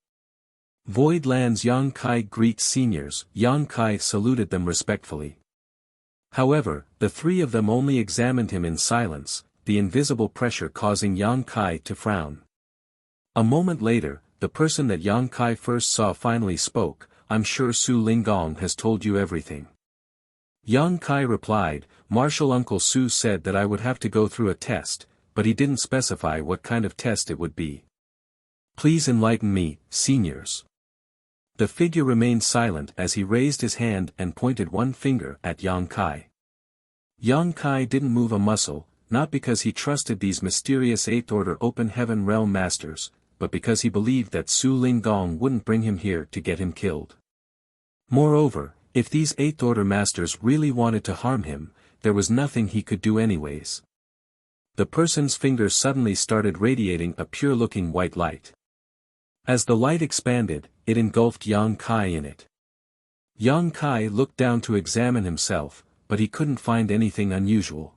Void Land's Yang Kai greets seniors. Yang Kai saluted them respectfully. However, the three of them only examined him in silence, the invisible pressure causing Yang Kai to frown. A moment later, the person that Yang Kai first saw finally spoke. "I'm sure Su Ling Gong has told you everything." Yang Kai replied, "Martial Uncle Su said that I would have to go through a test, but he didn't specify what kind of test it would be. Please enlighten me, seniors." The figure remained silent as he raised his hand and pointed one finger at Yang Kai. Yang Kai didn't move a muscle, not because he trusted these mysterious Eighth Order Open Heaven Realm Masters, but because he believed that Su Ling Gong wouldn't bring him here to get him killed. Moreover, if these Eighth Order Masters really wanted to harm him, there was nothing he could do anyways. The person's fingers suddenly started radiating a pure-looking white light. As the light expanded, it engulfed Yang Kai in it. Yang Kai looked down to examine himself, but he couldn't find anything unusual.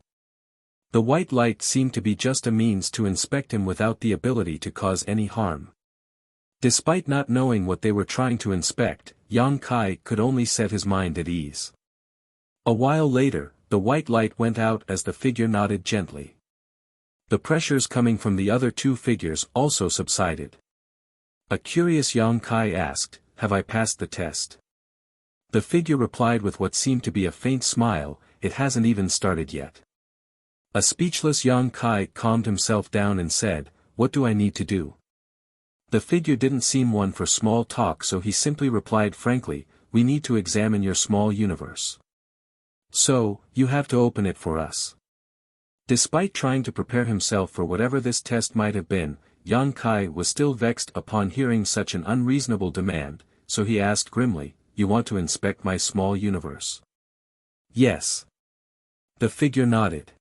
The white light seemed to be just a means to inspect him without the ability to cause any harm. Despite not knowing what they were trying to inspect, Yang Kai could only set his mind at ease. A while later, the white light went out as the figure nodded gently. The pressures coming from the other two figures also subsided. A curious Yang Kai asked, "Have I passed the test?" The figure replied with what seemed to be a faint smile, "It hasn't even started yet." A speechless Yang Kai calmed himself down and said, "What do I need to do?" The figure didn't seem one for small talk, so he simply replied frankly, "We need to examine your small universe. So, you have to open it for us." Despite trying to prepare himself for whatever this test might have been, Yang Kai was still vexed upon hearing such an unreasonable demand, so he asked grimly, "You want to inspect my small universe?" "Yes." The figure nodded.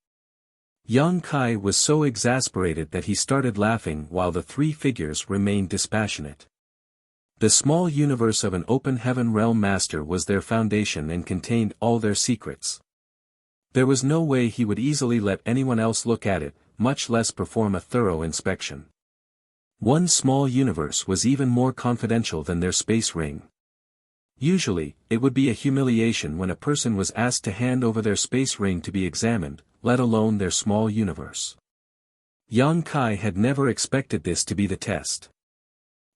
Yang Kai was so exasperated that he started laughing while the three figures remained dispassionate. The small universe of an open heaven realm master was their foundation and contained all their secrets. There was no way he would easily let anyone else look at it, much less perform a thorough inspection. One small universe was even more confidential than their space ring. Usually, it would be a humiliation when a person was asked to hand over their space ring to be examined, let alone their small universe. Yang Kai had never expected this to be the test.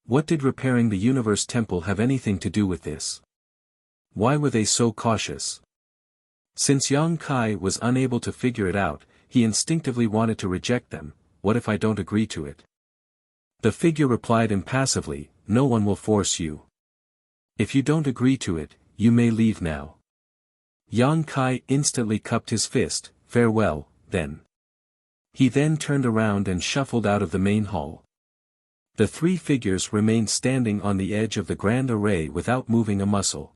What did repairing the Universe Temple have anything to do with this? Why were they so cautious? Since Yang Kai was unable to figure it out, he instinctively wanted to reject them. "What if I don't agree to it?" The figure replied impassively, "No one will force you. If you don't agree to it, you may leave now." Yang Kai instantly cupped his fist. "Farewell, then." He then turned around and shuffled out of the main hall. The three figures remained standing on the edge of the grand array without moving a muscle.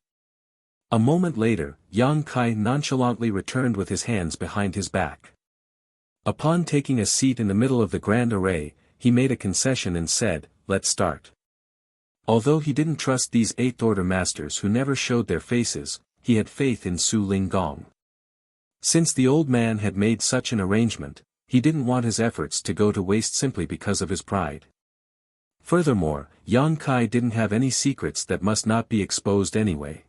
A moment later, Yang Kai nonchalantly returned with his hands behind his back. Upon taking a seat in the middle of the grand array, he made a concession and said, "Let's start." Although he didn't trust these Eighth Order Masters who never showed their faces, he had faith in Su Ling Gong. Since the old man had made such an arrangement, he didn't want his efforts to go to waste simply because of his pride. Furthermore, Yang Kai didn't have any secrets that must not be exposed anyway.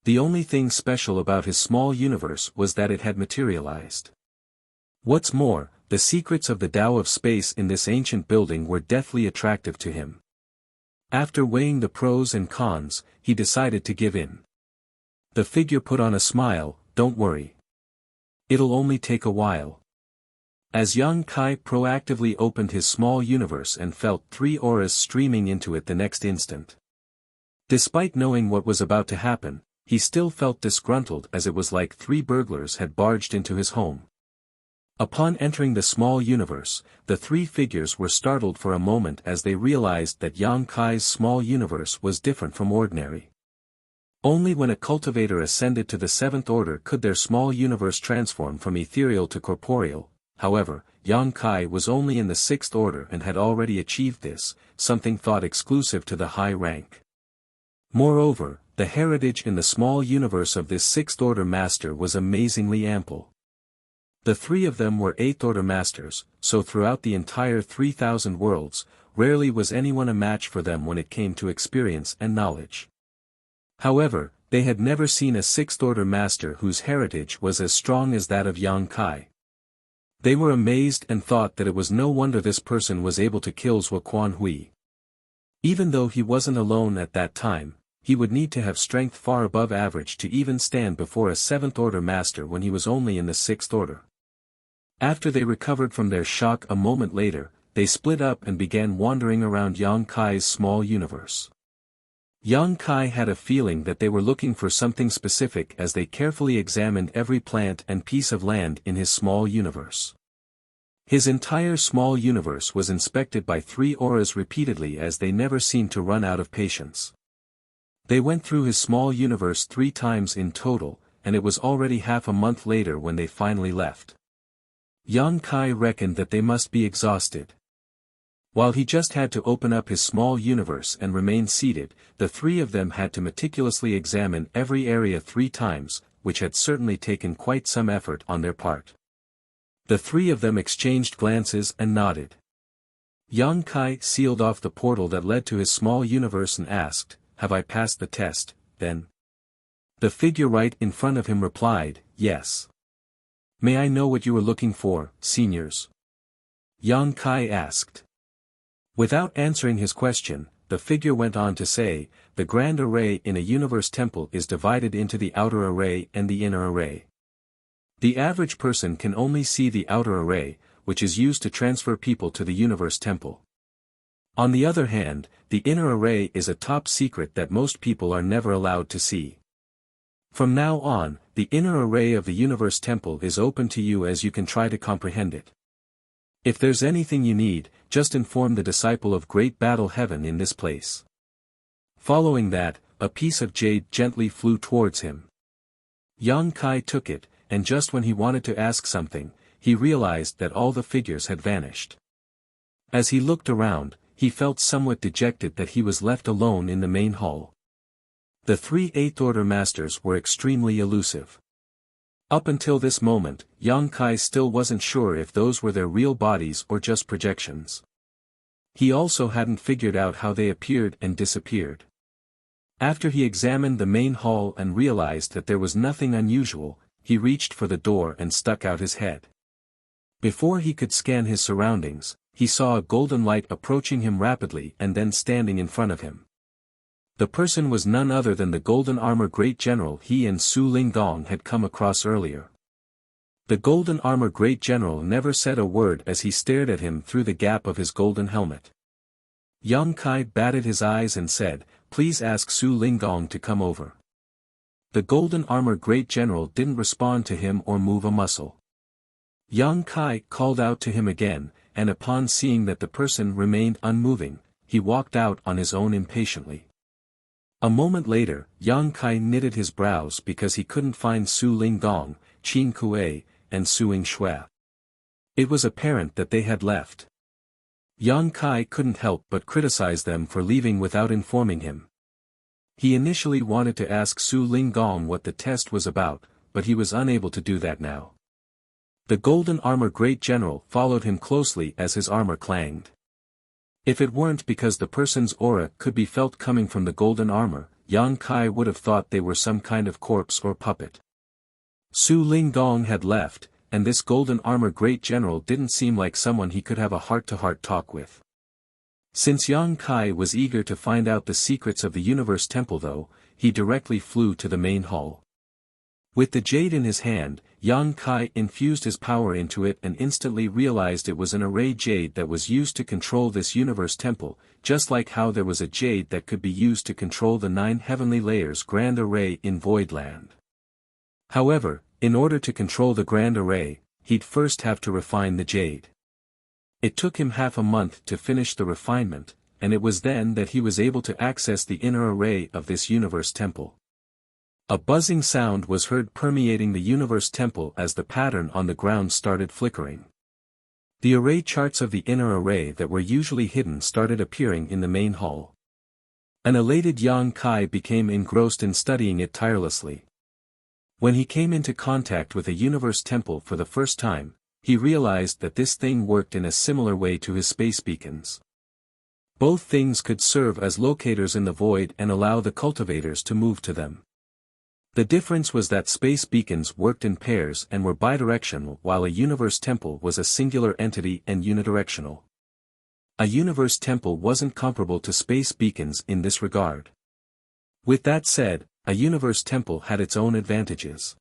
The only thing special about his small universe was that it had materialized. What's more, the secrets of the Tao of space in this ancient building were deathly attractive to him. After weighing the pros and cons, he decided to give in. The figure put on a smile, "Don't worry. It'll only take a while." As Yang Kai proactively opened his small universe and felt 3 auras streaming into it the next instant. Despite knowing what was about to happen, he still felt disgruntled as it was like 3 burglars had barged into his home. Upon entering the small universe, the 3 figures were startled for a moment as they realized that Yang Kai's small universe was different from ordinary. Only when a cultivator ascended to the 7th order could their small universe transform from ethereal to corporeal. However, Yang Kai was only in the 6th order and had already achieved this, something thought exclusive to the high rank. Moreover, the heritage in the small universe of this 6th order master was amazingly ample. The 3 of them were 8th order masters, so throughout the entire 3,000 worlds, rarely was anyone a match for them when it came to experience and knowledge. However, they had never seen a 6th order master whose heritage was as strong as that of Yang Kai. They were amazed and thought that it was no wonder this person was able to kill Zhou Quanhui. Even though he wasn't alone at that time, he would need to have strength far above average to even stand before a 7th order master when he was only in the 6th order. After they recovered from their shock a moment later, they split up and began wandering around Yang Kai's small universe. Yang Kai had a feeling that they were looking for something specific as they carefully examined every plant and piece of land in his small universe. His entire small universe was inspected by 3 auras repeatedly as they never seemed to run out of patience. They went through his small universe 3 times in total, and it was already half a month later when they finally left. Yang Kai reckoned that they must be exhausted. While he just had to open up his small universe and remain seated, the 3 of them had to meticulously examine every area 3 times, which had certainly taken quite some effort on their part. The 3 of them exchanged glances and nodded. Yang Kai sealed off the portal that led to his small universe and asked, "Have I passed the test, then?" The figure right in front of him replied, "Yes." "May I know what you were looking for, seniors?" Yang Kai asked. Without answering his question, the figure went on to say, "The grand array in a universe temple is divided into the outer array and the inner array. The average person can only see the outer array, which is used to transfer people to the universe temple. On the other hand, the inner array is a top secret that most people are never allowed to see. From now on, the inner array of the universe temple is open to you as you can try to comprehend it. If there's anything you need, just inform the disciple of Great Battle Heaven in this place." Following that, a piece of jade gently flew towards him. Yang Kai took it, and just when he wanted to ask something, he realized that all the figures had vanished. As he looked around, he felt somewhat dejected that he was left alone in the main hall. The 3 8th order masters were extremely elusive. Up until this moment, Yang Kai still wasn't sure if those were their real bodies or just projections. He also hadn't figured out how they appeared and disappeared. After he examined the main hall and realized that there was nothing unusual, he reached for the door and stuck out his head. Before he could scan his surroundings, he saw a golden light approaching him rapidly and then standing in front of him. The person was none other than the golden armor great general he and Su Lingdong had come across earlier. The golden armor great general never said a word as he stared at him through the gap of his golden helmet. Yang Kai batted his eyes and said, "Please ask Su Lingdong to come over." The golden armor great general didn't respond to him or move a muscle. Yang Kai called out to him again, and upon seeing that the person remained unmoving, he walked out on his own impatiently. A moment later, Yang Kai knitted his brows because he couldn't find Su Lingdong, Qin Kuei, and Suing Shui. It was apparent that they had left. Yang Kai couldn't help but criticize them for leaving without informing him. He initially wanted to ask Su Lingdong what the test was about, but he was unable to do that now. The golden armor great general followed him closely as his armor clanged. If it weren't because the person's aura could be felt coming from the golden armor, Yang Kai would have thought they were some kind of corpse or puppet. Su Lingdong had left, and this golden armor great general didn't seem like someone he could have a heart-to-heart talk with. Since Yang Kai was eager to find out the secrets of the Universe Temple though, he directly flew to the main hall. With the jade in his hand, Yang Kai infused his power into it and instantly realized it was an array jade that was used to control this Universe Temple, just like how there was a jade that could be used to control the 9 heavenly layers Grand Array in Voidland. However, in order to control the Grand Array, he'd first have to refine the jade. It took him half a month to finish the refinement, and it was then that he was able to access the inner array of this Universe Temple. A buzzing sound was heard permeating the Universe Temple as the pattern on the ground started flickering. The array charts of the inner array that were usually hidden started appearing in the main hall. An elated Yang Kai became engrossed in studying it tirelessly. When he came into contact with a Universe Temple for the first time, he realized that this thing worked in a similar way to his space beacons. Both things could serve as locators in the void and allow the cultivators to move to them. The difference was that space beacons worked in pairs and were bidirectional while a Universe Temple was a singular entity and unidirectional. A Universe Temple wasn't comparable to space beacons in this regard. With that said, a Universe Temple had its own advantages.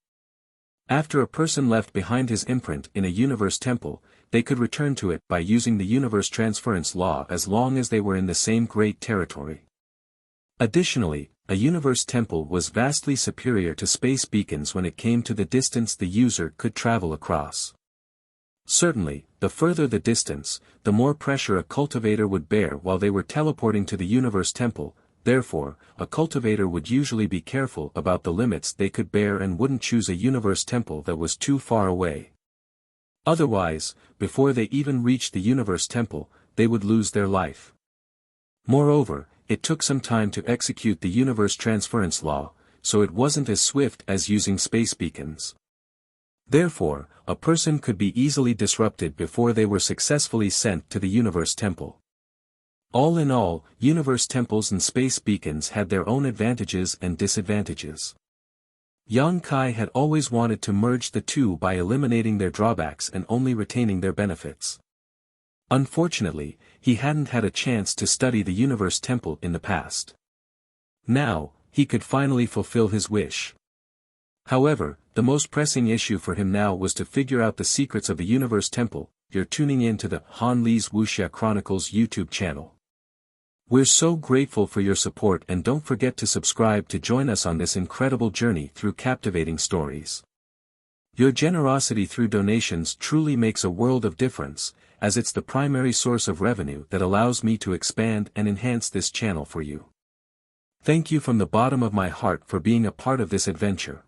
After a person left behind his imprint in a Universe Temple, they could return to it by using the Universe Transference Law as long as they were in the same great territory. Additionally, a Universe Temple was vastly superior to space beacons when it came to the distance the user could travel across. Certainly, the further the distance, the more pressure a cultivator would bear while they were teleporting to the Universe Temple. Therefore, a cultivator would usually be careful about the limits they could bear and wouldn't choose a Universe Temple that was too far away. Otherwise, before they even reached the Universe Temple, they would lose their life. Moreover, it took some time to execute the Universe Transference Law, so it wasn't as swift as using space beacons. Therefore, a person could be easily disrupted before they were successfully sent to the Universe Temple. All in all, Universe Temples and space beacons had their own advantages and disadvantages. Yang Kai had always wanted to merge the two by eliminating their drawbacks and only retaining their benefits. Unfortunately, he hadn't had a chance to study the Universe Temple in the past. Now, he could finally fulfill his wish. However, the most pressing issue for him now was to figure out the secrets of the Universe Temple. You're tuning in to the Han Li's Wuxia Chronicles YouTube channel. We're so grateful for your support and don't forget to subscribe to join us on this incredible journey through captivating stories. Your generosity through donations truly makes a world of difference, as it's the primary source of revenue that allows me to expand and enhance this channel for you. Thank you from the bottom of my heart for being a part of this adventure.